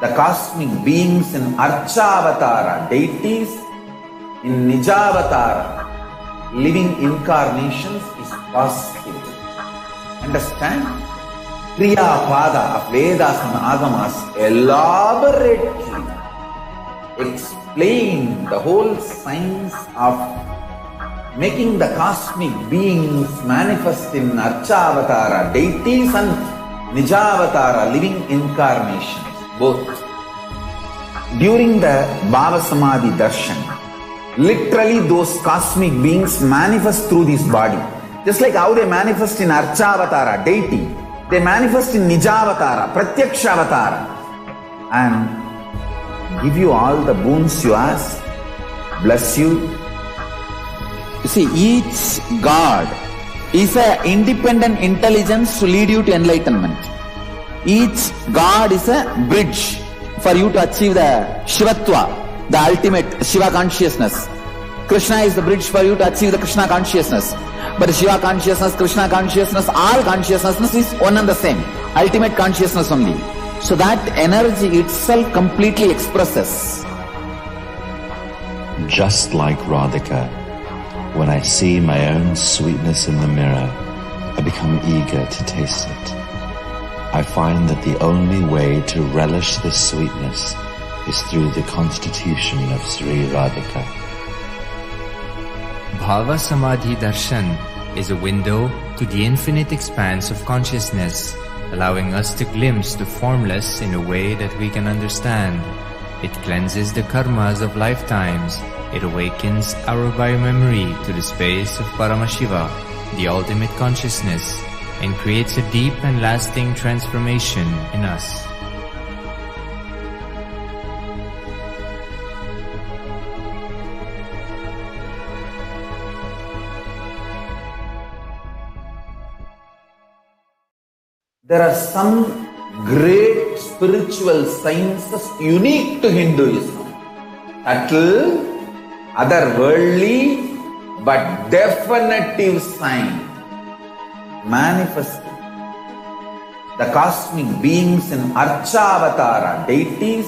the cosmic beings in Archavatara, deities in Nijavatara, living incarnations is possible. Understand? Kriya Pada of Vedas and Agamas elaborately explain the whole science of making the cosmic beings manifest in Archavatara, deities and Nijavatara, living incarnations, both. During the Bhava Samadhi Darshan, literally those cosmic beings manifest through this body. Just like how they manifest in Archavatara, deity, they manifest in Nijavatara, Pratyakshavatara, and give you all the boons you ask, bless you. You see, each God is an independent intelligence to lead you to enlightenment. Each God is a bridge for you to achieve the Shivatva, the ultimate Shiva consciousness. Krishna is the bridge for you to achieve the Krishna consciousness. But Shiva consciousness, Krishna consciousness, all consciousness is one and the same. Ultimate consciousness only. So that energy itself completely expresses. Just like Radhika, when I see my own sweetness in the mirror, I become eager to taste it. I find that the only way to relish this sweetness is through the constitution of Sri Radhika. Bhava Samadhi Darshan is a window to the infinite expanse of consciousness, allowing us to glimpse the formless in a way that we can understand. It cleanses the karmas of lifetimes. It awakens our biomemory to the space of Paramashiva, the ultimate consciousness, and creates a deep and lasting transformation in us. There are some great spiritual sciences unique to Hinduism. Subtle, otherworldly, but definitive sign. Manifesting. The cosmic beings in Archavatara, deities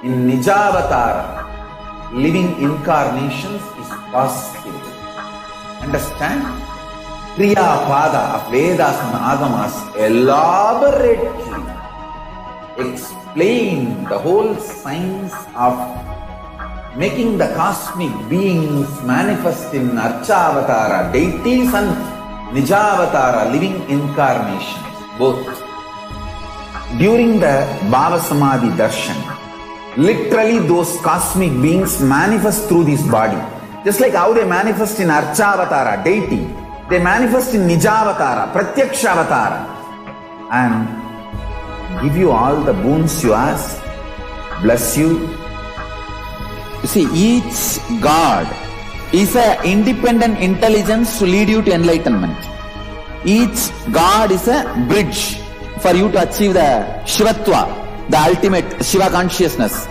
in Nijavatara, living incarnations is possible. Understand? Kriya Pada of Vedas and Agamas elaborately explain the whole science of making the cosmic beings manifest in Archavatara, deities and Nijavatara, living incarnations, both. During the Bhava Samadhi Darshan, literally those cosmic beings manifest through this body. Just like how they manifest in Archavatara, deity, they manifest in Nijavatara, Pratyakshavatara, and give you all the boons you ask, bless you. You see, each God is an independent intelligence to lead you to enlightenment. Each God is a bridge for you to achieve the Shivatva, the ultimate Shiva consciousness.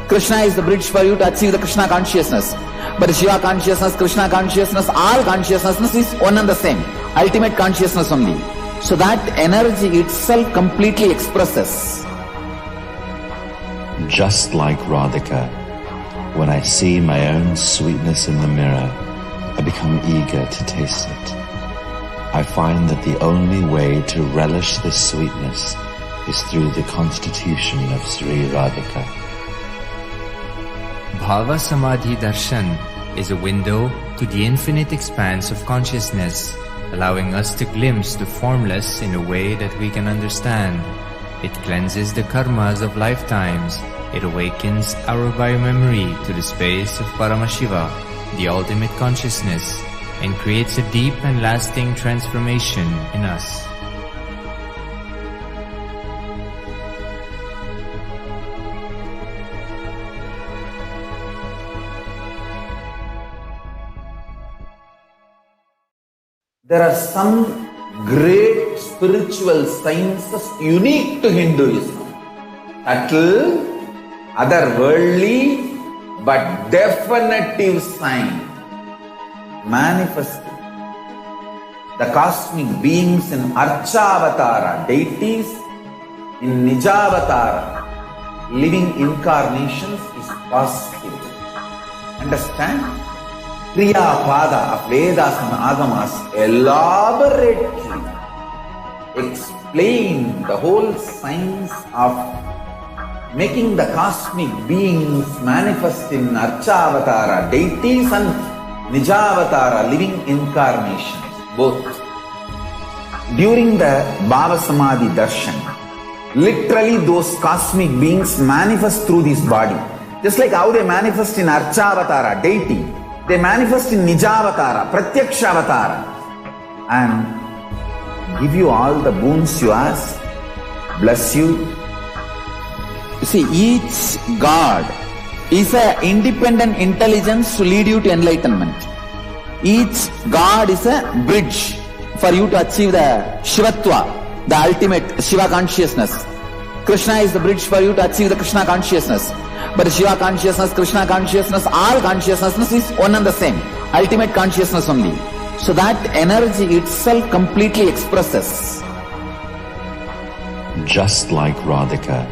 Krishna is the bridge for you to achieve the Krishna consciousness. But Shiva consciousness, Krishna consciousness, all consciousness is one and the same. Ultimate consciousness only. So that energy itself completely expresses. Just like Radhika, when I see my own sweetness in the mirror, I become eager to taste it. I find that the only way to relish this sweetness is through the constitution of Sri Radhika. Bhava Samadhi Darshan is a window to the infinite expanse of consciousness, allowing us to glimpse the formless in a way that we can understand. It cleanses the karmas of lifetimes. It awakens our biomemory to the space of Paramashiva, the ultimate consciousness, and creates a deep and lasting transformation in us. There are some great spiritual sciences unique to Hinduism. Subtle, otherworldly, but definitive sign. Manifesting. The cosmic beings in Archavatara, deities in Nijavatara, living incarnations is possible. Understand? Kriya Pada of Vedas and Agamas elaborately explain the whole science of making the cosmic beings manifest in Archavatara deities and Nijavatara living incarnations, both. During the Bhava Samadhi Darshan, literally those cosmic beings manifest through this body. Just like how they manifest in Archavatara deity, they manifest in Nijavatara, Pratyakshavatara, and give you all the boons you ask, bless you. You see, each God is an independent intelligence to lead you to enlightenment. Each God is a bridge for you to achieve the Shivatva, the ultimate Shiva consciousness. Krishna is the bridge for you to achieve the Krishna consciousness. But Shiva consciousness, Krishna consciousness, all consciousness is one and the same. Ultimate consciousness only. So that energy itself completely expresses. Just like Radhika,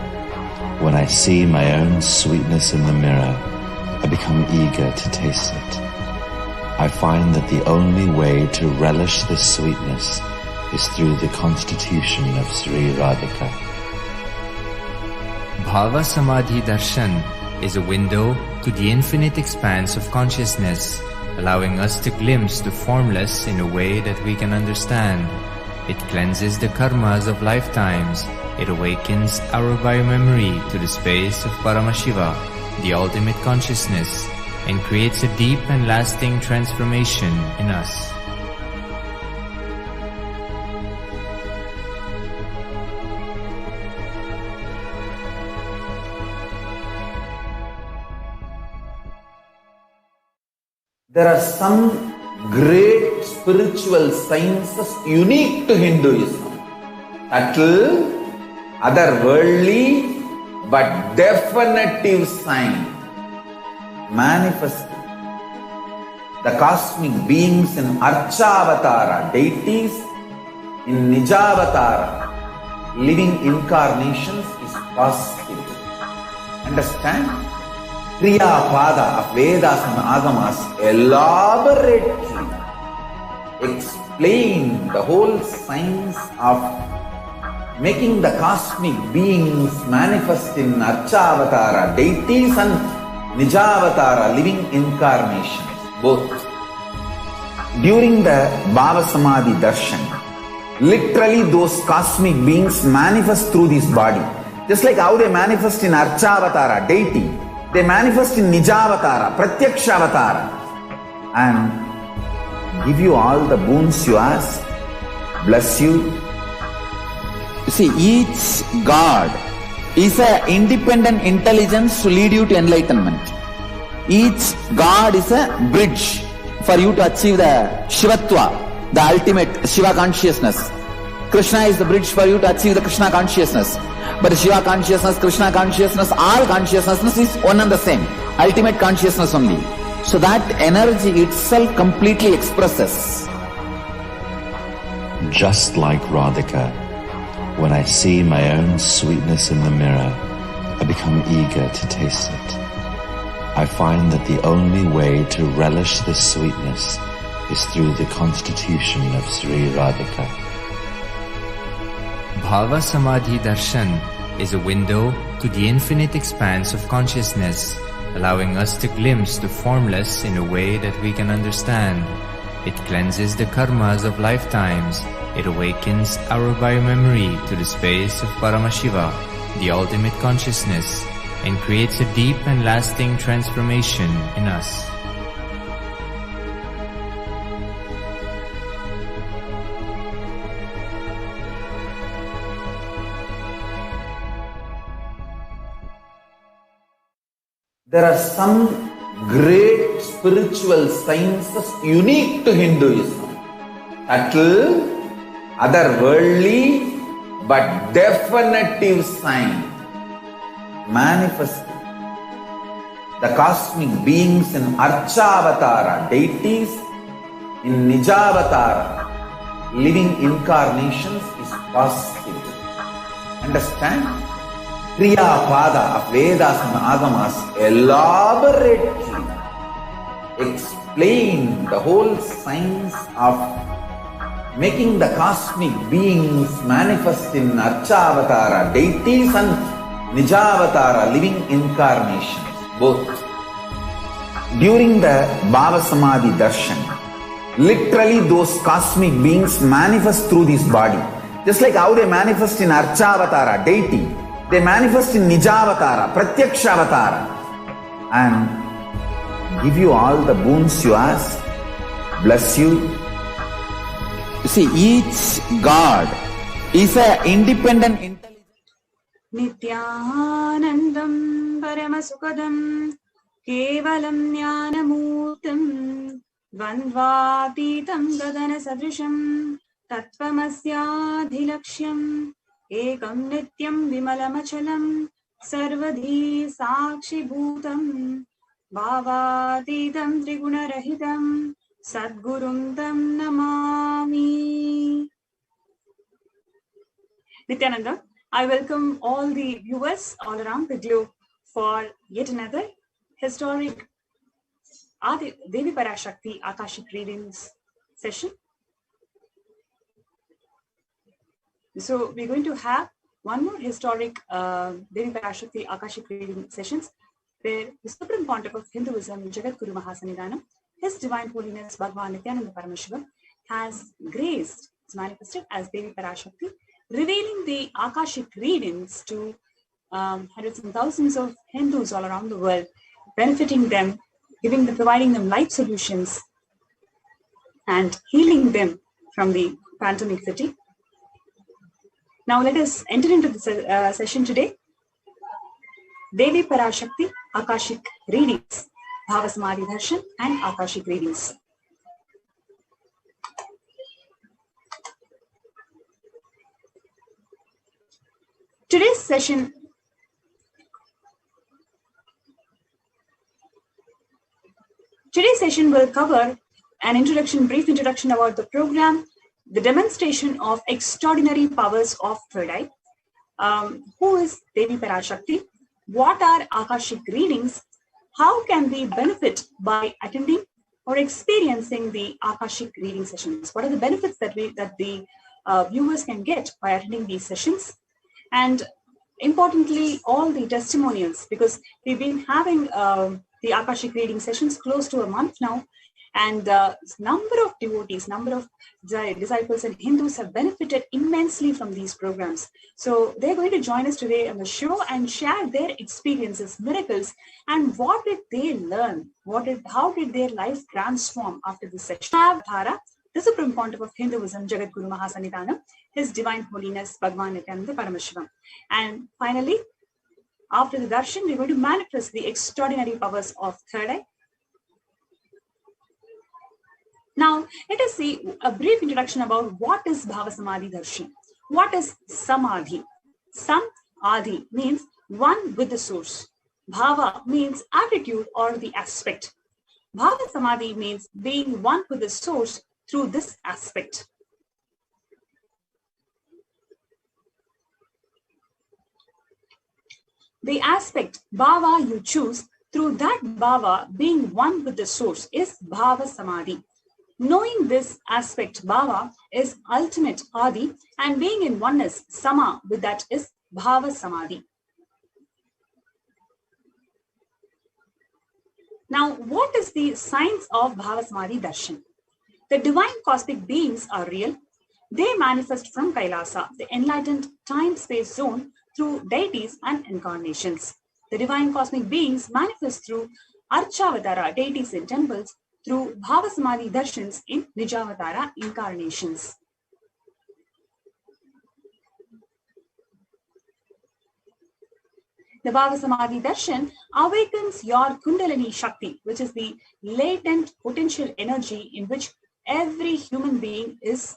when I see my own sweetness in the mirror, I become eager to taste it. I find that the only way to relish this sweetness is through the constitution of Sri Radhika. Bhava Samadhi Darshan is a window to the infinite expanse of consciousness, allowing us to glimpse the formless in a way that we can understand. It cleanses the karmas of lifetimes. It awakens our biomemory to the space of Paramashiva, the ultimate consciousness, and creates a deep and lasting transformation in us. There are some great spiritual sciences unique to Hinduism. Subtle, otherworldly, but definitive sign. Manifesting the cosmic beings in Archavatara deities, in Nijavatara living incarnations is possible. Understand? Kriya Pada of Vedas and Agamas elaborately explain the whole science of making the cosmic beings manifest in Archavatara deities and Nijavatara living incarnations, both. During the Bhava Samadhi Darshan, literally those cosmic beings manifest through this body. Just like how they manifest in Archavatara deity, they manifest in Nijavatara, Pratyakshavatara, and give you all the boons you ask, bless you. You see, each God is an independent intelligence to lead you to enlightenment. Each God is a bridge for you to achieve the Shivatva, the ultimate Shiva consciousness. Krishna is the bridge for you to achieve the Krishna consciousness. But Shiva consciousness, Krishna consciousness, all consciousness is one and the same. Ultimate consciousness only. So that energy itself completely expresses. Just like Radhika, when I see my own sweetness in the mirror, I become eager to taste it. I find that the only way to relish this sweetness is through the constitution of Sri Radhika. Bhava Samadhi Darshan is a window to the infinite expanse of consciousness, allowing us to glimpse the formless in a way that we can understand. It cleanses the karmas of lifetimes. It awakens our biomemory to the space of Paramashiva, the ultimate consciousness, and creates a deep and lasting transformation in us. There are some great spiritual sciences unique to Hinduism. Subtle, otherworldly, but definitive sign. Manifesting the cosmic beings in Archavatara deities, in Nijavatara living incarnations is possible. Understand? Kriya Pada of Vedas and Agamas elaborately explain the whole science of making the cosmic beings manifest in Archavatara deities and Nijavatara living incarnations, both. During the Bhava Samadhi Darshan, literally those cosmic beings manifest through this body. Just like how they manifest in Archavatara deity, they manifest in Nijavatara, Pratyakshavatara, and give you all the boons you ask, bless you. You see, each God is an independent intelligence. Nithyanandam Paramasukadam Kevalam Jnanamurtam Dvandvatitam Gadana Sadrisham Tattvamasyaadhilaksham Ekam Nityam Vimalamachalam Sarvadhi Sakshi Bhutam Bhavatitam Trigunarahitam Sadgurum Tam Namami. Nithyananda, I welcome all the viewers all around the globe for yet another historic Devi Parashakti Akashic Readings session. So we're going to have one more historic Devi Parashakti Akashic Reading sessions where the Supreme Pontiff of Hinduism, Jagadguru Mahasannidhanam, His Divine Holiness Bhagavan Nithyananda Paramashivam, has graced, manifested as Devi Parashakti, revealing the Akashic readings to hundreds and thousands of Hindus all around the world, benefiting them, providing them life solutions, and healing them from the pandemic fatigue. Now let us enter into the session today. Devi Parashakti Akashic Readings, Bhava Samadhi Darshan and Akashic Readings. Today's session will cover an brief introduction about the program, the demonstration of extraordinary powers of third eye, who is Devi Parashakti, what are Akashic readings, how can we benefit by attending or experiencing the Akashic reading sessions, what are the benefits that the viewers can get by attending these sessions, and importantly, all the testimonials, because we've been having the Akashic reading sessions close to a month now, and number of devotees, number of disciples and Hindus have benefited immensely from these programs. So they're going to join us today on the show and share their experiences, miracles, and what did they learn? How did their life transform after this session? The Supreme Pontiff of Hinduism, Jagadguru Mahasannidhanam, His Divine Holiness Bhagavan Nithyananda Paramashivam. And finally, after the darshan, we're going to manifest the extraordinary powers of third eye. Now, let us see a brief introduction about what is Bhava Samadhi Darshan. What is Samadhi? Adi means one with the source. Bhava means attitude or the aspect. Bhava Samadhi means being one with the source through this aspect. The aspect bhava you choose, through that bhava being one with the source, is Bhava Samadhi. Knowing this aspect bhava is ultimate adi, and being in oneness sama with that is Bhava Samadhi. Now, what is the science of Bhava Samadhi Darshan? The divine cosmic beings are real. They manifest from Kailasa, the enlightened time-space zone, through deities and incarnations. The divine cosmic beings manifest through Archavatara, deities in temples, through Bhava Samadhi Darshans in Nijavatara incarnations. The Bhava Samadhi Darshan awakens your Kundalini Shakti, which is the latent potential energy in which every human being is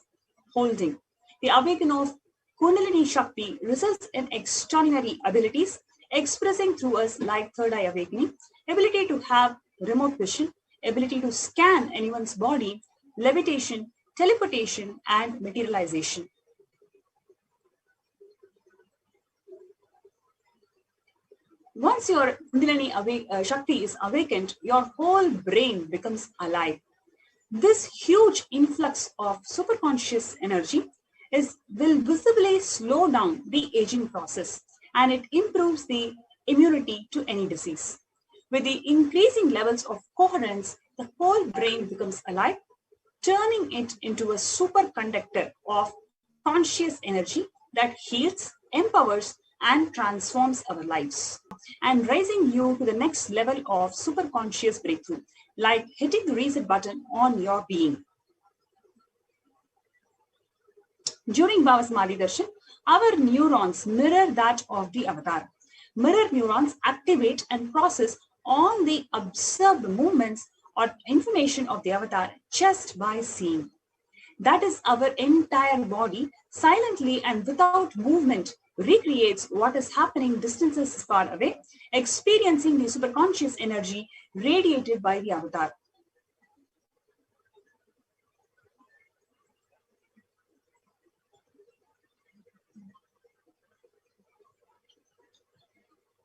holding. The awakening of Kundalini Shakti results in extraordinary abilities expressing through us like third eye awakening, ability to have remote vision, ability to scan anyone's body, levitation, teleportation, and materialization. Once your Kundalini Shakti is awakened, your whole brain becomes alive. This huge influx of superconscious energy will visibly slow down the aging process, and it improves the immunity to any disease. With the increasing levels of coherence, the whole brain becomes alive, turning it into a superconductor of conscious energy that heals, empowers, and transforms our lives, and raising you to the next level of superconscious breakthrough, like hitting the reset button on your being. During Baba Samadhi Darshan, our neurons mirror that of the avatar. Mirror neurons activate and process all the observed movements or information of the avatar just by seeing. That is, our entire body silently and without movement recreates what is happening distances far away, experiencing the superconscious energy radiated by the avatar.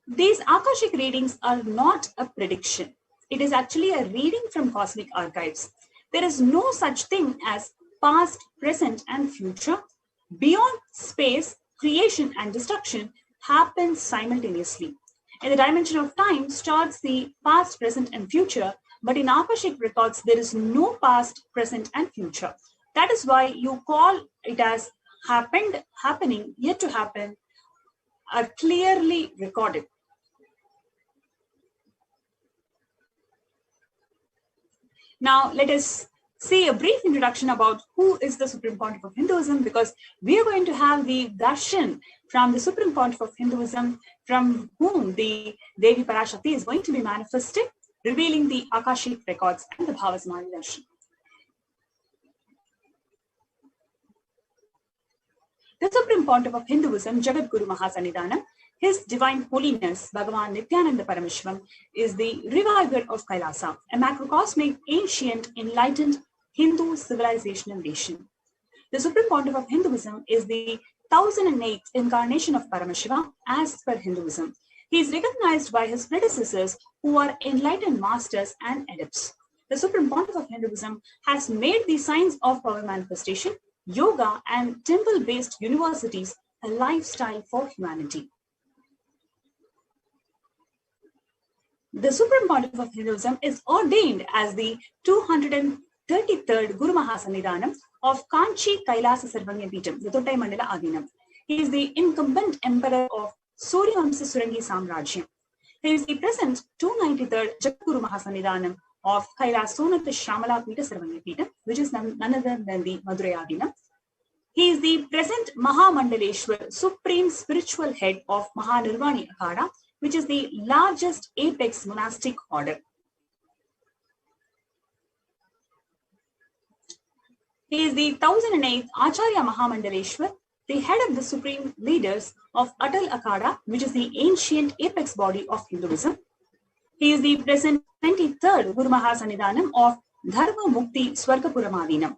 These Akashic readings are not a prediction. It is actually a reading from cosmic archives. There is no such thing as past, present, and future. Beyond space, creation and destruction happen simultaneously. In the dimension of time starts the past, present, and future, but in Akashic records, there is no past, present, and future. That is why you call it as happened, happening, yet to happen, are clearly recorded. Now, let us see a brief introduction about who is the Supreme Pontiff of Hinduism, because we are going to have the darshan from the Supreme Pontiff of Hinduism, from whom the Devi Parashakti is going to be manifested, revealing the Akashic records and the Bhava Samadhi darshan. The Supreme Pontiff of Hinduism, Jagat Guru Mahasannidhanam, His Divine Holiness, Bhagavan Nithyananda Paramashivam, is the reviver of Kailasa, a macrocosmic, ancient, enlightened Hindu civilizational nation. The Supreme Pontiff of Hinduism is the 1008th incarnation of Paramashiva as per Hinduism. He is recognized by his predecessors who are enlightened masters and adepts. The Supreme Pontiff of Hinduism has made the science of power manifestation, yoga, and temple-based universities a lifestyle for humanity. The Supreme Pontiff of Hinduism is ordained as the 233rd Guru Mahasannidhanam of Kanchi Kailasa Sarvanya Peetham, the Thottai Mandala Adhinam. He is the incumbent emperor of Suryavamsa Surangi Samrajyam. He is the present 293rd Jagadguru Mahasannidhanam of Kailasonatha Shamala Peetha Sarvanya Peetham, which is none other than the Madurai Adhinam. He is the present Mahamandaleshwar, supreme spiritual head of Mahanirvani Akhada, which is the largest apex monastic order. He is the 1008th Acharya Mahamandaleshwar, the head of the supreme leaders of Atal Akhada, which is the ancient apex body of Hinduism. He is the present 23rd Guru Mahasannidhanam of Dharma Mukti Swargapuram.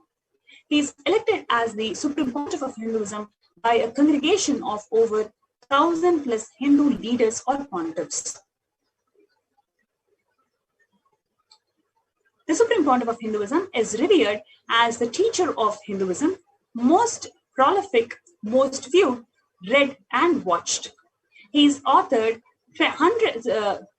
He is elected as the Supreme Pontiff of Hinduism by a congregation of over 1,000 plus Hindu leaders or pontiffs. The Supreme Pontiff of Hinduism is revered as the teacher of Hinduism, most prolific, most viewed, read, and watched. He has authored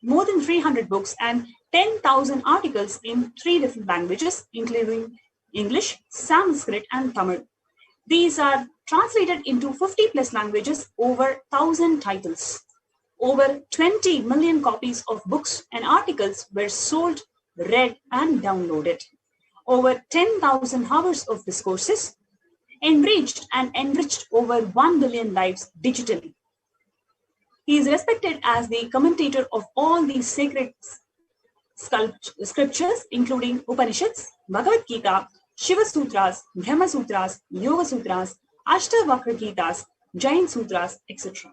more than 300 books and 10,000 articles in 3 different languages, including English, Sanskrit, and Tamil. These are translated into 50 plus languages, over 1,000 titles. Over 20 million copies of books and articles were sold, read, and downloaded. Over 10,000 hours of discourses, enriched and enriched over 1 billion lives digitally. He is respected as the commentator of all these sacred scriptures, including Upanishads, Bhagavad Gita, Shiva Sutras, Brahma Sutras, Yoga Sutras, Ashtavakra Gitas, Jain Sutras, etc.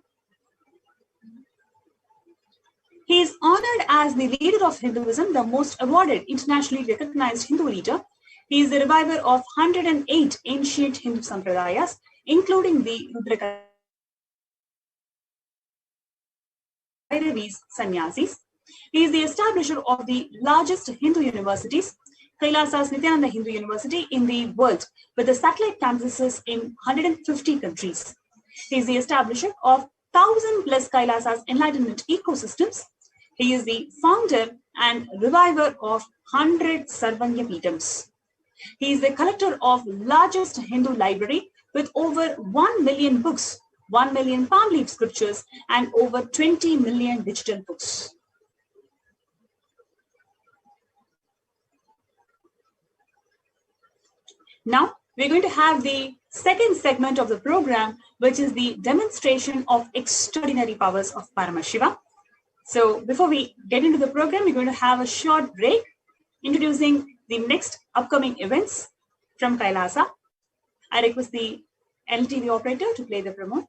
He is honored as the leader of Hinduism, the most awarded, internationally recognized Hindu leader. He is the reviver of 108 ancient Hindu sampradayas, including the these sannyasis. He is the establisher of the largest Hindu universities, Kailasa's Nithyananda Hindu University in the world, with the satellite campuses in 150 countries. He is the establisher of 1,000+ Kailasa's Enlightenment ecosystems. He is the founder and reviver of 100 Sarvanya Peetams. He is the collector of largest Hindu library with over 1 million books, 1 million palm leaf scriptures, and over 20 million digital books. Now, we're going to have the second segment of the program, which is the demonstration of extraordinary powers of Paramashiva. So before we get into the program, we're going to have a short break, introducing the next upcoming events from Kailasa. I request the LTV operator to play the promo.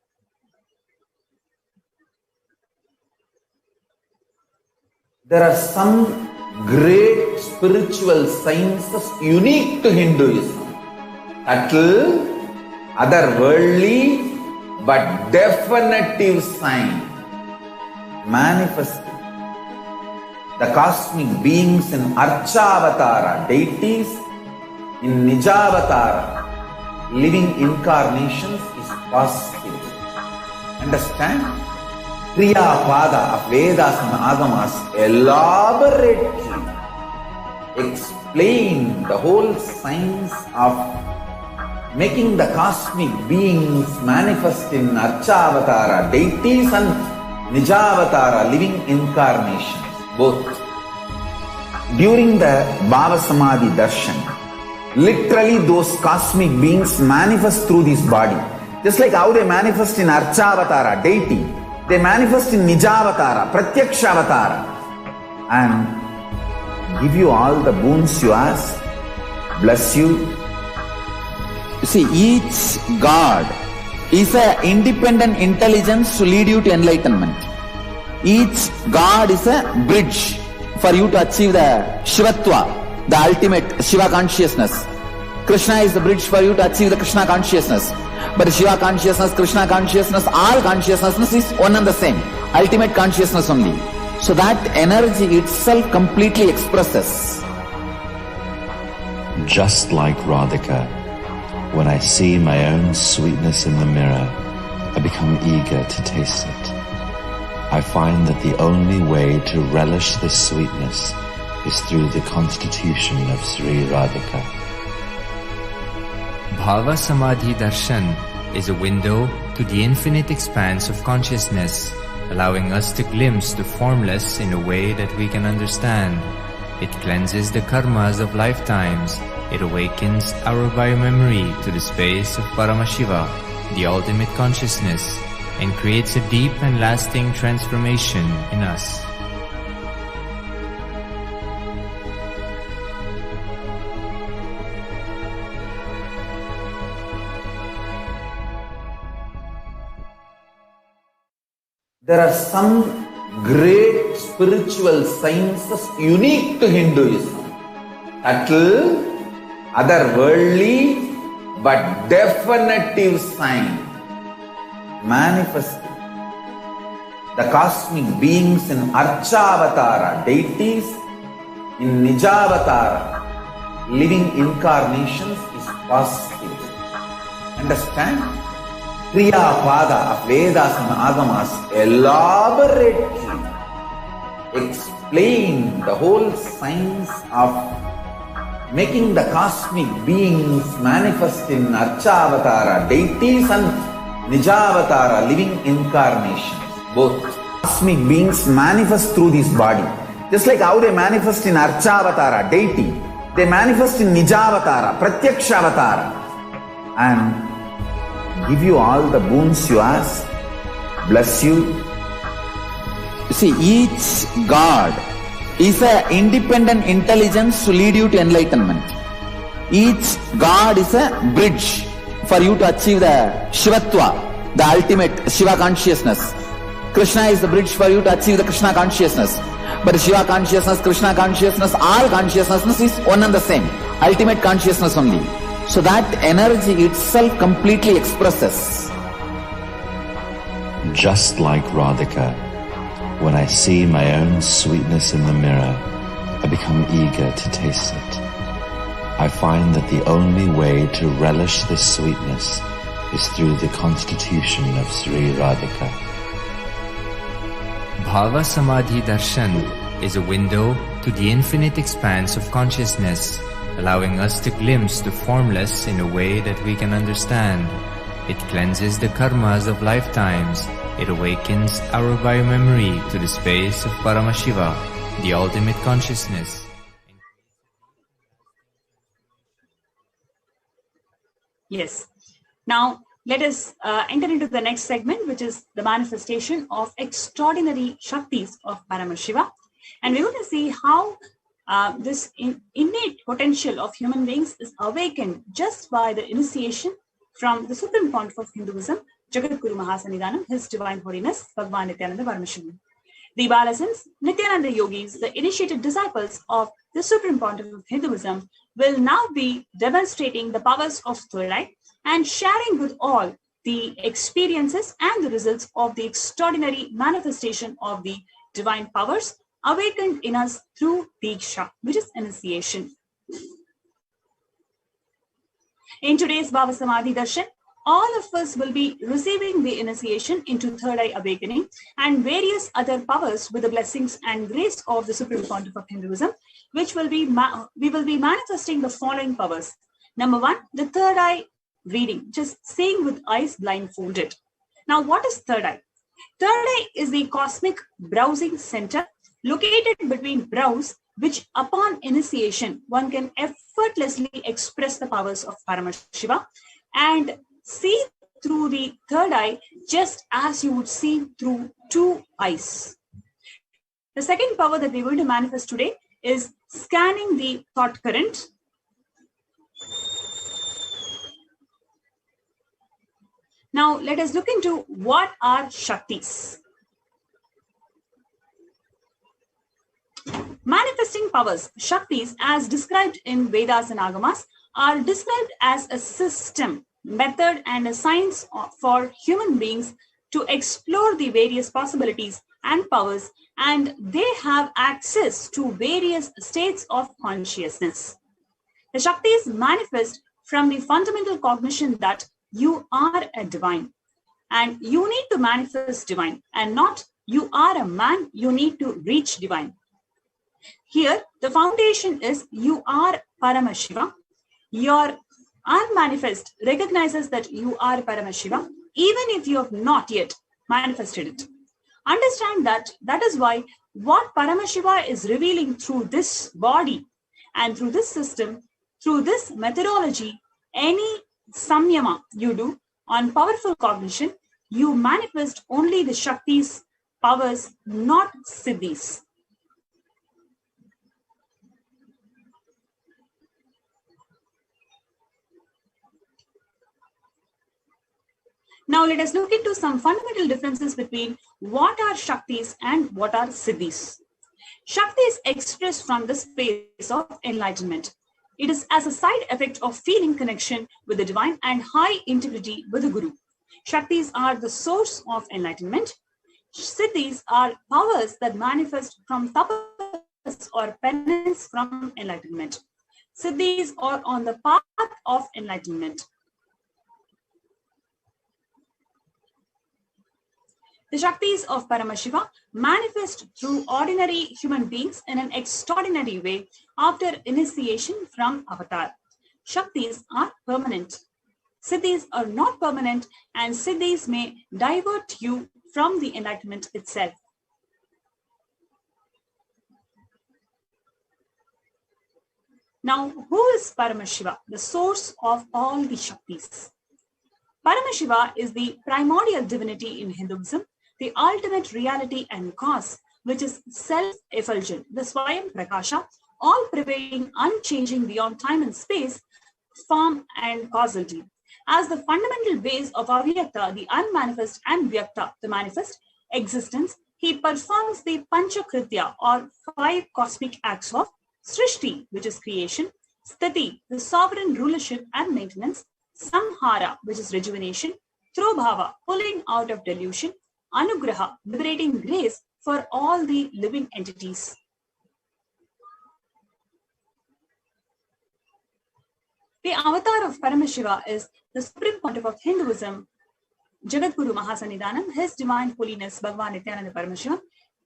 There are some great spiritual sciences unique to Hinduism. Subtle, otherworldly, but definitive sign. Manifesting the cosmic beings in Archavatara, deities in Nijavatara, living incarnations is possible. Understand? Kriya Pada of Vedas and Agamas elaborately explain the whole science of making the cosmic beings manifest in Archavatara, deities and Nijavatara, living incarnations, both. During the Bhava Samadhi Darshan, literally those cosmic beings manifest through this body. Just like how they manifest in Archavatara, deity, they manifest in Nijavatara, Pratyakshavatara, and give you all the boons you ask, bless you. You see, each God is an independent intelligence to lead you to enlightenment. Each God is a bridge for you to achieve the Shivatva, the ultimate Shiva consciousness. Krishna is the bridge for you to achieve the Krishna consciousness. But Shiva consciousness, Krishna consciousness, all consciousness is one and the same. Ultimate consciousness only. So that energy itself completely expresses. Just like Radhika, when I see my own sweetness in the mirror, I become eager to taste it. I find that the only way to relish this sweetness is through the constitution of Sri Radhika. Bhava Samadhi Darshan is a window to the infinite expanse of consciousness, allowing us to glimpse the formless in a way that we can understand. It cleanses the karmas of lifetimes. It awakens our biomemory to the space of Paramashiva, the ultimate consciousness, and creates a deep and lasting transformation in us. There are some great spiritual sciences unique to Hinduism. Subtle, otherworldly, but definitive sign. Manifesting the cosmic beings in Archavatara, deities in Nijavatara, living incarnations is possible. Understand? Kriya Pada of Vedas and Agamas elaborately explain the whole science of making the cosmic beings manifest in Archavatara, deities and Nijavatara, living incarnations, both. Cosmic beings manifest through this body. Just like how they manifest in Archavatara, deity, they manifest in Nijavatara, Pratyakshavatara, and give you all the boons you ask, bless you. You see, each God is an independent intelligence to lead you to enlightenment. Each God is a bridge for you to achieve the Shivatva, the ultimate Shiva consciousness. Krishna is the bridge for you to achieve the Krishna consciousness. But Shiva consciousness, Krishna consciousness, all consciousness is one and the same. Ultimate consciousness only. So that energy itself completely expresses. Just like Radhika, When I see my own sweetness in the mirror, I become eager to taste it. I find that the only way to relish this sweetness is through the constitution of Sri Radhika. Bhava Samadhi Darshan is a window to the infinite expanse of consciousness, allowing us to glimpse the formless in a way that we can understand. It cleanses the karmas of lifetimes. It awakens our biomemory to the space of Paramashiva, the ultimate consciousness. Yes. Now, let us enter into the next segment, which is the manifestation of extraordinary Shaktis of Paramashiva. And we're going to see how this innate potential of human beings is awakened just by the initiation from the Supreme Pontiff of Hinduism, Jagadguru Mahasannidhanam, His Divine Holiness, Bhagwan Nithyananda Paramashivam. The Balasans, Nithyananda Yogis, the initiated disciples of the Supreme Pontiff of Hinduism, will now be demonstrating the powers of third eye and sharing with all the experiences and the results of the extraordinary manifestation of the divine powers awakened in us through Diksha, which is initiation. In today's Bhava Samadhi Darshan, all of us will be receiving the initiation into third eye awakening and various other powers with the blessings and grace of the Supreme Pontiff of Hinduism, which will be we will be manifesting the following powers. Number one, the third eye reading, just seeing with eyes blindfolded. Now, what is third eye? Third eye is the cosmic browsing center located between brows, which upon initiation, one can effortlessly express the powers of Paramashiva and see through the third eye just as you would see through two eyes. The second power that we're going to manifest today is scanning the thought current. Now, let us look into what are Shaktis. Manifesting powers, Shaktis, as described in Vedas and Agamas, are described as a system, method, and a science for human beings to explore the various possibilities and powers, and they have access to various states of consciousness. The Shaktis manifest from the fundamental cognition that you are a divine, and you need to manifest divine, and not you are a man, you need to reach divine. Here, the foundation is you are Paramashiva. Your unmanifest recognizes that you are Paramashiva, even if you have not yet manifested it. Understand that that is why what Paramashiva is revealing through this body and through this system, through this methodology, any samyama you do on powerful cognition, you manifest only the Shaktis, powers, not Siddhis. Now let us look into some fundamental differences between what are Shaktis and what are Siddhis. Shakti is expressed from the space of enlightenment. It is as a side effect of feeling connection with the divine and high integrity with the Guru. Shaktis are the source of enlightenment. Siddhis are powers that manifest from tapas or penance from enlightenment. Siddhis are on the path of enlightenment. The Shaktis of Paramashiva manifest through ordinary human beings in an extraordinary way after initiation from avatar. Shaktis are permanent. Siddhis are not permanent, and Siddhis may divert you from the enlightenment itself. Now, who is Paramashiva, the source of all the Shaktis? Paramashiva is the primordial divinity in Hinduism, the ultimate reality and cause, which is self-effulgent, the Swayam Prakasha, all-pervading, unchanging beyond time and space, form and causality. As the fundamental base of Avyakta, the unmanifest, and Vyakta, the manifest, existence, he performs the Panchakritya, or 5 cosmic acts of Srishti, which is creation, Sthiti, the sovereign rulership and maintenance, Samhara, which is rejuvenation, Throbhava, pulling out of delusion, Anugraha, liberating grace for all the living entities. The avatar of Paramashiva is the supreme pontiff of Hinduism, Jagadguru Mahasannidhanam, His Divine Holiness Bhagavan Nithyananda Paramashivam.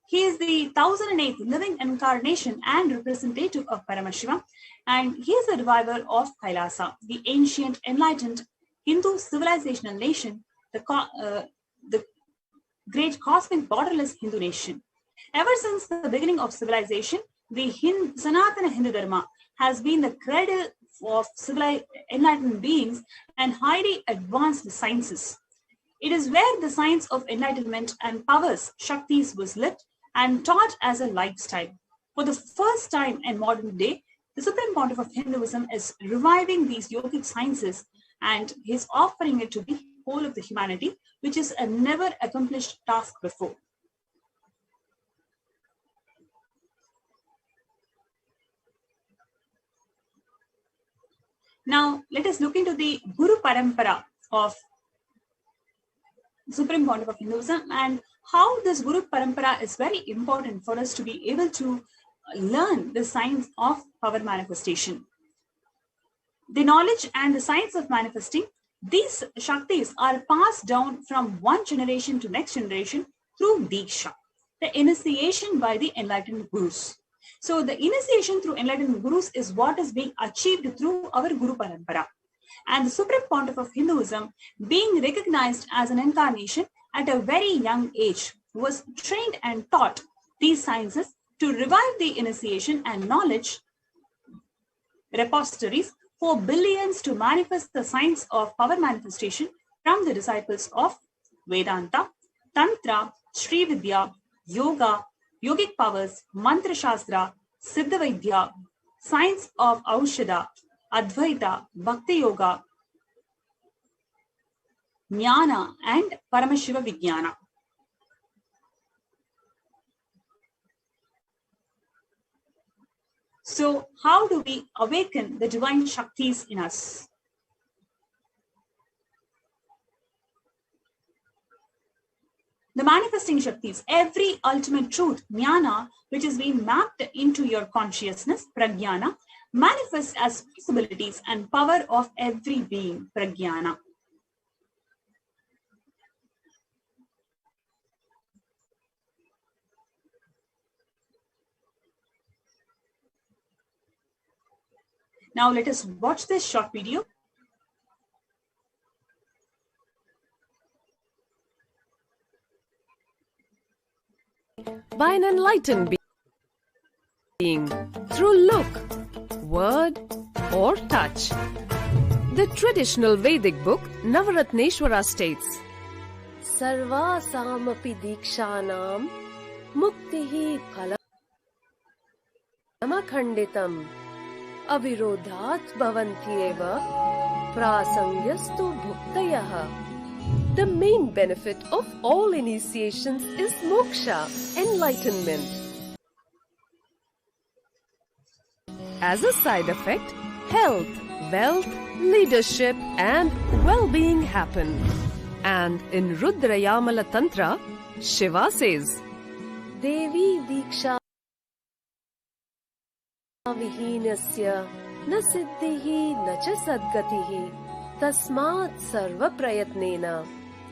He is the 1008th living incarnation and representative of Paramashiva, and he is the reviver of Kailasa, the ancient enlightened Hindu civilizational nation, the great cosmic borderless Hindu nation. Ever since the beginning of civilization, the Sanatana Hindu Dharma has been the cradle of enlightened beings and highly advanced sciences. It is where the science of enlightenment and powers, Shaktis, was lived and taught as a lifestyle. For the first time in modern day, the Supreme Pontiff of Hinduism is reviving these yogic sciences, and he is offering it to the whole of the humanity, which is a never accomplished task before. Now, let us look into the Guru Parampara of Supreme Pontiff of Hinduism and how this Guru Parampara is very important for us to be able to learn the science of power manifestation. The knowledge and the science of manifesting, these Shaktis are passed down from one generation to next generation through Diksha, the initiation by the enlightened Gurus. So the initiation through enlightened Gurus is what is being achieved through our Guru Parampara. And the Supreme Pontiff of Hinduism, being recognized as an incarnation at a very young age, was trained and taught these sciences to revive the initiation and knowledge repositories for billions to manifest the science of power manifestation from the disciples of Vedanta, Tantra, Sri Vidya, Yoga, Yogic powers, Mantra Shastra, Siddha Vaidya, science of Aushadha, Advaita, Bhakti Yoga, Jnana, and Paramashiva Vijnana. So, how do we awaken the divine Shaktis in us? The manifesting Shaktis, every ultimate truth, Jnana, which is being mapped into your consciousness, Pragyana, manifests as possibilities and power of every being, Pragyana. Now let us watch this short video. By an enlightened being through look, word, or touch. The traditional Vedic book Navaratneshwara states, Sarva samapi dikshanam muktihi phalam avirodhat bhavantyeva prasangyastu bhuktayaha. The main benefit of all initiations is moksha, enlightenment. As a side effect, health, wealth, leadership, and well-being happen. And in Rudrayamala Tantra, Shiva says, Devi Diksha Vihinasya na siddhihi na cha sadgatihi tasmat sarva prayatnena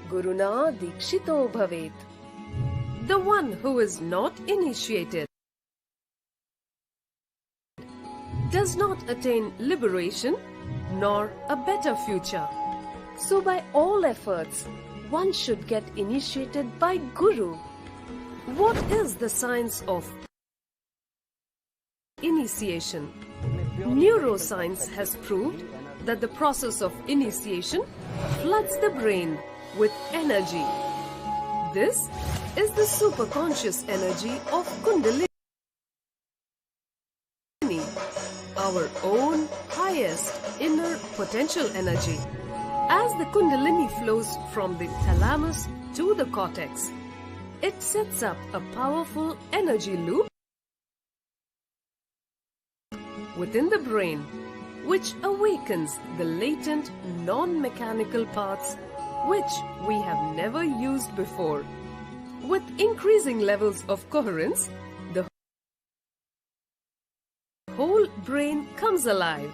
guruna dikshito bhavet. The one who is not initiated does not attain liberation nor a better future. So by all efforts, one should get initiated by Guru. What is the science of initiation? Neuroscience has proved that the process of initiation floods the brain with energy. This is the superconscious energy of Kundalini, our own highest inner potential energy. As the Kundalini flows from the thalamus to the cortex, it sets up a powerful energy loop within the brain, which awakens the latent non-mechanical parts which we have never used before. With increasing levels of coherence, the whole brain comes alive,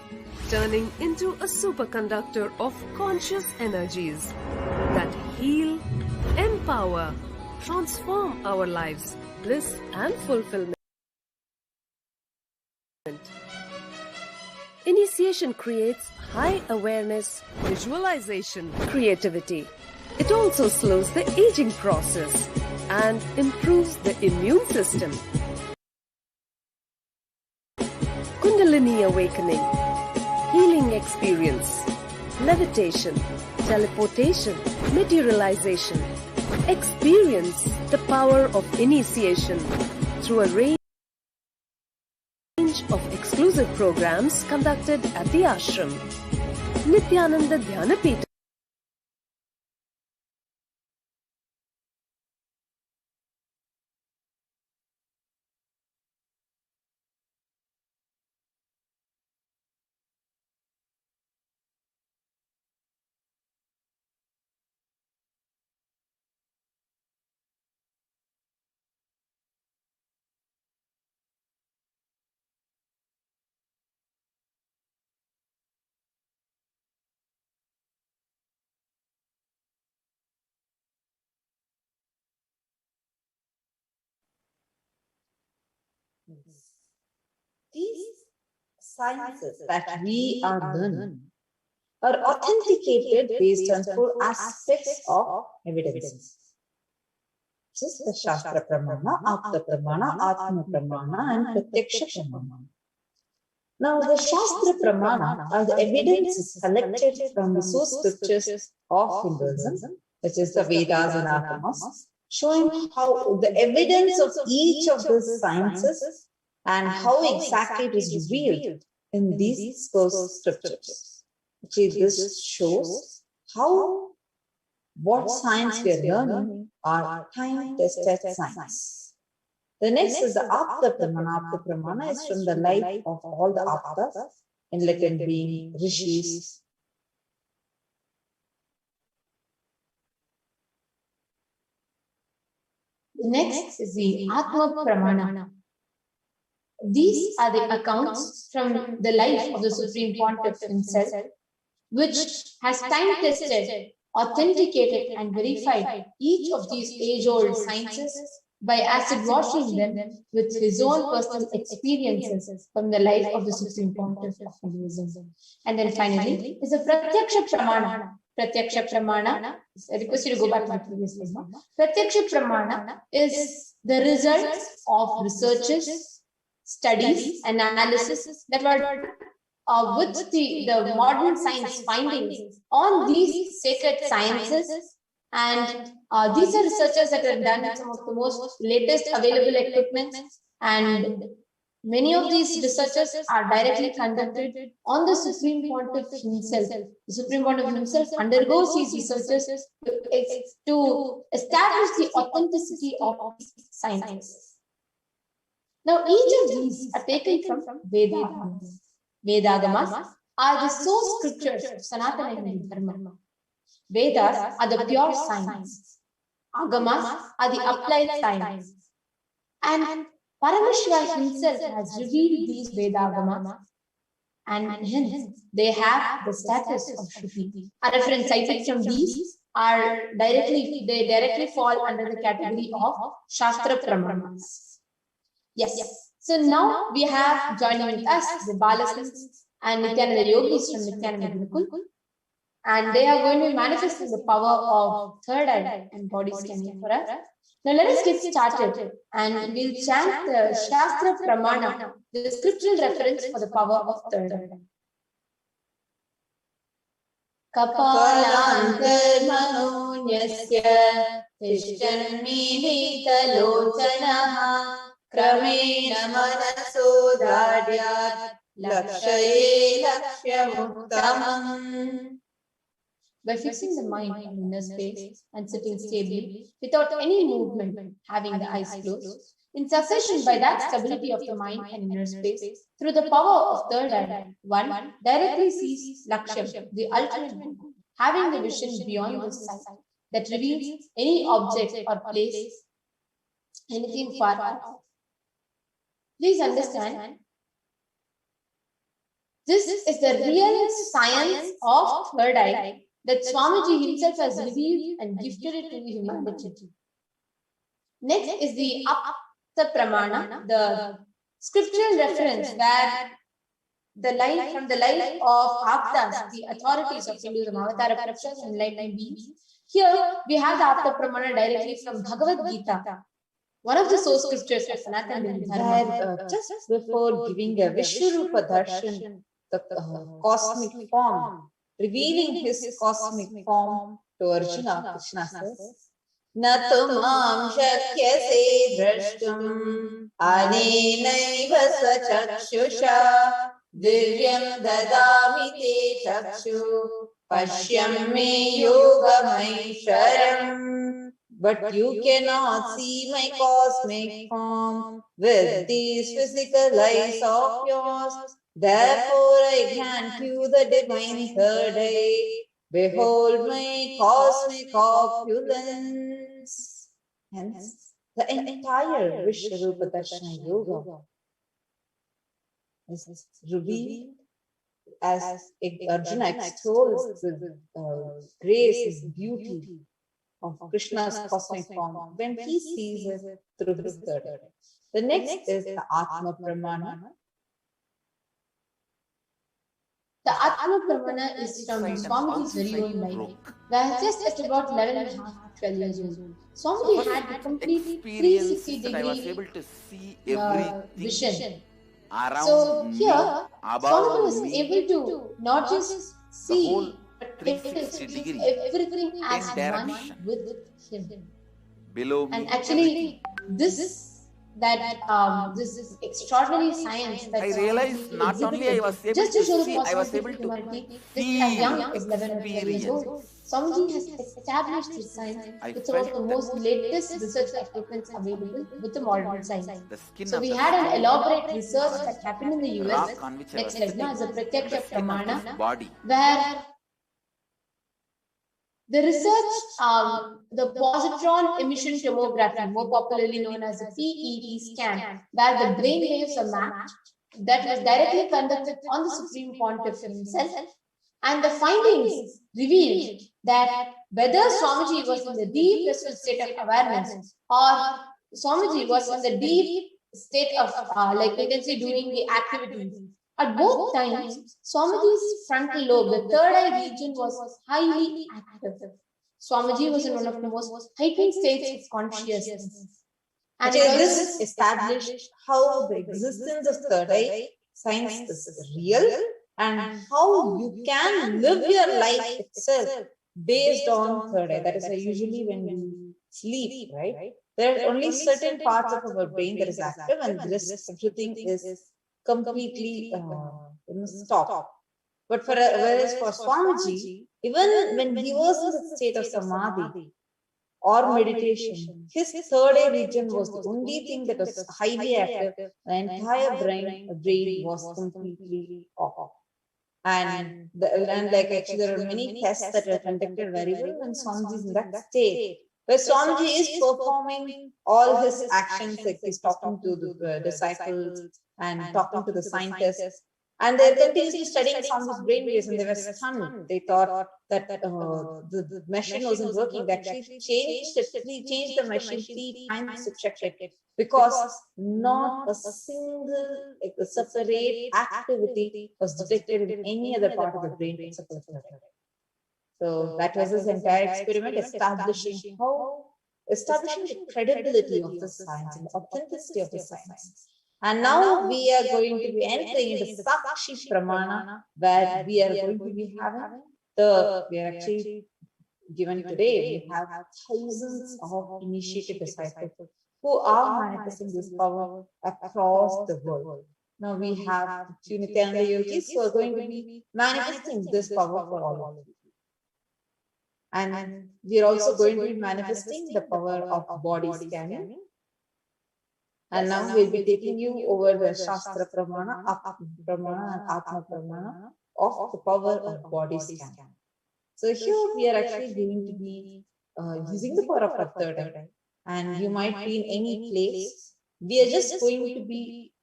turning into a superconductor of conscious energies that heal, empower, transform our lives, bliss and fulfillment. Initiation creates high awareness, visualization, creativity. It also slows the aging process and improves the immune system. Kundalini awakening, healing experience, levitation, teleportation, materialization. Experience the power of initiation through a range of exclusive programs conducted at the ashram. Nithyananda Dhyana These sciences that we are learning are authenticated based on four aspects of evidence. Just the Shastra Pramana, Apta Pramana, Atma Pramana, and Pratyaksha Pramana. Now, the Shastra Pramana are the evidences collected from the source scriptures of Hinduism, which is the Vedas and Agamas, showing how the evidence of each of these sciences and how exactly it is revealed in these source scriptures. Actually, this shows how what science we are learning are time-tested science. The next is the Apta Pramana. Apta Pramana is from the life of all the Aptas, enlightened beings, rishis. The next is the Atma Pramana. These are the accounts from the life of the Supreme Pontiff himself, which has time-tested, authenticated and verified each of these age-old sciences by acid washing them with his own personal experiences from the life of the Supreme Pontiff of Hinduism. And then finally is the Pratyaksha Pramana. Pratyaksha Pramana, I request you to go back to the previous slide. Pratyaksha Pramana is the results of researches, studies, analysis that were with the modern science findings on these sacred sciences. And these are researchers that have done some of the most latest available equipment, and many of these researchers are directly conducted on the Supreme Pontiff himself. The Supreme Pontiff himself undergoes these researches to establish the authenticity of these sciences. Now, each of these are taken from Vedagamas. Vedagamas are the source scriptures of Sanatana Hindu Dharma. Vedas are the pure science. Agamas are the applied science. And Paramashiva himself has revealed these Vedagamas, and hence they have the status of Shruti. A reference cited from these are directly fall under the category of Shastra Pramanas. Yes. So now we have joining with us the Balasans and Nithyananda Yogis from Nithyananda Gurukul, and they are going to be manifesting the power of third eye and body scanning for us. Now let us get started and we'll chant the Shastra Pramana, the scriptural reference for the power of third eye. Kapalantarmanonyasya Tishtanmilitalochanaha Kramena manaso dharyat lakshaye lakshyamutamam. By fixing the mind in inner space and sitting stably without any movement, having the eyes closed, in succession by that stability of the mind and inner space, through the power of third eye, one directly sees Lakshyam, the ultimate goal, having the vision beyond the sight that reveals any object or place anything far off. Please understand, this is the real science of third eye that Swamiji himself has revealed and gifted it to humanity. Next is the Apta Pramana, the scriptural reference where from the life of Aptas, the authorities of Hinduism, Avatara Purusha and enlightened beings. Here we have the Apta Pramana directly from Bhagavad Gita, one of the source scriptures of Sanatana Dharma. Just before giving a Vishwarupa Darshan, the cosmic form, revealing his cosmic form to Arjuna, Krishna says, Natumam shakyase drashtum anenaiva sachakshusha divyam dadami te chakshu pashyam me yogamai. But you cannot see my cosmic form with these physical eyes of yours. Therefore I grant you the divine third eye. Behold my cosmic opulence. Hence, the entire Vishwarupa Darshana Yoga is revealed as Arjuna extols the grace and beauty of Krishna's cosmic form when he sees it through his third eye. The next is the Atma Pramana. The Atma Pramana is from Swamiji's very own life, where just at about 11 and a half, 12 years old. Swamiji had a complete 360-degree vision. So here, Swamiji was able to not just see, but experience everything as one with him. And actually, this extraordinary science that I realized not only I was able just to to show see, I was able to feel, as young as 11 or 12 years old. Swamiji has established this science with some of the most latest research equipment available with the modern science. So we had an elaborate research that happened in the US, next slide, as a Pratyaksha Pramana, where the research, the positron emission tomography, more popularly known as the PET scan, where the brain waves are mapped, that was directly conducted on the Supreme Pontiff himself, and the findings revealed that whether Swamiji was in the deep restful state of awareness or Swamiji was in the deep state of intensely doing the activities, at both times, Swamiji's frontal lobe, the third eye region, was highly active. Swamiji was in one of the most heightened states of consciousness. And this established how the existence of third eye science is real and how you can live your life itself based on third eye. That is why usually when we sleep, right, there are only certain parts of our brain that is active and the rest everything is completely stopped. But whereas for Swamiji, even when he was in the state of samadhi or meditation, his third eye region was the only thing that was highly active. The entire brain was completely off. And actually there are many tests that are conducted very well when Swamiji is in that state. Where Swamiji is performing all his actions, like he's talking to the disciples and talking to the scientists. And they're continuously studying Swamiji's brain waves and they were stunned. They thought that the machine wasn't working. They actually changed the machine 3 times to check it because not a single separate activity was detected in any other part of the brain except for the third eye. So that was his entire experiment, establishing the credibility of the science and the authenticity of the science. And now we are going to be entering into Sakshi Pramana, where we are going to be having we are actually given today, we have thousands of initiated disciples who are manifesting this power across the world. Now we have two Nithyananda yogis who are going to be manifesting this power for all of you. And we are also going to be manifesting the power of body scanning. And now we'll be taking you over the Shastra Pramana, Atma Pramana and Atma Pramana of the power of body scan. So here we are actually going to be using the power of our third eye and you might be in any place. We are just going to be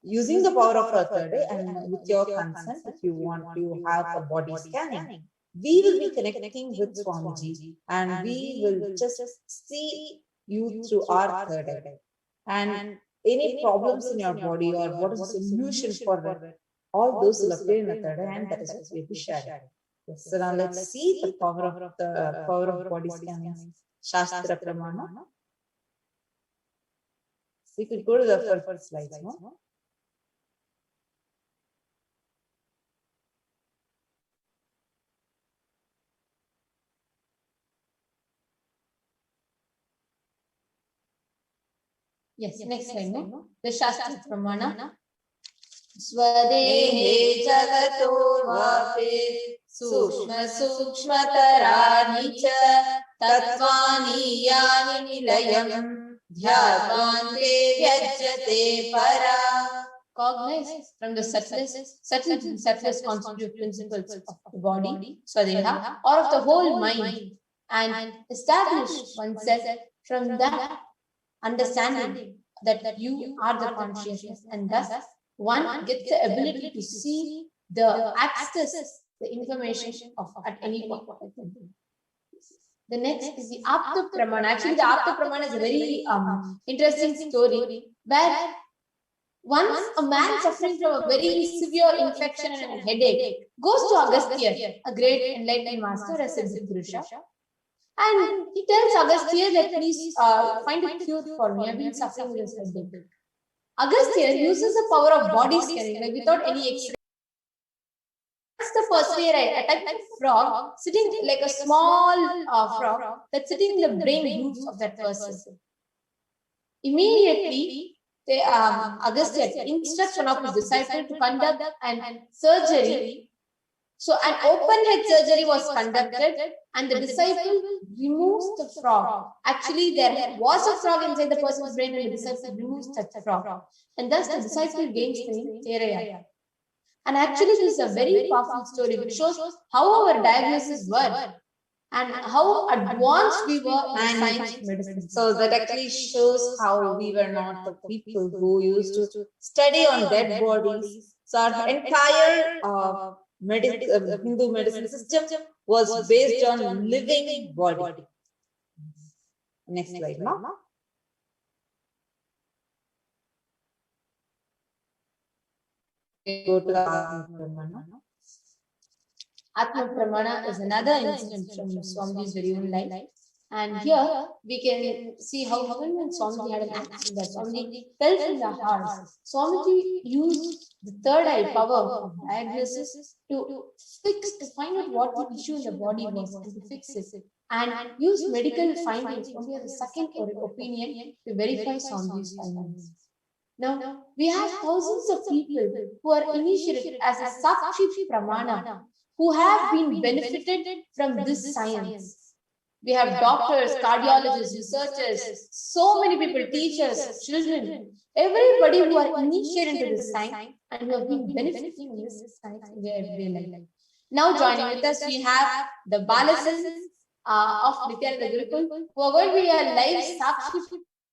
using the power of our third eye, and with your consent, if you want to have a body scanning, we will be connecting with Swamiji, and we will just see you through our third eye. And any problems in your body, or what is the solution for it, all those will appear in the third eye, and that is what we'll be sharing. Yes, so now let's see the power of body scanning. Shastra Pramana. So you could go to the first slide. No? Yes, next slide. No? The Shastra Pramana. Swadehe jagato vape sukshma sukshmatarani cha tatvani yani nilayam dhyavante vyajyate para. Cognize from the subtlest constitutive principles of the body, Swadeha, or of the whole mind, and establish oneself from that understanding that you are the consciousness, and thus one gets the ability to see the access, the information of at any point. The next is the Apta Pramana. Actually, the Apta Pramana is a very interesting story where once a man suffering from a very severe infection and a headache goes to Agastya, a great enlightened master, as a Purusha, and he tells Agastya that please find a cure for me. I've been suffering with this headache. Agastya uses the power of body scanning, like without any X-ray. That's the first way, right? A type of frog sitting like a small frog that's sitting in the brain grooves of that person. Immediately, Agastya instructs one of his disciples to conduct an surgery. So an open head surgery was conducted, and the disciple removes the frog. Actually, there was a frog inside the person's brain, and the disciple removes that frog. And thus the disciple gains the name Teraya. And actually, this is a very powerful story which shows how our diagnosis were and how advanced we were in science and medicine. So that actually shows how we were not the people who used to study on dead bodies. So our entire Hindu medicine system was based on living body. Next slide, no? Go to Atma Pramana. Atma Pramana is another incident from Swamiji's very own life. And here we can see how even when Swamiji had an accident, that Swamiji fell from the horse, Swamiji used the third eye power of diagnosis to find out what the issue in the body was and to fix it. And use medical findings only as a second opinion to verify Swamiji's findings. Now, we have thousands of people who are initiated as a Sakshi Pramana, who have been benefited from this science. We have doctors, cardiologists, researchers, so many people, teachers, children, everybody who are initiated into this science and who have been benefiting from this science in their everyday life. Now joining with us, we have the Balasans of Nithyananda Gurukul, who are going to be a live Sakshi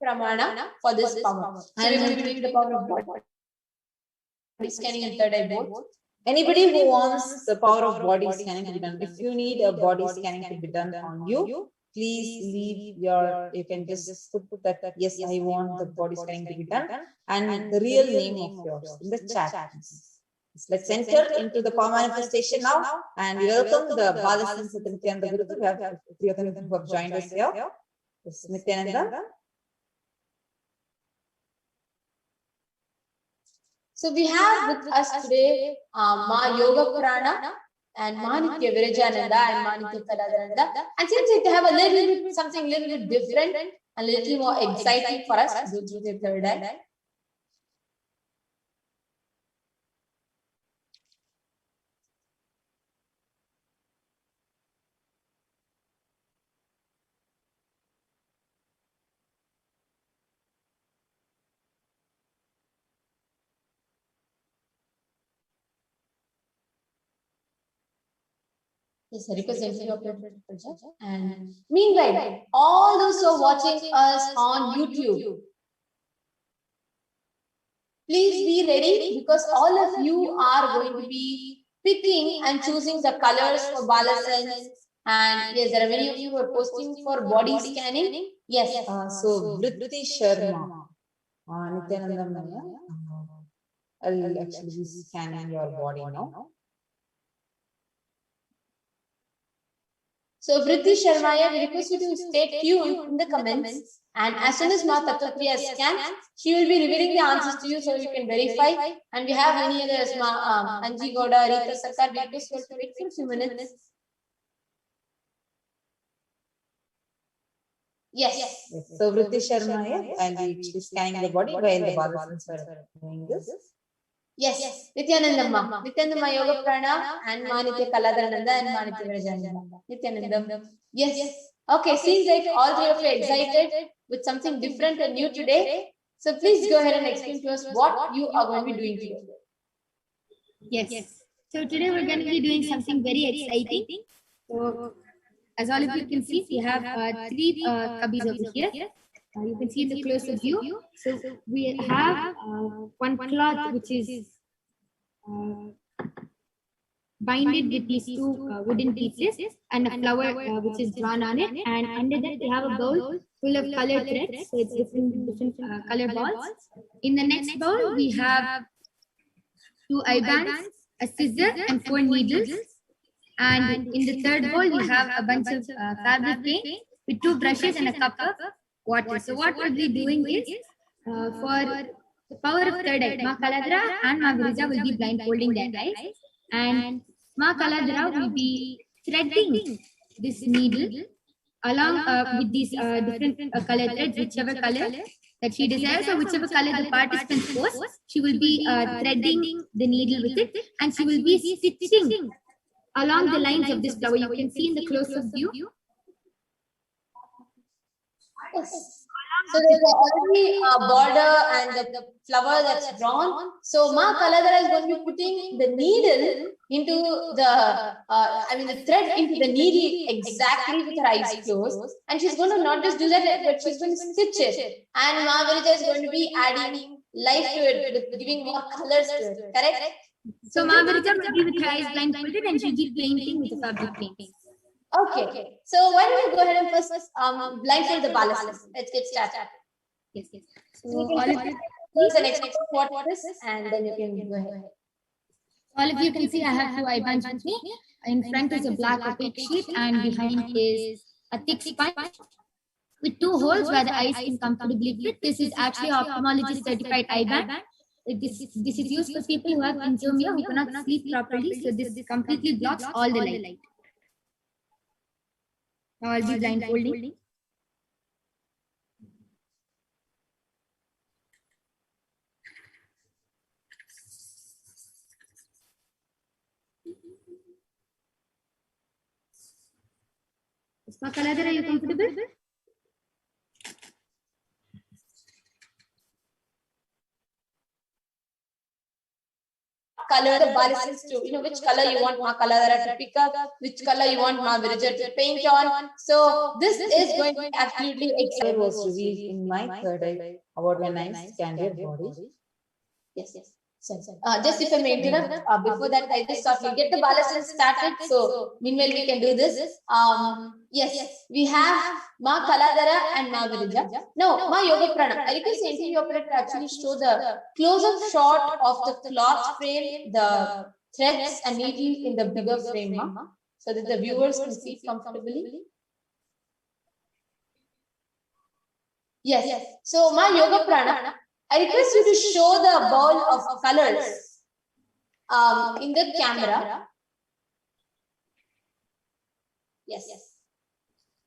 Pramana for this power. So we will be doing the power of body scanning and third eye both. Anybody who wants the power of body scanning to be done, if you need a body scanning to be done on you, please leave you can just put that, yes, I want the body scanning to be done, and the real name of yours in the chat. Let's enter into the power manifestation now, and we welcome the Balasans of Nithyananda Gurukul. We have three of them who have joined us here. Yes, Nithyananda. So we have with us today Ma Yoga Purana and Manitya Virajananda and Manitya Kaladananda. And since they have a little bit, something a little bit different and a little more exciting for us to do through the third eye. Yes, I request the interview operator to project. And meanwhile, all those who are watching us on YouTube, please be ready because all of you are going to be picking and choosing the colors for Balasans. And yes, there are many of you who are posting for body scanning. Yes. So Vritti Sharma, Nithyananda Maya, I'll actually be scanning your body now. So Vritti Sharma, I request you to stay tuned in the comments. And as soon as Ma Tattvapriya scans, she will be revealing the answers to you so you can verify. And we have many others, Anji Gowda, Rita Sarkar. We request you to wait for a few minutes. Yes. So Vritti Sharma, I'll be scanning the body while the Balasans are doing this. Yes. Nithyanandamma. Nithyanandamma Yoga Prana and Manitya Kaladharananda and Manitya Virajananda. Nithyanandam. Yes. Okay, seems like all three of you are excited with something different and new today. So please go ahead and explain to us what you are going to be doing today. Yes. So today we're going to be doing something very exciting. So as all of you can see, we have three cubbies over here. You can see in the closer view. So we have one cloth which is binded with these two wooden pieces and a flower which is drawn on it. And under that we have a bowl full of colored threads. So it's different color balls. In the next bowl we have 2 eye bands, a scissor and 4 needles. And in the third bowl we have a bunch of fabric paint with 2 brushes and a cup of water. So what we'll be doing is for the power of third eye, Ma Kaladhara and Ma Virija will be blindfolding their eyes, and Ma Kaladhara will be threading this needle along with these different color threads, whichever color that she desires or whichever color the participants post. She will be threading the needle with it, and she will be stitching along the lines of this flower. You can see in the close-up view. Yes. So there's already a border and the flower that's drawn. So Ma Kaladhara is going to be putting the needle into the thread into the needle exactly with her eyes closed. And she's going to not just do that, but she's going to stitch it. And Ma Virija is going to be adding life to it, with giving more colors to it. Correct? So Ma Virija will be with her eyes blindfolded and she'll be painting with the fabric paint. Okay. So why don't we go ahead and first blindfold the Balasans. Let's get started. Yes. So all of you please and explain what is, and then you can go ahead. All of you can see I have 2 eye bands with me. In front is a black opaque sheet and behind is a thick sponge with 2 holes where the eyes can comfortably fit. This is actually an ophthalmologist certified eye band. This is used for people who have insomnia, who cannot sleep properly. So this completely blocks all the light. Now I'll be blindfolding. Ma Kaladhara, are you comfortable? Color the Balasans to, which color you want Ma Kaladhara to pick up, which color you want Ma Virija to paint on. So this is going to be absolutely exciting. I was revealed in my third eye about when I scanned your body. Yes. Just if I may interrupt, before that I just thought we'll get the Balasans started. So meanwhile we can do this. Yes, we have Ma Kaladhara and Ma Virija. Now Ma Yoga Prana. I request the interview operator to actually show the close-up shot of the cloth frame, the threads and needle in the bigger frame, so that the viewers can see comfortably. Yes. So Ma Yoga Prana, I request you to show the ball of colors in the camera. Yes.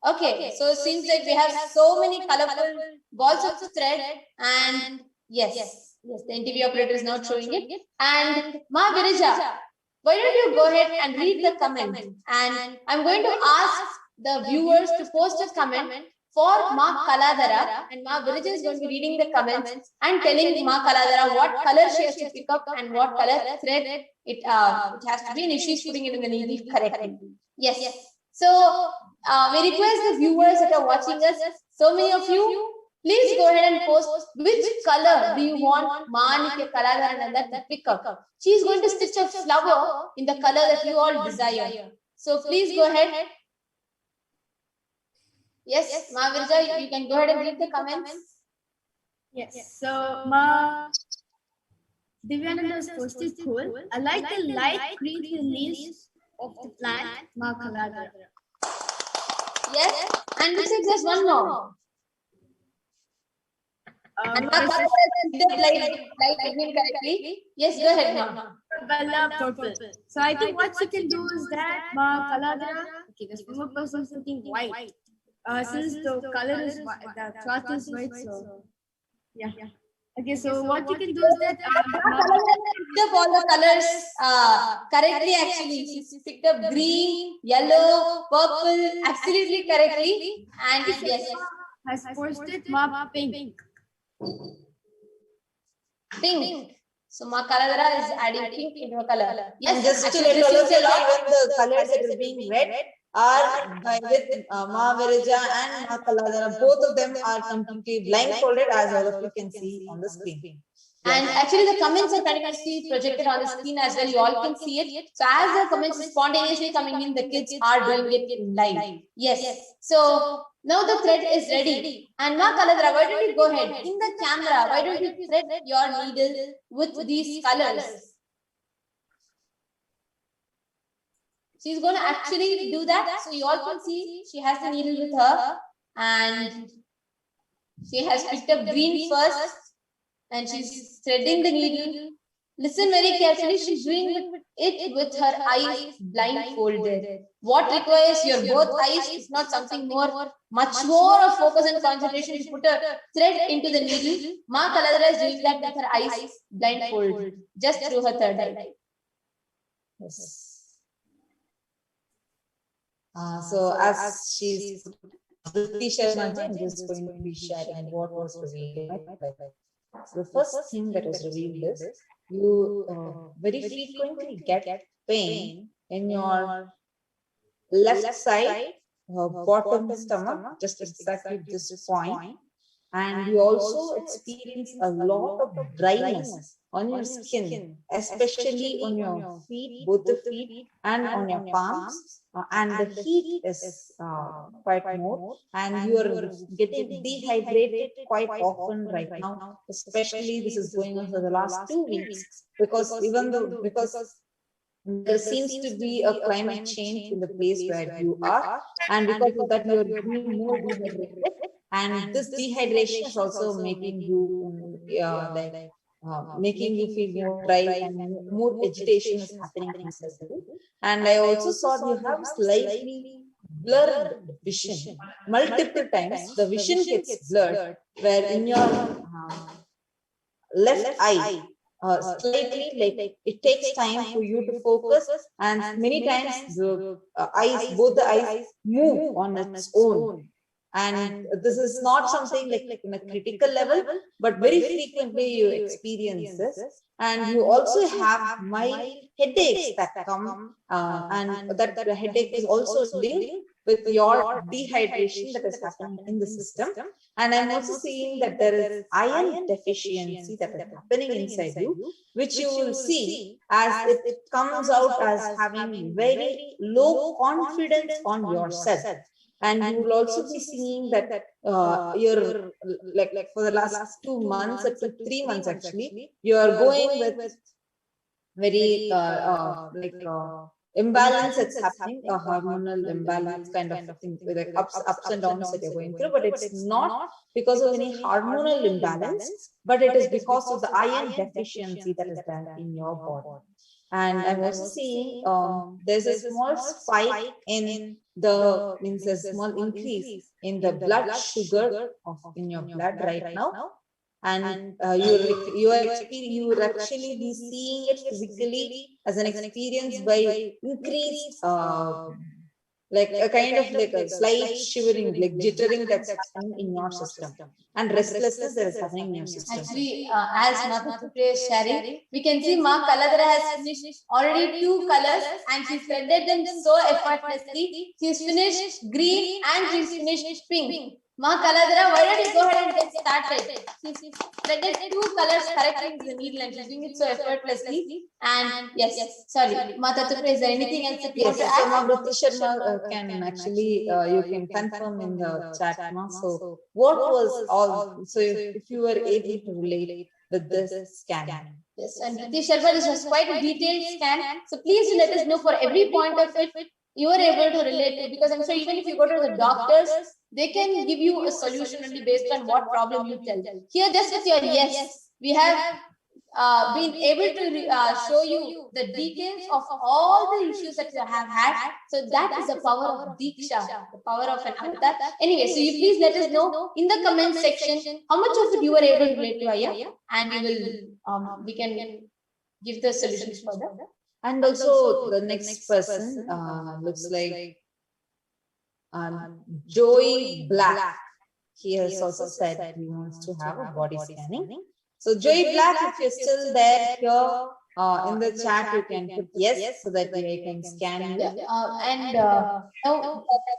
Okay, so it seems like we have so many colorful balls of thread, and yes, the interview operator is now showing it. And Ma Virija, why don't you go ahead and read the comment? And I'm going to ask the viewers to post a comment for Ma Kaladhara, and Ma Virija is going to be reading the comments and telling Ma Kaladhara what color she has to pick up and what color thread it has to be, and if she's putting it in the needle correctly. Yes. So we request the viewers that are watching us, so many of you, please go ahead and post which color do you want Manike Kalagarananda to pick up. She is going to stitch a flower in the color that you all desire. So please go ahead. Yes, Ma Virja, you can go ahead and read the comments. Yes. So Ma Divyananda's post is cool. I like the light green leaves of the plant, Ma Kaladara. Yes, and we say just one more. And Ma Kaladara picked up light green correctly. Yes, go ahead, Ma. Bella purple. So I think what you can do is that Ma Kaladara. Okay, there's one more person thinking white. Since the color is white, the cloth is white, so yeah. Okay, so what you can do is that picked up all the colors correctly. Actually, she picked up green, yellow, purple, absolutely correctly. And yes, has posted Ma pink. Pink. So Ma Kaladara is adding pink into a color. Yes, and just to let all of you know, even the colors that are being read are by with Ma Virja and Ma Kaladara. Both of them are completely blindfolded, as all of you can see on the screen. And actually the comments are continuously projected on the screen as well. You all can see it. So as the comments are spontaneously coming in, the kids are doing it live. Yes. So now the thread is ready. And Ma Kaladara, why don't you go ahead in the camera? Why don't you thread your needle with these colors? She's going to actually do that. So you all can see she has the needle with her. And she has picked up green first. And she's threading the needle. Listen very carefully. She's doing it with her eyes blindfolded. What requires your both eyes is not something more, much more of focus and concentration. You put a thread into the needle. Ma Kaladara is doing that with her eyes blindfolded, just through her third eye. Yes. So as she's I'm just going to be sharing what was revealed. So the first thing that was revealed is you very frequently get pain in your left side, bottom stomach, just exactly this point. And you also experience a lot of dryness on your skin, especially on your feet, both the feet and on your palms. And the heat is quite more, and you are getting dehydrated quite often right now. Especially this is going on for the last 2 weeks, because there seems to be a climate change in the place where you are, and because of that you are getting more dehydrated, and this dehydration is also making you making you feel more dry, and more agitation is happening inside you. And I also saw you have slightly blurred vision. Multiple times the vision gets blurred, where in your left eye, slightly like it takes time for you to focus, and many times the both the eyes move on its own. And this is not something like in a critical level, but very frequently you experience this. And you also have mild headaches that come, and that the headache is also linked with your dehydration that is happening in the system. And I'm also seeing that there is iron deficiency that is happening inside you, which you will see as it comes out as having very low confidence on yourself. And you will also be seeing that you're like for the last 2 months up to 3 months actually, you are going with very imbalance that's happening, a hormonal imbalance kind of thing, like ups and downs that you're going through. But it's not because of any hormonal imbalance, but it is because of the iron deficiency that is there in your body. And I'm also seeing there's a small spike in the, means a small increase in the blood sugar in your blood right now. And you would actually be seeing it physically as an experience by increased like a kind of like a slight shivering, like jittering that's happening in your system, and restlessness that is happening in your system. Actually, as Mata is sharing, we can see Ma Kaladara has finished already 2 colors and she threaded them so effortlessly. She's finished green and she's finished pink. Ma Kaladara, why don't you go ahead and get started? She's threaded 2 colors correctly with the needle and she's doing it so effortlessly. And yes, sorry, Mata Tupre, is there anything else that you want to add? So Ma Vritti Sharma can actually, you can confirm in the chat. So what was all, so if you were able to relate with this scan? Yes, and Vritti Sharma, this was quite a detailed scan. So please let us know for every point of it, you are able to relate to, because I'm sure even if you go to the doctors, they can give you a solution only based on what problem you tell. Here, just with your yes, we have been able to show you the details of all the issues that you have had. So that is the power of Diksha, the power of an avatar. Anyway, so you please let us know in the comment section how much of it you were able to relate to, Aya, and we can give the solutions further. And also the next person looks like Joey Black. He has also said he wants to have a body scanning. So Joey Black, if you're still there here in the chat, you can put yes so that we can scan you. Now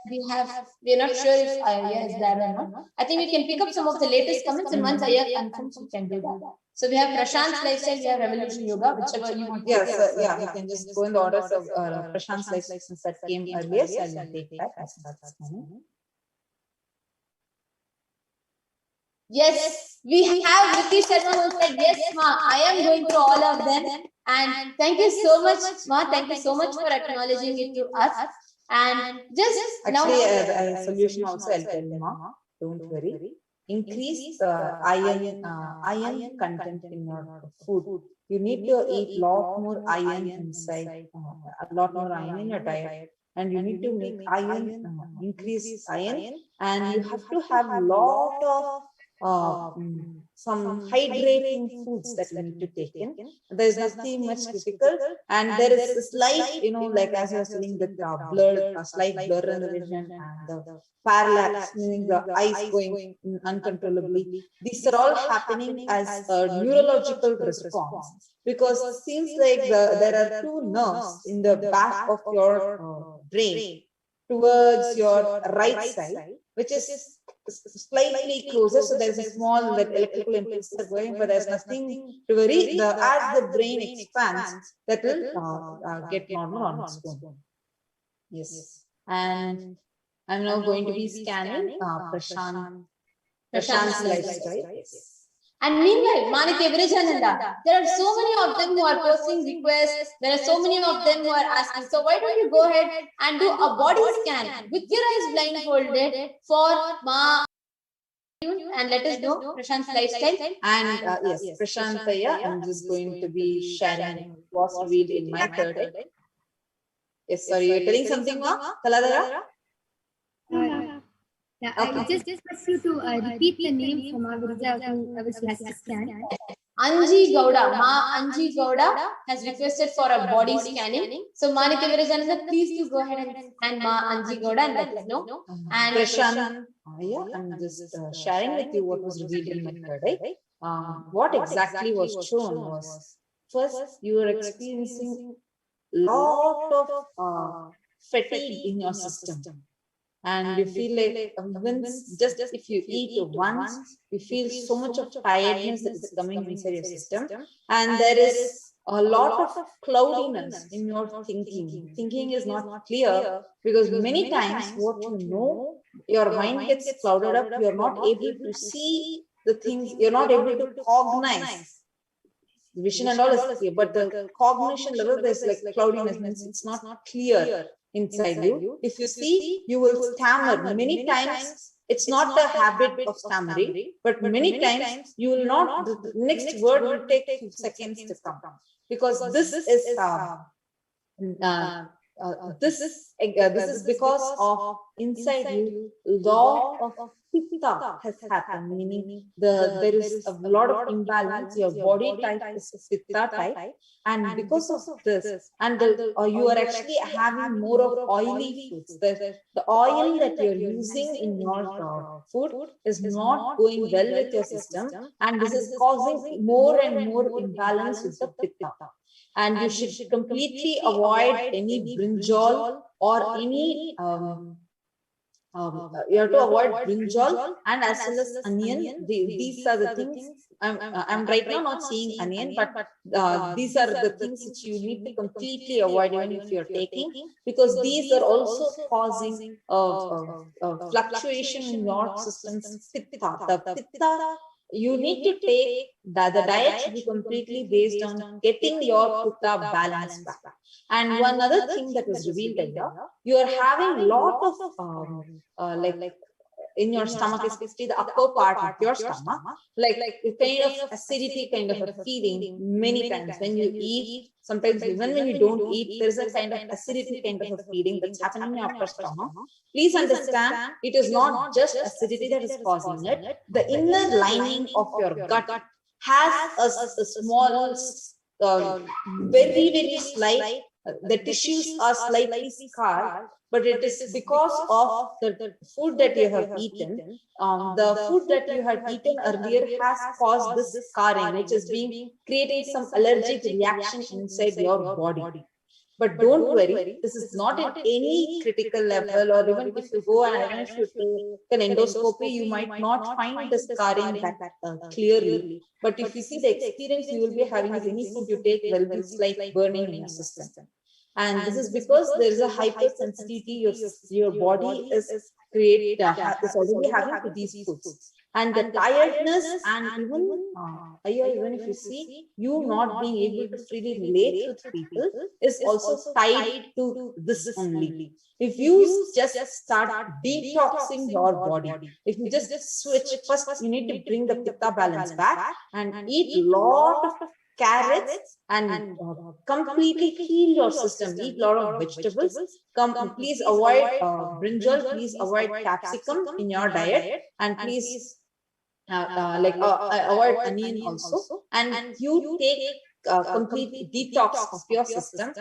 we're not sure if Aya is there or not. I think we can pick up some of the latest comments, and once Aya confirms, we can do that. So we have Prashant's lifestyle, we have Revolution Yoga, whichever you want. Yes, yeah, we can just go in the order of Prashant's lifestyle since that came earlier, so I'll take that as that's scanning. Yes, we have Vritti Sharma who said, yes, Ma, I am going through all of them. And thank you so much, Ma. Thank you so much for acknowledging it to us. And just actually, a solution also, I'll tell you, Ma. Don't worry. Increase the iron content in your food. You need to eat a lot more iron inside, a lot more iron in your diet. And you need to make iron, increase iron. And you have to have a lot of some hydrating foods that you need to take in. There is nothing much critical, and there is a slight, like as I was telling, the blur, a slight blur in the vision, and the parallax, meaning the eyes going uncontrollably. These are all happening as a neurological response, because it seems like there are 2 nerves in the back of your brain towards your right side, which is slightly closer. So there's a small electrical impulses are going, but there's nothing to worry. As the brain expands, that will get normal on its own. Yes. And I'm now going to be scanning Prashant's lifestyle. And meanwhile, Manikya Virajananda, there are so many of them who are posting requests. There are so many of them who are asking. So why don't you go ahead and do a body scan with your eyes blindfolded for Ma, and let us know Prashant's lifestyle. And yes, Prashant, I'm just going to be sharing what's revealed in my third eye. Yes, sorry, you're telling something, Ma? Kaladara? Yeah, I just ask you to repeat the name from our Virja who was last scan. Anji Gowda, Ma Anji Gowda has requested for a body scanning. So Manikya Virajananda, please do go ahead and scan Ma Anji Gowda and let us know. And Prashant, I'm just sharing with you what was revealed in my third eye. What exactly was shown was, first, you were experiencing a lot of fatigue in your system. And you feel like just if you eat once, you feel so much of tiredness that is coming inside your system. And there is a lot of cloudiness in your thinking. Thinking is not clear, because many times what you know, your mind gets clouded up. You're not able to see the things. You're not able to cognize. The vision and all is clear, but the cognition level, there's like cloudiness, means it's not clear inside you. If you see, you will stammer. Many times, it's not a habit of stammering, but many times you will not, the next word will take a few seconds to come. Because this is this is because of inside you lot of pitta has happened, meaning there is a lot of imbalance. Your body type is pitta type, and because of this, and you are actually having more of oily foods. The oil that you're using in your food is not going well with your system, and this is causing more and more imbalance with the pitta. And you should completely avoid any brinjal or any you have to avoid brinjal and as well as onion. These are the things. I'm right now not seeing onion, but these are the things which you need to completely avoid even if you're taking, because these are also causing fluctuation in your system's pitta. The pitta, you need to take the diet should be completely based on getting your pitta balance back. And one other thing that was revealed here, you are having a lot of like in your stomach, especially the upper part of your stomach, like kind of acidity kind of a feeling many times when you eat. Sometimes even when you don't eat, there is a kind of acidity kind of a feeling that's happening in your upper stomach. Please understand, it is not just acidity that is causing it. The inner lining of your gut has a small, very slight, the tissues are slightly scarred, but it is because of the food that you have eaten. The food that you had eaten earlier has caused this scarring, which is being creating some allergic reaction inside your body. But don't worry, this is not at any critical level, or even if you go and even if you take an endoscopy, you might not find the scarring that clearly. But if you see the experience you will be having is any food you take will be like burning in your system. And this is because there is a hypersensitivity your body is already having to these foods. And the tiredness and even if you see you not being able to freely relate with people is also tied to this only. If you just start detoxing your body, if you just switch, first you need to bring the pitta balance back and eat lot of carrots and completely heal your system. Eat a lot of vegetables. Please avoid brinjal. Please avoid capsicum in your diet, and please avoid onion also. And you take complete detox of your system,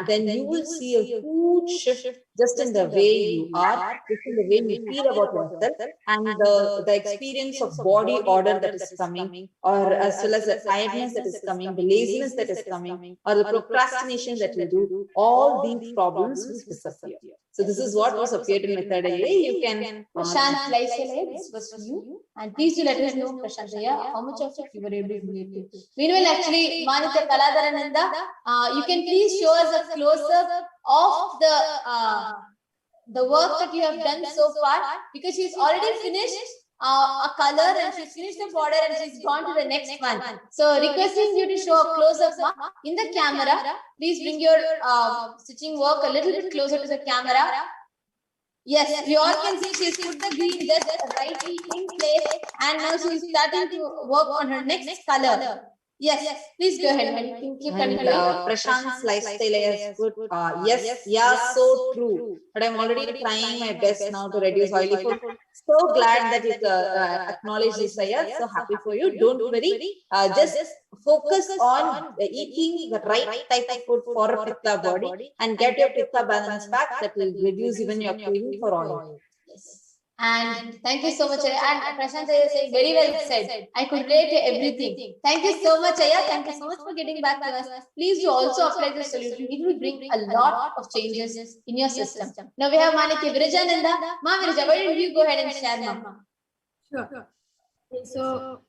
then you will see a huge shift just in the way you are, just in the way you feel about yourself, and the experience of body order that is coming, or as well as the tiredness that is coming, the laziness that is coming, or the procrastination that you do, all these problems will disappear. So this is what was appeared in Method A. You can Prashant Laisale, this was for you. And please do let us know, Prashant, how much of it you were able to relate to. Meanwhile, actually, Manitya Kaladarananda, you can please show us a close-up of the work that you have done so far, because she's already finished a color and she's finished the border and she's gone to the next one. So requesting you to show a close-up in the camera. Please bring your stitching work a little bit closer to the camera. Yes, you all can see she's put the green just rightly in place, and now she's starting to work on her next color. Yes, please go ahead. Keep continuing. Prashant's lifestyle is good. Yes, so true. But I'm already trying my best now to reduce oily food. So glad that you acknowledge this, Ayah. So happy for you. Don't worry. Just focus on eating the right type of food for a pitta body and get your pitta balance back. That will reduce even your craving for oil. Yes. And thank you so much, Ayah. And Prashant Ayah saying very well said. I could relate to everything. Thank you so much, Ayah. Thank you so much for getting back to us. Please do also apply this solution. It will bring a lot of changes in your system. Now we have Manitya Virajananda. Ma Virija, why don't you go ahead and share, Mama? Sure. Okay, so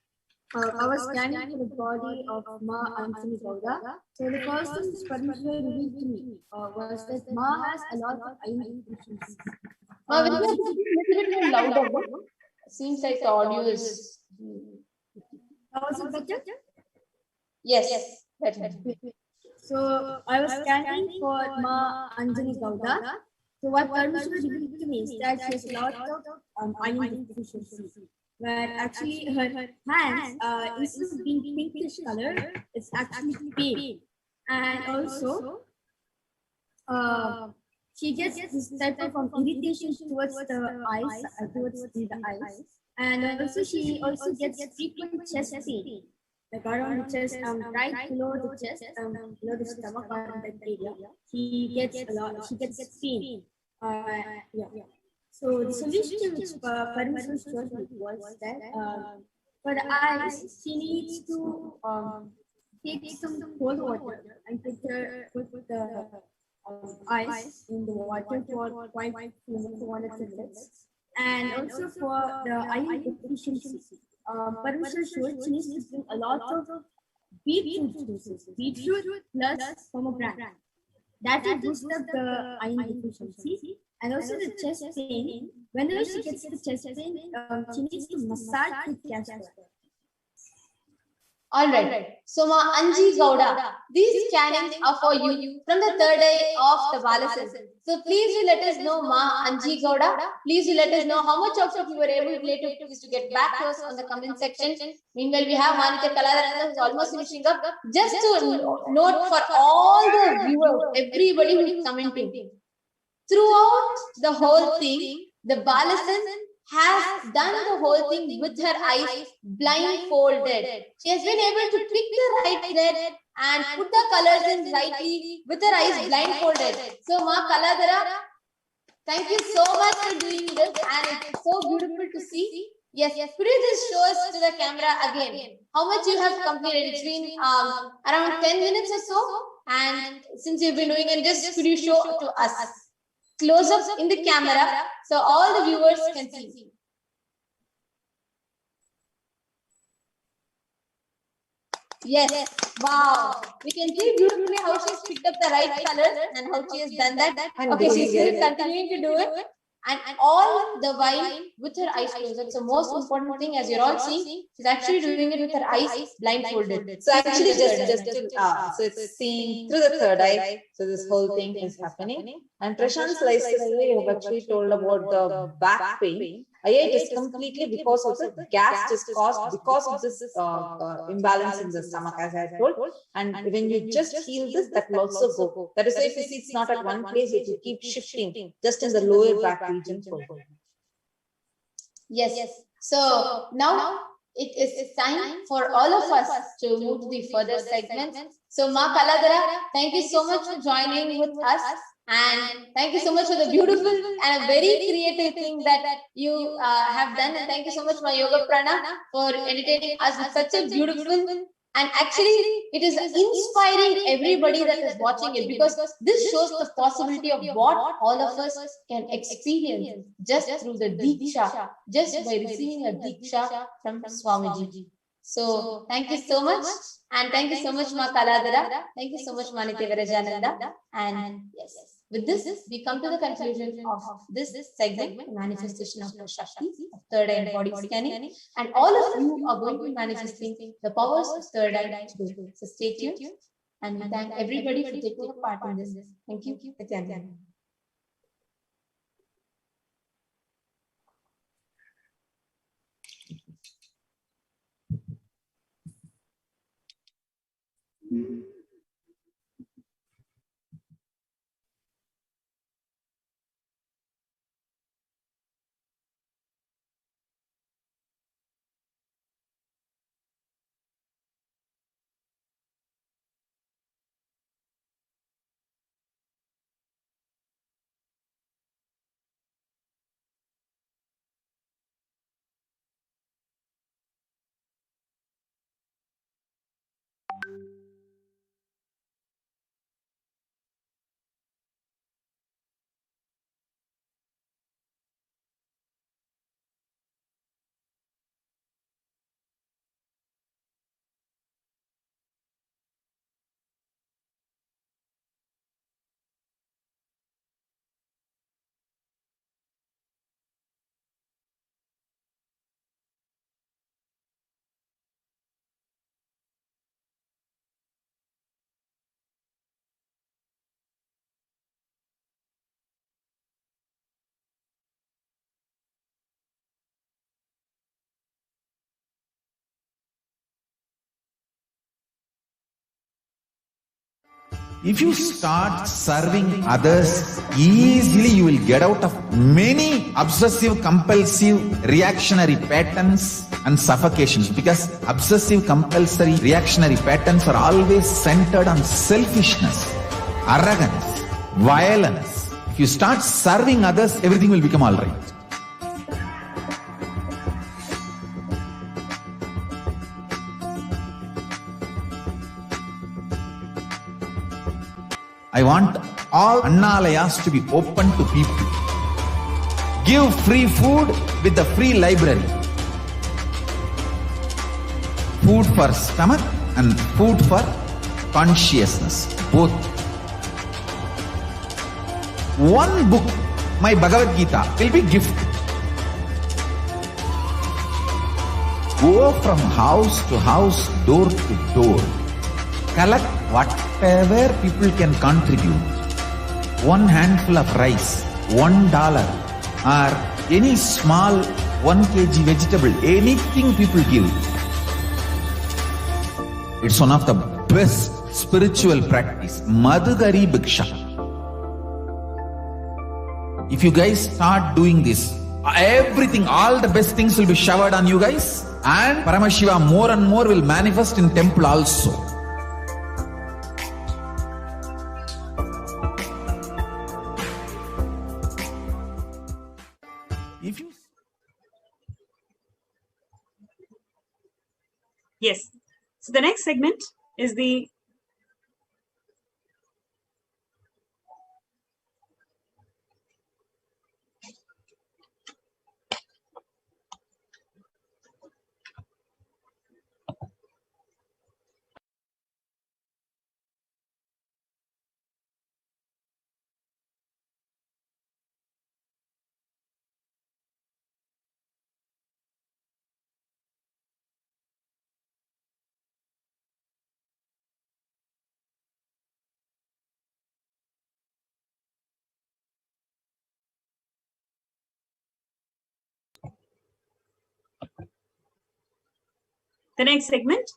I was scanning for the body of Ma Anthony Gowda. So the first thing this particular revealed to me was that Ma has a lot of iron deficiencies. Ma Virija, a little bit more louder. Seems like the audio is. Was it better? Yes, better. So I was scanning for Ma Anjani Gowda. So what Parashakti revealed to me is that she has a lot of iron deficiencies, where actually her hands, instead of being pinkish color, it's actually pale. And also, she gets this type of irritation towards the eyes, towards the eyes, and also she also gets frequent chest pain, like around the chest, right below the chest, below the stomach or in that area. She gets a lot. She gets pain. Yeah. So the solution which Paramashivam showed me was that for the eyes, she needs to take some cold water and put the ice in the water for quite 200 minutes. And also for the iron deficiency, Paramashivam showed she needs to drink a lot of beetroot juices, beetroot plus pomegranate. That will boost up the iron deficiency. And also the chest pain. Whenever she gets the chest pain, she needs to massage the chest. Alright, so Ma Anji Gowda, these scannings are for you from the third eye of the Balasan. So please do let us know, Ma Anji Gowda. Please do let us know how much of it you were able to get back to us on the comment section. Meanwhile, we have Manita Kaladharana who is almost finishing up. Just to note for all the viewers, everybody who is commenting, throughout the whole thing, the Balasan has done the whole thing with her eyes blindfolded. She has been able to pick the right thread and put the colors in rightly with her eyes blindfolded. So, Ma Kaladhara, thank you so much for doing this, and it's so beautiful to see. Yes, could you just show us to the camera again how much you have completed? It's been around 10 minutes or so, and since you've been doing it, just could you show to us? Close up in the camera so all the viewers can see. Yes, wow. We can see beautifully how she's picked up the right colors and how she has done that. Okay, she's still continuing to do it. And all the while with her eyes closed. That's the most important thing, as you're all seeing. She's actually doing it with her eyes blindfolded. So actually so it's seeing through the third eye. So this whole thing is happening. And Prashant slices have actually told about the back pain. It is completely because of the gas just caused because of this imbalance in the stomach, as I told. And when you just heal this, that will also go. That is why if you see it's not at one place, it will keep shifting just in the lower back region. Yes. So now it is time for all of us to move to the further segments. So Ma Kaladhara, thank you so much for joining with us. And thank you so much for the beautiful and a very creative thing that you have done. And thank you so much, my Yoga Prana, for entertaining us with such a beautiful. And actually, it is inspiring everybody that is watching it, because this shows the possibility of what all of us can experience just through the Diksha, just by receiving a Diksha from Swamiji. So, thank you so much. And thank you so much, Ma Kaladhara. Thank you so much, Manite Virajananda. And yes, with this, we come to the conclusion of this segment, the manifestation of Parashakti, of third eye and body scanning. And all of you are going to be manifesting the powers of third eye today. So stay tuned. And we thank everybody for taking a part in this. Thank you. Nithyananda. If you start serving others easily, you will get out of many obsessive compulsive reactionary patterns and suffocations, because obsessive compulsory reactionary patterns are always centered on selfishness, arrogance, violence. If you start serving others, everything will become all right. I want all Annalayas to be open to people. Give free food with the free library. Food for stomach and food for consciousness, both. One book, my Bhagavad Gita, will be gift. Go from house to house, door to door. Collect whatever people can contribute. One handful of rice, $1, or any small 1 kg vegetable, anything people give. It's one of the best spiritual practice. Madhugari Bhiksha. If you guys start doing this, everything, all the best things will be showered on you guys. And Paramashiva more and more will manifest in temple also. If you... Yes. So the next segment is the next segment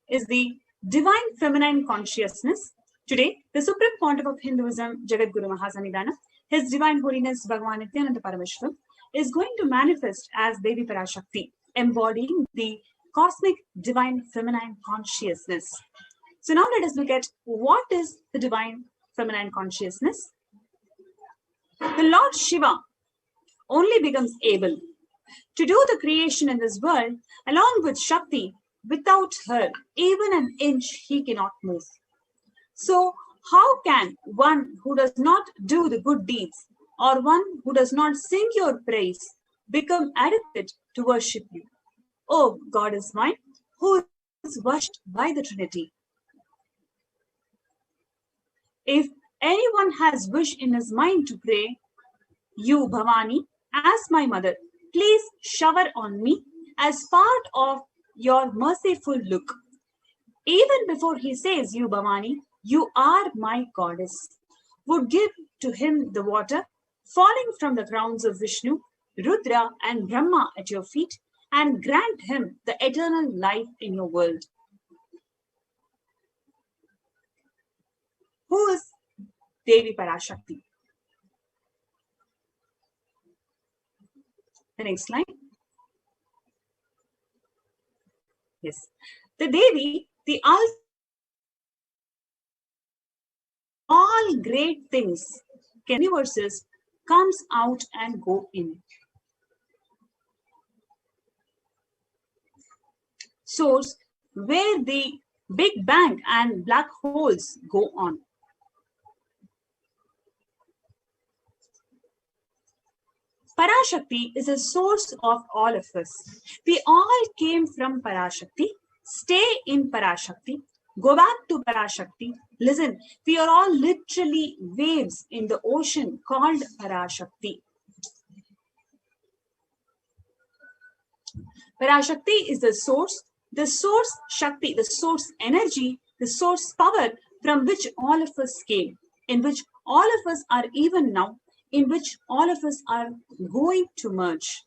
is the divine feminine consciousness. Today, the Supreme Pontiff of Hinduism, Jagadguru Mahasannidhana, His Divine Holiness Bhagavan Nithyananda Paramashivam, is going to manifest as Devi Parashakti, embodying the cosmic divine feminine consciousness. So now let us look at what is the divine feminine consciousness. The Lord Shiva only becomes able to do the creation in this world along with Shakti. Without her, even an inch he cannot move. So how can one who does not do the good deeds or one who does not sing your praise become adequate to worship you? O God is mine, who is worshipped by the Trinity. If anyone has wish in his mind to pray, you, Bhavani, as my mother, please shower on me as part of your merciful look. Even before he says, you, Bhavani, you are my goddess, would give to him the water falling from the crowns of Vishnu, Rudra, and Brahma at your feet, and grant him the eternal life in your world. Who is Devi Parashakti? The next slide. Yes. The Devi, the all great things, universes, comes out and go in. Source where the Big Bang and black holes go on. Parashakti is a source of all of us. We all came from Parashakti, stay in Parashakti, go back to Parashakti. Listen, we are all literally waves in the ocean called Parashakti. Parashakti is the source Shakti, the source energy, the source power from which all of us came, in which all of us are even now in which all of us are going to merge.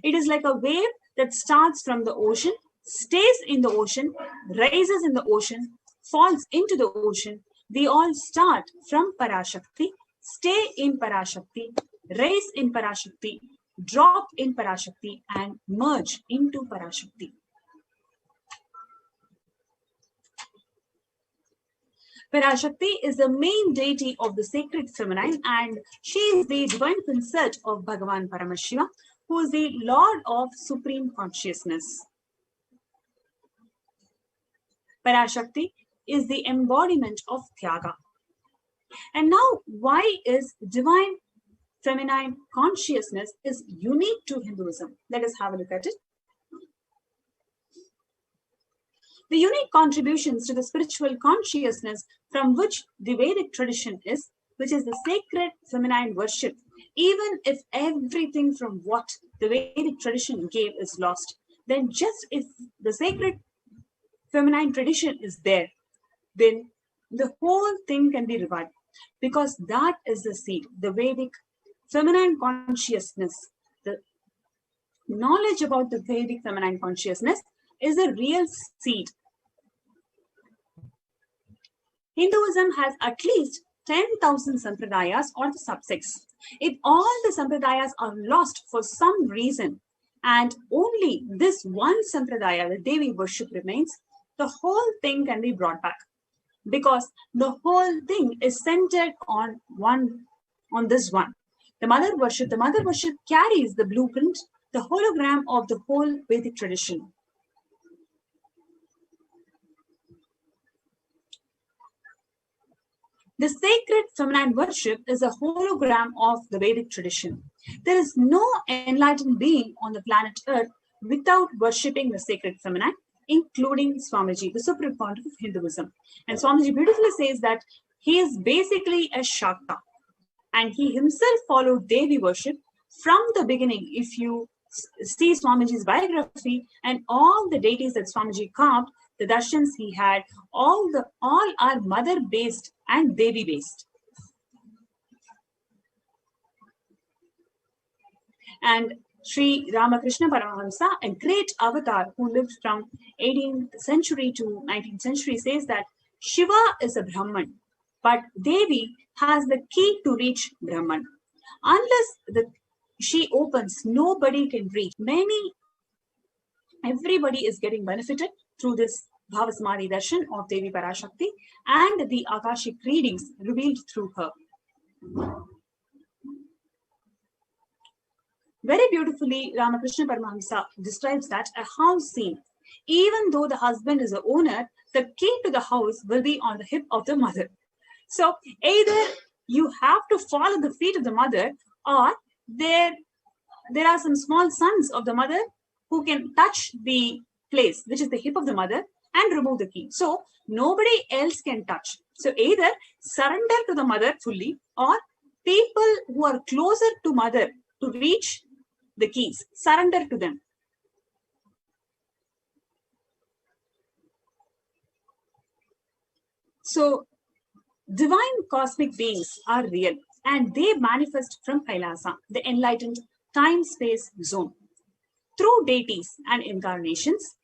It is like a wave that starts from the ocean, stays in the ocean, rises in the ocean, falls into the ocean. We all start from Parashakti, stay in Parashakti, rise in Parashakti, drop in Parashakti, and merge into Parashakti. Parashakti is the main deity of the sacred feminine, and she is the divine consort of Bhagavan Paramashiva, who is the Lord of Supreme Consciousness. Parashakti is the embodiment of Tyaga. And now, why is divine feminine consciousness is unique to Hinduism? Let us have a look at it. The unique contributions to the spiritual consciousness from which the Vedic tradition is, which is the sacred feminine worship, even if everything from what the Vedic tradition gave is lost, then just if the sacred feminine tradition is there, then the whole thing can be revived, because that is the seed, the Vedic feminine consciousness. The knowledge about the Vedic feminine consciousness is a real seed. Hinduism has at least 10,000 sampradayas or the subsects. If all the sampradayas are lost for some reason, and only this one sampradaya, the Devi worship, remains, the whole thing can be brought back, because the whole thing is centered on this one. The mother worship carries the blueprint, the hologram of the whole Vedic tradition. The sacred feminine worship is a hologram of the Vedic tradition. There is no enlightened being on the planet Earth without worshipping the sacred feminine, including Swamiji, the supreme pontiff of Hinduism. And Swamiji beautifully says that he is basically a Shakta, and he himself followed Devi worship from the beginning. If you see Swamiji's biography and all the deities that Swamiji carved, the darshans he had, all are mother-based and Devi-based. And Sri Ramakrishna Paramahamsa, a great avatar who lived from 18th century to 19th century, says that Shiva is a Brahman, but Devi has the key to reach Brahman. Unless she opens, nobody can reach. Everybody is getting benefited through this Bhavasamadhi darshan of Devi Parashakti and the Akashic readings revealed through her. Very beautifully, Ramakrishna Paramahamsa describes that a house scene, even though the husband is the owner, the key to the house will be on the hip of the mother. So either you have to follow the feet of the mother, or there are some small sons of the mother who can touch the place, which is the hip of the mother, and remove the key. So nobody else can touch. So either surrender to the mother fully, or people who are closer to mother to reach the keys, surrender to them. So divine cosmic beings are real, and they manifest from Kailasa, the enlightened time-space zone, through deities and incarnations.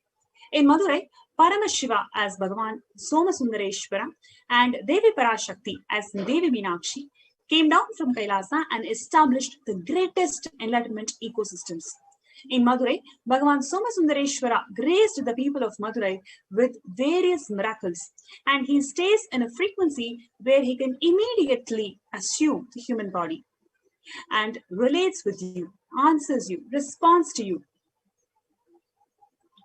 In Madurai, Paramashiva as Bhagavan Somasundareshwara and Devi Parashakti as Devi Meenakshi came down from Kailasa and established the greatest enlightenment ecosystems. In Madurai, Bhagavan Somasundareshwara graced the people of Madurai with various miracles, and he stays in a frequency where he can immediately assume the human body and relates with you, answers you, responds to you.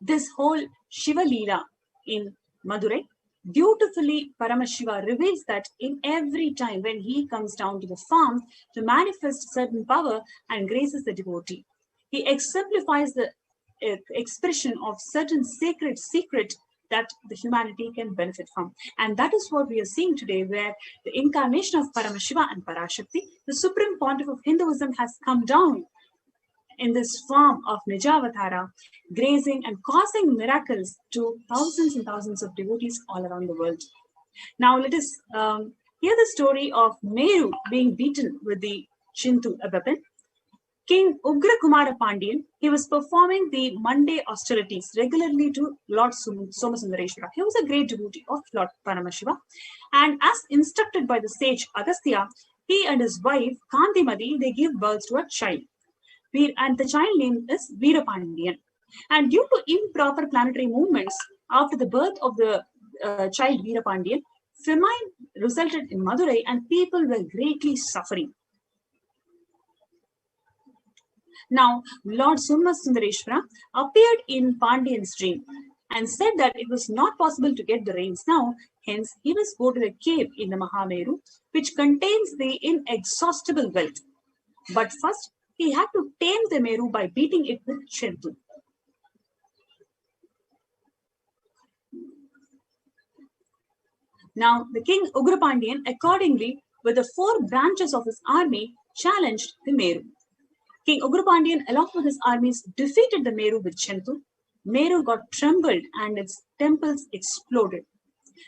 This whole Shiva Leela in Madurai, beautifully Paramashiva reveals that in every time when he comes down to the farm to manifest certain power and graces the devotee, he exemplifies the expression of certain sacred secret that the humanity can benefit from. And that is what we are seeing today, where the incarnation of Paramashiva and Parashakti, the supreme pontiff of Hinduism, has come down in this form of Nijavatara, grazing and causing miracles to thousands and thousands of devotees all around the world. Now let us hear the story of Meru being beaten with the Chintu, a weapon. King Ugra Kumara Pandian, he was performing the Monday austerities regularly to Lord Somasundareshwara. He was a great devotee of Lord Paramashiva. And as instructed by the sage Agastya, he and his wife Kandimadi, they give birth to a child. And the child name is Veerapandian. And due to improper planetary movements, after the birth of the child Veerapandian, famine resulted in Madurai and people were greatly suffering. Now, Lord Somasundareshwara appeared in Pandian's dream and said that it was not possible to get the rains now, hence he must go to the cave in the Mahameru, which contains the inexhaustible wealth. But first, he had to tame the Meru by beating it with Chintu. Now, the king Ugrapandian, accordingly, with the 4 branches of his army, challenged the Meru. King Ugrapandian, along with his armies, defeated the Meru with Chintu. Meru got trembled and its temples exploded.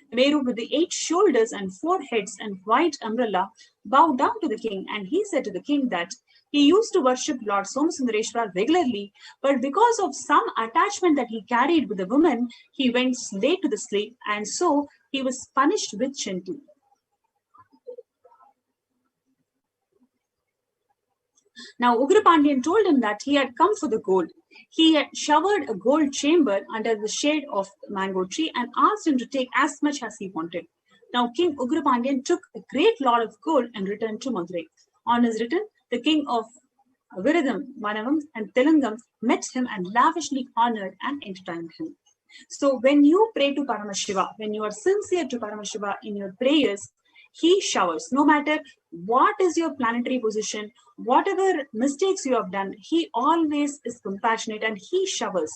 The Meru, with the 8 shoulders and 4 heads and white umbrella, bowed down to the king, and he said to the king that he used to worship Lord Somasundareshwara regularly, but because of some attachment that he carried with the woman, he went late to the sleep, and so he was punished with Chintu. Now, Ugrapandian told him that he had come for the gold. He had showered a gold chamber under the shade of the mango tree and asked him to take as much as he wanted. Now, King Ugrapandian took a great lot of gold and returned to Madurai. On his return, the king of Viridam, Manavam, and Telangam met him and lavishly honored and entertained him. So, when you pray to Paramashiva, when you are sincere to Paramashiva in your prayers, he showers. No matter what is your planetary position, whatever mistakes you have done, he always is compassionate and he showers.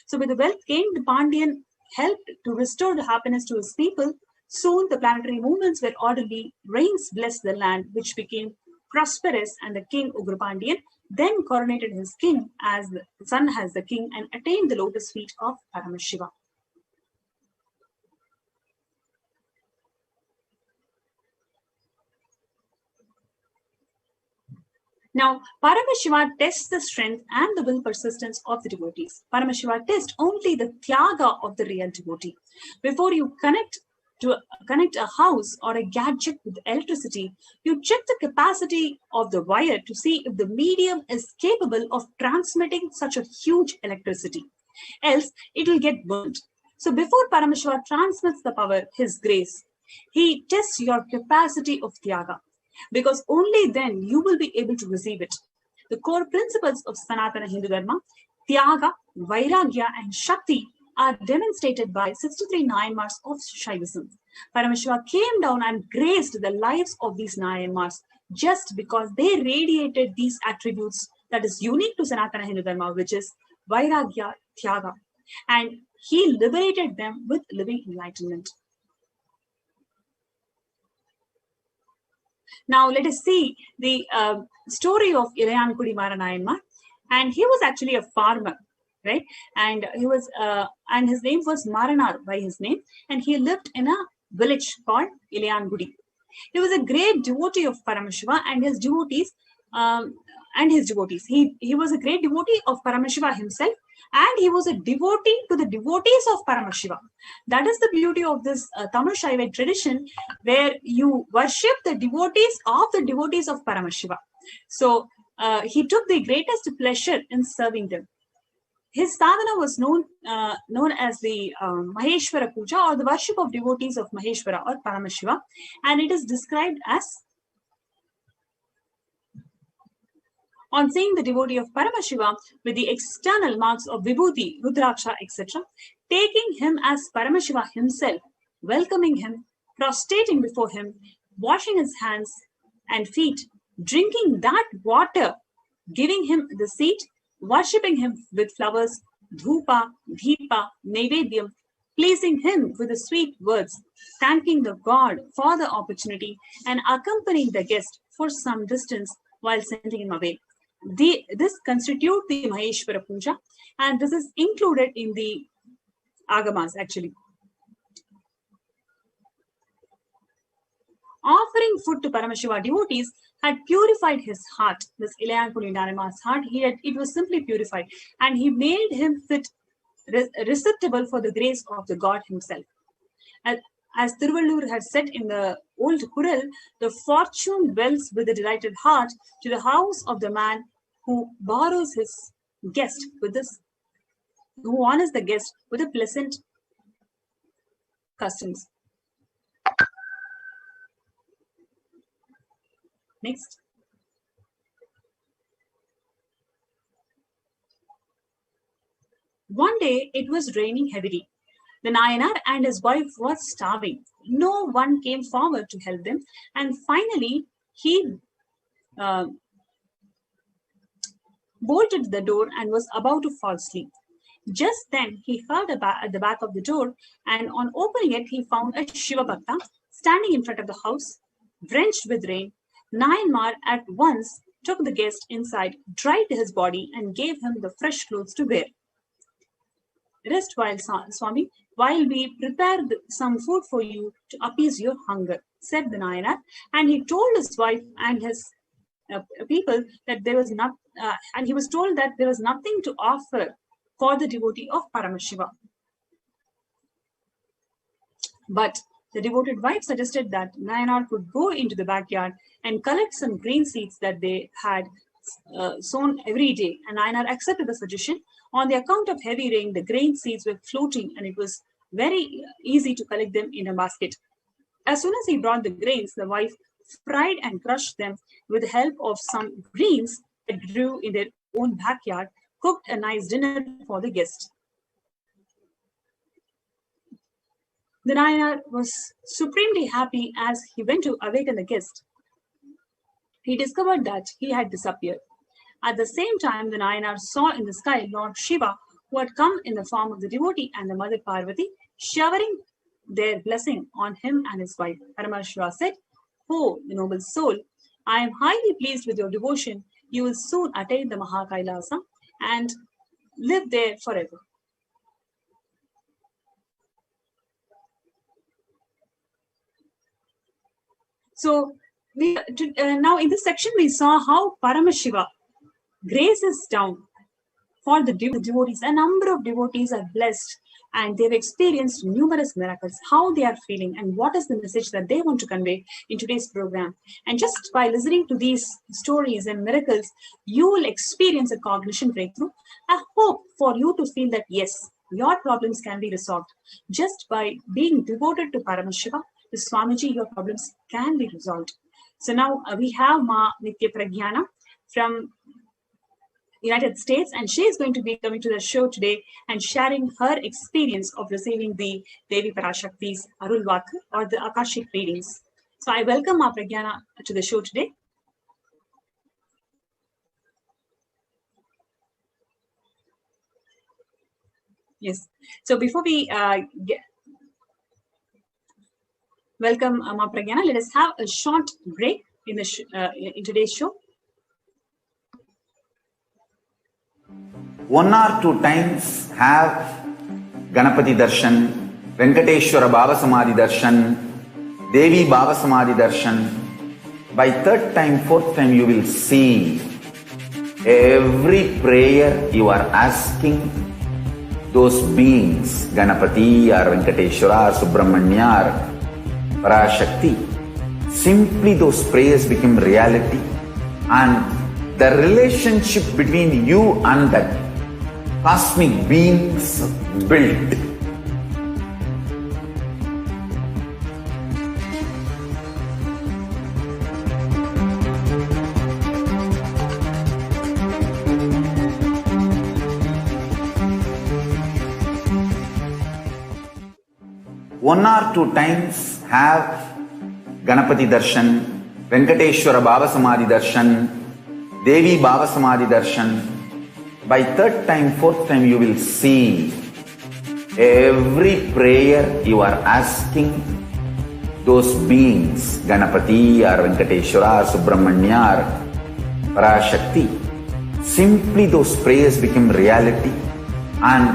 So with the wealth gained, the Pandian helped to restore the happiness to his people. Soon the planetary movements were orderly, rains blessed the land, which became prosperous, and the king Ugrapandian then coronated his king as the son as the king and attained the lotus feet of Paramashiva. Now, Paramashiva tests the strength and the will persistence of the devotees. Paramashiva tests only the tyaga of the real devotee. Before you connect a house or a gadget with electricity, you check the capacity of the wire to see if the medium is capable of transmitting such a huge electricity. Else, it will get burnt. So before Paramashiva transmits the power, his grace, he tests your capacity of tyaga, because only then you will be able to receive it. The core principles of Sanatana Hindu Dharma, Tyaga, Vairagya, and Shakti, are demonstrated by 63 Nayanmars of Shaivism. Paramashiva came down and graced the lives of these Nayanmars just because they radiated these attributes that is unique to Sanatana Hindu Dharma, which is Vairagya, Tyaga. And he liberated them with living enlightenment. Now let us see the story of Ilayankudi Maranayanmar. And he was actually a farmer, right? And he was, and his name was Maranar by his name. And he lived in a village called Ilayankudi. He was a great devotee of Paramashiva and his devotees. He was a great devotee of Paramashiva himself, and he was a devotee to the devotees of Paramashiva. That is the beauty of this Tamil Shaiva tradition, where you worship the devotees of Paramashiva. So he took the greatest pleasure in serving them. His sadhana was known as the Maheshwara Puja, or the worship of devotees of Maheshwara or Paramashiva, and it is described as: on seeing the devotee of Paramashiva with the external marks of Vibhuti, Rudraksha, etc., taking him as Paramashiva himself, welcoming him, prostrating before him, washing his hands and feet, drinking that water, giving him the seat, worshipping him with flowers, dhupa, deepa, naivedyam, pleasing him with the sweet words, thanking the God for the opportunity, and accompanying the guest for some distance while sending him away. This constitutes the Maheshwara Puja, and this is included in the Agamas actually. Offering food to Paramashiva devotees had purified his heart. This Ilayanpuli heart, it was simply purified, and he made him receptible for the grace of the God himself. As Thiruvallur had said in the old Kural, the fortune dwells with a delighted heart to the house of the man who borrows his guest with this, who honors the guest with a pleasant customs. Next. One day it was raining heavily. The Nayanar and his wife were starving. No one came forward to help them, and finally he bolted the door and was about to fall asleep. Just then he heard at the back of the door, and on opening it he found a Shiva Bhakta standing in front of the house, drenched with rain. Nayanar at once took the guest inside, dried his body, and gave him the fresh clothes to wear. Rest while, Swami, while we prepare some food for you to appease your hunger, said the Nayanar, and he told his wife and his people that there was not, and he was told that there was nothing to offer for the devotee of Paramashiva. But the devoted wife suggested that Nayanar could go into the backyard and collect some grain seeds that they had sown every day. And Nayanar accepted the suggestion. On the account of heavy rain, the grain seeds were floating, and it was very easy to collect them in a basket. As soon as he brought the grains, the wife fried and crushed them with the help of some greens that grew in their own backyard, cooked a nice dinner for the guest. The Nayanar was supremely happy as he went to awaken the guest. He discovered that he had disappeared. At the same time, the Nayanar saw in the sky Lord Shiva, who had come in the form of the devotee, and the mother Parvati, showering their blessing on him and his wife. Paramashiva said, "Oh, the noble soul, I am highly pleased with your devotion. You will soon attain the Kailasa and live there forever." So, now in this section, we saw how Paramashiva graces down for the devotees. A number of devotees are blessed and they've experienced numerous miracles, how they are feeling and what is the message that they want to convey in today's program. And just by listening to these stories and miracles, you will experience a cognition breakthrough. I hope for you to feel that yes, your problems can be resolved just by being devoted to Paramashiva, to Swamiji. Your problems can be resolved. So now we have Ma Nitya Pragyana from United States, and she is going to be coming to the show today and sharing her experience of receiving the Devi Parashakti's Arulvak or the Akashic readings. So I welcome Ma Pragyana to the show today. Yes. So before we welcome Ma Pragyana, let us have a short break in the in today's show. 1 or 2 times have Ganapati Darshan, Venkateshwara Baba Samadhi Darshan, Devi Baba Samadhi Darshan. By 3rd time, 4th time, you will see every prayer you are asking those beings, Ganapati or Venkateshwara or Subramanya or Parashakti. Simply those prayers become reality, and the relationship between you and that cosmic beings built. One or 2 times have Ganapati Darshan, Venkateshwara Baba Samadhi Darshan, Devi Baba Samadhi Darshan. By 3rd time, 4th time, you will see every prayer you are asking those beings, Ganapati or Venkateshwara or Subramanya or Parashakti. Simply those prayers become reality, and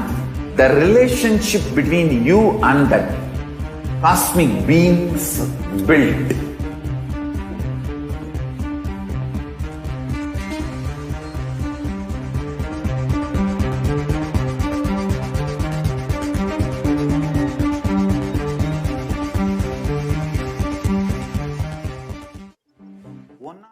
the relationship between you and that cosmic beings built. one.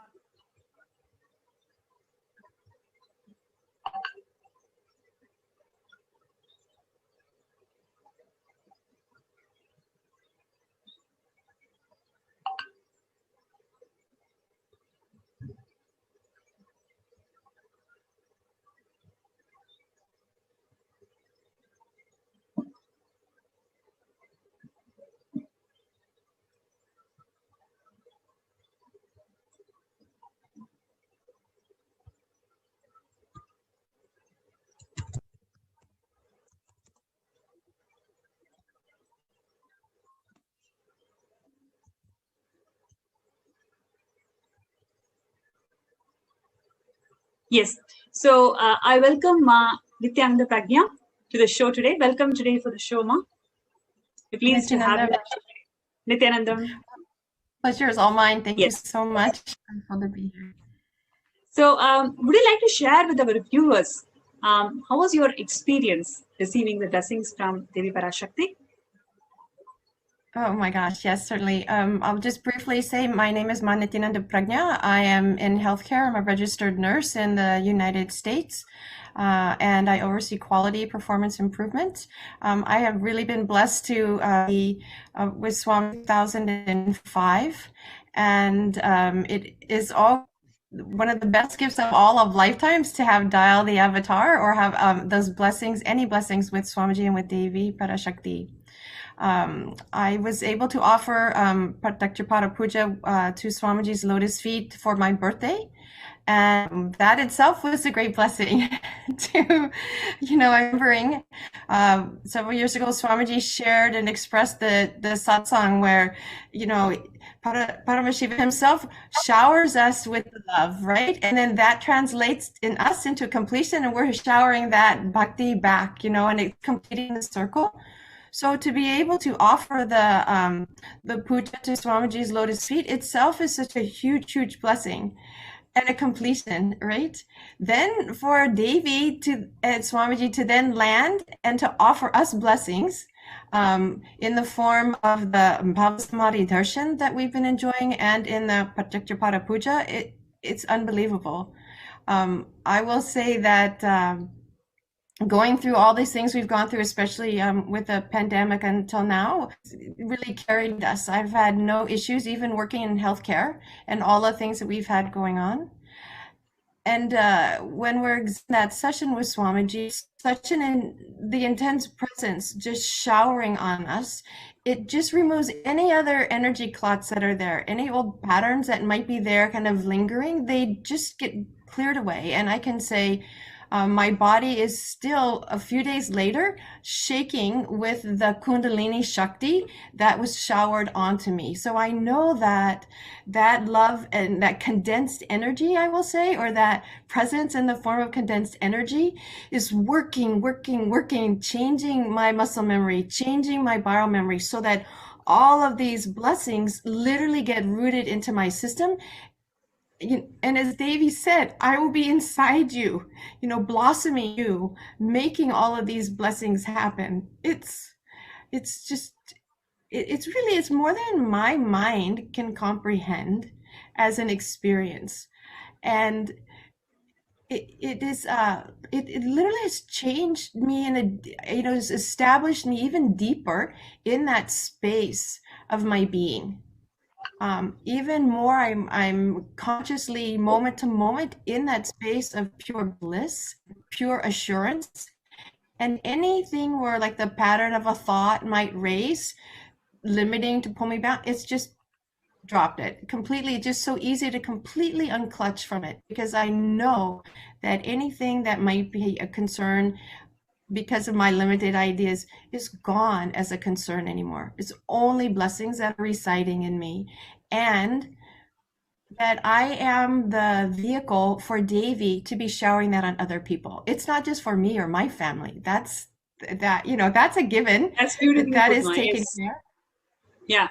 Yes. So I welcome Ma Nithyananda Pragya to the show today. Welcome today for the show, Ma. We're pleased to have you. Nithyanandam. Pleasure is all mine. Thank you Yes. so much. I'm thrilled to be here. So would you like to share with our viewers how was your experience receiving the blessings from Devi Parashakti? Oh my gosh, yes, certainly. I'll just briefly say my name is Ma Nithyananda Pragya. I am in healthcare. I'm a registered nurse in the United States, and I oversee quality performance improvement. I have really been blessed to be with Swami 2005, and it is all one of the best gifts of all of lifetimes to have dial the avatar or have those blessings, any blessings with Swamiji and with Devi Parashakti. I was able to offer Pratyakshapara Puja to Swamiji's lotus feet for my birthday. And that itself was a great blessing to, remembering several years ago, Swamiji shared and expressed the satsang where, Paramashivoham himself showers us with love, right? And then that translates in us into completion, and we're showering that bhakti back, and it's completing the circle. So to be able to offer the puja to Swamiji's lotus feet itself is such a huge, huge blessing and a completion, right? Then for Devi and Swamiji to then land and to offer us blessings in the form of the Bhavasamadhi darshan that we've been enjoying and in the Pratyakshapara Puja, it's unbelievable. I will say that going through all these things we've gone through, especially with the pandemic until now, really carried us. I've had no issues, even working in healthcare and all the things that we've had going on. And when we're in that session with Swamiji, the intense presence just showering on us, it just removes any other energy clots that are there, any old patterns that might be there kind of lingering, they just get cleared away. And I can say, my body is still a few days later shaking with the Kundalini Shakti that was showered onto me. So I know that love and that condensed energy, I will say, or that presence in the form of condensed energy is working, changing my muscle memory, changing my viral memory so that all of these blessings literally get rooted into my system. And as Devi said, I will be inside you, blossoming you, making all of these blessings happen. It's more than my mind can comprehend as an experience. And it literally has changed me has established me even deeper in that space of my being. Even more, I'm consciously moment to moment in that space of pure bliss, pure assurance, and anything where like the pattern of a thought might raise, limiting to pull me back, it's just dropped it completely. It's just so easy to completely unclutch from it because I know that anything that might be a concern because of my limited ideas is gone as a concern anymore. It's only blessings that are residing in me, and that I am the vehicle for Devi to be showering that on other people. It's not just for me or my family. That's a given. That's beautiful. That is taken care. Yeah.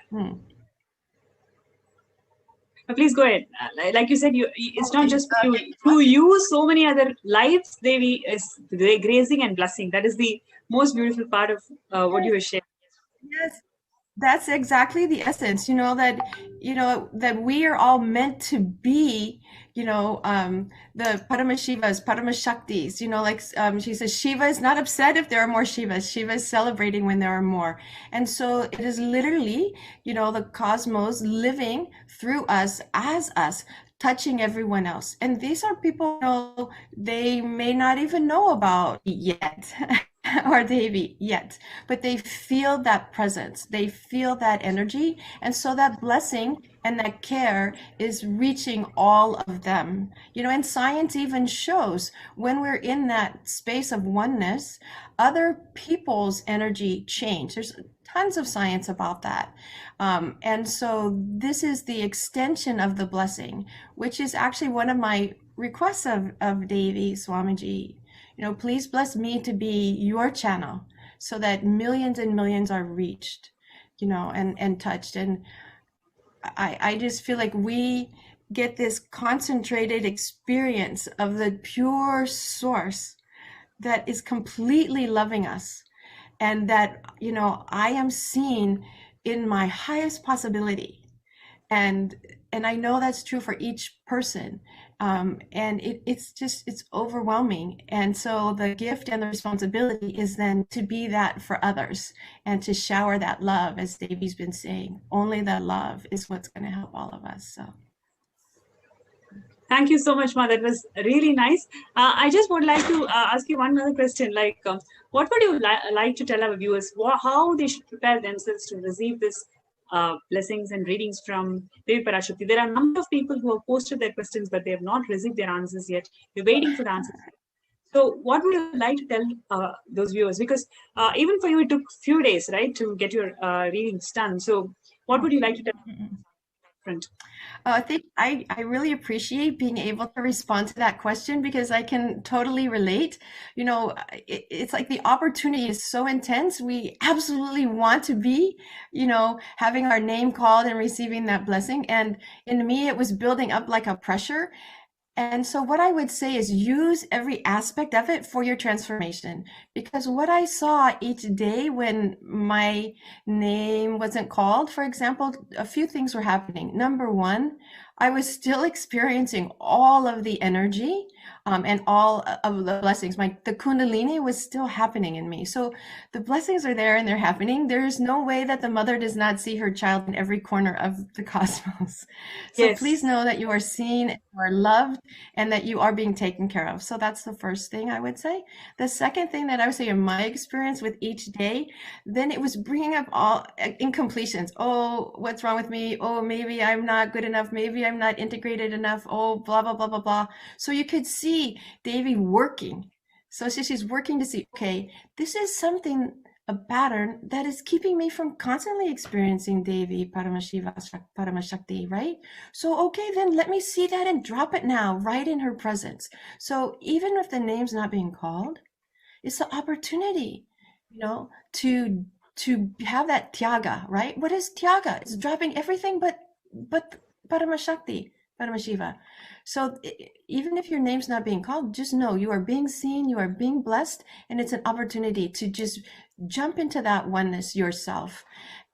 Please go ahead. Like you said, it's not just for you. Through you, so many other lives, Devi is grazing and blessing. That is the most beautiful part of what you were sharing. Yes. That's exactly the essence, that we are all meant to be, the Paramashivas, Paramashaktis, she says, Shiva is not upset if there are more Shivas. Shiva is celebrating when there are more. And so it is literally, the cosmos living through us, as us, touching everyone else. And these are people, they may not even know about yet. Or Devi yet, but they feel that presence, they feel that energy, and so that blessing and that care is reaching all of them. And science even shows when we're in that space of oneness, other people's energy change. There's tons of science about that. And so this is the extension of the blessing, which is actually one of my requests of Devi Swamiji. Please bless me to be your channel so that millions and millions are reached, and touched. And I just feel like we get this concentrated experience of the pure source that is completely loving us, and that, I am seen in my highest possibility. And I know that's true for each person. And it's overwhelming. And so the gift and the responsibility is then to be that for others and to shower that love, as Devi's been saying. Only that love is what's going to help all of us. So. Thank you so much, Ma. That was really nice. I just would like to ask you one other question. What would you like to tell our viewers how they should prepare themselves to receive this blessings and readings from Devi Parashakti? There are a number of people who have posted their questions, but they have not received their answers yet. We're waiting for the answers. So what would you like to tell those viewers? Because even for you, it took a few days, right, to get your readings done. So what would you like to tell different? I think I really appreciate being able to respond to that question, because I can totally relate. It's like the opportunity is so intense. We absolutely want to be, having our name called and receiving that blessing. And in me, it was building up like a pressure. And so what I would say is use every aspect of it for your transformation, because what I saw each day when my name wasn't called, for example, a few things were happening. Number one, I was still experiencing all of the energy and all of the blessings. The Kundalini was still happening in me. So the blessings are there and they're happening. There is no way that the mother does not see her child in every corner of the cosmos. So yes. Please know that you are seen, you are loved, and that you are being taken care of. So that's the first thing I would say. The second thing that I would say in my experience with each day, then it was bringing up all incompletions. Oh, what's wrong with me? Oh, maybe I'm not good enough. Maybe I'm not integrated enough. Oh, blah, blah, blah, blah, blah. So you could see Devi working. So she's working to see, okay, this is something, a pattern that is keeping me from constantly experiencing Devi Paramashakti, right? So, okay, then let me see that and drop it now, right in her presence. So even if the name's not being called, it's the opportunity, to have that tyaga, right? What is tyaga? It's dropping everything but Paramashakti, Paramashiva. So even if your name's not being called, just know you are being seen, you are being blessed, and it's an opportunity to just jump into that oneness yourself.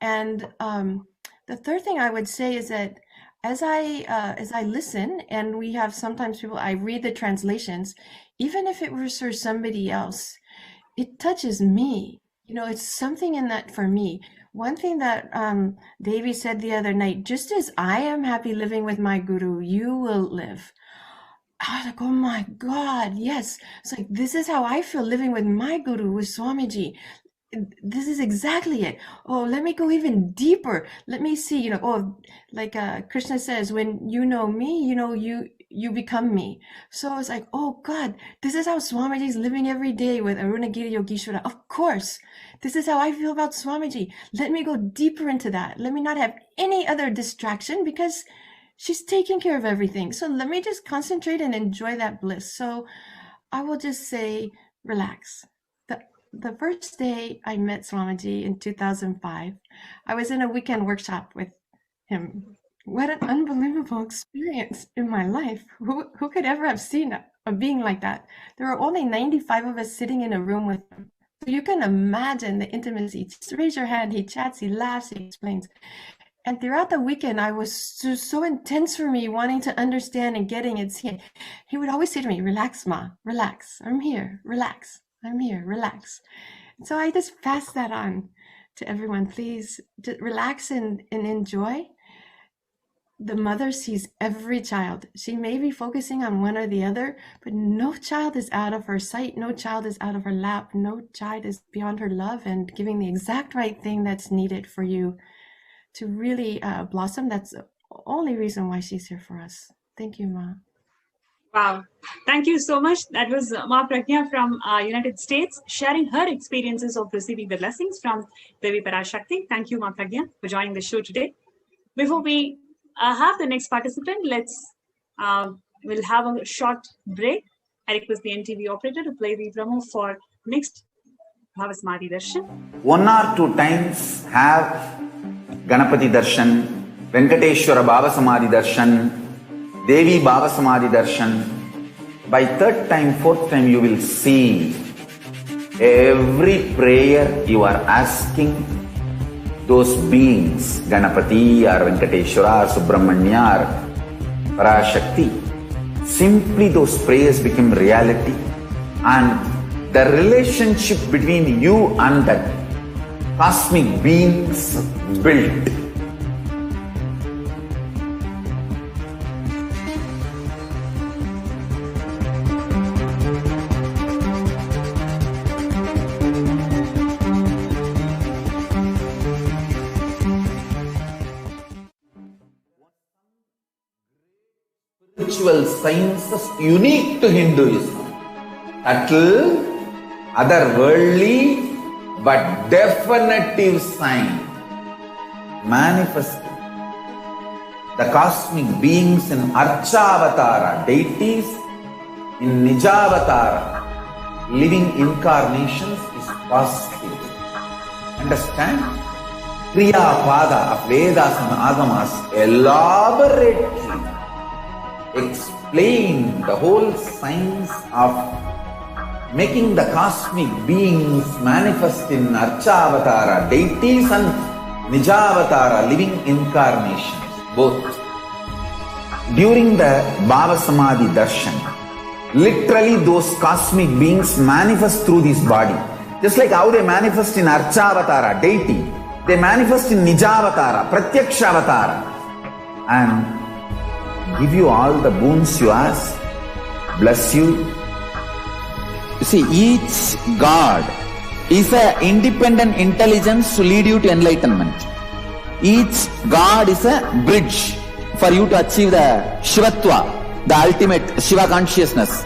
And the third thing I would say is that as I listen, and we have sometimes people, I read the translations, even if it was for somebody else, it touches me. It's something in that for me. One thing that Devi said the other night, just as I am happy living with my guru, you will live. I was like, oh my God, yes. It's like, this is how I feel living with my guru, with Swamiji. This is exactly it. Oh, let me go even deeper. Let me see, like Krishna says, when you know me, you become me. So it's like, oh God, this is how Swamiji is living every day with Arunagiri Yogeshwara. Of course, this is how I feel about Swamiji. Let me go deeper into that. Let me not have any other distraction, because she's taking care of everything. So let me just concentrate and enjoy that bliss. So I will just say, relax. The first day I met Swamiji in 2005, I was in a weekend workshop with him. What an unbelievable experience in my life. Who could ever have seen a being like that? There were only 95 of us sitting in a room with him. So you can imagine the intimacy. Just raise your hand. He chats, he laughs, he explains. And throughout the weekend, I was so intense for me, wanting to understand and getting it. He would always say to me, relax, Ma, relax. I'm here, relax. I'm here, relax. And so I just pass that on to everyone. Please relax and enjoy. The mother sees every child. She may be focusing on one or the other, but no child is out of her sight. No child is out of her lap. No child is beyond her love and giving the exact right thing that's needed for you to really blossom. That's the only reason why she's here for us. Thank you, Ma. Wow. Thank you so much. That was Ma Pragya from United States sharing her experiences of receiving the blessings from Devi Parashakti. Thank you, Ma Pragya, for joining the show today. Before we have the next participant, we'll have a short break. I request the NTV operator to play the promo for next Bhavasamadhi Darshan. 1 or 2 times have Ganapati Darshan, Venkateshwara Bhavasamadhi Darshan, Devi Bhavasamadhi Darshan. By 3rd time, 4th time, you will see every prayer you are asking those beings, Ganapati or Venkateshwara or Subramanya or Parashakti. Simply those prayers become reality, and the relationship between you and that cosmic beings built. Spiritual sciences unique to Hinduism. Subtle, otherworldly, but definitive sign manifesting. The cosmic beings in Archavatara, deities in Nijavatara, living incarnations is positive. Understand? Kriya Pada of Vedas and Agamas elaborately explain the whole science of making the cosmic beings manifest in Archavatara, deities and Nijavatara, living incarnations, both. During the Bhavasamadhi Darshan, literally those cosmic beings manifest through this body. Just like how they manifest in Archavatara, deity, they manifest in Nijavatara, Pratyakshavatara, and give you all the boons you ask, bless you. You see, each God is an independent intelligence to lead you to enlightenment. Each God is a bridge for you to achieve the Shivatva, the ultimate Shiva consciousness.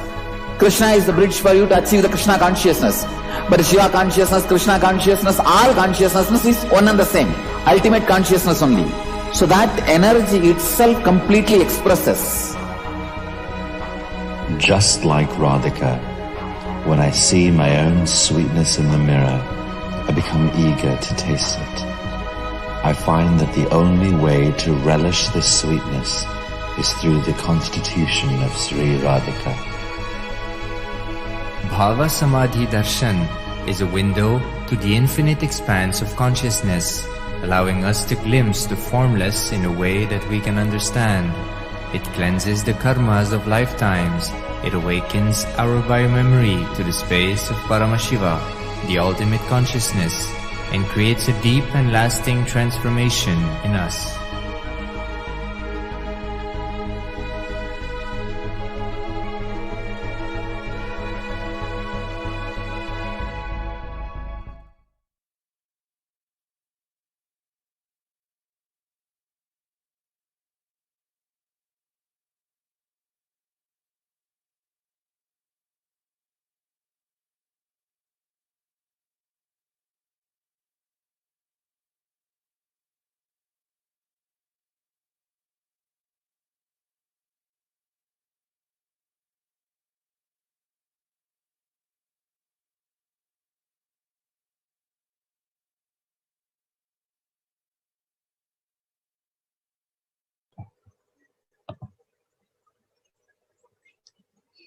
Krishna is the bridge for you to achieve the Krishna consciousness. But Shiva consciousness, Krishna consciousness, all consciousness is one and the same. Ultimate consciousness only. So that energy itself completely expresses. Just like Radhika, when I see my own sweetness in the mirror, I become eager to taste it. I find that the only way to relish this sweetness is through the constitution of Sri Radhika. Bhava Samadhi Darshan is a window to the infinite expanse of consciousness, allowing us to glimpse the formless in a way that we can understand. It cleanses the karmas of lifetimes. It awakens our biomemory to the space of Paramashiva, the ultimate consciousness, and creates a deep and lasting transformation in us.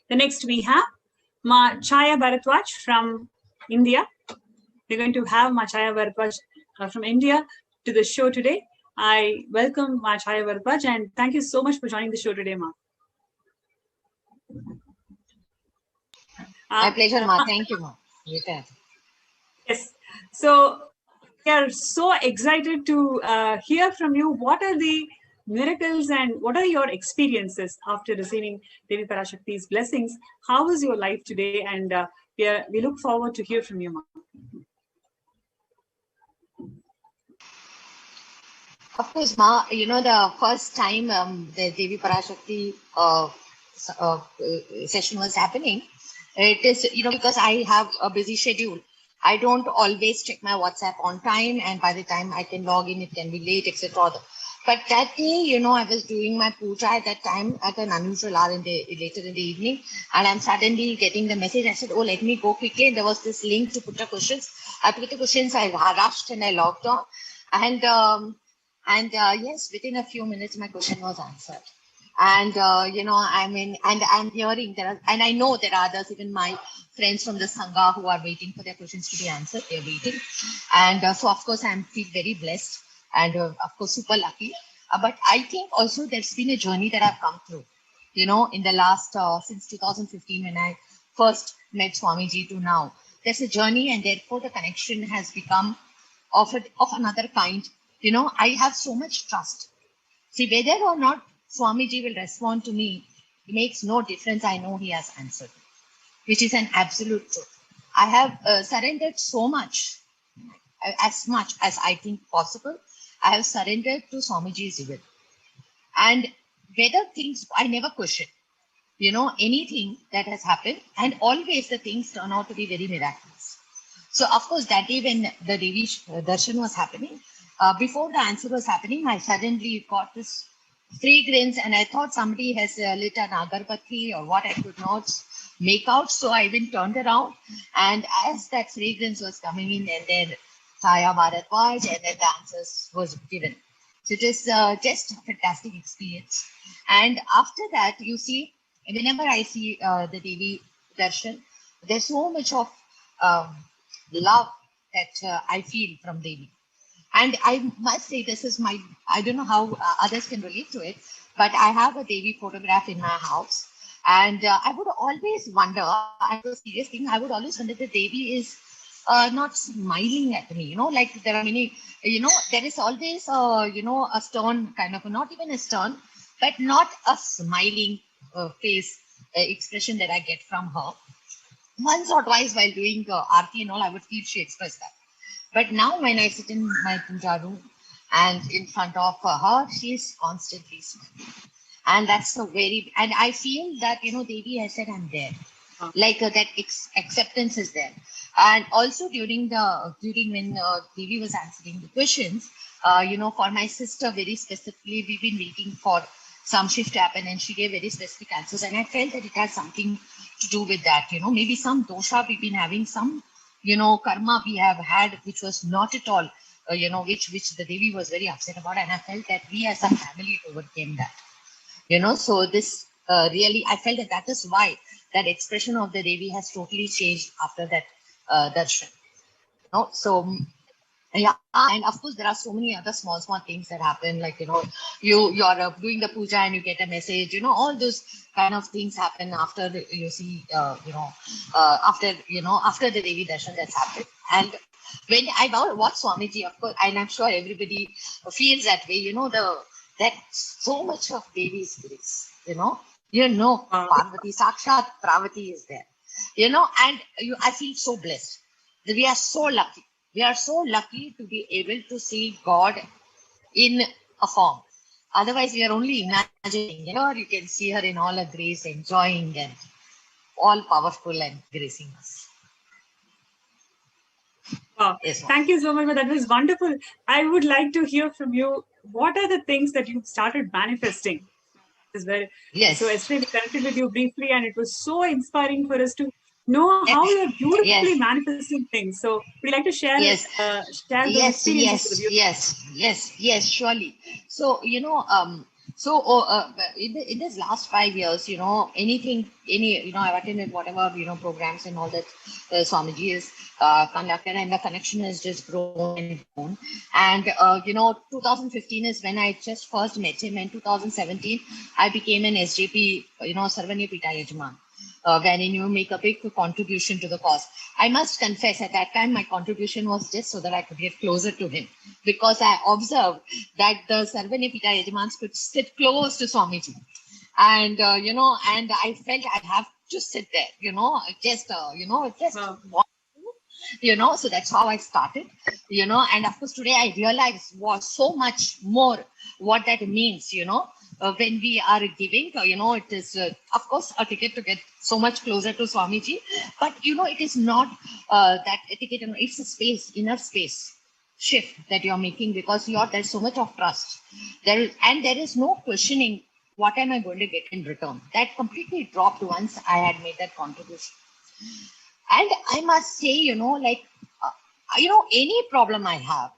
The next we have Ma Chaya Bharatwaj from India. we're going to have Machaya Varpaj from India to the show today. I welcome Machaya Varpaj and thank you so much for joining the show today, Ma. My pleasure, Ma. Thank you, Ma. Yes. So we are so excited to hear from you. What are the miracles and what are your experiences after receiving Devi Parashakti's blessings? How is your life today? And we look forward to hear from you, Ma. Of course, Ma, the first time the Devi Parashakti session was happening, it is, because I have a busy schedule. I don't always check my WhatsApp on time, and by the time I can log in, it can be late, etc. But that day, I was doing my puja at that time at an unusual hour later in the evening, and I'm suddenly getting the message. I said, oh, let me go quickly. And there was this link to put the questions. I put the questions, I rushed and I logged on. And yes, within a few minutes, my question was answered. And, and I'm hearing and I know there are others, even my friends from the Sangha who are waiting for their questions to be answered. They're waiting. And so, of course, I feel very blessed and, of course, super lucky. But I think also there's been a journey that I've come through, in the last, since 2015, when I first met Swamiji to now. There's a journey, and therefore the connection has become of another kind. I have so much trust. See, whether or not Swamiji will respond to me, it makes no difference. I know he has answered, which is an absolute truth. I have surrendered so much, as much as I think possible. I have surrendered to Swamiji's will. And whether things, I never question, anything that has happened, and always the things turn out to be very miraculous. So, of course, that day when the Devi Darshan was happening, before the answer was happening, I suddenly got this fragrance, and I thought somebody has lit an agarbatti or what, I could not make out. So I even turned around, and as that fragrance was coming in, and then Chaya Bharatwaj, and then the answers was given. So it is just a fantastic experience. And after that, you see, whenever I see the Devi Darshan, there's so much of love that I feel from Devi. And I must say, this is I don't know how others can relate to it, but I have a Devi photograph in my house. And I would always wonder, and the serious thing, I would always wonder, the Devi is not smiling at me, like there are many, there is always, a stern kind of, not even a stern, but not a smiling face expression that I get from her. Once or twice while doing Aarti and all, I would feel she expressed that. But now when I sit in my puja room and in front of her, she is constantly smiling. And that's and I feel that, Devi has said, I'm there. Like that acceptance is there. And also during when Devi was answering the questions, for my sister very specifically, we've been waiting for some shift to happen, and she gave very specific answers. And I felt that it has something to do with that, maybe some dosha we've been having, some karma we have had, which was not at all, which the Devi was very upset about. And I felt that we as a family overcame that, so this really, I felt that is why that expression of the Devi has totally changed after that darshan. So, yeah, and of course there are so many other small things that happen, like you're doing the puja and you get a message, all those kind of things happen after you see after the Devi darshan that's happened. And when I watch Swamiji, of course, and I'm sure everybody feels that way, that so much of Devi's grace, Parvati Sakshat Pravati is there, and I feel so blessed. We are so lucky. We are so lucky to be able to see God in a form. Otherwise, we are only imagining. You can see her in all her grace, enjoying and all powerful and gracing us. Yes, thank you so much. That was wonderful. I would like to hear from you. What are the things that you started manifesting? Yes. So yesterday we connected with you briefly, and it was so inspiring for us to know how you're beautifully manifesting things. So would you like to share those experiences with you? Yes, surely. So, So in this last 5 years, I've attended whatever, programs and all that Swamiji is conducted, and the connection has just grown and grown. And, 2015 is when I just first met him. In 2017, I became an SJP, Sarvanya Pita Yajman. Wherein you make a big contribution to the cause. I must confess, at that time, my contribution was just so that I could get closer to him, because I observed that the Sarvanya Pita Yajamans could sit close to Swamiji. And, and I felt I have to sit there, so that's how I started, and of course today I realize was so much more what that means, when we are giving, it is of course a ticket to get so much closer to Swamiji, but it is not that etiquette, it's a space, inner space shift that you're making, because there's so much of trust there is no questioning what am I going to get in return. That completely dropped once I had made that contribution. And I must say, any problem I have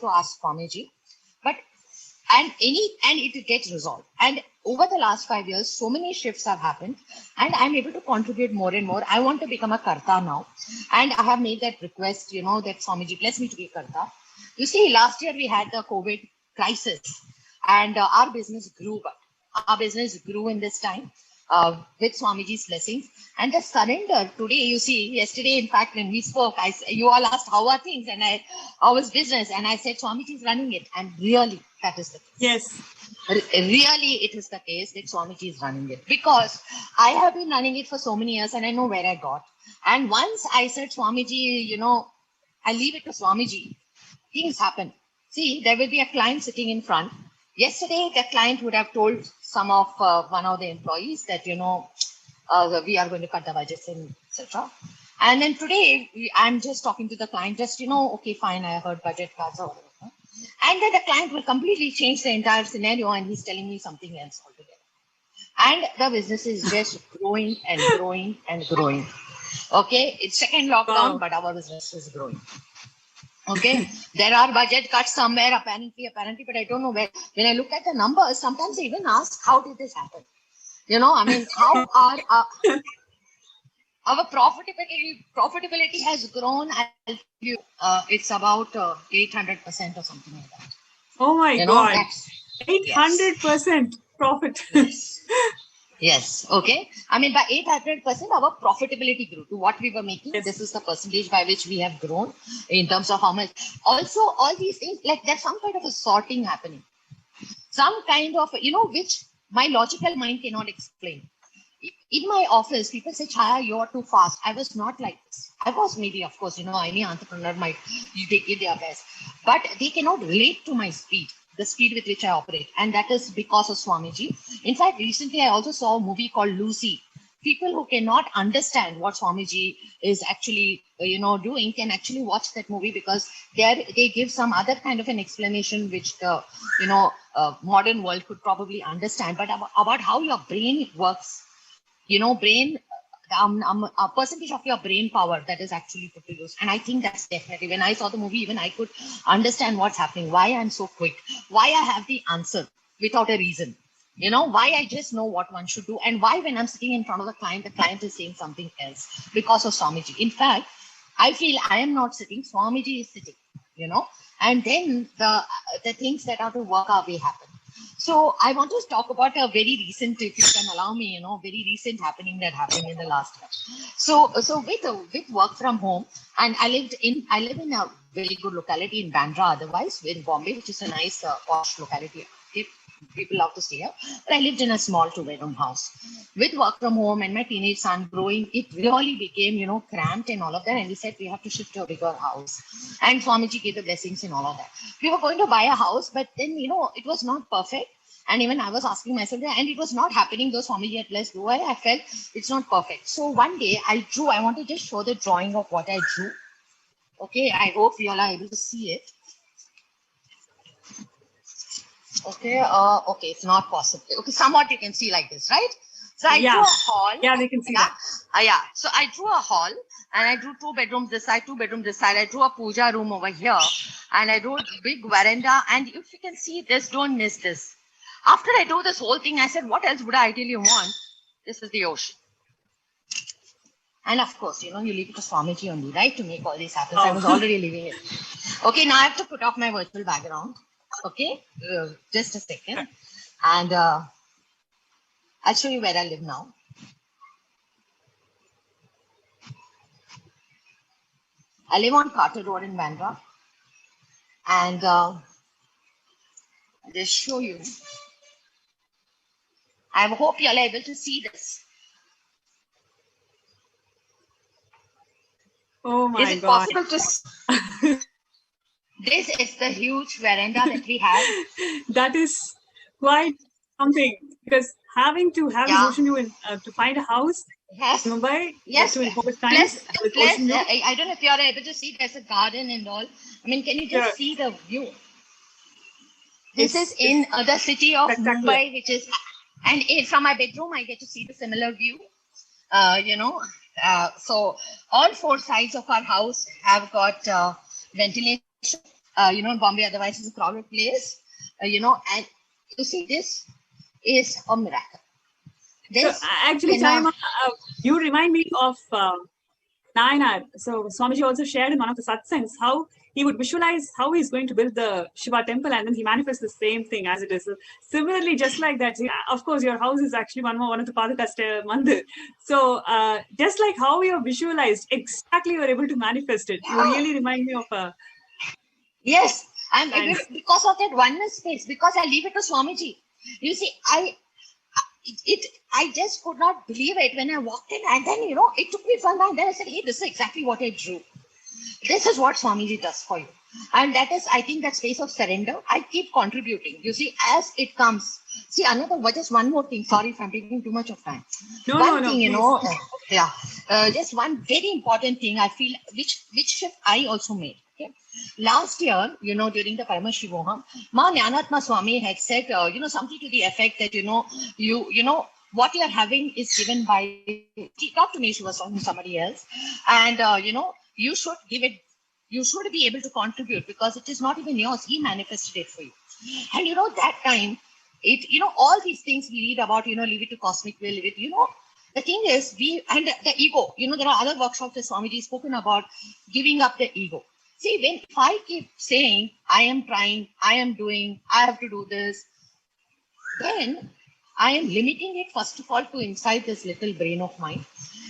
to ask Swamiji, and it gets resolved. And over the last 5 years, so many shifts have happened, and I'm able to contribute more and more. I want to become a Karta now, and I have made that request, that Swamiji bless me to be Karta. You see, last year we had the COVID crisis, and our business grew, in this time. With Swamiji's blessings and the surrender today. You see, yesterday, in fact, when we spoke, you all asked how are things, and how is business, and I said Swamiji is running it, and really that is the case. Yes, really it is the case that Swamiji is running it, because I have been running it for so many years, and I know where I got. And once I said Swamiji, I leave it to Swamiji, things happen. See, there will be a client sitting in front. Yesterday, the client would have told some of one of the employees that, we are going to cut the budgets and etc. And then today, I'm just talking to the client, just, okay, fine, I heard budget cuts or whatever. And then the client will completely change the entire scenario, and he's telling me something else altogether. And the business is just growing and growing and growing. Okay, it's second lockdown, but our business is growing. Okay, there are budget cuts somewhere, apparently, but I don't know where. When I look at the numbers, sometimes I even ask, how did this happen? How are our profitability has grown? I'll tell you, it's about 800% or something like that. Oh my God, 800% profit. Yes. Okay. By 800%, our profitability grew to what we were making. Yes. This is the percentage by which we have grown in terms of how much. Also, all these things, like there's some kind of a sorting happening. Some kind of, which my logical mind cannot explain. In my office, people say, Chaya, you're too fast. I was not like this. I was maybe, of course, any entrepreneur might, they give their best. But they cannot relate to my speed. The speed with which I operate, and that is because of Swamiji. In fact, recently I also saw a movie called Lucy. People who cannot understand what Swamiji is actually, doing can actually watch that movie, because they give some other kind of an explanation which the, modern world could probably understand. But about how your brain works, a percentage of your brain power that is actually put to use. And I think that's definitely, when I saw the movie, even I could understand what's happening, why I'm so quick, why I have the answer without a reason, why I just know what one should do, and why when I'm sitting in front of the client is saying something else, because of Swamiji. In fact, I feel I am not sitting, Swamiji is sitting, and then the things that are to work our way happen. So I want to talk about a very recent, if you can allow me, very recent happening that happened in the last year. So with work from home, and I live in a very good locality in Bandra, otherwise in Bombay, which is a nice posh locality. People love to stay here, but I lived in a small 2-bedroom house. With work from home and my teenage son growing, it really became, cramped and all of that. And we said we have to shift to a bigger house. And Swamiji gave the blessings and all of that. We were going to buy a house, but then, it was not perfect. And even I was asking myself, and it was not happening, though Swamiji had blessed, though I felt it's not perfect. So one day I want to just show the drawing of what I drew. Okay, I hope you all are able to see it. Okay, okay, it's not possible. Okay, somewhat you can see like this, right? So I drew a hall. Yeah, we can see that. Yeah, so I drew a hall, and I drew 2 bedrooms this side, 2 bedrooms this side. I drew a puja room over here, and I drew a big veranda. And if you can see this, don't miss this. After I do this whole thing, I said, what else would I ideally want? This is the ocean. And of course, you leave it to Swamiji only, right, to make all this happen. So I was already leaving it. Okay, now I have to put off my virtual background. Okay, just a second. And I'll show you where I live now. I live on Carter Road in Bandra. And I'll just show you. I hope you are able to see this. Oh my God. Is it possible to This is the huge veranda that we have. That is quite something, because having to have this ocean view to find a house in Mumbai, yes. Plus, I don't know if you are able to see, there's a garden and all. I mean, can you just see the view? This is in the city of Mumbai, which is, and from my bedroom, I get to see the similar view. So all four sides of our house have got ventilation. Bombay otherwise is a crowded place. And you see, this is a miracle. This actually, Chayama, you remind me of Nayanar. So Swamiji also shared in one of the satsangs how he would visualize how he's going to build the Shiva temple, and then he manifests the same thing as it is. So similarly, just like that, of course, your house is actually one of the Padakasta mandir. So just like how you visualized, exactly you are able to manifest it. You really remind me of Yes, because of that oneness space, because I leave it to Swamiji. You see, I just could not believe it when I walked in, and then it took me fun, and then I said, hey, this is exactly what I drew. This is what Swamiji does for you. And that is, I think, that space of surrender. I keep contributing. You see, as it comes. See, just one more thing. Sorry if I'm taking too much of time. Just one very important thing I feel, which shift I also made. Okay. Last year, during the Paramashivoham, Ma Jnanatma Swami had said, something to the effect that, what you are having is given by, not to me, she was talking to somebody else. And, you should give it, you should be able to contribute because it is not even yours. He manifested it for you. And, that time, all these things we read about, leave it to cosmic will, leave it, the thing is, and the ego, there are other workshops that Swamiji spoken about giving up the ego. See, if I keep saying, I am trying, I am doing, I have to do this, then I am limiting it, first of all, to inside this little brain of mine.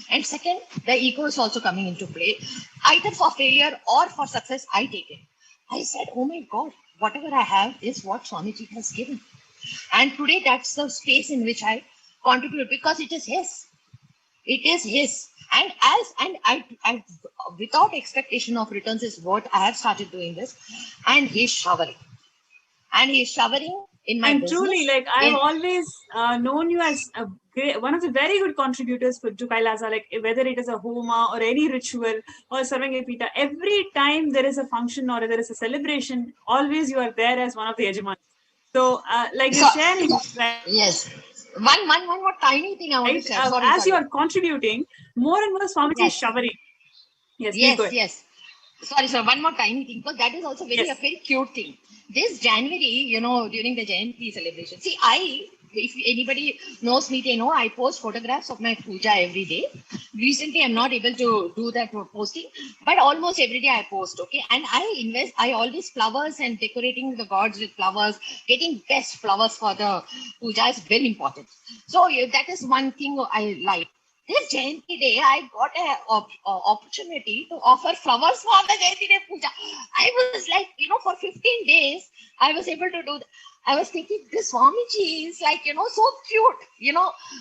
And second, the ego is also coming into play. Either for failure or for success, I take it. I said, oh my God, whatever I have is what Swamiji has given. And today, that's the space in which I contribute because it is his. It is his. And I without expectation of returns is what I have started doing this. And he's showering. And he's showering in my business. And truly, like, I've always known you as one of the very good contributors to Kailasa, like whether it is a homa or any ritual or Sarvangapita, every time there is a function or there is a celebration, always you are there as one of the Yajamans. So, you're sharing. Right? Yes. One more tiny thing I want to share. As you are contributing, more and more Swamiji is showering. Yes. Sorry, sir. One more tiny thing, because that is also a very cute thing. This January, during the Jayanti celebration. See, if anybody knows me, they know I post photographs of my puja every day. Recently, I'm not able to do that posting, but almost every day I post, okay? And I always flowers and decorating the gods with flowers, getting best flowers for the puja is very important. So that is one thing I like. This Jayanti day, I got an opportunity to offer flowers for the Jayanti day puja. I was like, for 15 days, I was able to do that. I was thinking, this Swamiji is like, so cute.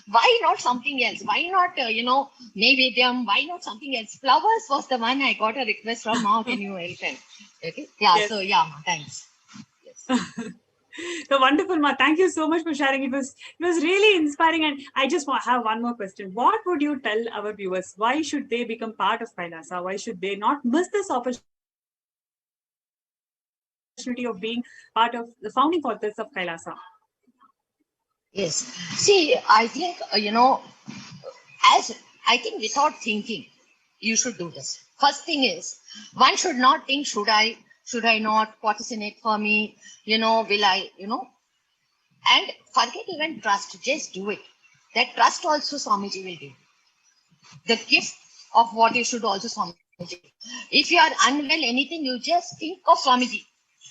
Why not something else? Why not, Naivedyam? Why not something else? Flowers was the one I got a request from. How can you help him? Okay. Yeah. Yes. So, thanks. Yes. So wonderful, Ma. Thank you so much for sharing. It was really inspiring. And I just have one more question. What would you tell our viewers? Why should they become part of Kailasa? Why should they not miss this opportunity of being part of the founding fathers of Kailasa? Yes. See, I think, without thinking, you should do this. First thing is, one should not think, should I not? What is in it for me? Will I, And forget even trust, just do it. That trust also Swamiji will give. The gift of what you should also Swamiji. If you are unwell, anything, you just think of Swamiji.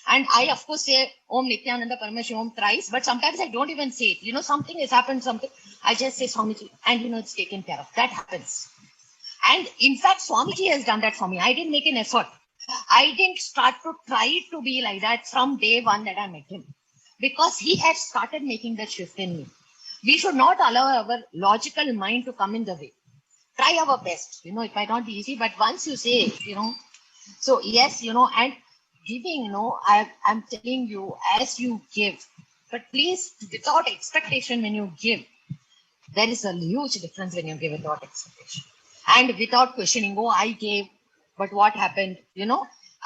And I, of course, say Om Nithyananda Paramashivam thrice, but sometimes I don't even say it. Something has happened, something. I just say Swamiji, and it's taken care of. That happens. And in fact, Swamiji has done that for me. I didn't make an effort. I didn't start to try to be like that from day one that I met him. Because he had started making that shift in me. We should not allow our logical mind to come in the way. Try our best. It might not be easy, but once you say, so yes, and giving, I'm telling you, as you give, but please, without expectation when you give, there is a huge difference when you give without expectation. And without questioning, I gave, but what happened?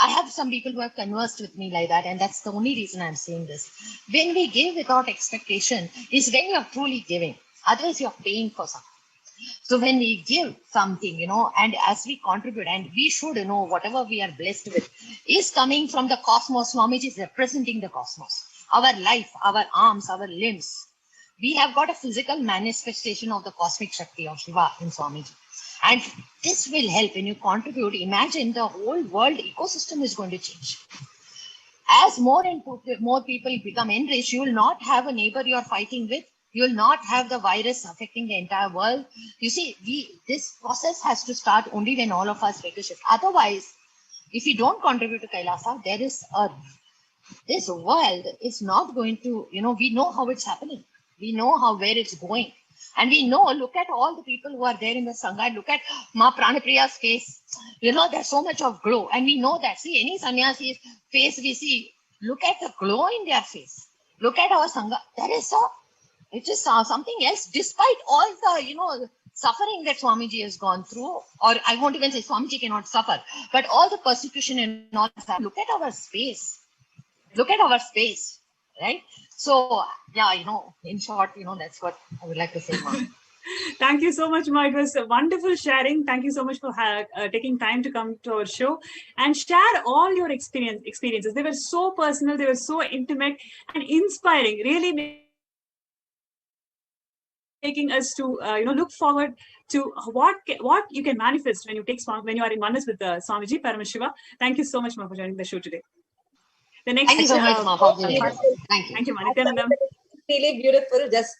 I have some people who have conversed with me like that, and that's the only reason I'm saying this. When we give without expectation is when you're truly giving. Otherwise, you're paying for something. So when we give something, and as we contribute, and we should know whatever we are blessed with is coming from the cosmos. Swamiji is representing the cosmos. Our life, our arms, our limbs. We have got a physical manifestation of the cosmic Shakti of Shiva in Swamiji. And this will help when you contribute. Imagine the whole world ecosystem is going to change. As more and more people become enriched, you will not have a neighbor you are fighting with. You will not have the virus affecting the entire world. You see, this process has to start only when all of us take a shift. Otherwise, if we don't contribute to Kailasa, this world is not going to, we know how it's happening. We know where it's going. And we know, look at all the people who are there in the Sangha. Look at Ma Pranapriya's face. There's so much of glow. And we know that. See, any sannyasi's face we see, look at the glow in their face. Look at our Sangha. It is something else, despite all the, suffering that Swamiji has gone through, or I won't even say Swamiji cannot suffer, but all the persecution and all that. Look at our space. Look at our space, right? So, yeah, in short, that's what I would like to say, Ma. Thank you so much, Ma. It was a wonderful sharing. Thank you so much for taking time to come to our show and share all your experiences. They were so personal, they were so intimate and inspiring, really making us to look forward to what you can manifest when you are in oneness with Swamiji Paramashiva. Thank you so much, Ma, for joining the show today. The next, thank you so much, Ma. Thank you, Ma. Nithyanandam. Really beautiful, just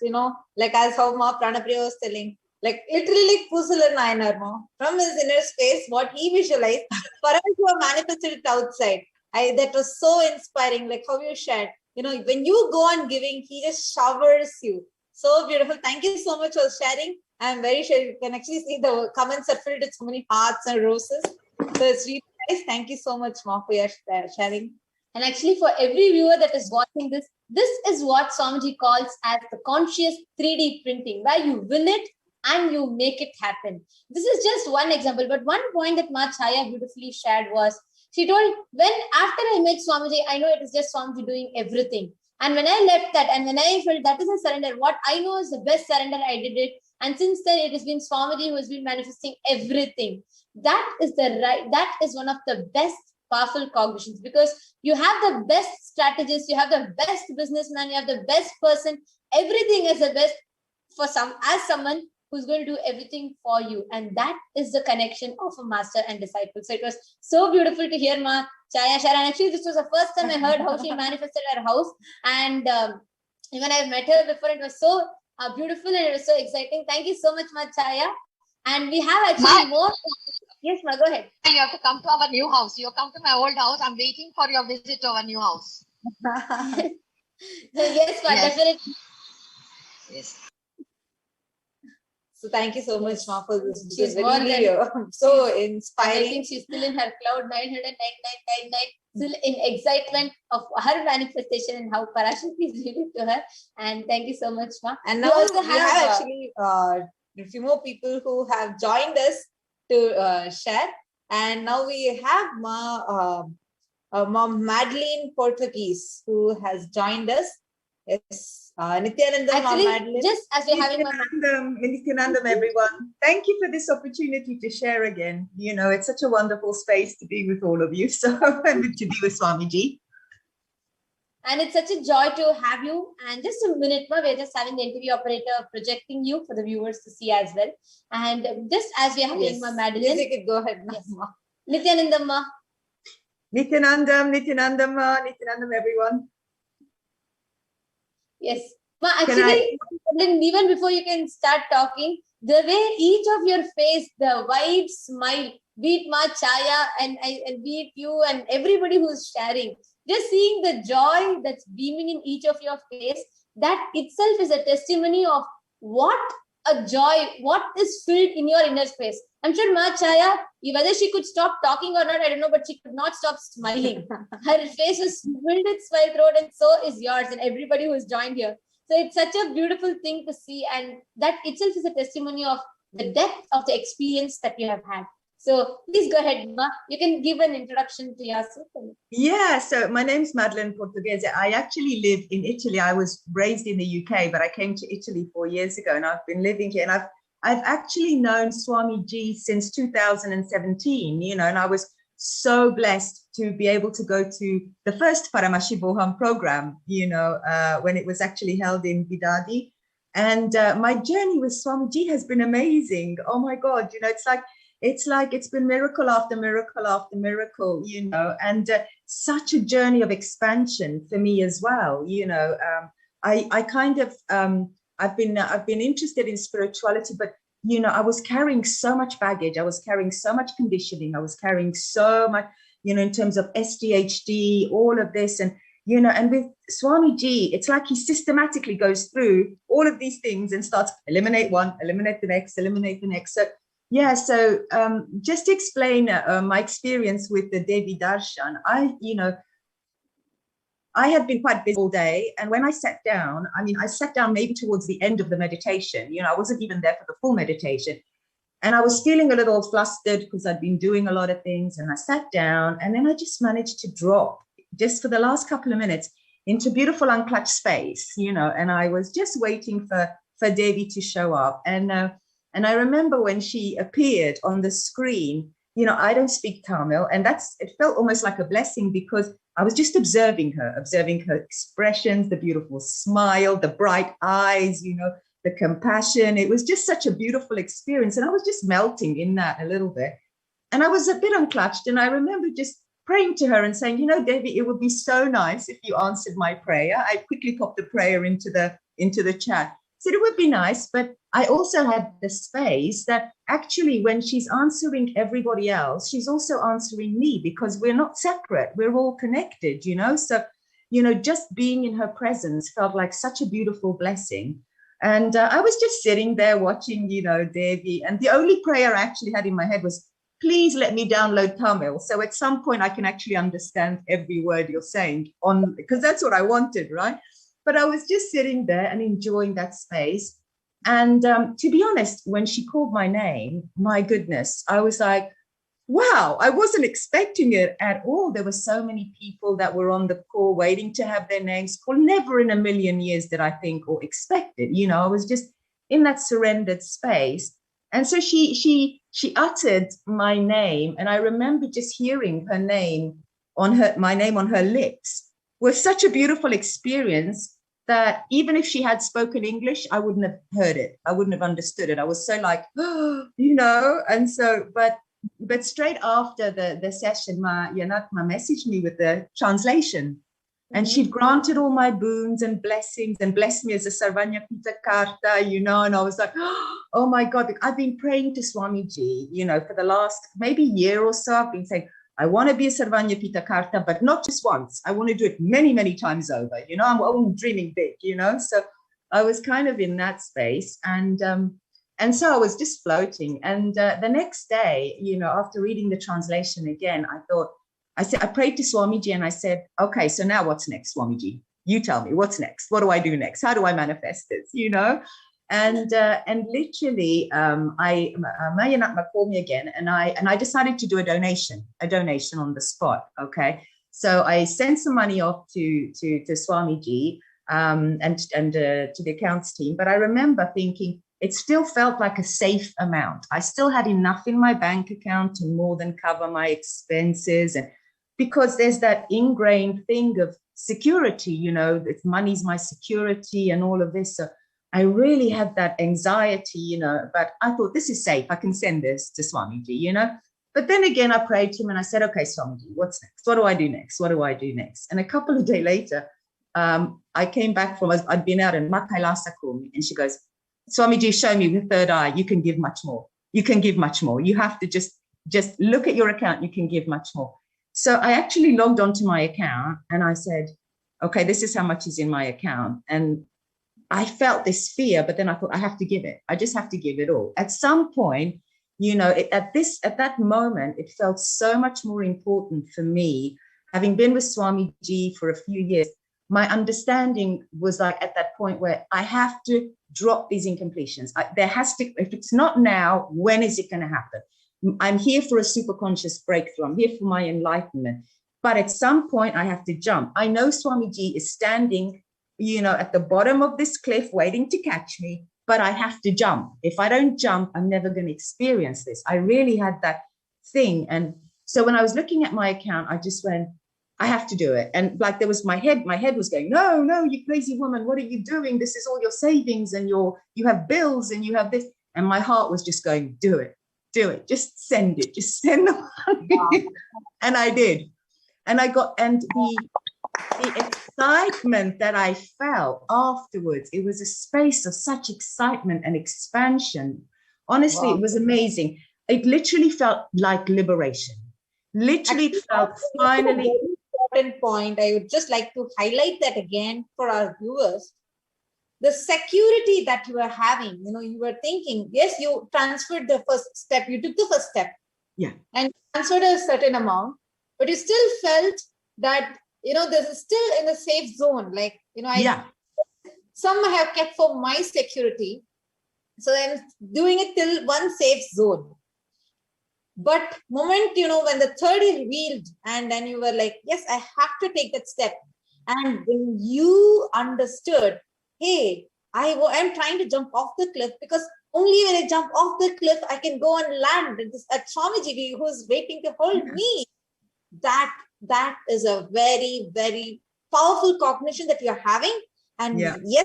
like as how Ma Pranapriya was telling, like literally Kusulan Nayanar, Ma, from his inner space, what he visualized, Paramashiva manifested it outside. That was so inspiring, like how you shared. When you go on giving, he just showers you. So beautiful. Thank you so much for sharing. I'm very sure you can actually see the comments are filled with so many hearts and roses. So it's really nice. Thank you so much, Ma, for your sharing. And actually, for every viewer that is watching this is what Swamiji calls as the conscious 3D printing, where you will it and you make it happen. This is just one example, but one point that Ma Chaya beautifully shared was, she told, after I met Swamiji, I know it is just Swamiji doing everything. And when I left that, and when I felt that is a surrender, what I know is the best surrender, I did it. And since then, it has been Swamiji who has been manifesting everything. That is one of the best powerful cognitions, because you have the best strategist, you have the best businessman, you have the best person, everything is the best as someone who's going to do everything for you. And that is the connection of a master and disciple. So it was so beautiful to hear Ma Chaya share. And actually, this was the first time I heard how she manifested her house. And even I've met her before, it was so beautiful and it was so exciting. Thank you so much, Ma Chaya. And we have actually more. Yes, Ma, go ahead. You have to come to our new house. You come to my old house. I'm waiting for your visit to our new house. Yes, Ma, definitely. Yes. So thank you so much, Ma, for this. She's really so inspiring. I think she's still in her cloud 999, still in excitement of her manifestation and how Parashakti is related to her. And thank you so much, Ma. And now we have actually a few more people who have joined us to share. And now we have Ma Madeline Portuguese, who has joined us. Yes, Nithyananda, actually, just as we're having Nithyanandam, everyone. Thank you for this opportunity to share again. It's such a wonderful space to be with all of you. So, and to be with Swamiji. And it's such a joy to have you. And just a minute, we're just having the interview operator projecting you for the viewers to see as well. And just as we are having Madeline. Yes, you could go ahead. Yes. Nithyanandamma. Nithyanandam, everyone. Yes. Ma, actually, even before you can start talking, the way each of your face, the wide smile, be it Ma Chaya and be it you and everybody who's sharing, just seeing the joy that's beaming in each of your face, that itself is a testimony of what a joy, what is filled in your inner space. I'm sure Ma Chaya, whether she could stop talking or not, I don't know, but she could not stop smiling. Her face was filled with smile throat, and so is yours and everybody who has joined here. So it's such a beautiful thing to see, and that itself is a testimony of the depth of the experience that you have had. So please go ahead, Ma. You can give an introduction to yourself. Yeah, so my name's Madeline Portuguese. I actually live in Italy. I was raised in the UK, but I came to Italy 4 years ago, and I've been living here. And I've actually known Swamiji since 2017, you know, and I was so blessed to be able to go to the first Paramashivoham program, you know, when it was actually held in Bidadi. And my journey with Swamiji has been amazing. Oh my God, you know, it's been miracle after miracle after miracle, you know, and such a journey of expansion for me as well. You know, I kind of, I've been interested in spirituality, but, you know, I was carrying so much baggage. I was carrying so much conditioning. I was carrying so much, you know, in terms of SDHD, all of this. And, you know, and with Swamiji, it's like he systematically goes through all of these things and starts eliminate one, eliminate the next, eliminate the next. So, yeah, so just to explain my experience with the Devi Darshan, I had been quite busy all day. And when I sat down, I sat down maybe towards the end of the meditation. You know, I wasn't even there for the full meditation. And I was feeling a little flustered because I'd been doing a lot of things. And I sat down, and then I just managed to drop just for the last couple of minutes into beautiful unclutched space, you know, and I was just waiting for Devi to show up. And I remember when she appeared on the screen, you know, I don't speak Tamil, and it felt almost like a blessing because I was just observing her expressions, the beautiful smile, the bright eyes, you know, the compassion. It was just such a beautiful experience. And I was just melting in that a little bit. And I was a bit unclutched. And I remember just praying to her and saying, you know, Devi, it would be so nice if you answered my prayer. I quickly popped the prayer into the chat. So it would be nice, but I also had the space that actually when she's answering everybody else, she's also answering me because we're not separate. We're all connected, you know? So, you know, just being in her presence felt like such a beautiful blessing. And I was just sitting there watching, you know, Devi. And the only prayer I actually had in my head was, please let me download Tamil. So at some point I can actually understand every word you're saying because that's what I wanted, right? But I was just sitting there and enjoying that space. And to be honest, when she called my name, my goodness, I was like, wow, I wasn't expecting it at all. There were so many people that were on the call waiting to have their names called. Never in a million years did I think or expect it. You know, I was just in that surrendered space. And so she uttered my name. And I remember just hearing her name my name on her lips was such a beautiful experience that even if she had spoken English, I wouldn't have heard it. I wouldn't have understood it. I was so like, oh, you know, and so, but straight after the session, Yanatma messaged me with the translation. And she'd granted all my boons and blessings and blessed me as a Sarvanya Pita Karta, you know, and I was like, oh my God, I've been praying to Swamiji, you know, for the last maybe year or so. I've been saying, I want to be a Sarvanya Pita Karta, but not just once. I want to do it many, many times over. You know, I'm dreaming big, you know. So I was kind of in that space. And so I was just floating. And the next day, you know, after reading the translation again, I prayed to Swamiji and I said, okay, so now what's next, Swamiji? You tell me what's next. What do I do next? How do I manifest this? You know? And literally, Mayanatma called me again, and I decided to do a donation on the spot. Okay, so I sent some money off to Swamiji and to the accounts team. But I remember thinking it still felt like a safe amount. I still had enough in my bank account to more than cover my expenses, and because there's that ingrained thing of security, you know, if money's my security and all of this. So I really had that anxiety, you know, but I thought, this is safe. I can send this to Swamiji, you know. But then again, I prayed to him and I said, okay, Swamiji, what's next? What do I do next? What do I do next? And a couple of days later, I came back from, I'd been out in Kailasa and she goes, Swamiji, show me with third eye, you can give much more. You can give much more. You have to just look at your account, you can give much more. So I actually logged onto my account and I said, okay, this is how much is in my account. And I felt this fear, but then I thought, I have to give it. I just have to give it all. At some point, you know, at that moment, it felt so much more important for me, having been with Swamiji for a few years. My understanding was like at that point where I have to drop these incompletions. There has to, if it's not now, when is it going to happen? I'm here for a super conscious breakthrough. I'm here for my enlightenment. But at some point, I have to jump. I know Swamiji is standing, you know, at the bottom of this cliff waiting to catch me, but I have to jump. If I don't jump, I'm never going to experience this. I really had that thing. And so when I was looking at my account, I just went, I have to do it. And like there was my head was going, no, you crazy woman, what are you doing? This is all your savings and you have bills and you have this. And my heart was just going, do it, just send it, just send the money. Wow. And I did. And I got, and the excitement that I felt afterwards, it was a space of such excitement and expansion. Honestly, wow. It was amazing. It literally felt like liberation. Literally, it felt finally. Important point. I would just like to highlight that again for our viewers. The security that you were having, you know, you were thinking, yes, you transferred the first step, you took the first step. Yeah. And transferred a certain amount, but you still felt that, you know, this is still in the safe zone. Like, you know, some I have kept for my security. So I'm doing it till one safe zone. But moment, you know, when the third is revealed and then you were like, yes, I have to take that step. And when you understood, hey, I'm trying to jump off the cliff because only when I jump off the cliff, I can go and land at Swamiji who's waiting to hold me. That is a very, very powerful cognition that you're having. And yes,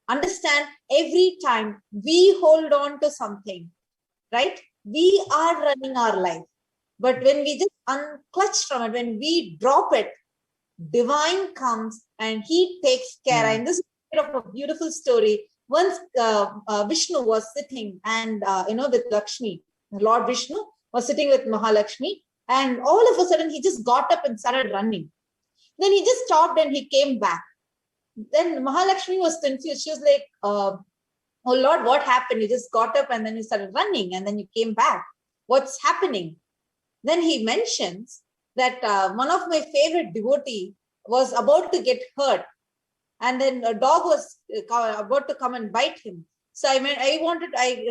understand every time we hold on to something, right? We are running our life. But when we just unclutch from it, when we drop it, divine comes and he takes care. And this is a beautiful story. Once Vishnu was sitting and, you know, with Lakshmi, Lord Vishnu was sitting with Mahalakshmi. And all of a sudden, he just got up and started running. Then he just stopped and he came back. Then Mahalakshmi was confused. She was like, oh Lord, what happened? You just got up and then you started running and then you came back. What's happening? Then he mentions that one of my favorite devotee was about to get hurt. And then a dog was about to come and bite him. So I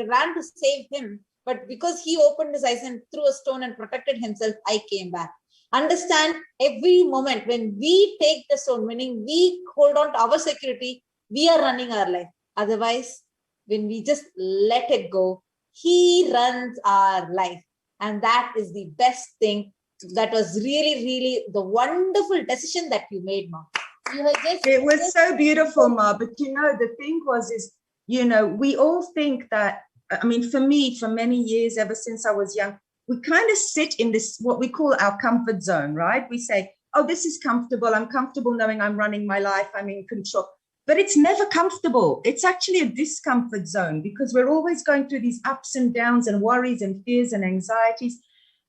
ran to save him. But because he opened his eyes and threw a stone and protected himself, I came back. Understand every moment when we take the stone, meaning we hold on to our security, we are running our life. Otherwise, when we just let it go, he runs our life. And that is the best thing. That was really, really the wonderful decision that you made, Ma. It was so beautiful, Ma. But you know, the thing is, you know, we all think that, I mean, for me, for many years, ever since I was young, we kind of sit in this, what we call our comfort zone, right? We say, oh, this is comfortable. I'm comfortable knowing I'm running my life. I'm in control. But it's never comfortable. It's actually a discomfort zone because we're always going through these ups and downs and worries and fears and anxieties.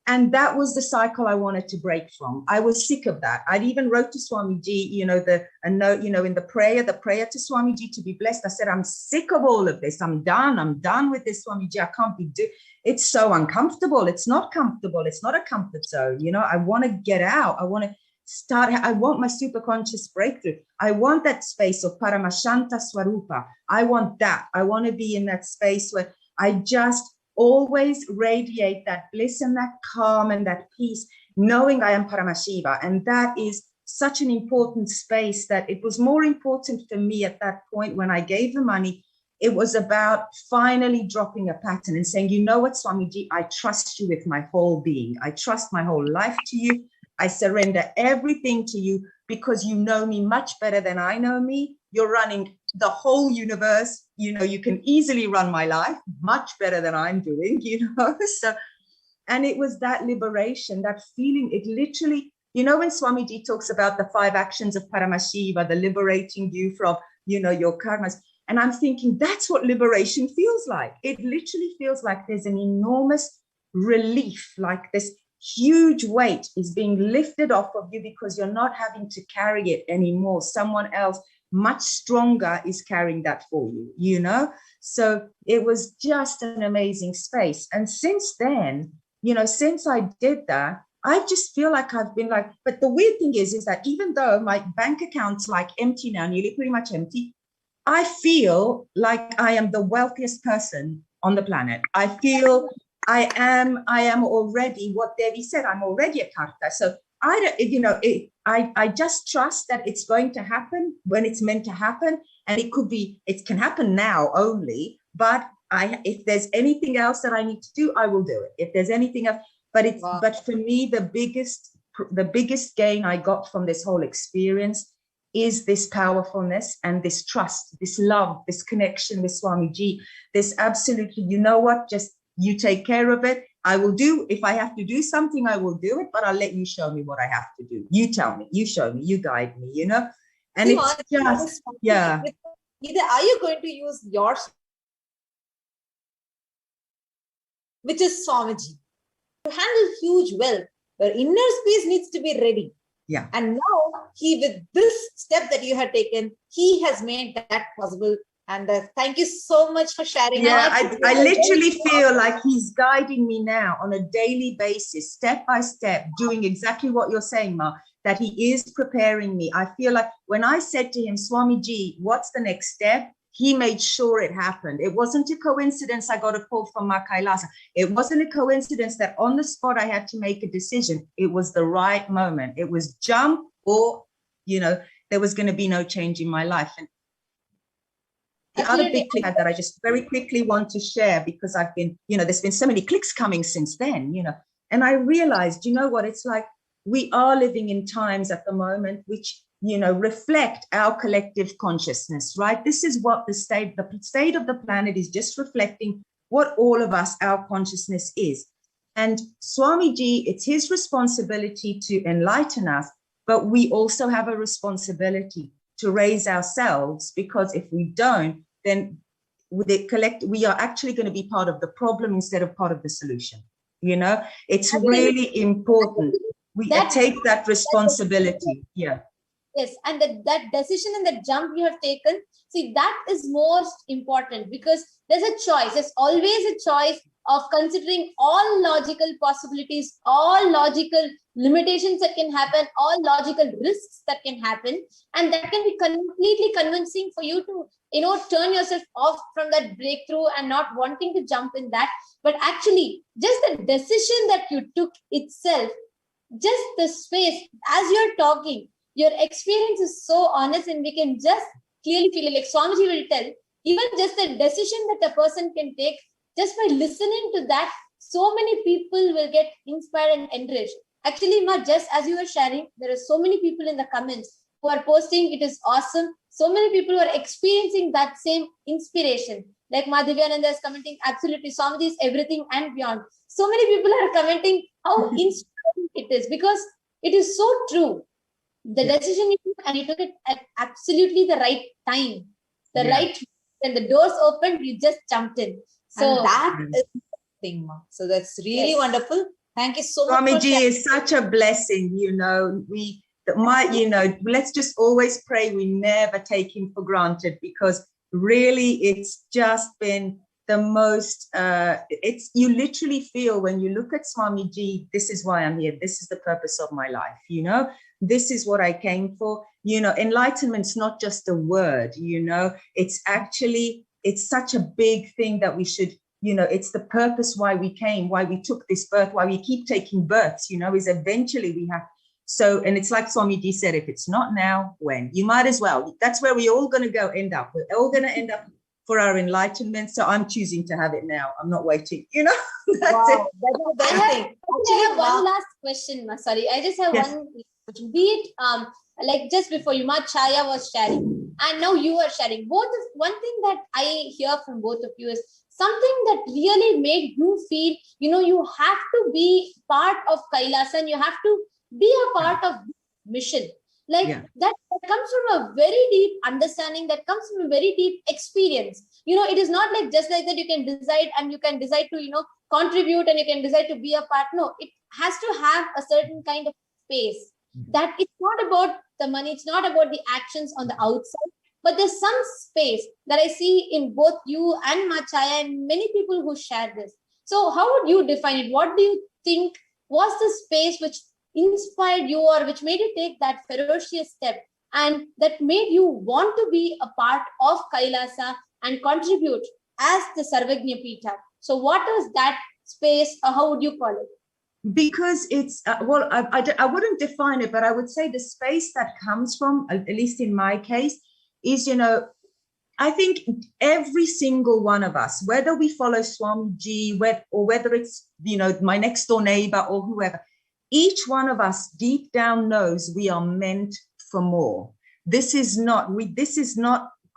And that was the cycle I wanted to break from. I was sick of that. I'd even wrote to Swamiji, you know, a note, you know, in the prayer to Swamiji to be blessed. I said, I'm sick of all of this. I'm done with this, Swamiji. I can't be it's so uncomfortable. It's not comfortable. It's not a comfort zone. You know, I want to get out. I want to start. I want my super conscious breakthrough. I want that space of Paramashanta Swarupa. I want that. I want to be in that space where I just always radiate that bliss and that calm and that peace, knowing I am Paramashiva. And that is such an important space that it was more important for me at that point when I gave the money. It was about finally dropping a pattern and saying, you know what, Swamiji, I trust you with my whole being. I trust my whole life to you. I surrender everything to you because you know me much better than I know me. You're running the whole universe. You know, you can easily run my life much better than I'm doing, you know. So, and it was that liberation, that feeling, it literally, you know, when Swamiji talks about the 5 actions of Paramashiva, the liberating you from, you know, your karmas. And I'm thinking that's what liberation feels like. It literally feels like there's an enormous relief, like this huge weight is being lifted off of you because you're not having to carry it anymore. Someone else much stronger is carrying that for you, you know? So it was just an amazing space. And since then, you know, since I did that, I just feel like I've been like, but the weird thing is that even though my bank account's like empty now, nearly pretty much empty, I feel like I am the wealthiest person on the planet. I feel I am already what Devi said, I'm already a karta. So I don't, you know, I just trust that it's going to happen when it's meant to happen. And it can happen now only, but if there's anything else that I need to do, I will do it. If there's anything else, but for me, the biggest gain I got from this whole experience is this powerfulness and this trust, this love, this connection with Swamiji, this absolutely, you know what, just you take care of it. I will do, if I have to do something, I will do it, but I'll let you show me what I have to do. You tell me, you show me, you guide me, you know? And it's just, yeah. Either are you going to use yours, which is Swamiji, to handle huge wealth, your inner space needs to be ready. Yeah. And now with this step that you have taken, he has made that possible. And thank you so much for sharing. Yeah, I literally feel like he's guiding me now on a daily basis, step by step, doing exactly what you're saying, Ma, that he is preparing me. I feel like when I said to him, Swamiji, what's the next step? He made sure it happened. It wasn't a coincidence I got a call from Ma Kailasa. It wasn't a coincidence that on the spot I had to make a decision. It was the right moment. It was jump or, you know, there was going to be no change in my life. And the other big click that I just very quickly want to share, because I've been, you know, there's been so many clicks coming since then, you know, and I realized, you know what, it's like we are living in times at the moment which, you know, reflect our collective consciousness, right? This is what the state of the planet is just reflecting what all of us, our consciousness is. And Swamiji, it's his responsibility to enlighten us, but we also have a responsibility to raise ourselves, because if we don't, then we are actually going to be part of the problem instead of part of the solution. You know, it's really important. We take that responsibility. Yeah. Yes, and that decision and that jump you have taken, see, that is most important, because there's a choice. There's always a choice of considering all logical possibilities, all logical limitations that can happen, all logical risks that can happen. And that can be completely convincing for you to, you know, turn yourself off from that breakthrough and not wanting to jump in that. But actually, just the decision that you took itself, just the space, as you're talking, your experience is so honest, and we can just clearly feel it. Like Swamiji will tell, even just the decision that a person can take, just by listening to that, so many people will get inspired and enriched. Actually, Ma, just as you were sharing, there are so many people in the comments who are posting, it is awesome. So many people who are experiencing that same inspiration. Like Ma Divyananda is commenting, absolutely, Swamiji is everything and beyond. So many people are commenting how inspiring it is, because it is so true. The decision you took, and you took it at absolutely the right time, right, when the doors opened, you just jumped in. So and that is the thing, Ma. So that's really wonderful. Thank you so much. Swamiji is such a blessing, you know. Let's just always pray we never take him for granted, because really it's just been the most, you literally feel when you look at Swamiji, this is why I'm here. This is the purpose of my life, you know. This is what I came for. You know, enlightenment's not just a word, you know, it's such a big thing that we should, you know, it's the purpose why we came, why we took this birth, why we keep taking births, you know, is eventually we have. So, and it's like Swamiji said, if it's not now, when? You might as well. That's where we're all going to go end up. We're all going to end up for our enlightenment. So I'm choosing to have it now. I'm not waiting, That's it. That's the best thing. Actually, I have one last question. Sorry, I just have one. Be it like just before you, Chaya was sharing, and now you are sharing. One thing that I hear from both of you is something that really made you feel, you have to be part of Kailasa and you have to be a part of this mission. That comes from a very deep understanding, that comes from a very deep experience. It is not like just like that you can decide and you can decide to, contribute and you can decide to be a part. No, it has to have a certain kind of space. That it's not about the money, it's not about the actions on the outside, but there's some space that I see in both you and Machaya and many people who share this. So how would you define it? What do you think was the space which inspired you or which made you take that ferocious step and that made you want to be a part of Kailasa and contribute as the Sarvagnya Pita? So what is that space, or how would you call it? Because it's, I wouldn't define it, but I would say the space that comes from, at least in my case, is, I think every single one of us, whether we follow Swamiji, or whether it's, my next door neighbor or whoever, each one of us deep down knows we are meant for more. This is not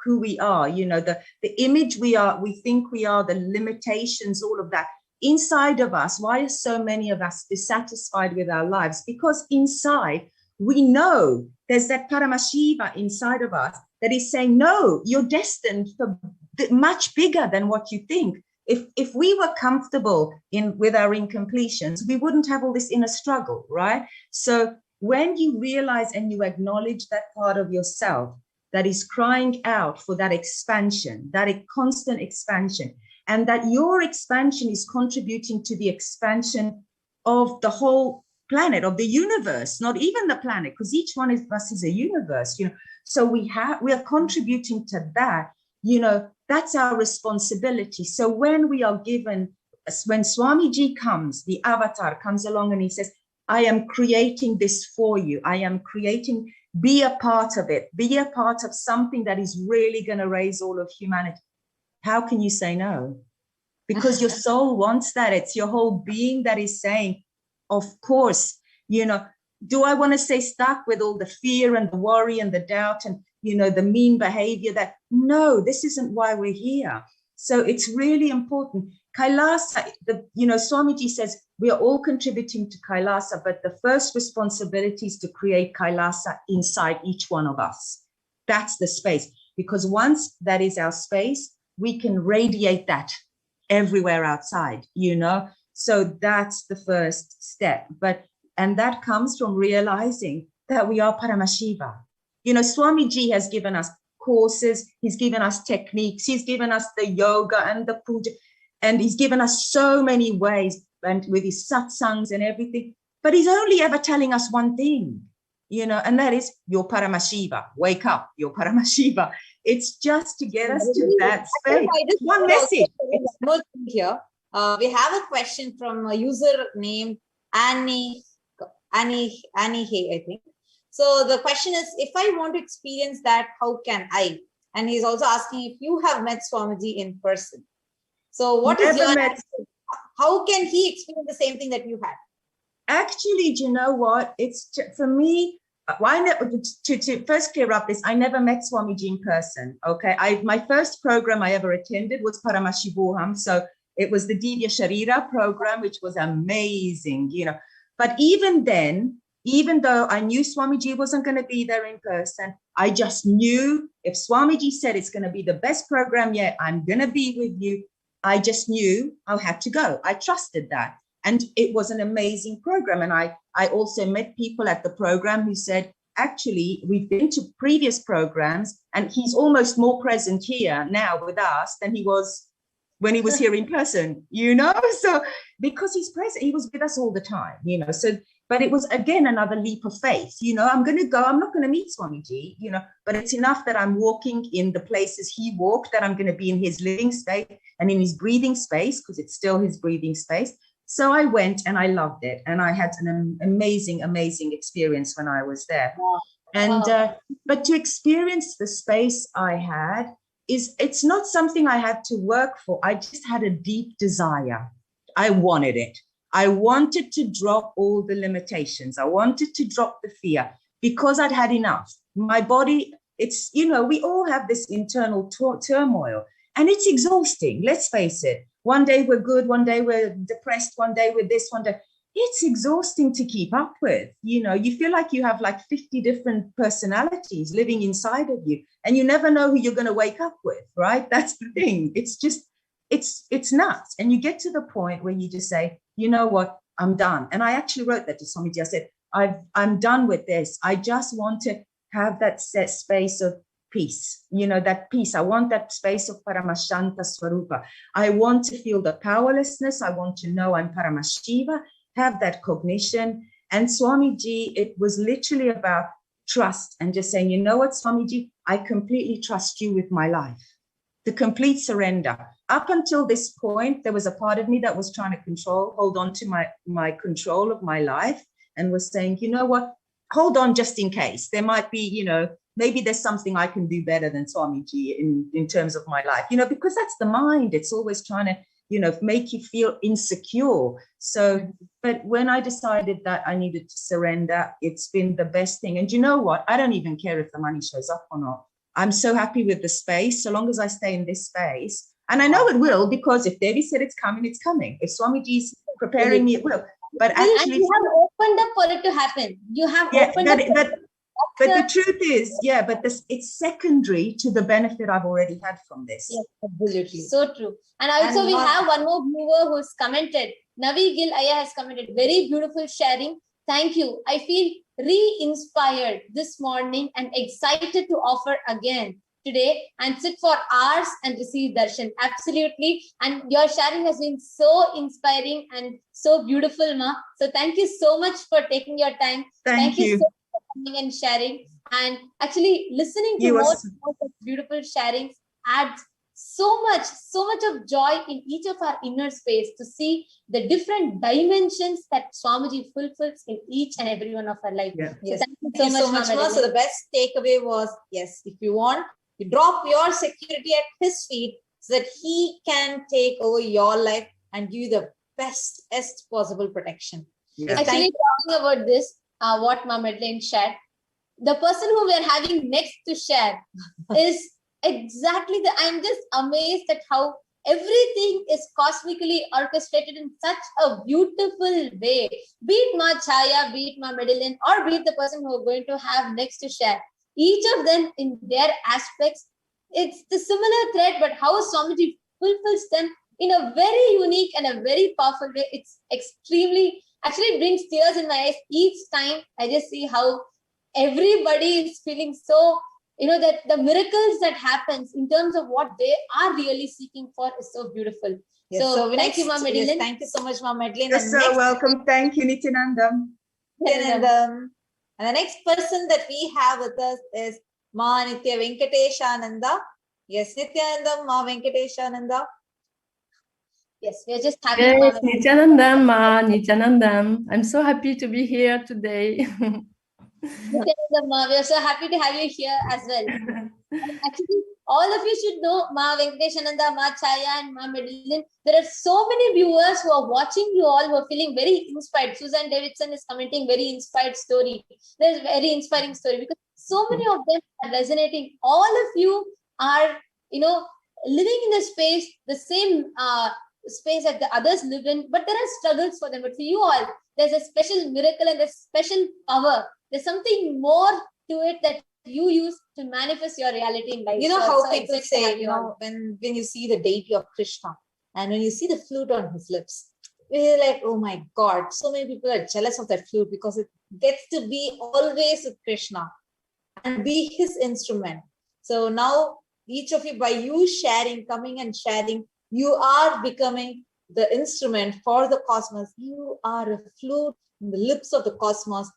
who we are, the image we think we are, the limitations, all of that. Inside of us, why are so many of us dissatisfied with our lives? Because inside, we know there's that Paramashiva inside of us that is saying, no, you're destined for much bigger than what you think. If we were comfortable with our incompletions, we wouldn't have all this inner struggle, right? So when you realize and you acknowledge that part of yourself that is crying out for that expansion, that constant expansion, and that your expansion is contributing to the expansion of the whole planet, of the universe, not even the planet, because each one of us is a universe, So we are contributing to that, that's our responsibility. So when we are given, when Swamiji comes, the avatar comes along and he says, I am creating this for you. I am creating, be a part of it, be a part of something that is really going to raise all of humanity. How can you say no? Because your soul wants that. It's your whole being that is saying, of course, do I want to stay stuck with all the fear and the worry and the doubt and, the mean behavior no, this isn't why we're here. So it's really important. Kailasa, Swamiji says we are all contributing to Kailasa, but the first responsibility is to create Kailasa inside each one of us. That's the space, because once that is our space, we can radiate that everywhere outside, So that's the first step. And that comes from realizing that we are Paramashiva. Swamiji has given us courses, he's given us techniques, he's given us the yoga and the puja, and he's given us so many ways, and with his satsangs and everything. But he's only ever telling us one thing, and that is, you're Paramashiva. Wake up, you're Paramashiva. It's just to get us to that space. One message. One thing here. We have a question from a user named Annie Hay, I think. So the question is, if I want to experience that, how can I? And he's also asking if you have met Swamiji in person. So what is your answer? How can he experience the same thing that you had? Actually, do you know what? It's for me. To first clear up this, I never met Swamiji in person. Okay, my first program I ever attended was Paramashivoham. So it was the Divya Sharira program, which was amazing, But even then, even though I knew Swamiji wasn't going to be there in person, I just knew if Swamiji said it's going to be the best program yet, I'm going to be with you. I just knew I had to go. I trusted that. And it was an amazing program. And I also met people at the program who said, actually, we've been to previous programs and he's almost more present here now with us than he was when he was here in person, So because he's present, he was with us all the time, So, but it was, again, another leap of faith. I'm going to go, I'm not going to meet Swamiji, but it's enough that I'm walking in the places he walked, that I'm going to be in his living space and in his breathing space, because it's still his breathing space. So I went and I loved it. And I had an amazing, amazing experience when I was there. And, but to experience the space I had, it's not something I had to work for. I just had a deep desire. I wanted it. I wanted to drop all the limitations. I wanted to drop the fear because I'd had enough. My body, it's, we all have this internal turmoil, and it's exhausting. Let's face it. One day we're good, one day we're depressed, one day we're this, one day. It's exhausting to keep up with. You feel like you have like 50 different personalities living inside of you, and you never know who you're going to wake up with, right? That's the thing. It's just, it's nuts. And you get to the point where you just say, you know what, I'm done. And I actually wrote that to Swamiji. I said, I'm done with this. I just want to have that set space of peace, that peace. I want that space of Paramashanta Swarupa. I want to feel the powerlessness. I want to know I'm Paramashiva, have that cognition. And Swamiji, it was literally about trust and just saying, you know what, Swamiji, I completely trust you with my life. The complete surrender. Up until this point, there was a part of me that was trying to hold on to my control of my life, and was saying, you know what, hold on just in case. There might be, maybe there's something I can do better than Swamiji in terms of my life, because that's the mind. It's always trying to, make you feel insecure. So, but when I decided that I needed to surrender, it's been the best thing. And you know what? I don't even care if the money shows up or not. I'm so happy with the space, so long as I stay in this space. And I know it will, because if Devi said it's coming, it's coming. If Swamiji's preparing me, it will. But actually, you have opened up for it to happen. You have opened up. But the truth is, but it's secondary to the benefit I've already had from this. Yes, absolutely. So true. And also we have one more viewer who's commented. Navi Gil Aya has commented, very beautiful sharing. Thank you. I feel re-inspired this morning and excited to offer again today and sit for hours and receive darshan. Absolutely. And your sharing has been so inspiring and so beautiful, Ma. So thank you so much for taking your time. Thank you so much for coming and sharing. And actually listening to more beautiful sharings adds so much of joy in each of our inner space to see the different dimensions that Swamiji fulfills in each and every one of our life. Yeah. So Yes. thank you so much. So the best takeaway was, yes, if you want, you drop your security at his feet so that he can take over your life and give you the best possible protection. Yeah. Actually, talking about this, what Ma Madeleine shared, the person who we are having next to share is exactly I'm just amazed at how everything is cosmically orchestrated in such a beautiful way. Be it Ma Chaya, be it Ma Madeleine, or be it the person who we're going to have next to share. Each of them in their aspects, it's the similar thread, but how Swamiji fulfills them in a very unique and a very powerful way. It's extremely, actually brings tears in my eyes each time. I just see how everybody is feeling so, that the miracles that happens in terms of what they are really seeking for is so beautiful. Yes, so thank you, Ma Madeleine. Yes, thank you so much, Ma Madeleine. You're so welcome. Thank you, Nithyanandam. And the next person that we have with us is Ma Nithya Venkateshananda. Yes, Nithyanandam, Ma Venkateshananda. Yes, we are just happy. Yes, Nithyanandam, Ma, Nithyanandam. I'm so happy to be here today. Nithyanandam, Ma, we are so happy to have you here as well. Actually, all of you should know Ma Venkateshananda, Ma Chaya, and Ma Madeleine. There are so many viewers who are watching you all who are feeling very inspired. Susan Davidson is commenting very inspired story. There's a very inspiring story because so many of them are resonating. All of you are, living in the space, the same space that the others live in, but there are struggles for them. But for you all, there's a special miracle and a special power. There's something more to it that you use to manifest your reality in life. You know how people say, when you see the deity of Krishna and when you see the flute on his lips, we're like, oh my God, so many people are jealous of that flute because it gets to be always with Krishna and be his instrument. So now each of you, by you sharing, coming and sharing, you are becoming the instrument for the cosmos. You are a flute in the lips of the cosmos.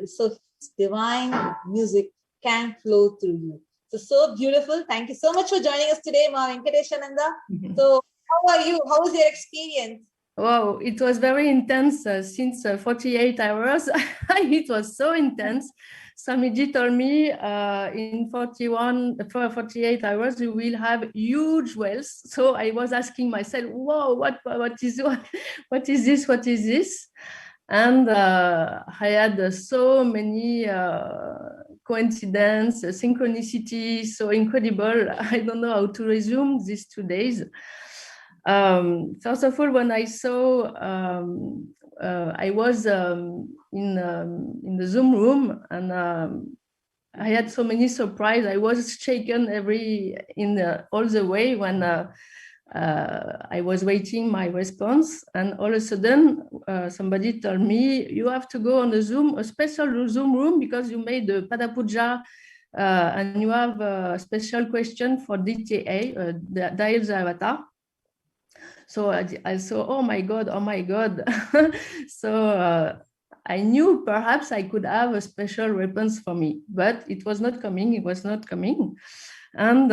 So divine music can flow through you. So beautiful. Thank you so much for joining us today, Ma Venkateshananda. So how are you? How was your experience? Wow, it was very intense since 48 hours. It was so intense. Swamiji told me in 48 hours, you will have huge wealth. So I was asking myself, whoa, what is this? What is this? And I had so many coincidences, synchronicity, so incredible. I don't know how to resume these 2 days. First of all, when I saw, I was in the Zoom room, and I had so many surprises. I was shaken all the way when I was waiting my response, and all of a sudden somebody told me, you have to go on a special Zoom room, because you made the Pada Puja, and you have a special question for DTA, Dial's Avatar. So I saw, oh my God. So I knew perhaps I could have a special response for me, but it was not coming. And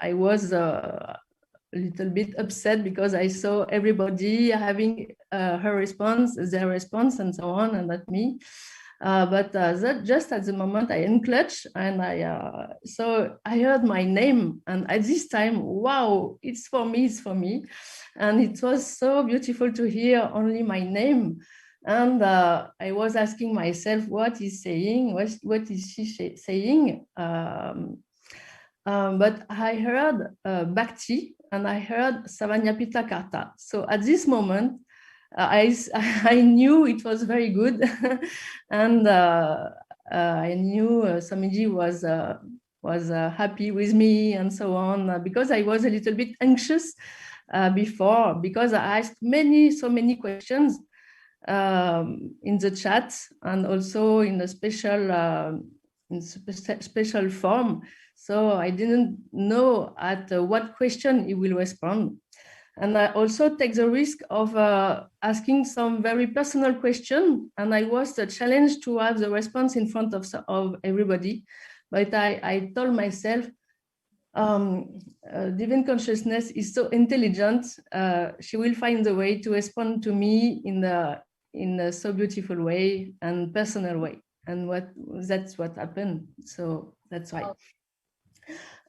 I was a little bit upset, because I saw everybody having their response, and so on, and not me. But that just at the moment I unclutched, and so I heard my name, and at this time, wow, it's for me, and it was so beautiful to hear only my name. And I was asking myself, what is saying? What is she saying? But I heard Bhakti, and I heard Savanyapita Karta. So at this moment, I knew it was very good, and I knew Swamiji was happy with me, and so on, because I was a little bit anxious before, because I asked so many questions in the chat, and also in a special form. So I didn't know at what question he will respond. And I also take the risk of asking some very personal question, and I was challenged to have the response in front of everybody. But I told myself, divine consciousness is so intelligent, she will find the way to respond to me in a so beautiful way and personal way. And that's what happened. So that's why.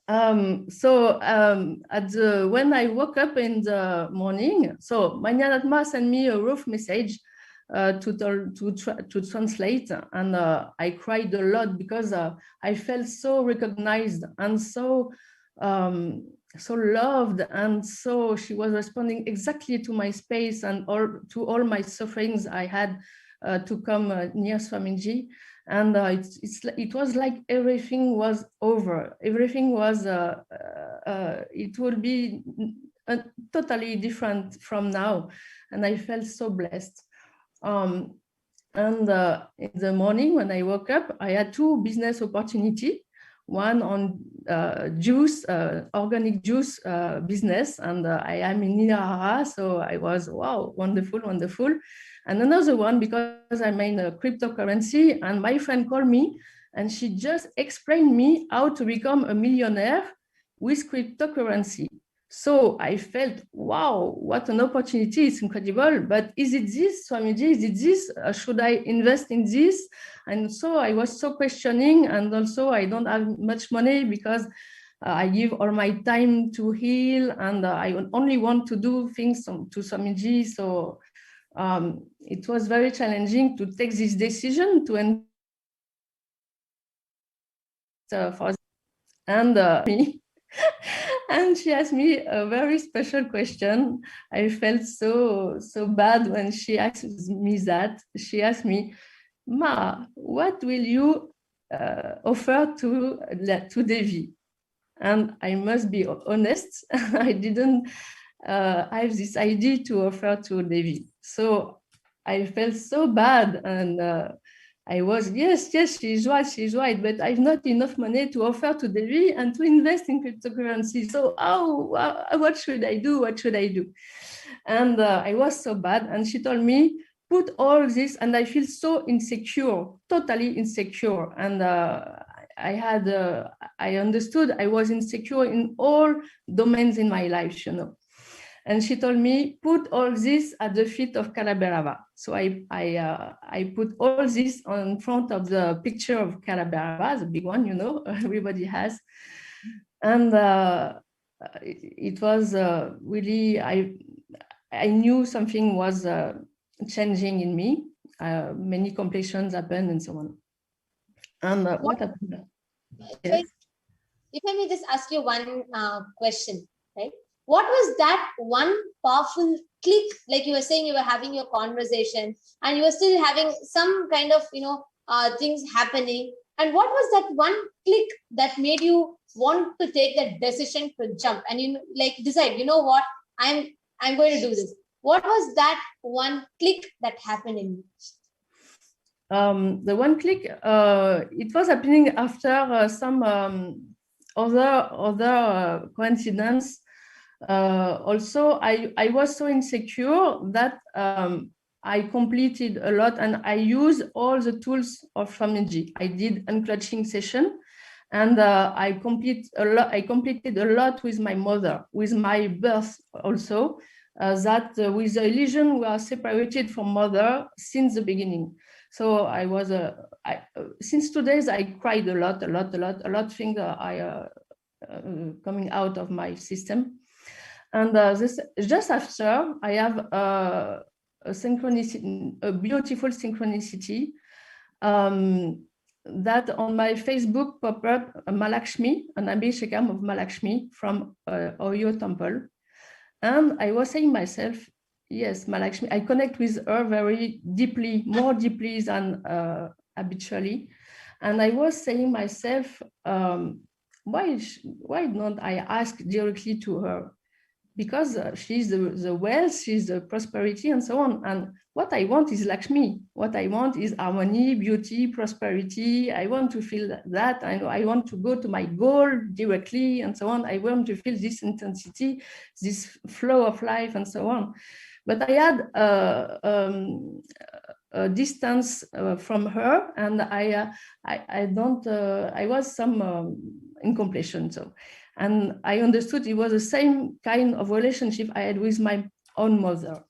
When I woke up in the morning, so Manyanatma sent me a rough message to translate, and I cried a lot, because I felt so recognized and so loved, and so she was responding exactly to my space and to all my sufferings I had to come near Swamiji. And it was like everything was over. Everything was, it will be totally different from now. And I felt so blessed. And in the morning when I woke up, I had 2 business opportunities. One on juice, organic juice business, and I am in Nilahara, so I was, wow, wonderful. And another one, because I'm in a cryptocurrency, and my friend called me, and she just explained me how to become a millionaire with cryptocurrency. So I felt, wow, what an opportunity, it's incredible. But is it this, Swamiji, is it this? Should I invest in this? And so I was so questioning, and also I don't have much money, because I give all my time to heal, and I only want to do things to Swamiji. So it was very challenging to take this decision to invest for me. And she asked me a very special question. I felt so bad when she asked me that. She asked me, Ma, what will you offer to Devi? And I must be honest, I didn't have this idea to offer to Devi. So I felt so bad, and I was, yes, she's right, but I've not enough money to offer to Devi and to invest in cryptocurrency. So what should I do? And I was so bad, and she told me, put all this, and I feel so insecure, totally insecure. And I understood I was insecure in all domains in my life, And she told me, put all this at the feet of Kalaberava. So I put all this on front of the picture of Kalaberava, the big one, you know, everybody has. And it was really, I knew something was changing in me. Many completions happened and so on. And what happened? Yes. If I may just ask you one question, right? What was that one powerful click? Like you were saying, you were having your conversation and you were still having some kind of, you know, things happening. And what was that one click that made you want to take that decision to jump and you like decide, you know what, I'm going to do this. What was that one click that happened in you? The one click, it was happening after some other coincidence. Also, I was so insecure that I completed a lot and I used all the tools of Swamiji. I did unclutching session and I completed a lot with my mother, with my birth also, that with the illusion we are separated from mother since the beginning. So I was, since 2 days, I cried a lot things coming out of my system. And this just after, I have a synchronicity, a beautiful synchronicity that on my Facebook pop up Malakshmi, an Abhishekam of Malakshmi from Oyo temple. And I was saying myself, yes, Malakshmi, I connect with her very deeply, more deeply than habitually. And I was saying myself, why don't I ask directly to her? Because she's the wealth, she's the prosperity and so on. And what I want is Lakshmi. What I want is harmony, beauty, prosperity. I want to feel that. I want to go to my goal directly and so on. I want to feel this intensity, this flow of life and so on. But I had a distance from her, and I was some incompletion. So, and I understood it was the same kind of relationship I had with my own mother.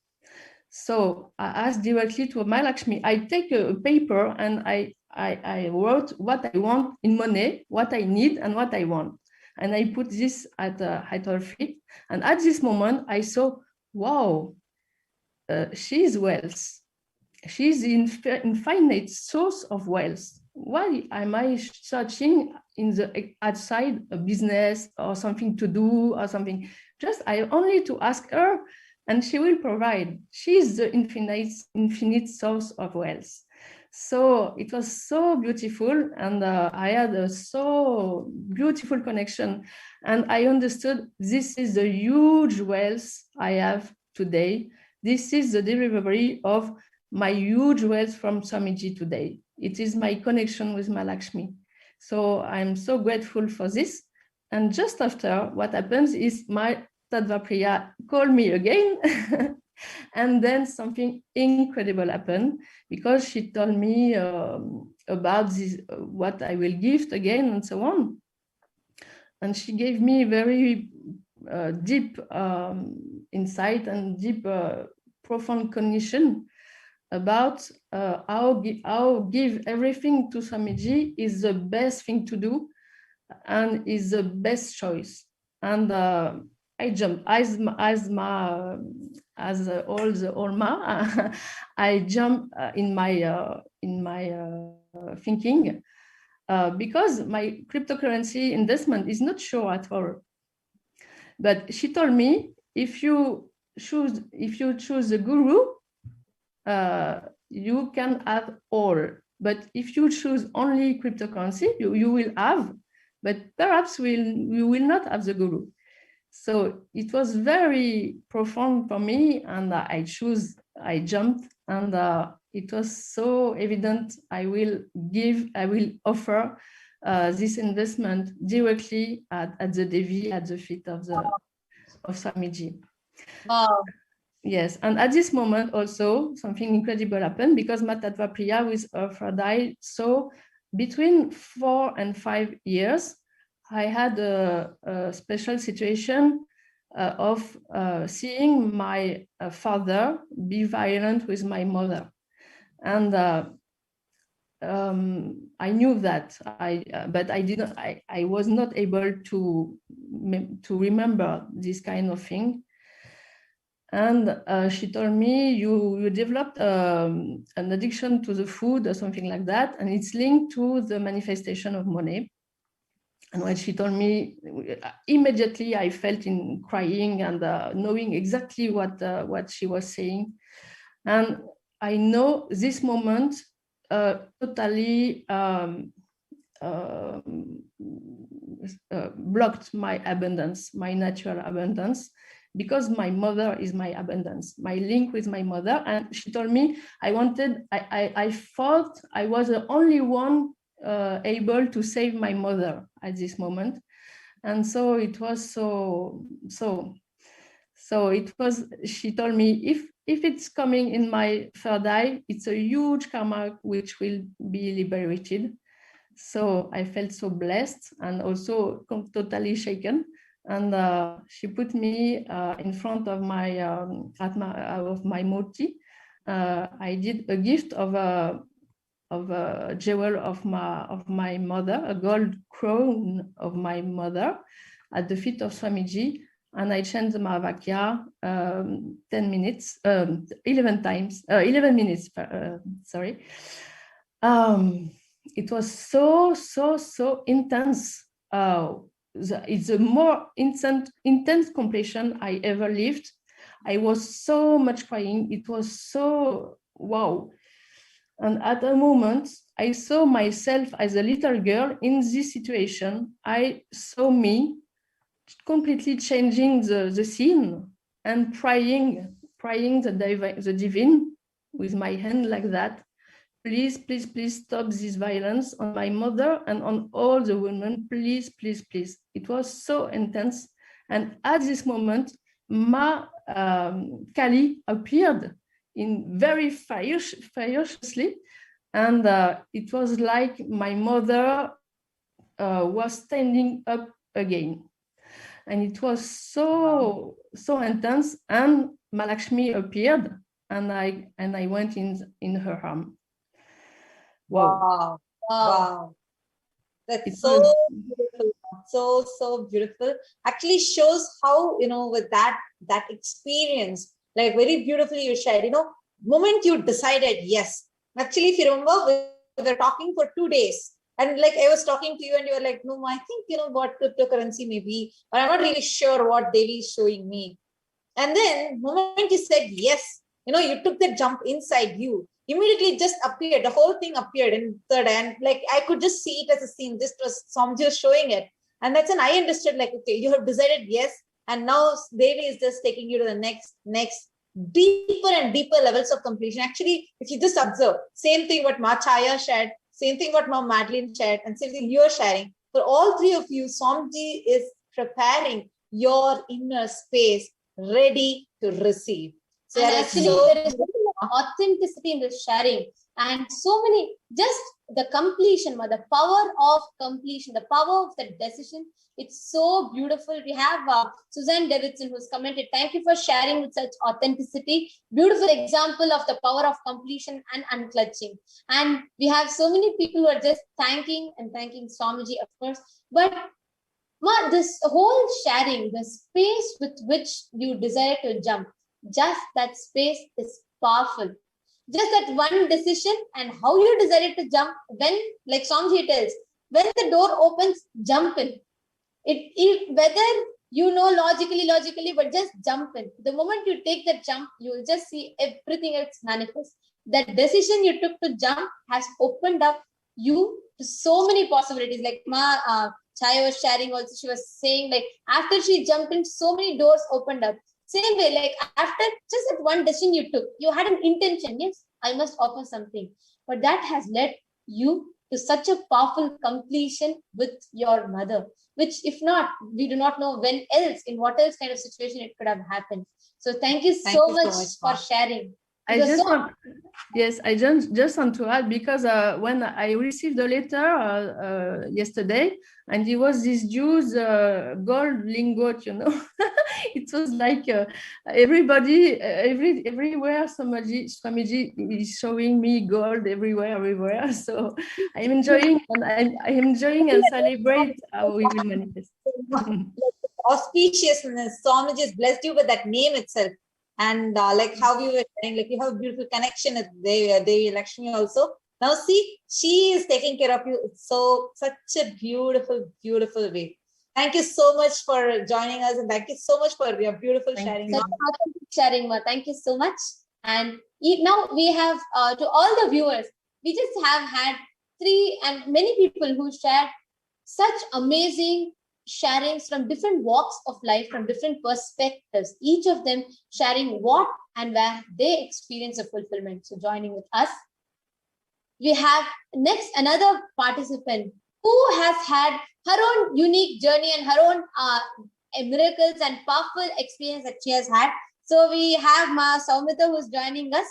So I asked directly to my Lakshmi. I take a paper and I wrote what I want in money, what I need, and what I want, and I put this at her feet. And at this moment, I saw, wow. She's wealth. She's the infinite source of wealth. Why am I searching in the outside a business or something to do or something? Just I only to ask her, and she will provide. She's the infinite source of wealth. So it was so beautiful, and I had a so beautiful connection, and I understood this is the huge wealth I have today. This is the delivery of my huge wealth from Swamiji today. It is my connection with Malakshmi. So I'm so grateful for this. And just after, what happens is my Tattva Priya called me again. And then something incredible happened, because she told me about this, what I will gift again and so on. And she gave me very deep insight and deep profound cognition about how give everything to Swamiji is the best thing to do and is the best choice. And I jumped as all the Olma. I jumped in my thinking because my cryptocurrency investment is not sure at all. But she told me, if you choose the guru, you can have all. But if you choose only cryptocurrency, you will have, but perhaps you will not have the guru. So it was very profound for me, and I jumped, and it was so evident. I will offer this investment directly at the Devi, at the feet of Swamiji. Wow. Yes, and at this moment also something incredible happened, because my Tattva Priya with Aphrodite. So between 4 and 5 years, I had a special situation of seeing my father be violent with my mother. And I knew that, but I didn't. I was not able to remember this kind of thing. And she told me, you developed an addiction to the food or something like that, and it's linked to the manifestation of money. And when she told me, immediately I felt in crying and knowing exactly what she was saying. And I know this moment totally blocked my abundance, my natural abundance, because my mother is my abundance, my link with my mother. And she told me, I thought I was the only one able to save my mother at this moment. And so it was so it was, she told me, if it's coming in my third eye, it's a huge karma which will be liberated. So I felt so blessed and also totally shaken. And she put me in front of my murti. I did a gift of a jewel of my mother, a gold crown of my mother, at the feet of Swamiji. And I changed the Mahavakya 11 minutes, sorry. It was so intense. It's the more intense completion I ever lived. I was so much crying. It was so wow. And at a moment, I saw myself as a little girl in this situation. I saw me completely changing the scene and praying the divine with my hand like that. Please, please, please stop this violence on my mother and on all the women. Please, please, please. It was so intense. And at this moment, Ma Kali appeared in very furiously. And it was like my mother was standing up again. And it was so intense. And Malakshmi appeared, and I went in her arm. Wow. That's so beautiful. So beautiful. Actually shows how, with that experience, like very beautifully you shared, moment you decided, yes. Actually, if you remember, we were talking for 2 days. And like I was talking to you and you were like, no, I think, what cryptocurrency may be, but I'm not really sure what Devi is showing me. And then the moment you said yes, you took that jump inside you. Immediately just appeared, the whole thing appeared in third eye, and like I could just see it as a scene. This was Somji showing it, and that's when I understood, like, okay, you have decided yes, and now Devi is just taking you to the next deeper and deeper levels of completion. Actually, if you just observe, same thing what Ma Chaya shared, same thing what Ma Madeline shared, and same thing you are sharing. For all three of you, Somji is preparing your inner space ready to receive. So and actually, there is authenticity in the sharing, and so many, just the completion, the power of completion, the power of the decision. It's so beautiful. We have Suzanne Davidson who's commented, thank you for sharing with such authenticity. Beautiful example of the power of completion and unclutching. And we have so many people who are just thanking Swamiji, of course. But this whole sharing, the space with which you desire to jump, just that space is powerful. Just that one decision and how you decided to jump, when, like Swamiji tells, when the door opens, jump in. Whether logically, but just jump in. The moment you take that jump, you will just see everything else manifest. That decision you took to jump has opened up you to so many possibilities. Like Ma Chaya was sharing also, she was saying, like, after she jumped in, so many doors opened up. Same way, like after just that one decision you took, you had an intention, yes, I must offer something. But that has led you to such a powerful completion with your mother, which if not, we do not know when else, in what else kind of situation it could have happened. So thank you so much for sharing. I just want to add, because when I received the letter yesterday, and it was this Jew's gold lingot, it was like everybody, everywhere, Swamiji is showing me gold everywhere. So I'm enjoying, and I'm enjoying and celebrate how we will manifest. Auspiciousness, Swamiji has blessed you with that name itself. And like how you were saying, like you have a beautiful connection with Devi Lakshmi also. Now see, she is taking care of you. It's such a beautiful, beautiful way. Thank you so much for joining us, and thank you so much for your beautiful sharing. Thank you so much. And now we have, to all the viewers, we just have had many people who shared such amazing sharings from different walks of life, from different perspectives, each of them sharing what and where they experience a fulfillment. So joining with us, we have next another participant who has had her own unique journey and her own miracles and powerful experience that she has had. So we have Ma Saumita, who's joining us,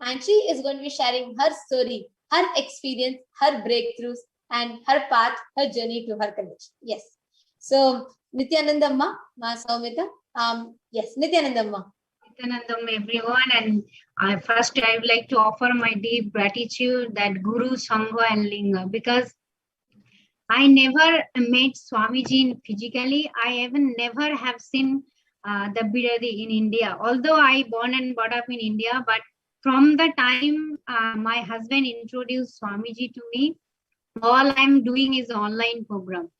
and she is going to be sharing her story, her experience, her breakthroughs, and her path, her journey to her connection. Yes. So, Nithyananda Ma Saumita. Yes, Nithyananda Ma. Nithyanandam, everyone. And first, I would like to offer my deep gratitude that Guru, Sangha, and Linga, because I never met Swamiji physically. I even never have seen the Bidadi in India. Although I born and brought up in India, but from the time my husband introduced Swamiji to me, all I'm doing is online program.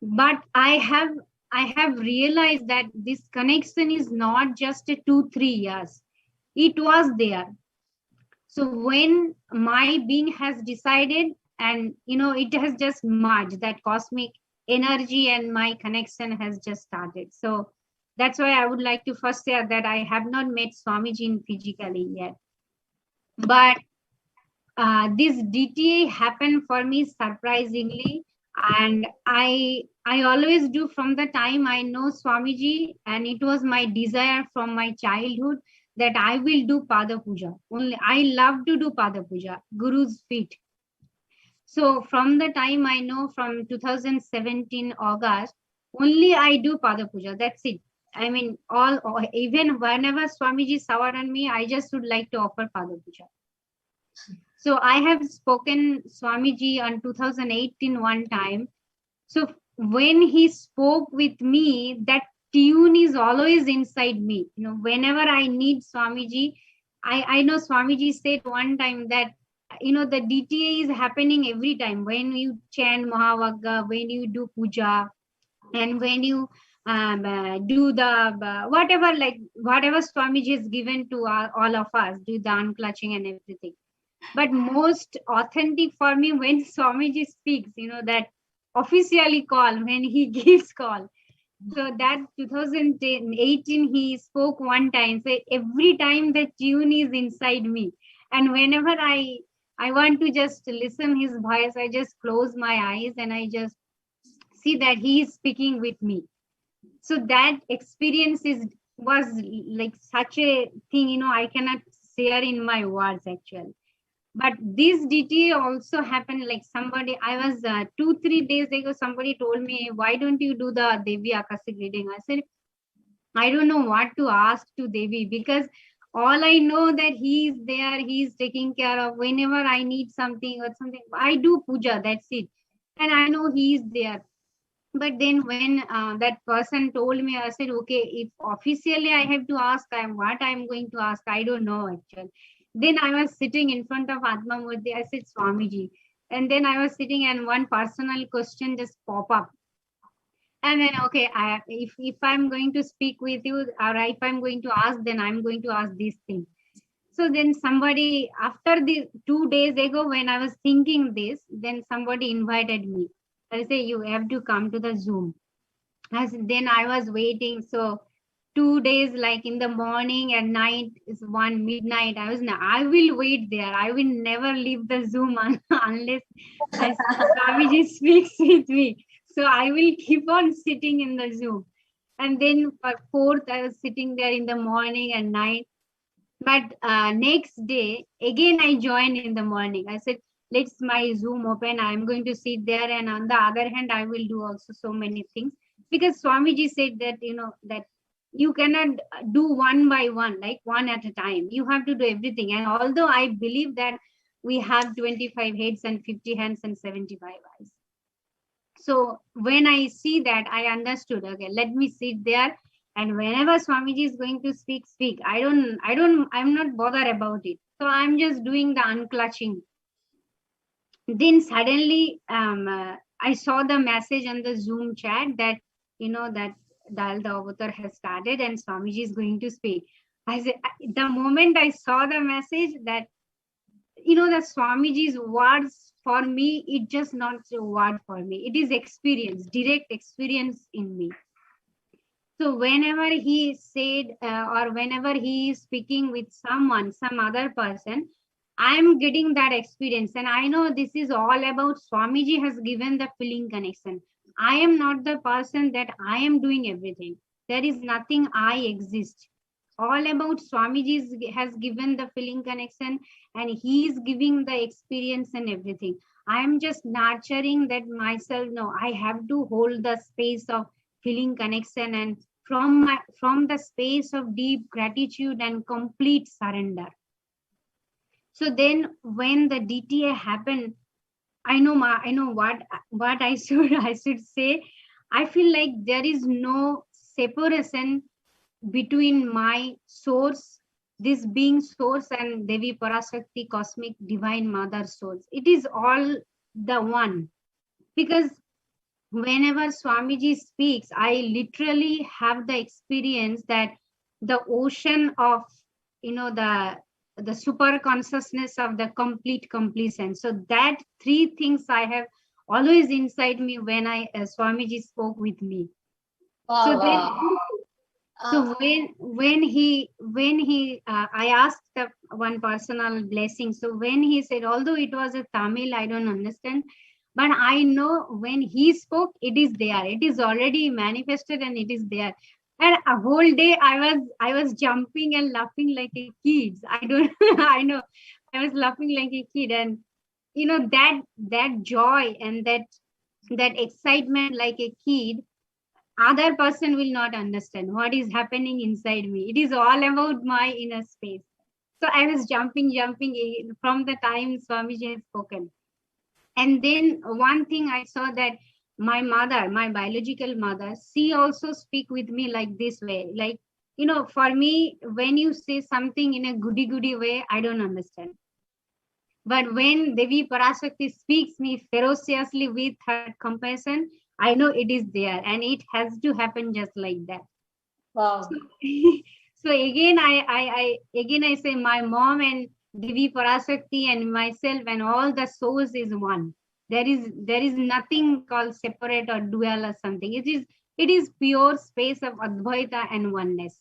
But I have realized that this connection is not just a 2-3 years. It was there. So when my being has decided, and it has just merged, that cosmic energy and my connection has just started. So that's why I would like to first say that I have not met Swamiji physically yet. But this DTA happened for me surprisingly. And I always do from the time I know Swamiji, and it was my desire from my childhood that I will do Pada Puja. Only I love to do Pada Puja, Guru's feet. So from the time I know, from 2017 August, only I do Pada Puja. That's it. I mean, even whenever Swamiji showered on me, I just would like to offer Pada Puja. So I have spoken Swamiji on 2018 one time. So when he spoke with me, that tune is always inside me. Whenever I need Swamiji, I know Swamiji said one time that, the DTA is happening every time. When you chant Mahavagga, when you do puja, and when you do the whatever Swamiji has given to all of us, do the unclutching and everything. But most authentic for me when Swamiji speaks, that officially call, when he gives call. So that 2018, he spoke one time, say every time the tune is inside me. And whenever I want to just listen his voice, I just close my eyes and I just see that he is speaking with me. So that experience was like such a thing, I cannot share in my words actually. But this DTA also happened, like somebody, I was 2-3 days ago, somebody told me, why don't you do the Devi Akashic reading? I said, I don't know what to ask to Devi, because all I know that he is there, he is taking care of. Whenever I need something or something, I do puja, that's it. And I know he is there. But then when that person told me, I said, okay, if officially I have to ask, what I'm going to ask, I don't know actually. Then I was sitting in front of Atma Murti. I said, Swamiji. And then I was sitting and one personal question just pop up. And then, okay, if I'm going to speak with you, or if I'm going to ask, then I'm going to ask this thing. So then somebody, after the 2 days ago, when I was thinking this, then somebody invited me. I say, you have to come to the Zoom. Then I was waiting. So 2 days, like in the morning and night is midnight. I will wait there. I will never leave the Zoom unless Swamiji speaks with me. So I will keep on sitting in the Zoom. And then for 4th, I was sitting there in the morning and night. But next day, again, I joined in the morning. I said, let's my Zoom open. I'm going to sit there. And on the other hand, I will do also so many things. Because Swamiji said that, that you cannot do one by one, like one at a time. You have to do everything. And although I believe that we have 25 heads and 50 hands and 75 eyes. So when I see that, I understood, okay, let me sit there. And whenever Swamiji is going to speak. I'm not bothered about it. So I'm just doing the unclutching. Then suddenly I saw the message on the Zoom chat that, that the avatar has started and Swamiji is going to speak. I said, the moment I saw the message that, that Swamiji's words for me, it just not a word for me. It is experience, direct experience in me. So whenever he said or whenever he is speaking with someone, some other person, I'm getting that experience. And I know this is all about Swamiji has given the feeling connection. I am not the person that I am doing everything. There is nothing I exist. All about Swamiji has given the feeling connection and he is giving the experience and everything. I am just nurturing that myself. No, I have to hold the space of feeling connection and from the space of deep gratitude and complete surrender. So then when the DTA happened, I know what I should say. I feel like there is no separation between my source, this being source, and Devi Parashakti, cosmic divine mother source. It is all the one. Because whenever Swamiji speaks, I literally have the experience that the ocean of, the super consciousness of the complete completion. So that three things I have always inside me when Swamiji spoke with me. Wow. So when he I asked the one personal blessing. So when he said, although it was a Tamil, I don't understand, but I know when he spoke, it is there. It is already manifested and it is there. And a whole day I was jumping and laughing like a kid. I know I was laughing like a kid, and that joy and that excitement like a kid, other person will not understand what is happening inside me. It is all about my inner space. So I was jumping from the time Swamiji had spoken. And then one thing I saw that my mother, my biological mother, she also speak with me like this way. Like, for me, when you say something in a goody way, I don't understand. But when Devi Parashakti speaks me ferociously with her compassion, I know it is there and it has to happen just like that. Wow. So again, I say my mom and Devi Parashakti and myself and all the souls is one. There is nothing called separate or dual or something. It is pure space of Advaita and oneness.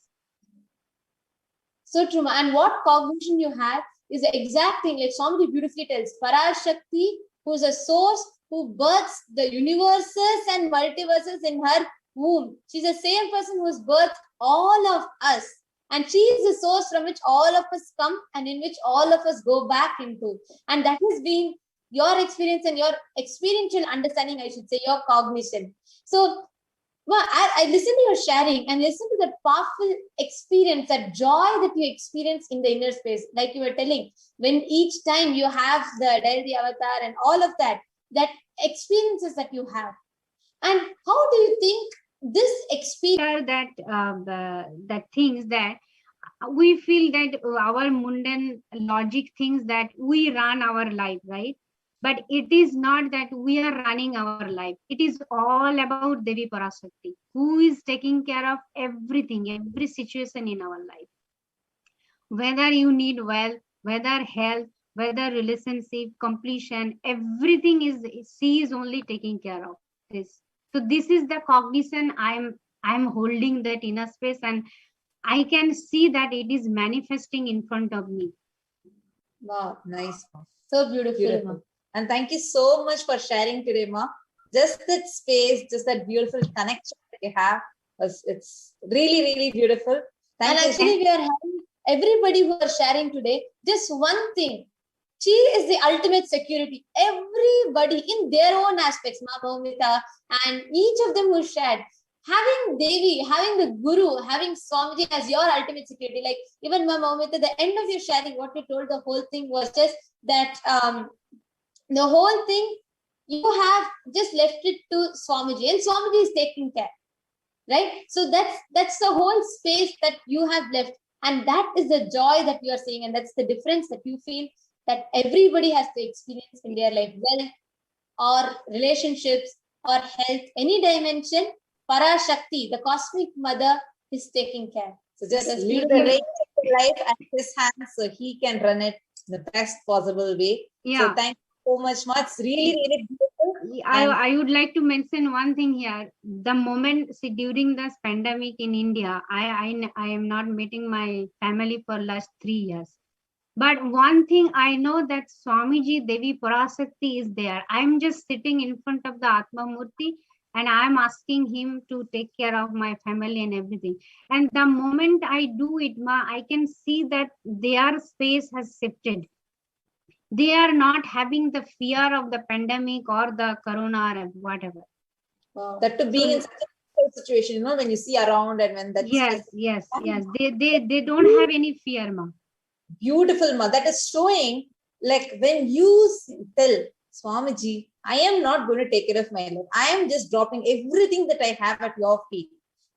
So true. And what cognition you have is the exact thing, like Swamiji beautifully tells, Parashakti, who is a source who births the universes and multiverses in her womb. She's the same person who has birthed all of us. And she is the source from which all of us come and in which all of us go back into. And that has been your experience and your experiential understanding, I should say, your cognition. So, well, I listen to your sharing and listen to that powerful experience, that joy that you experience in the inner space. Like you were telling, when each time you have the Deity Avatar and all of that experiences that you have. And how do you think this experience that things that we feel that our mundane logic things that we run our life, right? But it is not that we are running our life. It is all about Devi Parashakti, who is taking care of everything, every situation in our life. Whether you need wealth, whether health, whether relationship, completion, everything she is only taking care of this. So this is the cognition I'm holding that inner space, and I can see that it is manifesting in front of me. Wow, nice. So beautiful. And thank you so much for sharing today, Ma. Just that space, just that beautiful connection that you have, it's really, really beautiful. Thank you. Actually, we are having everybody who are sharing today, just one thing. She is the ultimate security. Everybody in their own aspects, Ma Bhumita, and each of them who shared, having Devi, having the Guru, having Swamiji as your ultimate security. Like even Ma Bhumita, the end of your sharing, what you told, the whole thing was just that the whole thing, you have just left it to Swamiji, and Swamiji is taking care, right? So that's the whole space that you have left, and that is the joy that you are seeing, and that's the difference that you feel that everybody has to experience in their life, wealth or relationships or health, any dimension. Parashakti, the cosmic mother, is taking care. So just leave the reins of your life at his hands so he can run it the best possible way. Yeah. So thank you so much, Ma. It's really, really beautiful. I would like to mention one thing here. The moment, see, during this pandemic in India, I am not meeting my family for last 3 years. But one thing I know, that Swamiji Devi Parashakti is there. I'm just sitting in front of the Atma Murti and I'm asking him to take care of my family and everything. And the moment I do it, Ma, I can see that their space has shifted. They are not having the fear of the pandemic or the corona or whatever. Wow. That to being in such a situation, you know, when you see around and when that. Yes. They don't have any fear, Ma. Beautiful, Ma. That is showing, like when you tell Swamiji, I am not going to take care of my life, I am just dropping everything that I have at your feet,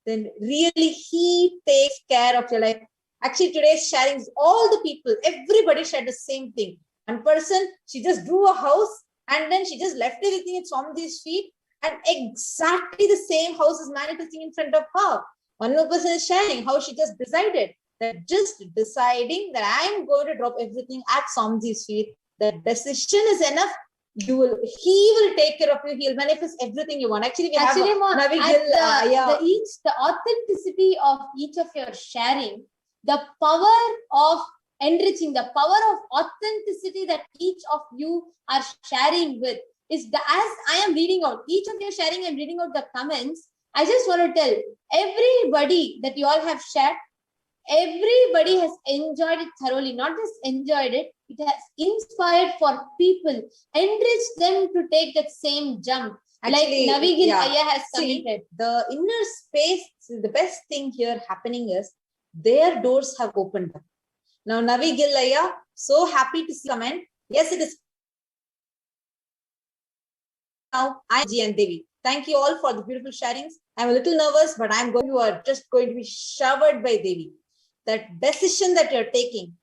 then really he takes care of your life. Actually, today's sharing is all the people, everybody shared the same thing. One person, she just drew a house and then she just left everything at Swamiji's feet, and exactly the same house is manifesting in front of her. One more person is sharing how she just decided that just deciding that I am going to drop everything at Swamiji's feet, that decision is enough. He will take care of you. He'll manifest everything you want. Actually, the authenticity of each of your sharing, the power of enriching, the power of authenticity that each of you are sharing with is as I am reading out each of your sharing and reading out the comments. I just want to tell everybody that you all have shared, everybody has enjoyed it thoroughly. Not just enjoyed it, it has inspired for people, enriched them to take that same jump. Actually, like Navigil Aya has commented. The inner space, the best thing here happening is their doors have opened up. Now, Navigil Aya, so happy to see comment. Yes, it is. Now, I'm G and Devi. Thank you all for the beautiful sharings. I'm a little nervous, but you are just going to be showered by Devi. That decision that you're taking,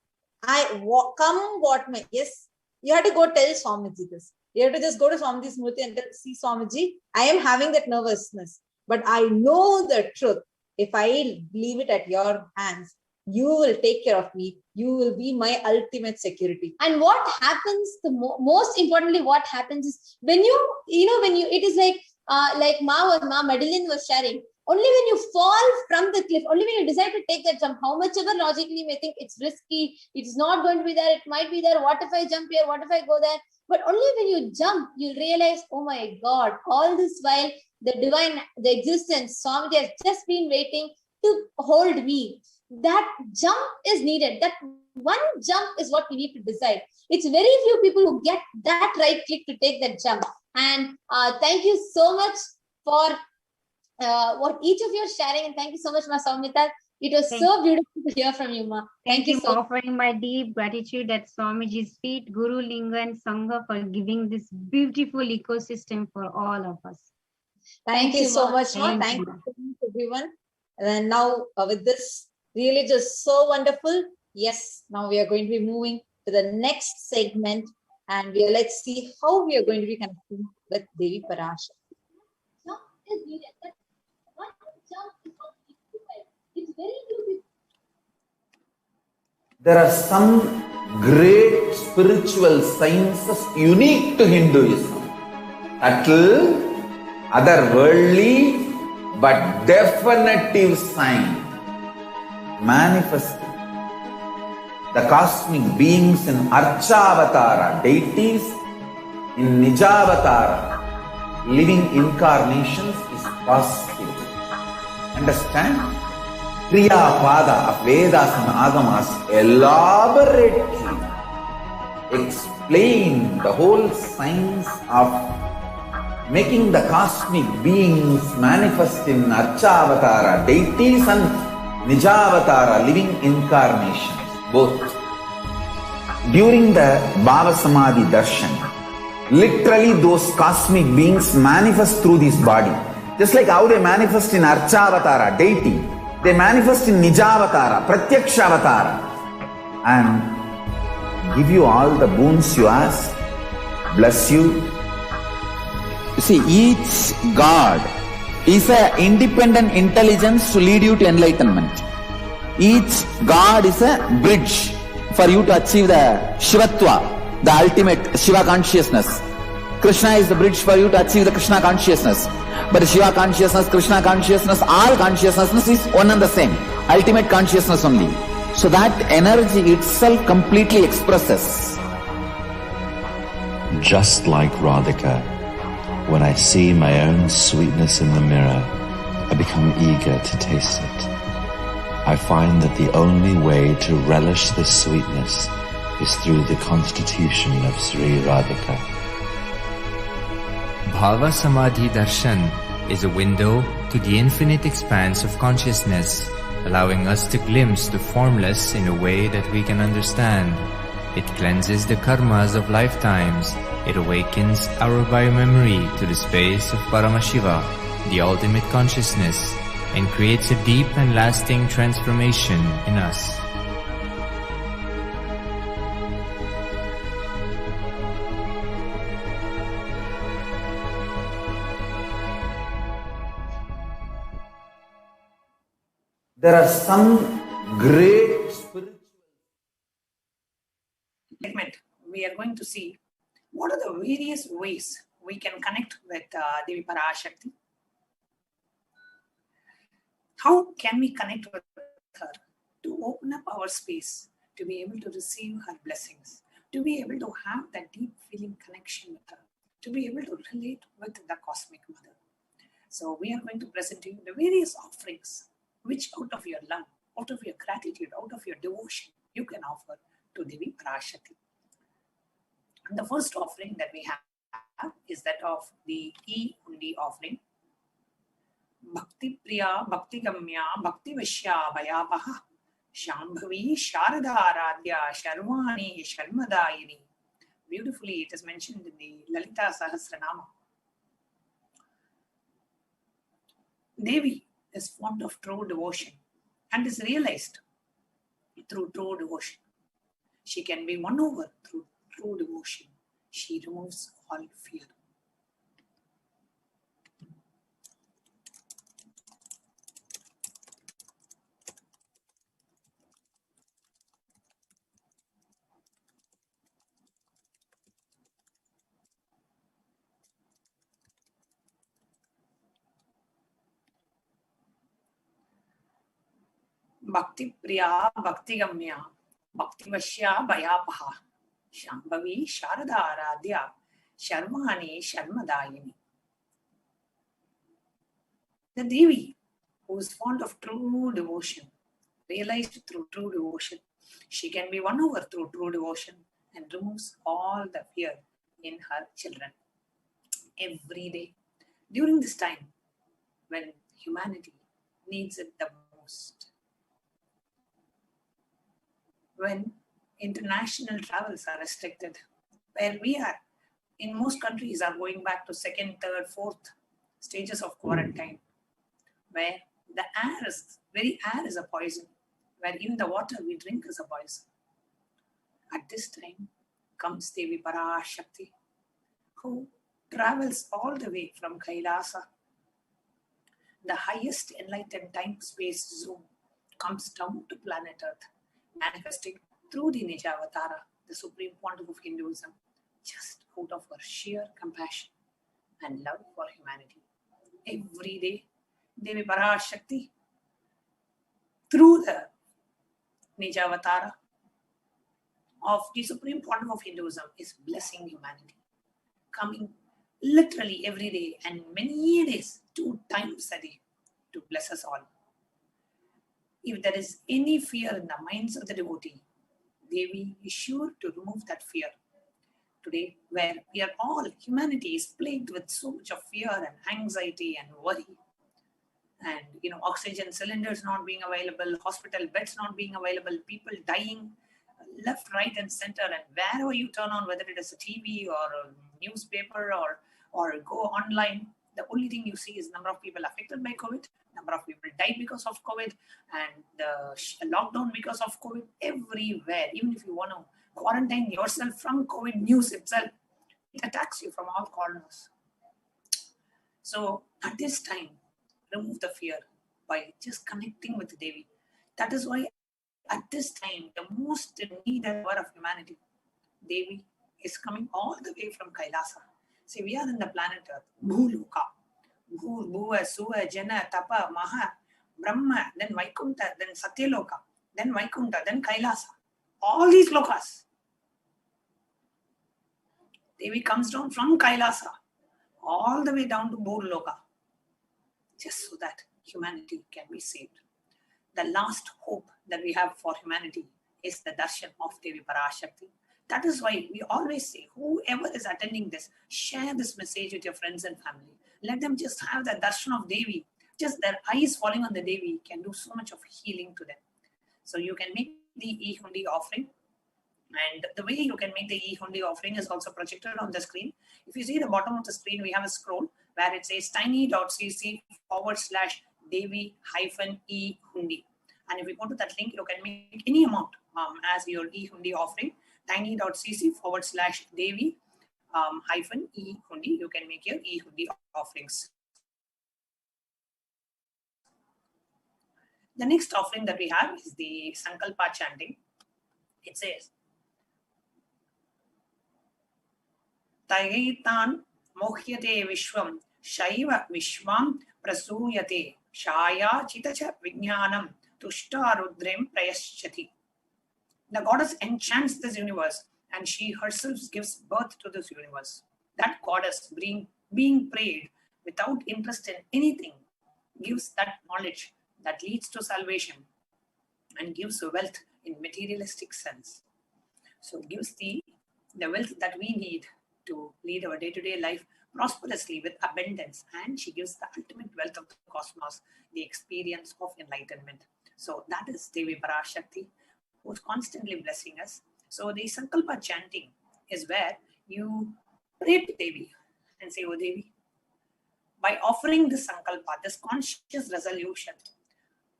come what may. Yes, you have to go tell Swamiji this. You have to just go to Swamiji's Murti and see Swamiji, I am having that nervousness, but I know the truth. If I leave it at your hands, you will take care of me. You will be my ultimate security. And what happens, most importantly, what happens is when it is like Ma Madeline was sharing, only when you fall from the cliff, only when you decide to take that jump, how much ever logically you may think it's risky, it's not going to be there, it might be there, what if I jump here, what if I go there? But only when you jump, you realize, oh my God, all this while the divine, the existence, Swamiji has just been waiting to hold me. That jump is needed. That one jump is what we need to decide. It's very few people who get that right click to take that jump. And thank you so much for what each of you are sharing. And thank you so much, Ma Soumita. It was so beautiful to hear from you, Ma. Thank you for offering my deep gratitude at Swamiji's feet, Guru, Linga and Sangha for giving this beautiful ecosystem for all of us. Thank you so much, Ma. Thank you so much, everyone. And now with this, really just so wonderful. Yes, now we are going to be moving to the next segment, and let's see how we are going to be connecting with Devi Parashakti. There are some great spiritual sciences unique to Hinduism. Subtle, otherworldly, but definitive sign. Manifesting the cosmic beings in Archavatara, deities in Nijavatara, living incarnations is possible. Understand? Kriya Pada of Vedas and Agamas elaborately explain the whole science of making the cosmic beings manifest in Archavatara deities and Nijavatara living incarnations, both. During the Bhava Samadhi Darshan, literally those cosmic beings manifest through this body. Just like how they manifest in Archavatara deity, they manifest in Nijavatara, Pratyakshavatara, and give you all the boons you ask, bless you. You see, each God is an independent intelligence to lead you to enlightenment. Each God is a bridge for you to achieve the Shivatva, the ultimate Shiva consciousness. Krishna is the bridge for you to achieve the Krishna consciousness. But Shiva consciousness, Krishna consciousness, all consciousness is one and the same. Ultimate consciousness only. So that energy itself completely expresses. Just like Radhika, when I see my own sweetness in the mirror, I become eager to taste it. I find that the only way to relish this sweetness is through the constitution of Sri Radhika. Bhava Samadhi Darshan is a window to the infinite expanse of consciousness, allowing us to glimpse the formless in a way that we can understand. It cleanses the karmas of lifetimes. It awakens our biomemory to the space of Paramashiva, the ultimate consciousness, and creates a deep and lasting transformation in us. There are some great spiritual. Segment, we are going to see what are the various ways we can connect with Devi Parashakti. How can we connect with her to open up our space, to be able to receive her blessings, to be able to have that deep feeling connection with her, to be able to relate with the Cosmic Mother. So we are going to present to you the various offerings which out of your love, out of your gratitude, out of your devotion, you can offer to Devi Parashakti. And the first offering that we have is that of the E-Undi offering. Bhakti Priya, Bhakti Gamya, Bhakti Vashya, Vayapaha, Shambhavi, Sharada Aradhya, Sharvani, Sharmadayini. Beautifully, it is mentioned in the Lalita Sahasranama. Devi is fond of true devotion and is realized through true devotion. She can be won over through true devotion. She removes all fear. Bhakti Priya, Bhakti Gamya, Bhakti Vashya, Vayapaha, Shambhavi, Sharada Aradhya, Sharvani, Sharmadayini. The Devi, who is fond of true devotion, realized through true devotion, she can be won over through true devotion and removes all the fear in her children. Every day, during this time, when humanity needs it the most, when international travels are restricted, where we are, in most countries are going back to second, third, fourth stages of quarantine, where the very air is a poison, where even the water we drink is a poison. At this time comes Devi Parashakti, who travels all the way from Kailasa, the highest enlightened time-space zone, comes down to planet Earth, manifesting through the Nijavatara, the supreme pontiff of Hinduism, just out of her sheer compassion and love for humanity. Every day, Devi Parashakti, through the Nijavatara of the supreme pontiff of Hinduism, is blessing humanity, coming literally every day and many days, 2 times a day, to bless us all. If there is any fear in the minds of the devotee, Devi is sure to remove that fear. Today, where we are all, humanity is plagued with so much of fear and anxiety and worry. And, oxygen cylinders not being available, hospital beds not being available, people dying left, right, and center. And wherever you turn on, whether it is a TV or a newspaper or go online, the only thing you see is number of people affected by COVID, number of people died because of COVID, and the lockdown because of COVID everywhere. Even if you want to quarantine yourself from COVID news itself, it attacks you from all corners. So at this time, remove the fear by just connecting with Devi. That is why at this time, the most needed hour of humanity, Devi is coming all the way from Kailasa. See, we are in the planet Earth, Bhuluka. Bhu, Bhuva, Suva, Jana, Tapa, Maha, Brahma, then Vaikunta, then Satyaloka, then Vaikunta, then Kailasa. All these lokas. Devi comes down from Kailasa all the way down to Bhuluka, just so that humanity can be saved. The last hope that we have for humanity is the darshan of Devi Parashakti. That is why we always say, whoever is attending this, share this message with your friends and family. Let them just have the darshan of Devi. Just their eyes falling on the Devi can do so much of healing to them. So you can make the e-hundi offering. And the way you can make the e-hundi offering is also projected on the screen. If you see the bottom of the screen, we have a scroll where it says tiny.cc/Devi-e-hundi. And if you go to that link, you can make any amount as your e-hundi offering. tiny.cc/Devi-e-hundi. You can make your e-hundi offerings. The next offering that we have is the Sankalpa chanting. It says, Taitan mohyate vishwam shaiva vishwam prasuyate shaya chitacha vijnanam tushta rudrem prayaschati. The goddess enchants this universe and she herself gives birth to this universe. That goddess being prayed without interest in anything gives that knowledge that leads to salvation and gives wealth in materialistic sense. So gives the wealth that we need to lead our day-to-day life prosperously with abundance, and she gives the ultimate wealth of the cosmos, the experience of enlightenment. So that is Devi Parashakti, who is constantly blessing us. So the Sankalpa chanting is where you pray to Devi and say, "Oh Devi, by offering this Sankalpa, this conscious resolution,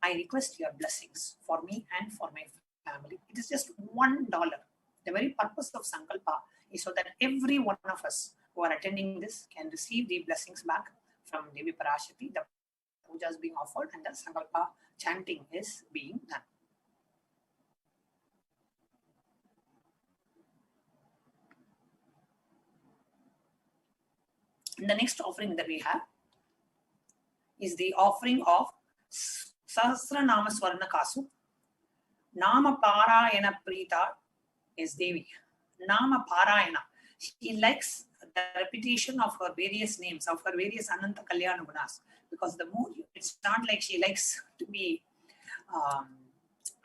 I request your blessings for me and for my family." It is just $1. The very purpose of Sankalpa is so that every one of us who are attending this can receive the blessings back from Devi Parashakti. The puja is being offered and the Sankalpa chanting is being done. And the next offering that we have is the offering of Sahasranama Swarna Kasu. Nama Parayana Prita is Devi. Nama Parayana. She likes the repetition of her various names, of her various Ananta Kalyana Gunas. Because the more, it's not like she likes to be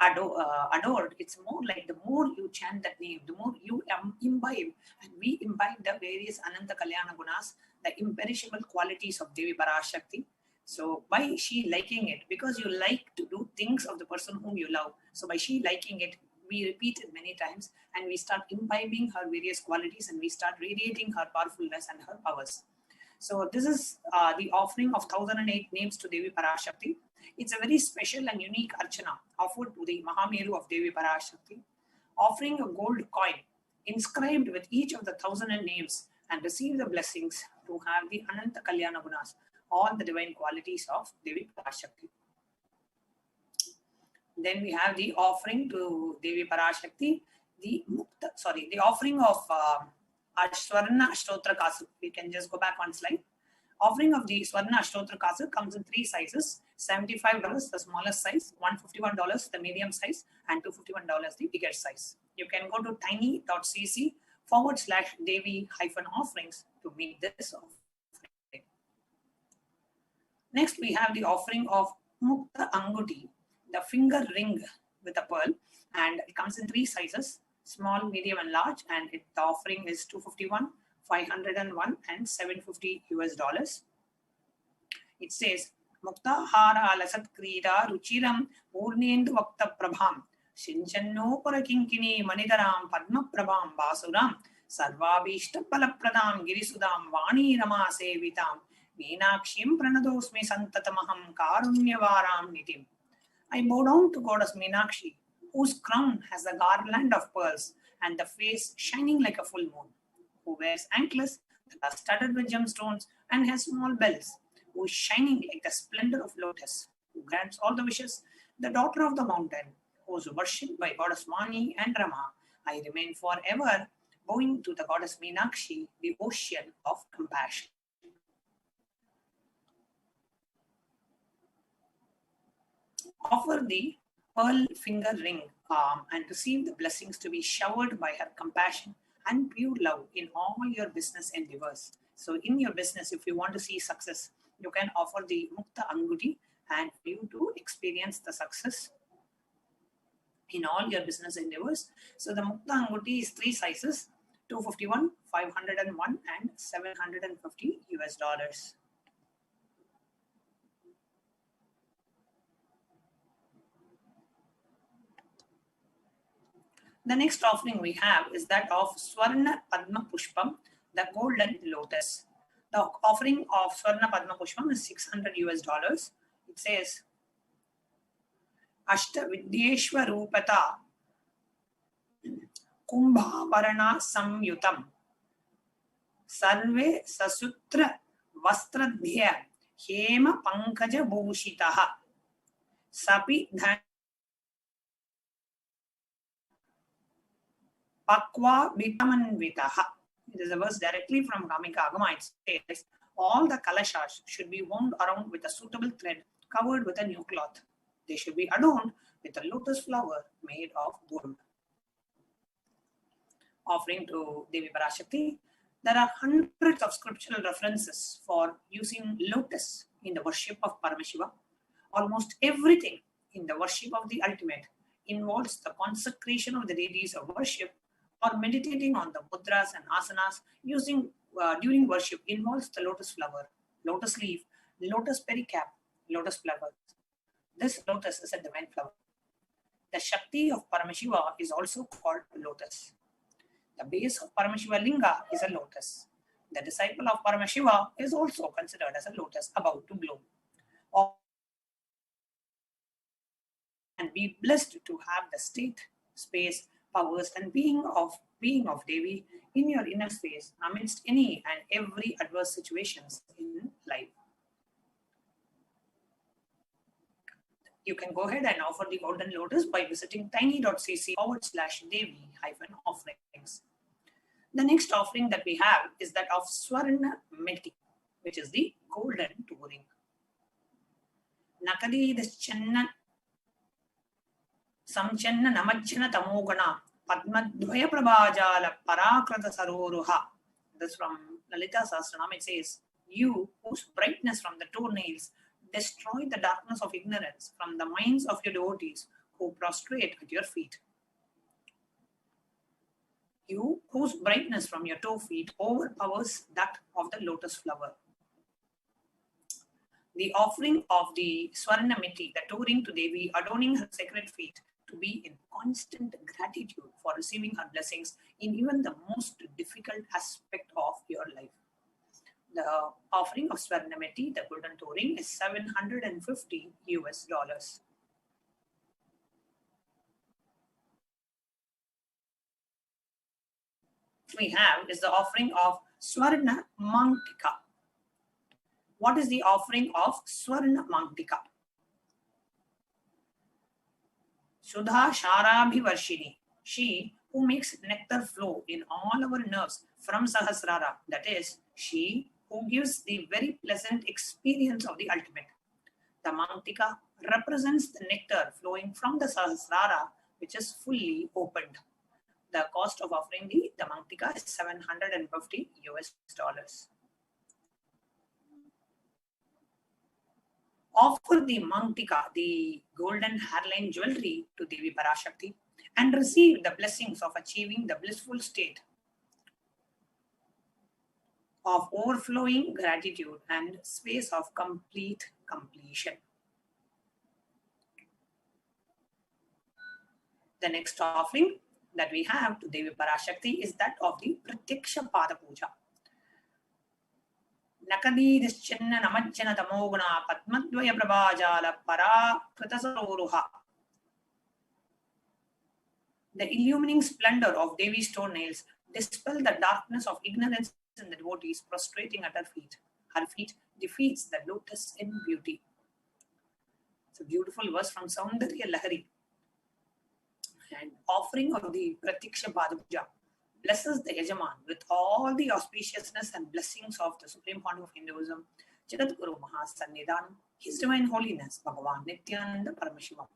adored. It's more like the more you chant that name, the more you imbibe. And we imbibe the various Ananta Kalyana Gunas, the imperishable qualities of Devi Parashakti. So by she liking it, because you like to do things of the person whom you love. So by she liking it, we repeat it many times and we start imbibing her various qualities and we start radiating her powerfulness and her powers. So this is the offering of 1008 names to Devi Parashakti. It's a very special and unique archana offered to the Mahameru of Devi Parashakti, offering a gold coin inscribed with each of the 1000 names and receive the blessings to have the Ananta Kalyana Gunas, all the divine qualities of Devi Parashakti. Then we have the offering to Devi Parashakti, the offering of Swarna Ashtotra Kasu. We can just go back one slide. Offering of the Swarna Ashtotra Kasu comes in 3 sizes: $75 the smallest size, $151 the medium size, and $251 the bigger size. You can go to tiny.cc/Devi-offerings to meet this offering. Next, we have the offering of Mukta Anguti the finger ring with a pearl, and it comes in 3 sizes: small, medium, and large. And the offering is $251, $501, and $750. It says, Muktahara Lasat Krida Ruchiram Purnendu Vakta Prabham Shinchanno Parakinkini Manidaram Padma Prabham Basuram Sarvabhishta Palapradam Girisudam Vani Rama Sevitam Meenakshim Pranadosmi Santatamaham Karunyavaram Nitim. I bow down to Goddess Meenakshi, whose crown has a garland of pearls and the face shining like a full moon, who wears anklets that are studded with gemstones and has small bells, who is shining like the splendor of lotus, who grants all the wishes, the daughter of the mountain, who is worshipped by Goddess Vani and Rama. I remain forever bowing to the Goddess Meenakshi, the ocean of compassion. Offer the pearl finger ring and receive the blessings to be showered by her compassion and pure love in all your business endeavors. So in your business, if you want to see success, you can offer the Mukta Anguti and for you to experience the success in all your business endeavors. So the Mukta Anguti is 3 sizes: $251, $501, and $750. The next offering we have is that of Swarna Padma Pushpam, the golden lotus. The offering of Swarna Padma Pushpam is $600. It says, Ashta Vidyeshwa Rupata Kumbhaparana Samyutam Sarve Sasutra Vastradhya Hema Pankaja Bhushitaha Sapi Dhan Pakwa Vitamanvitaha. It is a verse directly from Kamika Agama. It says, all the kalashas should be wound around with a suitable thread covered with a new cloth. They should be adorned with a lotus flower made of gold. Offering to Devi Parashakti. There are hundreds of scriptural references for using lotus in the worship of Paramashiva. Almost everything in the worship of the ultimate involves the consecration of the deities of worship, or meditating on the mudras and asanas using during worship involves the lotus flower, lotus leaf, lotus pericap, lotus flower. This lotus is a divine flower. The Shakti of Paramashiva is also called lotus. The base of Paramashiva Linga is a lotus. The disciple of Paramashiva is also considered as a lotus about to bloom. And be blessed to have the state, space, powers, and being of Devi in your inner space amidst any and every adverse situations in life. You can go ahead and offer the golden lotus by visiting tiny.cc/Devi-offerings. The next offering that we have is that of Swarna Meti, which is the golden touring. Nakadi Deschanna Samchanna Namachana Tamogana Padmadvaya Prabhajala Parakrata Saroruha. This from Lalita Sahasranam. It says, you whose brightness from the toenails destroy the darkness of ignorance from the minds of your devotees who prostrate at your feet. You whose brightness from your toe feet overpowers that of the lotus flower. The offering of the Swarnamiti, the touring to Devi, adorning her sacred feet, to be in constant gratitude for receiving her blessings in even the most difficult aspect of your life. The offering of Swarnamiti, the golden touring, is $750. We have is the offering of Swarna Mantika. What is the offering of Swarna Mantika? Sudha Sharabhivarshini, she who makes nectar flow in all our nerves from Sahasrara, that is, she who gives the very pleasant experience of the ultimate. The Mantika represents the nectar flowing from the Sahasrara, which is fully opened. The cost of offering the Mantika is $750. Offer the Mangtika, the golden hairline jewelry, to Devi Parashakti and receive the blessings of achieving the blissful state of overflowing gratitude and space of complete completion. The next offering that we have to Devi Parashakti is that of the Pratyaksha Pada Puja. Nakadidischanna namajjana tamoguna padmadvaya prabhajala para kritasaruha. The illumining splendor of Devi's toenails dispel the darkness of ignorance in the devotees prostrating at her feet. Her feet defeats the lotus in beauty. It's a beautiful verse from Saundarya Lahari. And offering of the Pratyaksha Pada Puja blesses the Yajaman with all the auspiciousness and blessings of the Supreme Founder of Hinduism, Jagadguru Mahasannidhanam, His Divine Holiness, Bhagavan Nithyananda Paramashivam.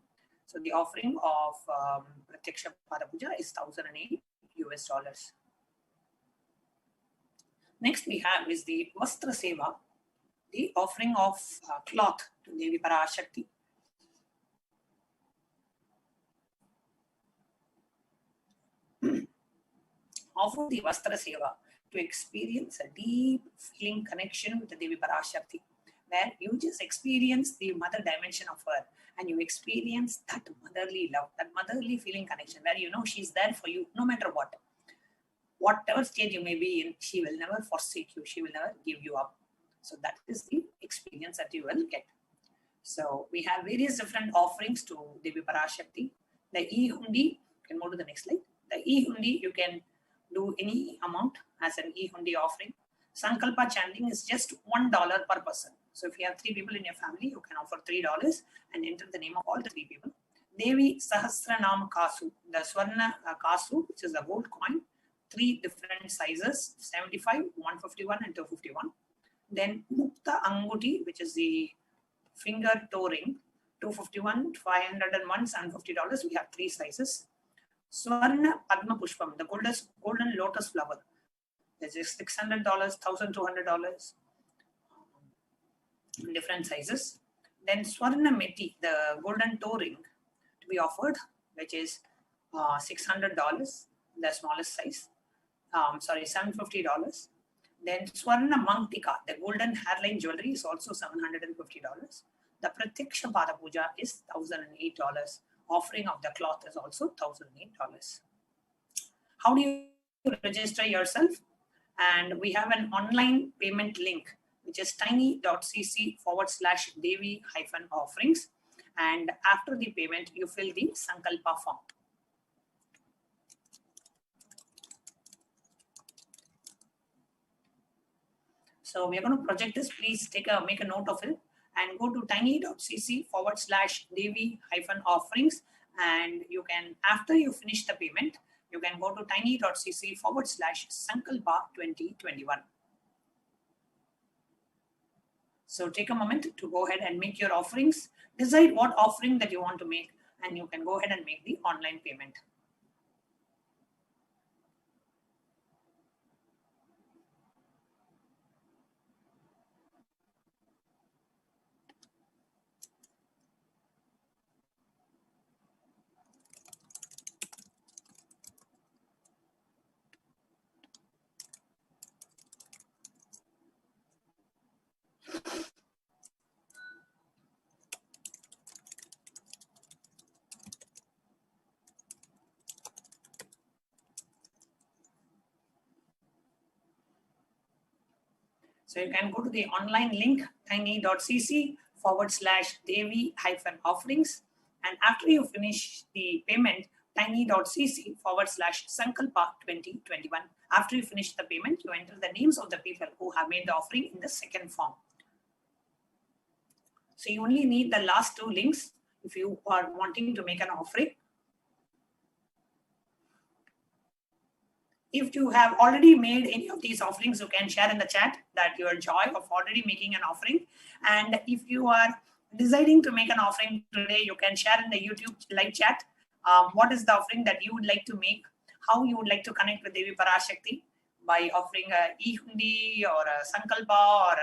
So the offering of Pratyaksha Pada Puja is $1,008 US. Next we have is the Vastra Seva, the offering of cloth to Devi Parashakti. Offer the Vastra Seva to experience a deep feeling connection with the Devi Parashakti, where you just experience the mother dimension of her and you experience that motherly love, that motherly feeling connection, where you know she's there for you no matter what. Whatever state you may be in, she will never forsake you. She will never give you up. So that is the experience that you will get. So we have various different offerings to Devi Parashakti. The e-hundi, you can move to the next slide. The e-hundi, you can do any amount as an e-hundi offering. Sankalpa chanting is just $1 per person. So if you have 3 people in your family, you can offer $3 and enter the name of all the 3 people. Devi Sahasranam Kasu, the Swarna Kasu, which is a gold coin, 3 different sizes, 75, 151 and 251. Then Mukta Anguti, which is the finger toe ring, 251, 501 and $50. We have 3 sizes. Swarna Padma Pushpam, the golden lotus flower. There's $600, $1,200, different sizes. Then Swarna Meti, the golden toe ring to be offered, which is $600, the smallest size. $750. Then Swarna Mangtika, the golden hairline jewelry, is also $750. The Pratyaksha Pada Puja is $1,008. Offering of the cloth is also $1,008. How do you register yourself? And we have an online payment link, which is tiny.cc/Devi-offerings. And after the payment, you fill the Sankalpa form. So we are going to project this. Please make a note of it and go to tiny.cc/Devi-offerings. And you can, after you finish the payment, you can go to tiny.cc/Sankalpa2021. So take a moment to go ahead and make your offerings. Decide what offering that you want to make, and you can go ahead and make the online payment. So you can go to the online link, tiny.cc/Devi-offerings. And after you finish the payment, tiny.cc/Sankalpa2021. After you finish the payment, you enter the names of the people who have made the offering in the second form. So you only need the last 2 links if you are wanting to make an offering. If you have already made any of these offerings, you can share in the chat that your joy of already making an offering. And if you are deciding to make an offering today, you can share in the YouTube live chat what is the offering that you would like to make, how you would like to connect with Devi Parashakti by offering a e-hundi or a sankalpa or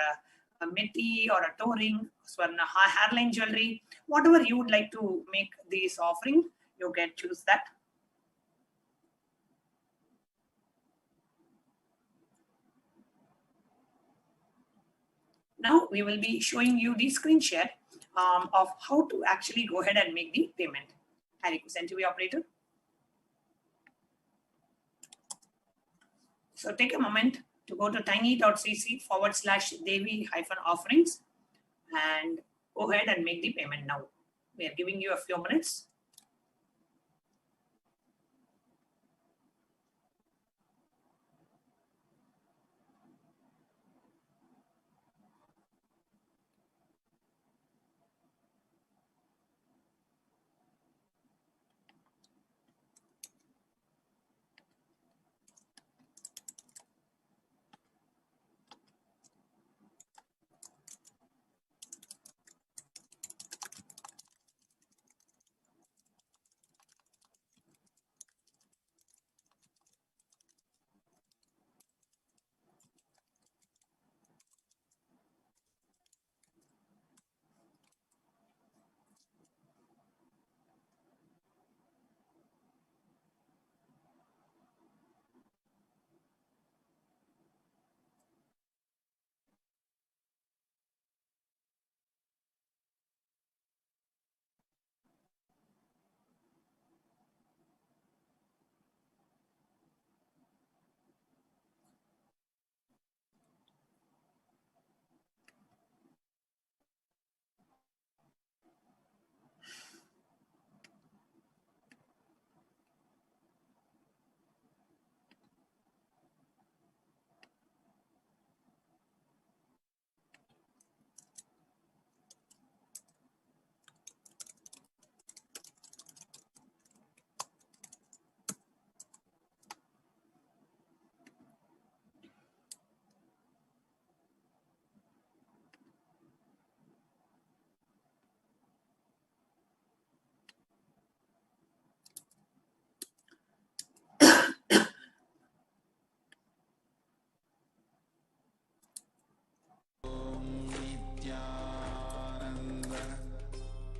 a meti or a toe ring, swarna hairline jewelry, whatever you would like to make this offering, you can choose that. Now we will be showing you the screen share of how to actually go ahead and make the payment. I request NTV operator. So take a moment to go to tiny.cc/Devi-offerings and go ahead and make the payment now. We are giving you a few minutes.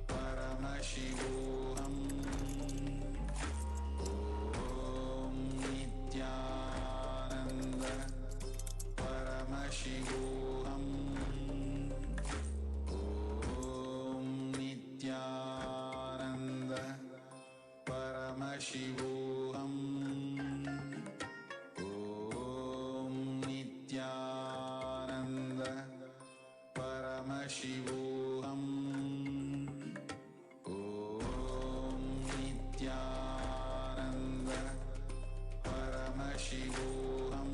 Paramashivoham. Om Nithyananda Paramashivoham. Om Nithyananda Paramashivoham. Om Nithyananda Paramashivoham. Om Nithyananda Paramashivoham.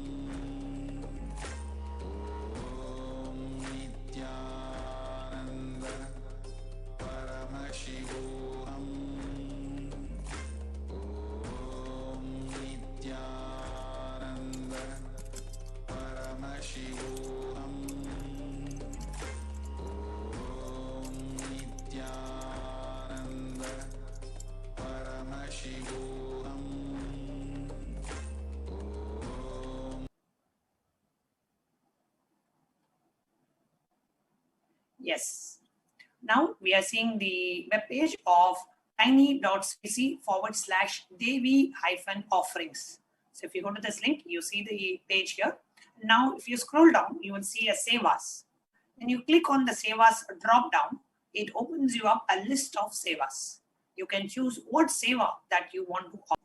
Om Nithyananda Paramashivoham. Om Nithyananda Paramashivoham. Om Nithyananda Paramashivoham. Yes. Now we are seeing the web page of tiny.cc/Devi-offerings. So if you go to this link, you see the page here. Now, if you scroll down, you will see a Save As. When you click on the Save As drop down, it opens you up a list of Save As. You can choose what seva that you want to offer.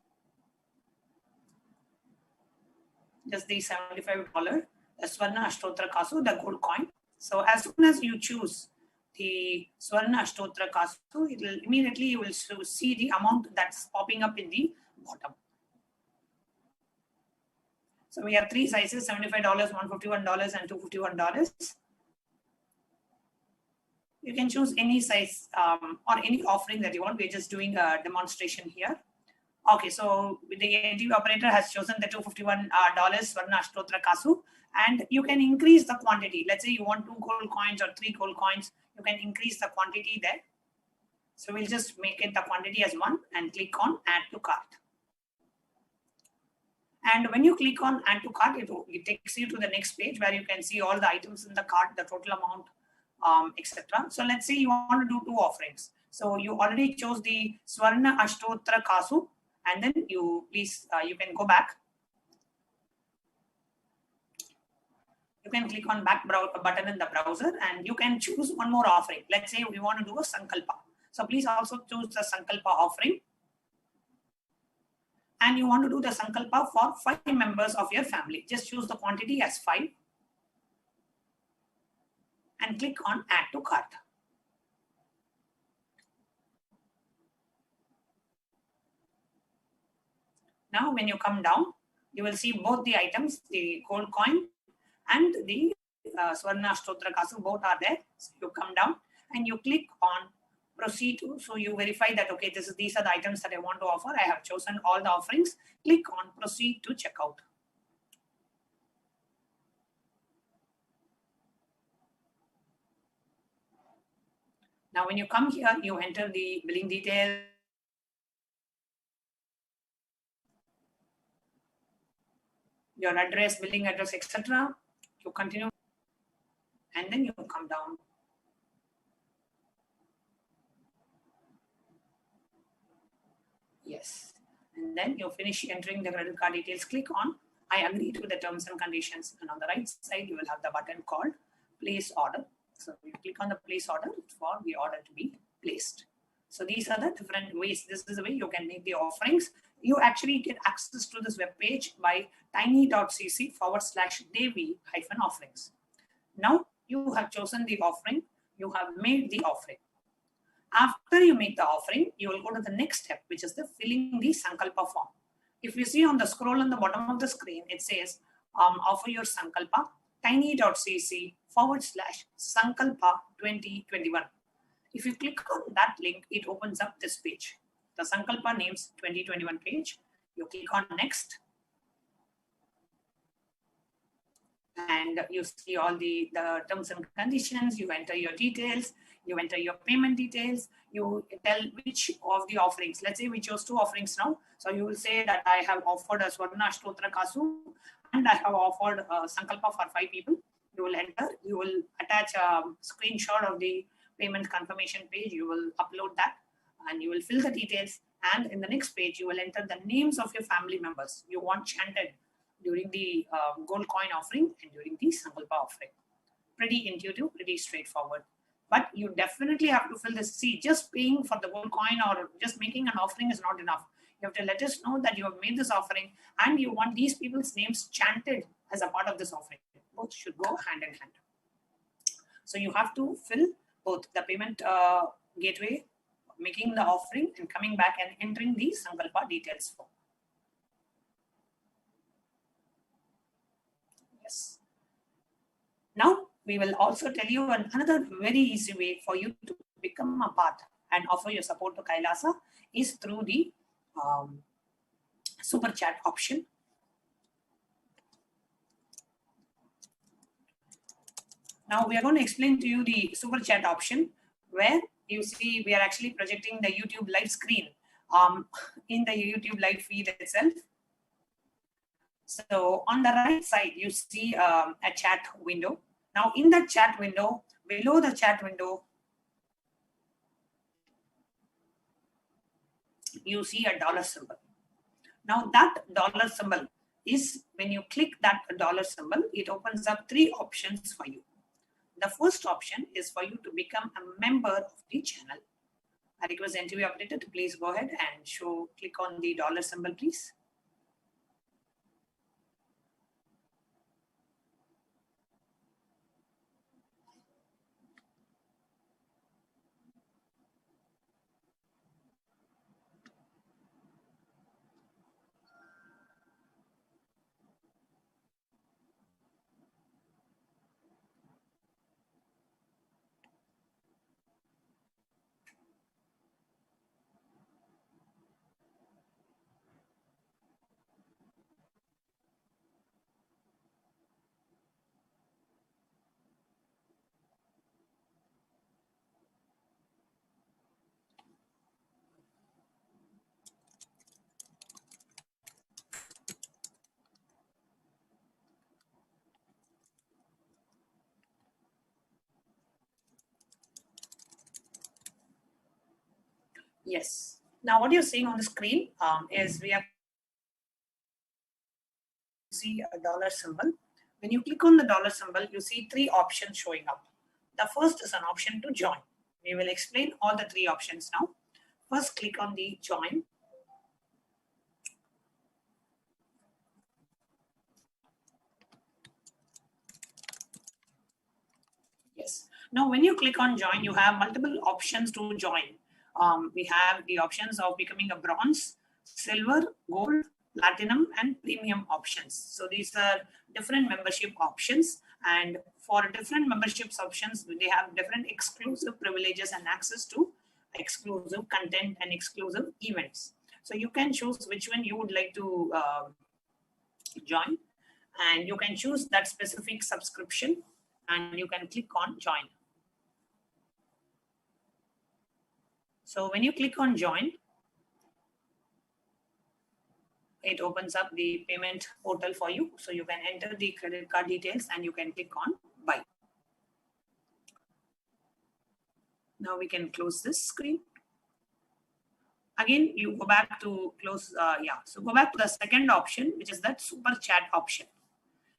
Just the $75, the Swarna Ashtotra Kasu, the gold coin. So as soon as you choose the Swarna Ashtotra Kasu, it will immediately you will see the amount that's popping up in the bottom. So we have three sizes: $75, $151, and $251. You can choose any size or any offering that you want. We're just doing a demonstration here. Okay, so the NTV operator has chosen the $251 Swarna Ashtotra Kasu, and you can increase the quantity. Let's say you want 2 gold coins or 3 gold coins, you can increase the quantity there. So we'll just make it the quantity as 1 and click on Add to Cart. And when you click on add to cart, it takes you to the next page where you can see all the items in the cart, the total amount, etc. So let's say you want to do 2 offerings. So you already chose the Swarna Ashtotra Kasu, and then you can go back. You can click on back button in the browser and you can choose one more offering. Let's say we want to do a Sankalpa. So please also choose the Sankalpa offering. And you want to do the Sankalpa for 5 members of your family. Just choose the quantity as 5 and click on add to cart. Now when you come down, you will see both the items, the gold coin and the Swarna Ashtotra Kasu, both are there. So you come down and you click on proceed to. So you verify that, okay, these are the items that I want to offer. I have chosen all the offerings. Click on proceed to checkout. Now when you come here, you enter the billing details, your address, billing address, etc. You continue and then you come down. Yes. And then you finish entering the credit card details. Click on I agree to the terms and conditions. And on the right side, you will have the button called place order. So you click on the place order for the order to be placed. So these are the different ways. This is the way you can make the offerings. You actually get access to this web page by tiny.cc/Devi-offerings. Now you have chosen the offering. You have made the offering. After you make the offering, you will go to the next step, which is the filling the Sankalpa form. If you see on the scroll on the bottom of the screen, it says offer your Sankalpa, tiny.cc/Sankalpa 2021. If you click on that link, it opens up this page, the Sankalpa Names 2021 page. You click on next. And you see all the terms and conditions. You enter your details. You enter your payment details. You tell which of the offerings. Let's say we chose 2 offerings now. So you will say that I have offered a Swarna Ashtotra Kasu and I have offered Sankalpa for 5 people. You will enter. You will attach a screenshot of the payment confirmation page. You will upload that and you will fill the details. And in the next page, you will enter the names of your family members you want chanted during the gold coin offering and during the Sankalpa offering. Pretty intuitive, pretty straightforward. But you definitely have to fill this. See, just paying for the gold coin or just making an offering is not enough. You have to let us know that you have made this offering and you want these people's names chanted as a part of this offering. Both should go hand in hand. So you have to fill both the payment gateway, making the offering and coming back and entering the Sankalpa details form. Yes. Now we will also tell you another very easy way for you to become a part and offer your support to Kailasa is through the super chat option. Now we are going to explain to you the super chat option, where you see we are actually projecting the YouTube live screen in the YouTube live feed itself. So on the right side, you see a chat window. Now in that chat window, below the chat window, you see a dollar symbol. Now that dollar symbol is, when you click that dollar symbol, it opens up 3 options for you. The first option is for you to become a member of the channel. I request NTV operator to please go ahead and click on the dollar symbol, please. Yes. Now what you're seeing on the screen is we have see a dollar symbol. When you click on the dollar symbol, you see three options showing up. The first is an option to join. We will explain all the three options now. First, click on the join. Yes. Now, when you click on join, you have multiple options to join. We have the options of becoming a bronze, silver, gold, platinum, and premium options. So these are different membership options. And for different memberships options, they have different exclusive privileges and access to exclusive content and exclusive events. So you can choose which one you would like to join, and you can choose that specific subscription, and you can click on join. So when you click on join, it opens up the payment portal for you. So you can enter the credit card details and you can click on buy. Now we can close this screen. Again, you go back to close, So go back to the second option, which is that super chat option.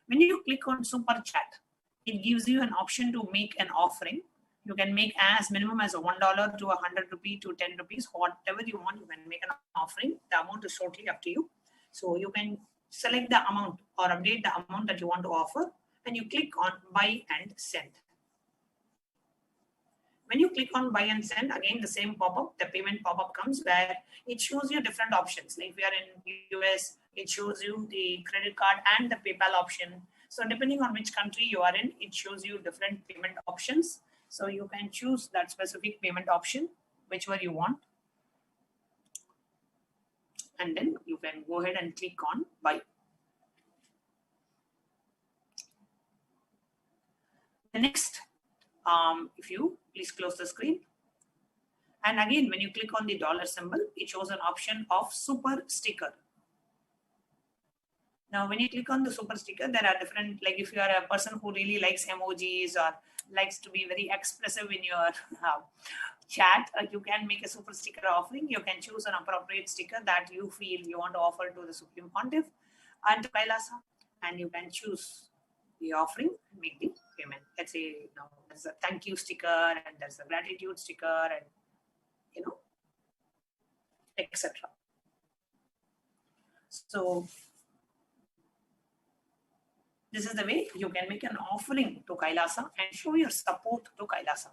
When you click on super chat, it gives you an option to make an offering. You can make as minimum as $1 to 100 rupees to 10 rupees, whatever you want. You can make an offering. The amount is totally up to you. So you can select the amount or update the amount that you want to offer, and you click on buy and send. When you click on buy and send, again, the same pop-up, the payment pop-up comes where it shows you different options. Like if you are in US, it shows you the credit card and the PayPal option. So depending on which country you are in, it shows you different payment options. So you can choose that specific payment option, whichever you want. And then you can go ahead and click on buy. The next, if you please close the screen. And again, when you click on the dollar symbol, it shows an option of super sticker. Now, when you click on the super sticker, there are different, like if you are a person who really likes emojis or likes to be very expressive in your chat, you can make a super sticker offering. You can choose an appropriate sticker that you feel you want to offer to the Supreme Pontiff and to Kailasa, and you can choose the offering and make the payment. Let's say, there's a thank you sticker and there's a gratitude sticker and, etc. So this is the way you can make an offering to Kailasa and show your support to Kailasa.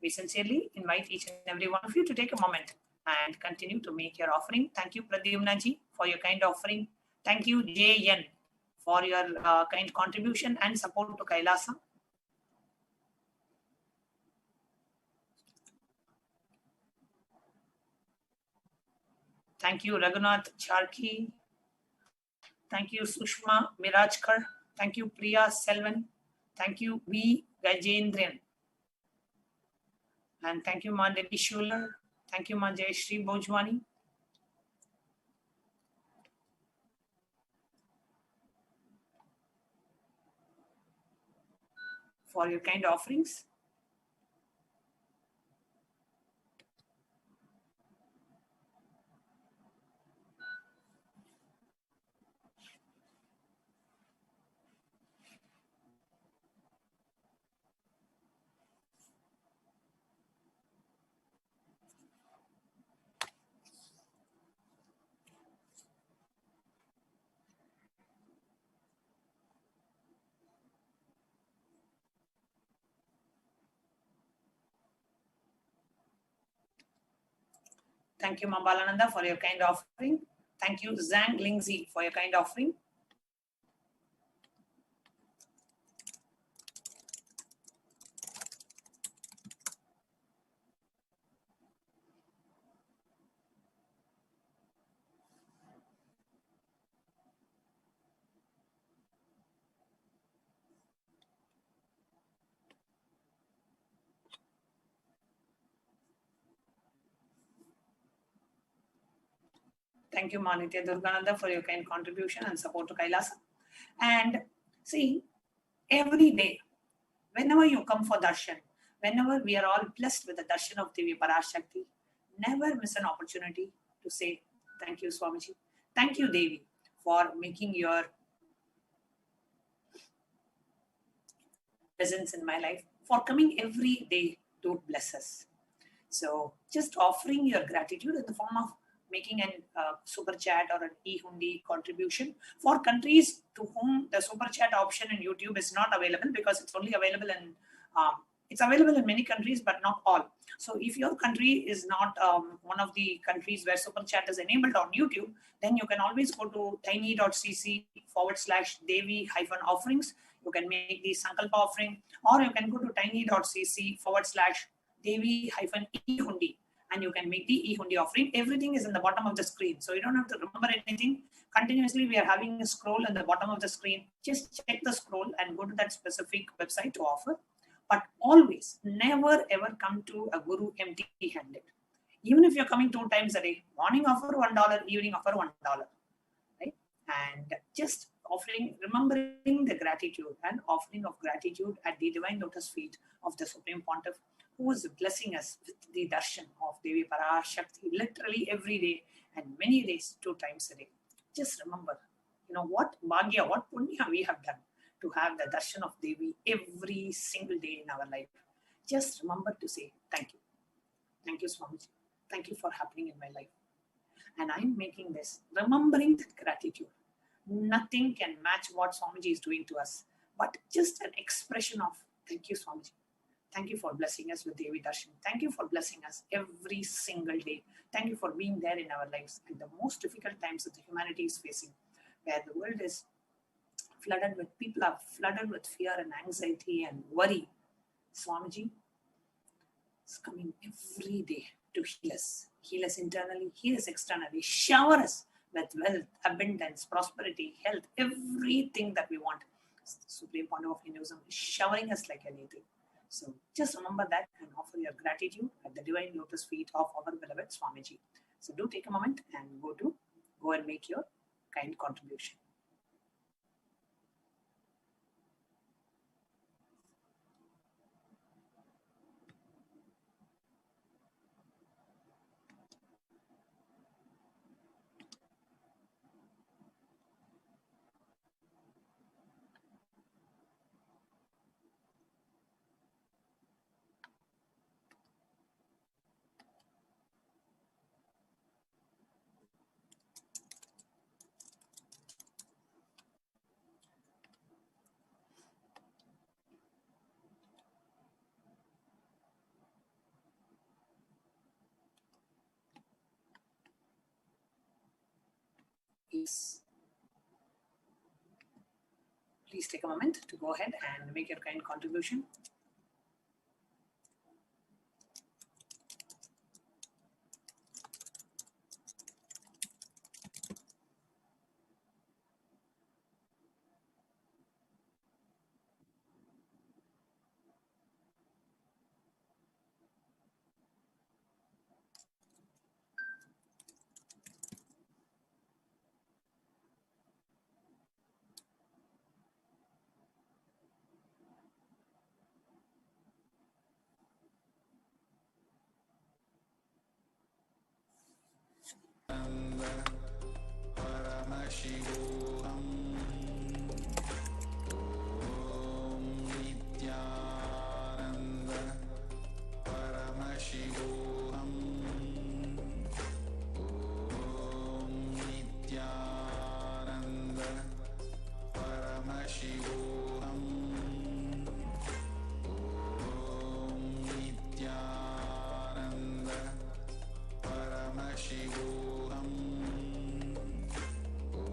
We sincerely invite each and every one of you to take a moment and continue to make your offering. Thank you, Pradyumna ji, for your kind offering. Thank you, JN, for your kind contribution and support to Kailasa. Thank you, Raghunath Charki. Thank you, Sushma Mirajkar. Thank you, Priya Selvan. Thank you, V. Gajendran. And thank you, Ma Devi Schuler. Thank you, Ma Jayashri Bojwani. For your kind offerings. Thank you, Mambalananda, for your kind offering. Thank you, Zhang Lingzi, for your kind offering. Thank you, Manitya Durgananda, for your kind contribution and support to Kailasa. And see, every day, whenever you come for darshan, Whenever we are all blessed with the darshan of Devi Parashakti, never miss an opportunity to say, thank you, Swamiji. Thank you, Devi, for making your presence in my life, for coming every day to bless us. So just offering your gratitude in the form of making an super chat or an e-hundi contribution for countries to whom the super chat option in YouTube is not available, because it's only available in it's available in many countries but not all. So if your country is not one of the countries where super chat is enabled on YouTube, then you can always go to tiny.cc/Devi-offerings. You can make the Sankalpa offering, or you can go to tiny.cc/Devi-e-hundi, and you can make the e-hundi offering. Everything is in the bottom of the screen, so you don't have to remember anything. Continuously, we are having a scroll in the bottom of the screen. Just check the scroll and go to that specific website to offer. But always, never ever come to a guru empty-handed. Even if you're coming 2 times a day, morning offer $1, evening offer $1, right? And just offering, remembering the gratitude and offering of gratitude at the divine lotus feet of the Supreme Pontiff, who is blessing us with the darshan of Devi Parashakti literally every day and many days, 2 times a day. Just remember, what bhagya, what punya we have done to have the darshan of Devi every single day in our life. Just remember to say thank you. Thank you, Swamiji. Thank you for happening in my life. And I'm making this, remembering that gratitude. Nothing can match what Swamiji is doing to us, but just an expression of thank you, Swamiji. Thank you for blessing us with Devi Darshan. Thank you for blessing us every single day. Thank you for being there in our lives at the most difficult times that the humanity is facing, where the world is flooded with, people are flooded with fear and anxiety and worry. Swamiji is coming every day to heal us internally, heal us externally, shower us with wealth, abundance, prosperity, health, everything that we want. The Supreme Pontiff of Hinduism is showering us like anything. So just remember that and offer your gratitude at the divine lotus feet of our beloved Swamiji. So do take a moment and go and make your kind contribution. Please take a moment to go ahead and make your kind contribution. Paramashivoham. Om Nithyananda Paramashivoham. Om Nithyananda Paramashivoham. Om Nithyananda Paramashivoham. Om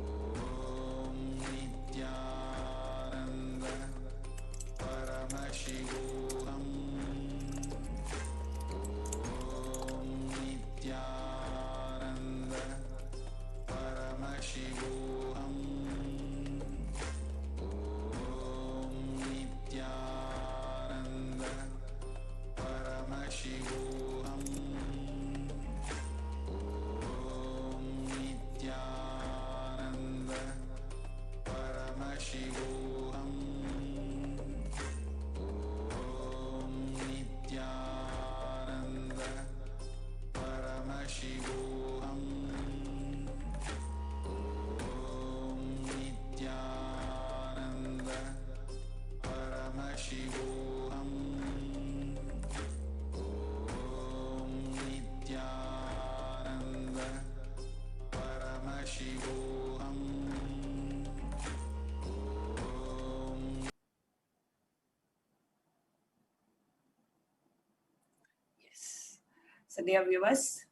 dear viewers,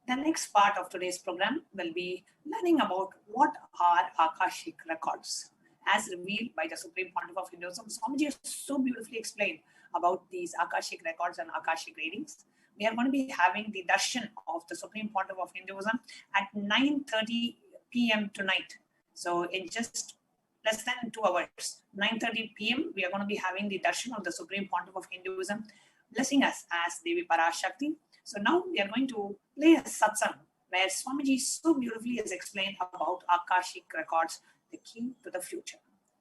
the next part of today's program will be learning about what are Akashic records. As revealed by the Supreme Pontiff of Hinduism, Swamiji has so beautifully explained about these Akashic records and Akashic readings. We are going to be having the darshan of the Supreme Pontiff of Hinduism at 9:30 p.m. tonight. So in just less than 2 hours, 9:30 p.m., we are going to be having the darshan of the Supreme Pontiff of Hinduism, blessing us as Devi Parashakti. So now we are going to play a satsang where Swamiji so beautifully has explained about Akashic records, the key to the future.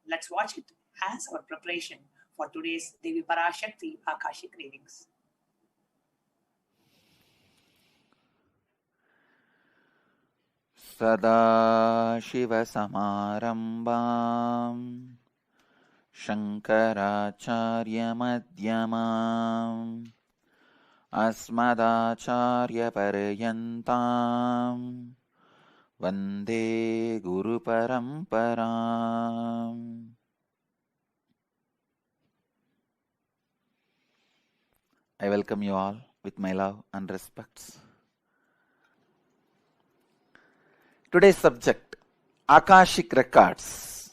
Let's watch it as our preparation for today's Devi Parashakti Akashic readings. Sada Shiva Samarambam Shankaracharya Madhyamam Asmadacharya Paryantam Vande Guru Paramparam. I welcome you all with my love and respects. Today's subject, Akashic Records,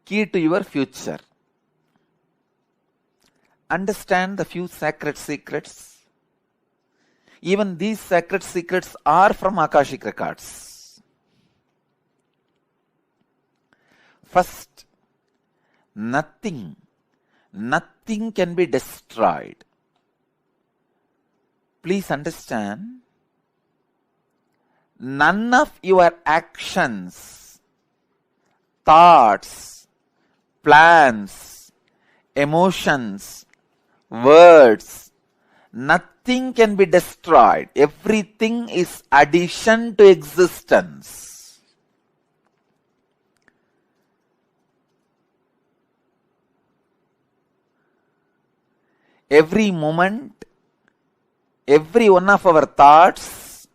key to your future. Understand the few sacred secrets. Even these sacred secrets are from Akashic Records. First, nothing can be destroyed. Please understand, none of your actions, thoughts, plans, emotions, words, nothing can be destroyed. Everything is addition to existence. Every moment, every one of our thoughts,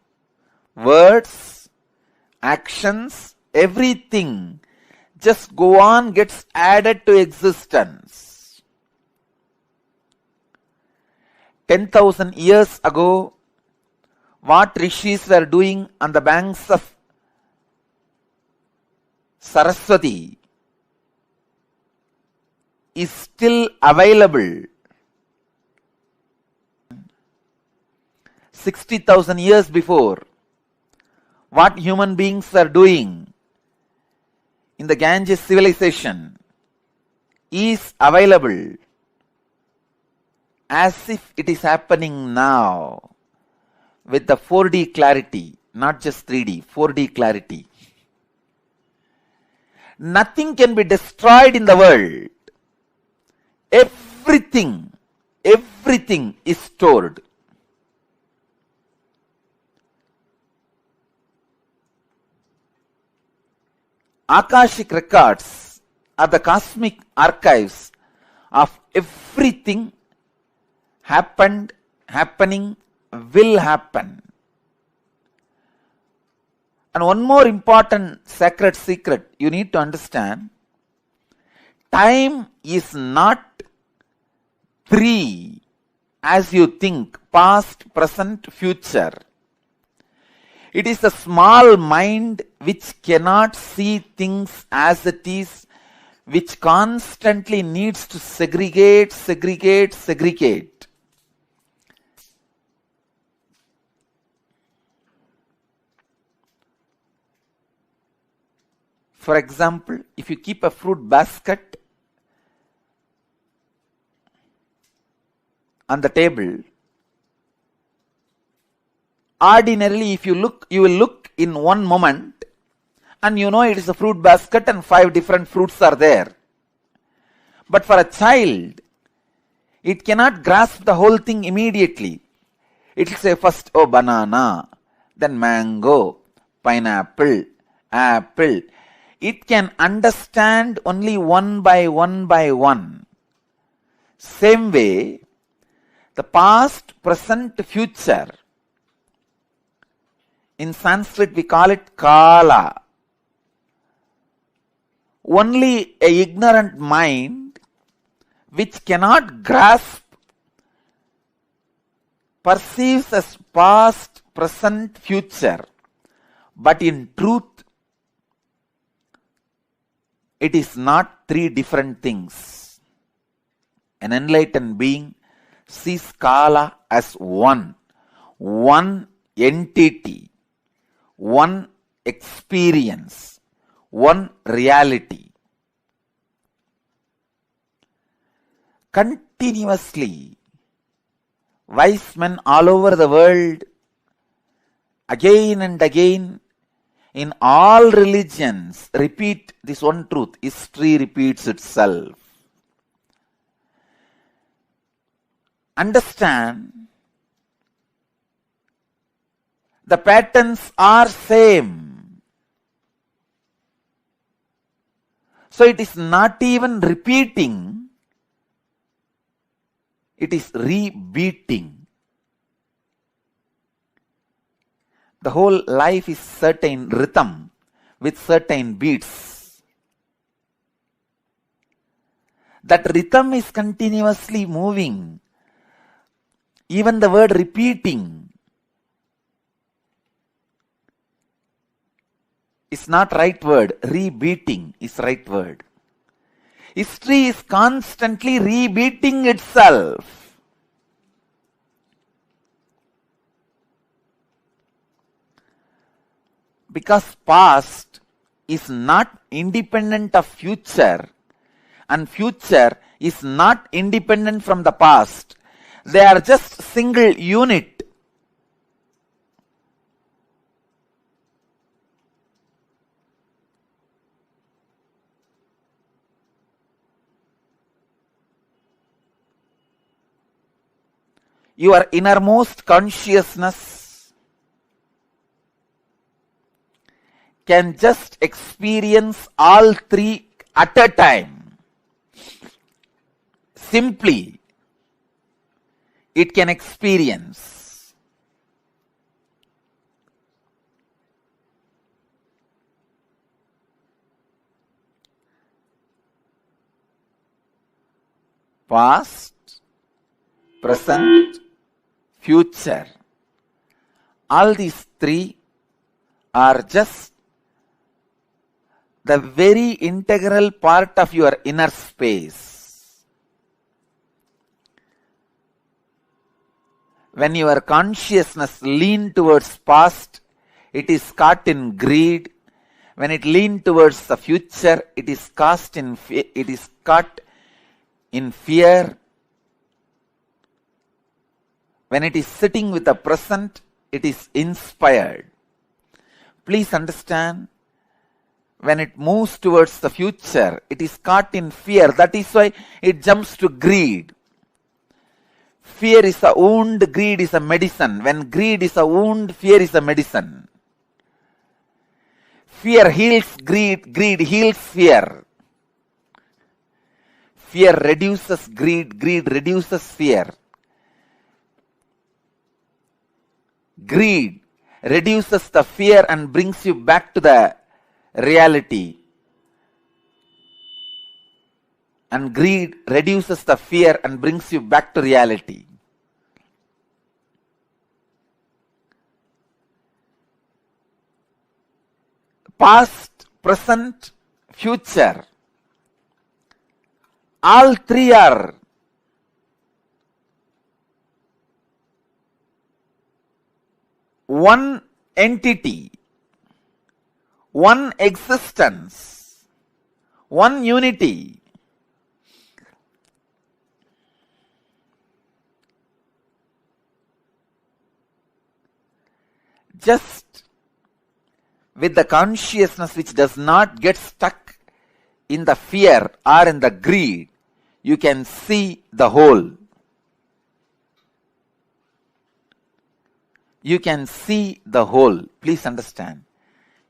words, actions, everything just go on, gets added to existence. 10,000 years ago, what rishis were doing on the banks of Saraswati is still available. 60,000 years before, what human beings were doing in the Ganges civilization is available as if it is happening now with the 4D clarity, not just 3D, 4D clarity. Nothing can be destroyed in the world. Everything is stored. Akashic records are the cosmic archives of everything happened, happening, will happen. And one more important sacred secret you need to understand, time is not 3 as you think, past, present, future. It is the small mind which cannot see things as it is, which constantly needs to segregate. For example, if you keep a fruit basket on the table, ordinarily if you look, you will look in one moment and you know it is a fruit basket and 5 different fruits are there. But for a child, it cannot grasp the whole thing immediately. It will say first, oh, banana, then mango, pineapple, apple. It can understand only one by one. Same way, the past, present, future. In Sanskrit, we call it Kala. Only an ignorant mind which cannot grasp perceives as past, present, future, but in truth, it is not three different things. An enlightened being sees Kala as one entity, one experience, one reality. Continuously, wise men all over the world, again and again, in all religions, repeat this one truth. History repeats itself. Understand, the patterns are same. So it is not even repeating, it is rebeating. The whole life is certain rhythm with certain beats. That rhythm is continuously moving. Even the word repeating is not right word. Rebeating is right word. History is constantly rebeating itself. Because past is not independent of future and future is not independent from the past. They are just single unit. Your innermost consciousness can just experience all three at a time. Simply, it can experience. Past, present, future. All these three are just the very integral part of your inner space. When your consciousness leans towards past, it is caught in greed. When it leans towards the future, it is caught in fear. When it is sitting with the present, it is inspired. Please understand, when it moves towards the future, it is caught in fear. That is why it jumps to greed. Fear is a wound, greed is a medicine. When greed is a wound, fear is a medicine. Fear heals greed, greed heals fear. Fear reduces greed, greed reduces fear. Greed reduces the fear and brings you back to the reality. And greed reduces the fear and brings you back to reality. Past, present, future. All three are one entity, one existence, one unity. Just with the consciousness which does not get stuck in the fear or in the greed, you can see the whole. You can see the whole. Please understand.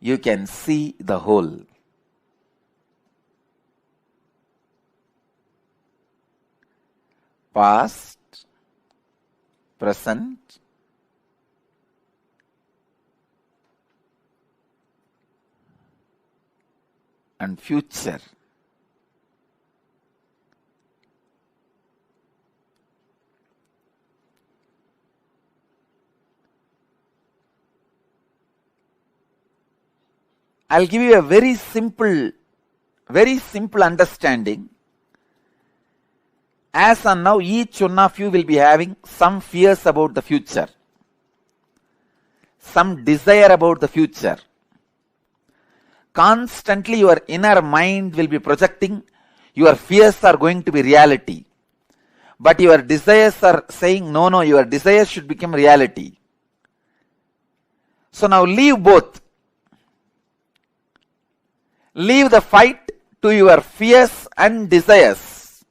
You can see the whole. Past, present, and future. I'll give you a very simple understanding. As on now, each one of you will be having some fears about the future, some desire about the future. Constantly your inner mind will be projecting your fears are going to be reality. But your desires are saying, no, your desires should become reality. So now leave both. Leave the fight to your fears and desires.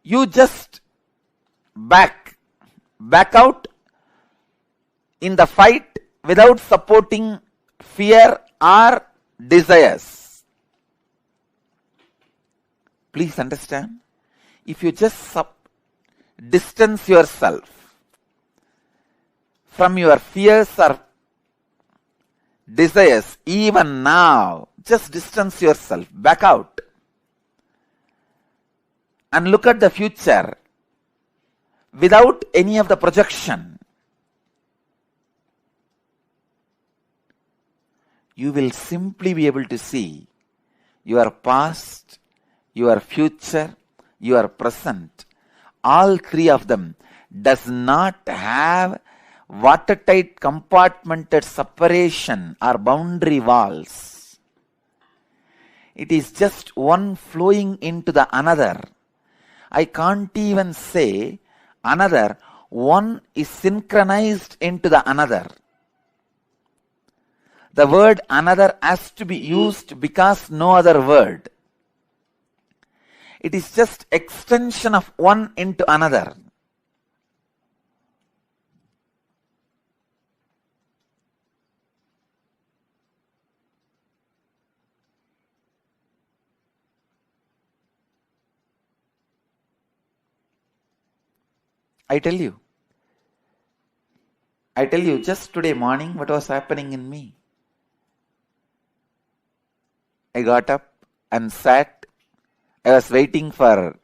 You just back out in the fight without supporting fear or desires. Please understand. If you just distance yourself from your fears or desires, even now, just distance yourself, back out, and look at the future without any of the projection. You will simply be able to see your past, your future, your present. All three of them does not have watertight compartmented separation or boundary walls. It is just one flowing into the another. I can't even say another. One is synchronized into the another. The word another has to be used because no other word. It is just extension of one into another. I tell you, just today morning what was happening in me. I got up and sat. I was waiting for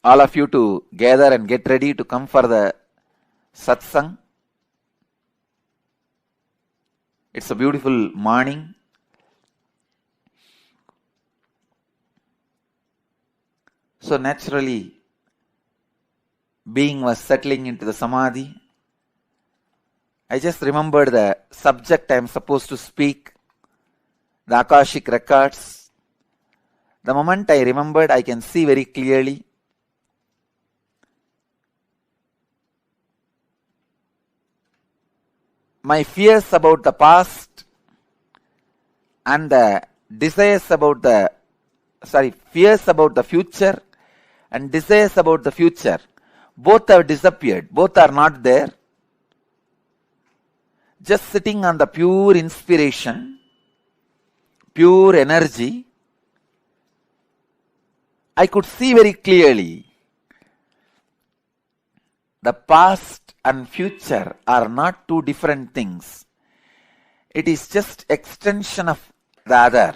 all of you to gather and get ready to come for the satsang. It's a beautiful morning. So naturally, being was settling into the samadhi. I just remembered the subject I am supposed to speak, the Akashic Records. The moment I remembered, I can see very clearly. My fears about the past and the desires about the, fears about the future and desires about the future, both have disappeared. Both are not there. Just sitting on the pure inspiration, pure energy, I could see very clearly the past and future are not two different things. It is just extension of the other.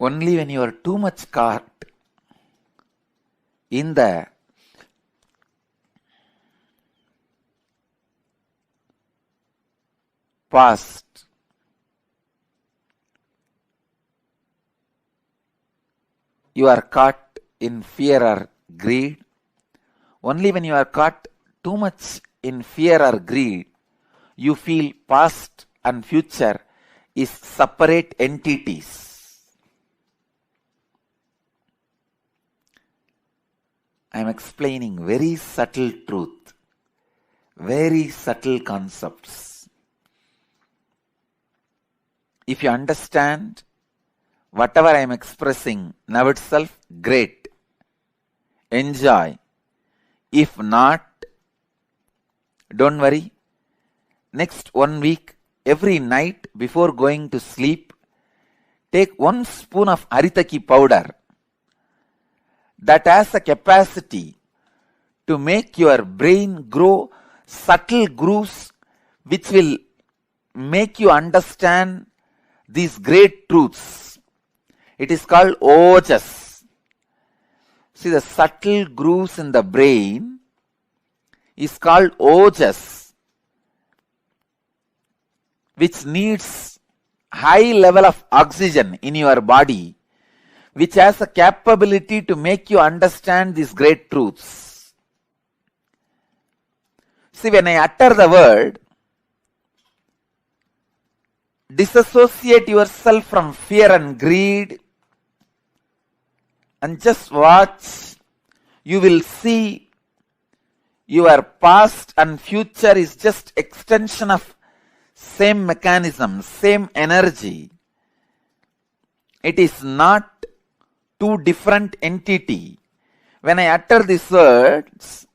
Only when you are too much caught in the past, you are caught in fear or greed. Only when you are caught too much in fear or greed, you feel past and future is separate entities. I am explaining very subtle truth, very subtle concepts. If you understand whatever I am expressing now itself, great. Enjoy. If not, don't worry. Next 1 week, every night before going to sleep, take 1 spoon of haritaki powder that has a capacity to make your brain grow subtle grooves which will make you understand these great truths. It is called ojas. See, the subtle grooves in the brain is called ojas, which needs high level of oxygen in your body, which has a capability to make you understand these great truths. See, when I utter the word, disassociate yourself from fear and greed and just watch. You will see your past and future is just extension of same mechanism, same energy. It is not two different entity. When I utter these words,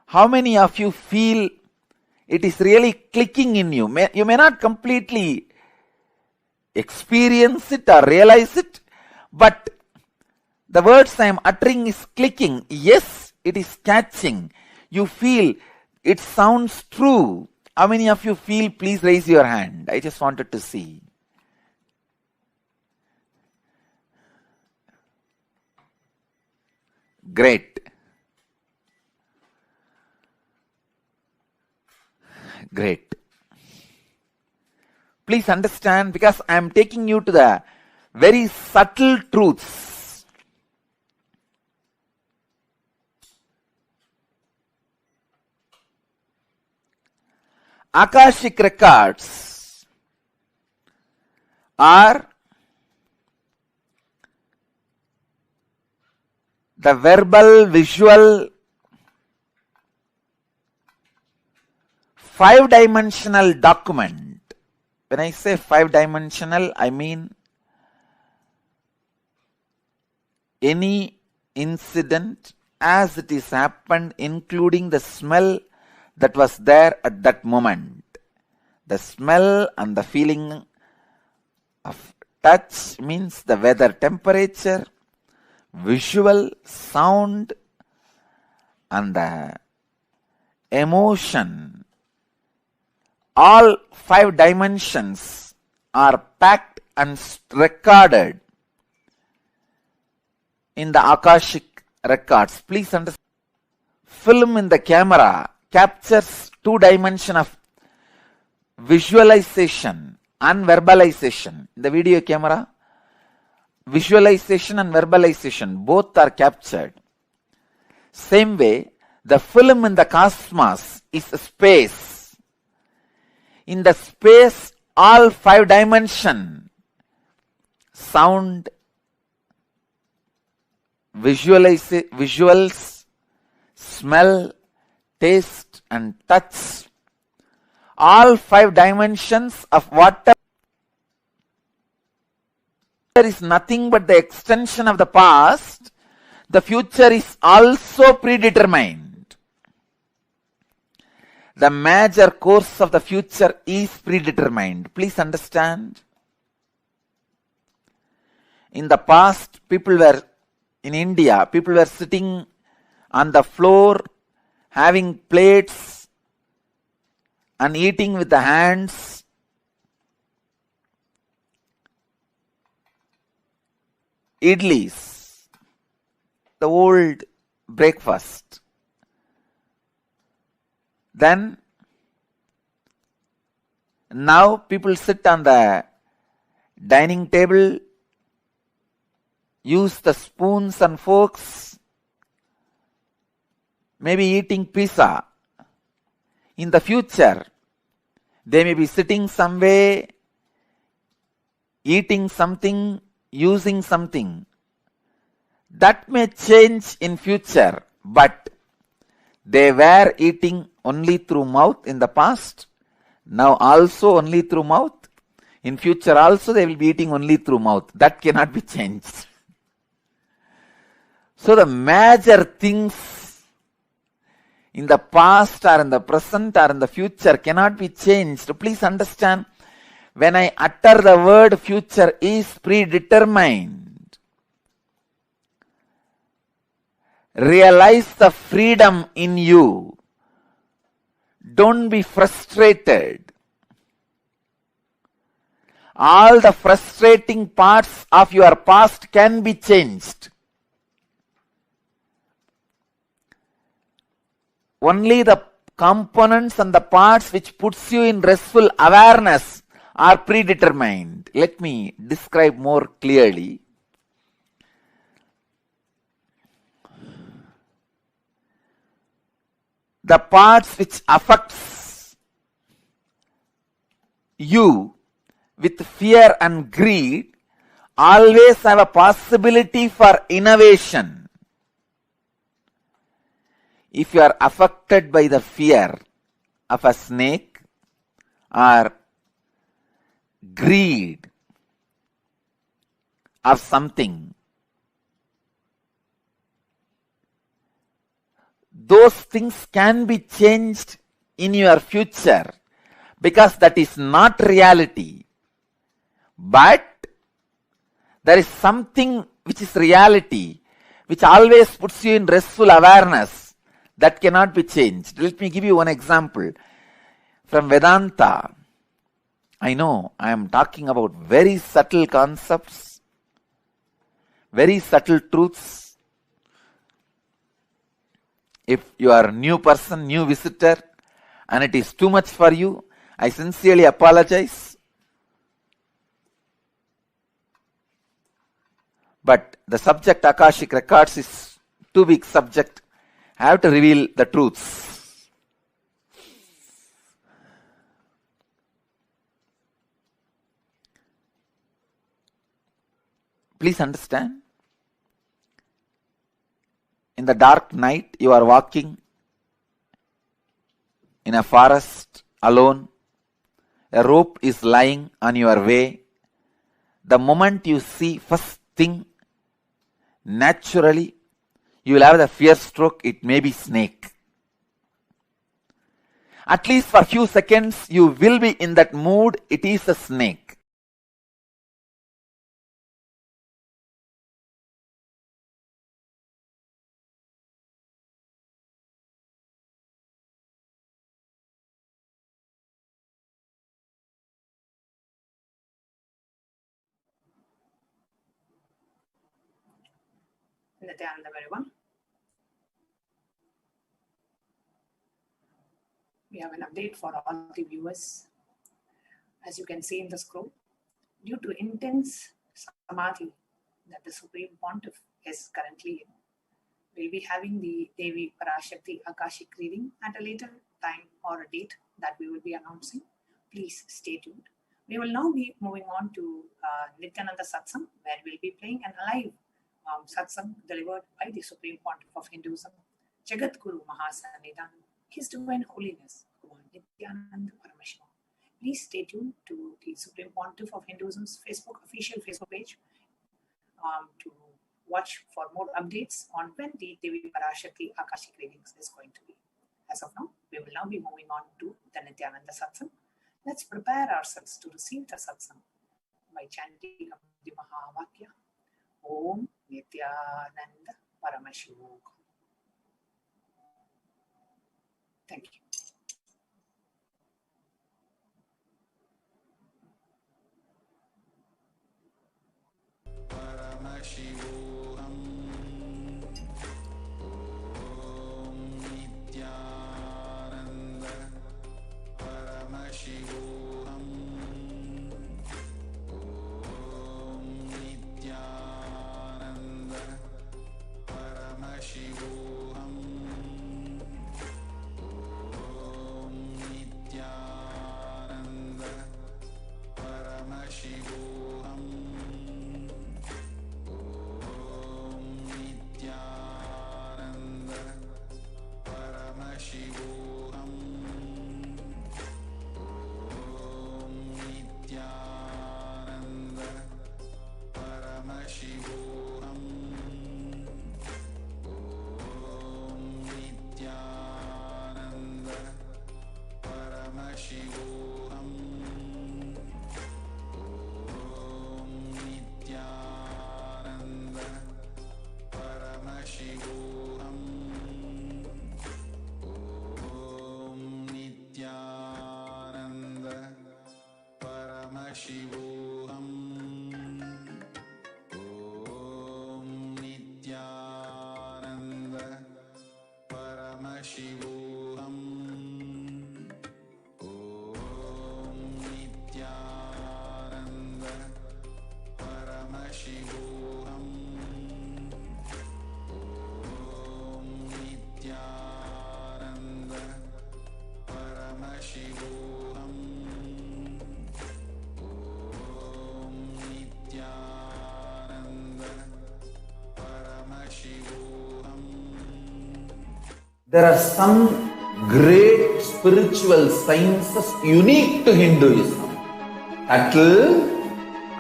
how many of you feel it is really clicking in you? You may not completely experience it or realize it, but the words I am uttering is clicking. Yes, it is catching. You feel it sounds true. How many of you feel? Please raise your hand. I just wanted to see. Great. Great. Please understand, because I am taking you to the very subtle truths. Akashic records are the verbal, visual, five-dimensional document. When I say five-dimensional, I mean any incident as it is happened, including the smell that was there at that moment. The smell and the feeling of touch means the weather temperature, visual, sound, and the emotion. All five dimensions are packed and recorded in the Akashic records. Please understand. Film in the camera captures two dimensions of visualization and verbalization. In the video camera, visualization and verbalization both are captured. Same way, the film in the cosmos is a space. In the space, all five dimensions, sound, visuals, smell, taste and touch, all five dimensions of whatever is nothing but the extension of the past. The future is also predetermined. The major course of the future is predetermined. Please understand. In the past, in India, people were sitting on the floor, having plates and eating with the hands. Idlis, the old breakfast. Then, now people sit on the dining table, use the spoons and forks, maybe eating pizza. In the future, they may be sitting somewhere, eating something, using something. That may change in future, but they were eating only through mouth in the past. Now also only through mouth. In future also they will be eating only through mouth. That cannot be changed. So the major things in the past or in the present or in the future cannot be changed. Please understand, when I utter the word future is predetermined. Realize the freedom in you. Don't be frustrated. All the frustrating parts of your past can be changed. Only the components and the parts which puts you in restful awareness are predetermined. Let me describe more clearly. The parts which affects you with fear and greed always have a possibility for innovation. If you are affected by the fear of a snake or greed of something, those things can be changed in your future because that is not reality. But there is something which is reality, which always puts you in restful awareness, that cannot be changed. Let me give you one example from Vedanta. I know I am talking about very subtle concepts, very subtle truths. If you are a new person, new visitor, and it is too much for you, I sincerely apologize. But the subject Akashic Records is too big subject. I have to reveal the truths. Please understand. In the dark night, you are walking in a forest alone. A rope is lying on your way. The moment you see first thing, naturally, you will have the fear stroke. It may be snake. At least for a few seconds, you will be in that mood. It is a snake. Nithyananda, everyone. We have an update for all the viewers. As you can see in the scroll, due to intense samadhi that the Supreme Pontiff is currently in, we'll be having the Devi Parashakti Akashic reading at a later time or a date that we will be announcing. Please stay tuned. We will now be moving on to Nithyananda Satsang, where we'll be playing an alive satsang delivered by the Supreme Pontiff of Hinduism, Jagat Guru Mahasannidhan, His Divine Holiness, Nithyananda Paramashivam. Please stay tuned to the Supreme Pontiff of Hinduism's official Facebook page to watch for more updates on when the Devi Parashakti Akashic readings is going to be. As of now, we will now be moving on to the Nithyananda Satsang. Let's prepare ourselves to receive the Satsang by chanting the Mahavakya. Om Nithyananda Paramashivoham. Thank you. Paramashivoham. Om Nithyananda Paramashivoham. Om Nithyananda Paramashivoham. Om Nithyananda Paramashivoham. Nithyananda Paramashivoham. Om Nithyananda Paramashivoham. Om Nithyananda Paramashivoham. Om Nithyananda Paramashivoham. Paramashivoham. Om Nithyananda Paramashivoham. Om Nithyananda Paramashivoham. Om Nithyananda Paramashivoham. Om Nithyananda Paramashivoham. There are some great spiritual sciences unique to Hinduism. Subtle,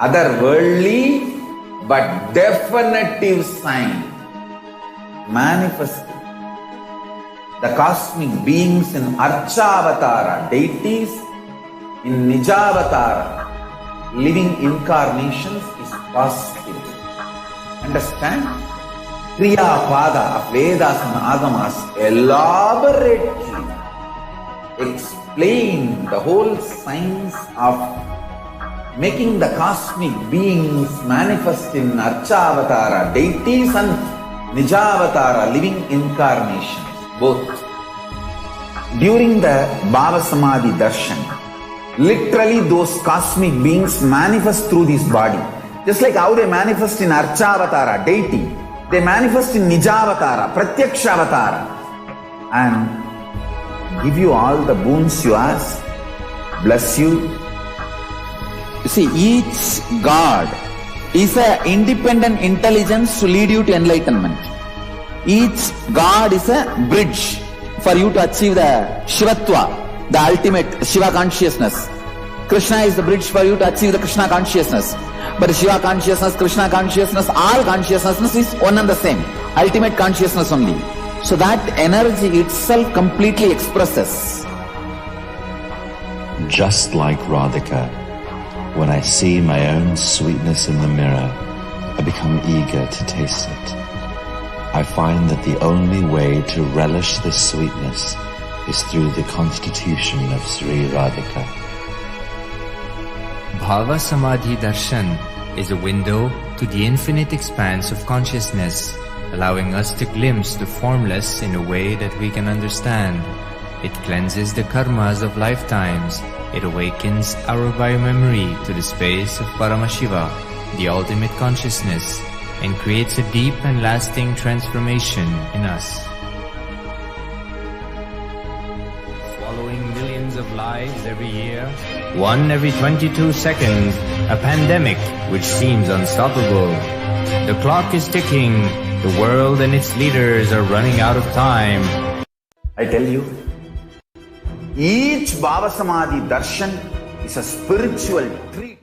otherworldly, but definitive sign. Manifesting the cosmic beings in Archavatara, deities in Nijavatara, living incarnations is possible. Understand? Kriya Pada of Vedas and Agamas elaborately explain the whole science of making the cosmic beings manifest in Archavatara, deities and Nijavatara, living incarnations, both. During the Bhava Samadhi Darshan, literally those cosmic beings manifest through this body. Just like how they manifest in Archavatara, deity, they manifest in Nijavatara, Pratyakshavatara, and give you all the boons you ask, bless you. You see, each God is an independent intelligence to lead you to enlightenment. Each God is a bridge for you to achieve the Shivatva, the ultimate Shiva consciousness. Krishna is the bridge for you to achieve the Krishna consciousness. But Shiva consciousness, Krishna consciousness, all consciousness is one and the same. Ultimate consciousness only. So that energy itself completely expresses. Just like Radhika, when I see my own sweetness in the mirror, I become eager to taste it. I find that the only way to relish this sweetness is through the constitution of Sri Radhika. Bhava Samadhi Darshan is a window to the infinite expanse of consciousness, allowing us to glimpse the formless in a way that we can understand. It cleanses the karmas of lifetimes. It awakens our biomemory to the space of Paramashiva, the ultimate consciousness, and creates a deep and lasting transformation in us. Swallowing millions of lives every year, one every 22 seconds, a pandemic which seems unstoppable. The clock is ticking, the world and its leaders are running out of time. I tell you, each Bhava Samadhi Darshan is a spiritual treat.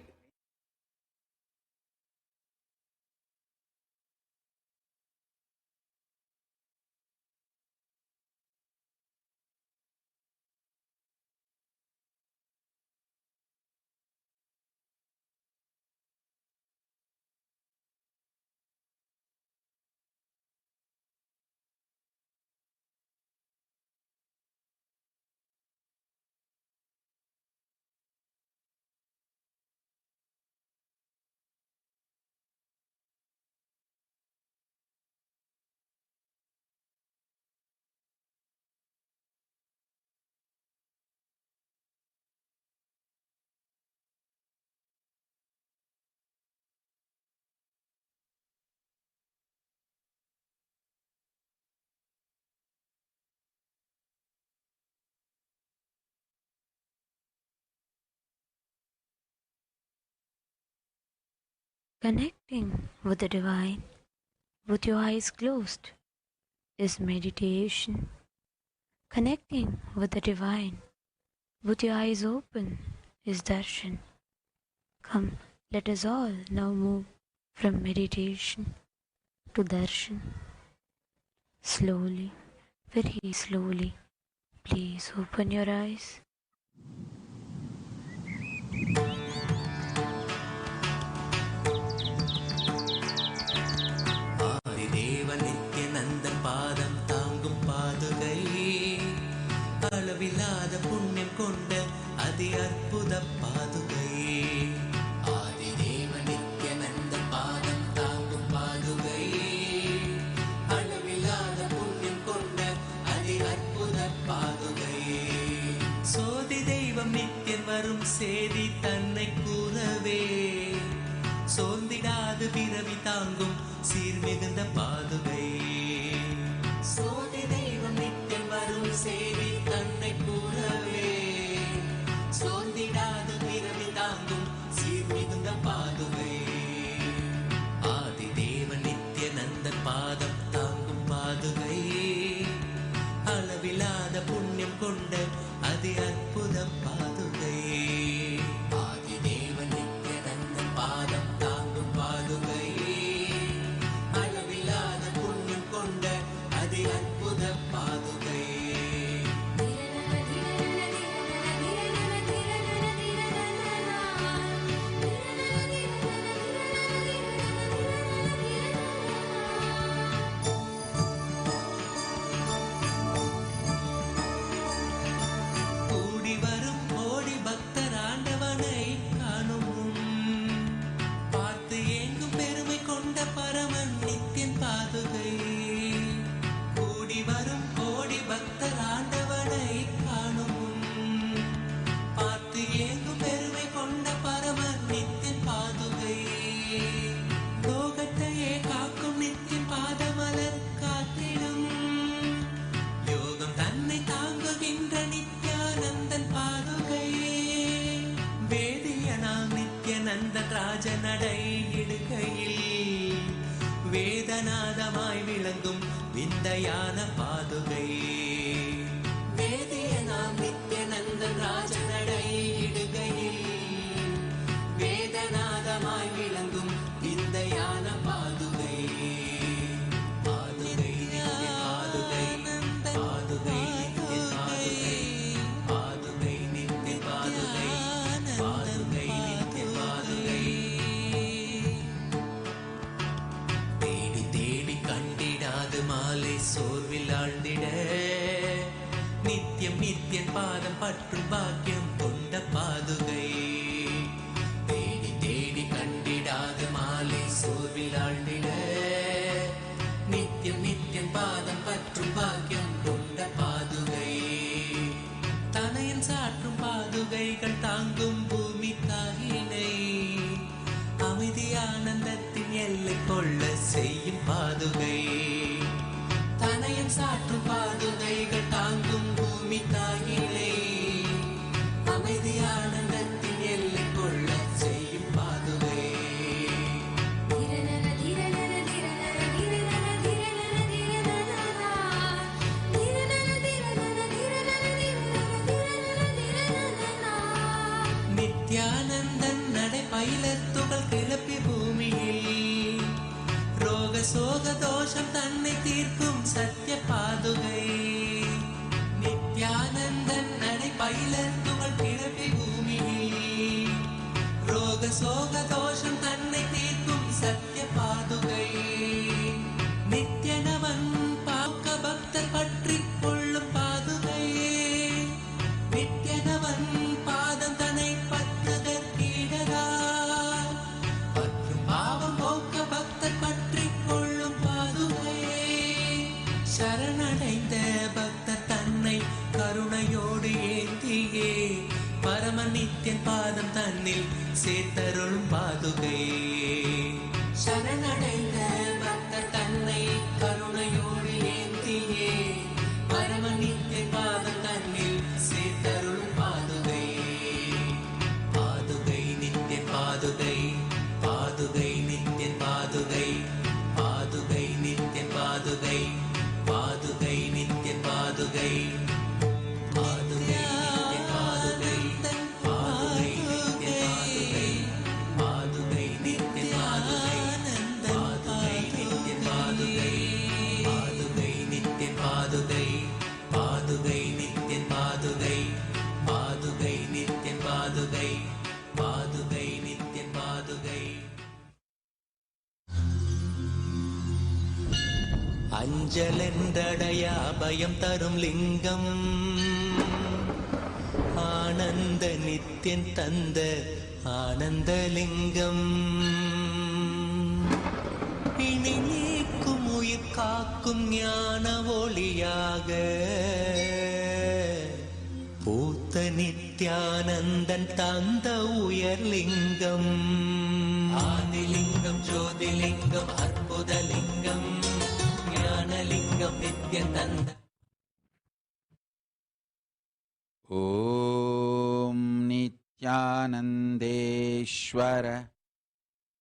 Connecting with the divine with your eyes closed is meditation. Connecting with the divine with your eyes open is darshan. Come, let us all now move from meditation to darshan. Slowly, very slowly, please open your eyes. Nithyananda பாதம் தாங்கும் பாதுகை அளவில்லாத புண்ணியம் கொண்ட அதி அற்புத பாதுகை சோதி தெய்வம் நித்தியன் வரும் சேதி தன்னை கூறவே சோர்ந்திடாது பிறவி தாங்கும் சீர்மிகுந்த பாதுகை. சோதி தெய்வம் நித்தியன் வரும் சேதி தன்னை கூறவே சோர்ந்திடாது பிறவி தாங்கும் சீர்மிகுந்த பாதுகை. ஆதி தேவன் நித்யானந்தன் பாதம் தாங்கும் பாதுகை. அளவில்லாத புண்ணியம் கொண்ட அதி அற்புத பாதுகை. ஆதி தேவன் நித்யானந்தன் பாதம் தாங்கும் பாதுகை. அளவில்லாத புண்ணியம் கொண்ட அதி அற்புத பாதுகை. பரமன் நித்தியன் பாதுகை. கூடி வரும் கோடி பக்தர் ஆண்டவனை காணும் பார்த்து ஏங்கும் பெருமை கொண்ட பரமன் நித்தியன் பாதுகை. லோகத்தையே காக்கும் நித்தியன் பாதமலர் காத்திடும் யோகம் தன்னை தாங்குகின்ற நித்யானந்தன் பாதுகை. வேதியனாம் நித்யானந்தன் ராஜ நடை இடுகையில் வேதநாதமாய் விளங்கும் விந்தையான பாதுகை. வேதியனாம் நித்யானந்தன் ராஜநடை இடுகையில் வேதநாதமாய் விளங்கும் விந்தையான பாதுகை. பாதுகை பாதுகை பாதுகை நித்திய பாதுகை. பாதுகை நித்திய பாதுகை. பாதுகை நித்திய பாதுகை. கண்டிடாது மாலை சோர்வில் ஆழ்ந்திட நித்தியம் நித்தியன் பாதம் பற்றும் பாக்கியம் கொண்ட பாதுகை. தேடி தேடி கண்டிடாது மாலை சோர்வில் ஆழ்ந்திட நித்தியம் நித்தியன் பாதம் பற்றும் பாக்கியம் கொண்ட பாதுகை. தனையன் சாற்றும் பாதுகைகள் தாங்கும் பூமி தாயினை அமைதி ஆனந்தத்தின் எல்லை கொள்ள செய்யும் பாதுகை. தனையன் சாற்றும் பாதுகைகள் தாங்கும் பூமி தாயினை அமைதி ஆனந்தத்தின் எல்லை கொள்ள செய்யும் பாதுகை. நித்யானந்தன் நடை பயிலத் துகள் கிளப்பி பூமியில் ரோக சோக தோஷம் தன்னை தீர்க்கும் சத்திய பாதுகை. நித்யானந்தன் நடை பயிலத் துகள் கிளப்பி பூமியில் ரோக சோக தோஷம் தன்னை தீர்க்கும் சத்திய பாதுகை. நித்யனவன் பாக்க பக்தர் பற்றி கொள்ளும் பாதுகை. நித்யனவன் பாதம் தன்னை பற்றுதற்கிடதா பற்றும் பாவம் போக்க பக்தர் பற்றி கொள்ளும் பாதுகை. சரணடைந்த பக்தர் தன்னை கருணையோடு ஏந்தியே பரம நித்தியன் பாதம் தன்னில் சேர்த்தருளும் பாதுகை. சரணடைந்த பக்தர் தன்னை கருணையோடு ஏந்தியே பரம நித்தியன் பாதம் தன்னில் சேர்த்தருளும் பாதுகை. பாதுகை நித்தியன் பாதுகை. பாதுகை நித்தியன் பாதுகை. பாதுகை நித்தியன் பாதுகை. பாதுகை நித்தியன் பாதுகை. பாதுகை நித்தியன் பாதுகை. பாதுகை நித்தியன் பாதுகை. பாதுகை நித்தியன் பாதுகை. பாதுகை நித்தியன் பாதுகை. பாதுகை நித்தியன் பாதுகை. பாதுகை நித்தியன் பாதுகை. பாதுகை நித்தியன் பாதுகை. பாதுகை நித்தியன் பாதுகை. அஞ்சலென்றடையா பயம் தரும் லிங்கம் ஆனந்த நித்தியன் தந்த ஆனந்தலிங்கம். இனி நீக்கும் உயிர் காக்கும் ஞான ஒளியாக பூத்த நித்யானந்தன் தந்த உயர்லிங்கம் ஆதிலிங்கம் ஜோதிலிங்கம் அற்புதலிங்கம் ஞானலிங்கம் நித்யன் தந்த ॐ नित्यानन्देश्वर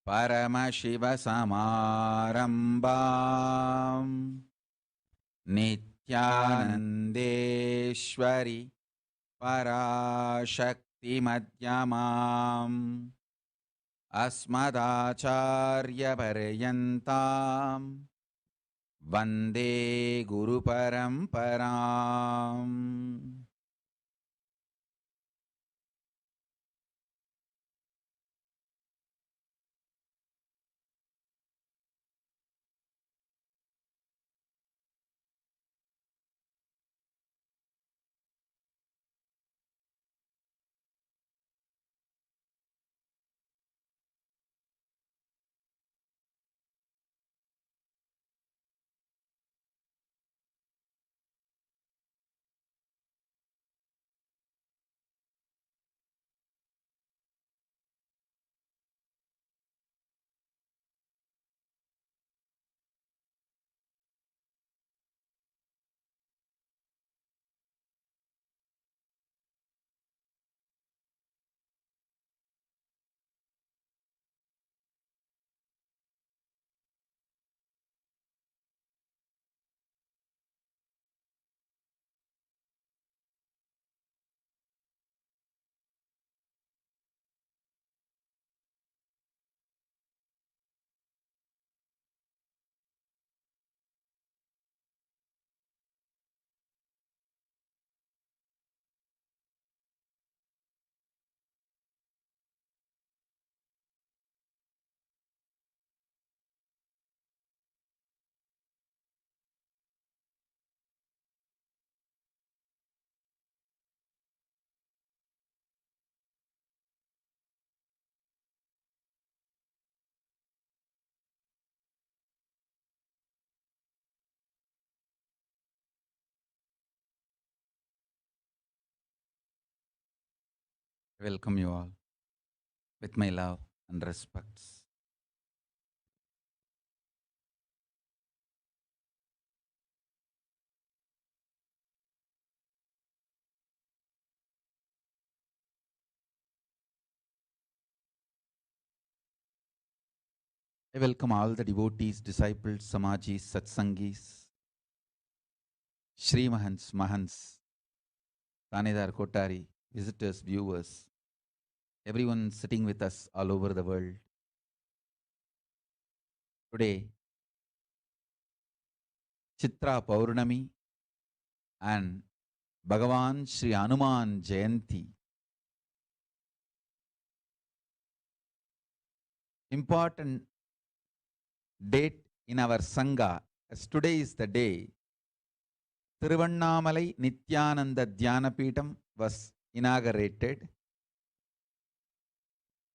परमशिवसमारम्भाम् नित्यानन्देश्वरि पराशक्तिमध्यमाम् अस्मदाचार्यपर्यन्ताम् वन्दे गुरुपरम्पराम्. Welcome you all with my love and respects. I welcome all the devotees, disciples, samajis, satsangis, Shri Mahants, Mahants, Tanedar Kotari, visitors, viewers, everyone sitting with us all over the world. Today, Chitra Paurnami and Bhagavan Sri Hanuman Jayanti. Important date in our Sangha, as today is the day Tiruvannamalai Nithyananda Dhyanapitham was inaugurated.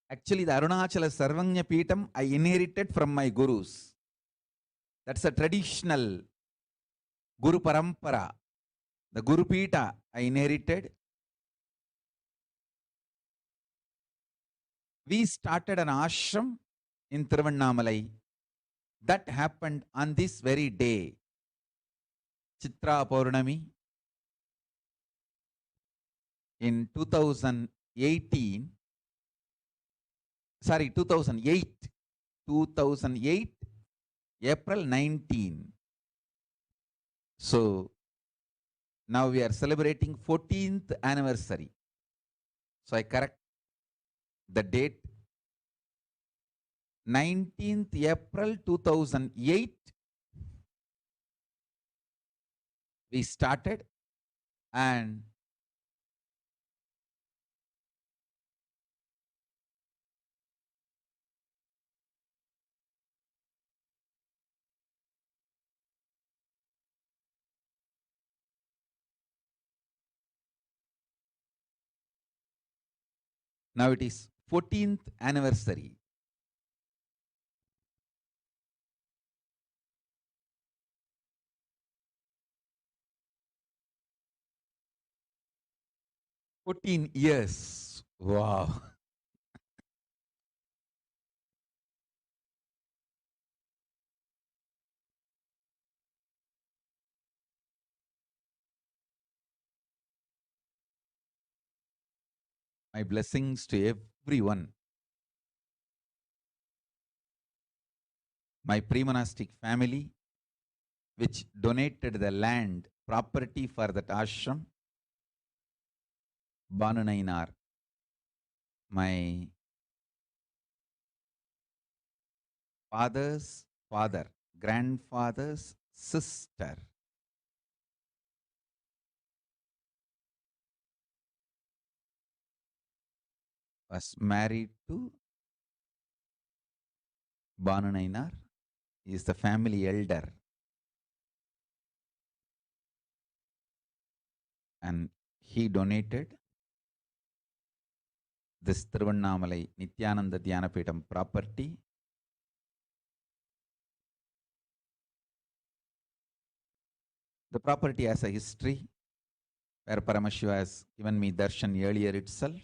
Actually, the Arunachala Sarvanya Peetham I inherited from my gurus. That's a traditional Guru Parampara. The Guru Peetha I inherited. We started an ashram in Tiruvannamalai. That happened on this very day, Chitra Paurnami, in 2008, April 19. So, now we are celebrating 14th anniversary. So, I correct the date. 19th April 2008, we started, and now it is 14th anniversary. 14 years. Wow. My blessings to everyone. My pre-monastic family, which donated the land, property for that ashram. Banunainar, my father's father, grandfather's sister, was married to Banunainar. He is the family elder. And he donated this Tiruvannamalai Nithyananda Dhyanapetham property. The property has a history where Paramashiva has given me darshan earlier itself.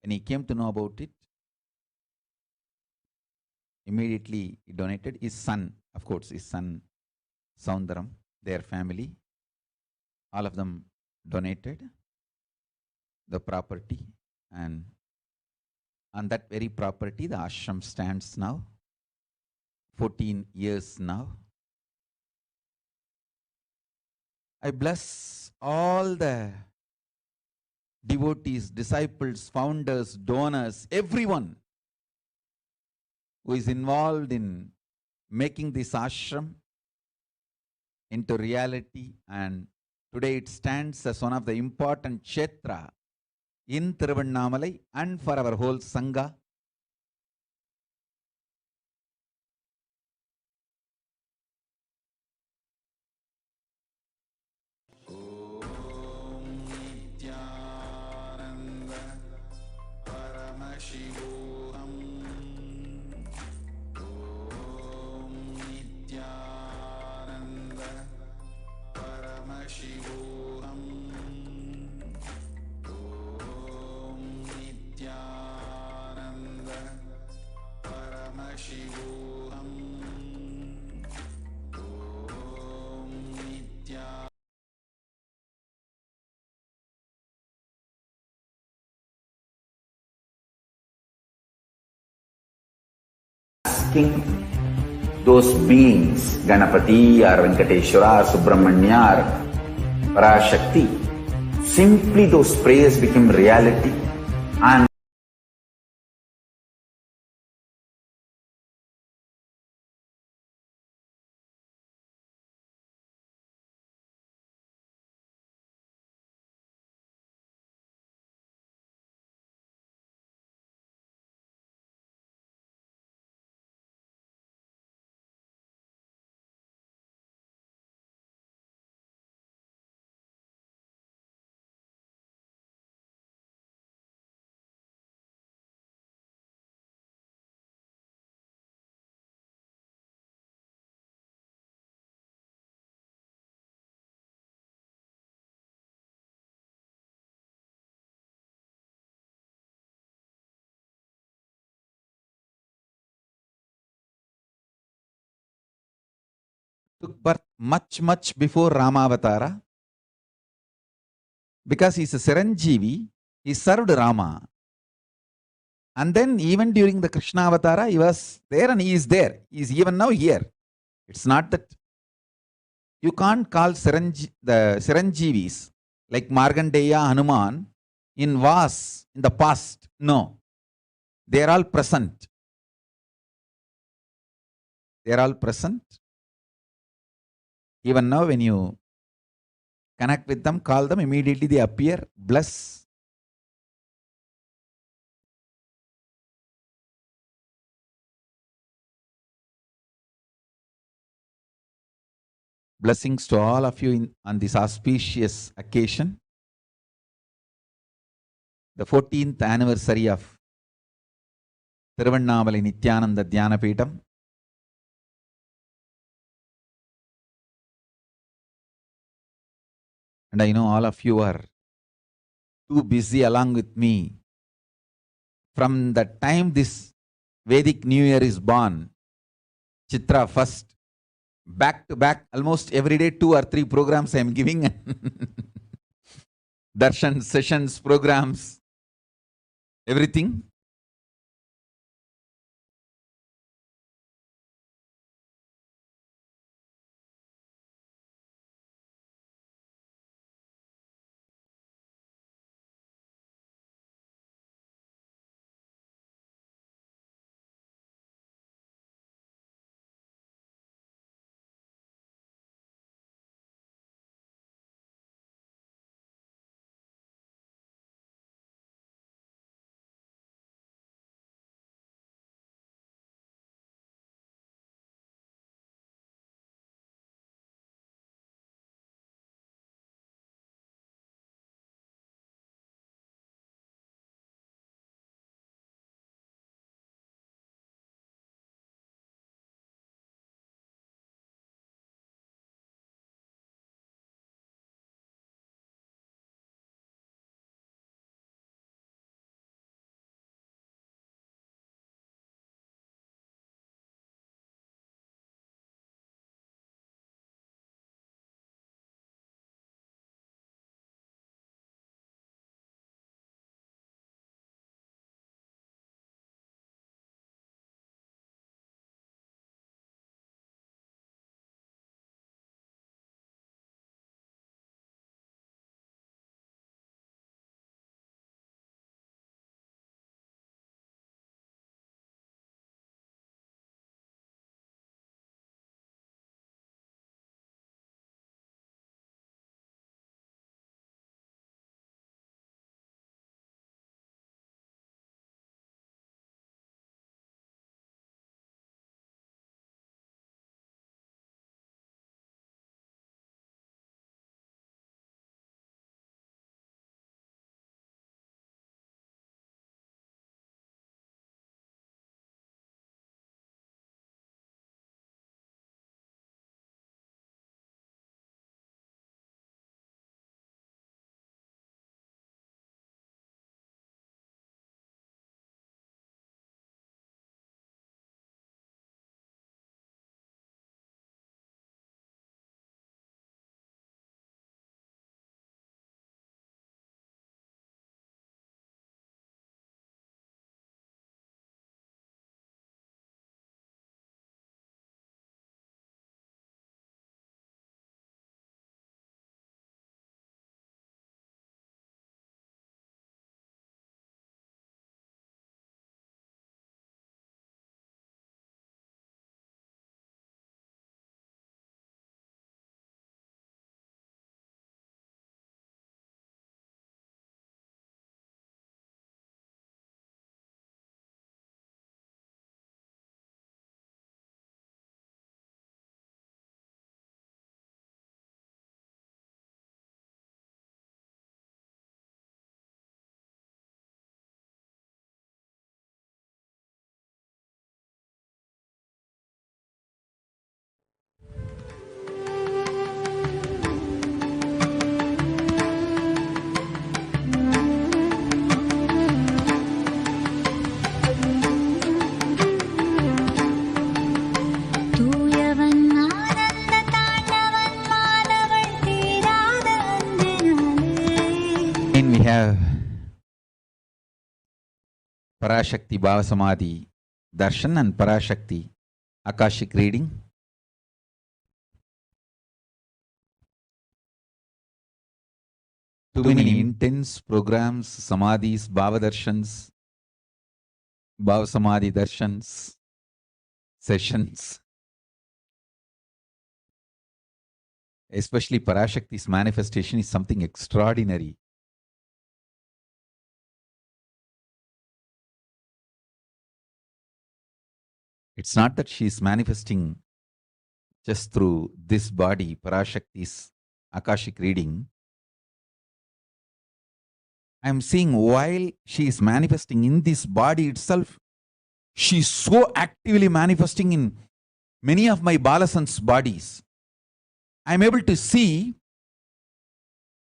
When he came to know about it, immediately he donated. His son, of course, his son Soundaram, their family, all of them donated the property, and on that very property the ashram stands now, 14 years now. I bless all the devotees, disciples, founders, donors, everyone who is involved in making this ashram into reality, and today it stands as one of the important kshetra in Tiruvannamalai and for our whole Sangha. Nithyananda Paramashivoham. Om Nithyananda Paramashivoham. Om Nithyananda Paramashivoham. Om Nithyananda. Asking those beings, Ganapati or Venkateshwara or Subramanya or Parashakti, simply those prayers became reality, and took birth much before Ramavatara, because he is a Saranjeevi, he served Rama. And then even during the Krishna Avatara, he was there and he is there. He is even now here. It's not that you can't call the Saranjeevis like Markandeya, Hanuman in Vas in the past. No. They are all present. They are all present. Even now when you connect with them, call them, immediately they appear, bless. Blessings to all of you on this auspicious occasion, the 14th anniversary of Tiruvannamalai Nithyananda Dhyanapetham. And I know all of you are too busy along with me. From the time this Vedic New Year is born, Chitra first, back to back, almost every day 2 or 3 programs I am giving. Darshan sessions, programs, everything. We have Parashakti Bhavasamadhi Darshan and Parashakti Akashic reading. Too many intense programs, Samadhis, Bhavadarshans, Bhavasamadhi Darshans, sessions. Especially Parashakti's manifestation is something extraordinary. It's not that she is manifesting just through this body, Parashakti's Akashic reading. I am seeing while she is manifesting in this body itself, she is so actively manifesting in many of my Balasans' bodies. I am able to see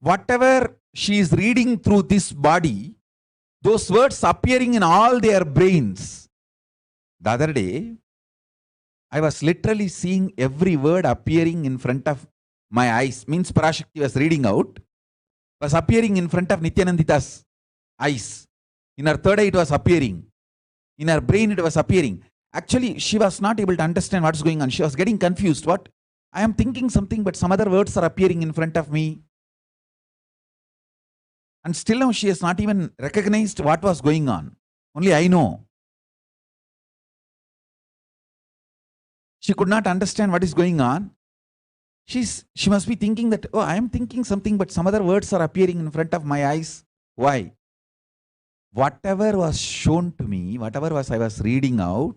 whatever she is reading through this body, those words appearing in all their brains. The other day, I was literally seeing every word appearing in front of my eyes. Means Parashakti was reading out, was appearing in front of Nithyananda's eyes. In her third eye, it was appearing. In her brain, it was appearing. Actually, she was not able to understand what's going on. She was getting confused. What? I am thinking something, but some other words are appearing in front of me. And still now she has not even recognized what was going on. Only I know. She could not understand what is going on. She must be thinking that, oh, I am thinking something, but some other words are appearing in front of my eyes. Why? Whatever was shown to me, whatever I was reading out,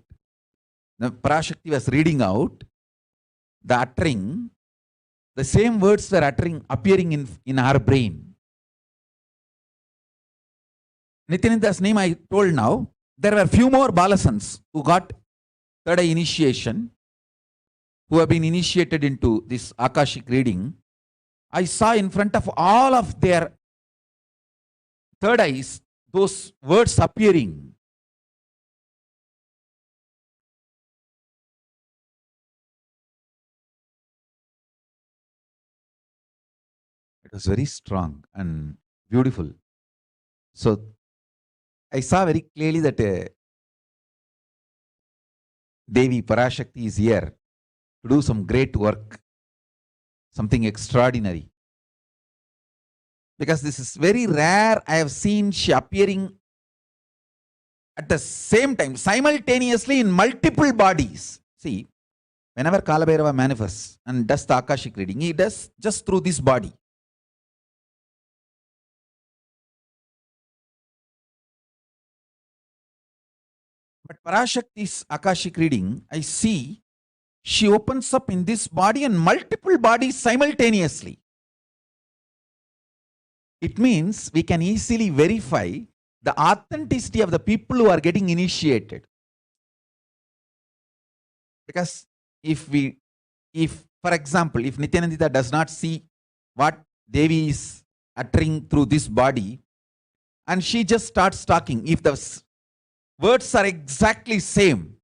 the Parashakti was reading out, the uttering, the same words were appearing in her brain. Nithyananda's name I told now. There were few more Balasans who got third eye initiation, who have been initiated into this Akashic reading. I saw in front of all of their third eyes, those words appearing. It was very strong and beautiful. So I saw very clearly that Devi Parashakti is here to do some great work, something extraordinary. Because this is very rare. I have seen she appearing at the same time, simultaneously in multiple bodies. See, whenever Kalabhairava manifests and does the Akashic reading, he does just through this body. But Parashakti's Akashic reading, I see she opens up in this body and multiple bodies simultaneously. It means we can easily verify the authenticity of the people who are getting initiated. Because if, for example, if Nithyananda does not see what Devi is uttering through this body, and she just starts talking, if the words are exactly same,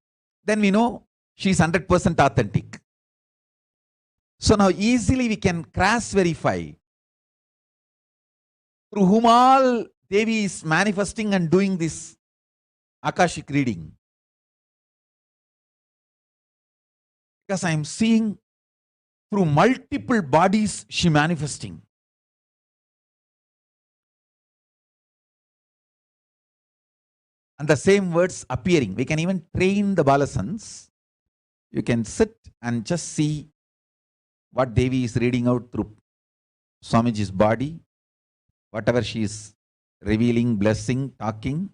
then we know she is 100% authentic. So now easily we can cross verify through whom all Devi is manifesting and doing this Akashic reading. Because I am seeing through multiple bodies she manifesting. And the same words appearing. We can even train the Balasans. You can sit and just see what Devi is reading out through Swamiji's body, whatever she is revealing, blessing, talking.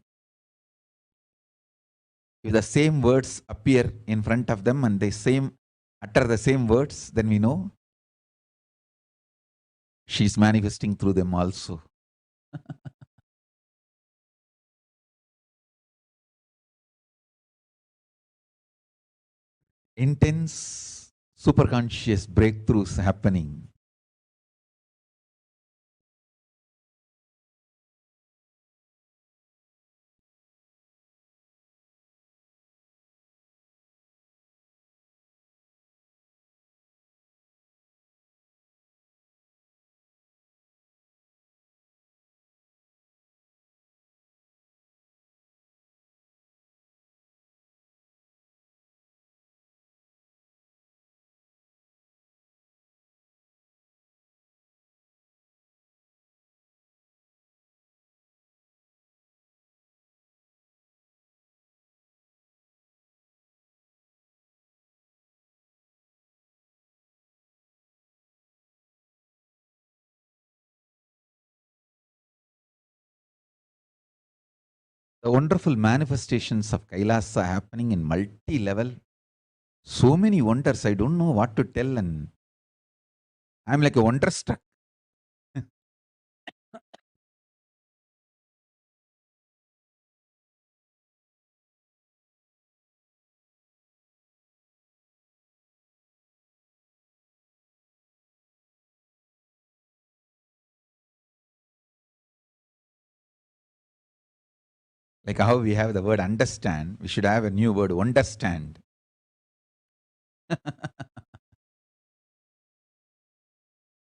If the same words appear in front of them and they utter the same words, then we know she is manifesting through them also. Intense superconscious breakthroughs happening. The wonderful manifestations of Kailasa happening in multi-level. So many wonders, I don't know what to tell, and I'm like a wonderstruck. Like how we have the word understand, we should have a new word, understand.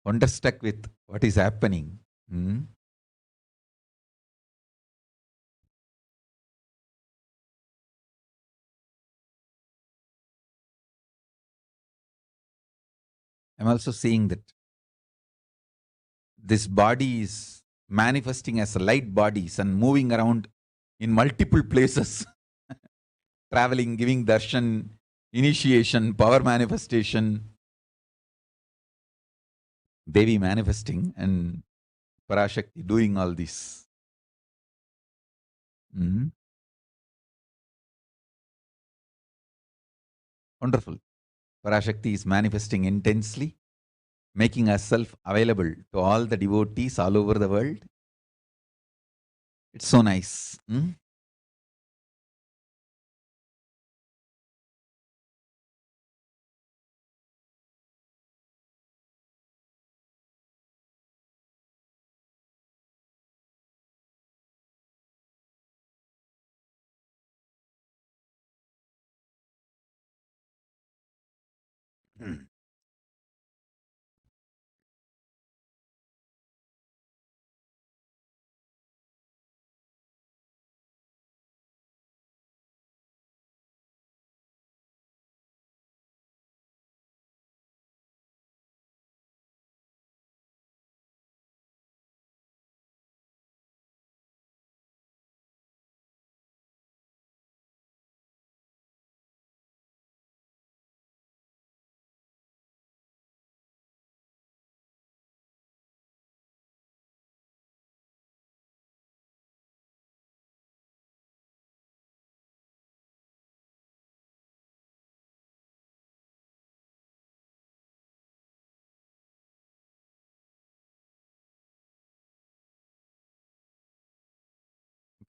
Wonderstruck with what is happening. I'm also seeing that this body is manifesting as light bodies and moving around in multiple places, traveling, giving darshan, initiation, power manifestation, Devi manifesting, and Parashakti doing all this. Wonderful. Parashakti is manifesting intensely, making herself available to all the devotees all over the world. It's so nice.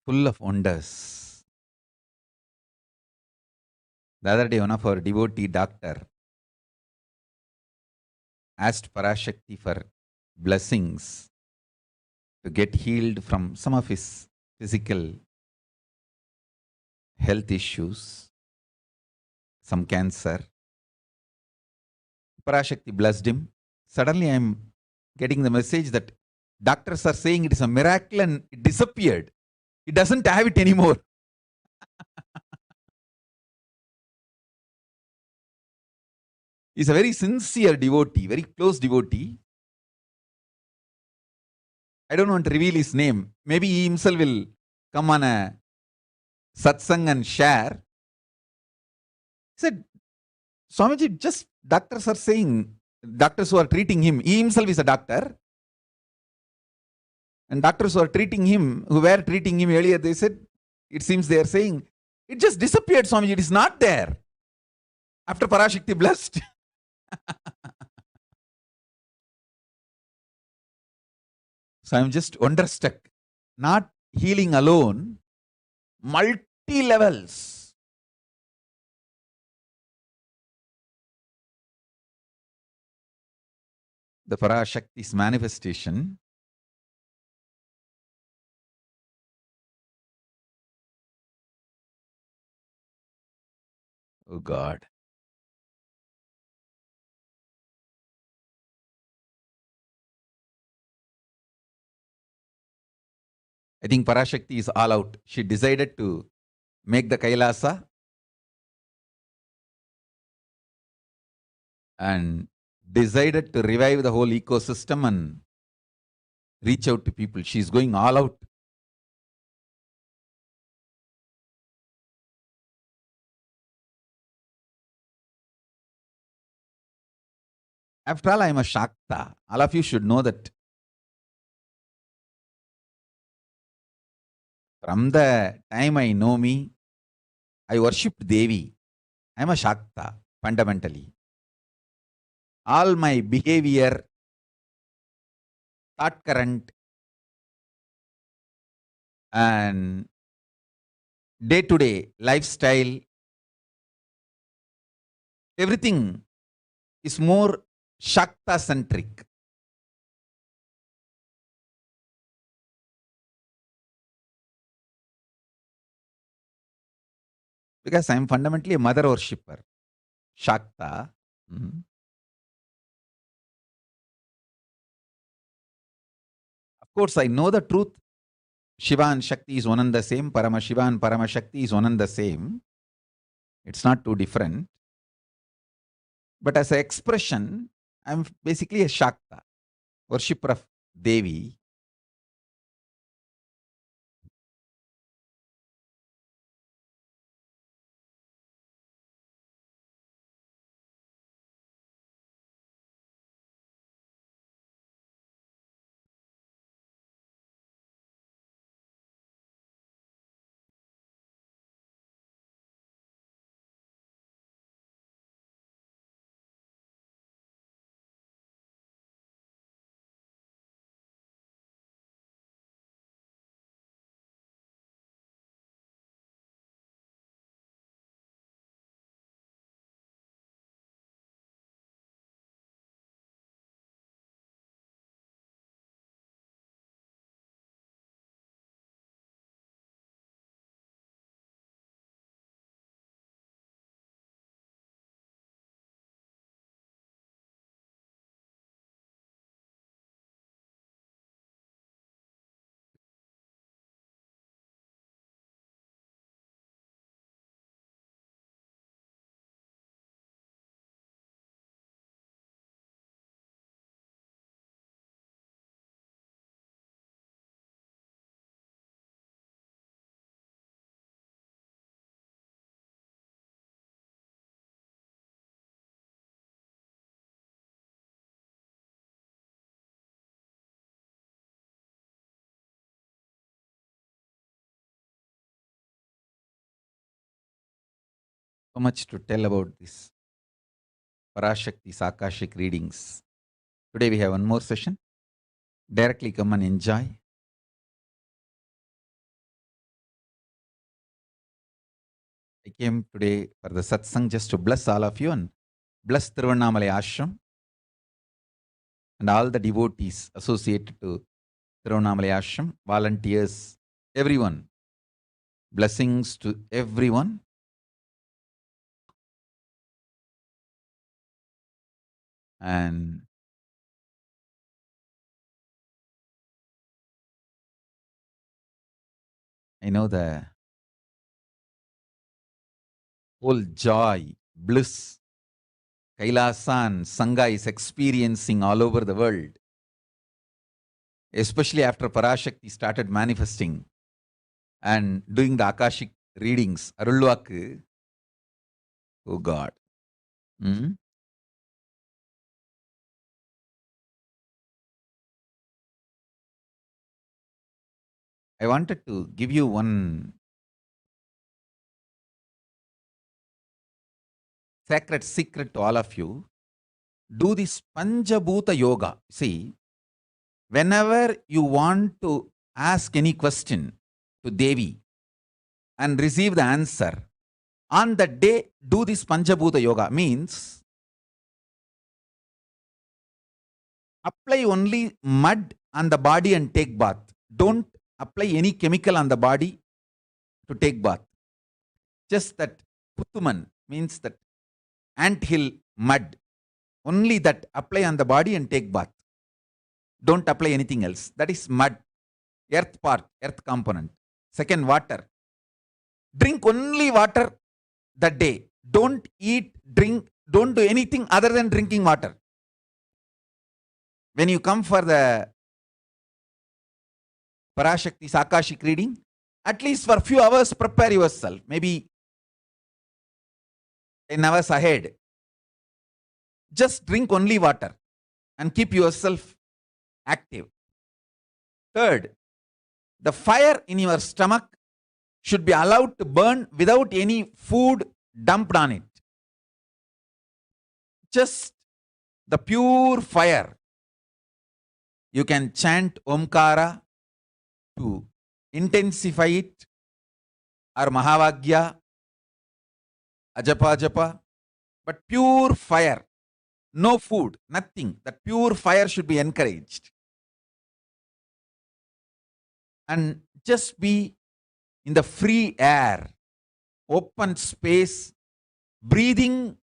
Full of wonders. The other day, one of our devotee doctor asked Parashakti for blessings to get healed from some of his physical health issues, some cancer. Parashakti blessed him. Suddenly I am getting the message that doctors are saying it is a miracle and it disappeared. He doesn't have it anymore. He's a very sincere devotee, very close devotee. I don't want to reveal his name. Maybe he himself will come on a satsang and share. He said, Swamiji, just doctors are saying, doctors who are treating him, he himself is a doctor. And doctors who are treating him, who were treating him earlier, they said, it seems they are saying, it just disappeared, Swamiji, it is not there. After Parashakti blessed. So I'm just wonderstruck. Not healing alone, multi-levels. The Parashakti's manifestation oh God. I think Parashakti is all out. She decided to make the Kailasa and decided to revive the whole ecosystem and reach out to people. She's going all out. After all, I am a Shakta. All of you should know that. From the time I know me, I worshipped Devi. I am a Shakta, fundamentally. All my behavior, thought current, and day-to-day lifestyle, everything is more Shakta-centric. Because I am fundamentally a mother worshipper. Shakta. Of course, I know the truth. Shiva and Shakti is one and the same. Paramashiva and Paramashakti is one and the same. It's not too different. But as an expression, I'm basically a Shakta, worshipper of Devi. So much to tell about this Parashakti Akashic readings. Today we have one more session. Directly come and enjoy. I came today for the satsang just to bless all of you and bless Tiruvannamalai Ashram and all the devotees associated to Tiruvannamalai Ashram, volunteers, everyone. Blessings to everyone. And I know the whole joy, bliss, Kailasa and Sangha is experiencing all over the world. Especially after Parashakti started manifesting and doing the Akashic readings. Arulvaku. Oh God. I wanted to give you one sacred secret to all of you. Do this Panchabhuta Yoga. See, whenever you want to ask any question to Devi and receive the answer, on that day, do this Panchabhuta Yoga. Means, apply only mud on the body and take bath. Don't apply any chemical on the body to take bath. Just that Puttuman means that anthill mud. Only that apply on the body and take bath. Don't apply anything else. That is mud. Earth part, earth component. Second, water. Drink only water that day. Don't eat, drink, don't do anything other than drinking water. When you come for the Parashakti Akashic reading, at least for a few hours prepare yourself. Maybe 10 hours ahead. Just drink only water and keep yourself active. Third, the fire in your stomach should be allowed to burn without any food dumped on it. Just the pure fire. You can chant Omkara to intensify it, or Mahavagya, Ajapa Japa, but pure fire. No food, nothing. That pure fire should be encouraged. And just be in the free air. open space, breathing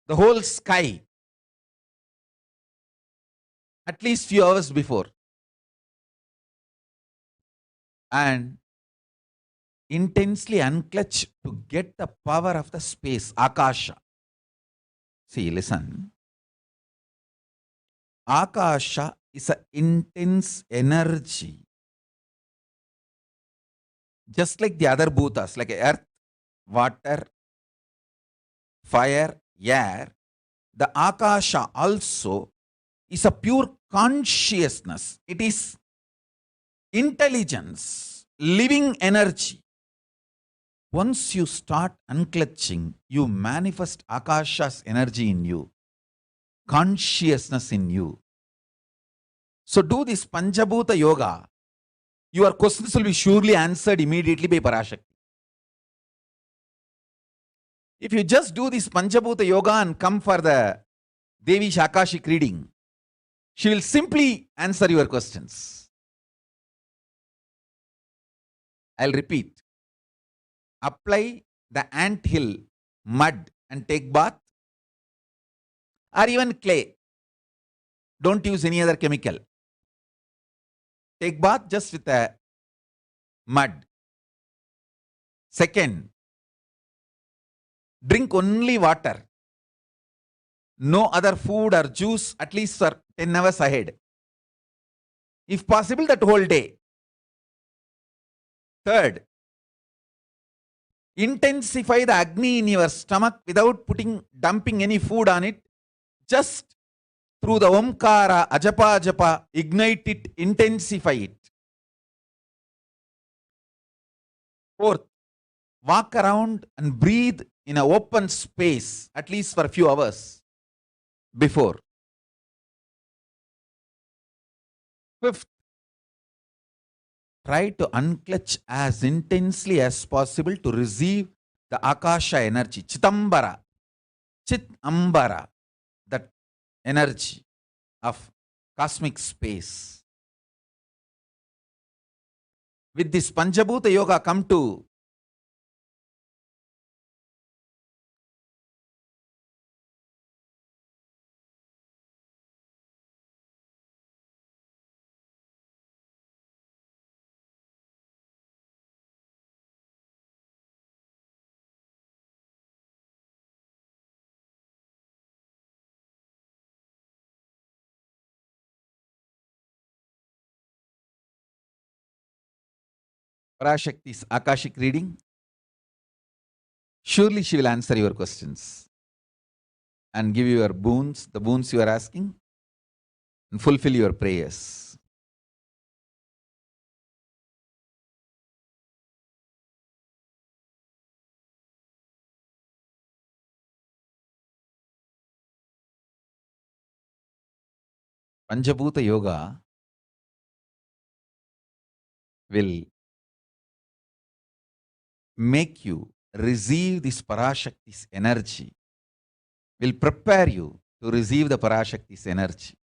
the whole sky at least few hours before, and intensely unclutch to get the power of the space, Akasha. See, listen. Akasha is an intense energy, just like the other bhutas, like earth, water, fire, air. The Akasha also is a pure consciousness. It is intelligence, living energy. Once you start unclutching, you manifest Akasha's energy in you, consciousness in you. So do this Panchabhuta Yoga. Your questions will be surely answered immediately by Parashakti. If you just do this Panchabhuta Yoga and come for the Devi Akashic reading, she will simply answer your questions. I'll repeat. Apply the ant hill mud and take bath, or even clay. Don't use any other chemical. Take bath just with a mud. Second, drink only water. No other food or juice at least for 10 hours ahead. If possible, that whole day. Third, intensify the Agni in your stomach without dumping any food on it. Just through the Omkara, Ajapa, Ajapa, ignite it, intensify it. Fourth, walk around and breathe in an open space at least for a few hours before. Fifth, try to unclutch as intensely as possible to receive the Akasha energy, Chitambara, Chitambara, that energy of cosmic space. With this Panchabhuta Yoga, come to Parashakti's Akashic reading. Surely she will answer your questions and give you your boons, the boons you are asking, and fulfill your prayers. Panchabhuta Yoga will make you receive this Parashakti's energy, will prepare you to receive the Parashakti's energy.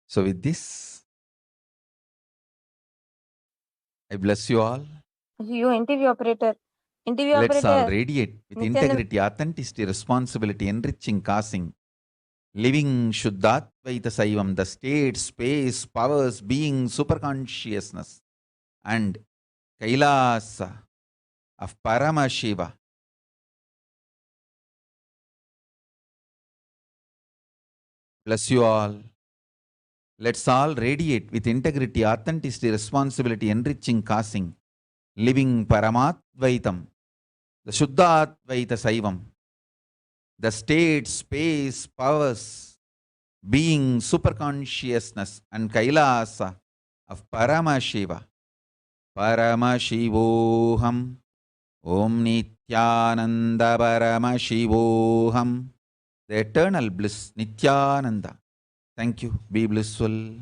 So with this, I bless you all. You interview operator. Interview Let's all operator. radiate with Nithyananda- integrity, authenticity, responsibility, enriching, causing, living Shuddhatvaita Saivam, the state, space, powers, being, superconsciousness, and Kailasa of Paramashiva. Bless you all. Let's all radiate with integrity, authenticity, responsibility, enriching, causing, living Paramattvaitam, the Shuddhatvaita Saivam, the state, space, powers, being, superconsciousness, and Kailasa of Paramashiva. Paramashivoham. Om Nithyananda Paramashivoham. The eternal bliss, Nithyananda. Thank you. Be blissful.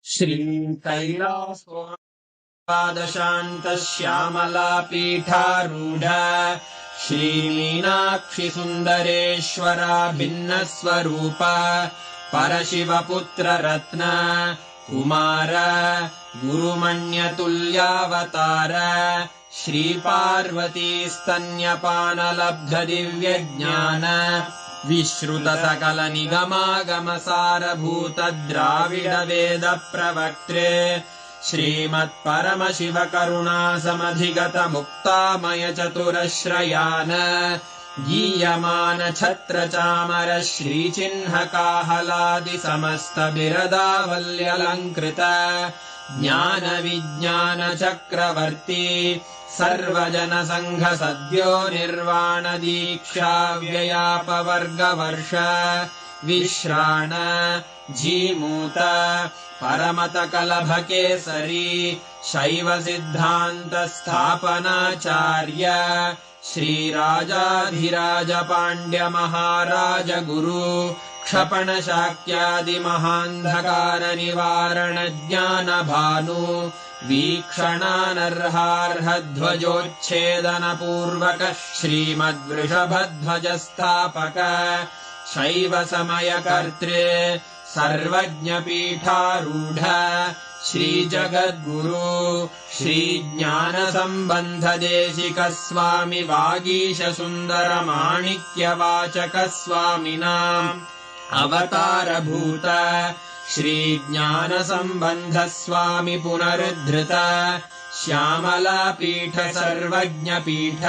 श्रीकैलासोपादशान्तश्यामलापीठारूढ श्रीमीनाक्षि सुन्दरेश्वरा भिन्नस्वरूप परशिवपुत्ररत्न Kumar गुरुमण्यतुल्यावतार श्रीपार्वतीस्तन्यपानलब्धदिव्यज्ञान विश्रुतसकलनिगमागमसारभूत द्राविडवेदप्रवक्त्रे श्रीमत्परमशिवकरुणासमधिगतमुक्तामयचतुरश्रयान् गीयमान छत्रचामर श्रीचिह्नकाहलादिसमस्तबिरदावल्यलङ्कृत ज्ञानविज्ञानचक्रवर्ती सर्वजनसङ्घ सद्यो निर्वाणदीक्षाव्ययापवर्गवर्ष विश्राण जीमूत परमतकलभकेसरी शैवसिद्धान्तस्थापनाचार्य श्रीराजाधिराज पाण्ड्यमहाराज गुरु क्षपणशाक्यादिमहान्धकारनिवारणज्ञानभानु वीक्षणानर्हार्हध्वजोच्छेदनपूर्वक श्रीमद्वृषभध्वजस्थापक शैवसमयकर्त्रे सर्वज्ञपीठारूढ श्रीजगद्गुरु श्रीज्ञानसम्बन्धदेशिकस्वामि वागीशसुन्दरमाणिक्यवाचकस्वामिनाम् अवतारभूत श्रीज्ञानसम्बन्धस्वामि पुनरुद्धृत श्यामलापीठ सर्वज्ञपीठ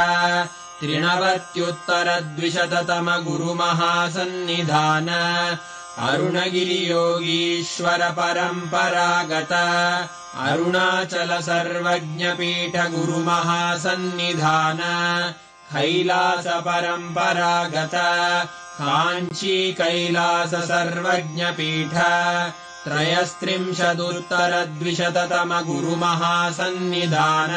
93 गुरुमहासन्निधान अरुणगिरियोगीश्वर परम्परागत अरुणाचल सर्वज्ञपीठ गुरुमहासन्निधान कैलास परम्परागत काञ्ची कैलास सर्वज्ञपीठ 33 गुरुमहासन्निधान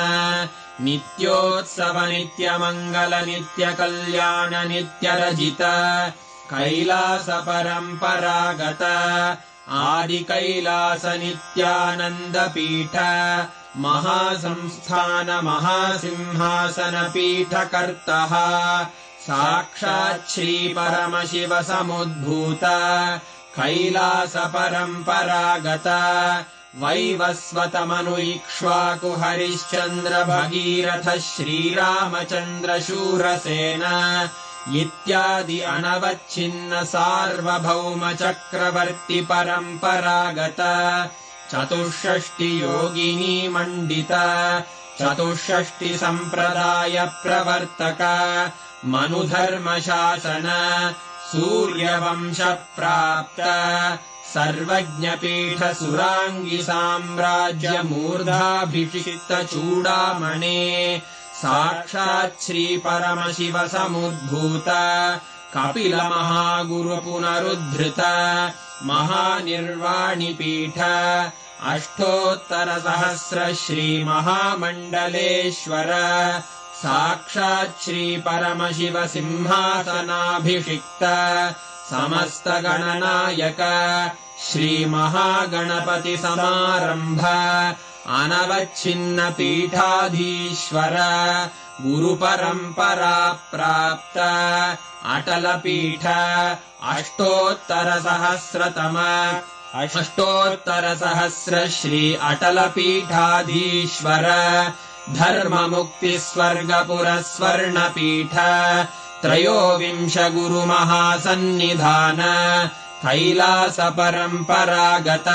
नित्योत्सव नित्यमङ्गल नित्यकल्याण नित्यरजित कैलास परम्परागत आदिकैलास नित्यानन्दपीठ महासंस्थान महासिंहासनपीठकर्तः साक्षात् श्रीपरमशिव समुद्भूत कैलास परम्परागत वैवस्वतमनु इक्ष्वाकु हरिश्चन्द्र भगीरथ श्रीरामचन्द्र शूरसेन इत्यादि अनवच्छिन्न सार्वभौम चक्रवर्ति परम्परागत 64 योगिनी मण्डित 64 सम्प्रदाय प्रवर्तक मनुधर्मशासन सूर्यवंश प्राप्त सर्वज्ञपीठ सुराङ्गी साम्राज्य मूर्धाभिषिक्त चूडामणे साक्षात् श्री परमशिव समुद्भूत कपिल महागुरु पुनरुद्धृत महानिर्वाणिपीठ 800 श्री महामण्डलेश्वर साक्षात् श्री परमशिव सिंहासनाभिषिक्त समस्त गणनायक श्री महागणपति समारंभ अनवच्छिन्न पीठाधीश्वर गुरु परंपरा प्राप्त अटल पीठ 800 श्री अटल पीठाधीश्वर धर्म मुक्ति स्वर्गपुर स्वर्ण पीठ 23 गुरु महासन्निधान कैलास परम्परागत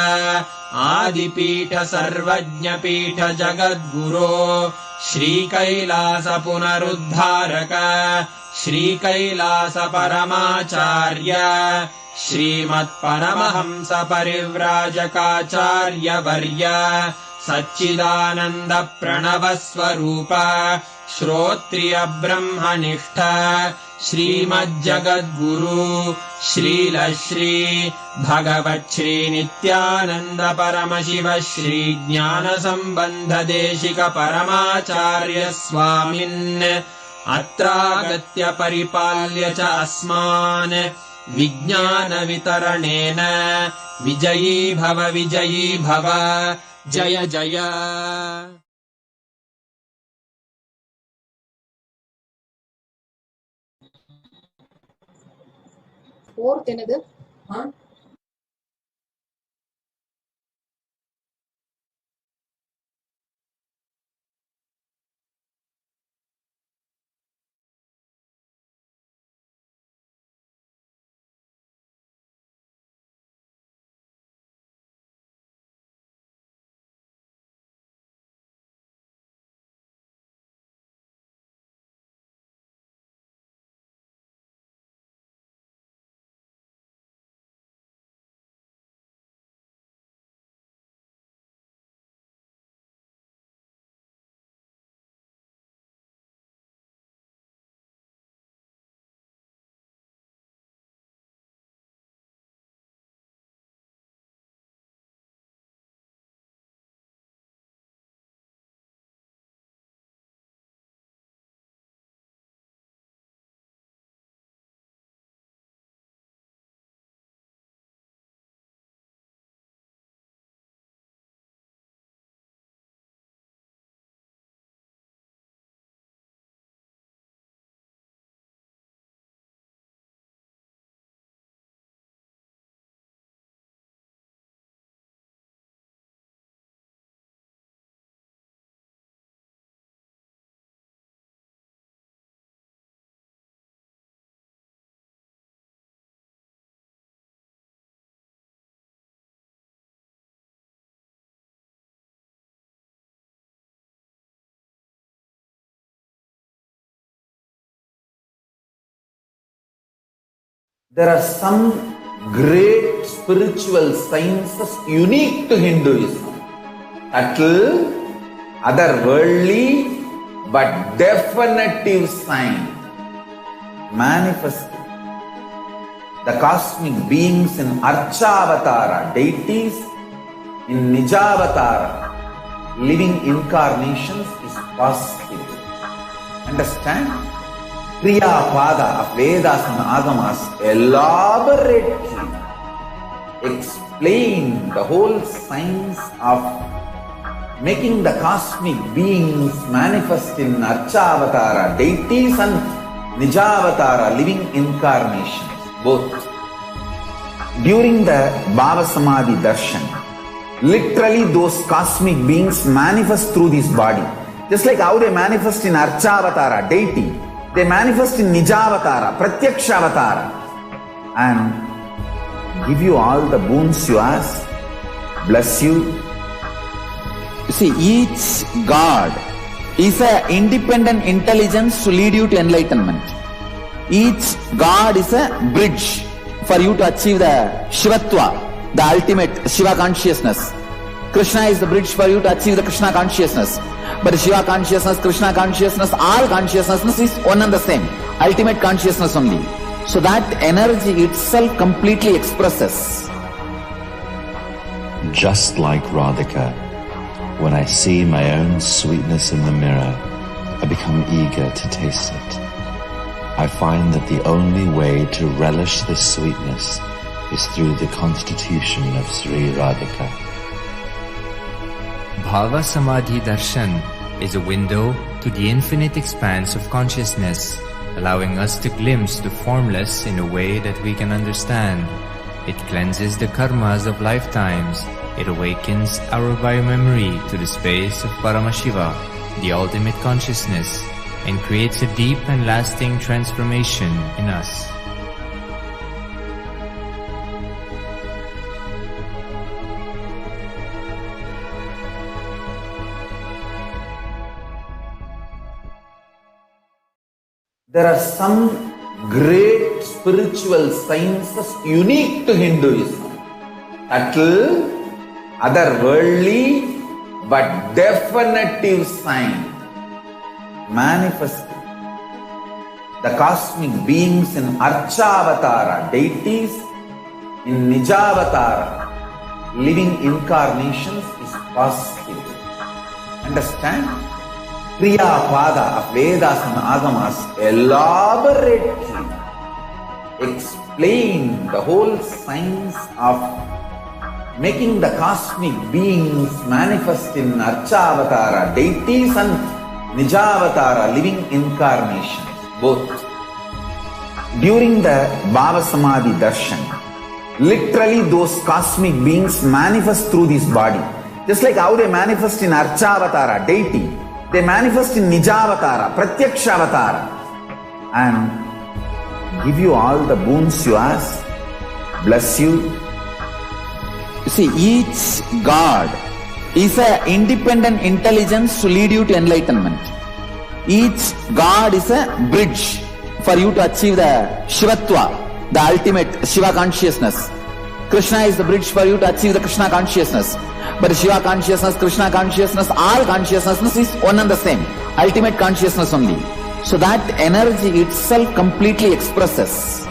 आदिपीठ सर्वज्ञपीठ जगद्गुरो श्री कैलास पुनरुद्धारक श्री कैलास परमाचार्य श्रीमत्परमहंस परिव्राजकाचार्य वर्य सच्चिदानंद प्रणव स्वरूप श्रोत्रिय ब्रह्मनिष्ठ श्रीमज्जगद्गुरु श्रील श्री भगवत् श्री नित्यानंद परमशिव श्री ज्ञान संबंध देशिक परमाचार्य स्वामिन् अत्रागत्य परिपाल्य च अस्मान् विज्ञानवितरणेन विजयी भव जय जय। Fourth another. There are some great spiritual sciences unique to Hinduism. Subtle, otherworldly, but definitive sign manifesting the cosmic beings in Archavatara, deities in Nijavatara, living incarnations is possible. Understand? Kriya Pada of Vedas and Agamas elaborately explain the whole science of making the cosmic beings manifest in Archavatara, deities and Nijavatara, living incarnations, both. During the Bhava Samadhi Darshan, literally those cosmic beings manifest through this body. Just like how they manifest in Archavatara, deity, they manifest in Nijavatara, Pratyakshavatara, and give you all the boons you ask, bless you. You see, each God is an independent intelligence to lead you to enlightenment. Each God is a bridge for you to achieve the Shivatva, the ultimate Shiva consciousness. Krishna is the bridge for you to achieve the Krishna consciousness. But Shiva consciousness, Krishna consciousness, all consciousness is one and the same. Ultimate consciousness only. So that energy itself completely expresses. Just like Radhika, when I see my own sweetness in the mirror, I become eager to taste it. I find that the only way to relish this sweetness is through the constitution of Sri Radhika. Bhava Samadhi Darshan is a window to the infinite expanse of consciousness, allowing us to glimpse the formless in a way that we can understand. It cleanses the karmas of lifetimes. It awakens our biomemory to the space of Paramashiva, the ultimate consciousness, and creates a deep and lasting transformation in us. There are some great spiritual sciences unique to Hinduism. Subtle, otherworldly, but definitive sign manifesting the cosmic beings in Archavatara, deities in Nijavatara, living incarnations is possible. Understand? Kriya Pada of Vedas and Agamas elaborately explain the whole science of making the cosmic beings manifest in Archavatara deities and Nijavatara living incarnations, both. During the Bhava Samadhi Darshan, literally those cosmic beings manifest through this body. Just like how they manifest in Archavatara deity, they manifest in Nijavatara, Pratyakshavatara, and give you all the boons you ask, bless you. You see, each God is an independent intelligence to lead you to enlightenment. Each God is a bridge for you to achieve the Shivatva, the ultimate Shiva consciousness. Krishna is the bridge for you to achieve the Krishna consciousness. But Shiva consciousness, Krishna consciousness, all consciousness is one and the same. Ultimate consciousness only. So that energy itself completely expresses.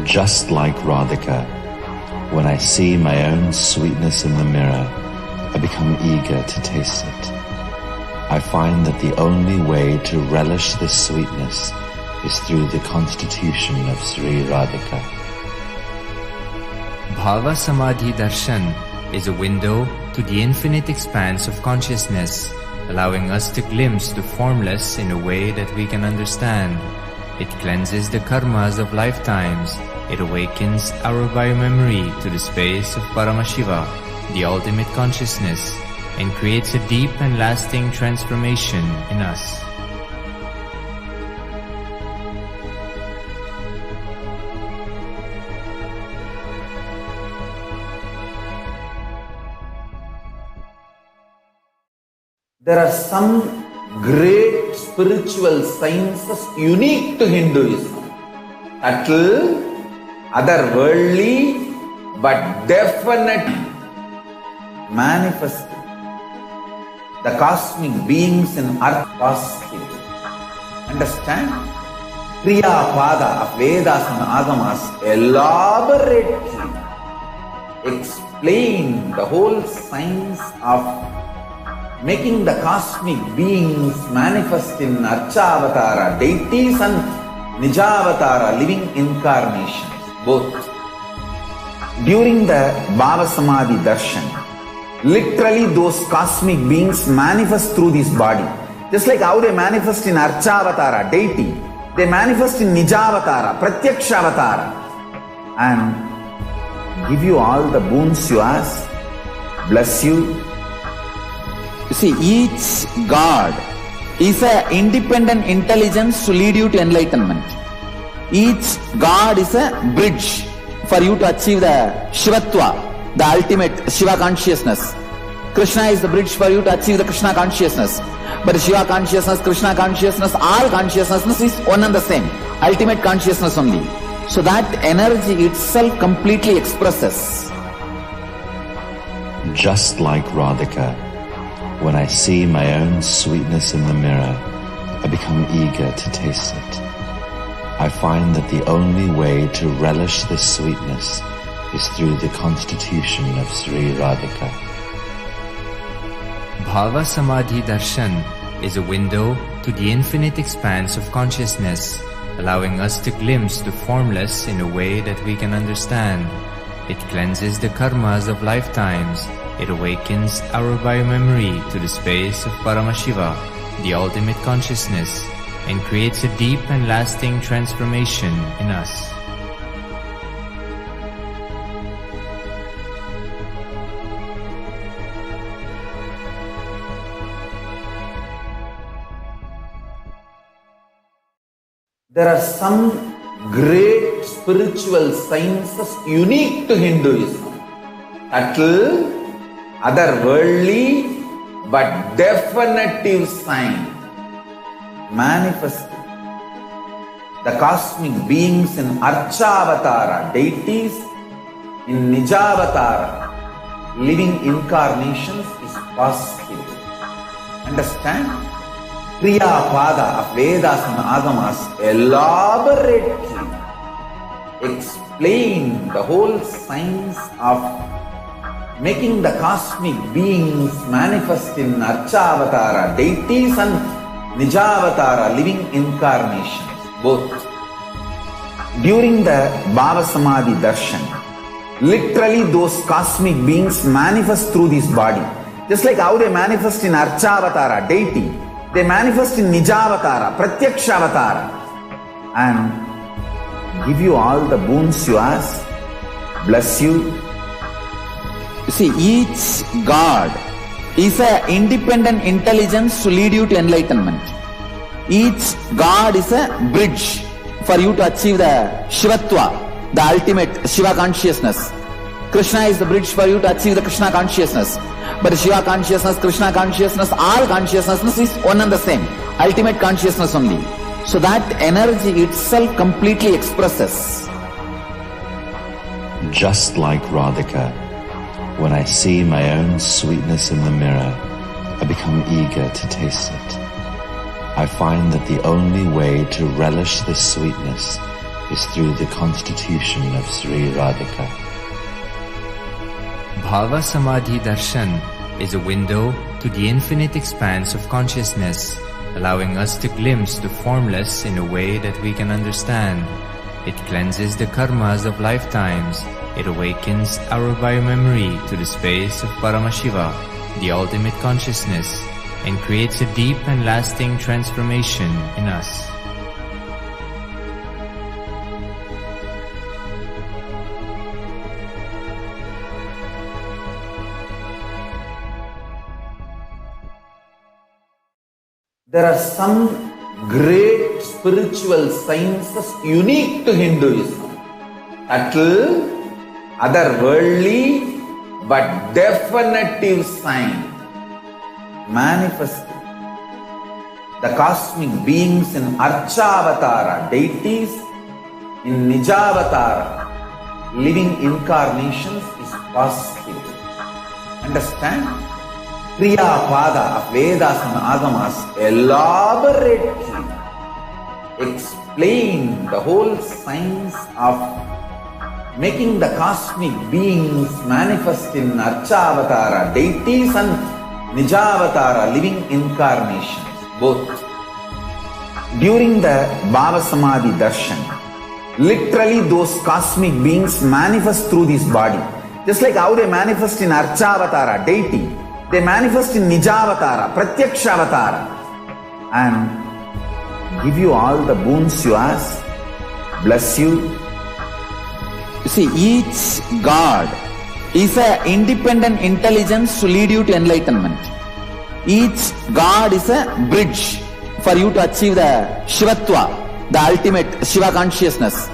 Just like Radhika, when I see my own sweetness in the mirror, I become eager to taste it. I find that the only way to relish this sweetness is through the constitution of Sri Radhika. Bhava Samadhi Darshan is a window to the infinite expanse of consciousness, allowing us to glimpse the formless in a way that we can understand. It cleanses the karmas of lifetimes. It awakens our biomemory to the space of Paramashiva, the ultimate consciousness, and creates a deep and lasting transformation in us. There are some great spiritual sciences unique to Hinduism. Subtle, otherworldly, but definite, manifested. The cosmic beings in earth positive. Understand? Kriya Pada of Vedas and Agamas elaborately explain the whole science of making the cosmic beings manifest in Archavatara deities and Nijavatara living incarnations, both. During the Bhava Samadhi Darshan, literally those cosmic beings manifest through this body. Just like how they manifest in Archavatara deity, they manifest in Nijavatara, Pratyakshavatara, and give you all the boons you ask, bless you. You see, each God is an independent intelligence to lead you to enlightenment. Each God is a bridge for you to achieve the Shivatva, the ultimate Shiva consciousness. Krishna is the bridge for you to achieve the Krishna consciousness. But Shiva consciousness, Krishna consciousness, all consciousness is one and the same. Ultimate consciousness only. So that energy itself completely expresses. Just like Radhika, when I see my own sweetness in the mirror, I become eager to taste it. I find that the only way to relish this sweetness is through the constitution of Sri Radhika. Bhava Samadhi Darshan is a window to the infinite expanse of consciousness, allowing us to glimpse the formless in a way that we can understand. It cleanses the karmas of lifetimes. It awakens our biomemory to the space of Paramashiva, the ultimate consciousness, and creates a deep and lasting transformation in us. There are some great spiritual sciences unique to Hinduism. Subtle, otherworldly, but definitive sign. Manifested. The cosmic beings in Archavatara deities, in Nijavatara, living incarnations is possible. Understand? Kriya Pada of Vedas and Agamas elaborately explain the whole science of making the cosmic beings manifest in Archavatara deities and Nijavatara living incarnations, both. During the Bhava Samadhi Darshan, literally those cosmic beings manifest through this body. Just like how they manifest in Archavatara, deity, they manifest in Nijavatara, Pratyakshavatara, and give you all the boons you ask, bless you. You see, each God is an independent intelligence to lead you to enlightenment. Each God is a bridge for you to achieve the Shivatva, the ultimate Shiva consciousness. Krishna is the bridge for you to achieve the Krishna consciousness. But Shiva consciousness, Krishna consciousness, all consciousness is one and the same. Ultimate consciousness only. So that energy itself completely expresses. Just like Radhika, when I see my own sweetness in the mirror, I become eager to taste it. I find that the only way to relish this sweetness is through the constitution of Sri Radhika. Bhava Samadhi Darshan is a window to the infinite expanse of consciousness, allowing us to glimpse the formless in a way that we can understand. It cleanses the karmas of lifetimes. It awakens our biomemory to the space of Paramashiva, the ultimate consciousness, and creates a deep and lasting transformation in us. There are some great spiritual sciences unique to Hinduism. Subtle, otherworldly, but definitive sign. Manifesting the cosmic beings in Archavatara, deities, in Nijavatara, living incarnations is possible. Understand? Kriya Pada of Vedas and Agamas elaborately explain the whole science of making the cosmic beings manifest in Archavatara, deities, and Nijavatara, living incarnations, both. During the Bhava Samadhi Darshan, literally those cosmic beings manifest through this body. Just like how they manifest in Archavatara, deity, they manifest in Nijavatara, Pratyakshavatara, and give you all the boons you ask, bless you. You see, each God is an independent intelligence to lead you to enlightenment. Each God is a bridge for you to achieve the Shivatva, the ultimate Shiva consciousness.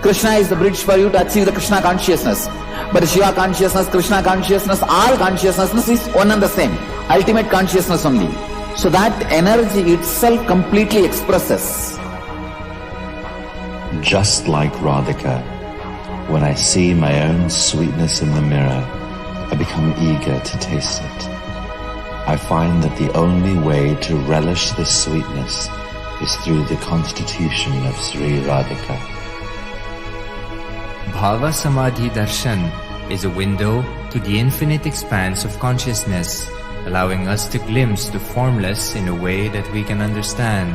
Krishna is the bridge for you to achieve the Krishna consciousness. But Shiva consciousness, Krishna consciousness, all consciousness is one and the same. Ultimate consciousness only. So that energy itself completely expresses. Just like Radhika, when I see my own sweetness in the mirror, I become eager to taste it. I find that the only way to relish this sweetness is through the constitution of Sri Radhika. Bhava Samadhi Darshan is a window to the infinite expanse of consciousness, allowing us to glimpse the formless in a way that we can understand.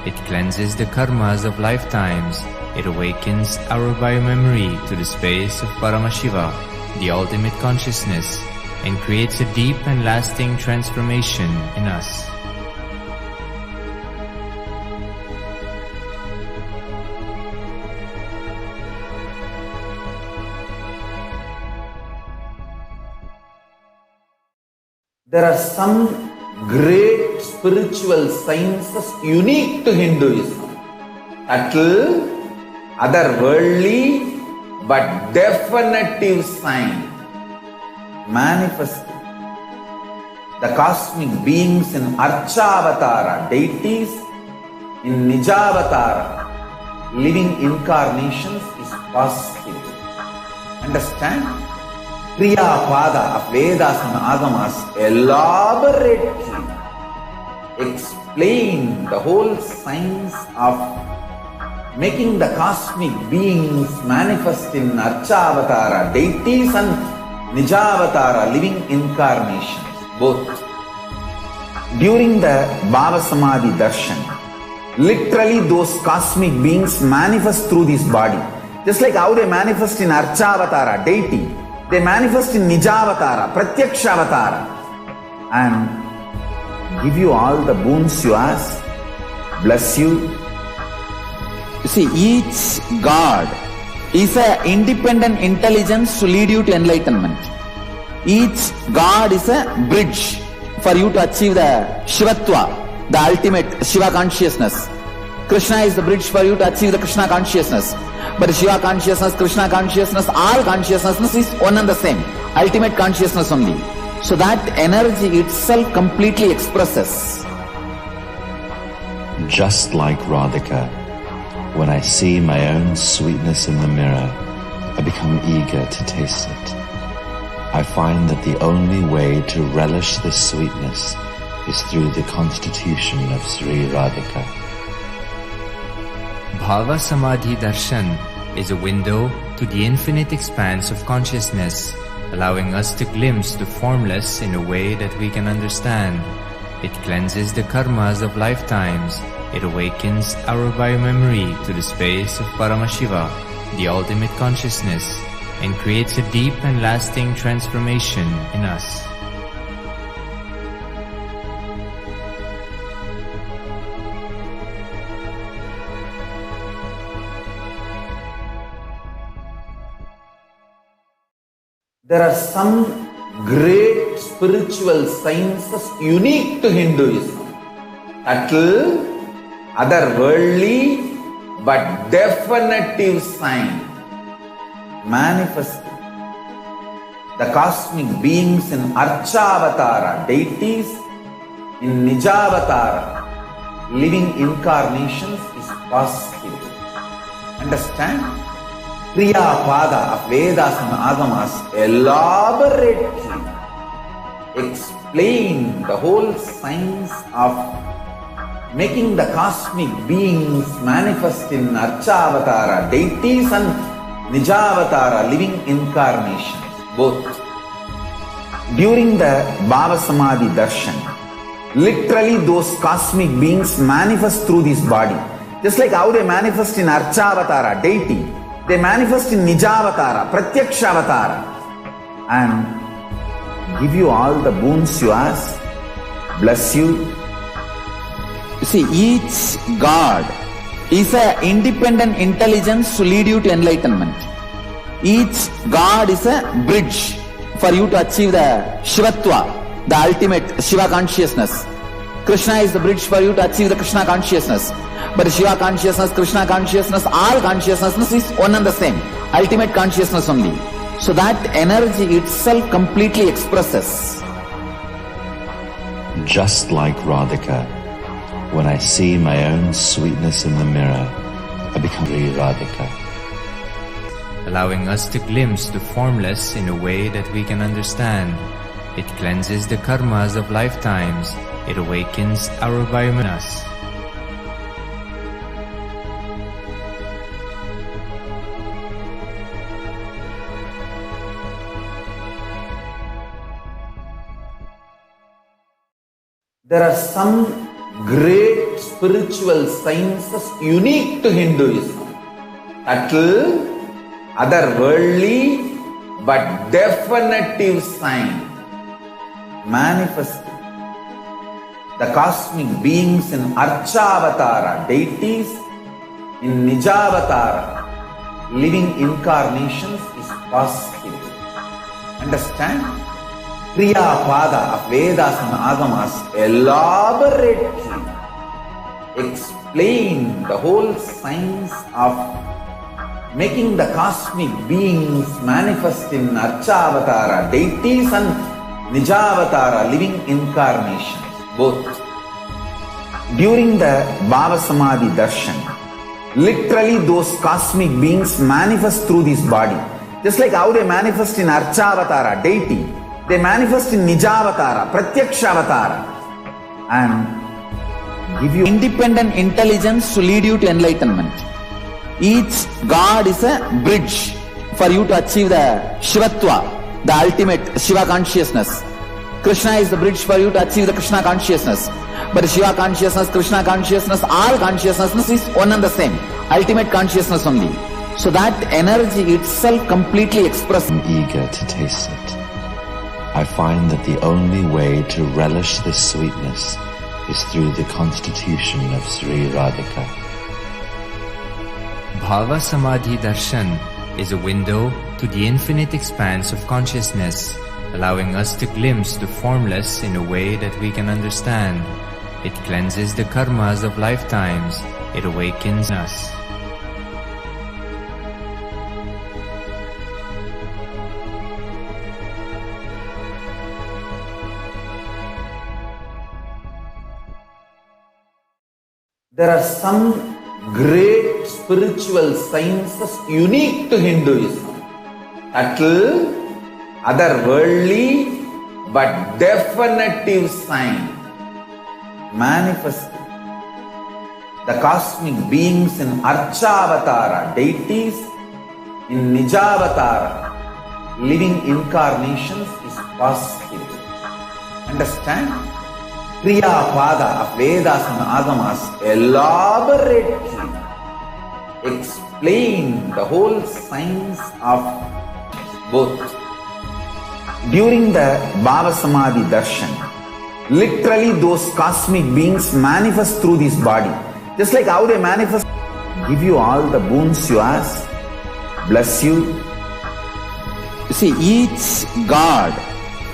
It cleanses the karmas of lifetimes. It awakens our biomemory to the space of Paramashiva, the ultimate consciousness, and creates a deep and lasting transformation in us. There are some great spiritual sciences unique to Hinduism. Subtle, otherworldly, but definitive sign. Manifesting the cosmic beings in Archavatara, deities, in Nijavatara, living incarnations is possible. Understand? Kriya Pada of Vedas and Agamas elaborately explain the whole science of making the cosmic beings manifest in Archavatara, deities, and Nijavatara, living incarnations, both. During the Bhava Samadhi Darshan, Literally, those cosmic beings manifest through this body. Just like how they manifest in Archavatara, deity, they manifest in Nijavatara, Pratyakshavatara, and give you all the boons you ask, bless you. You see, each God is an independent intelligence to lead you to enlightenment. Each God is a bridge for you to achieve the Shivatva, the ultimate Shiva consciousness. Krishna is the bridge for you to achieve the Krishna consciousness. But Shiva consciousness, Krishna consciousness, all consciousness is one and the same. Ultimate consciousness only. So that energy itself completely expresses. Just like Radhika, when I see my own sweetness in the mirror, I become eager to taste it. I find that the only way to relish this sweetness is through the constitution of Sri Radhika. Bhava Samadhi Darshan is a window to the infinite expanse of consciousness, allowing us to glimpse the formless in a way that we can understand. It cleanses the karmas of lifetimes. It awakens our biomemory to the space of Paramashiva, the ultimate consciousness, and creates a deep and lasting transformation in us. There are some great spiritual sciences unique to Hinduism. Subtle, otherworldly, but definitive sign. Manifesting. The cosmic beings in Archavatara, deities in Nijavatara, living incarnations is possible. Understand? Kriya Pada of Vedas and Agamas elaborately explain the whole science of making the cosmic beings manifest in Archavatara, deities and Nijavatara, living incarnations, both. During the Bhava Samadhi Darshan, literally those cosmic beings manifest through this body. Just like how they manifest in Archavatara, deity, they manifest in Nijavatara, Pratyakshavatara, and give you all the boons you ask, bless you. You see, each God is an independent intelligence to lead you to enlightenment. Each God is a bridge for you to achieve the Shivatva, the ultimate Shiva consciousness. Krishna is the bridge for you to achieve the Krishna consciousness. But Shiva consciousness, Krishna consciousness, all consciousness is one and the same. Ultimate consciousness only. So that energy itself completely expresses. Just like Radhika, when I see my own sweetness in the mirror, I become Sri Radhika. Allowing us to glimpse the formless in a way that we can understand. It cleanses the karmas of lifetimes. It awakens our biomemory. There are some great spiritual sciences unique to Hinduism. Subtle, otherworldly, but definitive sign. Manifesting. The cosmic beings in Archavatara, deities in Nijavatara, living incarnations is possible. Understand? Kriya Pada of Vedas and Agamas elaborately explain the whole science of making the cosmic beings manifest in Archavatara, deities and Nijavatara, living incarnations, both. During the Bhava Samadhi Darshan, literally those cosmic beings manifest through this body. Just like how they manifest in Archavatara, deity, they manifest in Nijavatara, Pratyakshavatara, and give you independent intelligence to lead you to enlightenment. Each God is a bridge for you to achieve the Shivatva, the ultimate Shiva consciousness. Krishna is the bridge for you to achieve the Krishna consciousness. But Shiva consciousness, Krishna consciousness, all consciousness is one and the same. Ultimate consciousness only. So that energy itself completely expresses. I'm eager to taste it. I find that the only way to relish this sweetness is through the constitution of Sri Radhika. Bhava Samadhi Darshan is a window to the infinite expanse of consciousness, allowing us to glimpse the formless in a way that we can understand. It cleanses the karmas of lifetimes. It awakens us. There are some great spiritual sciences unique to Hinduism. Subtle, otherworldly, but definitive sign. Manifesting. The cosmic beings in Archavatara, deities in Nijavatara, living incarnations is possible. Understand? Kriya Pada of Vedas and Agamas elaborately explain the whole science of both. During the Bhava Samadhi Darshan, literally those cosmic beings manifest through this body. Just like how they manifest, give you all the boons you ask, bless you. You see, each God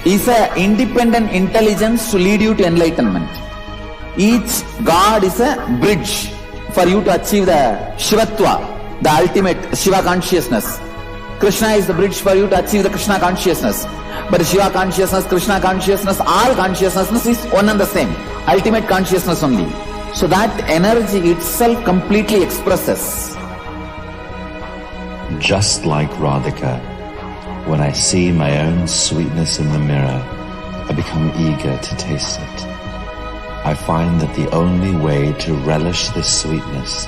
is an independent intelligence to lead you to enlightenment. Each God is a bridge for you to achieve the Shivatva, the ultimate Shiva consciousness. Krishna is the bridge for you to achieve the Krishna consciousness. But Shiva consciousness, Krishna consciousness, all consciousness is one and the same. Ultimate consciousness only. So that energy itself completely expresses. Just like Radhika, when I see my own sweetness in the mirror, I become eager to taste it. I find that the only way to relish this sweetness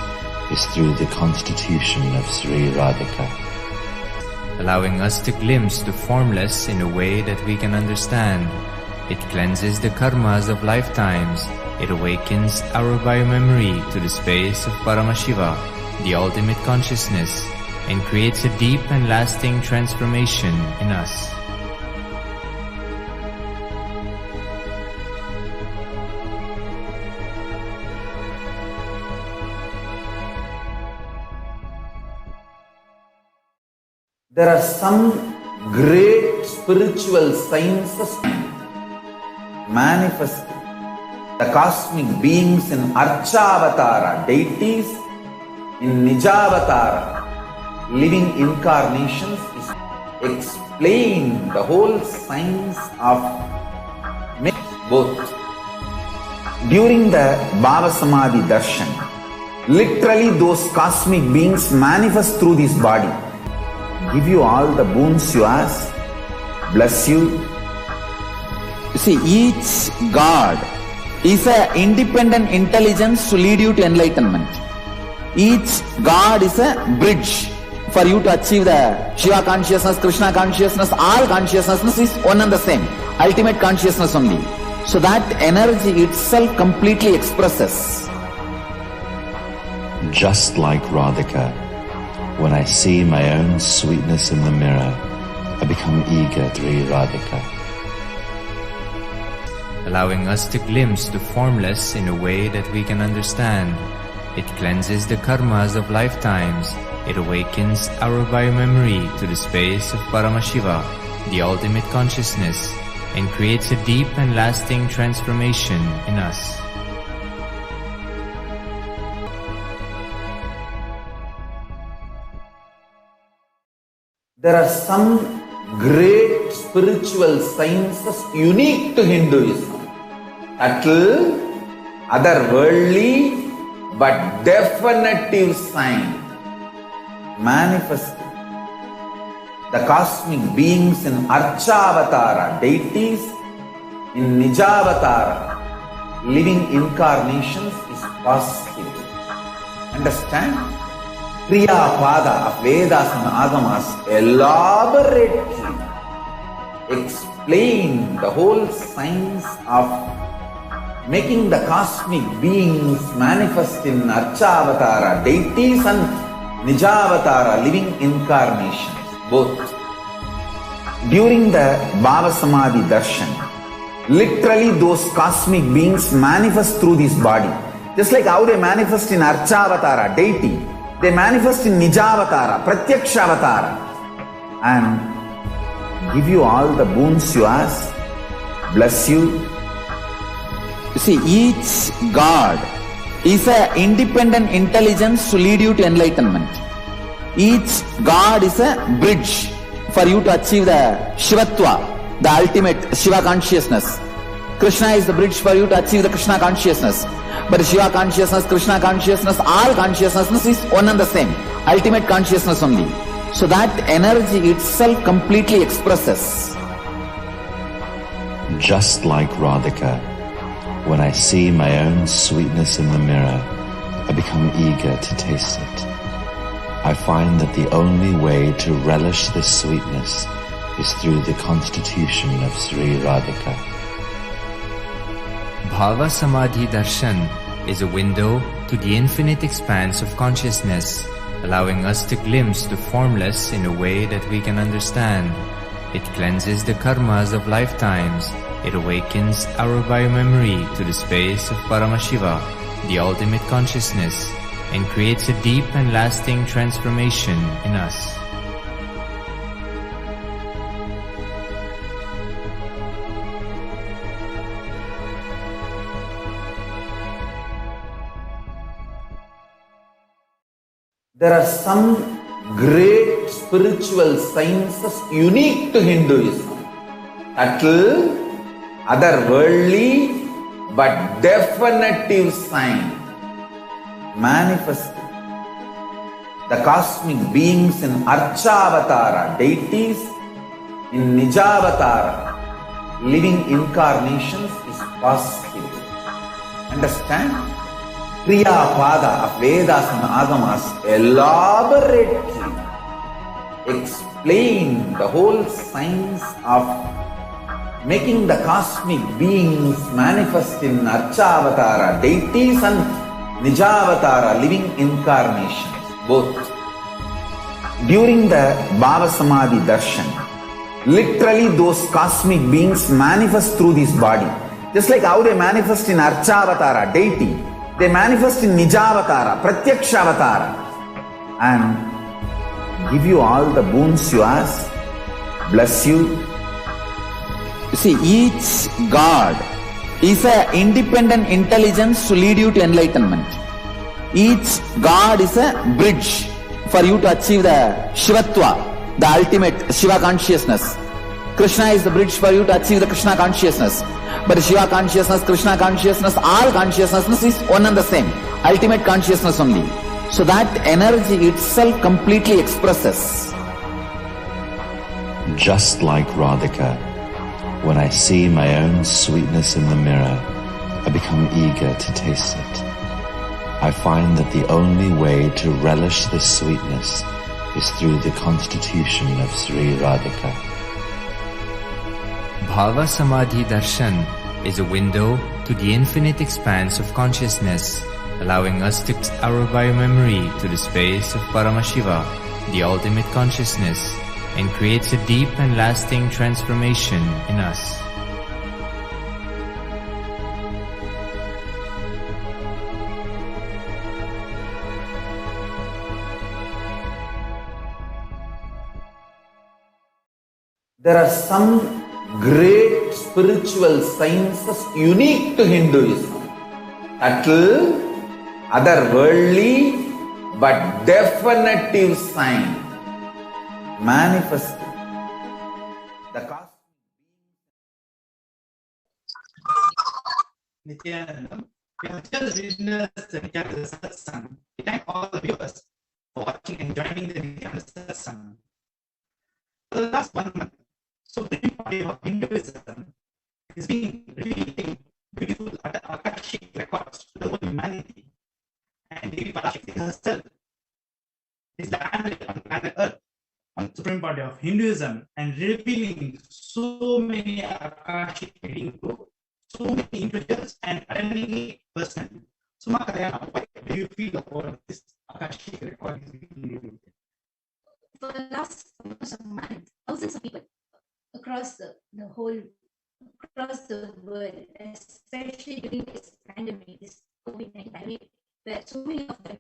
is through the constitution of Sri Radhika, allowing us to glimpse the formless in a way that we can understand. It cleanses the karmas of lifetimes. It awakens our biomemory to the space of Paramashiva, the ultimate consciousness, and creates a deep and lasting transformation in us. There are some great spiritual sciences manifesting. The cosmic beings in Archavatara, deities in Nijavatara, living incarnations is explain the whole science of both. During the Bhava Samadhi Darshan, literally those cosmic beings manifest through this body. Give you all the boons you ask, bless you. You see, each God is an independent intelligence to lead you to enlightenment. Each God is a bridge for you to achieve the Shiva consciousness, Krishna consciousness, all consciousness is one and the same. Ultimate consciousness only. So that energy itself completely expresses. Just like Radhika, when I see my own sweetness in the mirror, I become eager to be Radhika, allowing us to glimpse the formless in a way that we can understand. It cleanses the karmas of lifetimes. It awakens our biomemory to the space of Paramashiva, the ultimate consciousness, and creates a deep and lasting transformation in us. There are some great spiritual sciences unique to Hinduism. Subtle, otherworldly, but definitive sign. Manifesting. The cosmic beings in Archavatara, deities in Nijavatara, living incarnations is possible. Understand? Kriya Pada of Vedas and Agamas elaborately explain the whole science of making the cosmic beings manifest in Archavatara deities and Nijavatara living incarnations, both. During the Bhava Samadhi Darshan, literally those cosmic beings manifest through this body. Just like how they manifest in Archavatara deity, they manifest in Nijavatara, Pratyakshavatara, and give you all the boons you ask, bless you. You see, each God is an independent intelligence to lead you to enlightenment. Each God is a bridge for you to achieve the Shivatva, the ultimate Shiva consciousness. Krishna is the bridge for you to achieve the Krishna consciousness. But Shiva consciousness, Krishna consciousness, all consciousness is one and the same. Ultimate consciousness only. So that energy itself completely expresses. Just like Radhika, when I see my own sweetness in the mirror, I become eager to taste it. I find that the only way to relish this sweetness is through the constitution of Sri Radhika. Bhava Samadhi Darshan is a window to the infinite expanse of consciousness, allowing us to glimpse the formless in a way that we can understand. It cleanses the karmas of lifetimes. It awakens our biomemory to the space of Paramashiva, the ultimate consciousness, and creates a deep and lasting transformation in us. There are some great spiritual sciences unique to Hinduism. Subtle, otherworldly, but definitive sign. Manifested. The cosmic beings in Archavatara, deities, in Nijavatara, living incarnations is possible. Understand? Kriya Pada of Vedas and Agamas elaborately explain the whole science of making the cosmic beings manifest in Archavatara, deities and Nijavatara living incarnations, both. During the Bhava Samadhi Darshan, literally those cosmic beings manifest through this body. Just like how they manifest in Archavatara, deity, they manifest in Nijavatara, Pratyakshavatara, and give you all the boons you ask, bless you. You see, each God is an independent intelligence to lead you to enlightenment. Each God is a bridge for you to achieve the Shivatva, the ultimate Shiva consciousness. Krishna is the bridge for you to achieve the Krishna consciousness. But Shiva consciousness, Krishna consciousness, all consciousness is one and the same. Ultimate consciousness only. So that energy itself completely expresses. Just like Radhika, when I see my own sweetness in the mirror, I become eager to taste it. I find that the only way to relish this sweetness is through the constitution of Sri Radhika. Bhava Samadhi Darshan is a window to the infinite expanse of consciousness, allowing us to our biomemory to the space of Paramashiva, the ultimate consciousness, and creates a deep and lasting transformation in us. There are some great spiritual sciences unique to Hinduism. Subtle, otherworldly, but definitive sign. Manifested. The cosmic Nithyanandam, we have just witnessed the Nithyananda Satsang. We thank all the viewers for watching and joining the Nithyananda Satsang. For the last 1 month, Supreme Body of Hinduism is being revealing beautiful Akashic records to the whole humanity. And Devi Parashakti herself is landed on planet Earth on Supreme Body of Hinduism and revealing so many Akashic reading to so many individuals and attending me personally. Suma Kalyana, why do you feel about this Akashic record is being revealed? For the last month, thousands of people across the world, especially during this pandemic, this COVID-19 pandemic, where so many of them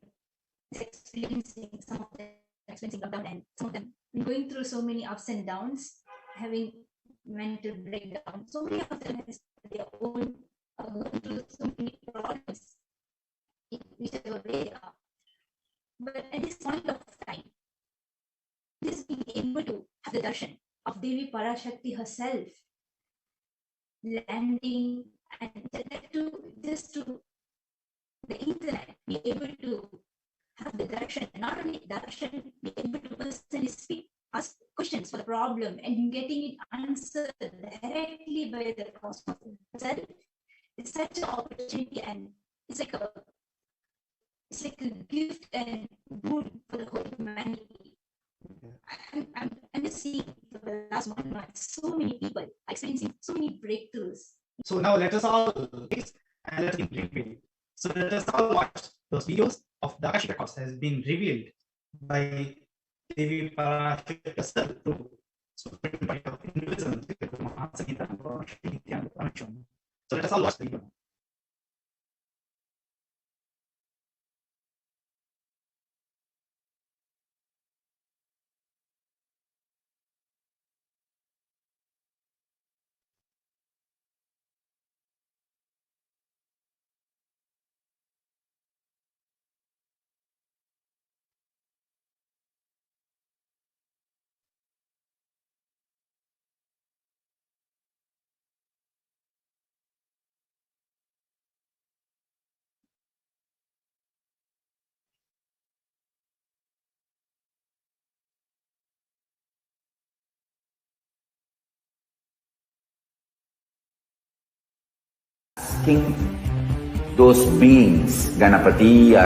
is experiencing, some of them experiencing lockdown, and some of them going through so many ups and downs, having mental breakdown. So many of them have their own going through so many problems in whichever way they are. But at this point of time, just being able to have the darshan of Devi Parashakti herself landing, and that just to the internet, be able to have the darshan, and not only darshan, be able to personally speak, ask questions for the problem, and getting it answered directly by the cosmos itself. It's such an opportunity, and it's like a gift and good for the whole humanity. I'm just seeing for the last 1 month, so many people experiencing so many breakthroughs. So now let us all taste and let us reveal. So let us all watch those videos of the Akashic records has been revealed by Devi Parashakti herself to Supreme Body of Hinduism, HDH Nithyananda Paramashivam. So let us all watch the video. Asking those beings, Ganapati,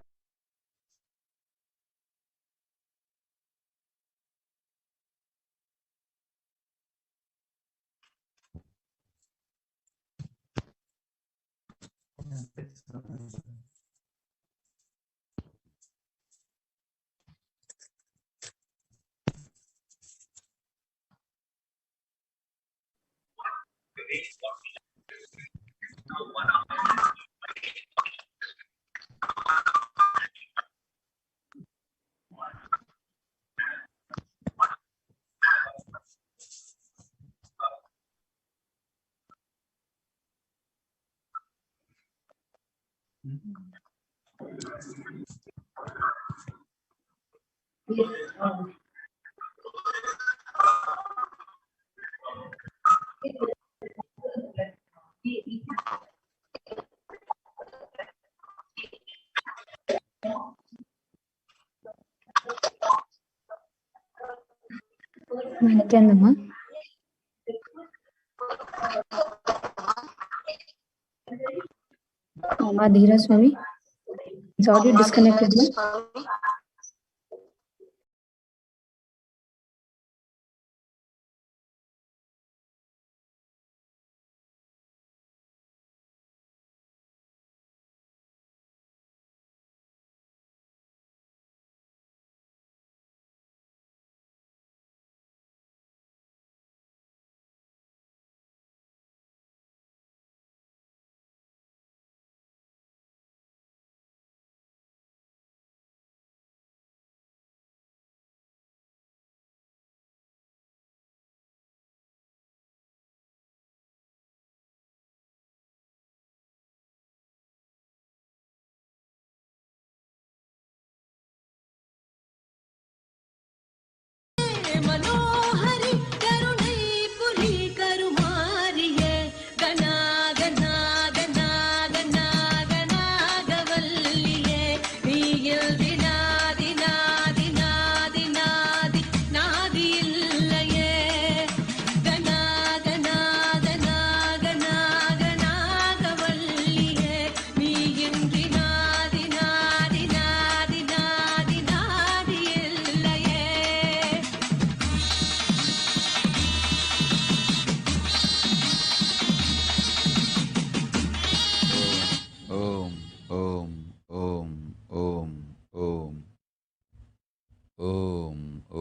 Nithyanandama. Dhira Swami. Is audio disconnected?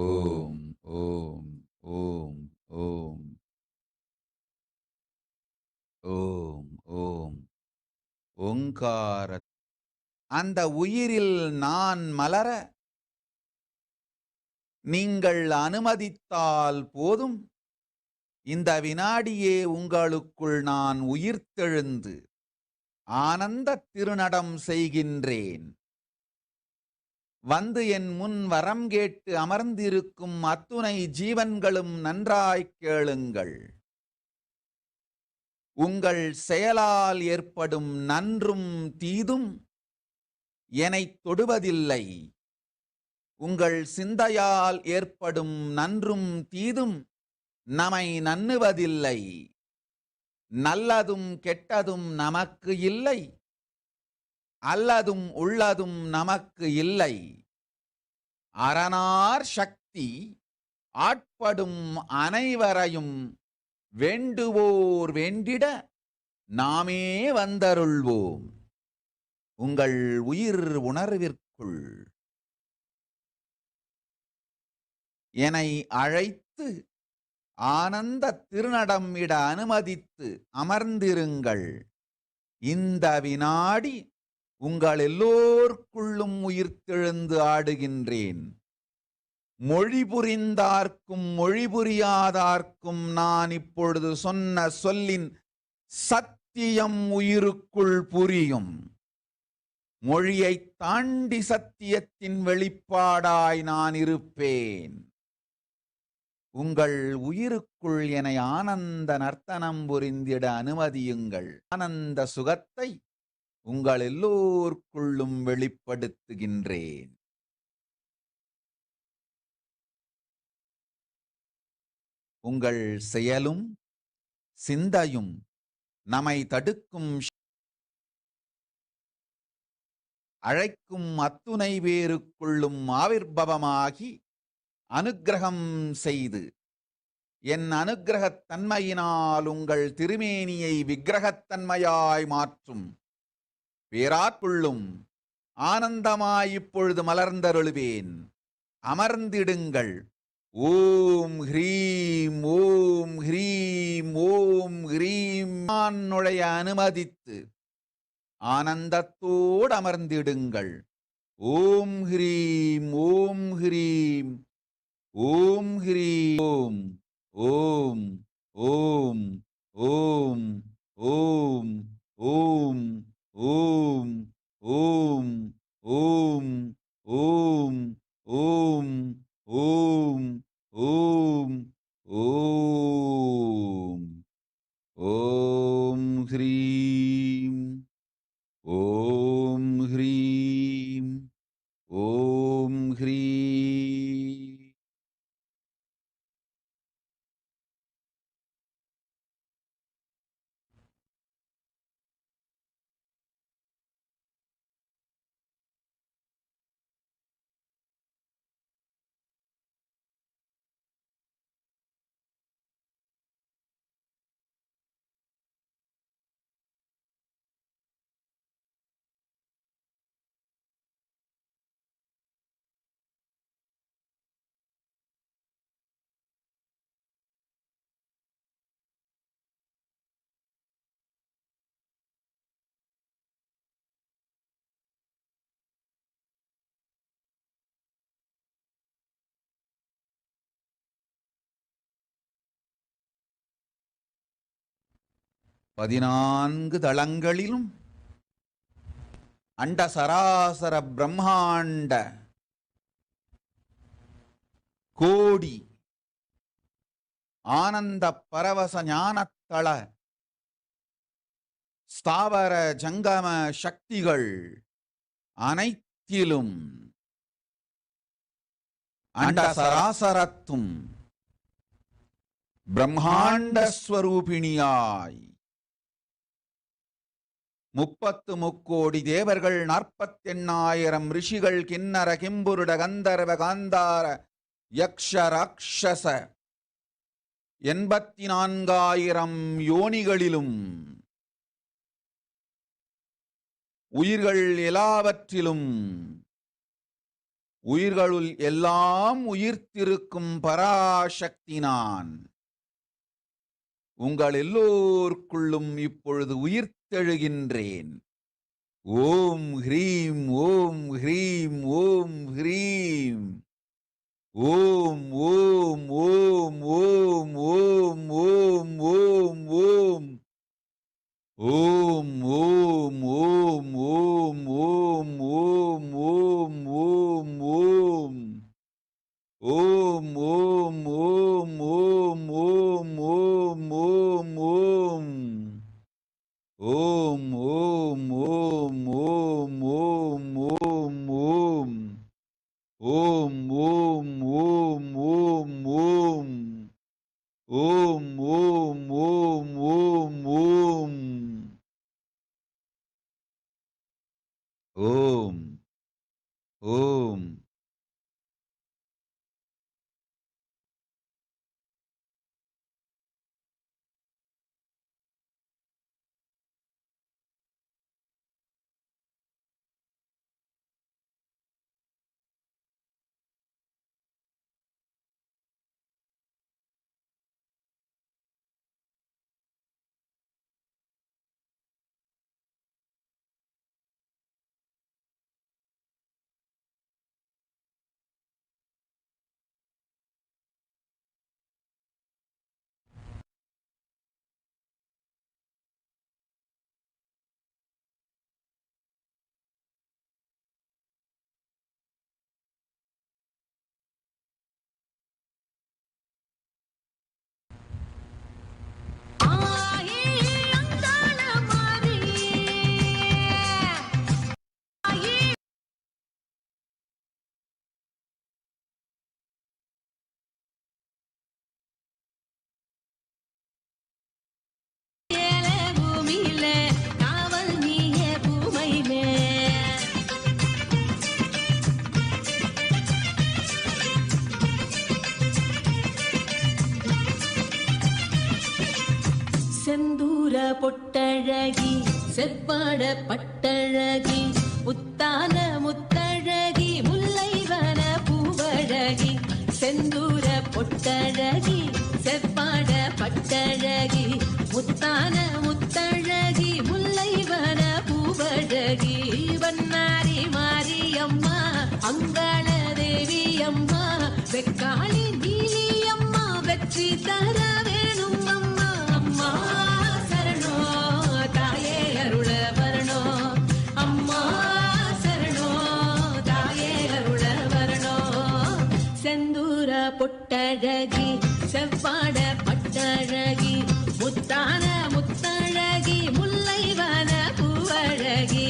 ஓம் ஓம் ஓம் ஓம் ஓம் ஓம் ஓங்கார அந்த உயிரில் நான் மலர நீங்கள் அனுமதித்தால் போதும். இந்த வினாடியே உங்களுக்குள் நான் உயிர்த்தெழுந்து ஆனந்த திருநடம் செய்கின்றேன். வந்து என் முன் வரம் கேட்டு அமர்ந்திருக்கும் அத்துணை ஜீவன்களும் நன்றாய்க் கேளுங்கள். உங்கள் செயலால் ஏற்படும் நன்றும் தீதும் என்னைத் தொடுவதில்லை. உங்கள் சிந்தையால் ஏற்படும் நன்றும் தீதும் நம்மை நண்ணுவதில்லை. நல்லதும் கெட்டதும் நமக்கு இல்லை, அல்லதும் உள்ளதும் நமக்கு இல்லை. அரணார் சக்தி ஆட்படும் அனைவரையும் வேண்டுவோர் வேண்டிட நாமே வந்தருள்வோம். உங்கள் உயிர் உணர்விற்குள் என்னை அழைத்து ஆனந்த திருநடம் இட அனுமதித்து அமர்ந்திருங்கள். இந்த வினாடி உங்கள் எல்லோருக்குள்ளும் உயிர்த்தெழுந்து ஆடுகின்றேன். மொழி புரிந்தார்க்கும் மொழி புரியாதார்க்கும் நான் இப்பொழுது சொன்ன சொல்லின் சத்தியம் உயிருக்குள் புரியும். மொழியை தாண்டி சத்தியத்தின் வெளிப்பாடாய் நான் இருப்பேன். உங்கள் உயிருக்குள் என்னை ஆனந்த நர்த்தனம் புரிந்திட அனுமதியுங்கள். ஆனந்த சுகத்தை உங்கள் எல்லோருக்குள்ளும் வெளிப்படுத்துகின்றேன். உங்கள் செயலும் சிந்தையும் நம்மை தடுக்கும் அழைக்கும் அத்துணை பேருக்குள்ளும் ஆவிர்பவமாகி அனுக்கிரகம் செய்து என் அனுக்கிரகத் தன்மையினால் உங்கள் திருமேனியை விக்கிரகத்தன்மையாய் மாற்றும் பேராக்குள்ளும் ஆனந்தமாய் இப்பொழுது மலர்ந்தருளுவேன். அமர்ந்திடுங்கள். ஓம் ஹ்ரீம் ஓம் ஹ்ரீம் ஓம் ஹ்ரீம் நான் நுழைய அனுமதித்து ஆனந்தத்தோடு அமர்ந்திடுங்கள். ஓம் ஹ்ரீம் ஓம் ஹ்ரீம் ஓம் ஹ்ரீம் ஓம் ஓம் ஓம் ஓம் ஓம் ஓம் ஓம் ஓம் ஓம் ஓம் ஓம் ஓம் ஓம் ஓம் ஹ்ரீம் ஓம் ஹ்ரீம் ஓம் ஹ்ரீம். பதினான்கு தளங்களிலும் அண்ட சராசர பிரம்மாண்ட கோடி ஆனந்த பரவச ஞானத்தள ஸ்தாவர ஜங்கம சக்திகள் அனைத்திலும் அண்ட சராசரத்தும் பிரம்மாண்ட ஸ்வரூபிணியாய் 30 கோடி தேவர்கள் 48,000 ரிஷிகள் கிண்ணர கிம்புருட கந்தர்வ காந்தார யக்ஷ ராட்சச 84,000 யோனிகளிலும் உயிர்கள் எல்லாவற்றிலும் உயிர்களுள் எல்லாம் உயிர்த்திருக்கும் பராசக்தி நான். உங்கள் எல்லோருக்குள்ளும் இப்பொழுது உயிர்த்தெழுகின்றேன். ஓம் ஹ்ரீம் ஓம் ஹ்ரீம் ஓம் ஹ்ரீம். ஓம் ஓம் ஓம் ஓம் ஓம் ஓம் ஓம் ஓம். ஓம் ஓம் ஓம் ஓம் ஓம் ஓம் ஓம் ஓம் ஓம். ஓம் ஓம் ஓம் ஓம் ஓம் ஓம் ஓம் ஓம். ஓம் ஓம் ஓம் ஓம் ஓம் ஓம் ஓம். ஓம் ஓம் ஓம் ஓம் ஓம். ஓம் ஓம் ஓம் ஓம் ஓம். ஓம் ஓம். செந்தூர பொட்டழகி செவ்வாட பட்டழகி முத்தான முத்தழகி முல்லைவன பூவழகி. செந்தூர பொட்டழகி செவ்வாட பட்டழகி முத்தான முத்தழகி முல்லைவன பூவழகி. வண்ணாரி மாரியம்மா அங்காள தேவி அம்மா வெக்காளி நீலி அம்மா வெற்றி தர வேணும் அம்மா. அம்மா சரணோ தாயே அருள வரணோ. அம்மா சரணோ தாயே அருள வரணோ. செந்தூர பொட்டழகி செவ்வாட பட்டழகி முத்தான முத்தழகி முல்லைவன பூவழகி.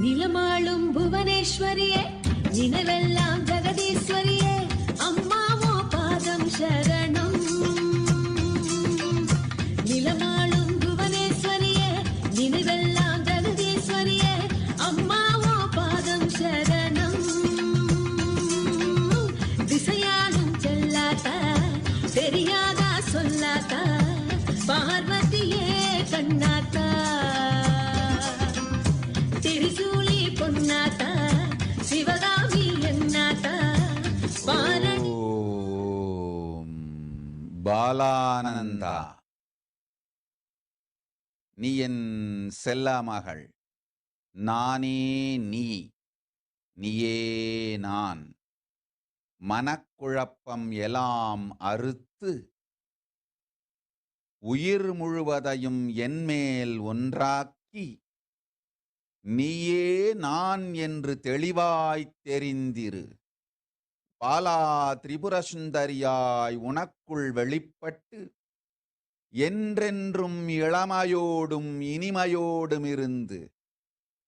நிலமாளும் புவனேஸ்வரியே நினைவெல்லாம் ஜெகதீஸ்வரியே அம்மாவோ பாதம் சரணம். நிலமாளும் புவனேஸ்வரியே நினைவெல்லாம் ஜெகதீஸ்வரியே அம்மாவோ பாதம் சரணம். திசையாலும் செல்லாதா தெரியாதா சொல்லாதா பார்வதியே கண்ணாத்தா. திரிசூலி பொன்னாத்தா சிவகாமி என்னாத்தா. ஓம் பாலானந்தா, நீ என் செல்ல மகள். நானே நீ, நீயே நான். மனக்குழப்பம் எல்லாம் அறுத்து உயிர் முழுவதையும் என்மேல் ஒன்றாக்கி நீயே நான் என்று தெளிவாய்த் தெரிந்திரு. பாலா திரிபுர சுந்தரியாய் உனக்குள் வெளிப்பட்டு என்றென்றும் இளமையோடும் இனிமையோடும் இருந்து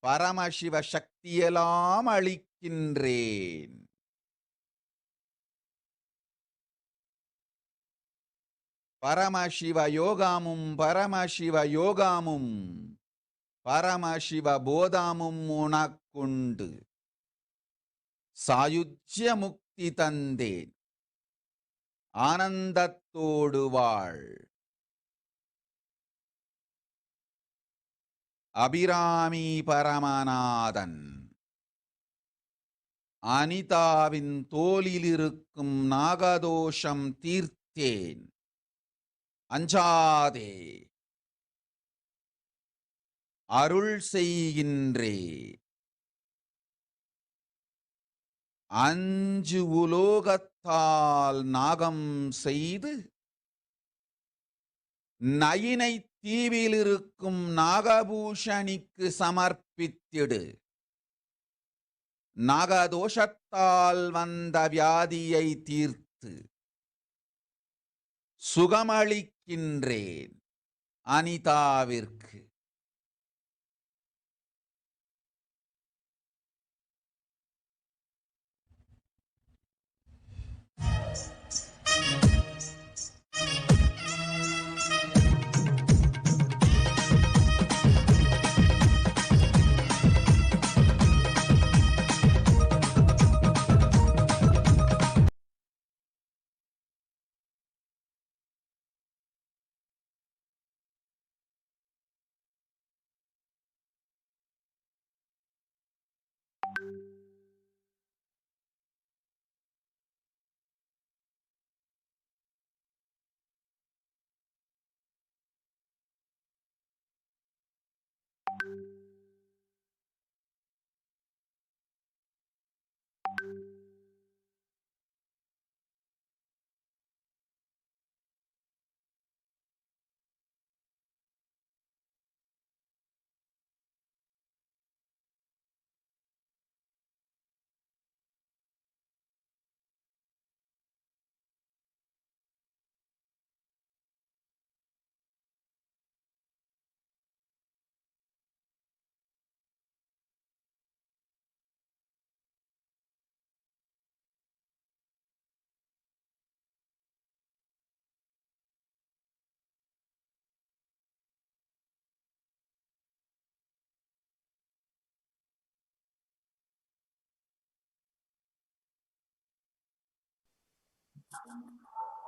பரமசிவ சக்தியெல்லாம் அளிக்கின்றேன். பரமசிவ யோகமும் பரமசிவ யோகமும் பரமசிவ போதமும் உனக்குண்டு சாயுஜ்ய முக்தி தந்தேன் ஆனந்தத்தோடு வாழ். அபிராமி பரமநாதன். அனிதாவின் தோளிலிருக்கும் நாகதோஷம் தீர்த்தேன், அஞ்சாதே அருள் செய்கின்றே. அஞ்சு உலோகத்தால் நாகம் செய்து நயினை தீவிலிருக்கும் நாகபூஷணிக்கு சமர்ப்பித்திடு. நாகதோஷத்தால் வந்த வியாதியை தீர்த்து சுகமளிக்கின்றேன் அனிதாவிற்கு.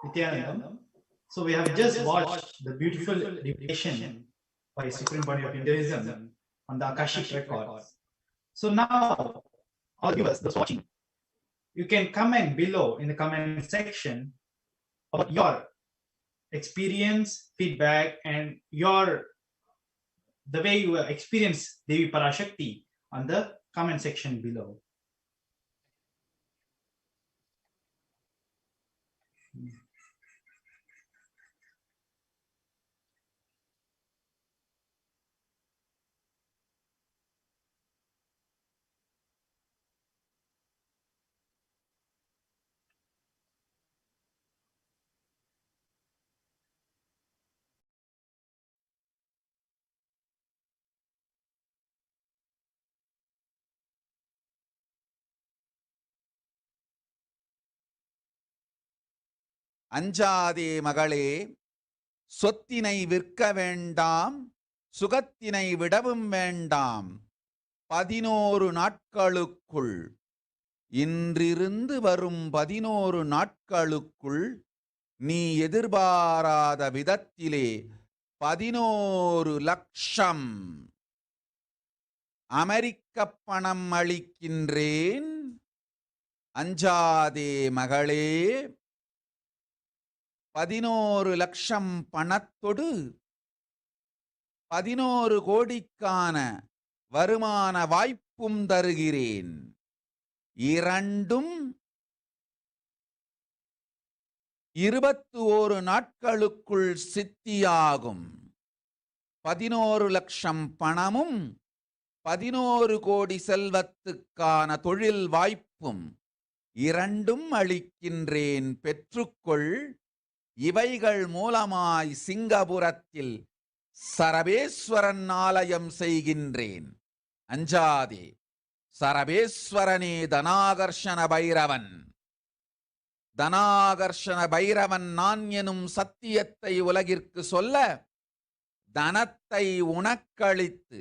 Nithyanandam. So we have just watched the beautiful divination by Supreme Body of Hinduism on the Akashic Records. So now, all viewers, those watching, you can comment below in the comment section about your experience, feedback, and the way you experience Devi Parashakti on the comment section below. அஞ்சாதே மகளே, சொத்தினை விற்க வேண்டாம், சுகத்தினை விடவும் வேண்டாம். 11 நாட்களுக்குள், இன்றிருந்து வரும் 11 நாட்களுக்குள் நீ எதிர்பாராத விதத்திலே 11 லட்சம் அமெரிக்க பணம் அளிக்கின்றேன். அஞ்சாதே மகளே, 11 லட்சம் பணத்தொடு 11 கோடிக்கான வருமான வாய்ப்பும் தருகிறேன். இரண்டும் 21 நாட்களுக்குள் சித்தியாகும். 11 லட்சம் பணமும் 11 கோடி செல்வத்துக்கான தொழில் வாய்ப்பும் இரண்டும் அளிக்கின்றேன், பெற்றுக்கொள். இவைகள் மூலமாய் சிங்கபுரத்தில் சரபேஸ்வரன் ஆலயம் செய்கின்றேன். அஞ்சாதே, சரபேஸ்வரனே தனாகர்ஷண பைரவன். தனாகர்ஷண பைரவன் நான் எனும் சத்தியத்தை உலகிற்கு சொல்ல தனத்தை உனக்களித்து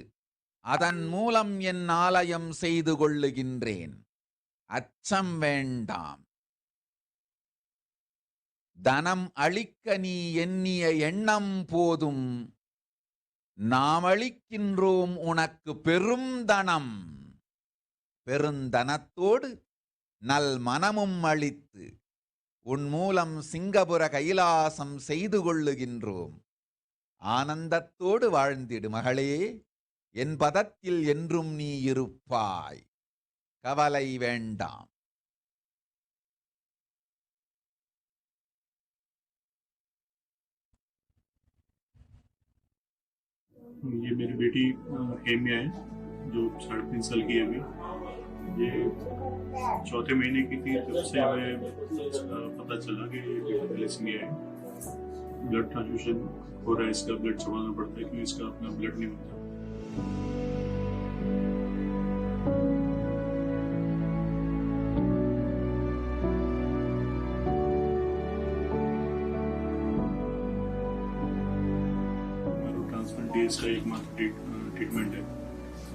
அதன் மூலம் என் ஆலயம் செய்து கொள்ளுகின்றேன். அச்சம் வேண்டாம். தனம் அளிக்க நீ எண்ணிய எண்ணம் போதும். நாம் அளிக்கின்றோம் உனக்கு பெரும் தனம். பெருந்தனத்தோடு நல் மனமும் அளித்து உன் மூலம் சிங்கபுர கைலாசம் செய்து கொள்ளுகின்றோம். ஆனந்தத்தோடு வாழ்ந்திடு மகளே. என் பதத்தில் என்றும் நீ இருப்பாய். கவலை வேண்டாம். ये मेरी बेटी हेम्या है जो 3.5 साल की है अभी। ये चौथे महीने की थी तब से हमें पता चला कि थैलेसीमिया है। ब्लड ट्रांसफ्यूजन हो रहा है, इसका ब्लड चढ़ाना पड़ता है क्योंकि इसका अपना ब्लड नहीं होता। इसका एकमात्र ट्रीटमेंट है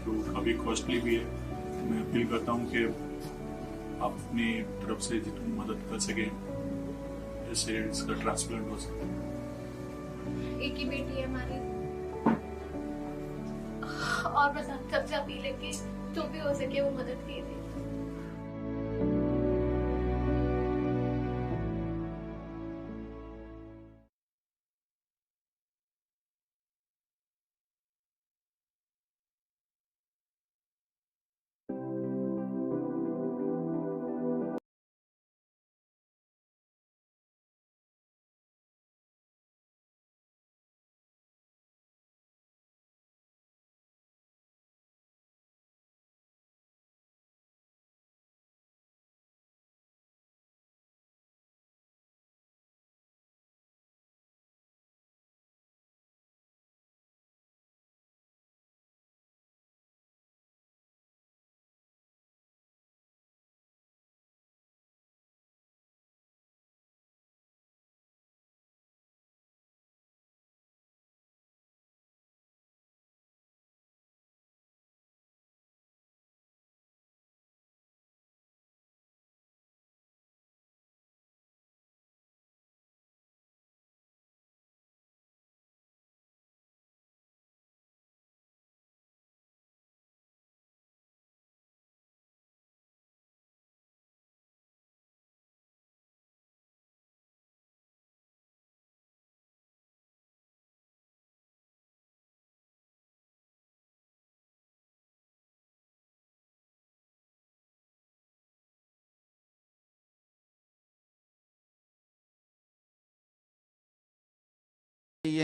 जो काफ़ी कॉस्टली भी है। मैं अपील करता हूँ कि आप अपनी तरफ से जितनी मदद कर सकें जैसे इसका ट्रांसप्लांट हो सके। एक ही बेटी है हमारी और बस आप सबसे अपील है कि जो भी हो सके वो मदद कीजिए।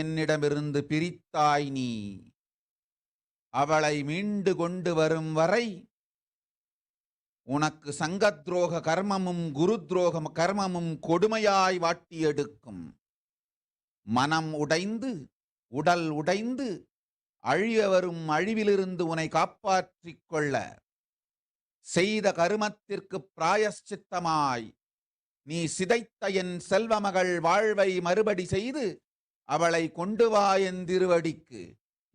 என்னிடமிருந்து பிரித்தாய் நீ. அவளை மீண்டு கொண்டு வரும் வரை உனக்கு சங்கத்ரோக கர்மமும் குருத்ரோக கர்மமும் கொடுமையாய் வாட்டி எடுக்கும். மனம் உடைந்து உடல் உடைந்து அழிய வரும் அழிவிலிருந்து உன்னை காப்பாற்றிக் கொள்ள செய்த கருமத்திற்கு பிராயஷ்சித்தமாய் நீ சிதைத்த என் செல்வமகள் வாழ்வை மறுபடி செய்து அவளை கொண்டு வா என் திருவடிக்கு.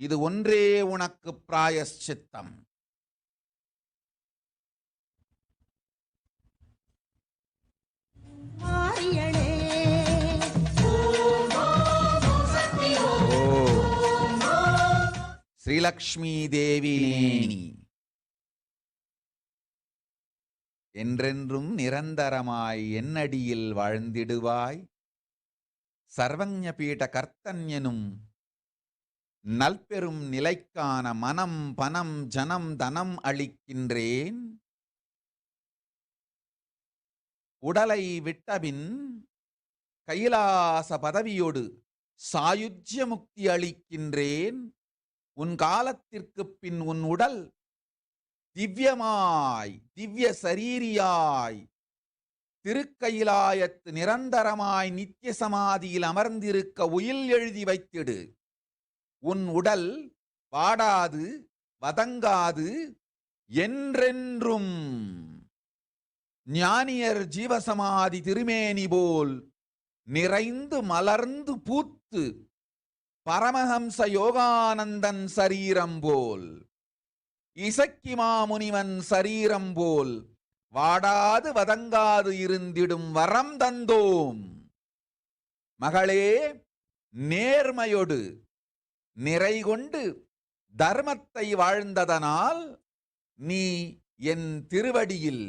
இது ஒன்றே உனக்கு பிராயஷ்சித்தம். ஸ்ரீலக்ஷ்மி தேவி நேனி என்றென்றும் நிரந்தரமாய் என்னடியில் வாழ்ந்திடுவாய். சர்வஞ பீட கர்த்தன் எனும் நல்பெரும் நிலைக்கான மனம் பணம் ஜனம் தனம் அளிக்கின்றேன். உடலை விட்டபின் கைலாச பதவியோடு சாயுஜ்ய முக்தி அளிக்கின்றேன். உன் காலத்திற்கு பின் உன் உடல் திவ்யமாய் திவ்ய சரீரியாய் திருக்கையிலாயத்து நிரந்தரமாய் நித்திய சமாதியில் அமர்ந்திருக்க உயில் எழுதி வைத்திடு. உன் உடல் வாடாது வதங்காது என்றென்றும் ஞானியர் ஜீவசமாதி திருமேனி போல் நிறைந்து மலர்ந்து பூத்து பரமஹம்ச யோகானந்தன் சரீரம் போல் இசக்கி மாமுனிவன் சரீரம் போல் வாடாது வதங்காது இருந்திடும் வரம் தந்தோம். மகளே, நேர்மையொடு நிறைகொண்டு தர்மத்தை வாழ்ந்ததனால் நீ என் திருவடியில்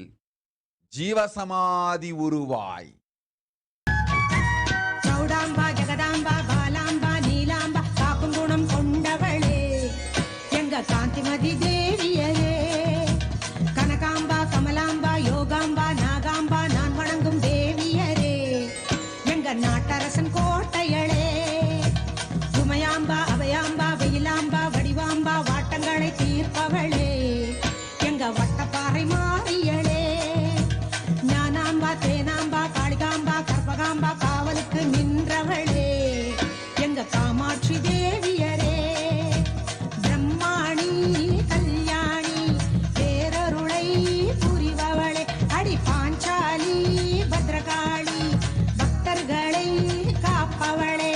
ஜீவசமாதி உருவாய். சௌடாம்பா ஜெகதாம்பா பாலாம்பா நீலாம்பா காக்கும் குணம் கொண்டவளே எங்க காந்திமதி தேவியரே. கனகாம்பா கமலாம்பா யோகாம்பா நாகாம்பா நான் வணங்கும் தேவியரே எங்க நாட்டரசன் கோட்டையளே. சுமையாம்பா அபயாம்பா வெயிலாம்பா வடிவாம்பா வாட்டங்களை தீர்ப்பவளே எங்க வட்டப்பாறை மாறியளே. ஞானாம்பா தேனாம்பா காளிகாம்பா கற்பகாம்பா காவலுக்கு நின்றவளே எங்க காமாட்சி தேவியரே. பிரம்மாணி கல்யாணி பேரருளை புரிபவளே அடி பாஞ்சாலி பத்ரகாளி பக்தர்களை காப்பவளே.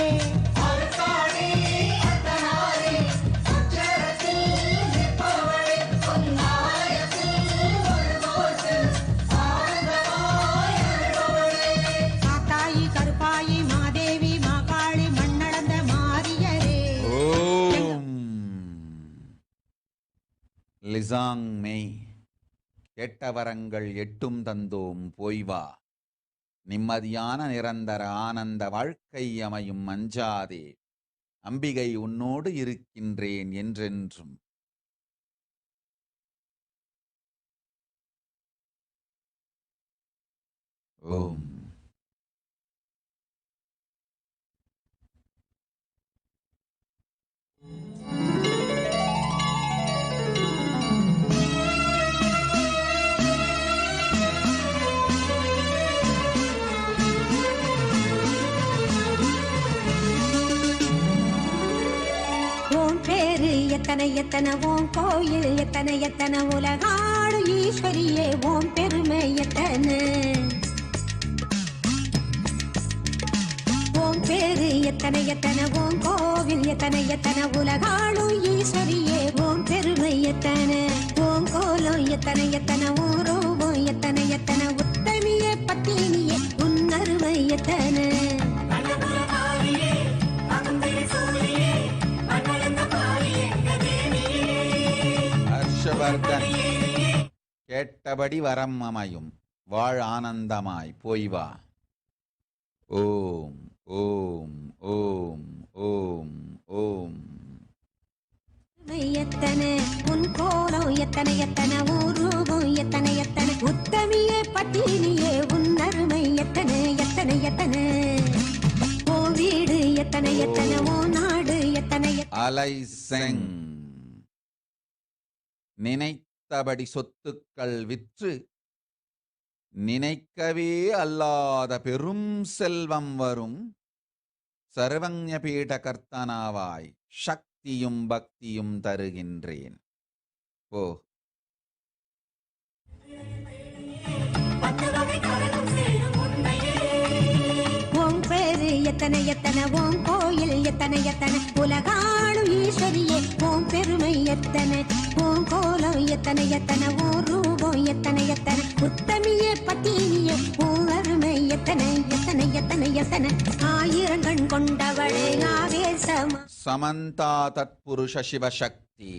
காத்தாயி கருப்பாயி மாதேவி மாகாளி மண்ணளந்த மாரியரே. லிசாங் மெய் கேட்ட வரங்கள் எட்டும் தந்தோம் போய் வா. நிம்மதியான நிரந்தர ஆனந்த வாழ்க்கை அமையும் அஞ்சாதே. அம்பிகை உன்னோடு இருக்கின்றேன் என்றென்றும். ஓம். உன் பேரு எத்தனை எத்தனை உன் கோயில் எத்தனை எத்தனை உலகாடு ஈஸ்வரியே உன் பெருமை எத்தனை. உன் பேரு எத்தனை எத்தனை உன் கோவில் எத்தனை எத்தனை உலகாடு ஈஸ்வரியே உன் பெருமை எத்தனை. உன் கோலம் எத்தனை எத்தனை உன் ரூபம் எத்தனை எத்தனை உத்தமியே பத்தினியே உன் அருமை எத்தனை. ஹர்ஷவர்தன் கேட்டபடி வரம் அமையும் வாழ் ஆனந்தமாய் போய் வா. ஓம் ஓம் ஓம் ஓம் ஓம். எத்தனை உன் கோலம் எத்தனை எத்தனை உன் ரூபம் எத்தனை எத்தனை உத்தமியே பத்தினியே உன் அருமை எத்தனை எத்தனை எத்தனை. ஓ வீடு எத்தனை எத்தனை ஓ நாடு எத்தனை அலை செங் நினைத்தபடி சொத்துக்கள் விற்று நினைக்கவே அல்லாத பெரும் செல்வம் வரும். சர்வஞ பீட கர்த்தனாவாய் சக்தியும் பக்தியும் தருகின்றேன். ஓ உன் பேரு எத்தனை எத்தனை உன் கோயில் எத்தனை எத்தனை உலகாளும் ஈஸ்வரியே உன் பெருமை எத்தனை. உன் கோலம் எத்தனை எத்தனை உன் ரூபம் எத்தனை எத்தனை உத்தமியே பத்தினியே உன் அருமை எத்தனை எத்தனை எத்தனை எத்தனை. ஆயிரங்கண் கொண்டவளே ஆவேசம் சமந்தா தத்புருஷ சிவசக்தி.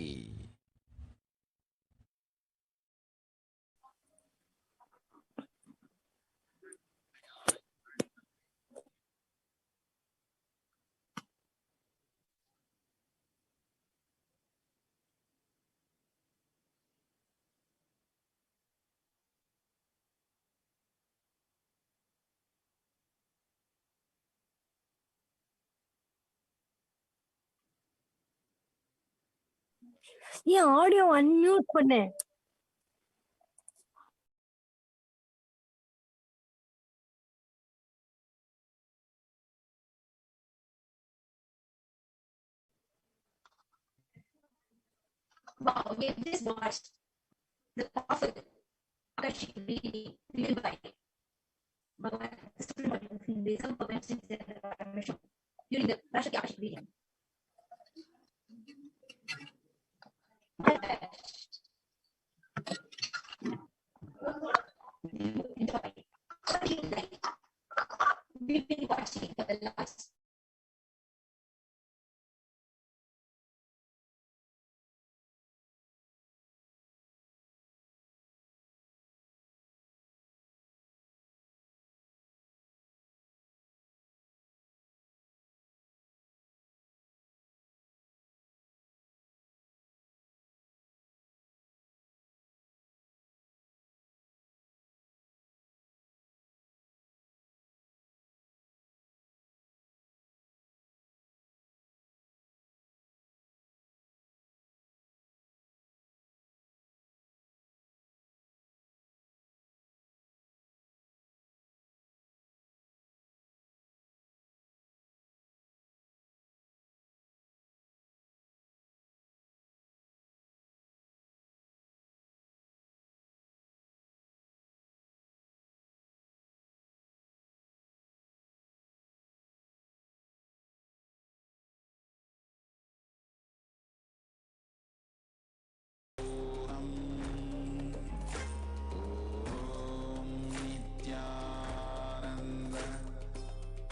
ஏன் ஆடியோ அன்மியூட் பண்ணு. Wow, we have just watched the powerful Akashic reading given by Bhagavan, the Supreme Body of Hinduism, Bhagavan Sri Nithyananda Paramashivam, during the Parashakti Akashic reading. Enjoy. We've been watching for the last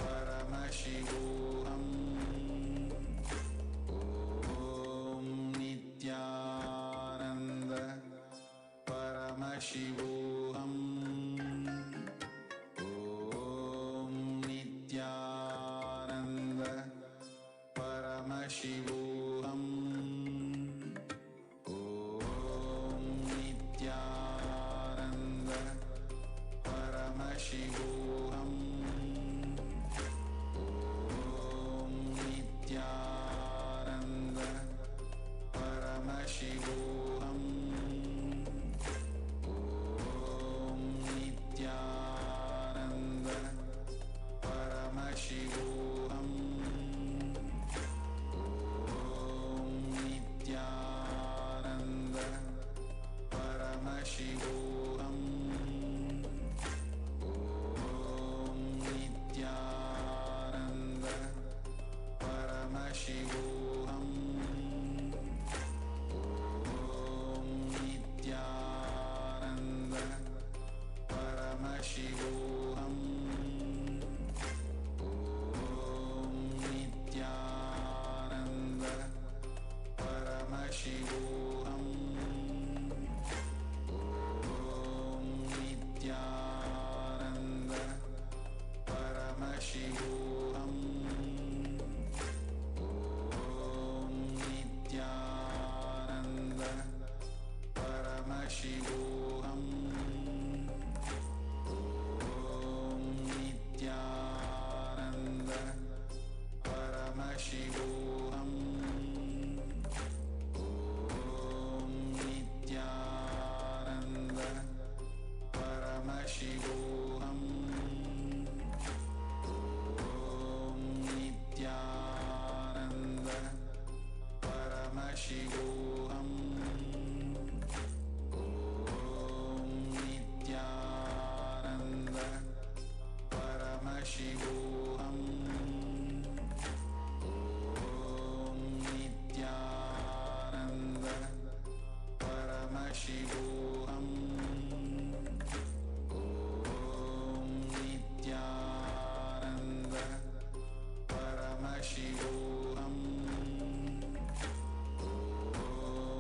Paramashivoham. Om Nithyananda Paramashivoham. Om Nithyananda Paramashivoham. Om Nithyananda Paramashivoham. Nithyananda Paramashivoham. Om Nithyananda Paramashivoham. Om Nithyananda Paramashivoham. Om Nithyananda Paramashivoham. Om Nithyananda Paramashivoham. Om Nithyananda Paramashivoham. Om Nithyananda Paramashivoham. Om Nithyananda Paramashivoham. Om Nithyananda Paramashivoham. Om Nithyananda Paramashivoham. Om Nithyananda Paramashivoham. Om Nithyananda Paramashivoham. Om Nithyananda Paramashivoham. Om Nithyananda Paramashivoham.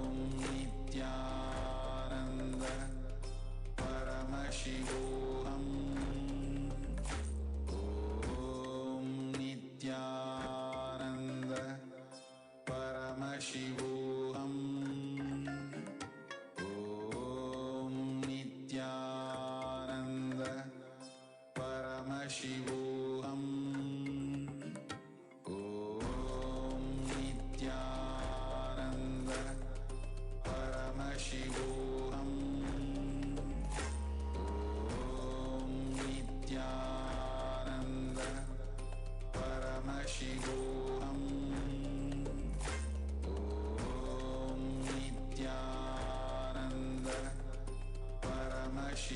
Om Nithyananda Paramashivoham. Om Nithyananda Paramashivoham. Om Nithyananda Paramashivoham. Om Nithyananda Paramashivoham. Om Nithyananda Paramashivoham. Om Nithyananda Paramashivoham.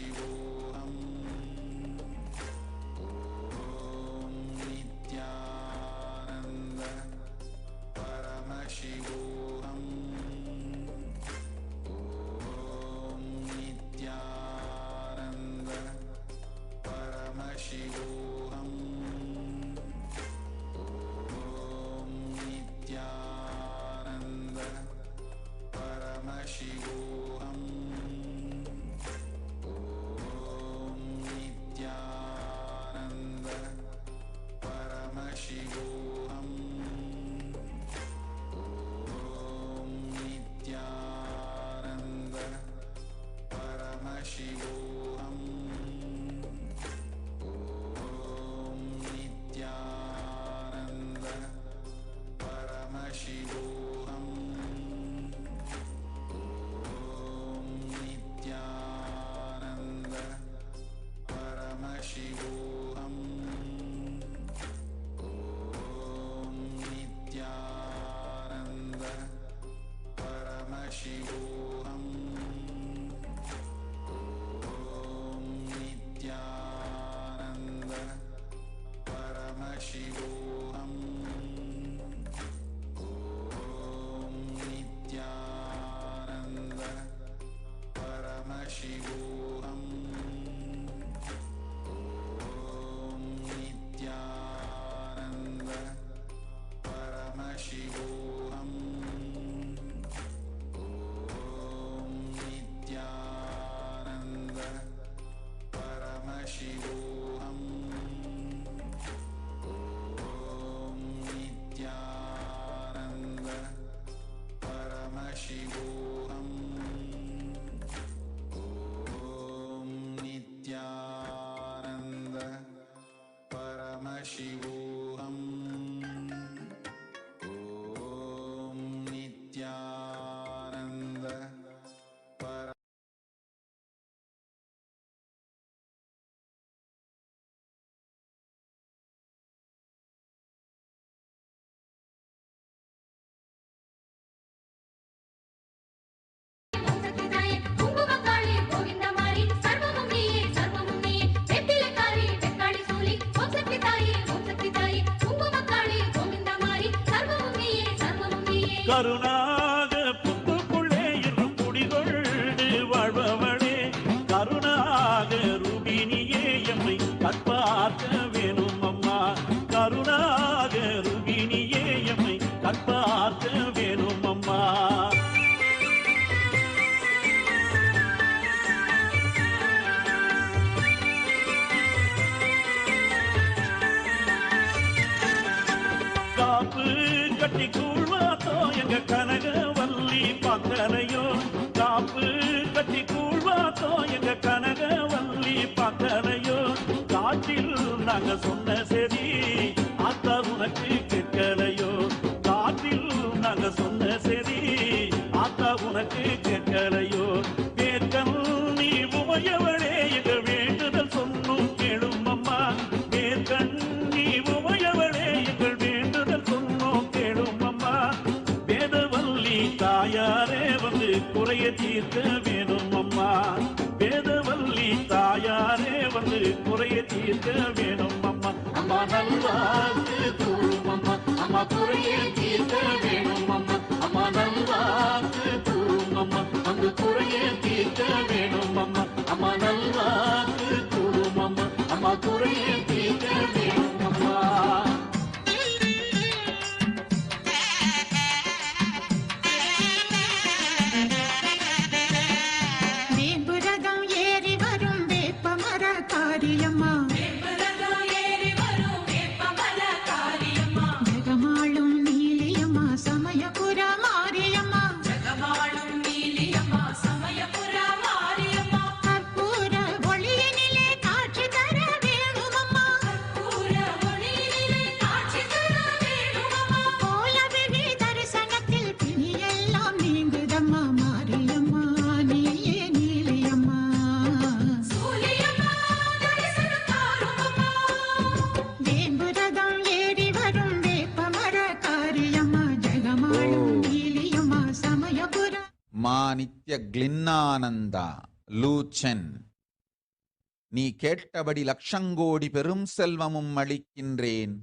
கருணாக புத்துக்குள்ளே இரு குடிகொண்டு வாழ்பவளே கருணாக ரூபினியே எம்மை கற்பார்க்க வேணும் அம்மா கருணாக ரூபினியே எம்மை கற்பார்க்க வேணும் அம்மா காப்பு கட்டி கூழ்வாத்தோ எங்க கனகவல்லி பக்கலையோ காப்பு கட்டி கூழ்வாத்தோ எங்க கனகவல்லி பக்கலையோ காட்டில் நாங்க சொன்ன சரி அத்தா உனக்கு கேட்கலையோ காட்டில் நாங்க சொன்ன சரி அத்தா உனக்கு கேட்கலையோ வேர்க்கல் நீ உமையவளே எங்க வேண்டுதல் சொன்னும் கேளும் அம்மா வேர்க்கண் நீ உமையவளே எங்கள் வேண்டுதல் சொன்னோம் கேளும் அம்மா வேதவல்லி தாயாரே வந்து குறைய தீர்க்க வேணும் அம்மா வேதவல்லி தாயாரே வந்து குறைய தீர்க்க வேணும் அம்மா அம்மா நல்வாக்கு கூறும் அம்மா அம்மா குறைய தீர்க்க வேணும் அம்மா அம்மா நல்வாக்கு கூறும் அம்மா அங்கு குறைய தீர்க்க வேணும் அம்மா அம்மா நல்வாக்கு கூறும் அம்மா அம்மா குறைய தீர்க்க வேணும் அம்மா காரியம்மா ஜெகமாளும் நீலியம்மா சமயபுர மாரியம்மா கற்பூர ஒளியினிலே காட்சி தர வேணுமம்மா கோலவிழி தரிசனத்தில் பிணியெல்லாம் நீங்குதம்மா மாரியம்மா நீயே நீலியம்மா வேம்புரதம் ஏறி வரும் வேப்பமர காரியம்மா ஜெகமாளும் நீலியம்மா சமயபுர மா நித்ய கிளின்னானந்தா லூச்சன் நீ கேட்டபடி லட்சங்கோடி பெரும் செல்வமும் அளிக்கின்றேன்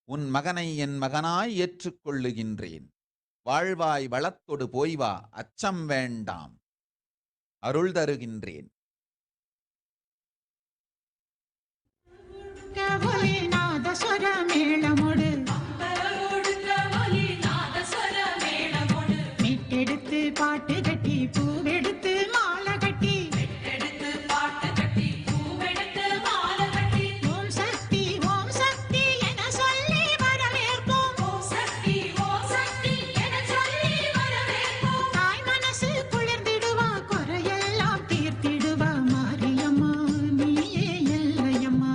உன் மகனை என் மகனாய் ஏற்றுக்கொள்ளுகின்றேன் வாழ்வாய் வளத்தொடு போய்வா அச்சம் வேண்டாம் அருள் தருகின்றேன் ஒலி நாதஸ்வர மேளமோடு மீட்டெடுத்து பாட்டு கட்டி பூவெடுத்து மாலை கட்டி ஓம் சக்தி என சொல்லி வரவேற்போம் தாய் மனசு குளிர்ந்திடுவா குறையெல்லாம் தீர்த்திடுவா மாரியம்மா நீயே எல்லையம்மா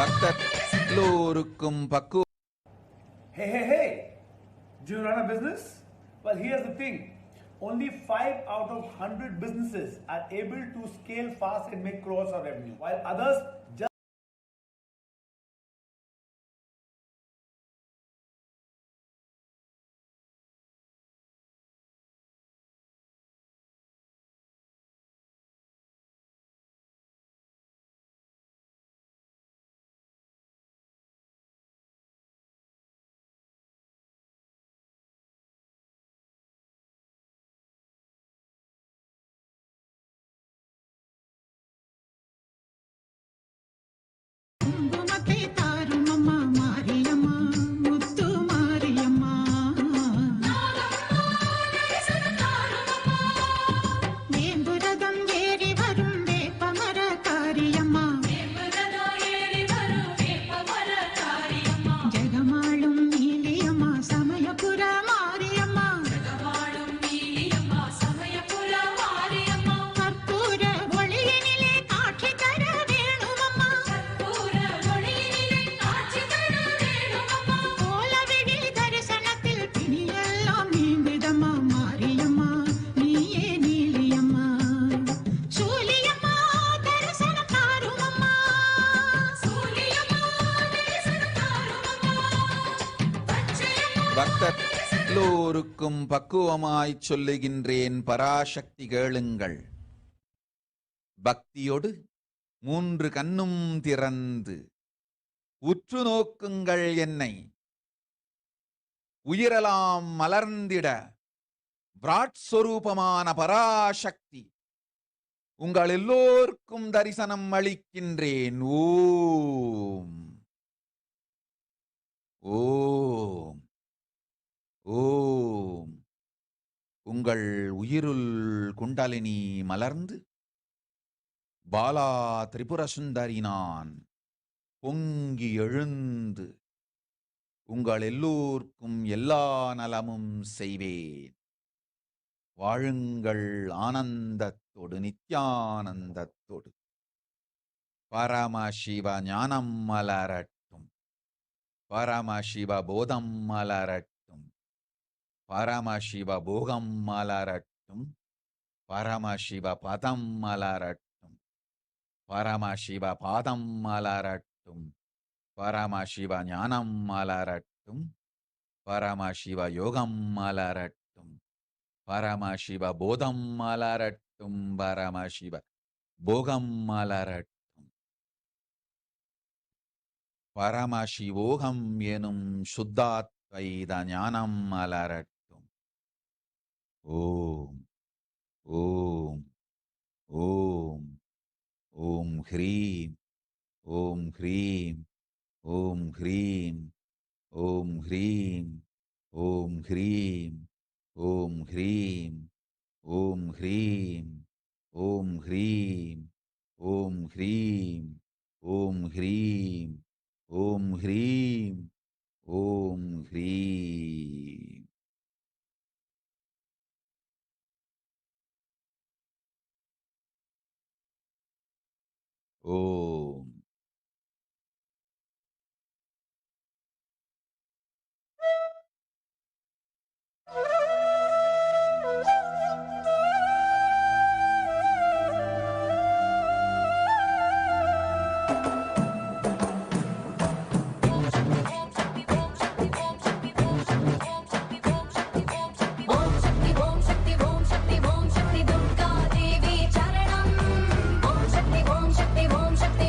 பக்தர் எல்லோருக்கும் பக்குவம். Hey, do you run a business? Well, here's the thing. Only 5 out of 100 businesses are able to scale fast and make crores of revenue, while others just குங்குமத்தை தாரும் அம்மா மாரியம்மா முத்து மாரியம்மா வேம்புரதம் ஏறி வரும் வேப்பமர காரியம்மா ஜெகமாளும் நீலியம்மா சமயபுர மாரியம்மா கற்பூர ஒளியினிலே காட்சி தர வேணுமம்மா கோலவிழி தரிசனத்தில் பிணியெல்லாம் நீங்குதம்மா மாரியம்மா நீயே நீலியம்மா சூலியம்மா தரிசனம் தாருமம்மா பக்தர் எல்லோருக்கும் பக்குவமாய் சொல்லுகின்றேன் பராசக்தி கேளுங்கள். பக்தியோடு 3 கண்ணும் திறந்து உற்று நோக்குங்கள் என்னை. உயிரெல்லாம் மலர்ந்திட பிராட்ஸ்வரூபமான பராசக்தி உங்கள் எல்லோருக்கும் தரிசனம் அளிக்கின்றேன். ஓம் ஓம் ஓம். உங்கள் உயிருள் குண்டலினி மலர்ந்து பாலா திரிபுர சுந்தரி நான் பொங்கி எழுந்து உங்கள் எல்லோர்க்கும் எல்லா நலமும் செய்வேன். வாழுங்கள் ஆனந்தத்தோடு நித்யானந்தத்தோடு. பரமசிவ ஞானம் மலரட்டும், பரமசிவ போதம் மலரட்டும், பரமசிவ போகம் மலரட்டும், பரமசிவ பதம் மலரட்டும், பரமசிவ பாதம் மலரட்டும், பரமசிவ ஞானம் மலரட்டும், பரமசிவ யோகம் மலரட்டும், பரமசிவ போதம் மலரட்டும், பரமசிவ போகம் மலரட்டும். பரமசிவோகம் எனும் சுத்தாத்வைத ஞானம் மலரட்டும். ஓம் ஓம் ஓம் ஓம் ஹ்ரீம் ஓம் ஹ்ரீம் ஓம் ஹ்ரீம் ஓம் ஹ்ரீம் ஓம் ஹ்ரீம் ஓம் ஹ்ரீம் ஓம் ஹ்ரீம் ஓம் ஹ்ரீம் ஓம் ஹ்ரீம் ஓம் ஹ்ரீம் ஓம் ஹ்ரீம் ஓம் ஹ்ரீம். ஓம். शक्ति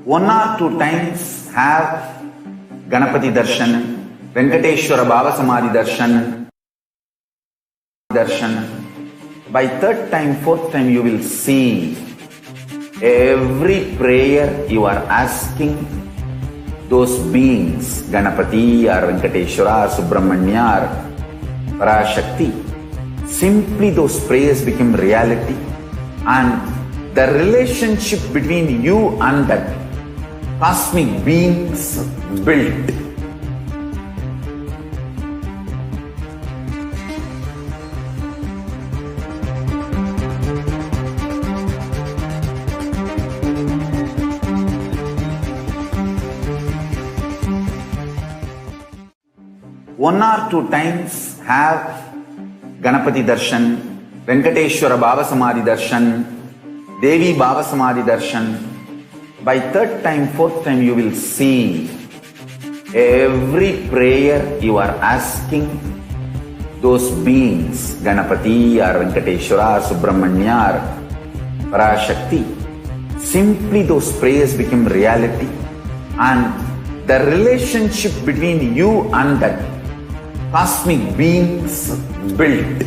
one or two times have Ganapati Darshan, Venkateshwara Baba Samadhi Darshan. By third time, fourth time, you will see every prayer you are asking those beings, Ganapati or Venkateshwara or Subramanya or Parashakti, simply those prayers become reality, and the relationship between you and that cosmic beings built. One or two times have Ganapati Darshan, Venkateshwara Baba Samadhi Darshan, Devi Baba Samadhi Darshan. By third time, fourth time, you will see every prayer you are asking those beings, Ganapati or Venkateshwara or Subramanya or Parashakti, simply those prayers become reality, and the relationship between you and that cosmic beings built.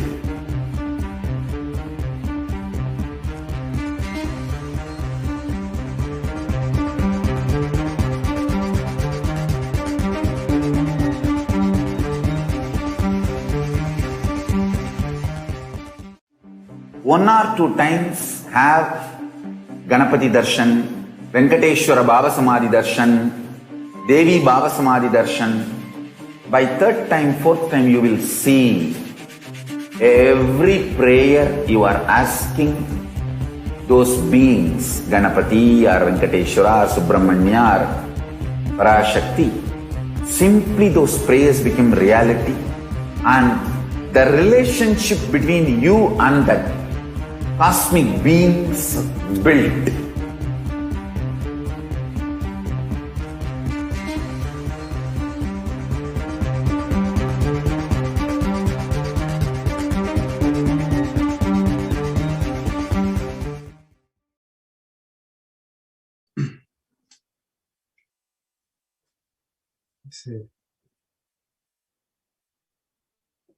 One or two times have Ganapati Darshan, Venkateshwara Baba Samadhi Darshan, Devi Baba Samadhi Darshan. By third time, fourth time, you will see every prayer you are asking those beings, Ganapati or Venkateshwara or Subramanya or Parashakti, simply those prayers become reality, and the relationship between you and that cosmic beings built.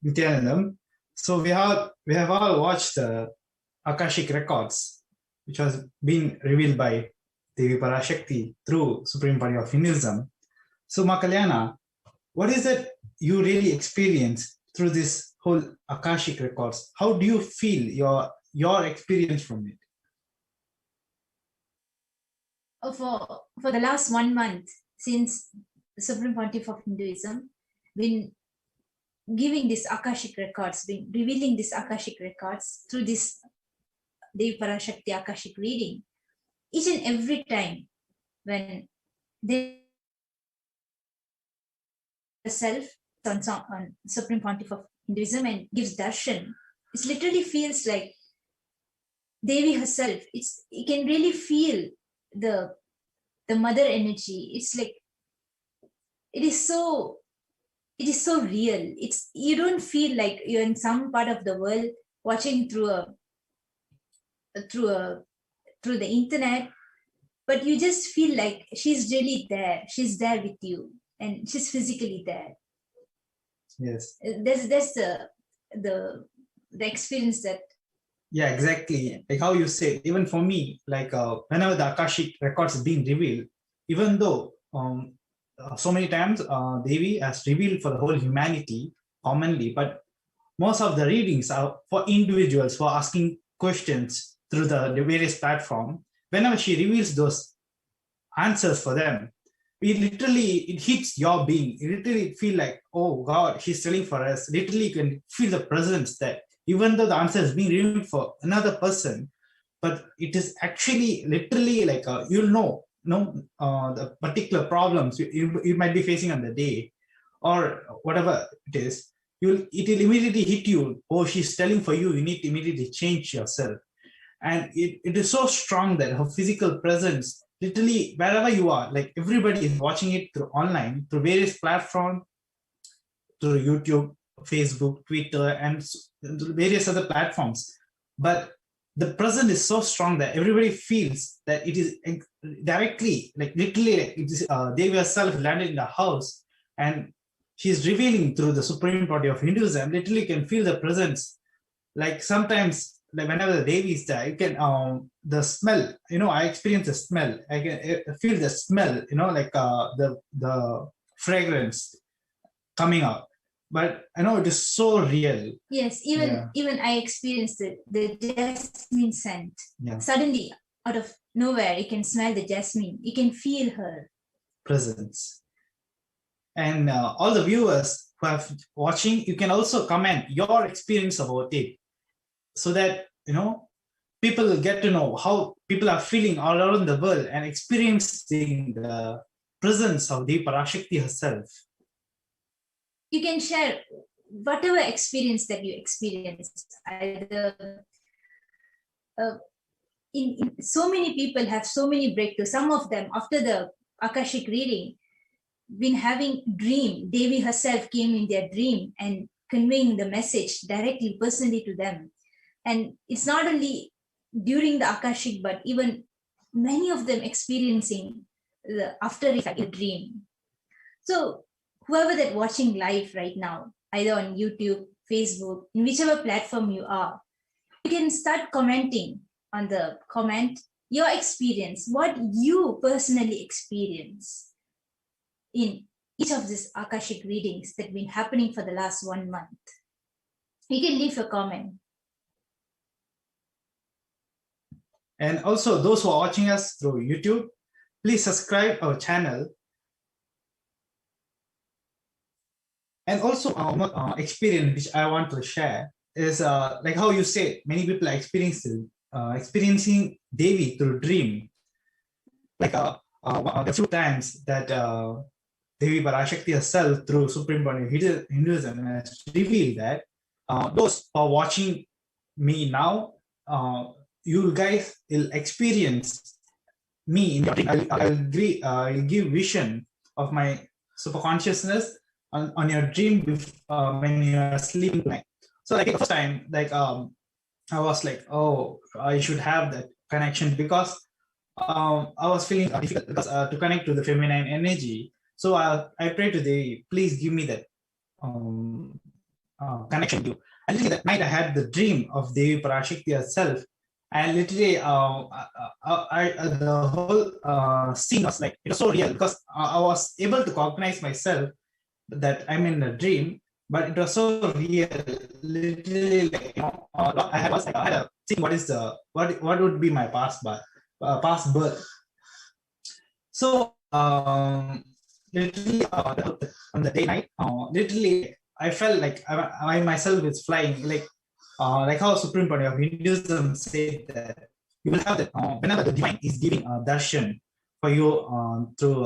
Nithyanandam. So we have all watched the Akashic Records, which was being revealed by Devi Parashakti through Supreme Body of Hinduism. So Makalyana, what is it you really experienced through this whole Akashic Records? How do you feel your experience from it? For the last 1 month, since the Supreme Pontiff of Hinduism been giving this Akashic Records, been revealing this Akashic Records through this Devi Parashakti Akashic reading, each and every time when they herself on Supreme Pontiff of Hinduism and gives darshan, it literally feels like Devi herself. You can really feel the mother energy. It's like it is so real. You don't feel like you're in some part of the world watching through the internet, but you just feel like she's really there. She's there with you, and she's physically there. Yes. That's the experience that. Yeah, exactly. Like how you say, even for me, like whenever the Akashic Records is being revealed, even though so many times Devi has revealed for the whole humanity commonly, but most of the readings are for individuals who are asking questions through the various platforms. Whenever she reveals those answers for them, it hits your being. You literally feel like, oh God, she's telling for us. Literally, you can feel the presence that even though the answer is being revealed for another person, but it is actually literally like the particular problems you might be facing on the day, or whatever it is. It will immediately hit you. Oh, she's telling for you. You need to immediately change yourself, and it is so strong that her physical presence, literally wherever you are, like everybody is watching it through online, through various platforms, through YouTube, Facebook, Twitter, and various other platforms. But the presence is so strong that everybody feels that it is directly, like literally, like it is Devi herself landed in the house, and she's revealing through the supreme body of Hinduism. Literally, can feel the presence. Like sometimes, like whenever the Devi is there, you can the smell. I experience the smell. I can feel the smell. Like the fragrance coming out. But I know it is so real. Yes, even I experienced it, the jasmine scent. Yeah. Suddenly, out of nowhere, you can smell the jasmine. You can feel her presence. And all the viewers who are watching, you can also comment your experience about it, so that people will get to know how people are feeling all around the world and experiencing the presence of the Parashakti herself. You can share whatever experience that you experienced. Either in so many people have so many breakthroughs. Some of them, after the Akashic reading, been having dream. Devi herself came in their dream and conveying the message directly, personally to them. And it's not only during the Akashic, but even many of them experiencing the after effect of dream. So whoever that watching live right now, either on YouTube, Facebook, in whichever platform you are, you can start commenting on the comment your experience, what you personally experience in each of these Akashic readings that have been happening for the last 1 month. You can leave a comment. And also those who are watching us through YouTube, please subscribe our channel. And also experience which I want to share is like how you said, many people are experiencing Devi through dream. Like the few times that Devi Parashakti herself through Supreme Body Hinduism has revealed that those who are watching me now, you guys will experience me in your dream. I'll give vision of my superconsciousness on your dream when you are sleeping tonight. So like the first time, like I was like, oh, I should have that connection, because I was feeling difficult because to connect to the feminine energy. So I prayed to Devi, please give me that connection to you. And literally that night I had the dream of Devi Parashakti herself. And literally, the whole scene was like, it was so real, because I was able to recognize myself that I'm in a dream, but it was so real. Literally, like, I had a think what would be my past birth. So literally on the day night, literally I felt like I myself is flying, like how Supreme Body of Hinduism said that you will have that whenever the divine is giving a darshan for you through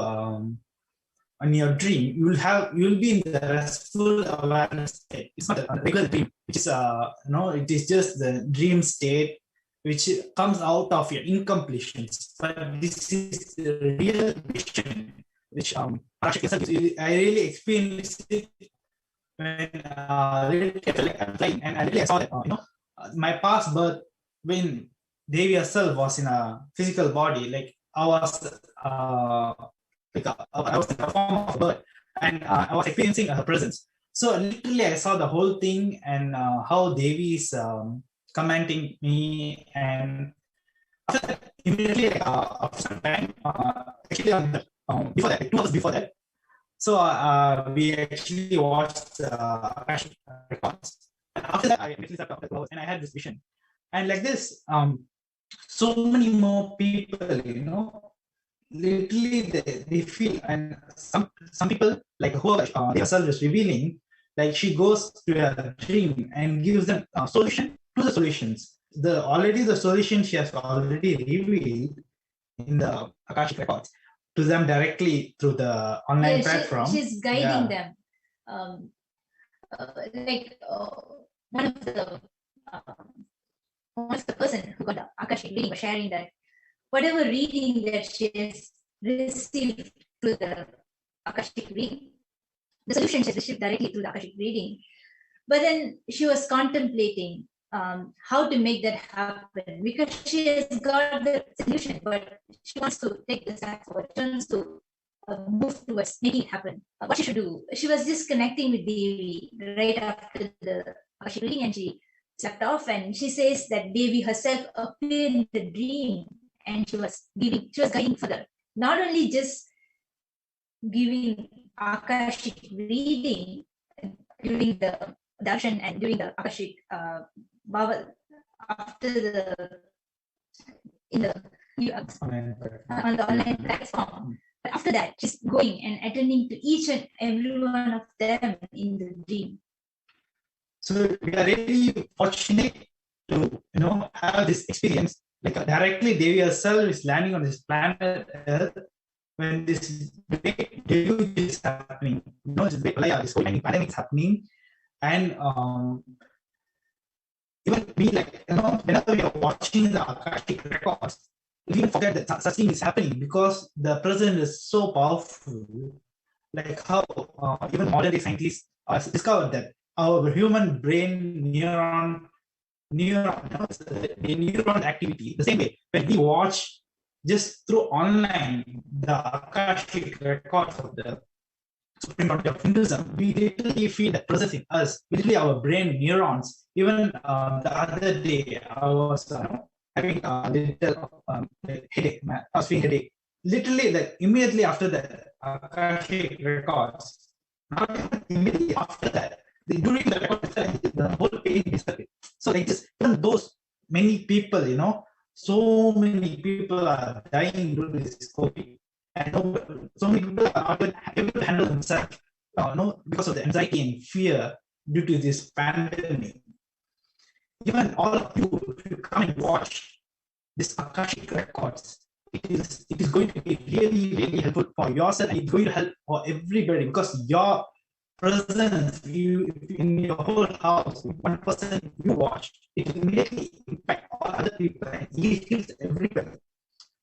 on your dream, you will be in the restful awareness state. It's not a regular dream, which is it is just the dream state which comes out of your incompletions. But this is the real vision, which I really experienced it when really I felt like I'm flying, and I really saw that my past birth when Devi herself was in a physical body, like I was I was in a form of a bird, and I was experiencing her presence. So literally, I saw the whole thing, and how Devi is commenting me, and after that, immediately after some time, actually before that, 2 hours before that, so we actually watched Access Records. And after that, I actually stepped off the clothes and I had this vision. And like this, so many more people, literally they feel, and some people, like who herself is revealing, like she goes to a dream and gives them a solution to the solutions. The solution she has already revealed in the Akashic Records to them directly through the online platform. She's guiding them. One of the person who got the Akashic reading was sharing that whatever reading that she has received through the Akashic reading, the solution she has received directly through the Akashic reading. But then she was contemplating how to make that happen, because she has got the solution, but she wants to take the step forward. She wants to move towards making it happen. What she should do? She was just connecting with Devi right after the Akashic reading, and she slept off. And she says that Devi herself appeared in the dream, and she was guiding further. Not only just giving Akashic reading during the darshan and during the Akashic Baba after on the online platform. But after that, she's going and attending to each and every one of them in the dream. So we are really fortunate to have this experience. Like directly, Devi herself is landing on this planet Earth when this great deluge is happening. This this whole pandemic is happening, and even we whenever we are watching the Akashic records, we even forget that such thing is happening because the present is so powerful. Like how even modern day scientists discovered that our human brain neuron activity, the same way when we watch just through online the Akashic records of the Supreme Court of Hinduism, we literally feel the presence in us, literally our brain neurons. Even the other day, I was having a little headache, I was feeling headache. Literally, like immediately after the Akashic records, not even immediately after that, during the record, the whole pain disappeared. So like just even those many people, so many people are dying due to this COVID. And so many people are not able to handle themselves because of the anxiety and fear due to this pandemic. Even all of you, if you come and watch this Akashic records, it is going to be really, really helpful for yourself, and it's going to help for everybody because your presence in your whole house, one person you watch, it will immediately impact all other people and it heals everybody.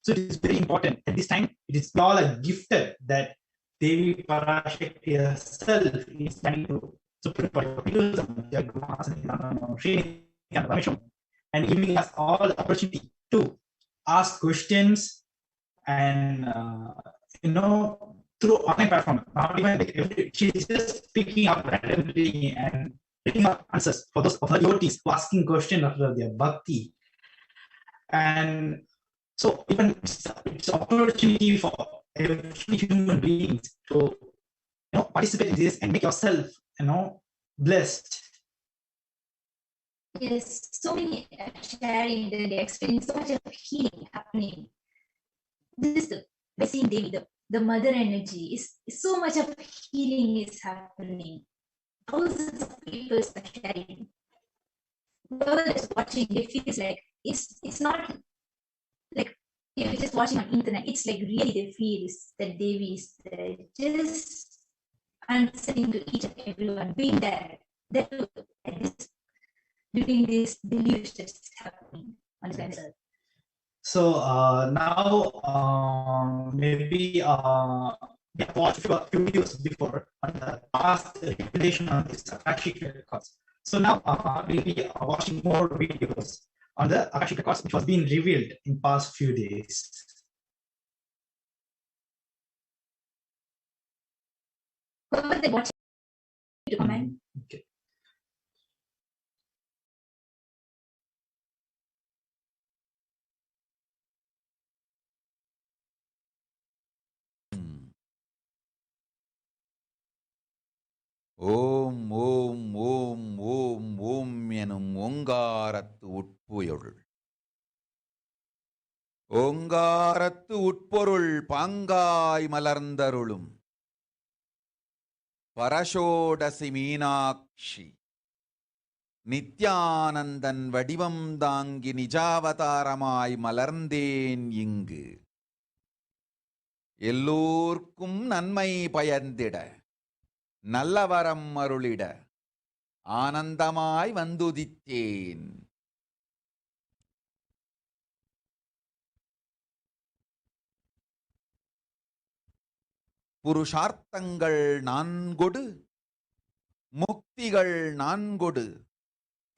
So it is very important. At this time, it is all a gifted that Devi Parashakti herself is planning to support and giving us all the opportunity to ask questions and through online platform. Not even she's just picking up randomly and picking up answers for those of the devotees asking questions of their bhakti. And so even it's an opportunity for every human beings to participate in this and make yourself blessed. Yes, so many sharing that they experience so much of healing happening. This is by seeing Devi, the mother energy is so much of healing is happening. Thousands of people are sharing. Whoever is watching, it feels like it's not like you're just watching on internet. It's like really they feel that Devi is there, just answering to each and everyone, being there during this deluge that's happening on the planet. So now maybe we have watched a few videos before on the past revelation on this Akashic records. So now we'll be watching more videos on the Akashic records, which was being revealed in past few days. Whoever they watch to comment. Okay. ஓம் ஓம் ஓம் ஓம் ஓம் எனும் ஓங்காரத்து உட்புயொள் ஓங்காரத்து உட்பொருள் பாங்காய் மலர்ந்தருளும் பரஷோடசி மீனாட்சி நித்யானந்தன் வடிவம் தாங்கி நிஜாவதாரமாய் மலர்ந்தேன் இங்கு எல்லோர்க்கும் நன்மை பயந்திட நல்லவரம் அருளிட ஆனந்தமாய் வந்துதித்தேன். புருஷார்த்தங்கள் நான்கொடு முக்திகள் நான்கொடு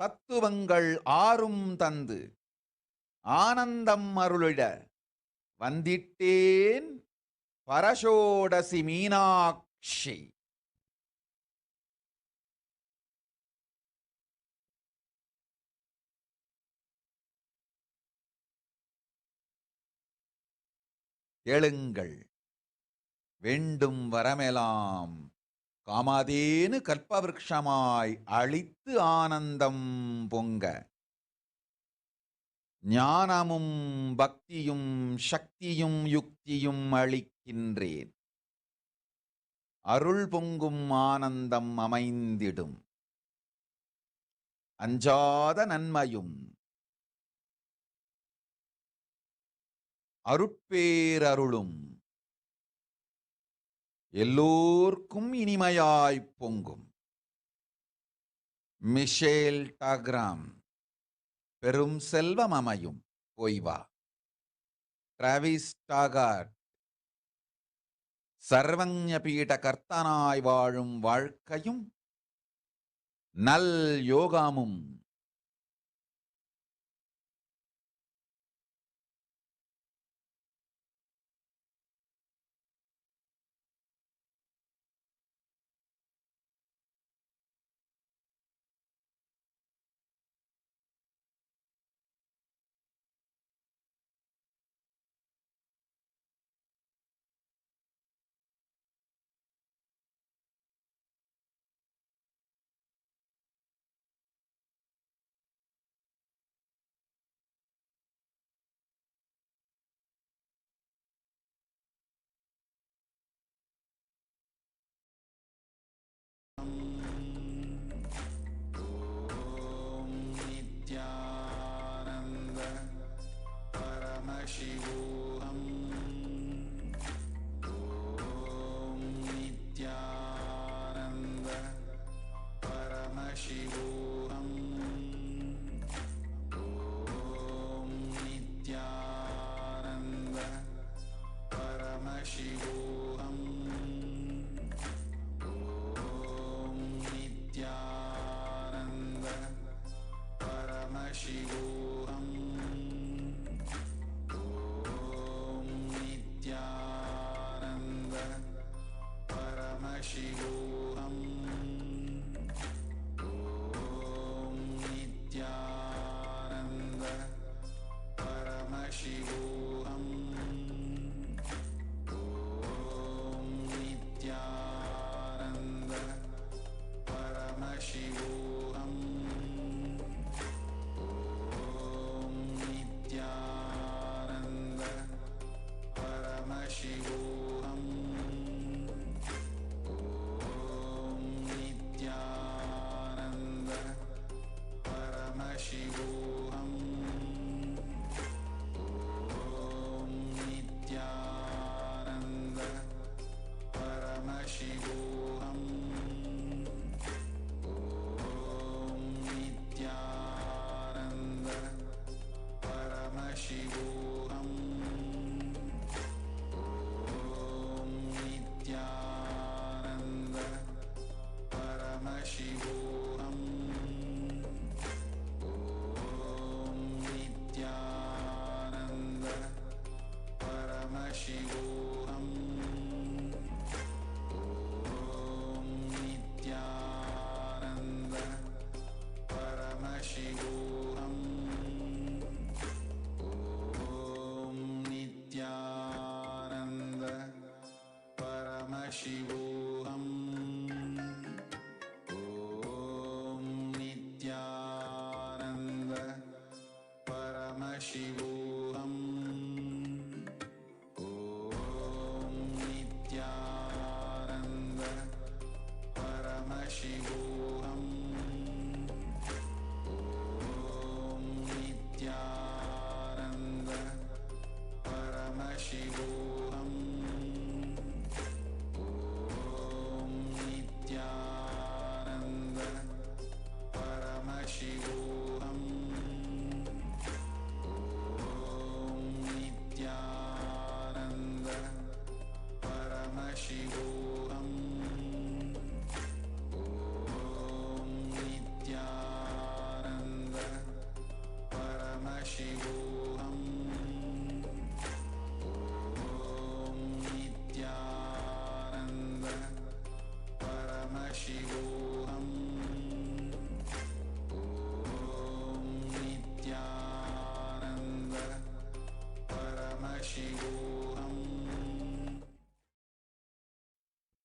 தத்துவங்கள் ஆறும் தந்து ஆனந்தம் அருளிட வந்திட்டேன் பரஷோடசி மீனாட்சி. எழுங்கள் வேண்டும் வரமெலாம் காமாதேனு கல்பவிருஷமாய் அளித்து ஆனந்தம் பொங்க ஞானமும் பக்தியும் சக்தியும் யுக்தியும் அளிக்கின்றேன். அருள் பொங்கும் ஆனந்தம் அமைந்திடும். அஞ்சாத நன்மையும் அருட்பேரருளும் எல்லோர்க்கும் இனிமையாய் பொங்கும். மிஷேல் டாக்ராம். பெரும் செல்வம் அமையும் பொய்வா. Travis Taggart. சர்வஞ பீட கர்த்தனாய் வாழும் வாழ்க்கையும் நல் யோகமும்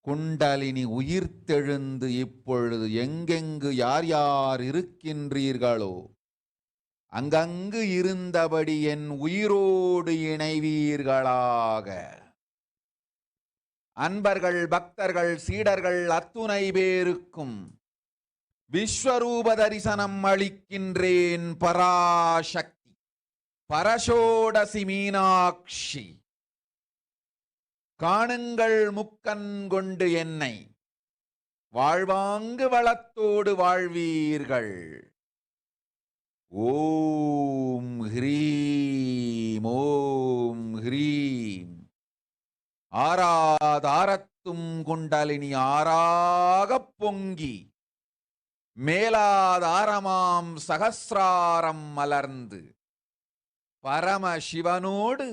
குண்டலினி உயிர்த்தெழுந்து இப்பொழுது எங்கெங்கு யார் யார் இருக்கின்றீர்களோ அங்கங்கு இருந்தபடி என் உயிரோடு இணைவீர்களாக. அன்பர்கள், பக்தர்கள், சீடர்கள் அத்துணை பேருக்கும் விஸ்வரூப தரிசனம் அளிக்கின்றேன். பராசக்தி, பரஷோடசி மீனாட்சி, காணுங்கள் முக்கண் கொண்டு என்னை, வாழ்வாங்கு வளத்தோடு வாழ்வீர்கள். ஓம் ஹ்ரீம் ஓம் ஹ்ரீம். ஆராதாரத்தும் குண்டலினி ஆராகப் பொங்கி மேலாதாரமாம் சகசிராரம் மலர்ந்து பரமசிவனோடு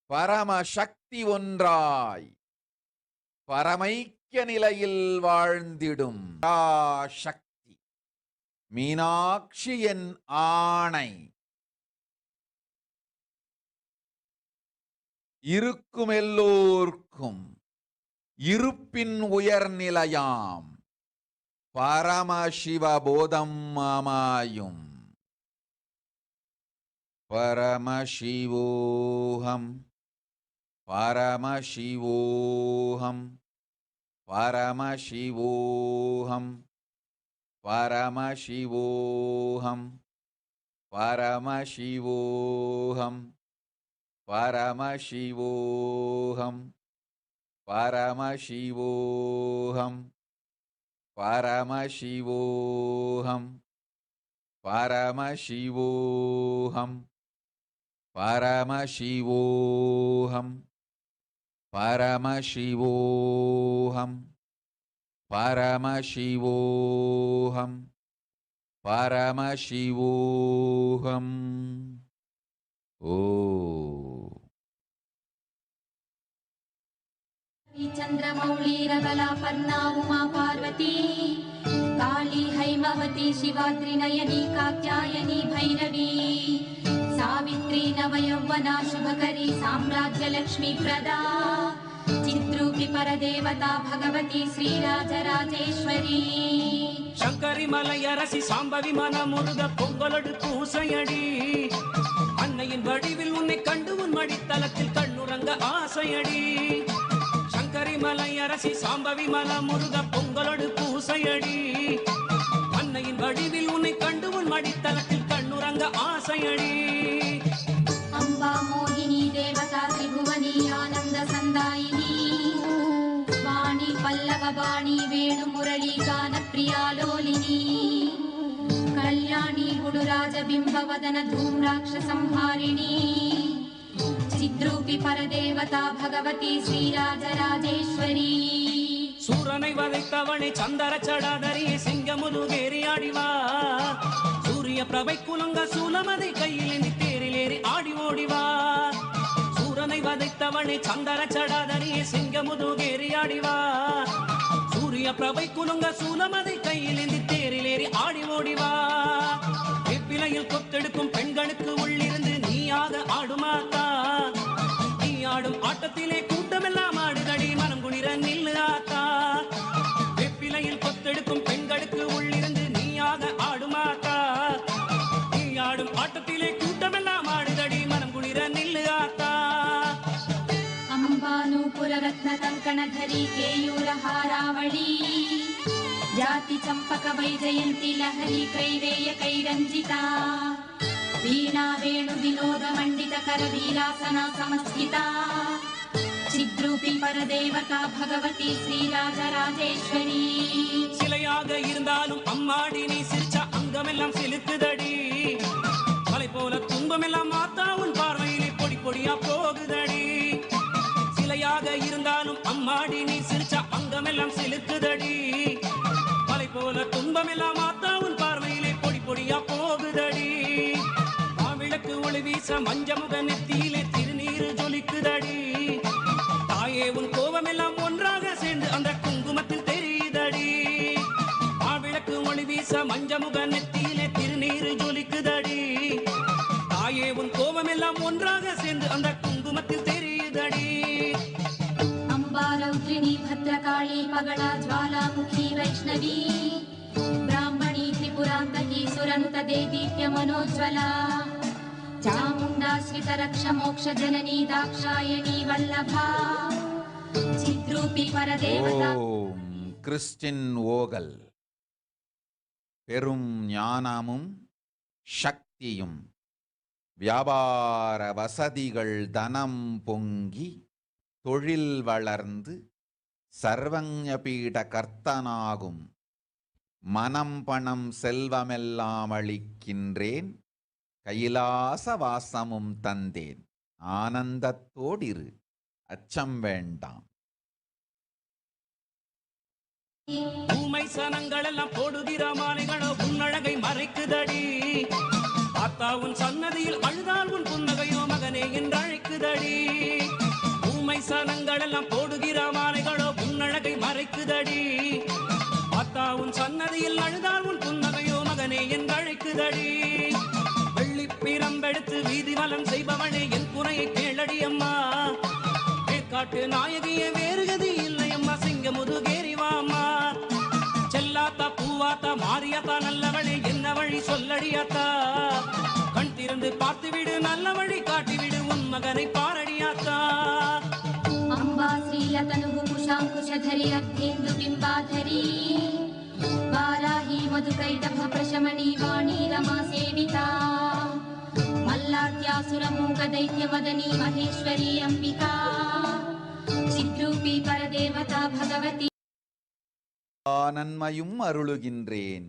பரமசக்தி ஒன்றாய் பரமைக்கிய நிலையில் வாழ்ந்திடும் பராசக்தி மீனாட்சி என் ஆணை. இருக்கும் எல்லோர்க்கும் இருப்பின் உயர்நிலையாம் பரமசிவபோதம் மாமாயும். பரமசிவோஹம் பரமசிவோஹம் பரமசிவோஹம் பரமசிவோஹம் பரமசிவோஹம் பரமசிவோஹம் பரமசிவோஹம் பரமசிவோஹம் பரமசிவோஹம் பரமசிவோஹம் பரமசிவோஹம் பரமசிவோஹம் பரமசிவோஹம். ஓ चंद्रमौळीरबला पर्णा उमा पार्वती काली हैमवती शिवाद्रि नयनी कात्यायनी भैरवी सावित्री नवयौवना शुभकरी साम्राज्य लक्ष्मी प्रदा चिद्रूपी परदेवता भगवती श्रीराजराजेश्वरी शंकरी मलयरसी सांबवी मन मुरुग பொங்கலடு பூசையடி அன்னையின் வடிவில் உன்னை கண்டு உன் மடித்தலத்தில் கண்ணுறங்க ஆசையடி. சங்கரி மலையரசி சாம்பவி மல முருக பொங்கலோடு பூசையடி அன்னையின் வடிவில் உன்னை கண்டு உன் மடித்தலத்தில் கண்ணுறங்க ஆசையடி. अम्बा मोहिनी देवता त्रिभुवनी आनंद संदायिनी वाणी पल्लव वाणी वेणु मुरली गान प्रियालोलिनी कल्याणी गुडुराज बिंब वदन धूम्राक्ष संहारिणी चिद्रूपी परदेवता भगवती श्रीराजराजेश्वरी. சூரனை வதைத்தவனை சந்தர சடாதரியை சிங்கமுதுகேறி ஆடிவா சூரிய பிரபை குலங்க சூலமதை கையில் தேரிலேறி ஆடி ஓடிவா. சூரனை வதைத்தவனை சந்தர சடாதரியை சிங்கமுதுகேறி ஆடிவா சூரிய பிரபை குலங்க சூலமதை கையில் தேரிலேறி ஆடி ஓடிவா. வெப்பிலையில் கொத்தெடுக்கும் பெண்களுக்கு உள்ளிருந்து நீயாக ஆடுமாத்தா நீ ஆடும் ஆட்டத்திலே கூட்டமெல்லாம் ஆடுதடி மனம் குளிர நில்லு ஆத்தா. வெப்பிலையில் கொத்தெடுக்கும் பெண்களுக்கு உள்ளிருந்து நீயாக ஆடுமாத்தா நீ ஆடும் ஆட்டத்திலே கூட்டமெல்லாம் ஆடுதடி மனம் குளிர நில்லு ஆத்தா. अंबानूपुर रत्न कंकण धरी केयूर हारावळी जाति चंपक वैजयंती लहरी कैवेय कैरंजिता वीणा वेणु विनोद मंडित कर वीरासना समस्थिता चिद्रूपी परदेवता भगवती श्रीराजराजेश्वरी. சிலையாக இருந்தாலும் அம்மாடி நீ சிரிச்ச அங்கமெல்லாம் செலுத்துதடி மலை போல துன்பமெல்லாம் மாத்தா உன் பார்வையிலே பொடி பொடியா போகுதடி. சிலையாக இருந்தாலும் அம்மாடி நீ சிரிச்ச அங்கமெல்லாம் செலுத்துதடி மலை போல துன்பமெல்லாம் மாத்தா உன் பார்வையிலே பொடி பொடியா போகுதடி. மாவிளக்கு ஒளி வீச மஞ்சமுக நெத்தியிலே திருநீரு ஜொலிக்குதடி தாயே உன் கோபமெல்லாம் ஒன்றாக சேர்ந்து அந்த குங்குமத்தில் தெரியுதடி. மாவிளக்கு ஒளி வீச மஞ்சமுக நெத்தியிலே திருநீரு ஜொலிக்குதடி தாயே உன் கோபமெல்லாம் ஒன்றாக சேர்ந்து அந்த குங்குமத்தில் தெரியுதடி. अंबा रौद्रिणी भद्र मङ्गला ज्वालामुखी वैष्णवी ब्राह्मणी त्रिपुरान्तकी सुरनुतदेदीप्य मनोज्वला चामुण्डाश्रितरक्षमोक्षजननी दाक्षायणी वल्लभा चिद्रूपी परदेवता. ஓம் கிறிஸ்டின் ஓகல். பெரும் ஞானமும் சக்தியும் வியாபார வசதிகள் தனம் பொங்கி தொழில் வளர்ந்து சர்வஞபீட கர்த்தனாகும் மனம் பணம் செல்வமெல்லாம் அளிக்கின்றேன் கைலாச வாசமும் தந்தேன் ஆனந்தத்தோடிரு அச்சம் வேண்டாம். ஊமை சனங்கள் எல்லாம் போடுகிற மாலைகளோ உன்னழகை மறைக்குதடி. ஆத்தா உன் சன்னதியில் அழுதால் உன் புன்னகையோ மகனே என்று அழைக்குதடி. ஊமை சனங்கள் எல்லாம் போடுகிற மாலைகளோ உன்னழகை மறைக்குதடி. ஆத்தா உன் சன்னதியில் அழுதால் உன் புன்னகையோ மகனே என்று அழைக்குதடி. வெள்ளி பிரம்பெடுத்து வீதி வலம் செய்பவனே என் குறையை கேளடி அம்மா. காட்டு நாயகிய வேறுகதி இல்லை அம்மா. சிங்க முதுகேறிவாம்மா. செல்லாத்தா பூவாத்தா மாரியாத்தா நல்லவளே என்ன வழி சொல்லடியாத்தா. கண் திறந்து பார்த்து விடு நல்ல வழி காட்டிவிடு உன் மகனை பாரடியாத்தா. अम्बा श्रीलतनुः कुशाङ्कुशधरी अर्धेन्दु बिम्बाधरी वाराही मधुकैटभ प्रशमनी वाणी रमा सेविता मल्लाद्यासुरमूकदैत्यमदनी महेश्वरी अम्बिका चिद्रूपी परदेवता भगवती. நன்மையும் அருளுகின்றேன்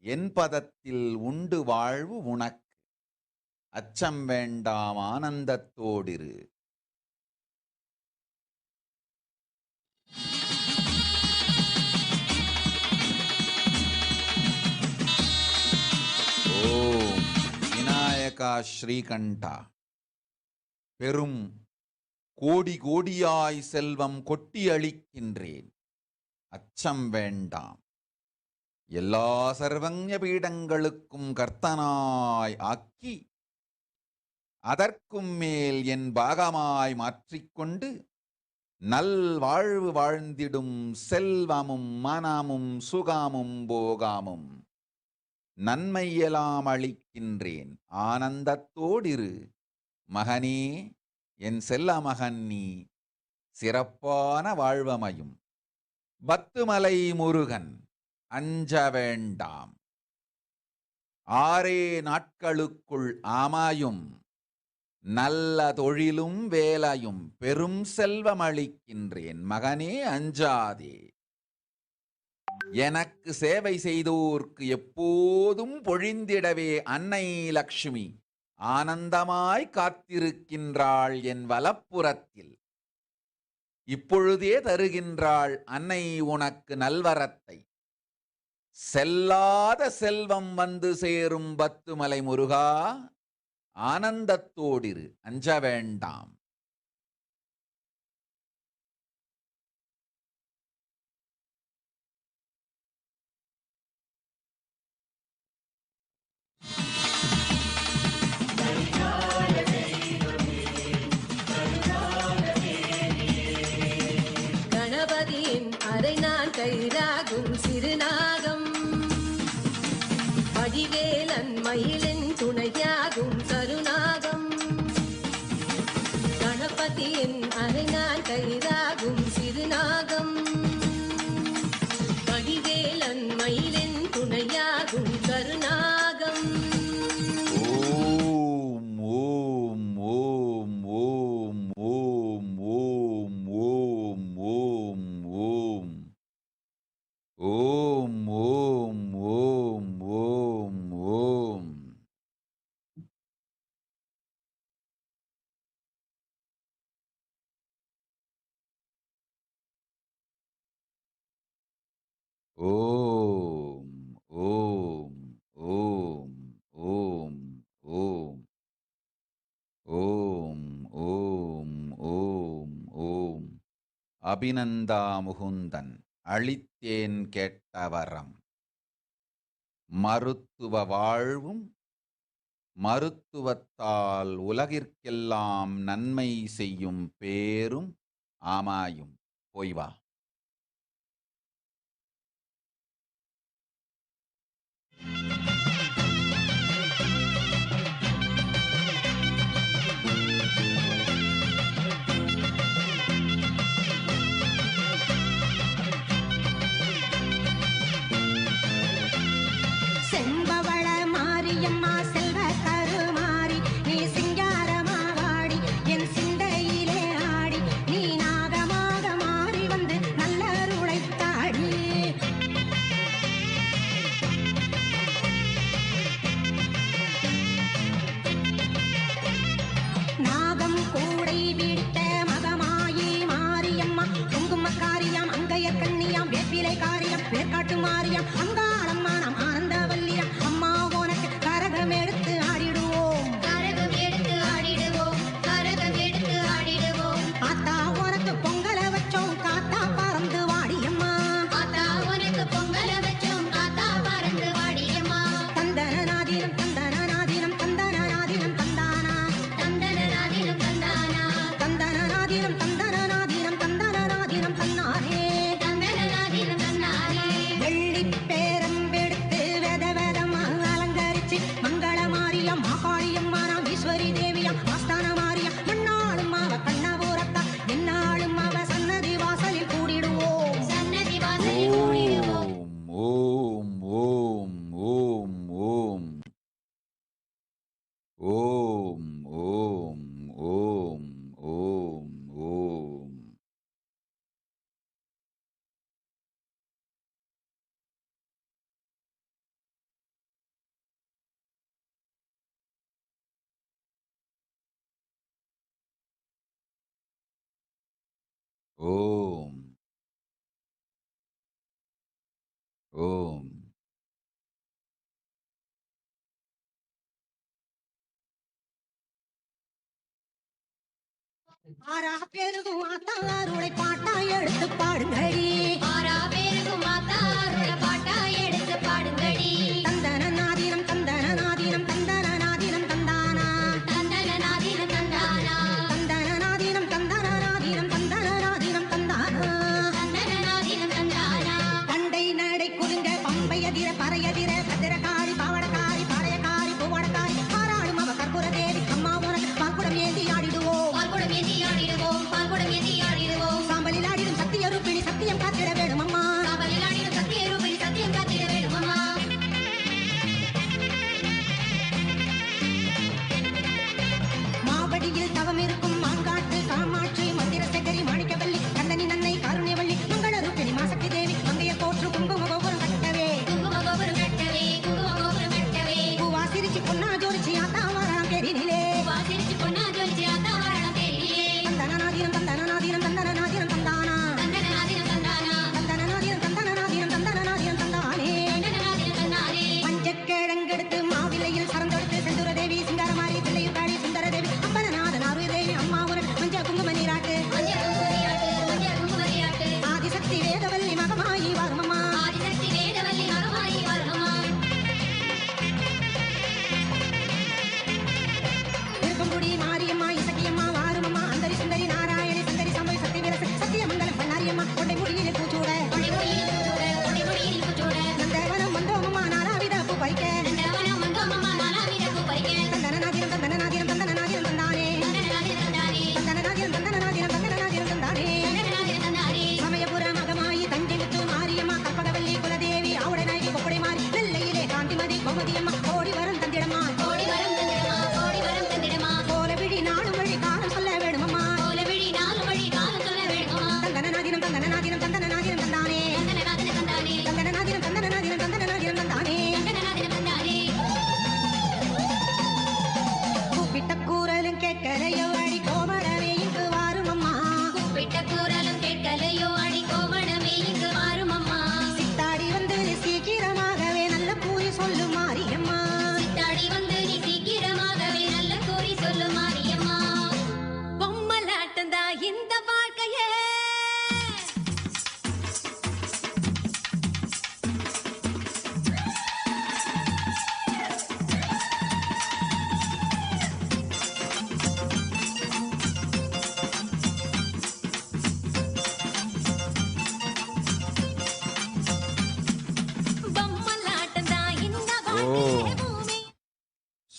என் பதத்தில் உண்டு வாழ்வு உனக்கு அச்சம் வேண்டாம் ஆனந்தத்தோடிரு. ஓம் விநாயகா ஸ்ரீகண்டா. பெரும் கோடி கோடியாய் செல்வம் கொட்டி அளிக்கின்றேன் அச்சம் வேண்டாம். எல்லா சர்வஞ பீடங்களுக்கும் கர்த்தனாய் ஆக்கி அதற்கும் மேல் என் பாகமாய் மாற்றிக்கொண்டு நல் வாழ்வு வாழ்ந்திடும் செல்வமும் மனமும் சுகமும் போகாமும் நன்மையெல்லாம் அளிக்கின்றேன் ஆனந்தத்தோடிரு. மகனே என் செல்ல மகன் நீ சிறப்பான வாழ்வமையும். பத்துமலை முருகன் அஞ்ச வேண்டாம். 6 நாட்களுக்குள் அமையும் நல்ல தொழிலும் வேலையும் பெரும் செல்வம் அளிக்கின்றேன் மகனே அஞ்சாதே. எனக்கு சேவை செய்தோர்க்கு எப்போதும் பொழிந்திடவே அன்னை லக்ஷ்மி ஆனந்தமாய் காத்திருக்கின்றாள் என் வலப்புறத்தில். இப்பொழுதே தருகின்றாள் அன்னை உனக்கு நல்வரத்தை. செல்லாத செல்வம் வந்து சேரும் பத்துமலை முருகா ஆனந்தத்தோடிரு அஞ்ச வேண்டாம். கணபதியின் அரை நான் கைராகும் சிறுநாகம் வடிவேலன் மயிலின் துணையாகும் கருநாகம். கணபதியின் அரை நான் கைராகும் சிறுநாகம் வடிவேலன் மயிலின் துணையாகும் கருநாகம். ஓம் ஓம் ஓம் ஓம் ஓம் ஓம் ஓம் ஓம் ஓம் ஓம் ஓம் ஓம் ஓம் ஓம். ஓம் ஓம் ஓம் ஓம் ஓம் ஓம் ஓம் ஓம் ஓம். அபிநந்தா முகுந்தன் அளித்தேன் கேட்டவரம். மருத்துவ வாழ்வும் மருத்துவத்தால் உலகிற்கெல்லாம் நன்மை செய்யும் பேரும் ஆமாயும். போய் வா. செம்பவள மாரியம்மா செல்வ கருமாரி நீ சிங்காரமா வாடி என் சிந்தையிலே ஆடி நீ நாகமாக மாறி வந்து நல்லருளை தாடி நாகம் கூடை விட்ட மகமாயி மாரியம்மா குங்குமக்காரியம் அங்கைய கண்ணியாம் வேப்பிலை காரியம் வேற்காட்டு மாரியம் அங்காளம்மா நாம் ஆனந்தவல்லியம் அம்மா உனக்கு கரகம் எடுத்து ஆடிடுவோம் கரகம் எடுத்து ஆடிடுவோம் கரகம் எடுத்து ஆடிடுவோம் ஆத்தா உனக்கு பொங்கல வச்சோம் காத்தா பறந்து வாடியம்மா ஆத்தா உனக்கு பொங்கல வச்சோம் காத்தா பறந்து வாடியம்மா தந்தனநாதினம் தந்தனநாதினம் தந்தனநாதினம் தந்தானா தந்தனநாதினம் தந்தானா தந்தனநாதினம் தந்தனநாதினம் தந்தனநாதினம் தந்தானே தந்தனநாதினம் தந்தானே வெள்ளி பேரம்பெடுத்து வெத வெதமா அலங்கரிச்சு மங்கள மாரியம் மாகாளியம்மா நாம் ஈஸ்வரி தேவியம் ஆஸ்தான மாரியம் என்னாலும் அவ கண்ணபுரத்தா என்னாலும் அவ சன்னதி வாசலில் கூடிடுவோம் சன்னதி வாசலில் கூடிடுவோம் ஓம் ஓம் ஓம் ஓம் ஓம் ஓம் ஓம் ஓம் ஓம் ஓம் ஓம் ஆரா பேருகும் ஆத்தாருளை பாட்டா எடுத்து பாடுங்கடி ஆரா பேருக்கும் மாத்தாரோட பாட்டா எடுத்து பாடுங்கடி தந்தனநாதினம் தந்தனநாதினம் தந்தனநாதினம் தந்தானா தந்தனநாதினம் தந்தானா தந்தனநாதினம் தந்தனநாதினம் தந்தனநாதினம் தந்தானா தந்தனநாதினம் தந்தானா பண்டை நடை குலுங்க பம்பையதிர பறையதிர பத்திரகாரி பாவடக்காரி பாளையக்காரி பூவடக்காரி பாராளும் அவ கற்பூர தேவி அம்மா உனக்கு பால்குடம் ஏந்தி ஆடிடுவோம் பால்குடம் ஏந்தி ஆடிடுவோம் பால்குடம் ஏந்தி ஆடிடுவோம் சாம்பலில் ஆடிடும் சத்திய ரூபிணி சத்தியம் காத்திட வேணும் அம்மா காவலில் ஆடிடும் சத்திய ரூபி சத்தியம் காத்திட வேணும் அம்மா மாவடியில் தவம் இருக்கும் மாங்காட்டு காமாட்சி மந்திர சகரி மாணிக்கவல்லி கண்ணனி நன்னை காருண்யவள்ளி மங்கள ரூபிணி மாசக்தி தேவி மங்கைய தோற்று குங்கும கோபுரம் கட்டவே குங்கும கோபுரம் கட்டவே குங்கும கோபுரம் கட்டவே பூவா சிரிச்சு பொன்னா ஜோரிச்சு ஆத்தா வராம் பெரினிலே வாசிரிச்சு பொன்னா ஜொலிச்சு ஆத்தா வாழம் பேரிலே தந்தனநாதினம் தந்தனநாதினம் தந்தனநாதினம் தந்தானா தந்தனநாதினம் தந்தானா தந்தனநாதினம் தந்தனநாதினம் தந்தனநாதினம் தந்தானே தந்தனநாதினம் தந்தானே பஞ்சக்கிழங்கெடுத்து மாவிலையில் சரந்தெடுத்து செந்தூர தேவி சிங்காரமாரி பிள்ளையுக்காடி சுந்தர தேவி அப்பனநாதன் ஆறு தேவி அம்மா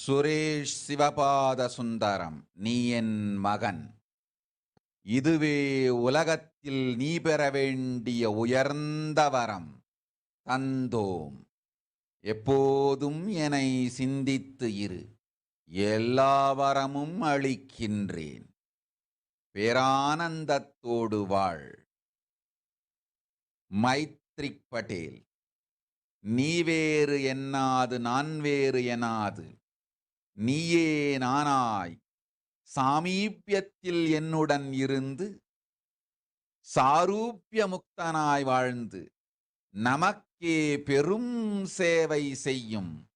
சுரேஷ் சிவபாத சுந்தரம், நீ என் மகன். இதுவே உலகத்தில் நீ பெற வேண்டிய உயர்ந்த வரம். தந்தோம். எப்போதும் என்னை சிந்தித்து இரு. எல்லா வரமும் அளிக்கின்றேன். பேரானந்தத்தோடு வாழ். மைத்ரிக் பட்டேல். நீ வேறு என்னாது, நான் வேறு எனாது, நீயே நானாய் சாமீபியத்தில் என்னுடன் இருந்து சாரூபிய முக்தனாய் வாழ்ந்து நமக்கே பெரும் சேவை செய்யும்.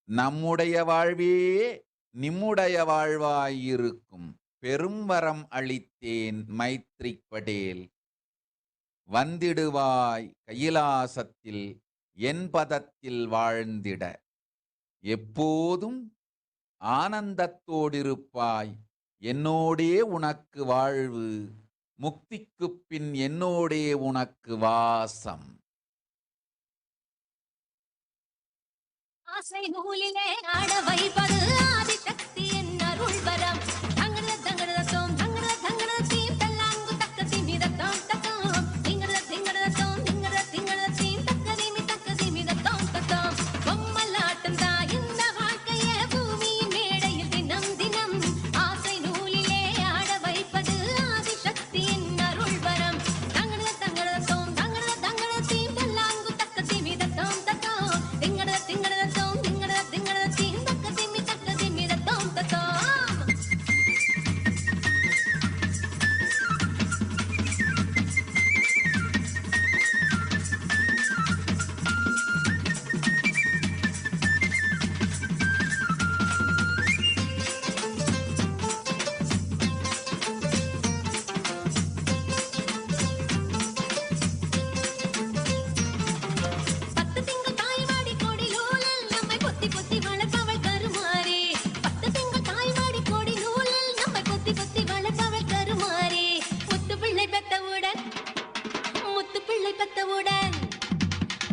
நம்முடைய வாழ்வே நிம்முடைய வாழ்வாயிருக்கும் பெரும் வரம் அளித்தேன் மைத்ரிக் பட்டேல். வந்திடுவாய் கைலாசத்தில் என் பதத்தில் வாழ்ந்திட. எப்போதும் ஆனந்தத்தோடிருப்பாய். என்னோடே உனக்கு வாழ்வு. முக்திக்குப் பின் என்னோடே உனக்கு வாசம். ஆசை நூலிலே ஆட வைப்பது ஆதிசக்தி என் அருள் வரம். தங்கட தங்கட தோம் தங்கட தங்கட தீம் தல்லாங்கு தக்க திமித தோம் தக்கம். திங்கட திங்கட தோம் திங்கட திங்கட தீம் தக்க திமி தக்க திமித தோம் தக்கம். பொம்மலாட்டம் தான் இந்த வாழ்க்கைய பூமியின் மேடையில் தினம் தினம். ஆசை நூலிலே ஆட வைப்பது ஆதிசக்தி என் அருள் வரம். தங்கட தங்கட தோம் தங்கட தங்கட தீம் தல்லாங்கு தக்க திமித தோம் தக்கம். திங்கட திங்கட தோம் திங்கட திங்கட தீம் தக்க திமி தக்க திமித தோம் தக்கம். பத்து திங்கள் தாய்வாடி கொடி நூலில் நம்மை பொத்தி பொத்தி வளர்ப்பவள் கருமாறே. பத்து திங்கள் தாய்வாடி கொடி நூலில் நம்மை பொத்தி பொத்தி வளர்ப்பவள் கருமாறே. முத்து பிள்ளை பெத்தவுடன் முத்து பிள்ளை பெத்தவுடன்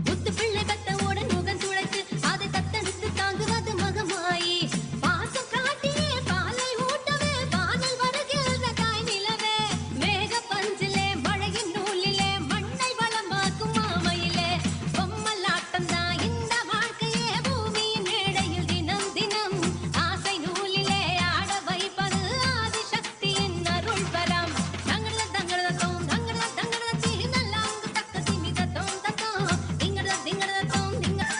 முத்து பிள்ளை பெத்தவுடன் முகம் துளைத்து அதை தத்தெடுத்து தாங்குவது மகமாயி. பாசம் காட்டியே பாலை ஊட்டவே வானல் வருகிற தாய் நிலவே. மேக பஞ்சிலே மழையின் நூலிலே மண்ணை வளமாக்கும் மாமையிலே. பொம்மலாட்டம் தான் இந்த வாழ்க்கையே பூமியின் மேடையில் தினம் தினம். ஆசை நூலிலே ஆட வைப்பது ஆதிசக்தியின் அருள் வரம். தங்கட தங்கட தோம் தங்கட தங்கட தீ நல்லாங்கு தக்க திமித தோம் தக்கம். திங்கட திங்கட தோம் திங்கட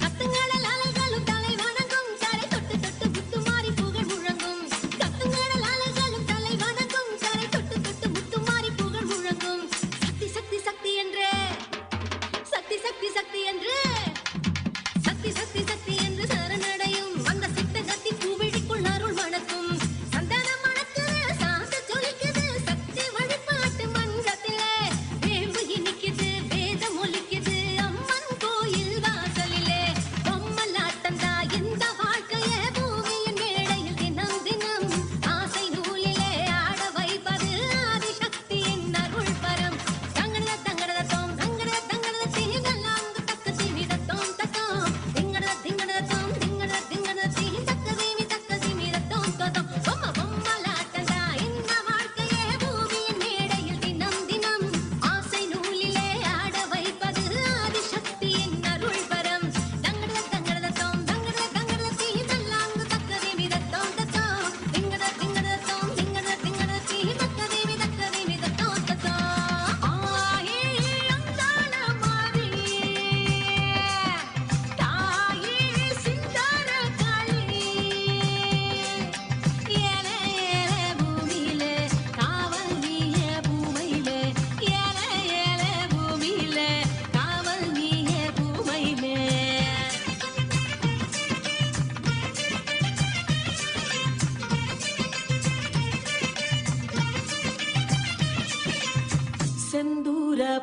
கத்துங்கடல் அலைகளும் தலை வணங்கும். கரை தொட்டு தொட்டு முத்துமாரி புகழ் முழங்கும். கத்துங்கடல் அலைகளும் தலை வணங்கும். கரை தொட்டு தொட்டு முத்துமாரி புகழ் முழங்கும். சக்தி சக்தி சக்தி என்றே சக்தி சக்தி சக்தி என்றே சக்தி சக்தி சக்தி என்று சரணடையும். அந்த சித்த கத்தி பூவிழிக்குள் அருள் மணக்கும். சந்தனம் மணக்குது, சாந்த ஜொலிக்குது சக்தி வழிபாட்டு மன்றத்திலே. வேம்பு இனிக்குது, வேதம் ஒலிக்குது அம்மன் கோயில் வாசலிலே. பொம்மலாட்டம் தான் இந்த வாழ்க்கையே பூமியின் மேடையில் தினம் தினம். ஆசை நூலிலே ஆட வைப்பது ஆதிசக்தியின் அருள் வரம். தங்கட தங்கட தோம் தங்கட தங்கட தீ நல்லாங்கு தக்க திமித தோம் தக்கம். திங்கட திங்கட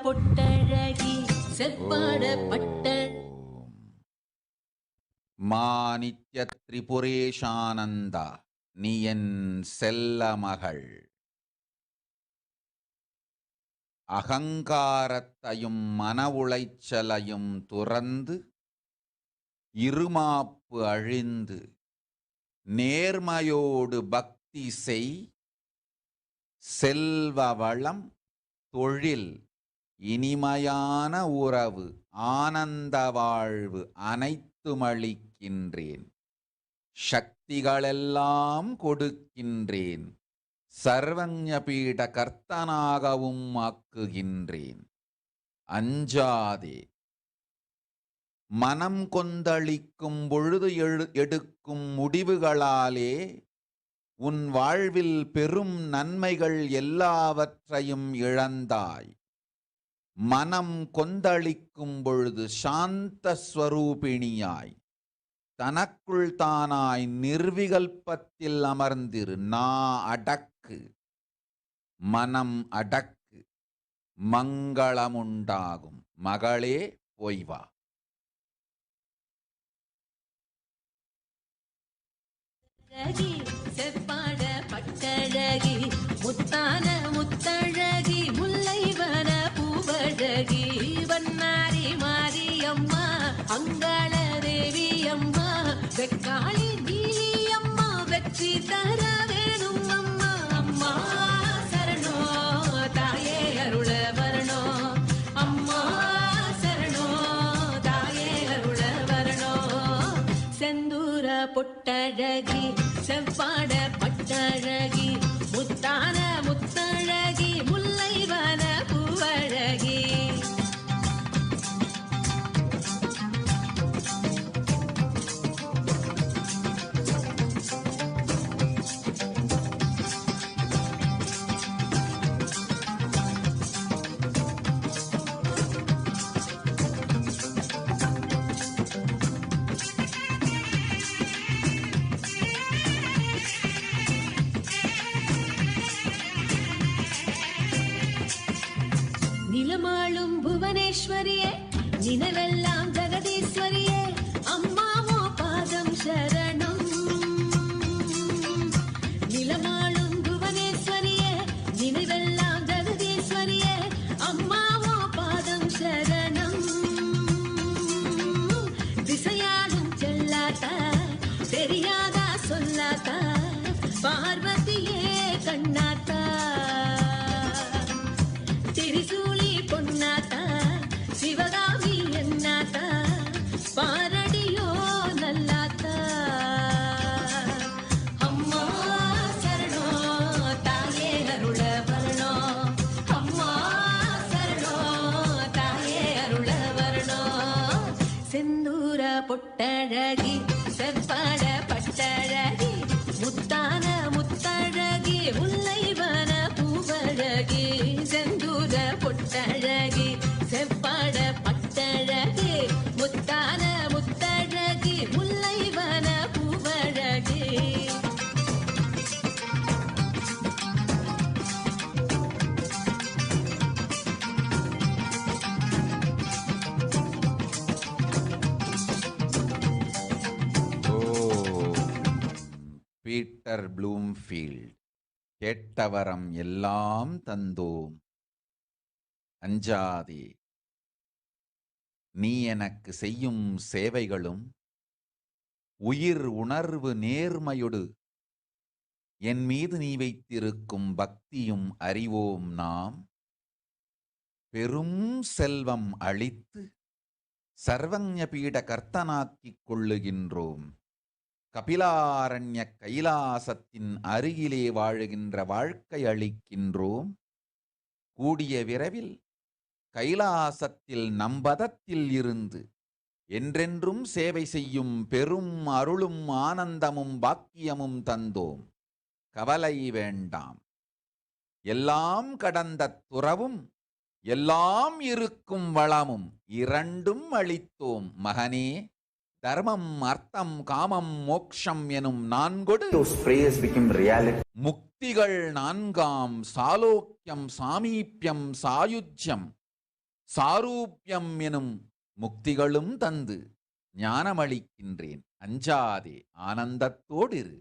பொட்டழகி செவ்வாட பட்ட மானித்ய திரிபுரேஷானந்தா நீ என் செல்ல மகள். அகங்காரத்தையும் மன உளைச்சலையும் துறந்து இருமாப்பு அழிந்து நேர்மையோடு பக்தி செய். செல்வ வளம், தொழில், இனிமையான உறவு, ஆனந்த வாழ்வு அனைத்துமளிக்கின்றேன். சக்திகளெல்லாம் கொடுக்கின்றேன். சர்வஞ பீட கர்த்தனாகவும் ஆக்குகின்றேன். அஞ்சாதே. மனம் கொந்தளிக்கும் பொழுது எடுக்கும் முடிவுகளாலே உன் வாழ்வில் பெரும் நன்மைகள் எல்லாவற்றையும் இழந்தாய். மனம் கொந்தளிக்கும் பொழுது சாந்த ஸ்வரூபிணியாய் தனக்குள் தானாய் நிர்விகல்பத்தில் அமர்ந்திரு. அடக்கு, மனம் அடக்கு, மங்களமுண்டாகும். மகளே போய் வா. செவ்வாட பட்டழகி முத்தான முத்தழகி முல்லைவன பூவழகி வண்ணாரி மாரியம்மா அங்காள தேவி அம்மா வெக்காளி நீலி அம்மா வெற்றி தர வேணும் அம்மா. அம்மா சரணோ தாயே அருள வரணோ. அம்மா சரணோ தாயே அருள வரணோ. செந்தூர பொட்டழகி செவ்வாட பட்டழகி முத்தான முத்தழகி முல்லைவன பூவழகி. நிலமாளும் புவனேஸ்வரியே நினைவெல்லாம் ஜெகதீஸ்வரியே அம்மாவோ பாதம் சரணம். நிலமாளும் புவனேஸ்வரியே நினைவெல்லாம் ஜெகதீஸ்வரியே அம்மாவோ பாதம் சரணம். திசையாலும் செல்லாதா தெரியாதா சொல்லாதா பார்வதியே கண்ணாத்தா. திரிசூலி பொன்னாத்தா சிவகாமி என்னாத்தா பாரடியோ நல்லாத்தா. அம்மா சரணோ தாயே அருள வரணோ. அம்மா சரணோ தாயே அருள வரணோ. செந்தூர பொட்டழகி செவ்வாட பட்டழகி முத்தான முத்தழகி முல்லைவன பூவழகி. செந்தூர பொட்டழகி செவ்வாட பட்டழகி முத்தான முத்தழகி முல்லைவன பூவழகி. பீட்டர் ப்ளூம்ஃபீல்ட். கேட்டவரம் எல்லாம் தந்தோம். அஞ்சாதே. நீ எனக்கு செய்யும் சேவைகளும் உயிர் உணர்வு நேர்மையொடு என் மீது நீ வைத்திருக்கும் பக்தியும் அறிவோம் நாம். பெரும் செல்வம் அளித்து சர்வஞ பீட கர்த்தனாக்கிக் கொள்ளுகின்றோம். கபிலாரண்ய கைலாசத்தின் அருகிலே வாழுகின்ற வாழ்க்கை அளிக்கின்றோம். கூடிய விரைவில் கைலாசத்தில் நம்பதத்தில் இருந்து என்றென்றும் சேவை செய்யும் பெரும் அருளும் ஆனந்தமும் பாக்கியமும் தந்தோம். கவலை வேண்டாம். எல்லாம் கடந்த துறவும் எல்லாம் இருக்கும் வளமும் இரண்டும் அளித்தோம் மகனே. தர்மம், அர்த்தம், காமம், மோக்ஷம் எனும் நான்கொடு முக்திகள் நான்காம். சாலோக்கியம், சாமீப்யம், சாயுஜ்யம் சாரூப்யம் எனும் முக்திகளும் தந்து ஞானமளிக்கின்றேன், அஞ்சாதே ஆனந்தத்தோடிரு.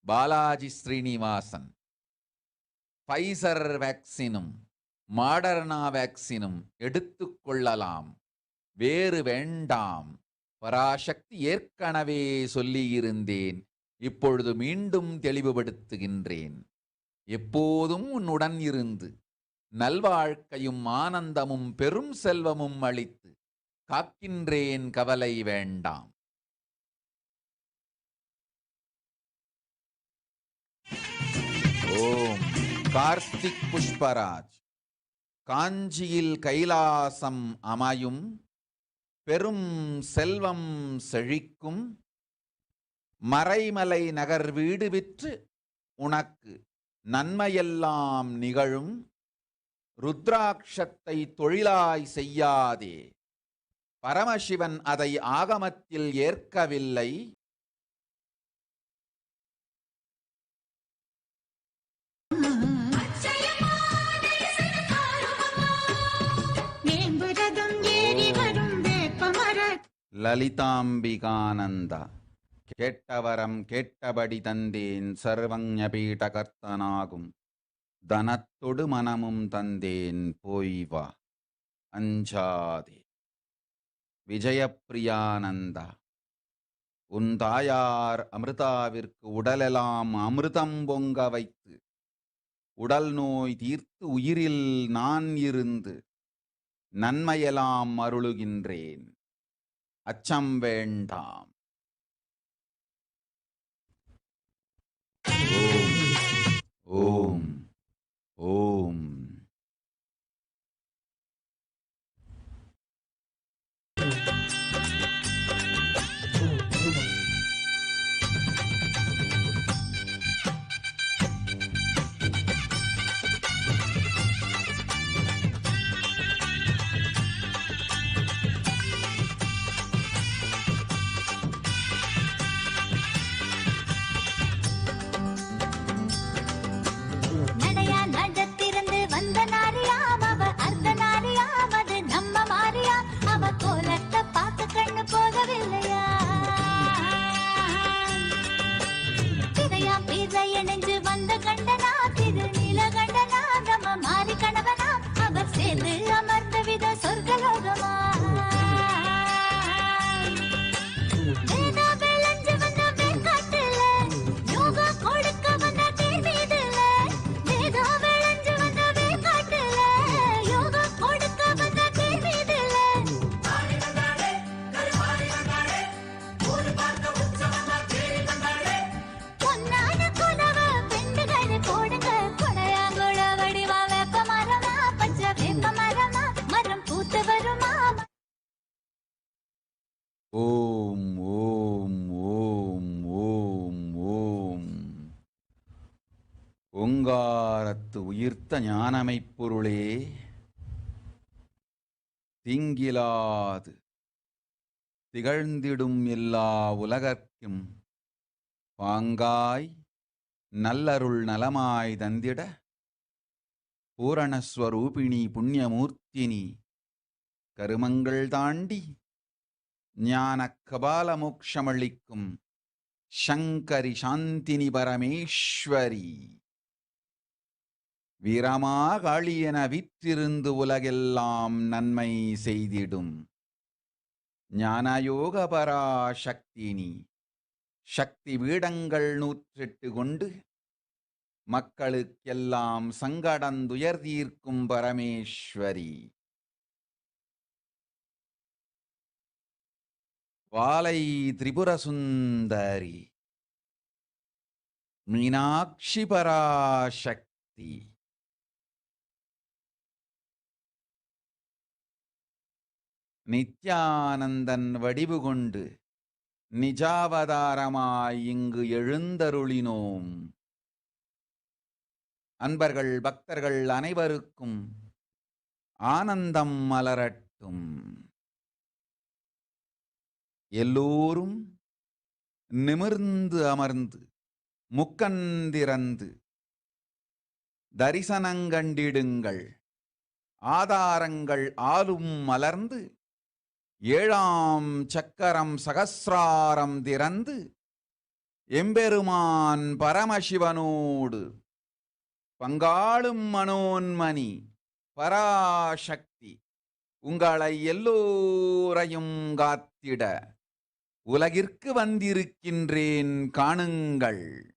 பாலாஜி ஸ்ரீனிவாசன். ஃபைசர் வேக்சினும் மாடர்னா வேக்சினும் எடுத்துக்கொள்ளலாம், வேறு வேண்டாம். பராசக்தி ஏற்கனவே சொல்லியிருந்தேன், இப்பொழுது மீண்டும் தெளிவுபடுத்துகின்றேன். எப்போதும் உன்னுடன் இருந்து நல்வாழ்க்கையும் ஆனந்தமும் பெரும் செல்வமும் அளித்து காக்கின்றேன், கவலை வேண்டாம். ஓம். கார்த்திக் புஷ்பராஜ். காஞ்சியில் கைலாசம் அமையும், பெரும் செல்வம் செழிக்கும், மறைமலை நகர் வீடு விற்று உனக்கு நன்மையெல்லாம் நிகழும், ருத்ராட்சத்தை தொழிலாய் செய்யாதே, பரமசிவன் அதை ஆகமத்தில் ஏற்கவில்லை. லலிதாம்பிகானந்தா. கேட்டவரம் கேட்டபடி தந்தேன், சர்வஞபீடகர்த்தனாகும் தனத்தொடு மனமும் தந்தேன், போய் வா அஞ்சாதே. விஜயப்பிரியானந்தா. உன் தாயார் அமிர்தாவிற்கு உடலெல்லாம் அமிர்தம் பொங்க வைத்து உடல் நோய் தீர்த்து உயிரில் நான் இருந்து நன்மையெல்லாம் அருளுகின்றேன், அச்சம் வேண்டாம். ஓம் ஓம். நடையா நடத்திருந்து வந்த நாரியாம், அவ அர்த்த நாரியாம், அது நம்ம மாரியா, அவ கோலத்தை பார்த்து கண்ணு போகவில்லையா. பிறையா பிறை இணைஞ்சு வந்த கண்டனா, திரு நீல கண்டனா, நம்ம மாறி கணவனா, அவர் சேர்ந்து அமர்ந்த வித சொர்க்கலோகமா. வேதா விளைஞ்சு வந்த வேர்க்காட்டுல, யோகா கொடுக்க வந்த தேர் மீதுல, வேதா விளைஞ்சு வந்த வேர்க்காட்டுல, யோகா கொடுக்க வந்த தேர் மீதுல. பொன்னான குலவ பெண்டுகளை போடுங்க, கொடையாங்குள வடிவா வேப்ப மரமா, பச்சை வேப்ப மரமா, மரம் பூத்து வருமா. ஓம் ஓம் ஓம் ஓம் ஓம். ஓங்காரத்து உயிர்த்த ஞானமைப் பொருளே, தீங்கிலாது திகழ்ந்திடும் எல்லா உலகர்க்கும் பாங்காய் நல்லருள் நலமாய் தந்திட, பூரணஸ்வரூபிணி புண்ணியமூர்த்தினி, கருமங்கள் தாண்டி ஞான கபால மோட்சமளிக்கும் சங்கரி சாந்தினி பரமேஸ்வரி, வீரமா காளியென விற்றிருந்து உலகெல்லாம் நன்மை செய்திடும் ஞானயோக பராசக்தினி, சக்தி பீடங்கள் 108 கொண்டு மக்களுக்கெல்லாம் சங்கடந்துயர் தீர்க்கும் பரமேஸ்வரி, வாலை திரிபுர சுந்தரி, மீனாட்சி பராசக்தி, நித்யானந்தன் வடிவு கொண்டு நிஜாவதாரமாய் இங்கு எழுந்தருளினோம். அன்பர்கள் பக்தர்கள் அனைவருக்கும் ஆனந்தம் மலரட்டும். எல்லோரும் நிமிர்ந்து அமர்ந்து முக்கந்திறந்து தரிசனங்கண்டிடுங்கள். ஆதாரங்கள் ஆலும் மலர்ந்து ஏழாம் சக்கரம் சகசிராரம் திறந்து எம்பெருமான் பரமசிவனோடு பங்காளும் மனோன்மணி பராசக்தி உங்களை எல்லோரையும் காத்திட உலகிற்கு வந்திருக்கின்றேன் காணுங்கள்.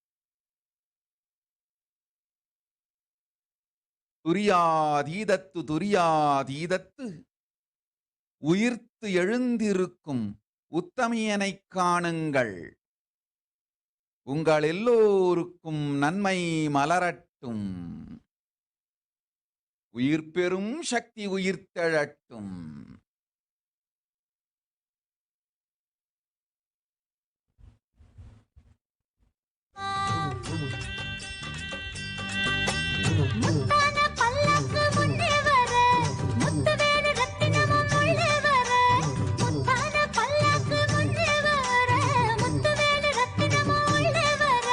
துரியாதீதத்து துரியாதீதத்து உயிர்த்து எழுந்திருக்கும் உத்தமியனைக் காணுங்கள். உங்கள் எல்லோருக்கும் நன்மை மலரட்டும். உயிர் பெறும் சக்தி உயிர்த்தெழட்டும். முத்தான பல்லாக்கு முன்னே வர முத்துவேறு ரத்தினமும் உள்ளே வர முத்தான பல்லாக்கு முன்னே வர முத்துவேறு ரத்தினமும் உள்ளே வர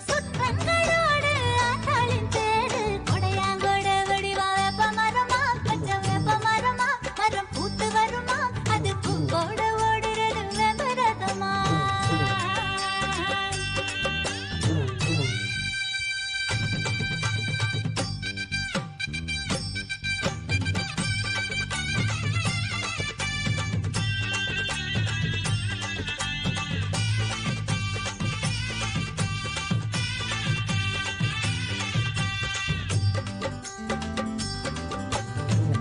சுற்றங்களோடு ஆத்தாளின் தேடு கொடையாங்கோட வடிவா வேப்ப மரமா கொஞ்சம் வேப்ப மரமா மரம் பூத்து வருமா அது பூக்கோட ஓடுறது வெம்பரதமா.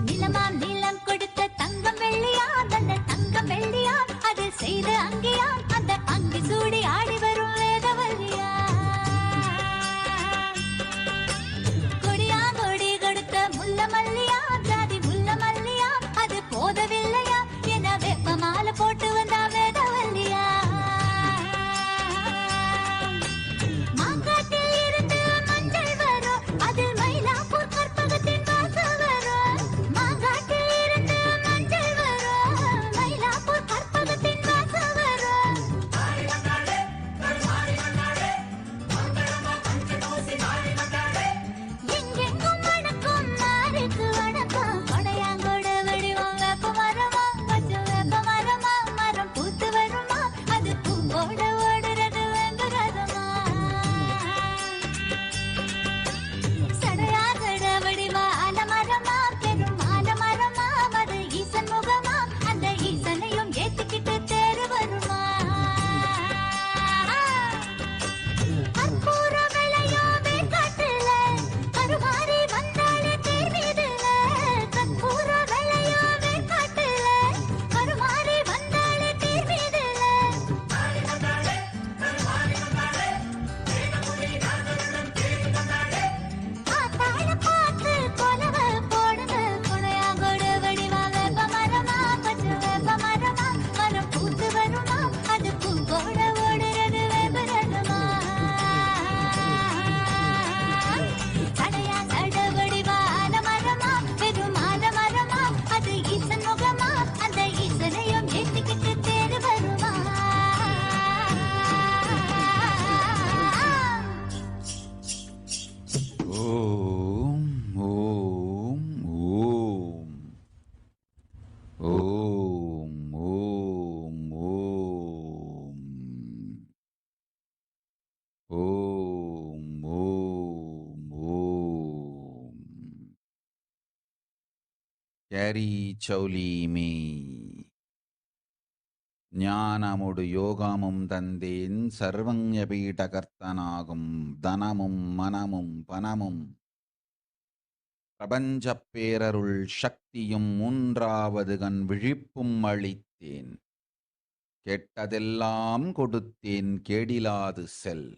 நிலமாம் நீளம் கொடுத்த தங்கம் வெள்ளியா தந்த தங்கம் வெள்ளியா அதில் செய்த அங்கியா அந்த அங்கி சூடி ஆடி வரும் வேதவல்லியா. கொடியா கொடி கொடுத்த முல்ல மல்லியா ஜாதி முல்ல மல்லியா அது போதவில்லையா என வெப்ப மாலை போட்டு வந்தா வேதவல்லியா. மாங்காட்டில் இருந்து மஞ்சள் வரும் அதில் மயிலாப்பூர் கற்பகத்தின் வாசம் வரும். மாங்காட்டில் இருந்து மஞ்சள் வரும் மயிலாப்பூர் கற்பகத்தின் வாசம் வரும். எங்கெங்கும் வணக்கம் மாருக்கு வணக்கம் கொடையாங்கோட வடிவம் வேப்ப மரமா கொஞ்சம் வேப்ப மரமா மரம் பூத்து வருமா அது பூங்கோட ஓடுறது வெம்பரதமா. சடையா சட வடிவா அலமரமா பெரும் ஆலமரமா அது ஈசன் முகமா அந்த ஈசனையும் ஏத்துக்கிட்டு தேறு வருமா. கற்பூர விளையோ வேக்காட்டுல கருமாறி வந்தாலே தேர் மீதுல. கற்பூர விளையோ வேக்காட்டுல கருமாறி வந்தாலே தேர் மீதுல. ஆத்தாள பார்த்து கொலவ போடுங்க கொடையாங்கோட வடிவா வேப்ப மரமா கொஞ்சம் வேப்ப மரமா மரம் பூத்து வருமா அது பூங்கோட ஓடுறது வேம்பரதமா. சடையா சட வடிவா ஆலமரமா பெரும் ஆலமரமா அது ஈசன் முகமா அந்த ஈசனையும் ஏத்திக்கிட்டு தேறு வருமா. ஓம் ஓம் ஓம் ஓம் ஓம் ஓம் ஓம் ஓம் ஓம். கேரி சௌலி மே ஞானமுடு யோகமும் தந்தேன் சர்வஞபீடகர்த்தனாகும் தனமும் மனமும் பணமும் பிரபஞ்சப் பேரருள் சக்தியும் மூன்றாவது கண் விழிப்பும் அளித்தேன். கேட்டதெல்லாம் கொடுத்தேன் கேடிலாது செல்.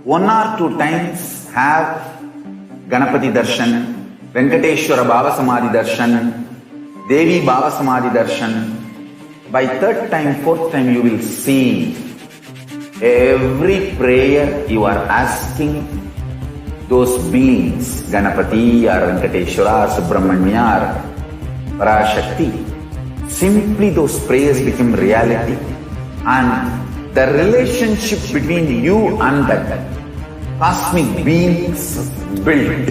one or two times have Ganapati Darshan, Venkateshwara Bhava Samadhi Darshan, Devi Bhava Samadhi Darshan. By third time, fourth time you will see every prayer you are asking those beings, Ganapati or Venkateshwara or Subramanya or Parashakti, simply those prayers become reality, and the relationship between you and that cosmic beings built.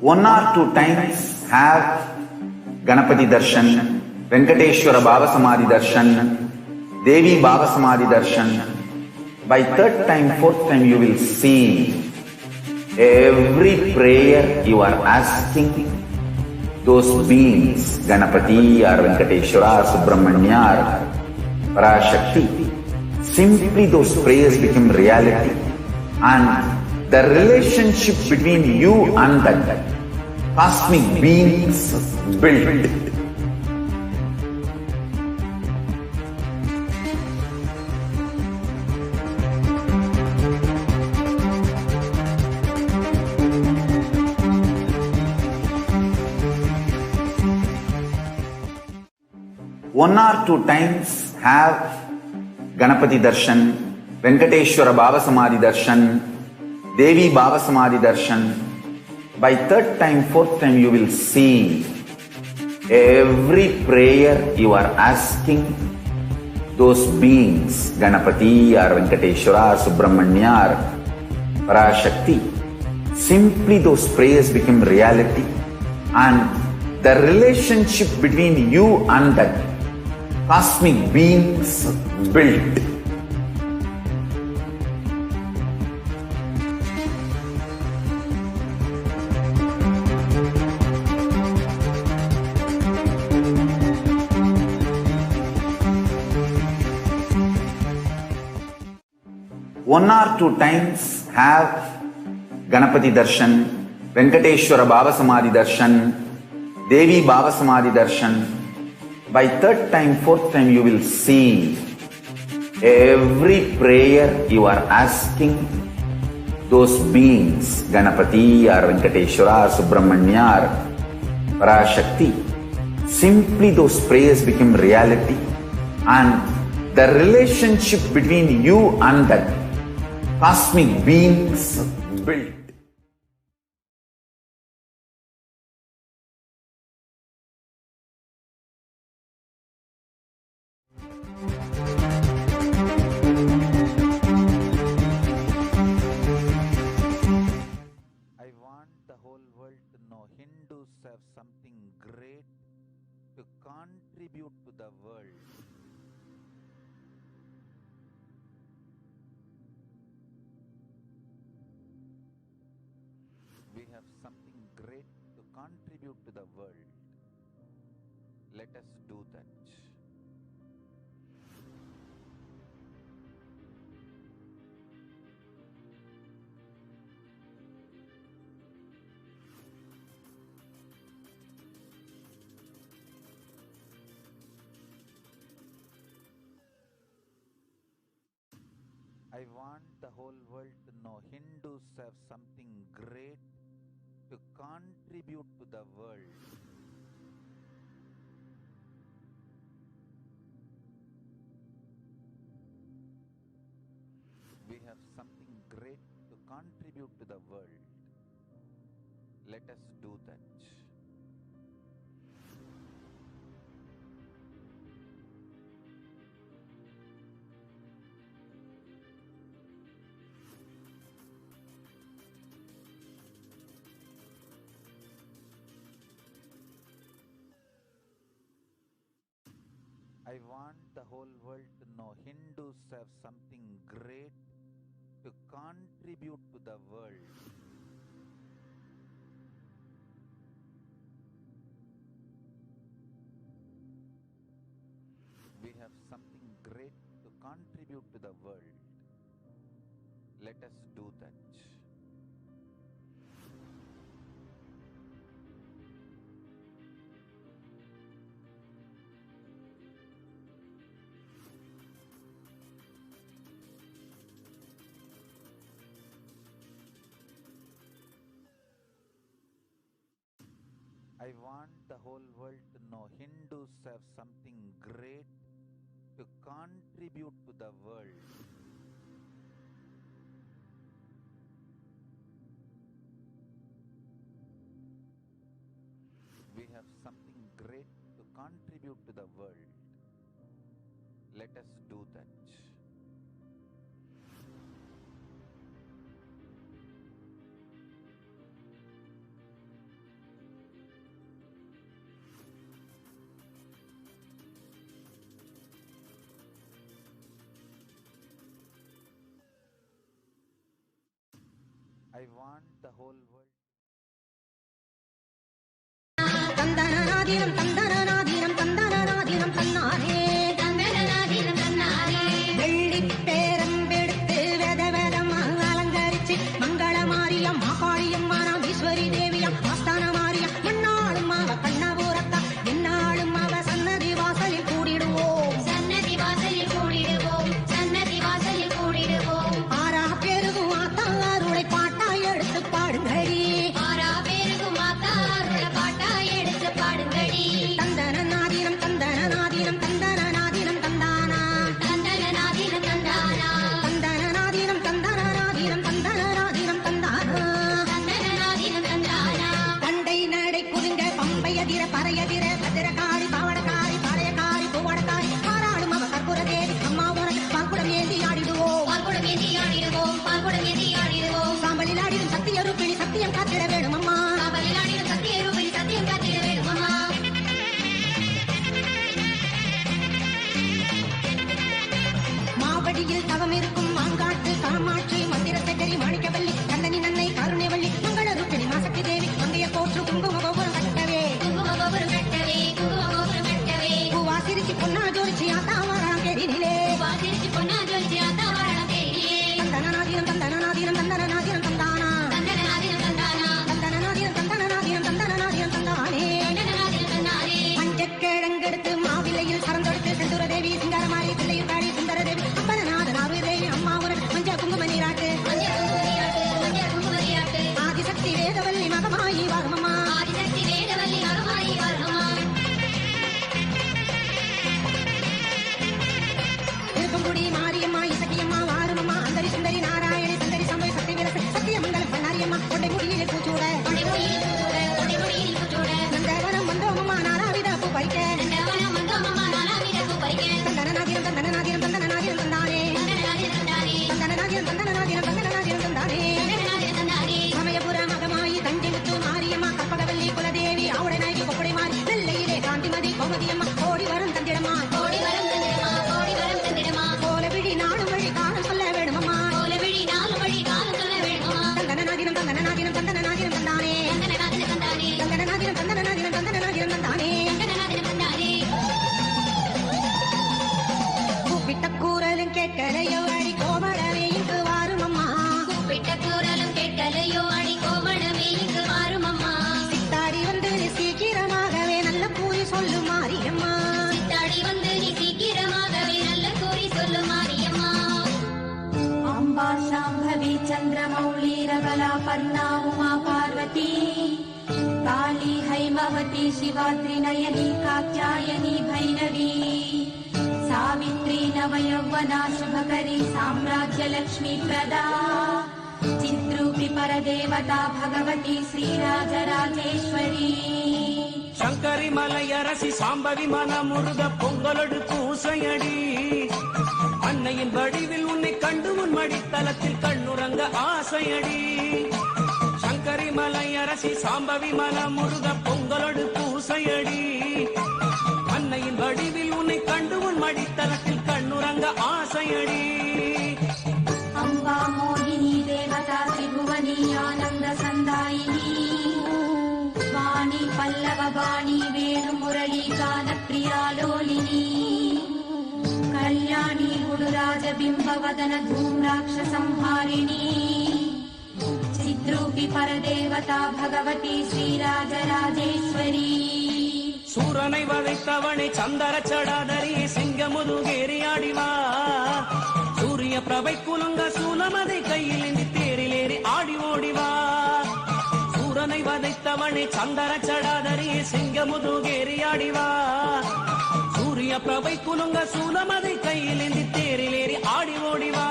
One or two times have Ganapati Darshan, Venkateshwara Bhava Samadhi Darshan, Devi Bhava Samadhi Darshan. By third time, fourth time you will see every prayer you are asking those beings, Ganapati or Venkateshwara or Subramanya or Parashakti, simply those prayers become reality, and the relationship between you and that cosmic beings built. One or two times have Ganapati Darshan, Venkateshwara Bhava Samadhi Darshan, Devi Bhava Samadhi Darshan. By third time, fourth time you will see every prayer you are asking those beings, Ganapati or Venkateshwara or Subramanya or Parashakti, simply those prayers become reality, and the relationship between you and that cosmic beings built. One or two times have Ganapati Darshan, Venkateshwara Bhava Samadhi Darshan, Devi Bhava Samadhi Darshan. By third time, fourth time you will see every prayer you are asking those beings, Ganapati or Venkateshwara or Subramanya or Parashakti, simply those prayers become reality, and the relationship between you and that cosmic beings built. I want the whole world to know Hindus have something great to contribute to the world. We have something great to contribute to the world. Let us do that. I want the whole world to know Hindus have something great to contribute to the world. We have something great to contribute to the world. Let us do that. I want the whole world to know Hindus have something great to contribute to the world. We have something great to contribute to the world. Let us do that. I want the whole world to know Hindus have something great to contribute to the world. We have something great to contribute to the world. Let us do that. I want the whole world. தந்தனநாதீனம் தந்தனநாதீனம் தந்தனநாதீனம் தன்னானே தந்தனநாதீனம் தன்னானே வெள்ளிப் பேரம்பெடுத்து வெத வெதமா அலங்கரிச்சு மங்களமாரியம் மாகாளியம்மா நாம் ஈஸ்வரி தேவியம் ஆஸ்தான மாரியம் என்னாலும் அவ கண்ணபுரத்தா என்னாலும் அவ சன்னதி வாசலில் கூடிடுவோம் சன்னதி வாசலில் கூடிடுவோம் சன்னதி வாசலில் கூடிடுவோம் ஆறா பேருகும் ஆத்தா அருளை பாட்டா எடுத்து பாடுங்கடி ஆறா பேருகும் ஆத்தா அருளை பாட்டா எடுத்து பாடுங்கடி தந்தனநாதீனம் தந்தனநாதீனம் தந்தனநாதீனம் தந்தானா தந்தனநாதீனம் தந்தானா தந்தனநாதீனம் தந்தனநாதீனம் தந்தனநாதீனம் தந்தானா தந்தனநாதீனம் தந்தானா பண்டை நடை குலுங்க பம்பையதிர பறையதிர பத்திரகாரி பாவடகாரி பழையகாரி பூவடகாரி பாராளும் அவ கற்பூர தேவி அம்மா உனக்கு பால்குடம் ஏந்தி ஆடிடுவோம் பால்குடம் ஏந்தி ஆடிடுவோம் பால்குடம் ஏந்தி ஆடிடுவோம் சாம்பலில் ஆடிடும் சத்திய ரூபிணி சத்தியம் காத்திட வேணும் அம்மா சாம்பலில் ஆடிடும் சத்திய ரூபிணி சத்தியம் காத்திட வேணும் அம்மா மாவடியில் தவம் இருக்கும் மாங்காட்டு காமாட்சி மந்திரத்தை தெரி மாணிக்கவல்லி கந்தனி நன்னை கருணைவல்லி மங்கள ரூபிணி மாசக்தி தேவி மங்கைய போற்று குங்கும கோபுரம் கட்டவே குங்கும கோபுரம் கட்டவே குங்கும கோபுரம் கட்டவே பூவாசிரிச்சி பொன்னா ஜோடிச்சி ஆத்தா வாராம் தெரினிலே பூவாசிரிச்சி பொன்னா ஜோடிச்சி ஆத்தா வாராம் தெரினிலே தந்தனநாதீனம் தந்தனநாதீனம் தந்தனநாதீனம் தந்தானா தந்தனநாதீனம் தந்தானா தந்தனநாதீனம் தந்தனநாதீனம் தந்தனநாதீனம் தந்தானே தந்தனநாதீனம் தந்தானே பஞ்சக்கிழங்கெடுத்து மாவிலையில் சரந்தெடுத்து செந்தூர தேவி சிங்காரமாரி பிள்ளையும் காடி சுந்தர தேவி அப்பனநாதன் ஆறுதேவி அம்மா உனக்கு மஞ்ச குங்கும நீராட்டு ஆதிசக்தி வேதவல்லி மகமாயி வருமம்மா ஆதிசக்தி வேதவல்லி மகமாயி வருமம்மா திருப்பங்குடி மாரியம்மா இசக்கியம்மா வாருமம்மா அந்தரி சுந்தரி நாராயணி சுந்தரி சம்பை சக்தி விரச சத்தியமங்கலம் பண்ணாரியம்மா கொண்டை முடியில் பூச்சூட நந்தவனம் வந்தோமம்மா நாலாவித பூ பறிக்க தந்தனநாதீனம் தந்தனநாதீனம் தந்தனநாதீனம் தந்தானே தந்தனநாதீனம் தந்தனநாதீனம் தந்தனநாதீனம் தந்தானே சமயபுர மகமாயி தஞ்சைமுத்து மாரியம்மா கற்பகவல்லி குலதேவி ஆவுடனாகி கொப்படை மாறி நெல்லையிலே காந்திமதி கோமதியம்மா கோடி வரும் தந்திடமா கோடி வரும் தந்திடமா கோடி வரும் தந்திடமா கோலவிழி நாளும் வழி காலம் சொல்ல வேணுமம்மா கோலவிழி நாளும் வழி காலம் சொல்ல வேணுமம்மா தந்தனநாதீனம் தந்தனநாதீனம் தந்தனநாதீனம் தந்தானே தந்தனநாதீனம் தந்தானே தந்தனநாதீனம் தந்தனநாதீனம் தந்தனநாதீனம் தந்தானே தந்தனநாதீனம் தந்தானே கூப்பிட்ட கூறலும் கேட்கலையோ அடி கோமளமே இங்கு வாருமம்மா கூப்பிட்ட கூறலும் கேட்கலையோ அடி கோமளமே இங்கு வாருமம்மா சித்தாடி வந்து நீ சீக்கிரமாகவே நல்ல கூறி சொல்லு மாரியம்மா சித்தாடி வந்து நீ சீக்கிரமாகவே நல்ல கூறி சொல்லு மாரியம்மா अम्बा शाम्भवी चन्द्रमौली रबला पर्णा उमा पार्वती काली हैमवती शिवाद्रि नयनी कात्यायनी भैरवी सावित्री नवयौवना शुभकरी साम्राज्य लक्ष्मी प्रदा चिद्रूपी परदेवता भगवती श्रीराजराजेश्वरी சங்கரி மலையரசி சாம்பவி மனமுருக பொங்கலொடு பூசையடி அன்னையின் வடிவில் உன்னை கண்டு உன் மடித்தலத்தில் கண்ணுறங்க ஆசையடி சங்கரி மலையரசி சாம்பவி மனமுருக பொங்கலொடு பூசையடி அன்னையின் வடிவில் உன்னை கண்டு உன் மடித்தலத்தில் கண்ணுறங்க ஆசையடி अम्बा मोहिनी देवता त्रिभुवनी आनन्द सन्दायिनी वाणी पल्लव वाणी वेणु मुरली गान प्रिया लोलिनी कल्याणी गुडुरा राजबिम्बवदन धूम्राक्षसंहारिणी चिद्रूपी परदेवता भगवती श्रीराजराजेश्वरी சூரனை வதைத்தவனை சந்தர சடாதரி சிங்கமுதுகேறி ஆடிவா சூரிய பிரபை குலுங்க சூலமதை கையில் இந்தி தேரிலேறி ஆடி ஓடிவா சூரனை வதைத்தவனை சந்தர சடாதரி சிங்கமுதுகேறி ஆடிவா சூரிய பிரபை குலுங்க சூலமதை கையில் இந்தி தேரிலேறி ஆடி ஓடிவா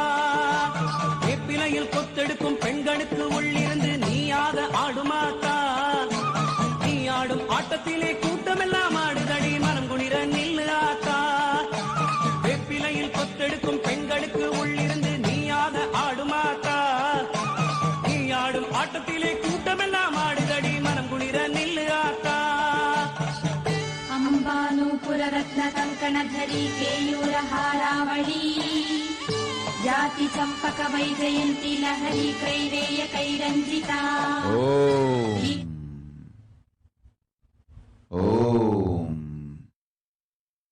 வேப்பிலையில் கொத்தெடுக்கும் பெண்களுக்கு உள்ளிருந்து நீயாக ஆடுமாத்தா நீ ஆடும் ஆட்டத்திலே கூட்டமெல்லாம் ஆடுதடி மனம் குளிர நில்லு ஆத்தா வேப்பிலையில் கொத்தெடுக்கும் பெண்களுக்கு உள்ளிருந்து நீயாக ஆடுமாத்தா நீ ஆடும் ஆட்டத்திலே கூட்டமெல்லாம் ஆடுதடி மனம் குளிர நில்லு ஆத்தா अंबानूपुर रत्न कंकणधरी केयूर हारावळी जाति चंपक वैजयंती लहरी कैवेय कैरंजिता ஓம்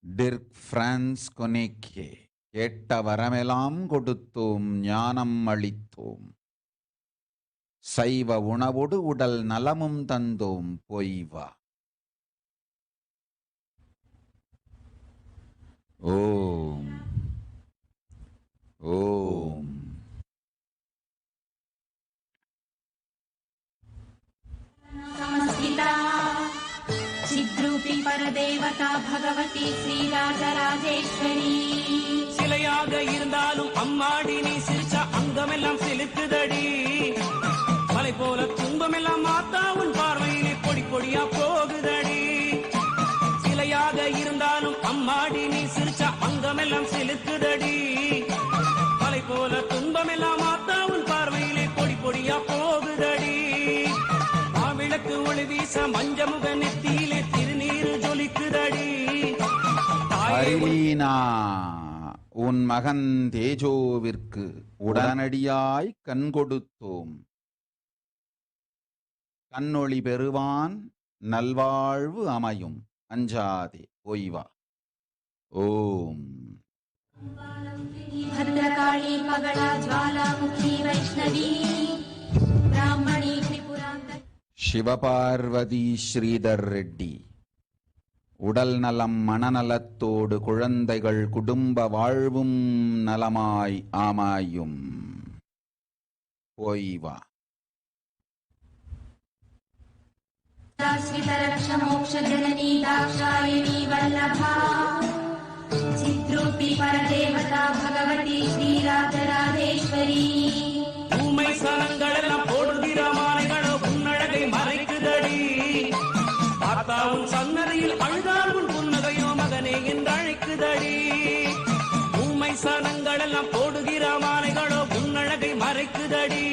டிர்க் பிரான்ஸ் கொனேக்கே கேட்ட வரமெல்லாம் கொடுத்தோம் ஞானம் அளித்தோம் சைவ உணவோடு உடல் நலமும் தந்தோம் பொய்வா ஓம் ஓம் समस्थिता चिद्रूपी परदेवता भगवती श्रीराजराजेश्वरी சிலையாக இருந்தாலும் அம்மாடி நீ சிரிச்சா அங்கமெல்லாம் செலுத்துதடி மலை போல துன்பமெல்லாம் மாத்தா உன் பார்வையிலே பொடி பொடியா போகுதடி சிலையாக இருந்தாலும் அம்மாடி நீ சிரிச்சா அங்கமெல்லாம் செலுத்துதடி மலை போல துன்பமெல்லாம் மாத்தா உன் பார்வையிலே பொடி பொடியா போகுதடி மாவிளக்கு ஒளி வீச மஞ்சமுக நெத்தியிலே திருநீரு ஜொலிக்குதடி அரிலீனா உன் மகன் தேஜோவிற்கு உடனடியாய் கண் கொடுத்தோம் கண்ணொளி பெறுவான் நல்வாழ்வு அமையும் அஞ்சாதே ஓய்வா ஓம் भद्रकाली मगला ज्वालामुखी वैष्णवी ब्राह्मणी त्रिपुरांत சிவபார்வதி ஸ்ரீதர் ரெட்டி உடல் நலம் மனநலத்தோடு குழந்தைகள் குடும்ப வாழ்வும் நலமாய் ஆமாயும் ஓய்வா श्रीधरक्ष मोक्ष जननी दाक्षायणी वल्लभा चिद्रूपी परदेवता भगवती श्रीराजराजेश्वरी ஊமை சனங்களெல்லாம் போடுகிற மாலைகளோ உன்னழகை மறைக்குதடி தாத்தா உன் சன்னதியில் அழுதால் உன் புன்னகையோ மகனே என்று அழைக்குதடி ஊமை சனங்களெல்லாம் போடுகிற மாலைகளோ உன்னழகை மறைக்குதடி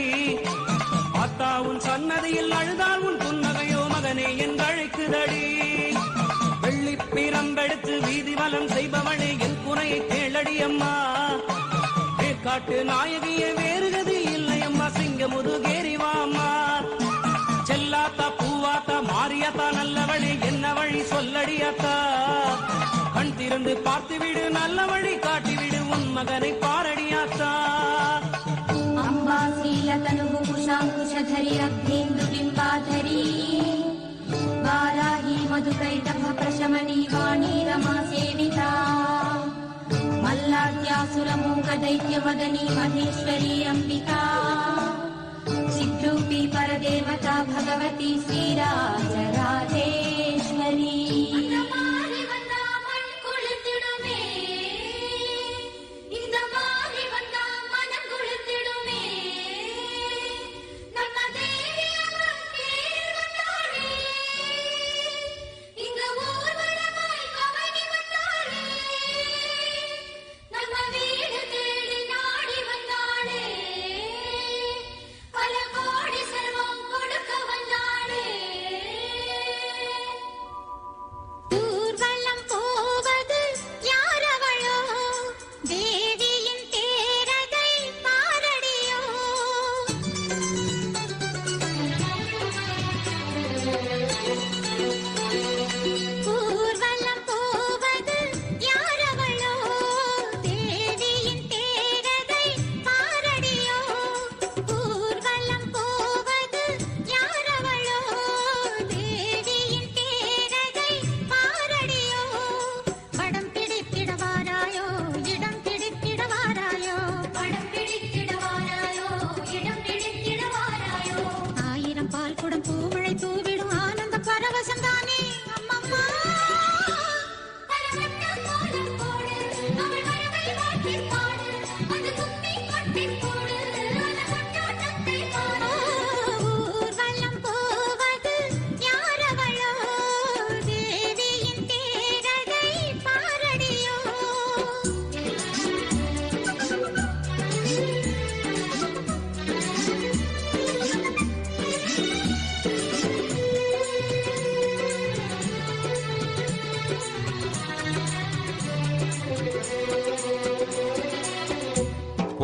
தாத்தா உன் சன்னதியில் அழுதால் உன் புன்னகையோ மகனே என்று அழைக்குதடி வெள்ளி பிரம்பெடுத்து வீதி வலம் செய்பவனே என் குறையை கேளடி அம்மா காட்டு நாயகியே வேறுகதி இல்லை அம்மா சிங்க முதுகேரிவாம்மா செல்லாத்தா பூவாத்தா மாரியாத்தா நல்லவழி என்ன வழி சொல்லடியாத்தா கண் திறந்து பார்த்துவிடு நல்ல வழி காட்டிவிடு உன் மகனை பாரடியாத்தா अम्बा श्रीलतनुः कुशाङ्कुशधरी रब्धेन्दु बिम्बाधरी वाराही मधुकैटभ प्रशमनी वाणी रमा सेविता मल्लाद्यासुरमूक दैत्यमदनी महेश्वरी अम्बिका चिद्रूपी परदेवता भगवती श्रीराजराजेश्वरी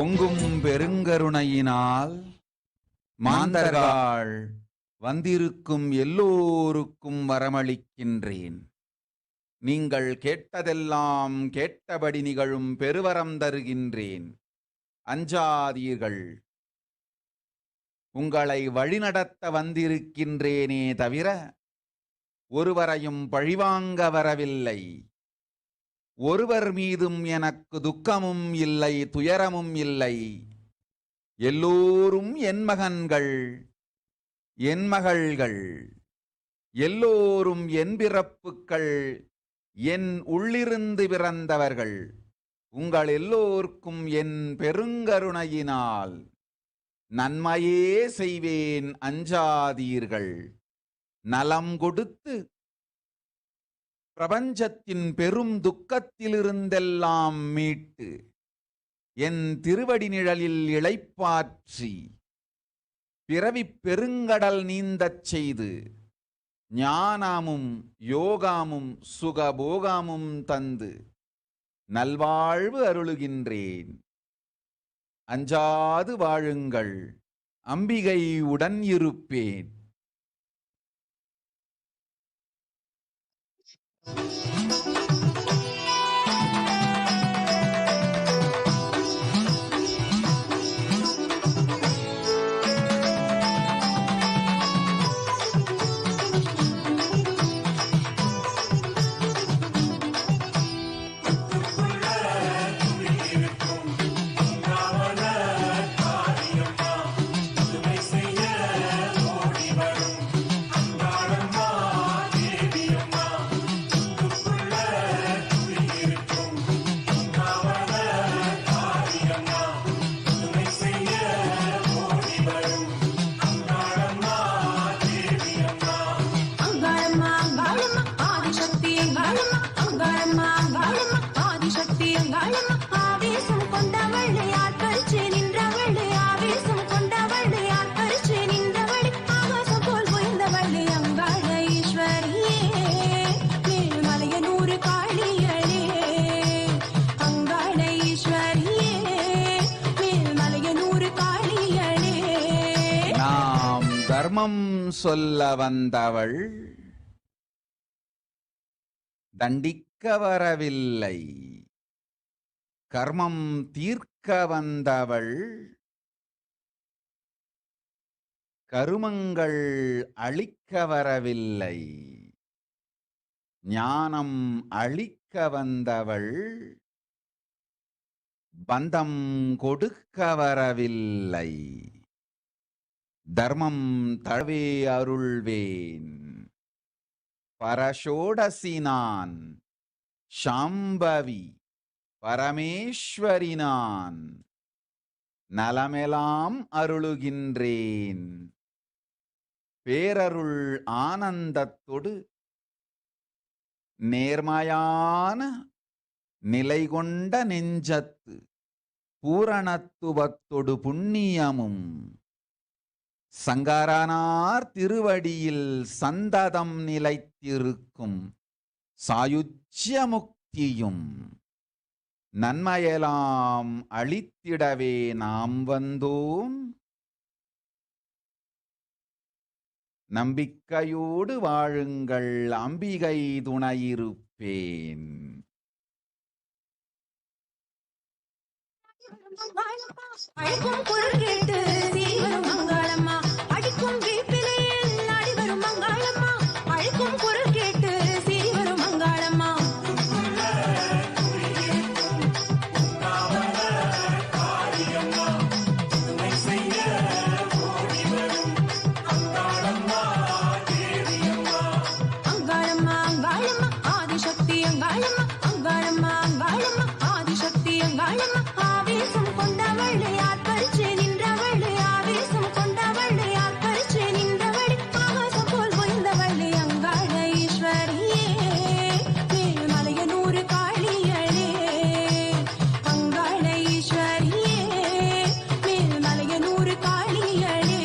பொங்கும் பெருங்கருணையினால் மாந்தர்கள் வந்திருக்கும் எல்லோருக்கும் வரமளிக்கின்றேன். நீங்கள் கேட்டதெல்லாம் கேட்டபடி நிகழும் பெருவரம் தருகின்றேன். அஞ்சாதீர்கள். உங்களை வழிநடத்த வந்திருக்கின்றேனே தவிர ஒருவரையும் பழிவாங்க வரவில்லை. ஒருவர் மீதும் எனக்கு துக்கமும் இல்லை, துயரமும் இல்லை. எல்லோரும் என் மகன்கள், என் மகள்கள், எல்லோரும் என் பிறப்புக்கள், என் உள்ளிருந்து பிறந்தவர்கள். உங்கள் எல்லோருக்கும் என் பெருங்கருணையினால் நன்மையே செய்வேன், அஞ்சாதீர்கள். நலம் கொடுத்து பிரபஞ்சத்தின் பெரும் துக்கத்திலிருந்தெல்லாம் மீட்டு என் திருவடி நிழலில் இளைப்பாற்றி பிறவிப் பெருங்கடல் நீந்தச் செய்து ஞானமும் யோகமும் சுகபோகமும் தந்து நல்வாழ்வு அருளுகின்றேன். அஞ்சாது வாழுங்கள். அம்பிகை உடன் இருப்பேன். தர்மம் சொல்ல வந்தவள் தண்டிக்க வரவில்லை. கர்மம் தீர்க்க வந்தவள் கருமங்கள் அழிக்க வரவில்லை. ஞானம் அழிக்க வந்தவள் பந்தம் கொடுக்க வரவில்லை. தர்மம் தழவே அருள்வேன். பரஷோடசி நான், சாம்பவி பரமேஸ்வரி நான், நலமெலாம் அருளுகின்றேன். பேரருள் ஆனந்தத்தொடு நேர்மையான நிலை கொண்ட நெஞ்சத்து பூரணத்துவத்தொடு புண்ணியமும் சங்கரனார் திருவடியில் சந்ததம் நிலைத்திருக்கும் சாயுஜ்ய முக்தியும் நன்மையெல்லாம் அளித்திடவே நாம் வந்தோம். நம்பிக்கையோடு வாழுங்கள். அம்பிகை துணையிருப்பேன். அழைக்கும் குரல் கேட்டு சீவரும் மங்களம்மா, அடிக்கும் வீப்பிலையில் நாடி வரும் மங்களம்மா, அழைக்கும் குரல் கேட்டு சீவரும் மங்களம்மா. அங்காளம்மா அங்காளம்மா ஆதிசக்தி அங்காளம்மா, அங்காளம்மா அங்காளம்மா ஆதிசக்தி அங்காளம்மா. ஆவேசம் கொண்டவள் யார் பறிச்சு நின்றவள், ஆவேசம் கொண்டவள் யார் பறிச்சு நின்றவள், ஆகாசம் போல் பொய்ந்தவள் அங்காள ஈஸ்வரியே, மேல்மலையனூர் காளியளே. அங்காள ஈஸ்வரியே, மேல்மலையனூர் காளியளே.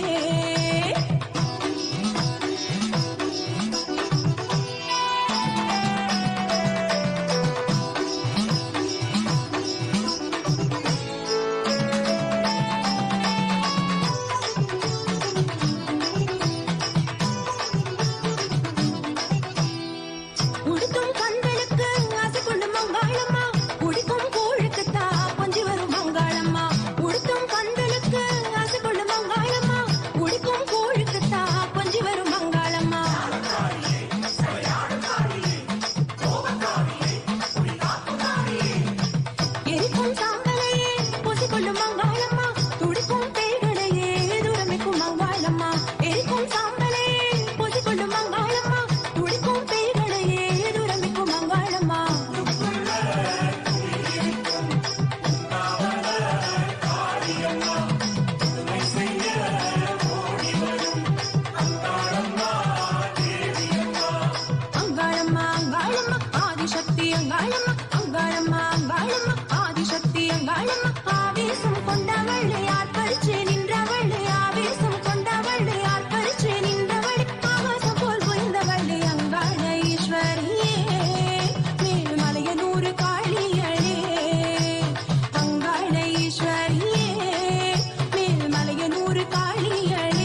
அங்காளம்மா அங்காளம்மா அங்காளம்மா ஆதிசக்தி அங்காளம்மா ஆவேசம் கொண்டவளே ஆர்ப்பரிச்சு நின்றவளே ஆவேசம் கொண்டவளே ஆர்ப்பரிச்சு நின்றவளே ஆகாசம் போல் பொய்ந்தவளே அங்காள ஈஸ்வரியே மேல்மலையனூர் காளியளே அங்காள ஈஸ்வரியே மேல்மலையனூர் காளியளே.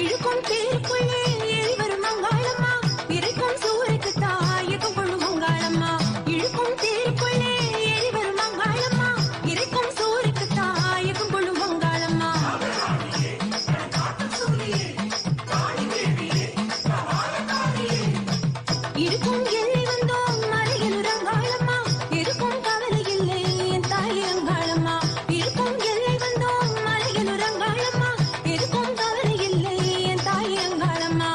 இழுக்கும் தேருக்குள்ளே ஏறி வரும் அங்காளம்மா இறைக்கும் சூருக்கு தாயகம் கொள்ளும் அங்காளம்மா இழுக்கும் தேருக்குள்ளே ஏறி வரும் அங்காளம்மா இறைக்கும் சூருக்கு தாயகம் கொள்ளும் அங்காளம்மா இருக்கும் எல்லை வந்தோம் மலையில் அங்காளம்மா இருக்கும் கவலை இல்லை என் தாய் அங்காளம்மா இருக்கும் எல்லை வந்தோம் மலையில் அங்காளம்மா இருக்கும் கவலை இல்லை என் தாய் அங்காளம்மா.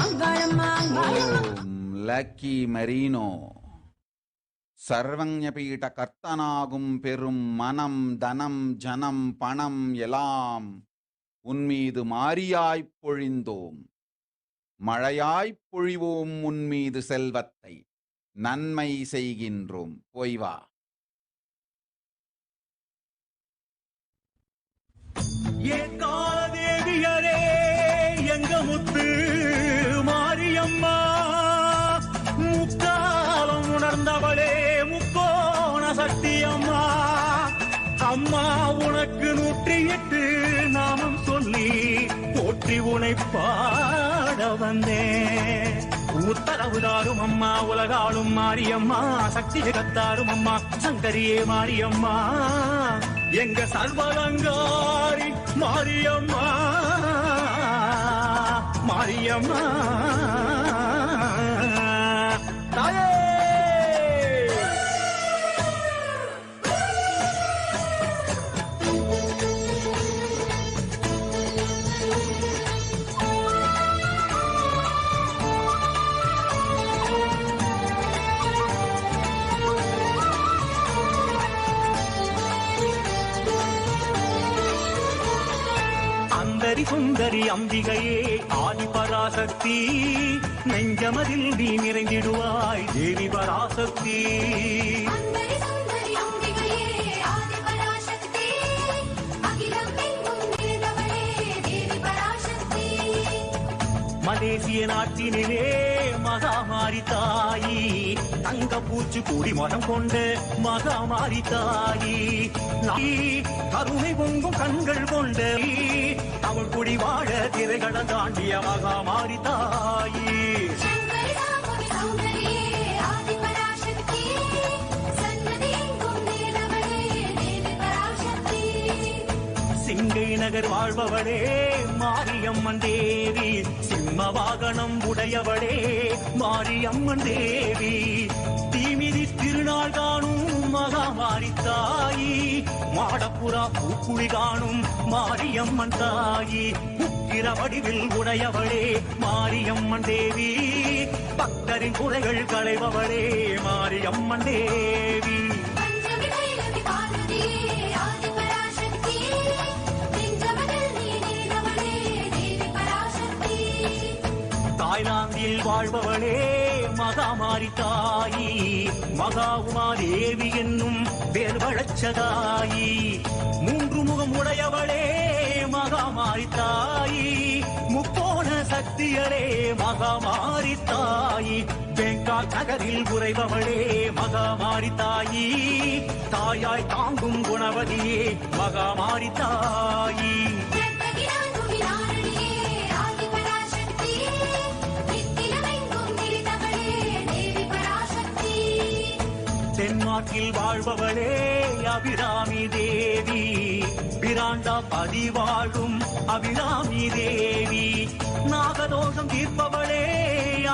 அங்காளம்மா அங்காளம்மா லக்கி மரீனோ சர்வஞபீட கர்த்தனாகும் பெரும் மனம் தனம் ஜனம் பணம் எல்லாம் உன்மீது மாரியாய்ப் பொழிந்தோம், மழையாய்ப் பொழிவோம் உன்மீது செல்வத்தை, நன்மை செய்கின்றோம், போய் வா. ஏகாதேவியரே எங்க முத்து மாரியம்மா முக்காலம் உணர்ந்தவளே முக்கோண சக்தியம்மா அம்மா உனக்கு 108 நாமம் சொல்லி போற்றி உனை பாட வந்தேன். உத்தரவுதாரும் அம்மா உலகாளும் மாரியம்மா சக்தி ஜெகத்தாரும் அம்மா சங்கரியே மாரியம்மா எங்க சர்வலங்காரி மாரியம்மா மாரியம்மா தாயே. அந்தரி சுந்தரி அம்பிகையே ஆதி பராசக்தி நெஞ்சமதில் நீ நிறைந்திடுவாய் தேவி பராசக்தி. அந்தரி சுந்தரி அம்பிகையே ஆதி பராசக்தி அகிலம் எங்கும் நிறைந்தவளே தேவி பராசக்தி. மலேசிய நாட்டினிலே மகாமாரி தாயி தங்க பூச்சி கூடி மனம் கொண்ட மகாமாரி தாயி கருணை பொங்கும் கண்கள் கொண்ட தமிழ் குடி வாழ திரைகளை தாண்டிய மகாமாரி தாயி. சங்கரி சாமுனி சௌந்தரியே ஆதி பராசக்தி சன்னதி எங்கும் நிறைந்தவளே தேவி பராசக்தி. சிங்கை நகர் வாழ்பவளே மாரியம்மன் தேவி சிம்ம வாகனம் உடையவளே மாரியம்மன் தேவி. தீமிதி திருநாள் காணும் மகாமாரி தாயி மாடப்புறா பூக்குழி காணும் மாரியம்மன் தாயி. உக்கிர வடிவில் உடையவளே மாரியம்மன் தேவி பக்தரின் குறைகள் களைபவளே மாரியம்மன் தேவி. பஞ்சமி கைலவி பார்வதியே ஆதி பராசக்தி நெஞ்சமதில் நீ நிறைந்தவளே தேவி பராசக்தி. தாய்லாந்தில் வாழ்பவளே மகாமாரி தாயி மகா உமாதேவி என்னும் வேர் வளச்சதாயி. 3 முகம் உடையவளே மகாமாரி தாயி முக்கோண சக்தியரே மகாமாரி தாயி. பெங்கால் நகரில் உறைபவளே மகாமாரி தாயி தாயாய் தாங்கும் குணவதியே மகாமாரி தாயி. ஆதி பராசக்தி நித்திலம் எங்கும் நிறைந்தவளே தேவி பராசக்தி. தென்மாட்டில் வாழ்பவளே அபிராமி தேவி பிராண்டா பதிவாழும் அபிராமி தேவி. நாகதோஷம் தீர்ப்பவளே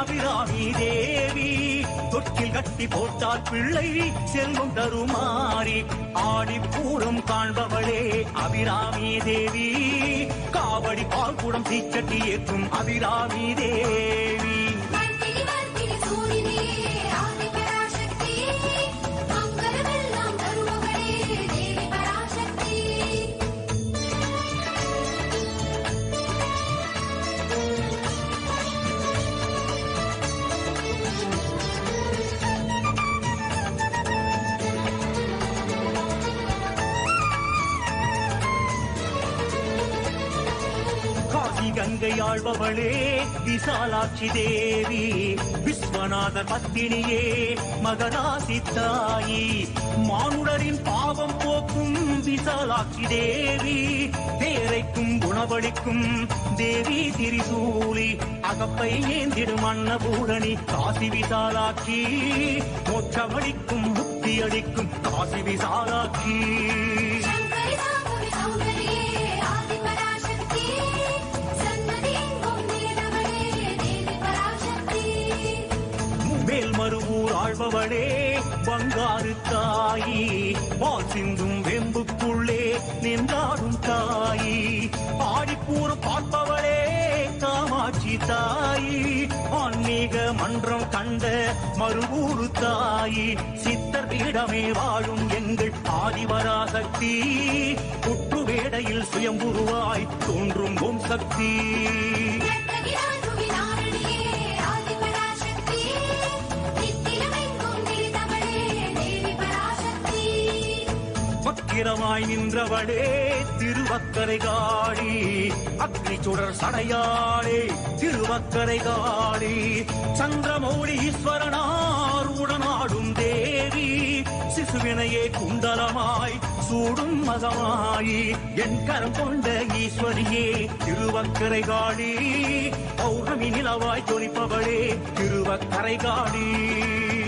அபிராமி தேவி தொட்டில் கட்டி போட்டால் பிள்ளை செல்வம் தருமாறி ஆடிப்பூரம் காண்பவளே அபிராமி தேவி காவடி பால் கூடம் தீச்சட்டி ஏற்றும் அபிராமி தேவி வர்த்தினி வர்த்தினி சூரினியே ஆதி பராசக்தி மங்களமெல்லாம் தருபவளே தேவி பராசக்தி காசி கங்கை ஆழ்பவளே விசாலாட்சி தேவி விஸ்வநாத பத்தினியே மகராசி தாயி மானுடரின் பாவம் போக்கும் விசாலாட்சி தேவி தேரைக்கும் குணபடிக்கும் தேவி திரிசூலி அகப்பை ஏந்திடும் அன்னபூரணி காசி விசாலாட்சி மோட்சமளிக்கும் முக்தி அளிக்கும் காசி விசாலாட்சி சங்கரி சாம்பவி சௌந்தரியே ஆதி பராசக்தி சன்னதி எங்கும் நிறைந்தவளே தேவி பராசக்தி மேல்மருவூர் ஆழ்பவளே பங்காரு தாயி பால் சிந்தும் வெம்புக்குள்ளே நின்றாடும் தாயி ஆடிப்பூரம் பார்ப்பவளே காமாட்சி தாயி ஆன்மீக மன்றம் கண்ட மருவூரு தாயி சித்தர் பீடமே வாழும் எங்கள் ஆதிபராசக்தி புற்று வேடையில் சுயம்புருவாய் தோன்றும் ஓம் சக்தி நர்த்தகிராஜுவி நாரணியே ஆதி பராசக்தி நித்திலமெங்கும் நிறைந்தவளே தேவி பராசக்தி வக்கிரமாய் நின்றவளே திருவக்கரை காளி அக்னி சுடர் சடையாளே திருவக்கரை காளி சந்திரமௌழி ஈஸ்வரனார் உடனாடும் தேவி சிசுவினையே குண்டலமாய் சூடும் மகமாயி என் கரம் கொண்ட ஈஸ்வரியே திருவக்கரை காளி பௌர்ணமி நிலவாய் ஜொலிப்பவளே திருவக்கரை காளி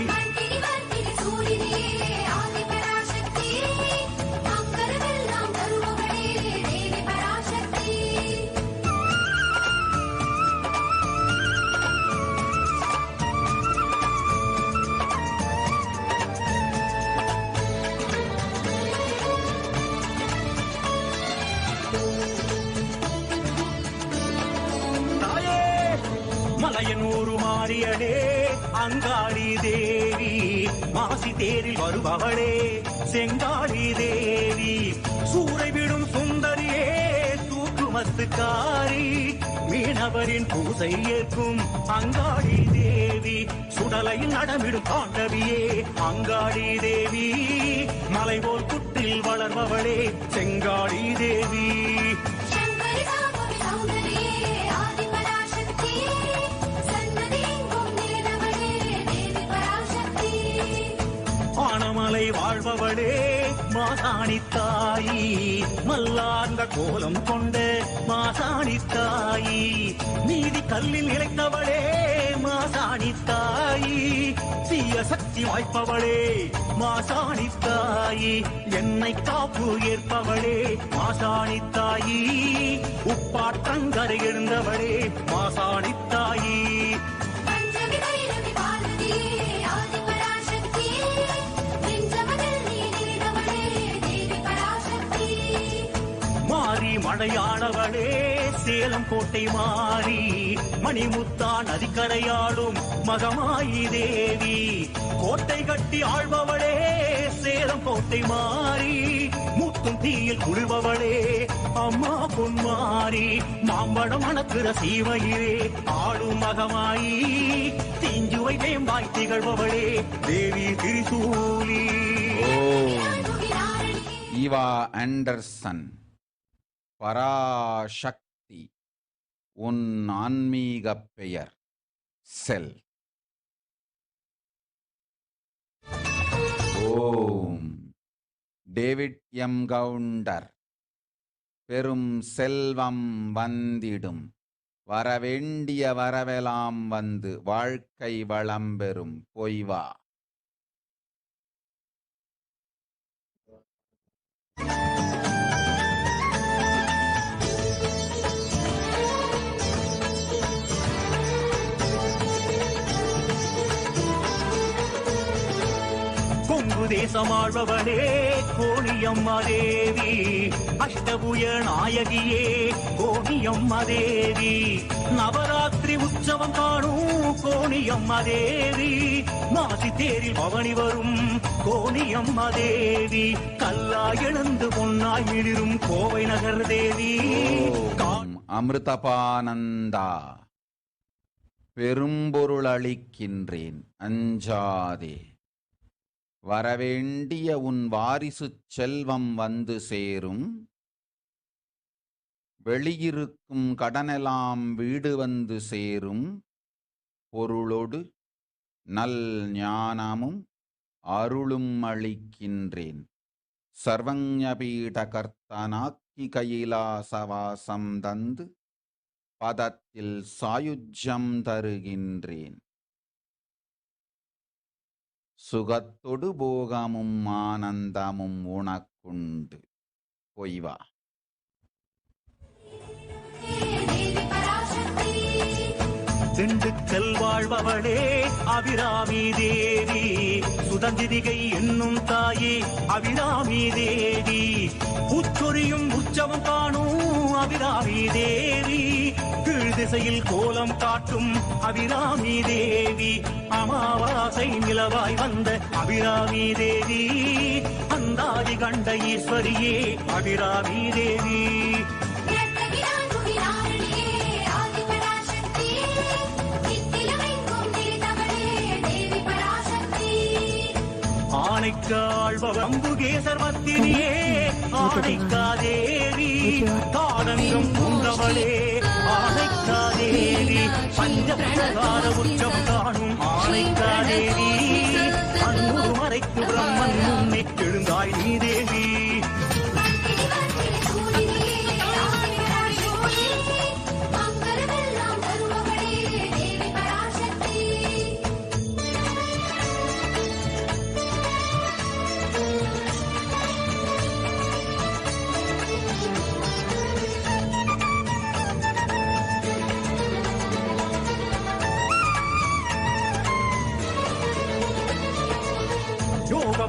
வர்த்தினி வர்த்தினி சூரினியே ஆதி பராசக்தி மங்களமெல்லாம் தருபவளே தேவி பராசக்தி தாயே மலையனூரு மாறியடே அங்காளி தேவி மாசி தேரில் வருபவளே செங்காளி தேவி சூறை விடும் சுந்தரியே தூக்குமத்துக்காரி மீனவரின் பூசை ஏற்கும் அங்காளி தேவி சுடலையில் நடமிடும் தாண்டவியே அங்காளி தேவி மலைபோல் புற்றில் வளர்பவளே செங்காளி தேவி சங்கரி சாம்பவி சௌந்தரியே ஆதி பராசக்தி சன்னதி எங்கும் நிறைந்தவளே தேவி பராசக்தி ஆனமலை வாழ்பவளே மாசாணி தாயி மல்லார்ந்த கோலம் கொண்ட மாசாணி தாயி நீதி கல்லில் இழைத்தவளே மாசாணி தாயி தீய சக்தி வாய்ப்பவளே மாசாணி தாயி என்னை காப்பு ஏற்பவளே மாசாணி தாயி உப்பாற்றங்கரை எழுந்தவளே மாசாணி தாயி பஞ்சமி பைரவி பார்வதியே ஆதி பராசக்தி நெஞ்சமதில் நீ நிறைந்தவளே தேவி பராசக்தி மாறி மழையானவளே சேலம் கோட்டை மாறி மணிமுத்தா நதிக்கரையாடும் மகமாயி தேவி கோட்டை கட்டி ஆழ்பவளே சேலம் கோட்டை மாறி முத்தும் தீயில் குளிர்பவளே அம்மா பொன்மாரி மாம்பழம் மணக்கிற சீமையிலே ஆடும் மகமாயி தீஞ்சுவை வேம்பாய் திகழ்பவளே தேவி திரிசூலி ஈவா ஆண்டர்சன் பராசக்தி உன் ஆன்மீக பெயர் செல். ஓம் டேவிட் எம் கவுண்டர். பெரும் செல்வம் வந்திடும், வரவேண்டிய வரவெல்லாம் வந்து வாழ்க்கை வளம் பெறும். பொய்வா. கொங்கு தேசமாழ்பவளே கோணியம்மா தேவி, அஷ்டபுய நாயகியே கோணியம்மா தேவி, நவராத்திரி உற்சவம் காணும் கோணியம்மா தேவி, மாசி தேரில் பவனி வரும் கோணியம்மா தேவி, கல்லாய் எழுந்து பொன்னாய் மிளிரும் கோவை நகர் தேவி. அமிர்தபானந்தா, பெரும்பொருள் அளிக்கின்றேன் அஞ்சாதே, வரவேண்டிய உன் வாரிசு செல்வம் வந்து சேரும், வெளியிருக்கும் கடனெல்லாம் வீடு வந்து சேரும், பொருளோடு நல் ஞானமும் அருளும் அளிக்கின்றேன், சர்வஞபீட கர்த்தனாக்கி கைலாசவாசம் தந்து பதத்தில் சாயுஜ்யம் தருகின்றேன், சுகத்தொடு போகமும் ஆனந்தமும் உனக்குண்டு, பொய்வா. திண்டுக்கல் வாழ்பவளே அபிராமி தேவி, சுதந்திரிகை என்னும் தாயே அபிராமி தேவி, உச்சொரியும் உற்சவம் காணும் அபிராமி தேவி, கீழ் திசையில் கோலம் காட்டும் அபிராமி தேவி, அமாவாசை நிலவாய் வந்த அபிராமி தேவி, அந்தாதி கண்ட ஈஸ்வரியே அபிராமி தேவி. ஆனைக்காழ்பவம்புகே சர்வத்தினியே ஆனைக்கா தேவி, தாடங்கம் பூண்டவளே ஆனைக்கா தேவி, பஞ்சபிரகார உற்சவம் காணும் ஆனைக்கா தேவி, அன்னூறு மறைக்கு பிரம்மன் முன்னே எழுந்தாய் நீ தேவி.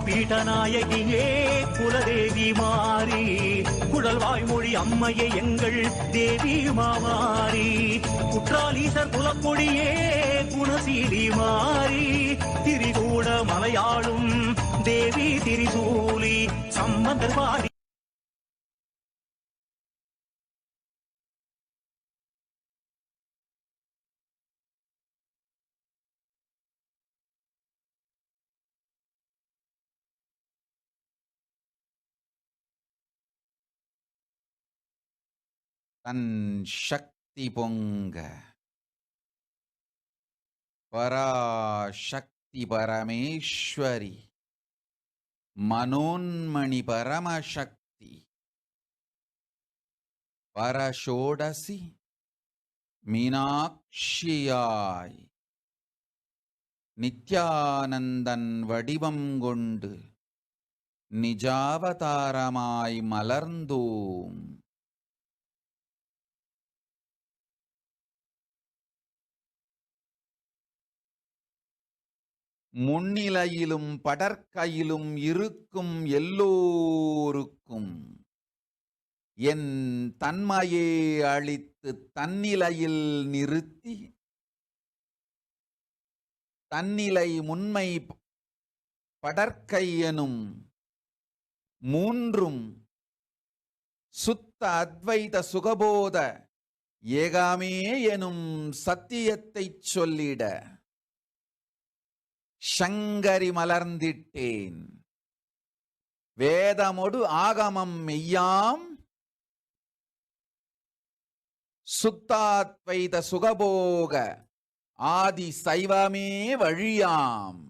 பீட்டநாயகியே குலதேவி மாறி, குடல் வாய்மொழி அம்மையே எங்கள் தேவி மாமாரி, குற்றாலீசர் குலக்கொடியே குணசீலி மாறி, திரிகூட மலையாளும் தேவி திரிசூலி, சம்பந்தர் வாடி தன் சக்தி பொங்க பராசக்தி பரமேஸ்வரி மனோன்மணி பரமசக்தி பரஷோடசி மீனாட்சியாய் நித்யானந்தன் வடிவம் கொண்டு நிஜாவதாரமாய் மலர்ந்தோம். முன்னிலையிலும் படற்கையிலும் இருக்கும் எல்லோருக்கும் என் தன்மையே அளித்து தன்னிலையில் நிறுத்தி, தன்னிலை முன்மை படற்கை எனும் மூன்றும் சுத்த அத்வைத சுகபோத ஏகாமே எனும் சத்தியத்தைச் சொல்லிட சங்கரி மலர்ந்திட்டேன். வேதமொடு ஆகமம் மெய்யாம், சுத்தாத்வைத சுகபோக ஆதி சைவமே வழியாம்.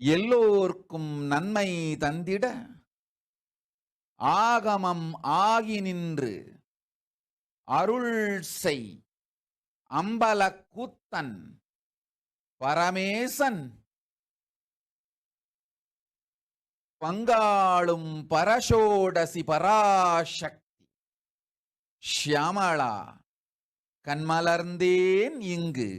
எல்லோர்க்கும் நன்மை தந்திட ஆகமம் ஆகி நின்று அருள் செய் அம்பல கூத்தன் பரமேசன் பங்காளும் பரஷோடசி பராசக்தி ஷியாமளா கண்மலர்ந்தேன் இங்கு.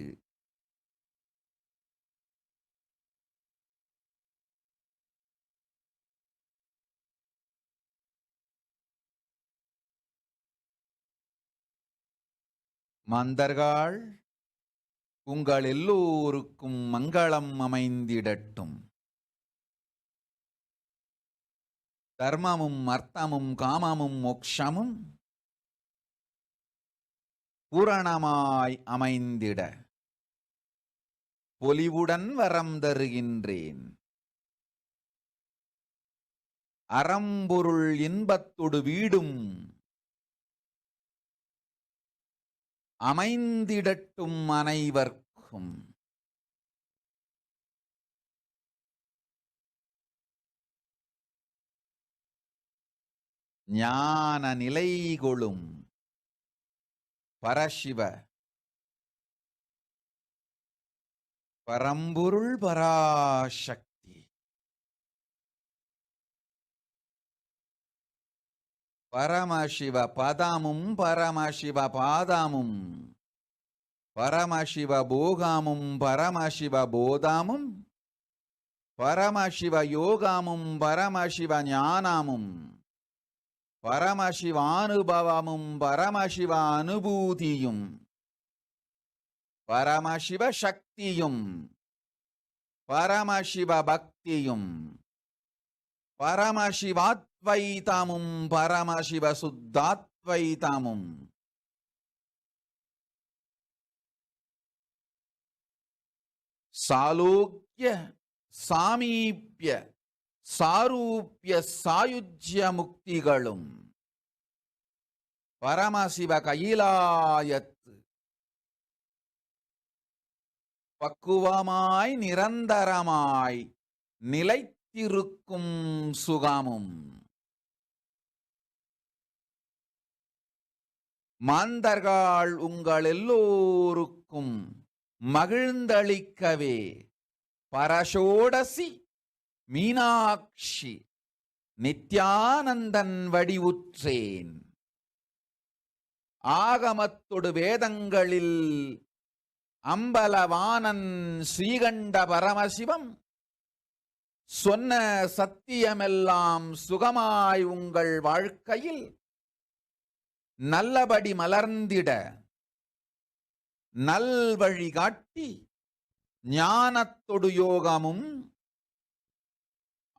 மாந்தர்கள் உங்கள் எல்லோருக்கும் மங்களம் அமைந்திடட்டும். தர்மமும் அர்த்தமும் காமமும் மோக்ஷமும் பூரணமாய் அமைந்திட பொலிவுடன் வரம் தருகின்றேன். அறம்பொருள் இன்பத்தொடு வீடும் அமைந்திடட்டும் அனைவர்க்கும். ஞான நிலைகொளும் பரசிவ பரம்பொருள் பராசக்தி பரமசிவ பதமும் பரமசிவ பாதமும் பரமசிவ போகமும் பரமசிவ போதமும் பரமசிவ யோகமும் பரமசிவ ஞானமும் பரமசிவானுபவமும் பரமசிவ அனுபூதியும் பரமசிவ சக்தியும் பரமசிவ பக்தியும் பரமசிவாத்வைதமும் பரமசிவ சுத்தாத்வைதமும் சாலோக்ய சாமீப்ய சாரூப்ய சாயுஜ்ய முக்திகளும் பரமசிவ கைலாயத்து பக்குவமாய் நிரந்தரமாய் நிலைத்திருக்கும் சுகமும் மாந்தர்கள் உங்கள் எல்லோருக்கும் மகிழ்ந்தளிக்கவே பரஷோடசி மீனாட்சி நித்யானந்தன் வடிவுற்றேன். ஆகமத்தொடு வேதங்களில் அம்பலவானன் ஸ்ரீகண்ட பரமசிவம் சொன்ன சத்தியமெல்லாம் சுகமாய் உங்கள் வாழ்க்கையில் நல்லபடி மலர்ந்திட நல்வழி காட்டி ஞானத்தொடு யோகமும்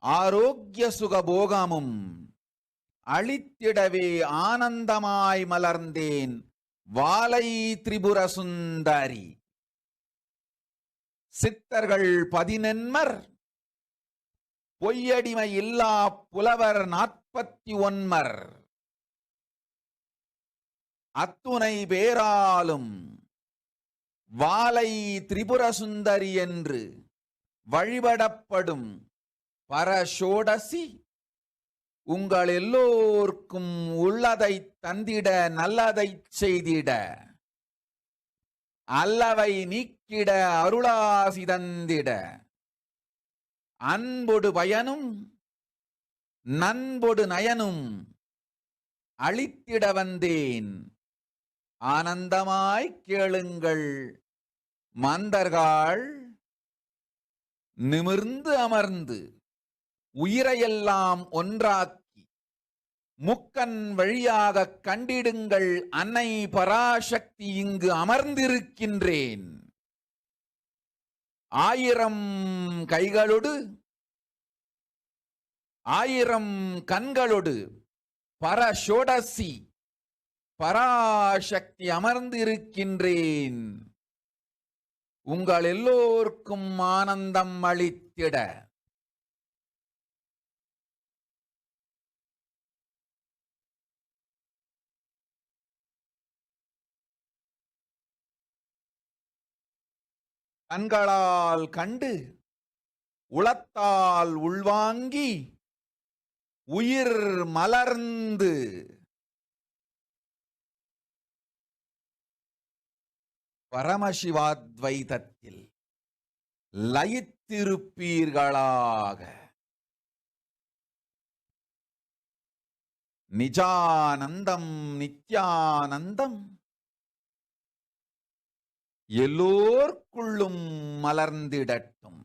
ஆரோக்கிய சுகபோகமும் அளித்திடவே ஆனந்தமாய் மலர்ந்தேன் வாலை திரிபுர சுந்தரி. சித்தர்கள் 11 பொய்யடிமை இல்லா புலவர் 49 அத்துணை பேராலும் வாலை திரிபுர சுந்தரி என்று வழிபடப்படும் பரஷோடசி உங்கள் எல்லோர்க்கும் உள்ளதை தந்திட நல்லதை செய்திட அல்லவை நீக்கிட அருளாசி தந்திட அன்பொடு பயனும் நண்பொடு நயனும் அளித்திட வந்தேன். ஆனந்தமாய் கேளுங்கள் மாந்தர்கள். நிமிர்ந்து அமர்ந்து உயிரையெல்லாம் ஒன்றாக்கி முக்கன் வழியாக கண்டிடுங்கள் அன்னை பராசக்தி இங்கு அமர்ந்திருக்கின்றேன். 1000 கைகளோடு 1000 கண்களோடு பரஷோடசி பராசக்தி அமர்ந்திருக்கின்றேன். உங்கள் எல்லோருக்கும் ஆனந்தம் அளித்திட கண்களால் கண்டு உளத்தால் உள்வாங்கி உயிர் மலர்ந்து பரமசிவாத்வைதத்தில் லயித்திருப்பீர்களாக. நிஜானந்தம் நித்யானந்தம் எல்லோர்க்குள்ளும் மலர்ந்திடட்டும்.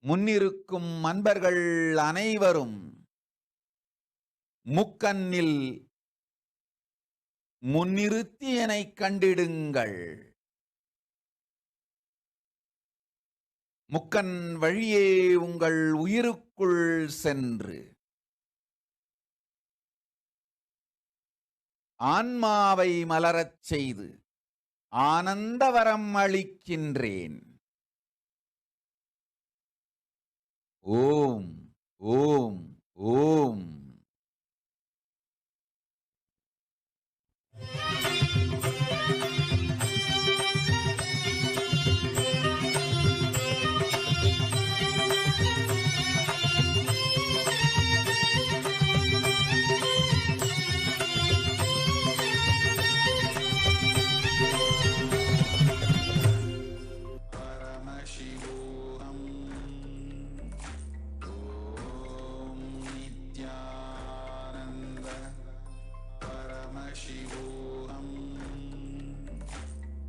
முன்னிருக்கும் அன்பர்கள் அனைவரும் முக்கண்ணில் முன்னிறுத்தி என்னைக் கண்டிடுங்கள். முக்கன் வழியே உங்கள் உயிருக்குள் சென்று ஆன்மாவை மலரச் செய்து ஆனந்தவரம் அளிக்கின்றேன். ஓம் ஓம் ஓம். Paramashivoham. Om Nithyananda Paramashivoham.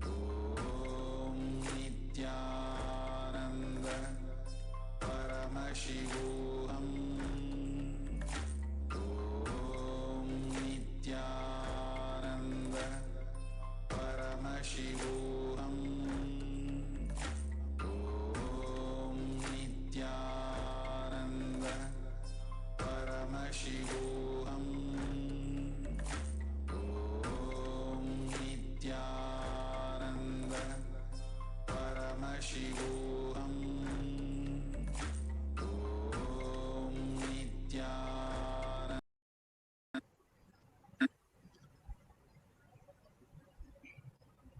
Om Nithyananda Paramashivoham. Om Nithyananda Paramashivoham. Om Nithyananda Paramashivoham. Om Nithyananda Paramashivoham. Om Nithyananda.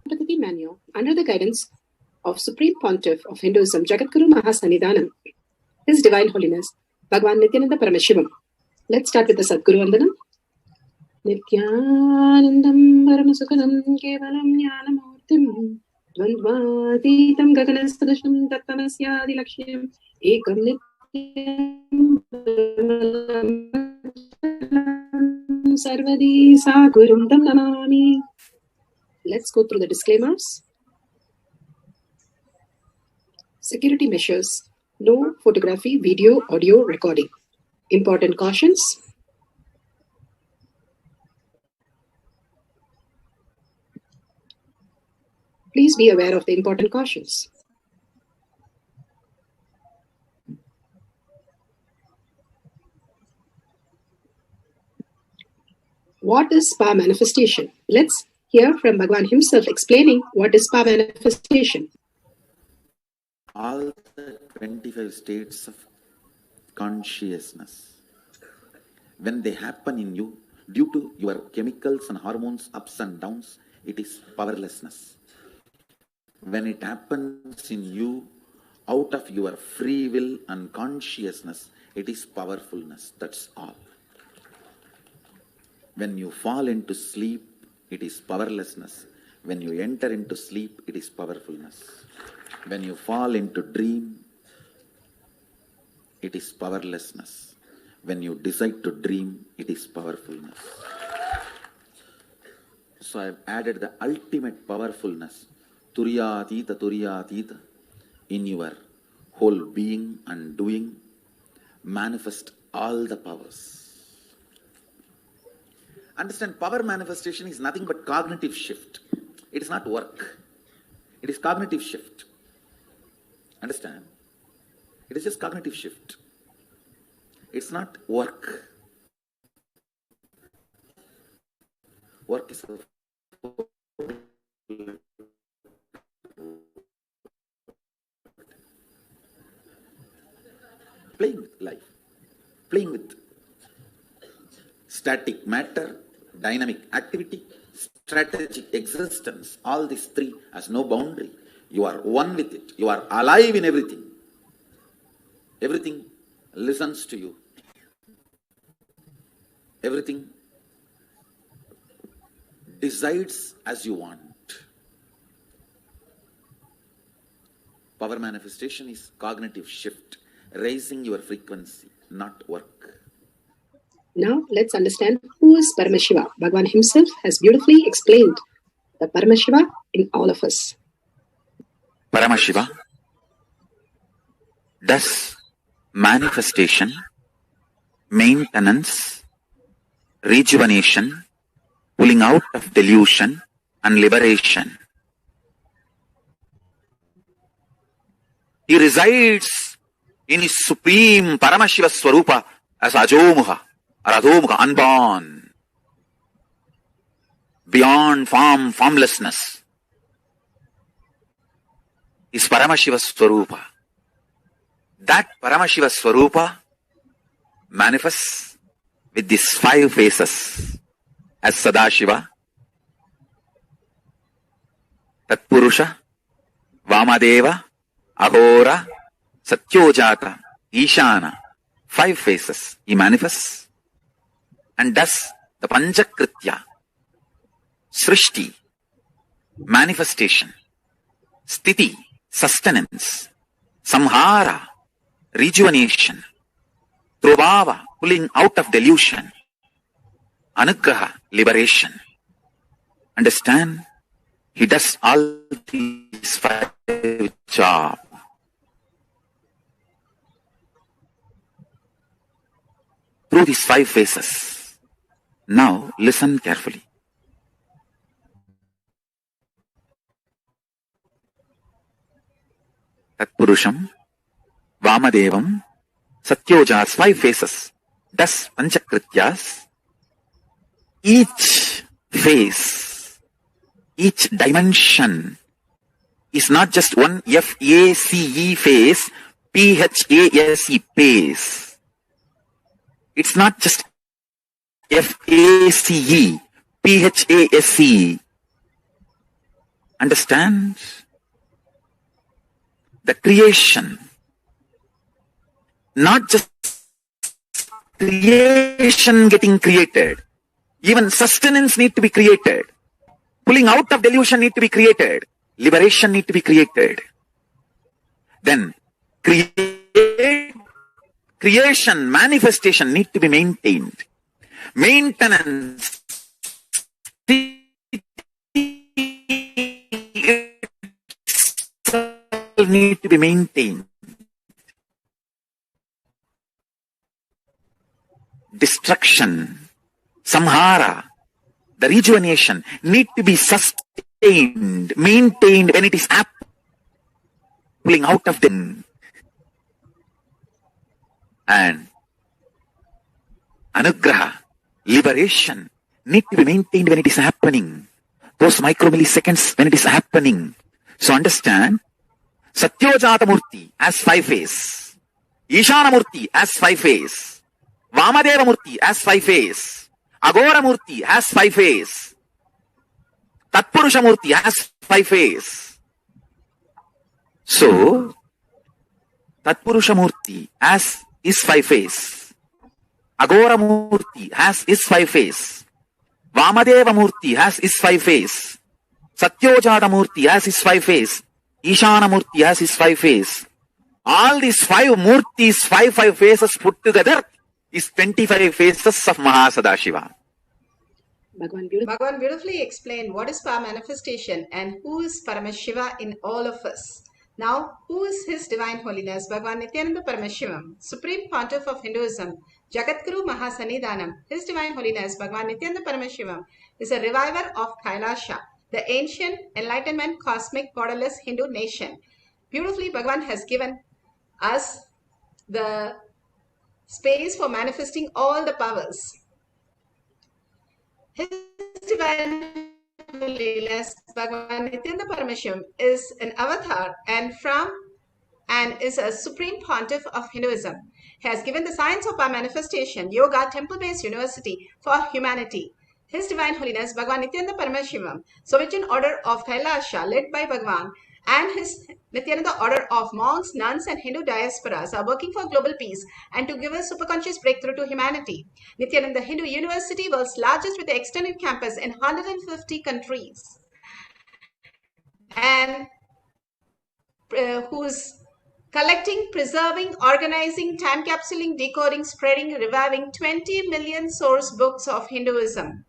Pradhati Manual, under the guidance of Supreme Pontiff of Hinduism, Jagadguru Mahasannidhanam, His Divine Holiness, Bhagwan Nithyananda Paramashivam. Let's start with the Sadguru Vandanam. Nithyanandam Paramasukhanam Kevalam Jnanamurtim Dvandvatitam Gaganastadasham Tattanasyadi Lakshyam Ekam Nityam Sarvadi Sagurum Tam Namami. Let's go through the disclaimers. Security measures. No photography, video, audio recording. Important cautions. Please be aware of the important cautions. What is spa manifestation? Let's hear from Bhagwan himself explaining what is spa manifestation. All the 25 states of consciousness, when they happen in you, due to your chemicals and hormones ups and downs, it is powerlessness. When it happens in you, out of your free will and consciousness, it is powerfulness. That's all. When you fall into sleep, it is powerlessness. When you enter into sleep, it is powerfulness. When you fall into dream, it is powerlessness. When you decide to dream, it is powerfulness. So I have added the ultimate powerfulness, Turyatita, in your whole being and doing. Manifest all the powers. Understand, power manifestation is nothing but cognitive shift. It is not work. It is cognitive shift. Understand? It is just cognitive shift. It's not work. Work is playing with life, playing with static matter, dynamic activity, strategic existence. All these three has no boundary. You are one with it. You are alive in everything. Everything listens to you. Everything decides as you want. Power manifestation is cognitive shift, raising your frequency, not work. Now let's understand who is Paramashiva. Bhagwan himself has beautifully explained the Paramashiva in all of us. Paramashiva does manifestation, maintenance, rejuvenation, pulling out of delusion and liberation. He resides in his supreme Paramashiva Swarupa as Ajomuha or Adhomuha, unborn, beyond form, formlessness. Is Paramashiva Swarupa. That Paramashiva Swarupa manifests with these 5 faces as Sadashiva, Tatpurusha, Vamadeva, Ahora, Satyojata, Ishana. 5 faces he manifests and does the Panchakritya, Srishti, manifestation, Sthiti, sustenance, Samhara, rejuvenation, Trubhava, pulling out of delusion, Anugraha, liberation. Understand? He does all these 5 jobs. Through these 5 phases. Now listen carefully. Tatpurusham, Vamadevam, Satyojas, 5 phases. Thus Panchakrityas. Each phase, each dimension is not just one F-A-C-E phase, P-H-A-S-E phase. It's not just F-A-C-E, P-H-A-S-E. Understand? The creation, not just creation getting created, even sustenance need to be created. Pulling out of delusion need to be created. Liberation need to be created. Then creation, manifestation need to be maintained. Maintenance need to be maintained. Destruction, samhara, the rejuvenation need to be sustained, maintained when it is pulling out of them. And anugraha, liberation need to be maintained when it is happening. Those micromilliseconds when it is happening. So understand, Satyojata Murti as 5 phase, Ishana Murti as 5 phase, Vamadeva Murti as 5 phase, Agora Murti has 5 phase, Tatpurusha Murti has 5 phase. So, Tatpurusha Murti has is 5 phase, Agora Murti has is 5 phase, Vamadeva Murti has is 5 phase, Satyojata Murti has is 5 phase, Ishana Murti has his 5 phase. All these 5 Murtis, 5 phases put together is 25 phases of Mahasadashiva. Bhagavan beautifully explained what is power manifestation and who is Paramashiva in all of us. Now, who is His Divine Holiness Bhagavan Nithyananda Paramashivam, Supreme Pontiff of Hinduism, Jagatguru Mahasannidhanam. His Divine Holiness Bhagavan Nithyananda Paramashivam is a reviver of Kailasa, the ancient Enlightenment cosmic borderless Hindu nation. Beautifully, Bhagavan has given us the space for manifesting all the powers. His Divine Holiness Bhagavan Nithyananda Paramashivam is an avatar and is a supreme pontiff of Hinduism. He has given the science of our manifestation, yoga, temple-based university for humanity. His Divine Holiness Bhagavan Nithyananda Paramashivam, Sovereign Order of Kailasa, led by Bhagavan, and His Nithyananda Order of monks, nuns, and Hindu diasporas are working for global peace and to give a superconscious breakthrough to humanity. Nithyananda Hindu University, world's largest with the extended campus in 150 countries, and who's collecting, preserving, organizing, time capsuling, decoding, spreading, reviving 20 million source books of Hinduism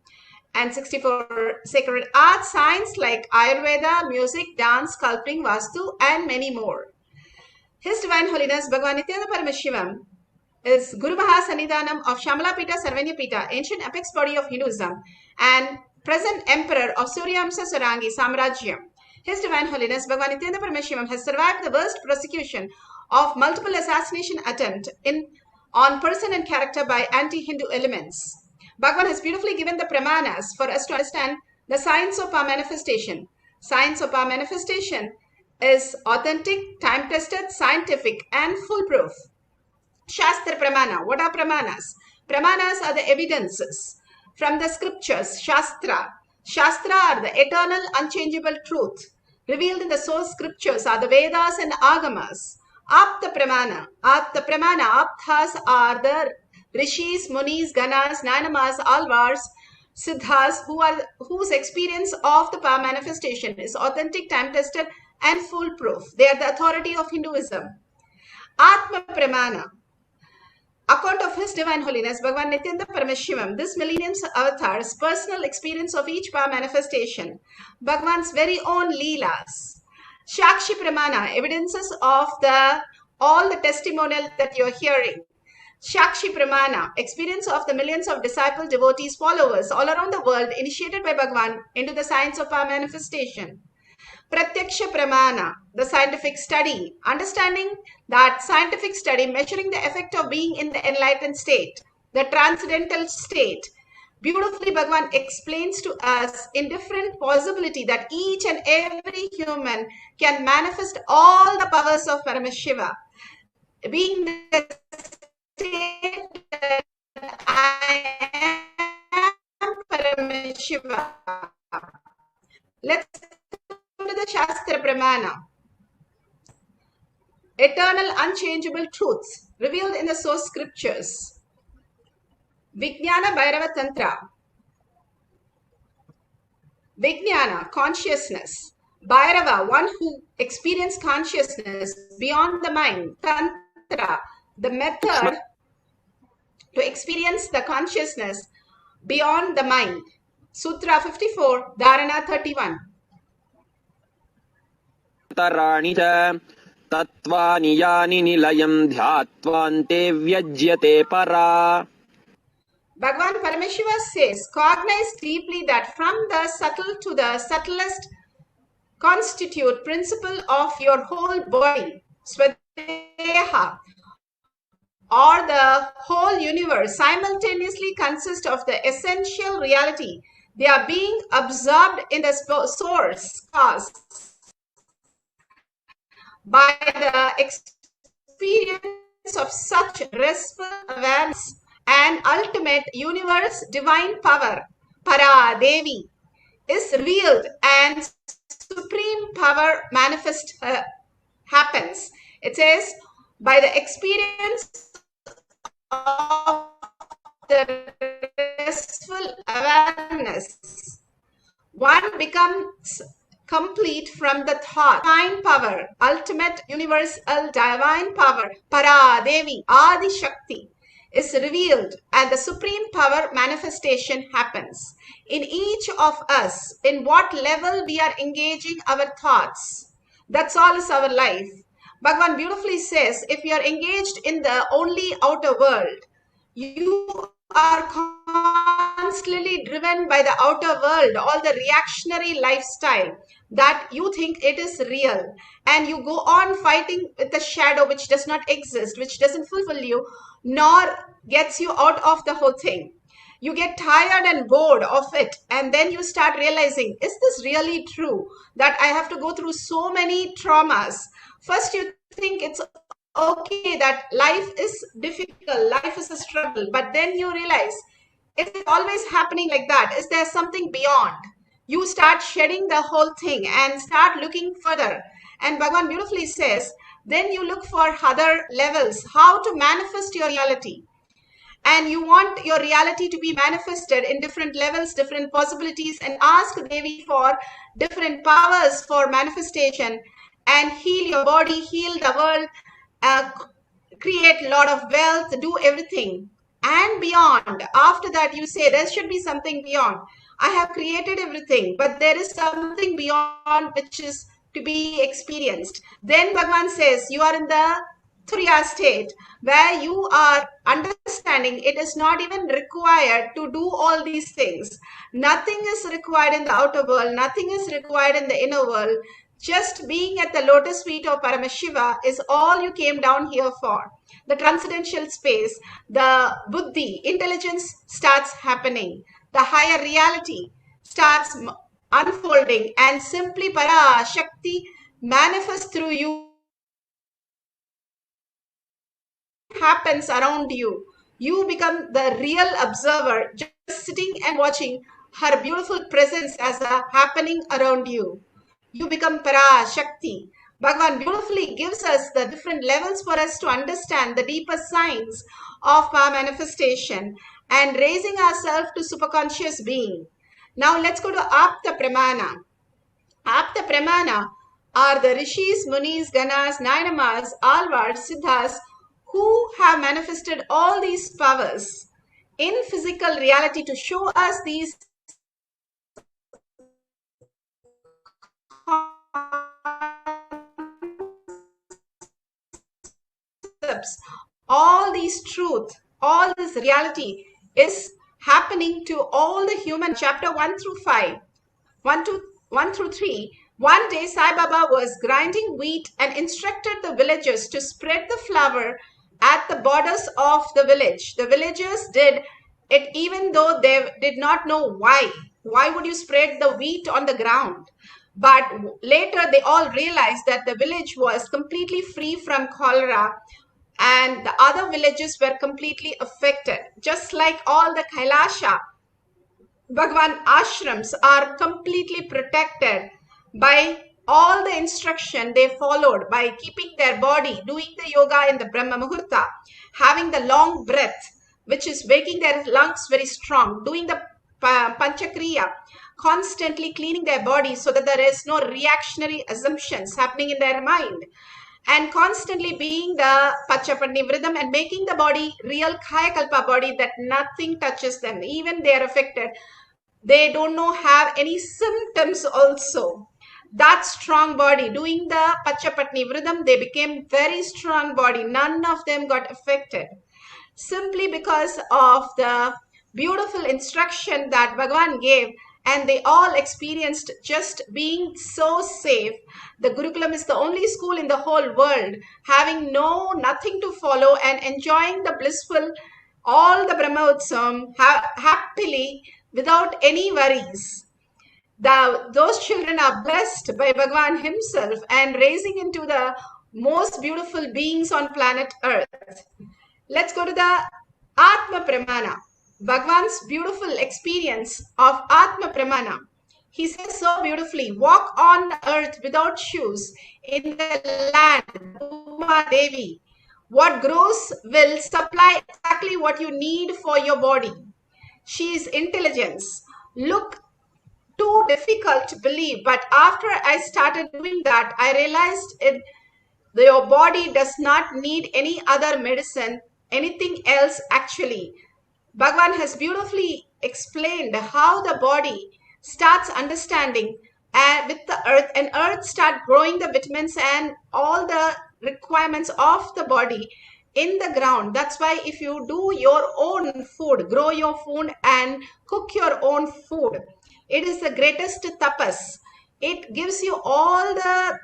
and 64 sacred arts, science like Ayurveda, music, dance, sculpting, Vastu, and many more. His Divine Holiness Bhagavan Nithyananda Paramashivam is Guru Mahasannidhanam of Shamalapita Sarvanyapita, ancient apex body of Hinduism, and present emperor of Suryamsa Sarangi Samrajyam. His Divine Holiness Bhagavan Nithyananda Paramashivam has survived the worst persecution of multiple assassination attempt on person and character by anti-Hindu elements. Bhagavan has beautifully given the pramanas for us to understand the science of our manifestation. Science of our manifestation is authentic, time-tested, scientific, and foolproof. Shastra Pramana. What are Pramanas? Pramanas are the evidences from the scriptures. Shastra. Shastra are the eternal, unchangeable truth. Revealed in the source scriptures are the Vedas and Agamas. Apta Pramana. Apta Pramana. Aptas are the Rishis, Munis, Ganas, Nanamas, Alvars, Siddhas, whose experience of the power manifestation is authentic, time-tested, and foolproof. They are the authority of Hinduism. Atma Pramana. Account of His Divine Holiness Bhagavan Nithyananda Paramashivam, this millennium's avatar's personal experience of each power manifestation, Bhagavan's very own Leelas. Shakshi Pramana, evidences of all the testimonial that you are hearing. Shakshi Pramana, experience of the millions of disciple, devotees, followers all around the world initiated by Bhagavan into the science of power manifestation. Pratyaksha Pramana, the scientific study, understanding that scientific study measuring the effect of being in the enlightened state, the transcendental state. Beautifully Bhagavan explains to us in different possibility that each and every human can manifest all the powers of Paramashiva. Being the state that I am Paramashiva. Let's to the Shastra Pramana. Eternal, unchangeable truths revealed in the source scriptures. Vijnana Bhairava Tantra. Vijnana, consciousness. Bhairava, one who experienced consciousness beyond the mind. Tantra, the method to experience the consciousness beyond the mind. Sutra 54, Dharana 31. तराणि च तत्त्वानि यानि निलयं ध्यात्वान्ते व्यज्यते परा. Bhagavan Paramashiva says, cognize deeply that from the subtle to the subtlest constitute principle of your whole body, Swadeha, or the whole universe simultaneously consist of the essential reality. They are being absorbed in the source, cause, by the experience of such restful awareness and ultimate universe divine power, Para Devi, is revealed and supreme power manifest happens. It says, by the experience of the restful awareness, one becomes complete from the thought. Divine power, ultimate universal divine power, Para Devi, Adi Shakti, is revealed and the supreme power manifestation happens. In each of us, in what level we are engaging our thoughts, that's all is our life. Bhagavan beautifully says, if you are engaged in the only outer world, you are constantly driven by the outer world, all the reactionary lifestyle that you think it is real, and you go on fighting with the shadow which does not exist, which doesn't fulfill you, nor gets you out of the whole thing. You get tired and bored of it, and then you start realizing, is this really true that I have to go through so many traumas? First you think it's okay that life is difficult, life is a struggle, but then you realize, is it always happening like that? Is there something beyond? You start shedding the whole thing and start looking further. And Bhagavan beautifully says, then you look for other levels, how to manifest your reality. And you want your reality to be manifested in different levels, different possibilities, and ask Devi for different powers for manifestation and heal your body, heal the world, create a lot of wealth, do everything. And beyond, after that you say, there should be something beyond. I have created everything, but there is something beyond which is to be experienced. Then Bhagavan says, you are in the Turiya state, where you are understanding it is not even required to do all these things. Nothing is required in the outer world, nothing is required in the inner world. Just being at the lotus feet of Paramashiva is all you came down here for. The transcendental space, the buddhi, intelligence starts happening. The higher reality starts unfolding, and simply Parashakti manifests through you, happens around you. You become the real observer, just sitting and watching her beautiful presence as a happening around you. You become Parashakti. Bhagavan beautifully gives us the different levels for us to understand the deeper signs of our manifestation and raising ourselves to superconscious being. Now let's go to Apta Pramana. Apta Pramana are the Rishis, Munis, Ganas, Nainamas, Alvars, Siddhas who have manifested all these powers in physical reality to show us these concepts, all these truth, all this reality is happening to all the human. Chapter 1 through 5, 1 through 3. One day Sai Baba was grinding wheat and instructed the villagers to spread the flour at the borders of the village. The villagers did it even though they did not know why. Why would you spread the wheat on the ground? But later they all realized that the village was completely free from cholera and the other villages were completely affected. Just like all the Kailasa, Bhagavan ashrams are completely protected by all the instruction they followed by keeping their body, doing the yoga in the Brahma Muhurta, having the long breath, which is making their lungs very strong, doing the Panchakriya, constantly cleaning their body so that there is no reactionary assumptions happening in their mind, and constantly being the Pachapani Vridam and making the body real Kaya Kalpa body that nothing touches them, even they are affected. They don't know have any symptoms also. That strong body, doing the Pachapatni Vridam, they became very strong body. None of them got affected. Simply because of the beautiful instruction that Bhagavan gave, and they all experienced just being so safe. The Gurukulam is the only school in the whole world having nothing to follow and enjoying the blissful, all the Brahma Utsavam happily without any worries. Those children are blessed by Bhagavan himself and raising into the most beautiful beings on planet Earth. Let's go to the Atma Pramana. Bhagavan's beautiful experience of Atma Pramana. He says so beautifully, walk on the earth without shoes in the land, Uma Devi. What grows will supply exactly what you need for your body. She is intelligence. Look, too difficult to believe, but after I started doing that, I realized your body does not need any other medicine, anything else actually. Bhagavan has beautifully explained how the body starts understanding with the earth, and earth start growing the vitamins and all the requirements of the body in the ground. That's why if you do your own food, grow your food and cook your own food, it is the greatest tapas. It gives you all the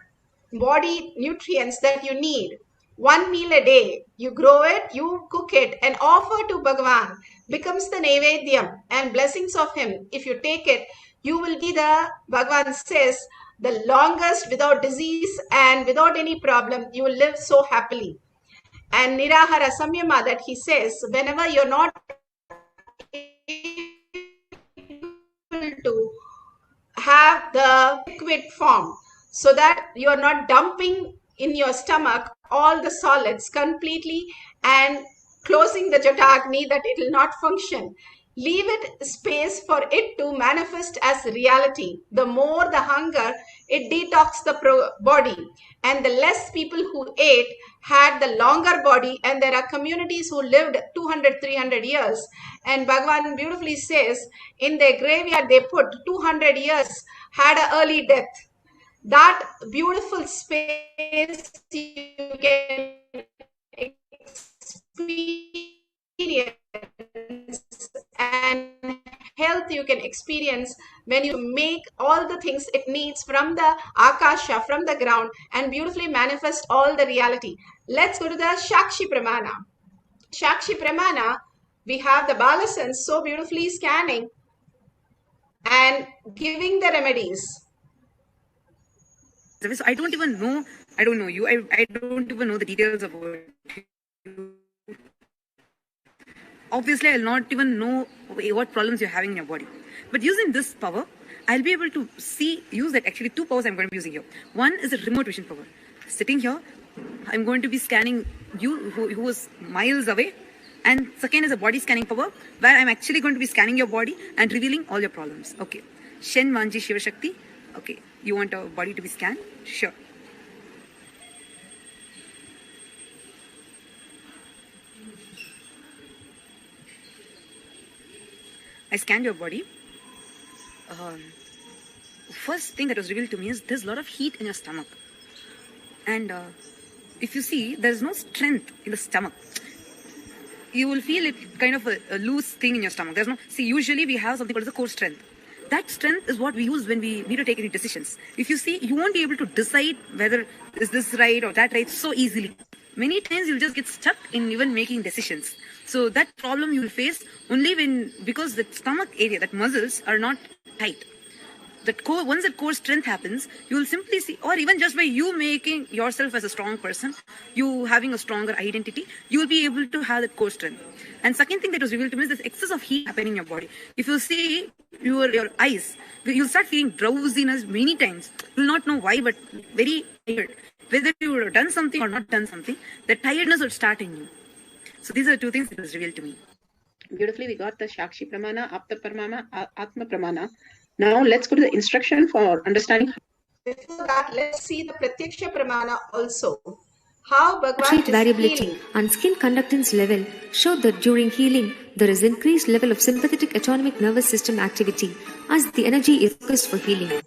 body nutrients that you need. One meal a day, you grow it, you cook it and offer to Bhagavan, becomes the Nevedyam and blessings of him. If you take it, you will be Bhagavan says, the longest without disease and without any problem. You will live so happily. And Nirahara Samyama that he says, whenever you're not able to have the liquid form, so that you are not dumping in your stomach all the solids completely and closing the Jatagni that it will not function. Leave it space for it to manifest as reality. The more the hunger, it detox the body. And the less people who ate had the longer body, and there are communities who lived 200, 300 years. And Bhagavan beautifully says, in their graveyard they put 200 years had an early death. That beautiful space you can experience when you make all the things it needs from the Akasha, from the ground, and beautifully manifest all the reality. Let's go to the Shakshi Pramana. Shakshi Pramana, we have the Balasans so beautifully scanning and giving the remedies. So I don't even know, I don't know you, I don't even know the details of it. Obviously, I'll not even know what problems you're having in your body. But using this power, I'll be able to use that actually two powers I'm going to be using here. One is a remote vision power. Sitting here, I'm going to be scanning you who is miles away. And second is a body scanning power where I'm actually going to be scanning your body and revealing all your problems. Okay. Shen Manji Shiva Shakti. Okay. You want our body to be scanned? Sure. I scanned your body. First thing that was revealed to me is there's a lot of heat in your stomach. And if you see, there's no strength in the stomach. You will feel it kind of a loose thing in your stomach. There's no, see, usually we have something called the core strength. That strength is what we use when we need to take any decisions. If you see, you won't be able to decide whether is this right or that right so easily. Many times you'll just get stuck in even making decisions. So that problem you will face only because the stomach area, that muscles are not tight. Once that core strength happens, you will simply see, or even just by you making yourself as a strong person, you having a stronger identity, you will be able to have that core strength. And second thing that was revealed to me is this excess of heat happening in your body. If you see your eyes, you'll start feeling drowsiness many times. You'll not know why, but very tired. Whether you would have done something or not done something, the tiredness would start in you. So these are two things that was revealed to me. Beautifully, we got the Shakshi Pramana, Apta Pramana, Atma Pramana. Now let's go to the instruction for understanding. Before that, let's see the Pratyaksha Pramana also. How Bhagavan Trait is variability healing. and skin conductance level show that during healing there is increased level of sympathetic autonomic nervous system activity as the energy is focused for healing.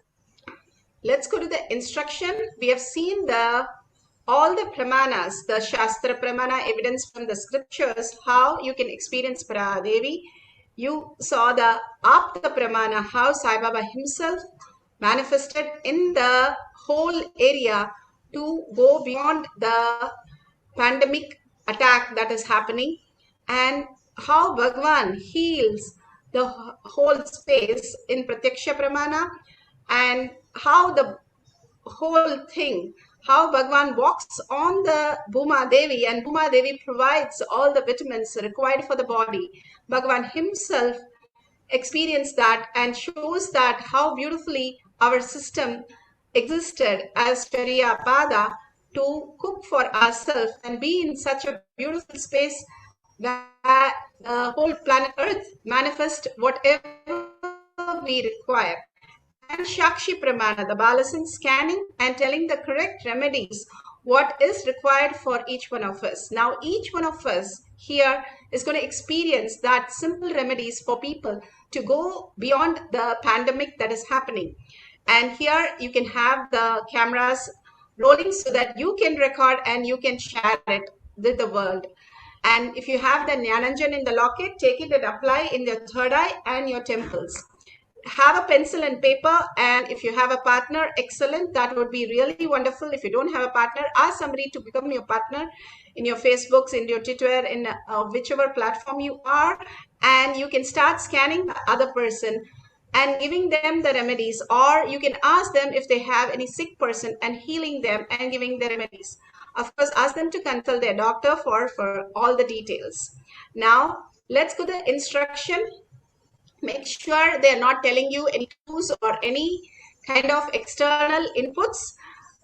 Let's go to the instruction. We have seen all the pramanas, the Shastra Pramana evidence from the scriptures, how you can experience Paradevi. You saw the Apta Pramana, how Sai Baba himself manifested in the whole area to go beyond the pandemic attack that is happening, and how Bhagavan heals the whole space in Pratyaksha Pramana, and how the whole thing, how Bhagavan walks on the Bhuma Devi and Bhuma Devi provides all the vitamins required for the body. Bhagavan himself experienced that and shows that how beautifully our system existed as Shariya Pada to cook for ourselves and be in such a beautiful space where the whole planet Earth manifests whatever we require. And Shakshi Pramana, the Balasan scanning and telling the correct remedies, what is required for each one of us. Now, each one of us here is going to experience that simple remedies for people to go beyond the pandemic that is happening. And here you can have the cameras rolling so that you can record and you can share it with the world. And if you have the Jnananjan in the locket, take it and apply in your third eye and your temples. Have a pencil and paper, and if you have a partner, excellent, that would be really wonderful. If you don't have a partner, ask somebody to become your partner in your Facebooks, in your Twitter, in whichever platform you are, and you can start scanning the other person and giving them the remedies, or you can ask them if they have any sick person and healing them and giving the remedies. Of course, ask them to consult their doctor for all the details. Now, let's go to the instruction. Make sure they're not telling you any clues or any kind of external inputs.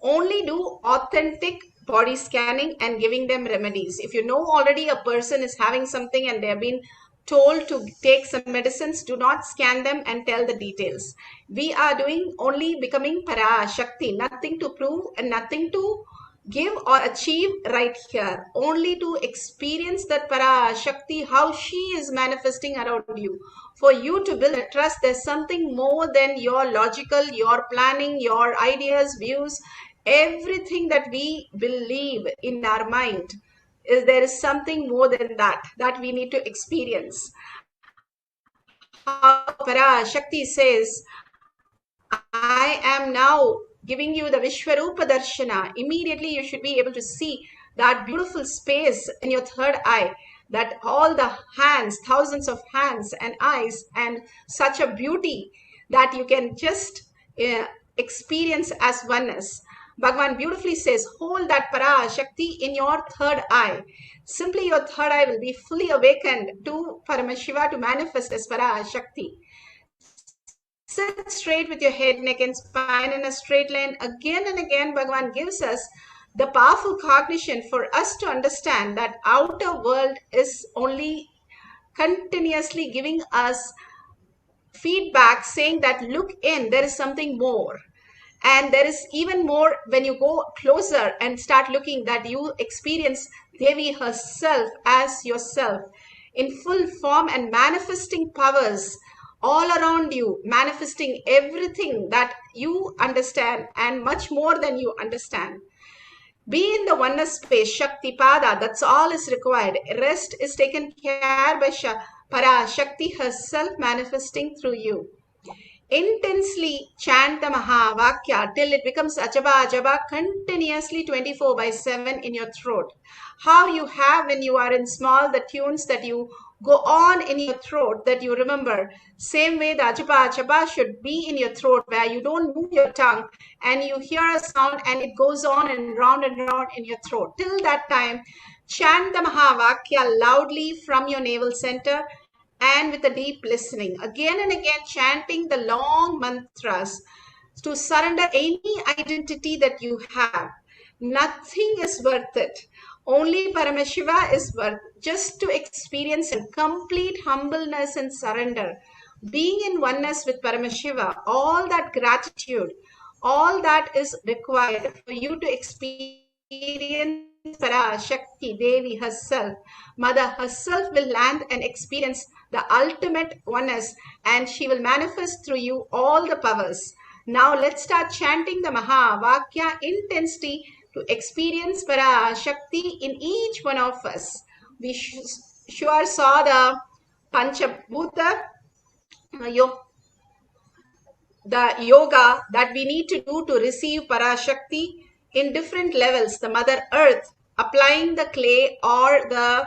Only do authentic body scanning and giving them remedies. If you know already a person is having something and they've been told to take some medicines, do not scan them and tell the details. We are doing only becoming Parashakti, nothing to prove and nothing to give or achieve right here, only to experience that Parashakti, how she is manifesting around you. For you to build a trust, there's something more than your logical, your planning, your ideas, views, everything that we believe in our mind. There is something more than that we need to experience. how Parashakti says, I am now giving you the Vishwarupa Darshana. Immediately you should be able to see that beautiful space in your third eye, that all the hands, thousands of hands and eyes, and such a beauty that you can just experience as oneness. Bhagavan beautifully says, hold that Parashakti in your third eye. Simply your third eye will be fully awakened to Paramashiva to manifest as Parashakti. Sit straight with your head, neck and spine in a straight line. Again and again, Bhagavan gives us the powerful cognition for us to understand that outer world is only continuously giving us feedback saying that look in, there is something more. And there is even more when you go closer and start looking, that you experience Devi herself as yourself in full form and manifesting powers all around you, manifesting everything that you understand and much more than you understand. Be in the oneness space, Shakti Pada, that's all is required. Rest is taken care by Parashakti herself manifesting through you. Intensely chant the Mahavakya till it becomes Ajaba Ajaba continuously 24/7 in your throat. How you have when you are in small, the tunes that you go on in your throat that you remember. Same way the Ajaba Ajaba should be in your throat, where you don't move your tongue and you hear a sound and it goes on and round in your throat. Till that time, chant the Mahavakya loudly from your navel center and with a deep listening. Again and again chanting the long mantras to surrender any identity that you have. Nothing is worth it. Only Paramashiva is worth just to experience in complete humbleness and surrender. Being in oneness with Paramashiva, all that gratitude, all that is required for you to experience Parashakti Devi herself. Mother herself will land and experience the ultimate oneness, and she will manifest through you all the powers. Now let's start chanting the Mahavakya intensely to experience Parashakti in each one of us. We sure saw the Panchabhuta, the yoga that we need to do to receive Parashakti in different levels. The Mother Earth, applying the clay or the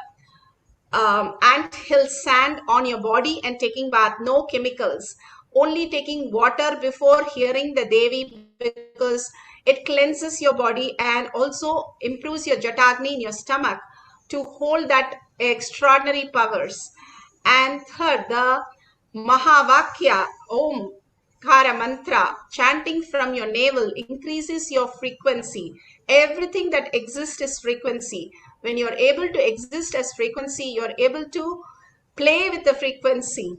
anthill sand on your body and taking bath, no chemicals, only taking water before hearing the Devi, because it cleanses your body and also improves your Jatagni in your stomach to hold that extraordinary powers. And third, the Mahavakya, Om Kara mantra, chanting from your navel increases your frequency. Everything that exists is frequency. When you're able to exist as frequency, you're able to play with the frequency.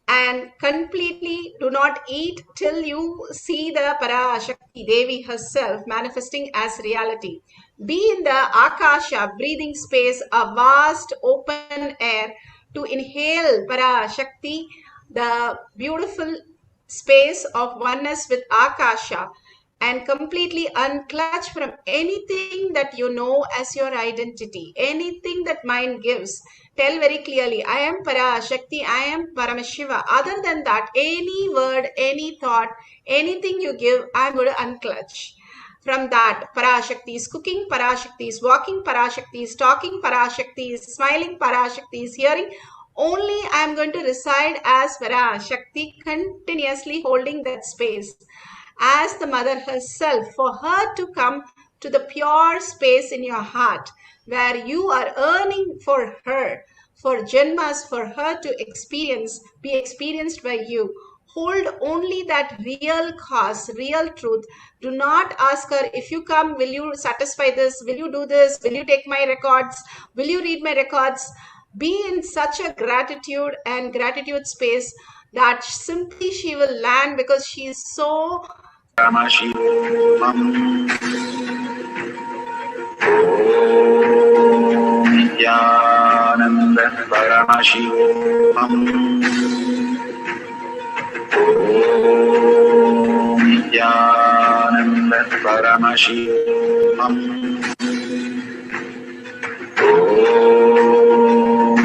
And completely do not eat till you see the Parashakti Devi herself manifesting as reality. Be in the Akasha, breathing space, a vast open air, to inhale Parashakti, the beautiful space of oneness with Akasha, and completely unclutch from anything that you know as your identity, anything that mind gives. Tell very clearly, I am Parashakti, I am Paramashiva. Other than that, any word, any thought, anything you give, I'm going to unclutch. From that, Parashakti is cooking, Parashakti is walking, Parashakti is talking, Parashakti is smiling, Parashakti is hearing. Only I am going to reside as Parashakti, continuously holding that space as the Mother herself, for her to come to the pure space in your heart where you are earning for her, for Janmas, for her to experience, be experienced by you. Hold only that real cause, real truth. Do not ask her, if you come, will you satisfy this? Will you do this? Will you take my records? Will you read my records? Be in such a gratitude and gratitude space that simply she will land, because she is so Paramashivoham. Nithyananda Paramashivoham. Nithyananda Paramashivoham.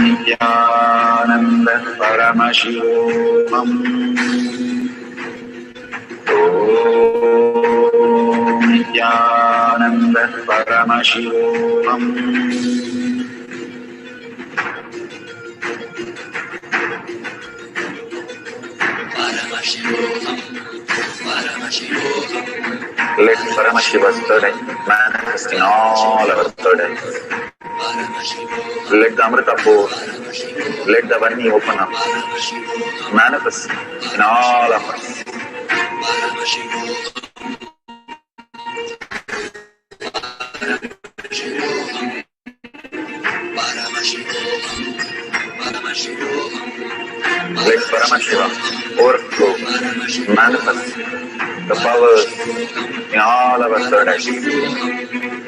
Nithyananda Paramashivoham. Paramashivoham. Om Nithyananda Paramashivam. Let Paramashiva's third eye manifest in all our third eyes. Let the Amrita pour, let the Vani open up, manifest in all of us. Let Paramashiva overflow, manifest the powers in all our third eyes.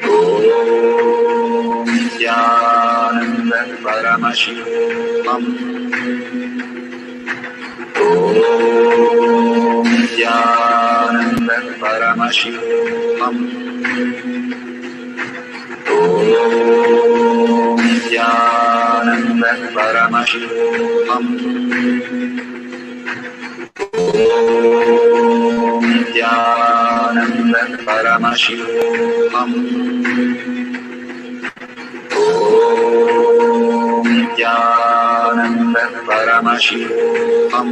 Om Nithyananda Paramashivam. Om Nithyananda Paramashivam. Om Nithyananda Paramashivam. Om Nithyananda Paramashivam. Om Nithyananda Paramashivam. Om Nithyananda Paramashivam. Om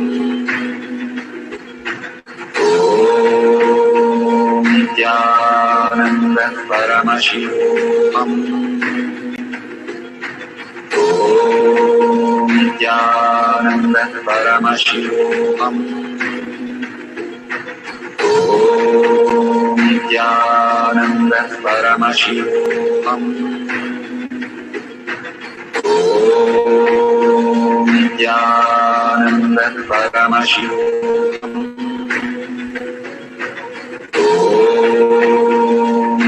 Nithyananda Paramashivoham. Om Nithyananda Paramashivoham. Om Nithyananda Paramashivoham. Om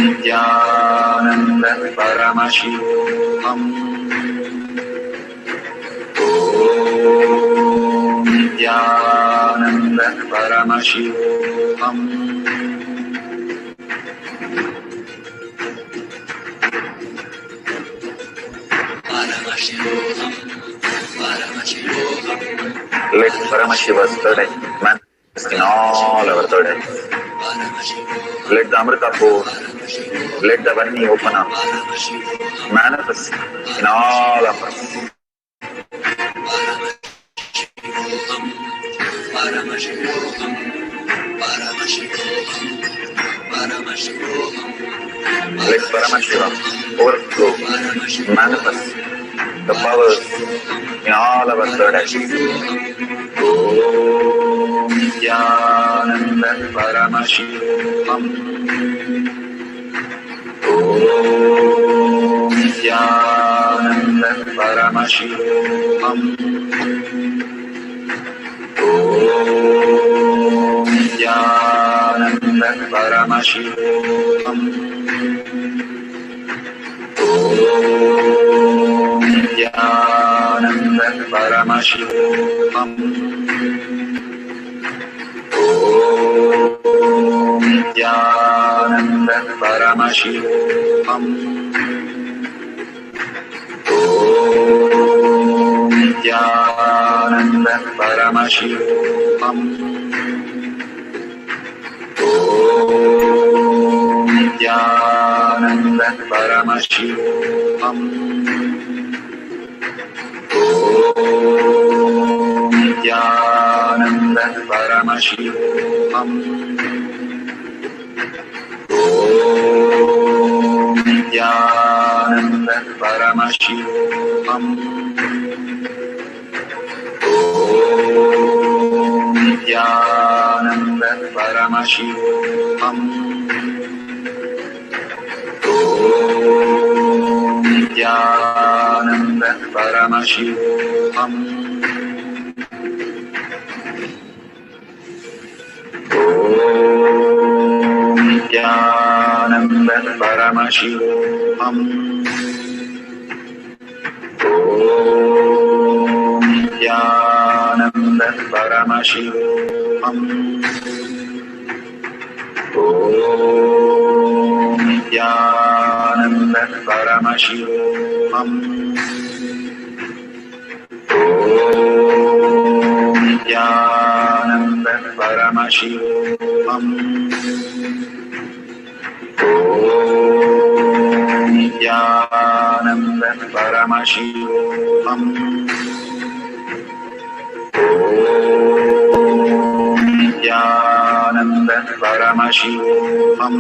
Nithyananda Paramashivoham. Om Nithyananda Paramashivoham. Let Paramashiva's third eye manifest in all our third eyes. Let the Amrita pour, let the Vani open up, manifest in all of us. Let Paramashiva overflow, manifest the powers in all our third eyes. Om Nithyananda Paramashivam. Om Nithyananda Paramashivam. Om Nithyananda Paramashivam. Om Nithyananda Paramashivam. Om Nithyananda Paramashivam. Om Nithyananda Paramashivam. Om Nithyananda Paramashivam. Om Nithyananda Paramashivam. Om Nithyananda Paramashivam. Om Nithyananda Paramashivam. Om Nithyananda Paramashivam. Om Nithyananda Paramashivoham. Om Nithyananda Paramashivoham. Om Nithyananda Paramashivoham. Om Nithyananda Paramashivoham. Om Nithyananda Paramashivoham. Om Nithyananda Paramashivoham. Om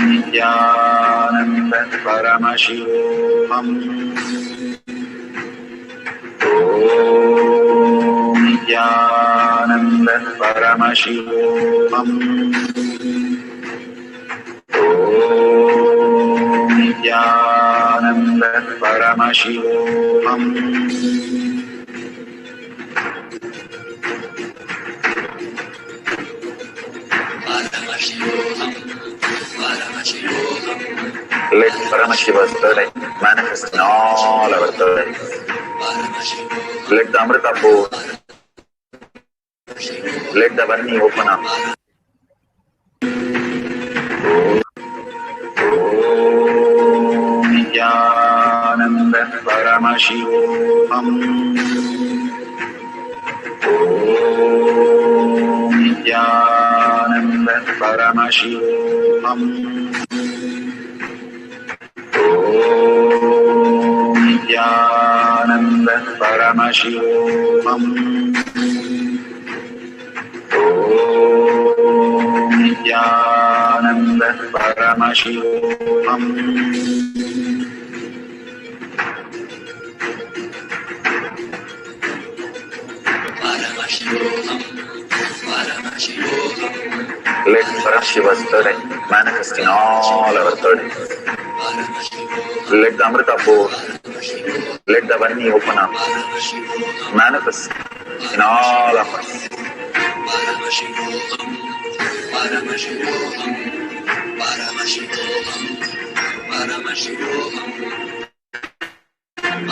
Nithyananda Paramashivoham. Om Nithyananda Paramashivoham. Om Nithyananda Paramashivoham. Let Paramashiva's third manifest in all our third. Let the Amrita pour. Let the Varni open up. Om Nithyananda Paramashivoham. Om Nithyananda Paramashivoham. Om Nithyananda Paramashivoham. Om Nithyananda Paramashivoham. Let Parashiva's third manifest in all our third. Let the Amrita pour. Let the Varni open up. Manifest in all of us.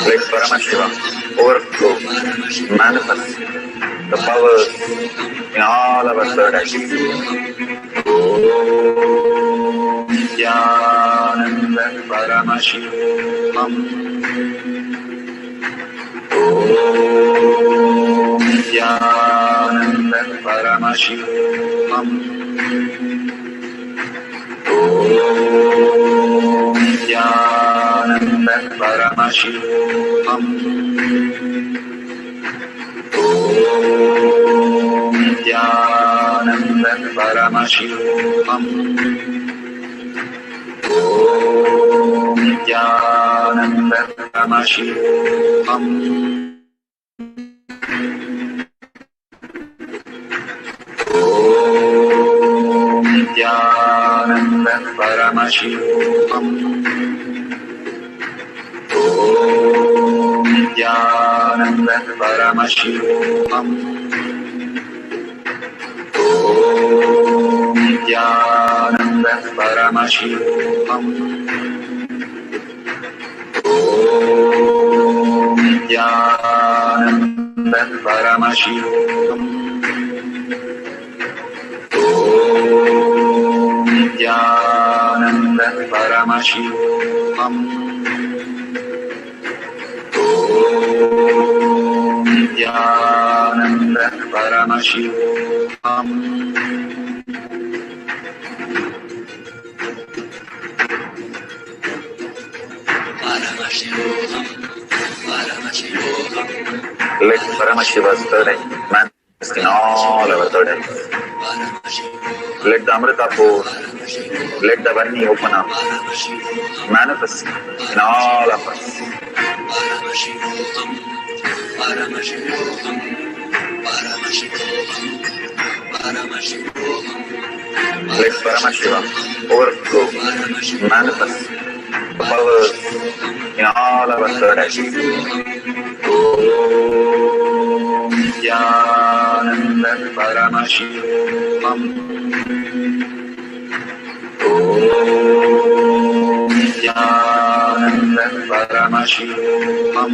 Let Paramashiva overflow, manifest the powers in all our third eyes. Om Nithyananda Paramashivoham. Om Nithyananda Paramashivoham. Om Nithyananda Paramashivoham. Om Nithyananda Paramashivoham. Om Nithyananda Paramashivoham. Om Nithyananda Paramashivoham. Om Nithyananda Paramashivoham. Om Nithyananda Paramashivoham. Om Nithyananda Paramashivoham. Om Nithyananda Paramashivoham. Om Nithyananda Paramashivoham. Let Paramashiva's third eye manifest in all our third eyes. Let the Amrita pour. Let the Varni open up. Manifest in all of us. Let Paramashiva overflow, manifest the powers in all our third eyes. Om Nithyananda Paramashivoham. Om Nithyananda Paramashivoham. Om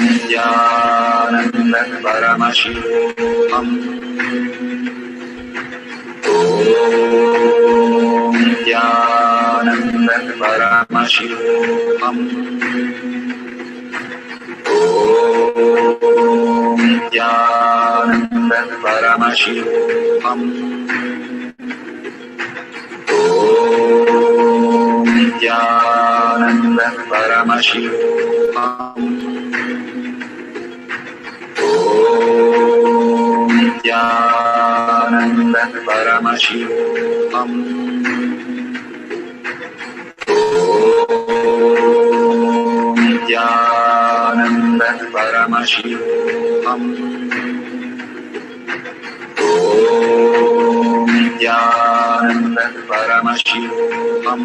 Nithyananda Paramashivoham. Om Nithyananda Paramashivoham. Nithyananda Paramashivoham. Nithyananda Paramashivoham. Nithyananda Paramashivoham. Nithyananda Paramashivoham. Nithyananda Paramashivoham.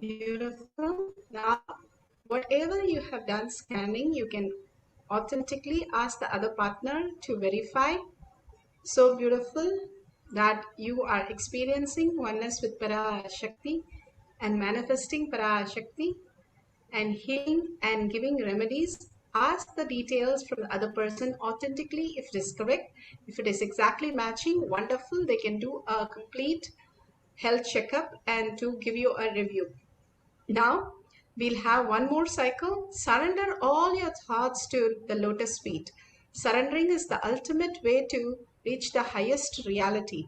Beautiful. Now, whatever you have done scanning, you can authentically ask the other partner to verify. So beautiful that you are experiencing oneness with Parashakti and manifesting Parashakti and healing and giving remedies. Ask the details from the other person authentically if it is correct. If it is exactly matching, wonderful. They can do a complete health checkup and to give you a review. Now, we'll have one more cycle. Surrender all your thoughts to the lotus feet. Surrendering is the ultimate way to reach the highest reality.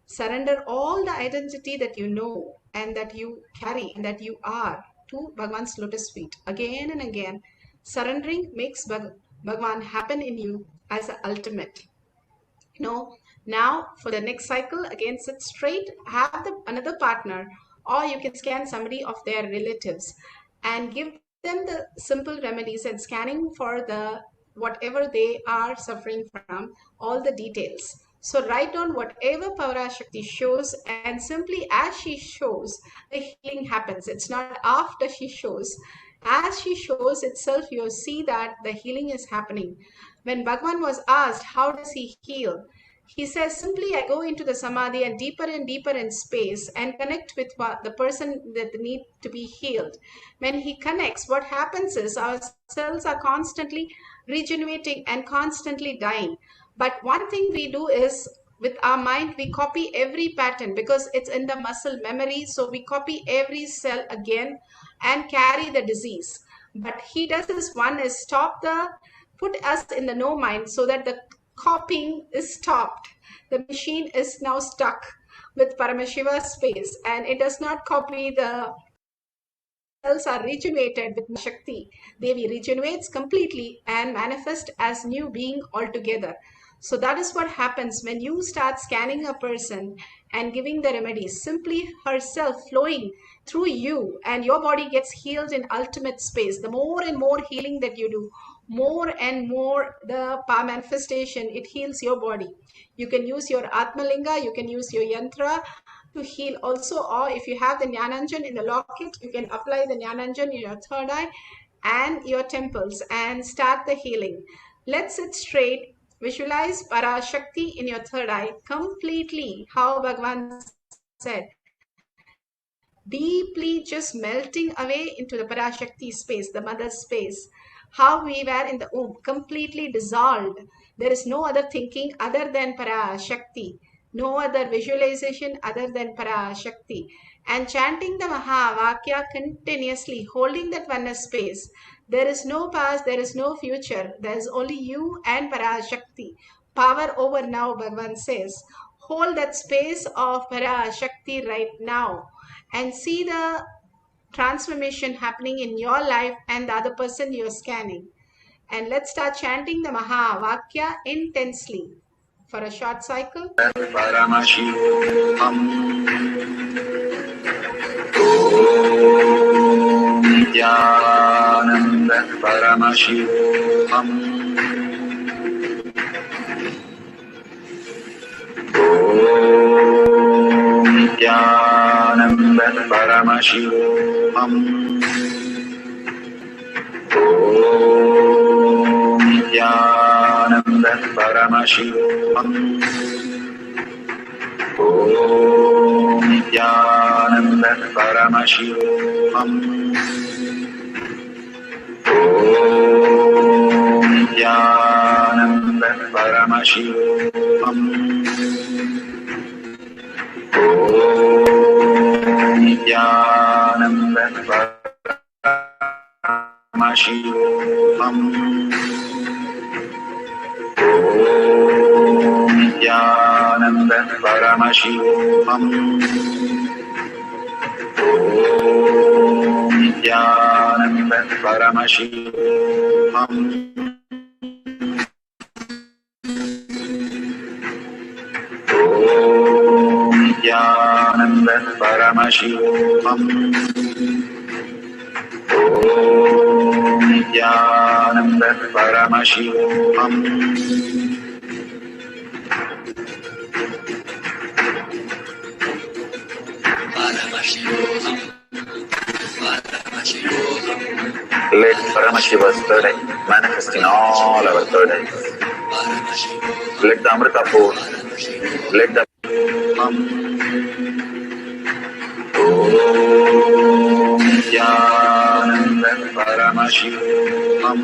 Surrender all the identity that you know and that you carry and that you are to Bhagwan's lotus feet. Again and again, surrendering makes Bhagwan happen in you as the ultimate. Now for the next cycle, again sit straight, have another partner, or you can scan somebody of their relatives and give them the simple remedies and scanning for the whatever they are suffering from, all the details. So write down whatever Parashakti shows, and simply as she shows, the healing happens. It's not after she shows. As she shows itself, you'll see that the healing is happening. When Bhagwan was asked, how does he heal? He says, simply I go into the samadhi and deeper in space and connect with the person that need to be healed. When he connects, what happens is our cells are constantly regenerating and constantly dying. But one thing we do is, with our mind, we copy every pattern because it's in the muscle memory. So we copy every cell again and carry the disease. But he does this one is put us in the no mind so that the copying is stopped. The machine is now stuck with Paramashiva's space and it does not copy. The cells are regenerated with Shakti. Devi regenerates completely and manifests as new being altogether. So that is what happens when you start scanning a person and giving the remedies. Simply herself flowing through you and your body gets healed in ultimate space. The more and more healing that you do, more and more the power manifestation, it heals your body. You can use your Atmalinga, you can use your Yantra to heal also, or if you have the Jnananjan in the locket, you can apply the Jnananjan in your third eye and your temples and start the healing. Let's sit straight. Visualize Parashakti in your third eye completely, how Bhagwan said. Deeply just melting away into the Parashakti space, the mother space. How we were in the womb, completely dissolved. There is no other thinking other than Parashakti. No other visualization other than Parashakti. And chanting the Mahavakya continuously, holding that oneness space. There is no past, there is no future. There is only you and Parashakti. Power over now, Bhagavan says. Hold that space of Parashakti right now and see the transformation happening in your life and the other person you're scanning. And let's start chanting the Mahavakya intensely for a short cycle. Paramashivoham. Nithyananda Paramashivoham. Nithyananda Paramashivoham. Nithyananda Paramashivoham. Nithyananda Paramashivoham. Nithyananda Paramashivoham. Om Nithyananda Paramashivoham. Om Nithyananda Paramashivoham. Om Nithyananda Paramashivoham. Om Nithyananda Paramashivoham. Om Nithyananda Paramashivoham. Let Paramashiva's third eye manifest in all our third eyes. Let the Amrita pour. Let the Om Nithyananda Paramashivoham. Om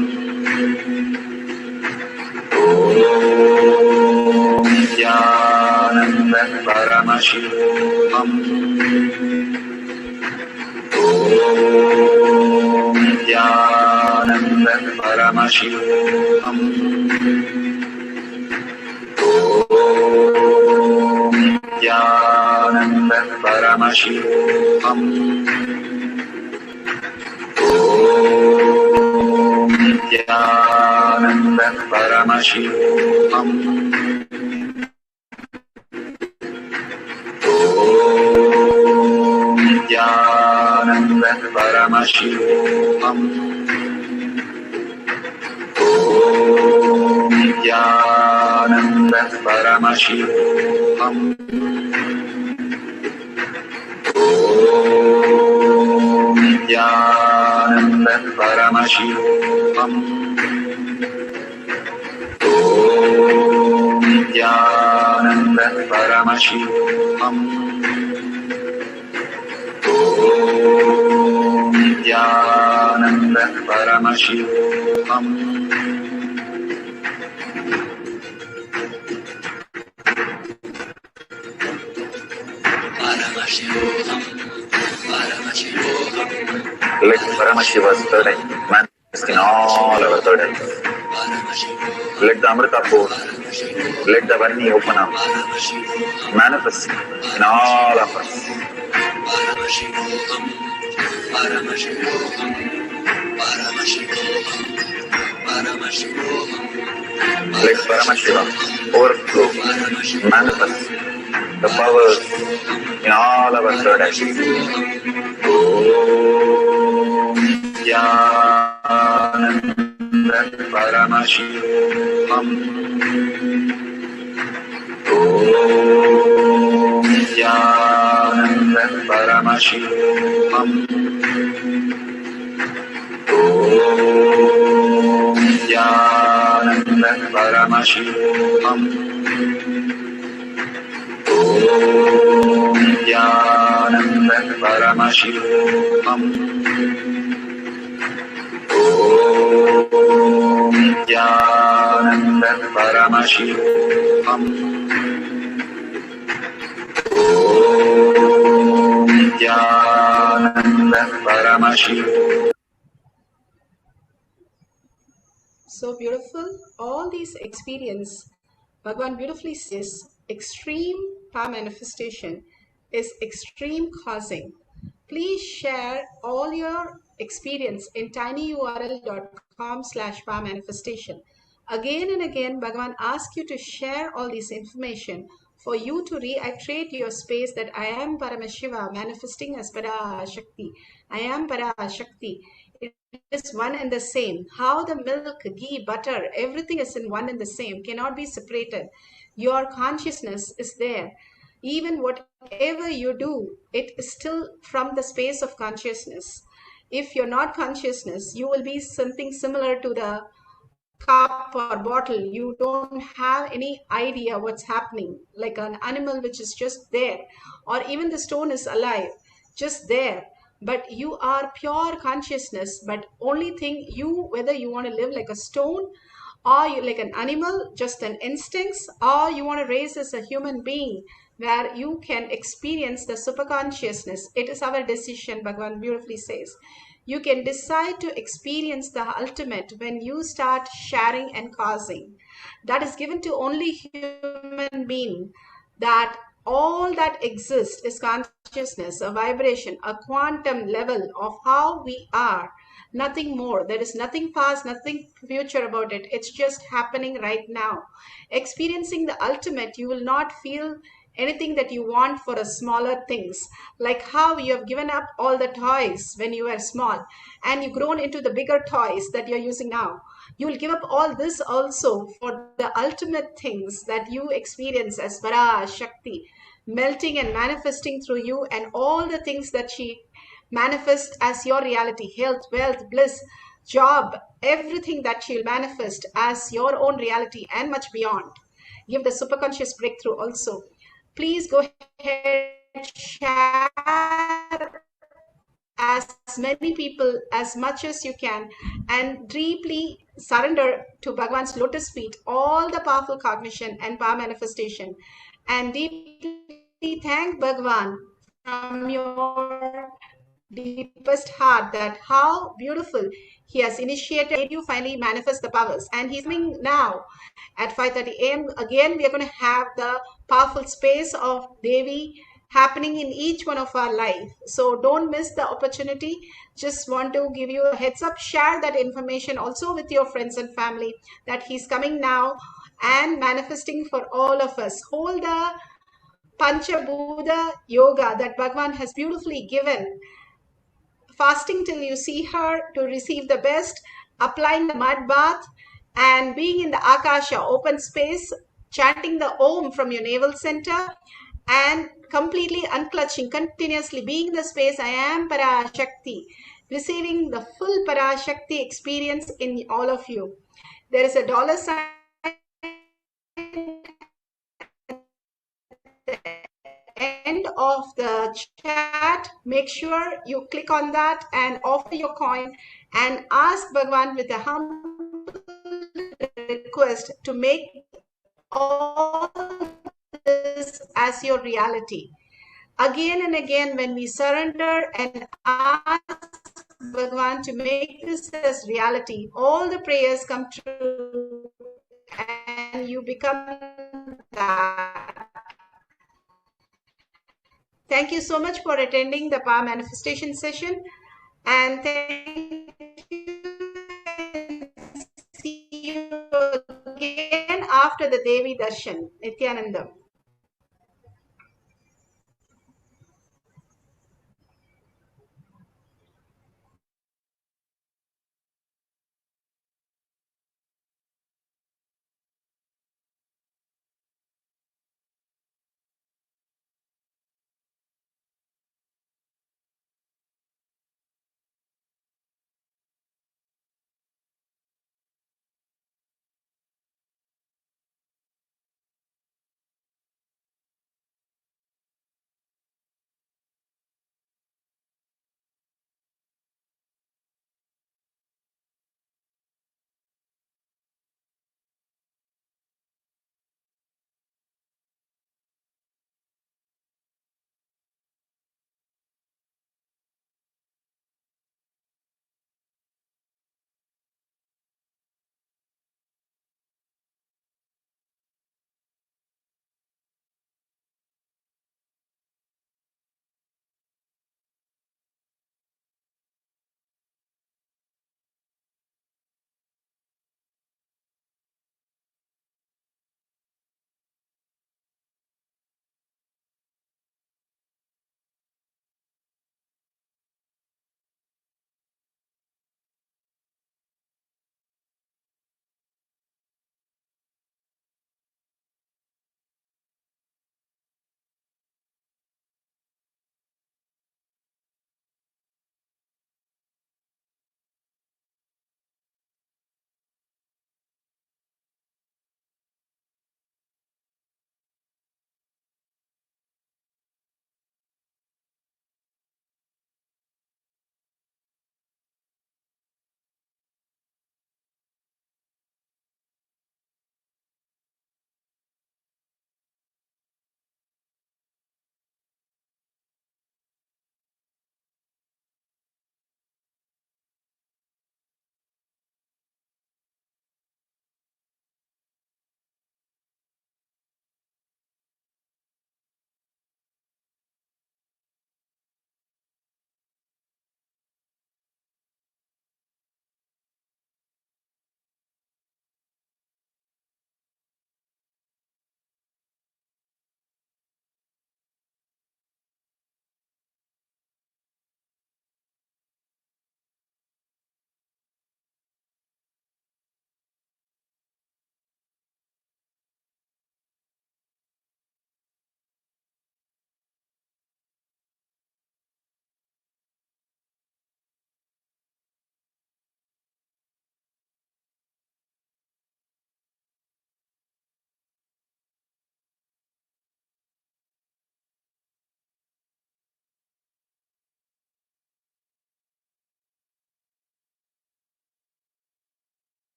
Nithyananda Paramashivoham. Om Nithyananda Paramashivoham. Om Nithyananda Paramashivoham. Om Nithyananda Paramashivoham. Om Nithyananda Paramashivoham. Om Nithyananda Paramashivoham. Om Nithyananda Paramashivoham. Om Nithyananda Paramashivoham. Om Nithyananda Paramashivoham. Let Paramashiva's third eye manifest in all our third eyes. Let the Amrita pour. Let the Vanni open up. Manifest in all of us. Paramashivoham. Paramashivoham. Paramashivoham. Paramashivoham. Let Paramashiva overflow, manifest the powers in all our third eyes. Om Nithyananda Paramashivoham. Om Nithyananda Paramashivoham. Om Nithyananda Paramashivoham. Om Nithyananda Paramashivoham. Om Nithyananda Paramashivoham. Om Nithyananda Paramashivoham. So beautiful. All these experience, Bhagavan beautifully says, extreme power manifestation is extreme causing. Please share all your experience in tinyurl.com/power manifestation. Again and again, Bhagavan asks you to share all this information for you to reiterate your space that I am Paramashiva, manifesting as Parashakti. I am Parashakti. It is one and the same. How the milk, ghee, butter, everything is in one and the same, cannot be separated. Your consciousness is there. Even whatever you do, it is still from the space of consciousness. If you're not consciousness, you will be something similar to the cup or bottle. You don't have any idea what's happening, like an animal which is just there, or even the stone is alive, just there. But you are pure consciousness. But only thing, you, whether you want to live like a stone Are you like an animal, just an instincts, or you want to raise as a human being where you can experience the superconsciousness? It is our decision, Bhagavan beautifully says. You can decide to experience the ultimate when you start sharing and causing. That is given to only human being, that all that exists is consciousness, a vibration, a quantum level of how we are. Nothing more. There is nothing past, nothing future about it. It's just happening right now. Experiencing the ultimate, you will not feel anything that you want for a smaller things, like how you have given up all the toys when you were small and you've grown into the bigger toys that you're using now. You will give up all this also for the ultimate things that you experience as Parashakti melting and manifesting through you, and all the things that she manifests as your reality, health, wealth, bliss, job, everything that she'll manifest as your own reality and much beyond. Give the superconscious breakthrough also. Please go ahead, share as many people as much as you can, and deeply surrender to Bhagwan's lotus feet all the powerful cognition and power manifestation, and deeply thank Bhagwan from your deepest heart that how beautiful he has initiated, made you finally manifest the powers. And he's coming now at 5:30 a.m. Again, we are going to have the powerful space of Devi happening in each one of our life. So don't miss the opportunity. Just want to give you a heads up. Share that information also with your friends and family that he's coming now and manifesting for all of us. Hold the Panchabhuta yoga that Bhagwan has beautifully given. Fasting till you see her to receive the best, applying the mud bath, and being in the Akasha open space, chanting the Om from your navel center, and completely unclutching, continuously being in the space, I am Parashakti, receiving the full Parashakti experience in all of you. There is a dollar sign end of the chat. Make sure you click on that and offer your coin and ask Bhagwan with a humble request to make all this as your reality. Again and again, when we surrender and ask Bhagwan to make this as reality, all the prayers come true and you become that. Thank you so much for attending the Power Manifestation session, and thank you. See you again after the Devi Darshan, Nithyanandam.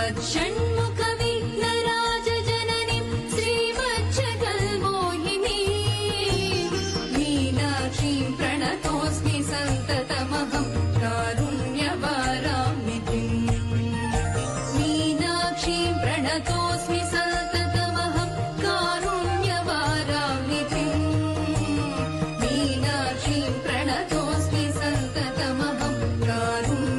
श्रीमच्छण्मुखविघ्नराजजननीं श्रीमच्छगल्मोहिनीं मीनाक्षीं प्रणतोऽस्मि सन्ततमहं कारुण्यवारामितिम् मीनाक्षीं प्रणतोऽस्मि सन्ततमहं कारुण्यवारामितिम् मीनाक्षीं प्रणतोऽस्मि सन्ततमहं कारुण्यवारामितिम्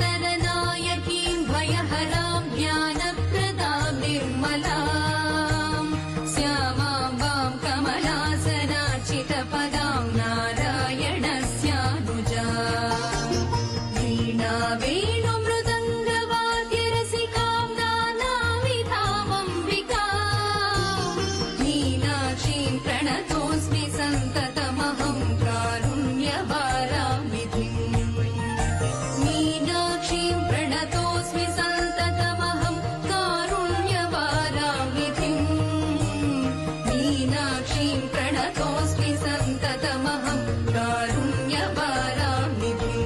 श्रीवत्सुन्दरनायकीं भयहरां ज्ञानप्रदां निर्मलां श्यामां वां कमलासनार्चितपदां नारायणस्यानुजां वीणावेणुमृदङ्गवाद्यरसिकां नानाविधामम्बिकां मीनाक्षीं प्रणतोऽस्मि सन्ततमहं कारुण्यवारामितिम् मीनाक्षीं प्रणतोऽस्मि सन्ततमहं कारुण्यवारामितिम् मीनाक्षीं प्रणतोऽस्मि सन्ततमहं कारुण्यवारामितिम्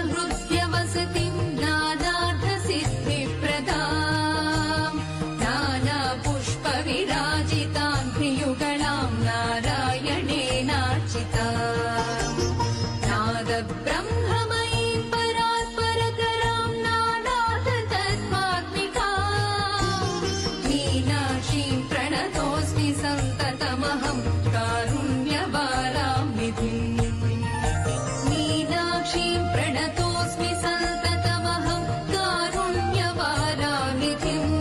नानायोगिमुनीन्द्रहृद्यवसतिं नानार्थसिद्धिप्रदां नानापुष्पविराजितां प्रियुगणां नारायणेनार्चितां नादब्रह्ममयीं परात्परतरां नानार्थतत्त्वात्मिकां मीनाक्षीं प्रणतोऽस्मि सन्ततमहं कारुण्यवारामितिम् मीनाक्षीं प्रणतोऽस्मि सन्ततमहं कारुण्यवारामितिम्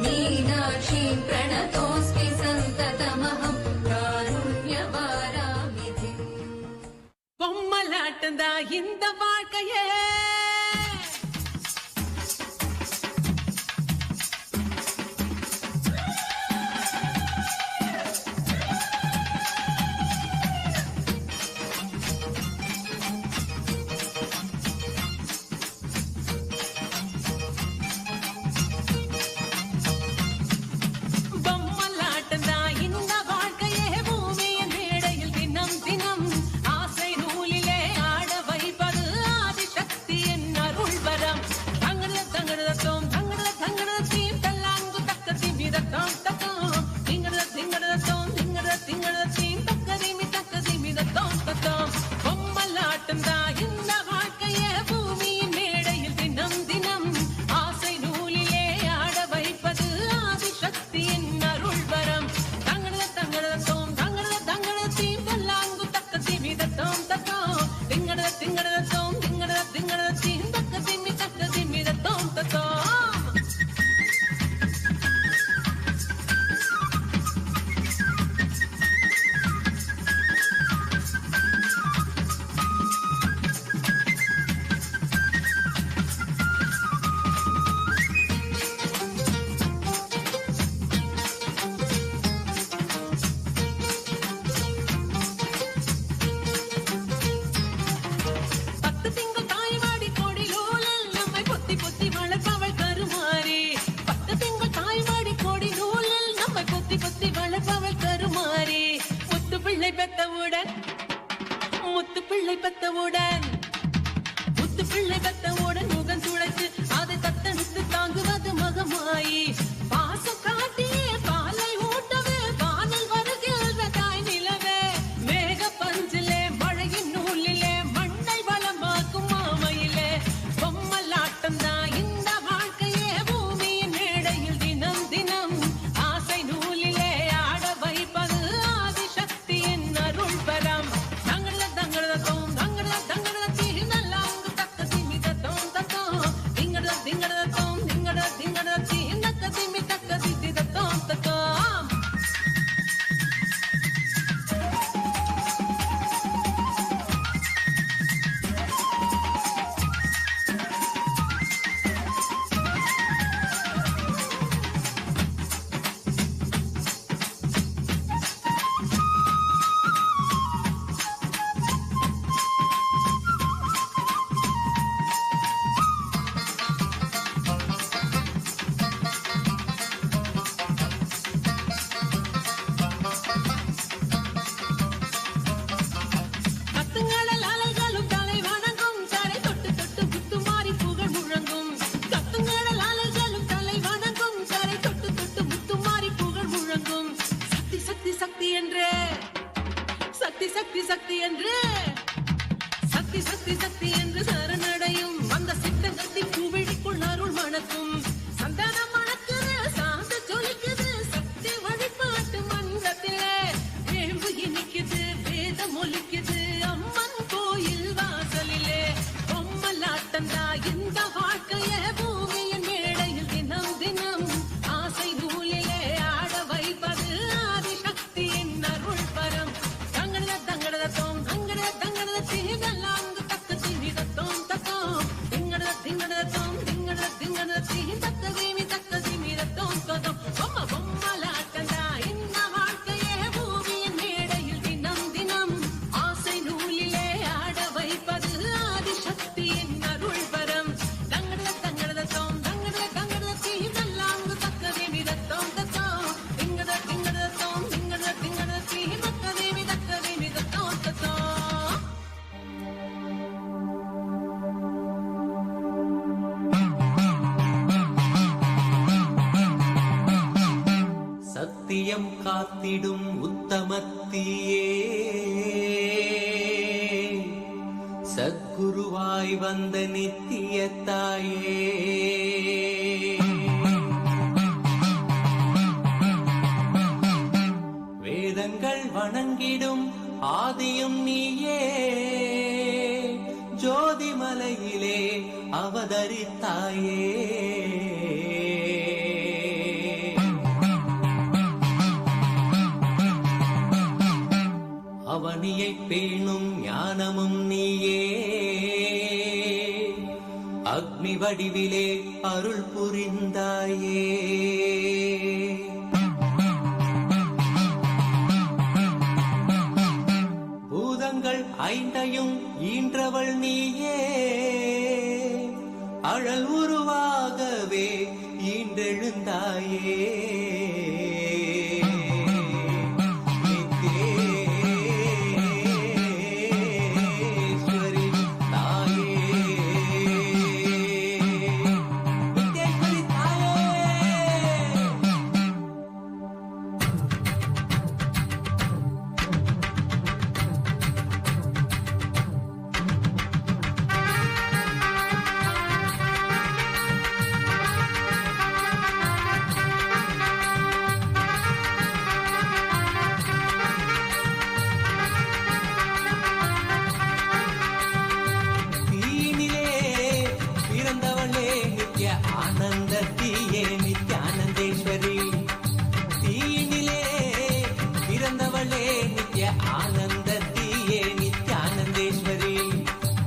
मीनाक्षीं प्रणतोऽस्मि सन्ततमहं कारुण्यवारामितिम् பொம்மலாட்டந்தா இந்த வாழ்க்கையே பொம்மலாட்டந்தா இந்த வாழ்க்கையே பூமியின் மேடையில் தினம் தினம் ஆசை நூலிலே ஆட வைப்பது ஆதிசக்தியின் அருள் வரம் தங்கட தங்கடத்தோம் தங்கட தங்கடத்தீம் தல்லாங்கு தக்கத்தி மிதத்தோம் தத்தோம் திங்கடத்தோம் திங்கடத்தீம் தக்கதி மிதத்தோம் தத்தோம் பொம்மலாட்டந்தா இந்த வாழ்க்கையே பூமியின் மேடையில் தினம் தினம் ஆசை நூலிலே ஆட வைப்பது ஆதிசக்தியின் அருள் வரம் தங்கடத்தோம் தங்கடத்தீம் தல்லாங்கு தக்கத்தி மிதத்தோம் தத்தோம் திங்கடத்தோம் திங்கடத்தீம் தக்கதி மிதத்தோம் தத்தோம் பத்து திங்கள் தாய்வாடி கோடிலூழல் நம்மை பொத்தி பொத்தி வளர்ப்பவள் கருமாறி பத்து திங்கள் தாய்வாடி கோடிலூழல் நம்மை பொத்தி பொத்தி வளர்ப்பவள் கருமாறி முத்து பிள்ளை பெத்தவுடன் முகம் துளைத்து அதை தத்தெடுத்து தாங்குவது மகமாயி பாசம் காட்டியே பாலை ஊட்டவே வானல் வருகின்ற தாய் நிலவே மேக பஞ்சிலே மழையின் நூலிலே மண்ணை வளமாக்கும் மாமையிலே பொம்மலாட்டம்தான் இந்த வாழ்க்கையே பூமியின் மேடையில் தினம் தினம் ஆசை நூலிலே ஆட வைப்பது ஆதிசக்தியின் அருள் பரம் தங்கடத்தோம் தீ நல்ல திங்கடத்தோம் திங்கடத்தீ சக்தி சக்தி சக்தி என்று சரணடையும் அந்த சித்தங்கத்தி பூவிழிக்குள் அருள் மணக்கும் சந்தன மணக்குது சாந்த ஜொலிக்குது சக்தி வழிபாட்டு மன்றத்திலே வேள்வு இனிக்குது வேதம் ஒலிக்குது அம்மன் கோயில் வாசலிலே பொம்மலாட்டந்தா இந்த வாழ்க்கைய பூமியின் மேடையில் தினம் தினம் ஆசை நூலிலே ஆட வைப்பது ஆதிசக்தியின் அருள் பரம் தங்கட தங்கட தோம் தங்கட தங்கட தீதெல்லாம் தக்க தீமிதத்தோம் தத்தோம் திங்கட திங்கட தோம் திங்கட திங்கட தீ தக்க தீமிதத்தோம் தத்தோம் பொம்ம பொம்மலாட்டந்தா இந்த வாழ்க்கையே பூமியின் மேடையில் தினம் தினம் ஆசை நூலிலே ஆட வைப்பது ஆதிசக்தியின் அருள் பரம் தங்கட தங்கட தோம் தங்கட தங்கட தீதெல்லாம் தக்க தீமிதத்தோம் தத்தோம் திங்கட திங்கட தோம் திங்கட திங்கட தீ தக்க தீமிதத்தோம் தத்தோம். சத்தியம் காத்திடும் உத்தமத்தியே சத்குருவாய் வந்த நித்திய தாயே வேதங்கள் வணங்கிடும் ஆதியும் நீயே ஜோதிமலையிலே அவதரித்தாயே அவனியை பேணும் ஞானமும் நீயே அக்னி வடிவிலே அருள் புரிந்தாயே பூதங்கள் ஐந்தையும் ஈன்றவள் நீயே அழல் உருவாகவே ஈன்றெழுந்தாயே ஆனந்தத்தியே நித்யானந்தேஸ்வரி தீயினிலே பிறந்தவளே நித்ய ஆனந்தத்தியே நித்யானந்தேஸ்வரி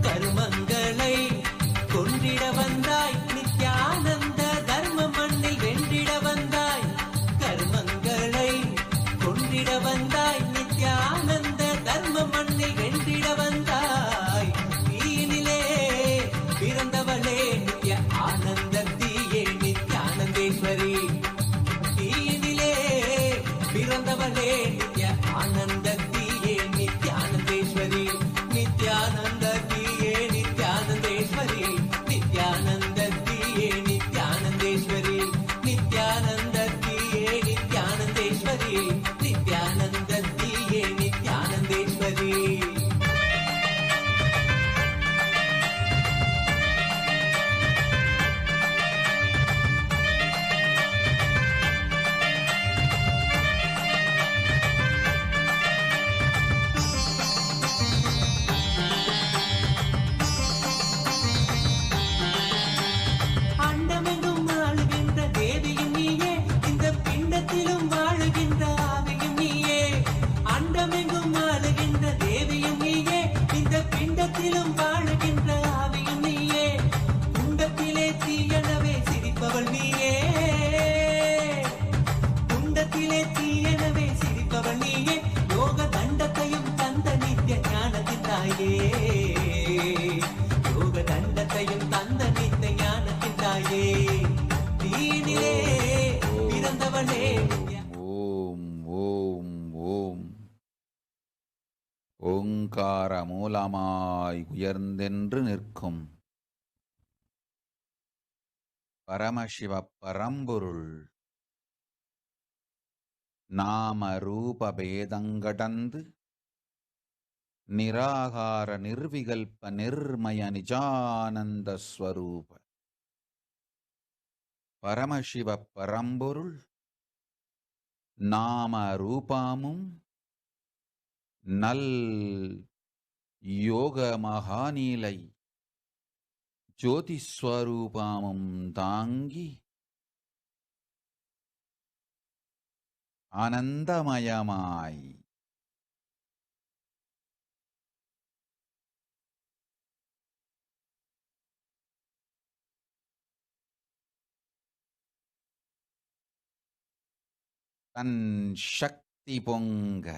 கர்மங்களை கொன்றிட வந்தாய் நித்யானந்த தர்ம மண்ணில் வென்றிட வந்தாய் கர்மங்களை கொன்றிட வந்தாய் நித்யானந்த தர்ம மண்ணில் வென்றிட வந்தாய் தீயினிலே பிறந்தவளே நித்ய ஆனந்தத்தியே நித்யானந்தேஸ்வரி தீயினிலே பிறந்தவளே நித்ய ஆனந்தத்தியே நித்யானந்தேஸ்வரி நித்யானந்தத்தியே நித்யானந்தேஸ்வரி நித்யானந்தத்தியே நித்யானந்தேஸ்வரி நித்யானந்தத்தியே நித்யானந்தேஸ்வரி நித்யானந்தத்தியே நித்யானந்தேஸ்வரி அண்டமெங்கும் ஆளுகின்ற தேவியும் நீயே இந்த பிண்டத்திலும் வாழுகின்ற ஆவியும் நீயே அண்டமெங்கும் ஆளுகின்ற தேவியும் நீயே இந்த பிண்டத்திலும் வாழுகின்ற ஆவியும் நீயே குண்டத்திலே தீயனவே சிரிப்பவள் நீயே குண்டத்திலே தீயனவே சிரிப்பவள் நீயே யோக தண்டத்தையும் தந்த நித்திய ஞானத்தின் தாயே யோக தண்டத்தையும் தந்த நித்திய ஞானத்தின் தாயே தீனிலே பிறந்தவளே ஓம் ஓம் ஓம் ஓங்கார மூலமாய் உயர்ந்தென்று நிற்கும் பரமசிவ பரம்பொருள் நாம ரூப பேதங்கடந்து நிராகார நிர்விகல்ப நிர்மய நிஜானந்த ஸ்வரூப பரமசிவ பரம்பொருள் நாம ரூபமும் நல் யோக மகாநீலை ஜோதிஸ்வரூபமும் தாங்கி ஆனந்தமயமாய் தன் சக்தி பொங்க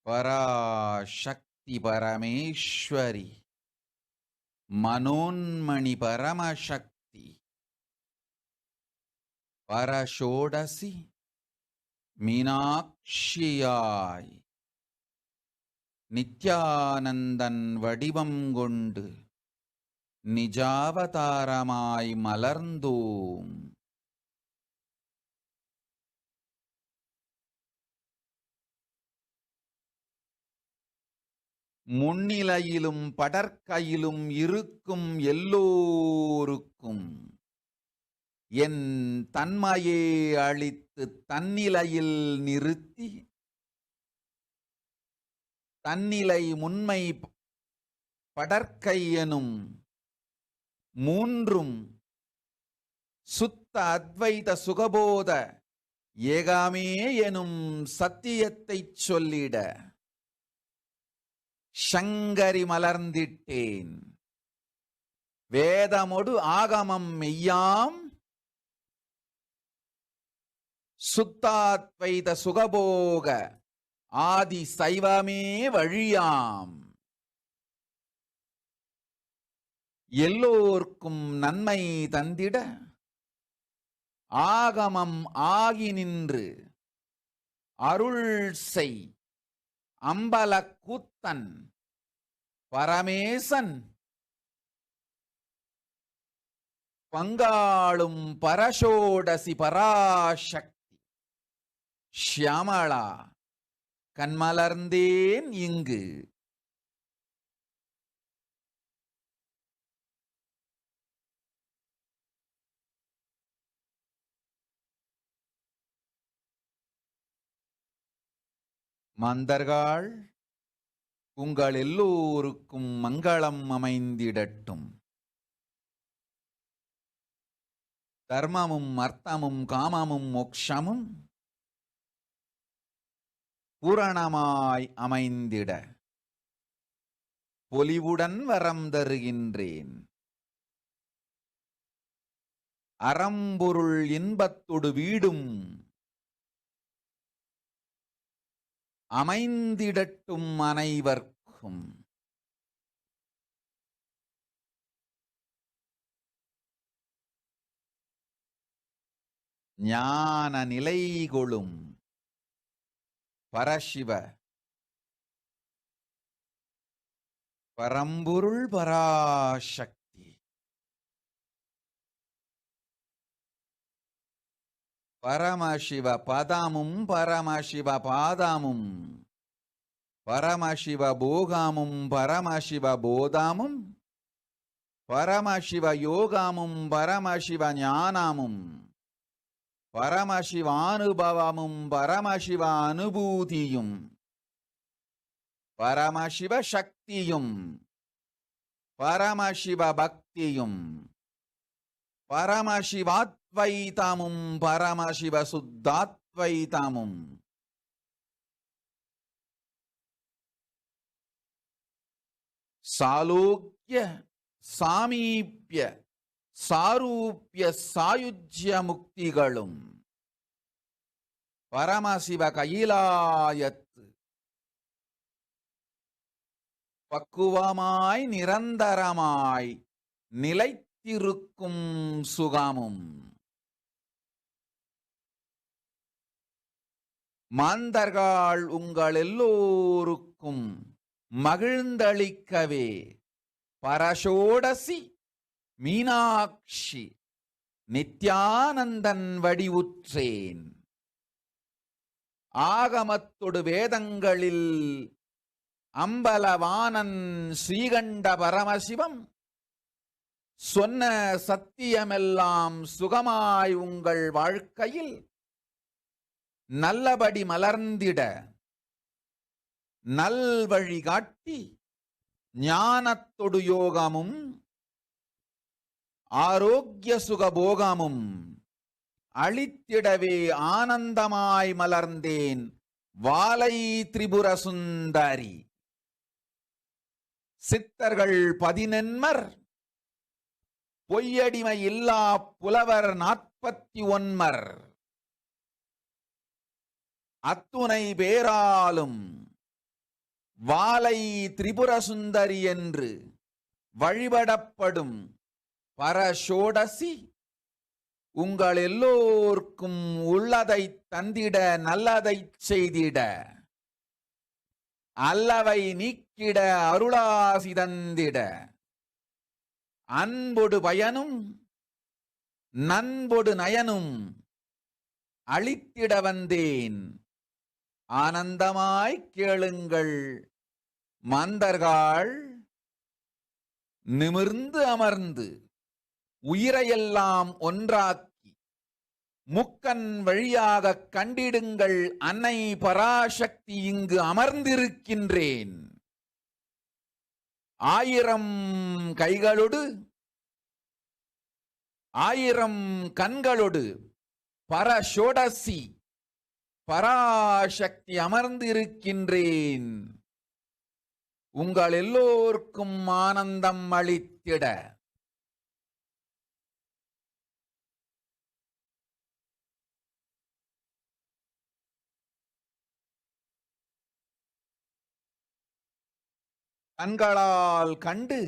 பராசக்தி பரமேஸ்வரி மனோன்மணி பரமசக்தி பரஷோடசி மீனாட்சியாய் நித்யானந்தன் வடிவம் கொண்டு நிஜாவதாரமாய் மலர்ந்தோம். முன்னிலையிலும் படற்கையிலும் இருக்கும் எல்லோருக்கும் என் தன்மையே அளித்து தன்னிலையில் நிறுத்தி தன்னிலை முன்மை படற்கை எனும் மூன்றும் சுத்த அத்வைத சுகபோத ஏகாமே எனும் சத்தியத்தைச் சொல்லிட சங்கரி மலர்ந்திட்டேன். வேதமொடு ஆகமம் மெய்யாம் சுத்தாத்வைத சுகபோக ஆதி சைவமே வழியாம். எல்லோர்க்கும் நன்மை தந்திட ஆகமம் ஆகி நின்று அருள் செய் அம்பல கூத்தன் பரமேசன் பங்காளும் பரஷோடசி பராசக்தி ஷியாமளா கண்மலர்ந்தேன் இங்கு. மாந்தர்கள் உங்கள் எல்லோருக்கும் மங்களம் அமைந்திடட்டும். தர்மமும் அர்த்தமும் காமமும் மோட்சமும் பூரணமாய் அமைந்திட பொலிவுடன் வரம் தருகின்றேன். அறம்பொருள் இன்பத்தொடு வீடும் அமைந்திடட்டும் அனைவர்க்கும். ஞான நிலை கொளும் பரசிவ பரம்பொருள் பராசக்தி பரமசிவ பதமும் பரமசிவ பாதமும் பரமசிவ போகமும் பரமசிவ போதமும் பரமசிவ யோகமும் பரமசிவ ஞானமும் பரமசிவானுபவமும் பரமசிவ அனுபூதியும் பரமசிவ சக்தியும் பரமசிவ பக்தியும் பரமசிவாத்வைதமும் பரமசிவ சுத்தாத்வைதமும் சாலோக்கிய சாமீப்ய சாரூப்ய சாயுஜ்ய முக்திகளும் பரமசிவ கையிலாயத்து பக்குவமாய் நிரந்தரமாய் நிலைத்திருக்கும் சுகமும் மாந்தர்கள் உங்கள் எல்லோருக்கும் மகிழ்ந்தளிக்கவே பரஷோடசி மீனாட்சி நித்யானந்தன் வடிவுற்றேன். ஆகமத்தொடு வேதங்களில் அம்பலவானன் ஸ்ரீகண்ட பரமசிவம் சொன்ன சத்தியமெல்லாம் சுகமாய் உங்கள் வாழ்க்கையில் நல்லபடி மலர்ந்திட நல்வழி காட்டி ஞானத்தொடு யோகமும் ஆரோக்கிய சுகபோகமும் அளித்திடவே ஆனந்தமாய் மலர்ந்தேன் வாலை திரிபுர சுந்தரி. சித்தர்கள் 11 பொய்யடிமை இல்லா புலவர் 49 அத்துணை பேராலும் வாலை திரிபுர சுந்தரி என்று வழிபடப்படும் பரஷோடசி உங்கள் எல்லோர்க்கும் உள்ளதை தந்திட நல்லதை செய்திட அல்லவை நீக்கிட அருளாசி தந்திட அன்பொடு பயனும் நண்பொடு நயனும் அளித்திட வந்தேன். ஆனந்தமாய் கேளுங்கள் மந்தர்கள் நிமிர்ந்து அமர்ந்து உயிரையெல்லாம் ஒன்றாக்கி முக்கன் வழியாக கண்டிடுங்கள் அன்னை பராசக்தி இங்கு அமர்ந்திருக்கின்றேன். 1000 கைகளோடு 1000 கண்களோடு பரஷோடசி பராசக்தி அமர்ந்திருக்கின்றேன். உங்கள் எல்லோருக்கும் ஆனந்தம் அளித்திட. கண்களால் கண்டு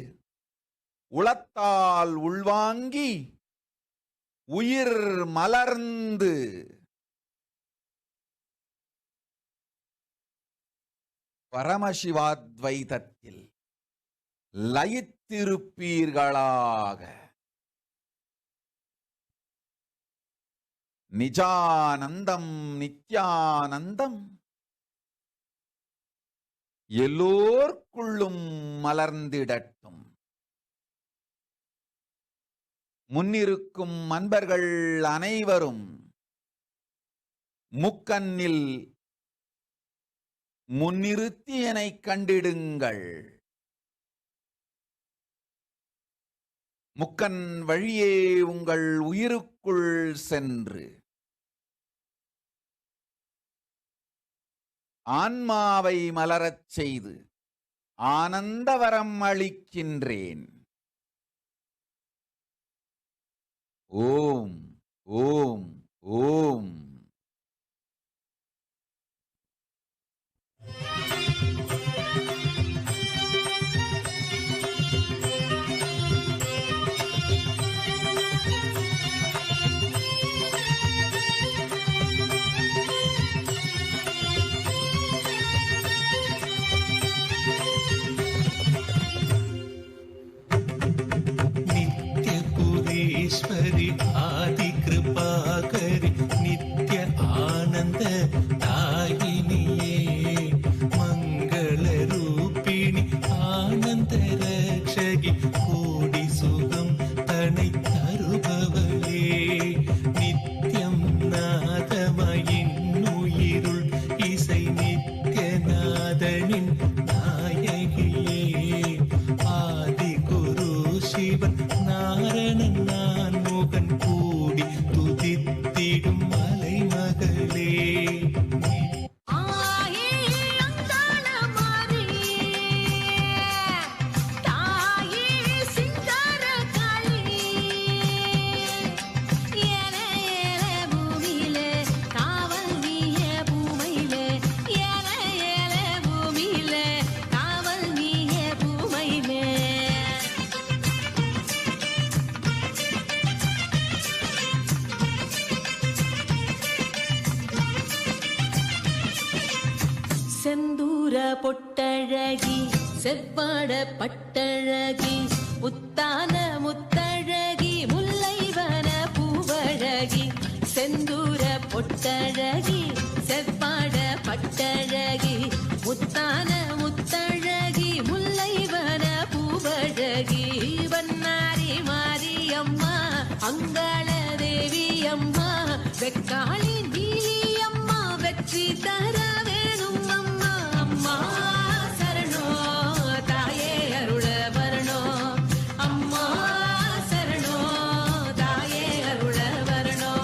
உளத்தால் உள்வாங்கி உயிர் மலர்ந்து பரமசிவாத்வைதத்தில் லயித்திருப்பீர்களாக. நிஜானந்தம் நித்யானந்தம் எல்லோர்க்குள்ளும் மலர்ந்திடட்டும். முன்னிருக்கும் அன்பர்கள் அனைவரும் முக்கண்ணில் முன்னிறுத்தி என்னை கண்டிடுங்கள். முக்கன் வழியே உங்கள் உயிருக்குள் சென்று ஆன்மாவை மலரச் செய்து ஆனந்தவரம் அளிக்கின்றேன். ஓம் ஓம் ஓம். ईश्वरी आदि कृपाकरी नित्य आनंद दायिनिये मंगल रूपिणी आनंद रक्षगी कोडि सुगम तनै तरुबवले नित्यम नादमयिन्नुयिरुள் इसै नित्यनादनिன் நாயகியே ஆதி குரு சிவன் நாரணன் நான் முகன் கூடி துதித்திடும் மலை மகளே. செந்தூர பொட்டழகி செவ்வாட பட்டழகி முத்தான முத்தழகி முல்லைவன பூவழகி செந்தூர பொட்டழகி செவ்வாட முத்தான முத்தழகி முல்லைவன பூவழகி வண்ணாரி மாரியம்மா அங்காள தேவி அம்மா வெக்காளி நீலி அம்மா வெற்றி தர வேணும் அம்மா அம்மா சரணோ தாயே அருள வரணோ அம்மா சரணோ தாயே அருள வரணோ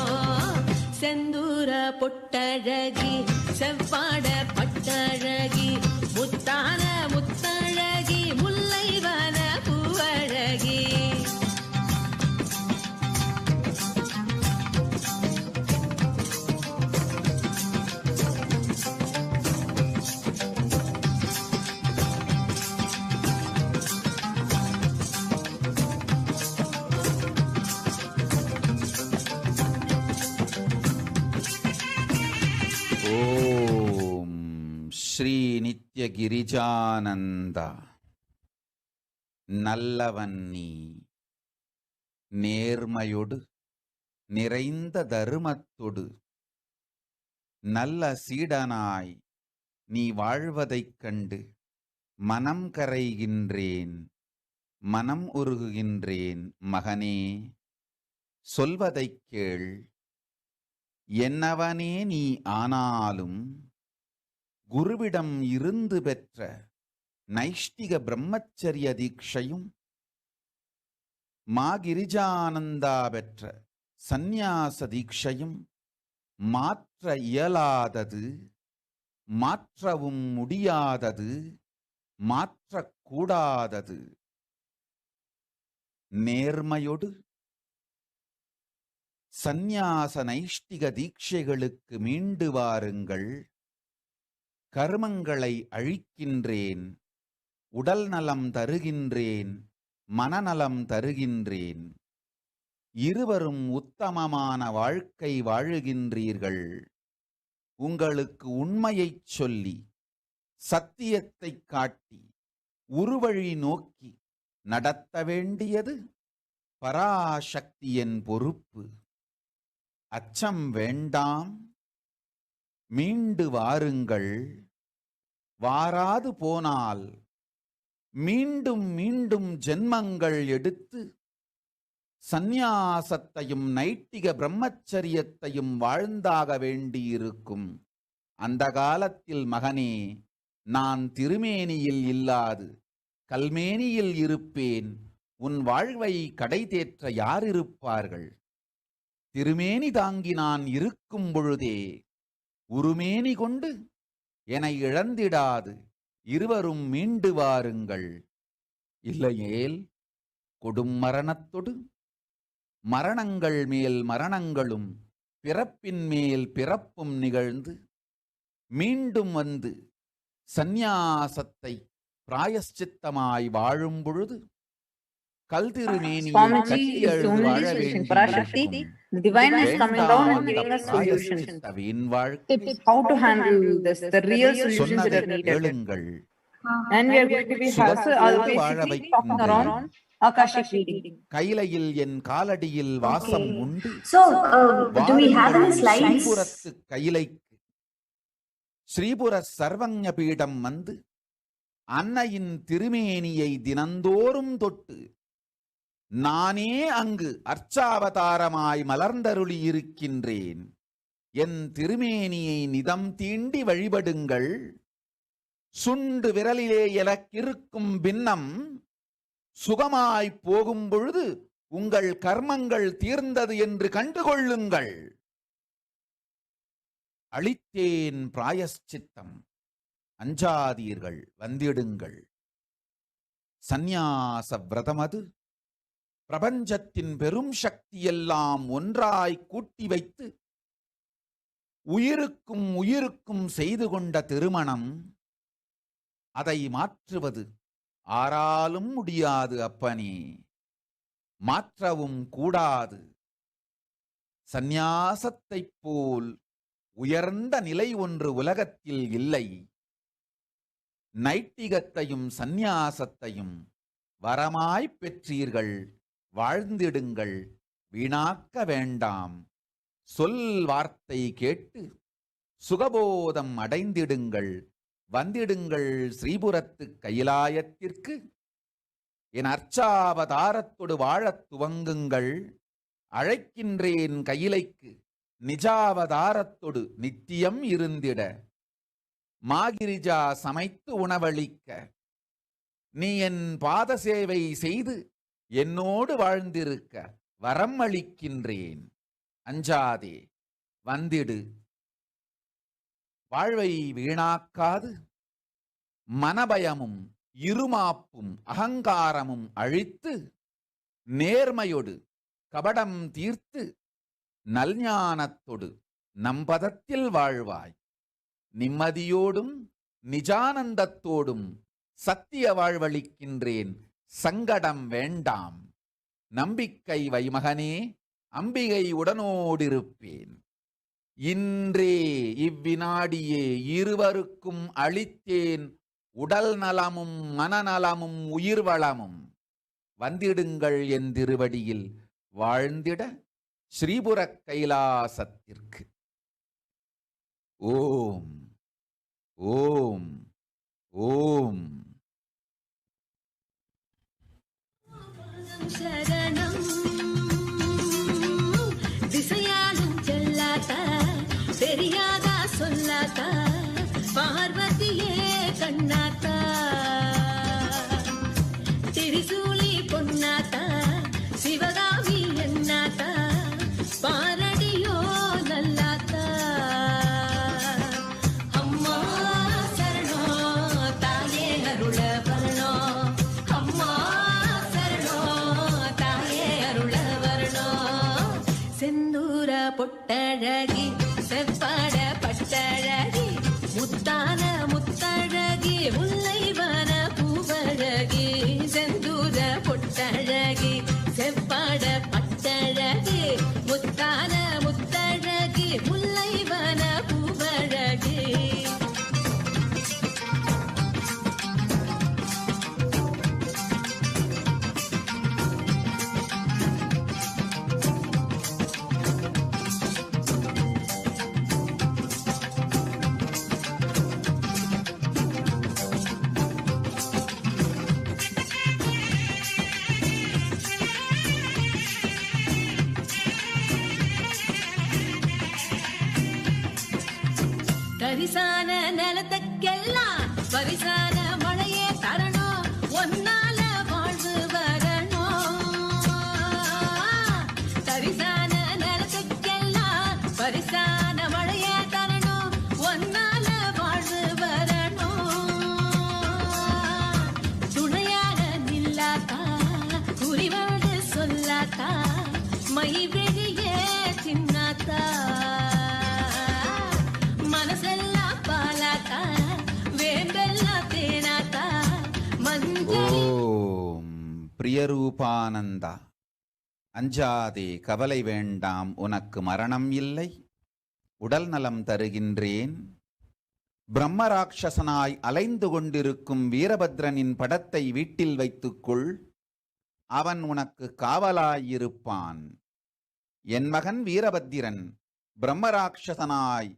செந்தூர பொட்டழகி செவ்வாட பட்டழகி முத்தான முத்தழகி முல்லைவன பூவழகி ஓம் ஸ்ரீ நித்ய கிரிஜானந்த நல்லவன் நீ நேர்மையொடு நிறைந்த தருமத்தொடு நல்ல சீடனாய் நீ வாழ்வதைக் கண்டு மனம் கரைகின்றேன் மனம் உருகுகின்றேன் மகனே சொல்வதைக் கேள் என்னவனே நீ ஆனாலும் குருவிடம் இருந்து பெற்ற நைஷ்டிக பிரம்மச்சரிய தீட்சையும் மாகிரிஜானந்தா பெற்ற சந்நியாச தீட்சையும் மாற்ற இயலாதது, மாற்றவும் முடியாதது, மாற்றக்கூடாதது. நேர்மையொடு சந்நியாச நைஷ்டிக தீட்சைகளுக்கு மீண்டு வாருங்கள். கர்மங்களை அழிக்கின்றேன், உடல் நலம் தருகின்றேன், மனநலம் தருகின்றேன். இருவரும் உத்தமமான வாழ்க்கை வாழுகின்றீர்கள். உங்களுக்கு உண்மையைச் சொல்லி சத்தியத்தைக் காட்டி உருவழி நோக்கி நடத்த வேண்டியது பராசக்தியின் பொறுப்பு. அச்சம் வேண்டாம், மீண்டு வாருங்கள். வாராது போனால் மீண்டும் மீண்டும் ஜென்மங்கள் எடுத்து சந்நியாசத்தையும் நைட்டிக பிரம்மச்சரியத்தையும் வாழ்ந்தாக வேண்டியிருக்கும். அந்த காலத்தில் மகனே, நான் திருமேனியில் இல்லாது கல்மேனியில் இருப்பேன். உன் வாழ்வை கடை தேற்ற யார் இருப்பார்கள்? திருமேனி தாங்கி நான் இருக்கும் பொழுதே உருமேனி கொண்டு என்னை இழந்திடாது இருவரும் மீண்டு வாருங்கள். இல்லையேல் கொடும் மரணத்தொடு மரணங்கள் மேல் மரணங்களும் பிறப்பின் மேல் பிறப்பும் நிகழ்ந்து மீண்டும் வந்து சந்நியாசத்தை பிராயஷ்சித்தமாய் வாழும் பொழுது கல்திருமேனியை கட்டி எழுந்து வாழ Parashakti, the divine is coming down and giving us solutions. Tips how to handle this, the real solutions that are needed. And we are going to be basically talking around Akashic reading. கைலையில் என் காலடியில் வாசம் உண்டு. So, do we have any slides? ஸ்ரீபுரத்து கைலைக்கு Sripura சர்வஞ பீடம் வந்து அன்னையின் திருமேனியை தினந்தோறும் தொட்டு நானே அங்கு அர்ச்சாவதாரமாய் மலர்ந்தருளி இருக்கின்றேன். என் திருமேனியை நிதம் தீண்டி வழிபடுங்கள். சுண்டு விரலிலே எனக்கிருக்கும் பின்னம் சுகமாய் போகும் பொழுது உங்கள் கர்மங்கள் தீர்ந்தது என்று கண்டுகொள்ளுங்கள். அளித்தேன் பிராயஷ்சித்தம், அஞ்சாதீர்கள், வந்திடுங்கள். சந்நியாச விரதமது பிரபஞ்சத்தின் பெரும் சக்தியெல்லாம் ஒன்றாய் கூட்டி வைத்து உயிருக்கும் உயிருக்கும் செய்து கொண்ட திருமணம். அதை மாற்றுவது ஆராலும் முடியாது அப்பனே, மாற்றவும் கூடாது. சந்நியாசத்தைப் போல் உயர்ந்த நிலை ஒன்று உலகத்தில் இல்லை. நைட்டிகத்தையும் சந்நியாசத்தையும் வரமாய்ப் பெற்றீர்கள். வாழ்ந்திடுங்கள், வீணாக்க வேண்டாம். சொல் வார்த்தை கேட்டு சுகபோதம் அடைந்திடுங்கள். வந்திடுங்கள் ஸ்ரீபுரத்து கைலாயத்திற்கு, என் அர்ச்சாவதாரத்தொடு வாழத் துவங்குங்கள். அழைக்கின்றேன் கையிலைக்கு நிஜாவதாரத்தொடு நித்தியம் இருந்திட. மாகிரிஜா சமைத்து உணவளிக்க, நீ என் பாத சேவை செய்து என்னோடு வாழ்ந்திருக்க வரம் அளிக்கின்றேன். அஞ்சாதே, வந்திடு. வாழ்வை வீணாக்காது மனபயமும் இருமாப்பும் அகங்காரமும் அழித்து, நேர்மையொடு கபடம் தீர்த்து நல்ஞானத்தொடு நம்பதத்தில் வாழ்வாய். நிம்மதியோடும் நிஜானந்தத்தோடும் சத்திய வாழ்வளிக்கின்றேன், சங்கடம் வேண்டாம். நம்பிக்கை வைமகனே, அம்பிகை உடனோடிருப்பேன். இன்றே இவ்வினாடியே இருவருக்கும் அளித்தேன் உடல் நலமும் மனநலமும் உயிர்வளமும். வந்திடுங்கள் என் திருவடியில் வாழ்ந்திட ஸ்ரீபுரக் கைலாசத்திற்கு. ஓம் ஓம் ஓம். சரணம் திசையாலும் செல்லாத, தெரியாதா சொல்லாத, பார்வதியே கண்ணாத்தா, திரிசூலி பொன்னாத்தா, சிவகாமி என்னாத்தா, பாரடியோ நல்லாத்தா. அம்மா சரணம் தாயே அருள வரணும், அம்மா சரணம் தாயே அருள வரணும். செந்தூர பொட்டழகி செவ்வாட பட்டழகி, முத்தான முத்தழகி முல்லைவன பூவழகி. செந்தூர பொட்டழகி செவ்வாட பட்டழகி, முத்தான முத்தழகி முல்லைவன பூவழகி. தரிசான நிலத்துக்கெல்லாம் பரிசான மழையே தரணும், ஒன்னால வாழ்வு வரணும். தரிசான நிலத்துக்கெல்லாம் பரிசான மழையே தரணும், ஒன்னால வாழ்வு வரணும். துணையாக நில்லாத்தா, குறிவாடு சொல்லாத்தா, மை வெளியே சின்னாத்தா, மனசெல்லாம் பாலாத்தா, வேம்பெல்லாம் தேனாத்தா, மஞ்சள். ஓம் பிரியரூபானந்தா, அஞ்சாதே கவலை வேண்டாம், உனக்கு மரணம் இல்லை, உடல் நலம் தருகின்றேன். பிரம்மராட்சசனாய் அலைந்து கொண்டிருக்கும் வீரபத்ரனின் படத்தை வீட்டில் வைத்துக்கொள், அவன் உனக்கு காவலாயிருப்பான். என் மகன் வீரபத்திரன் பிரம்மராட்சசனாய்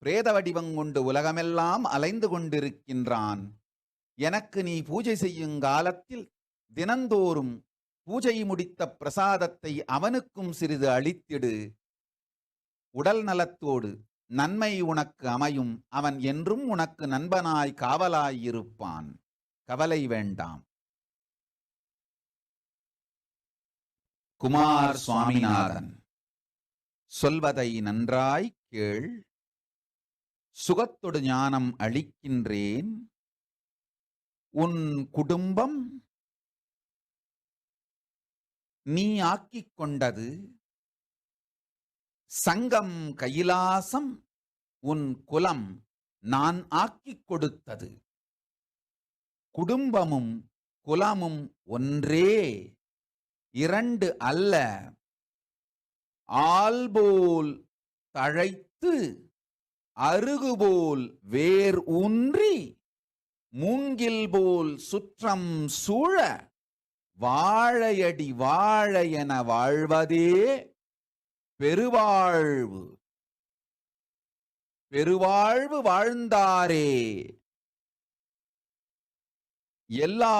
பிரேத வடிவங்கொண்டு உலகமெல்லாம் அலைந்து கொண்டிருக்கின்றான். எனக்கு நீ பூஜை செய்யும் காலத்தில் தினந்தோறும் பூஜை முடித்த பிரசாதத்தை அவனுக்கும் சிறிது அளித்திடு. உடல் நலத்தோடு நன்மை உனக்கு அமையும், அவன் என்றும் உனக்கு நண்பனாய் காவலாயிருப்பான். கவலை வேண்டாம். குமார் சுவாமிநாதன் சொல்வதை நன்றாய் கேள். சுகத்தொடு ஞானம் அளிக்கின்றேன். உன் குடும்பம் நீ ஆக்கிக் கொண்டது, சங்கம் கைலாசம் உன் குலம் நான் ஆக்கிக் கொடுத்தது. குடும்பமும் குலமும் ஒன்றே, இரண்டு அல்ல. ஆல்போல் தழைத்து அருகுபோல் வேர் ஊன்றி, மூங்கில் போல் சுற்றம் சூழ, வாழையடி வாழையென வாழ்வதே பெருவாழ்வு. பெருவாழ்வு வாழ்ந்தாரே எல்லா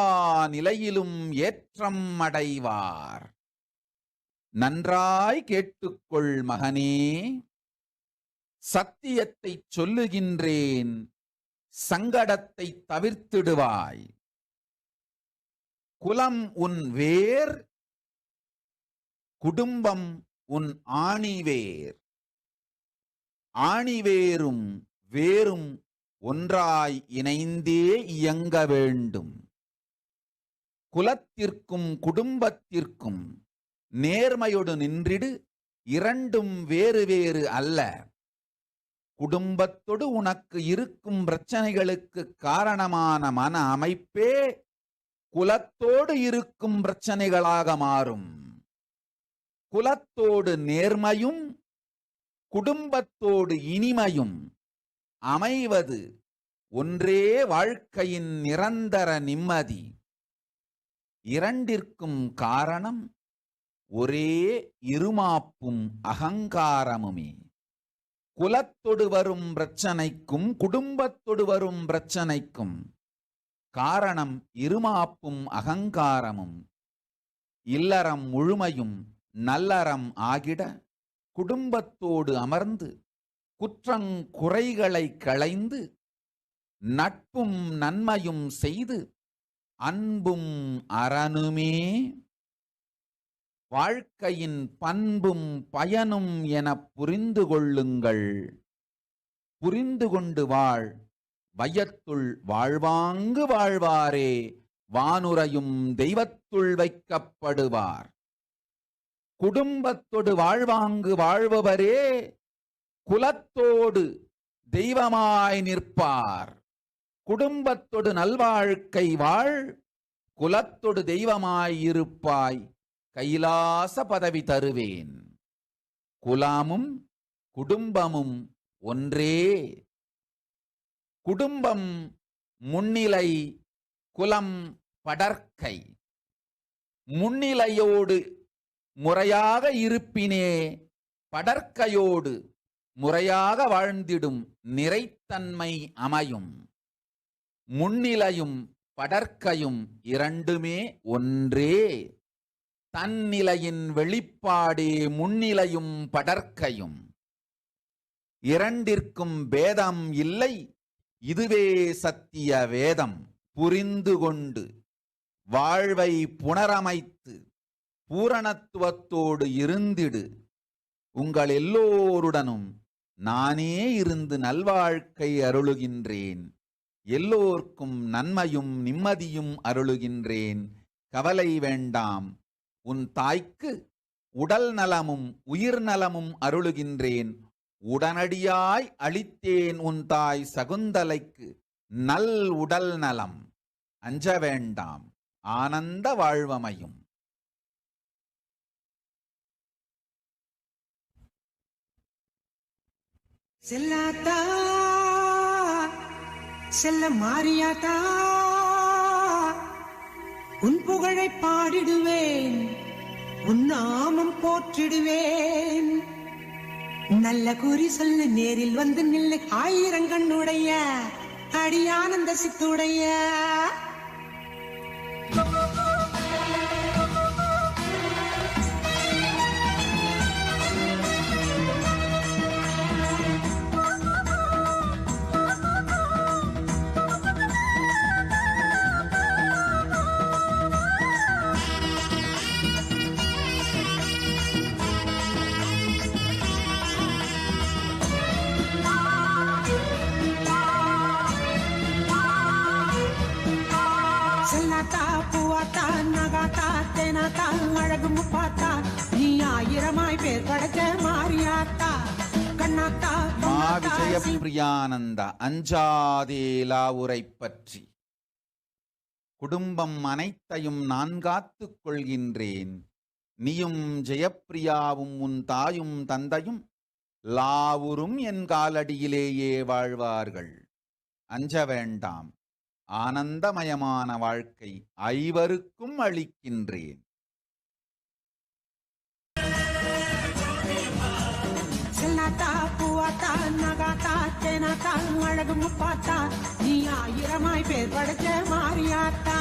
நிலையிலும் ஏற்றம் அடைவார். நன்றாய் கேட்டுக்கொள் மகனே, சத்தியத்தை சொல்லுகின்றேன், சங்கடத்தை தவிர்த்திடுவாய். குலம் உன் வேர், குடும்பம் உன் ஆணிவேர். ஆணிவேரும் வேரும் ஒன்றாய் இணைந்தே இயங்க வேண்டும். குலத்திற்கும் குடும்பத்திற்கும் நேர்மையோடு நின்றிடு, இரண்டும் வேறு வேறு அல்ல. குடும்பத்தோடு உனக்கு இருக்கும் பிரச்சனைகளுக்கு காரணமான மன அமைப்பே குலத்தோடு இருக்கும் பிரச்சனைகளாக மாறும். குலத்தோடு நேர்மையும் குடும்பத்தோடு இனிமையும் அமைவது ஒன்றே வாழ்க்கையின் நிரந்தர நிம்மதி. இரண்டிற்கும் காரணம் ஒரே இருமாப்பும் அகங்காரமுமே. குலத்தொடு வரும் பிரச்சனைக்கும் குடும்பத்தொடு வரும் பிரச்சனைக்கும் காரணம் இருமாப்பும் அகங்காரமும். இல்லறம் முழுமையும் நல்லறம் ஆகிட குடும்பத்தோடு அமர்ந்து குற்றங்குறைகளை களைந்து நட்பும் நன்மையும் செய்து அன்பும் அறனுமே வாழ்க்கையின் பண்பும் பயனும் என புரிந்து கொள்ளுங்கள். புரிந்து கொண்டு வாழ், வையத்துள் வாழ்வாங்கு வாழ்வாரே வானுரையும் தெய்வத்துள் வைக்கப்படுவார். குடும்பத்தோடு வாழ்வாங்கு வாழ்பவரே குலத்தோடு தெய்வமாய் நிற்பார். குடும்பத்தோடு நல்வாழ்க்கை வாழ், குலத்தோடு தெய்வமாய் இருப்பாய். கைலாச பதவி தருவேன். குலமும் குடும்பமும் ஒன்றே. குடும்பம் முன்னிலை, குலம் படர்க்கை. முன்னிலையோடு முறையாக இருப்பினே படர்க்கையோடு முறையாக வாழ்ந்திடும் நிறைத்தன்மை அமையும். முன்னிலையும் படர்க்கையும் இரண்டுமே ஒன்றே. தன்னிலையின் வெளிப்பாடே முன்னிலையும் படர்க்கையும். இரண்டிற்கும் பேதம் இல்லை, இதுவே சத்திய வேதம். புரிந்து கொண்டு வாழ்வை புனரமைத்து பூரணத்துவத்தோடு இருந்திடு. உங்கள் எல்லோருடனும் நானே இருந்து நல்வாழ்க்கை அருளுகின்றேன். எல்லோர்க்கும் நன்மையும் நிம்மதியும் அருளுகின்றேன். கவலை வேண்டாம். உன் தாய்க்கு உடல் நலமும் உயிர் நலமும் அருளுகின்றேன். உடனடியாய் அளித்தேன் உன் தாய் சகுந்தலைக்கு நல் உடல் நலம். அஞ்ச வேண்டாம், ஆனந்த வாழ்வமையும். செல்லாத்தா செல்ல மாறியாத்தா, உன் புகழை பாடிடுவேன், உன் நாமம் போற்றிடுவேன். நல்ல குறி சொல்லு, நேரில் வந்து நில்லு, ஆயிரங்கண்ணுடைய அடியானந்த சித்துடைய. அழகு முப்பாத்தா, நீ ஆயிரமாய் பேர் படைச்ச மாரியாத்தா. கண்ணாத்தா விஜய பிரியானந்த அஞ்சாதேலா உரை பற்றி. குடும்பம் அனைத்தையும் நான் காத்துக் கொள்கின்றேன். நீயும் ஜெயப்பிரியாவும் உன் தாயும் தந்தையும் லாவுரும் என் காலடியிலேயே வாழ்வார்கள். அஞ்ச வேண்டாம், ஆனந்தமயமான வாழ்க்கை ஐவருக்கும் அளிக்கின்றேன். செல்லாத்தா பூவாத்தா நகாத்தா தேனாத்தா அழகு முப்பாத்தா நீ ஆயிரமாய் பேர் படைச்ச மாறியாத்தா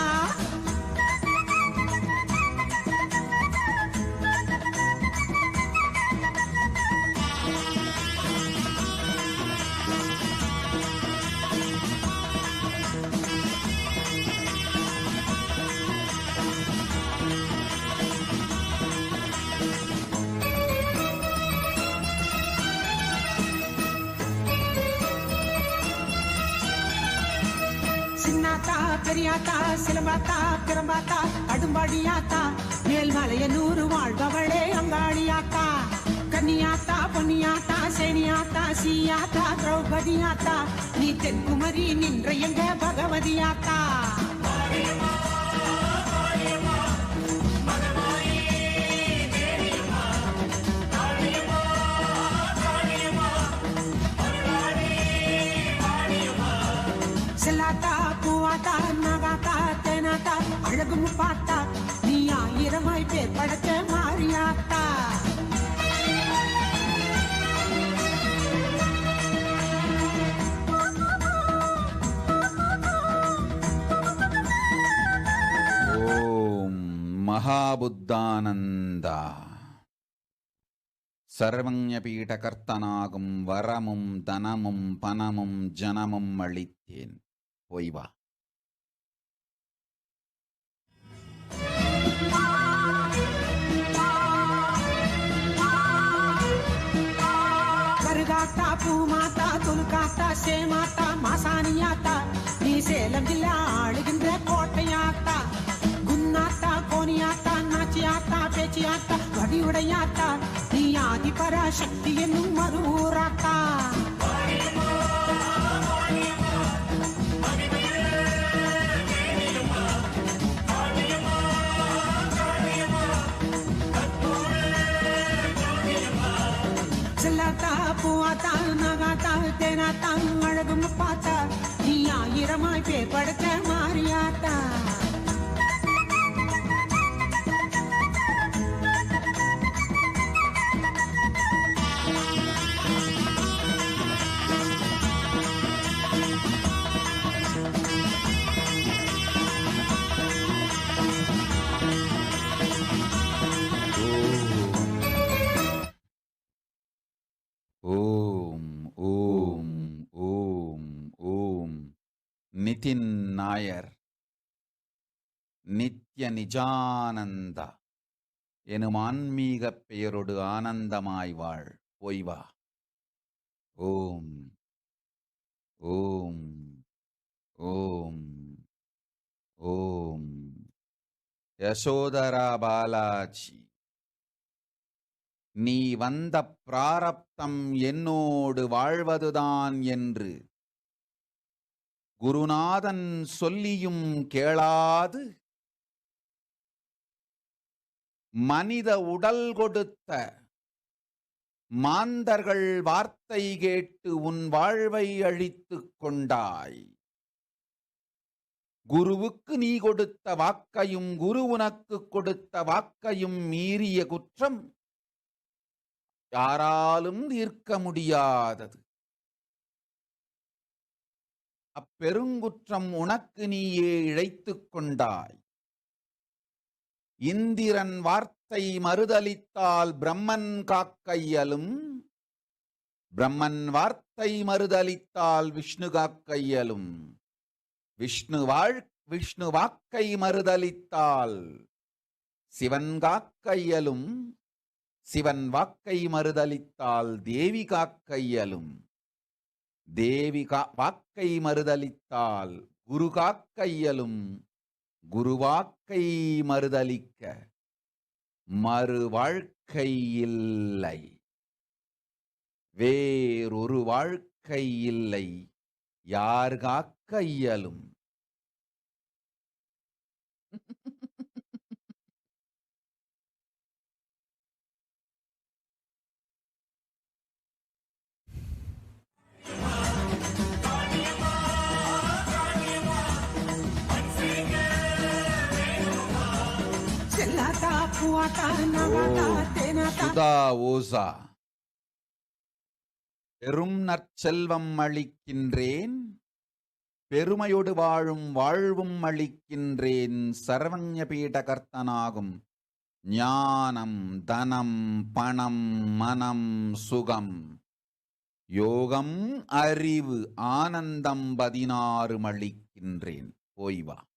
சின்னாத்தா பெரியாத்தா சிலம்பாத்தா பிரம்பாத்தா கடும்பாடியாத்தா மேல்மலைய 100 வாழ்பவளே அங்காளியாத்தா கன்னியாத்தா பொன்னியாத்தா சேனியாத்தா சீயாத்தா திரௌபதியாத்தா நீ தென்குமரி நின்ற எங்க பகவதியாத்தா செல்லாத்தா பூவாத்தா நகாத்தா தேனாத்தா அழகு முப்பாத்தா நீ ஆயிரமாய் பேர் படைச்ச மாறியாத்தா ஓம் மகாபுத்தானந்தா சர்வஞபீடகர்த்தனாகும் வரமும் தனமும் பணமும் ஜனமும் அளித்தேன் போய் வா. கருகாத்தா பூமாத்தா துலுக்காத்தா சேமாத்தா மாசாணியாத்தா நீ சேலம் ஜில்லா ஆளுகின்ற கோட்டையாத்தா குன்னாத்தா கோனியாத்தா நாச்சியாத்தா பேச்சியாத்தா வடிவுடையாத்தா நீ ஆதி பராசக்தி என்னும் மறுவூராத்தா செல்லாத்தா பூவாத்தா நகாத்தா தேனாத்தா அழகு முப்பாத்தா நீ ஆயிரமாய் பேர் படைச்ச மாறியாத்தா ஓம் ஓம் ஓம் ஓம் நிதின் நாயர் நித்ய நிஜானந்தா எனும் ஆன்மீக பெயரோடு ஆனந்தமாய் வாழ். போய் வா. ஓம் ஓம் ஓம் ஓம். யசோதரா பாலாஜி, நீ வந்த பிராரப்தம் என்னோடு வாழ்வதுதான் என்று குருநாதன் சொல்லியும் கேளாது மனித உடல் கொடுத்த மாந்தர்கள் வார்த்தை கேட்டு உன் வாழ்வை அழித்துக் கொண்டாய். குருவுக்கு நீ கொடுத்த வாக்கையும் குரு உனக்கு கொடுத்த வாக்கையும் மீறிய குற்றம் யாராலும் தீர்க்க முடியாதது. அப்பெருங்குற்றம் உனக்கு நீயே இழைத்துக் கொண்டாய். இந்திரன் வார்த்தை மறுதலித்தால் பிரம்மன் காக்கையலும், பிரம்மன் வார்த்தை மறுதலித்தால் விஷ்ணு காக்கையலும், விஷ்ணு வாக்கை மறுதலித்தால் சிவன் காக்கையலும், சிவன் வாக்கை மறுதலித்தால் தேவி காக்கையலும், தேவி வாக்கை மறுதலித்தால் குரு காக்கையலும், குருவாக்கை மறுதலிக்க மறு வாழ்க்கை இல்லை, வேறொரு வாழ்க்கை இல்லை, யார் காக்க இயலும். சுதா ஓசா பெரும் நற்செல்வம் அளிக்கின்றேன், பெருமையொடு வாழும் வாழ்வும் அளிக்கின்றேன். சர்வஞ பீடகர்த்தனாகும் ஞானம், தனம், பணம், மனம், சுகம், யோகம், அறிவு, ஆனந்தம் 16 அளிக்கின்றேன். போய் வா.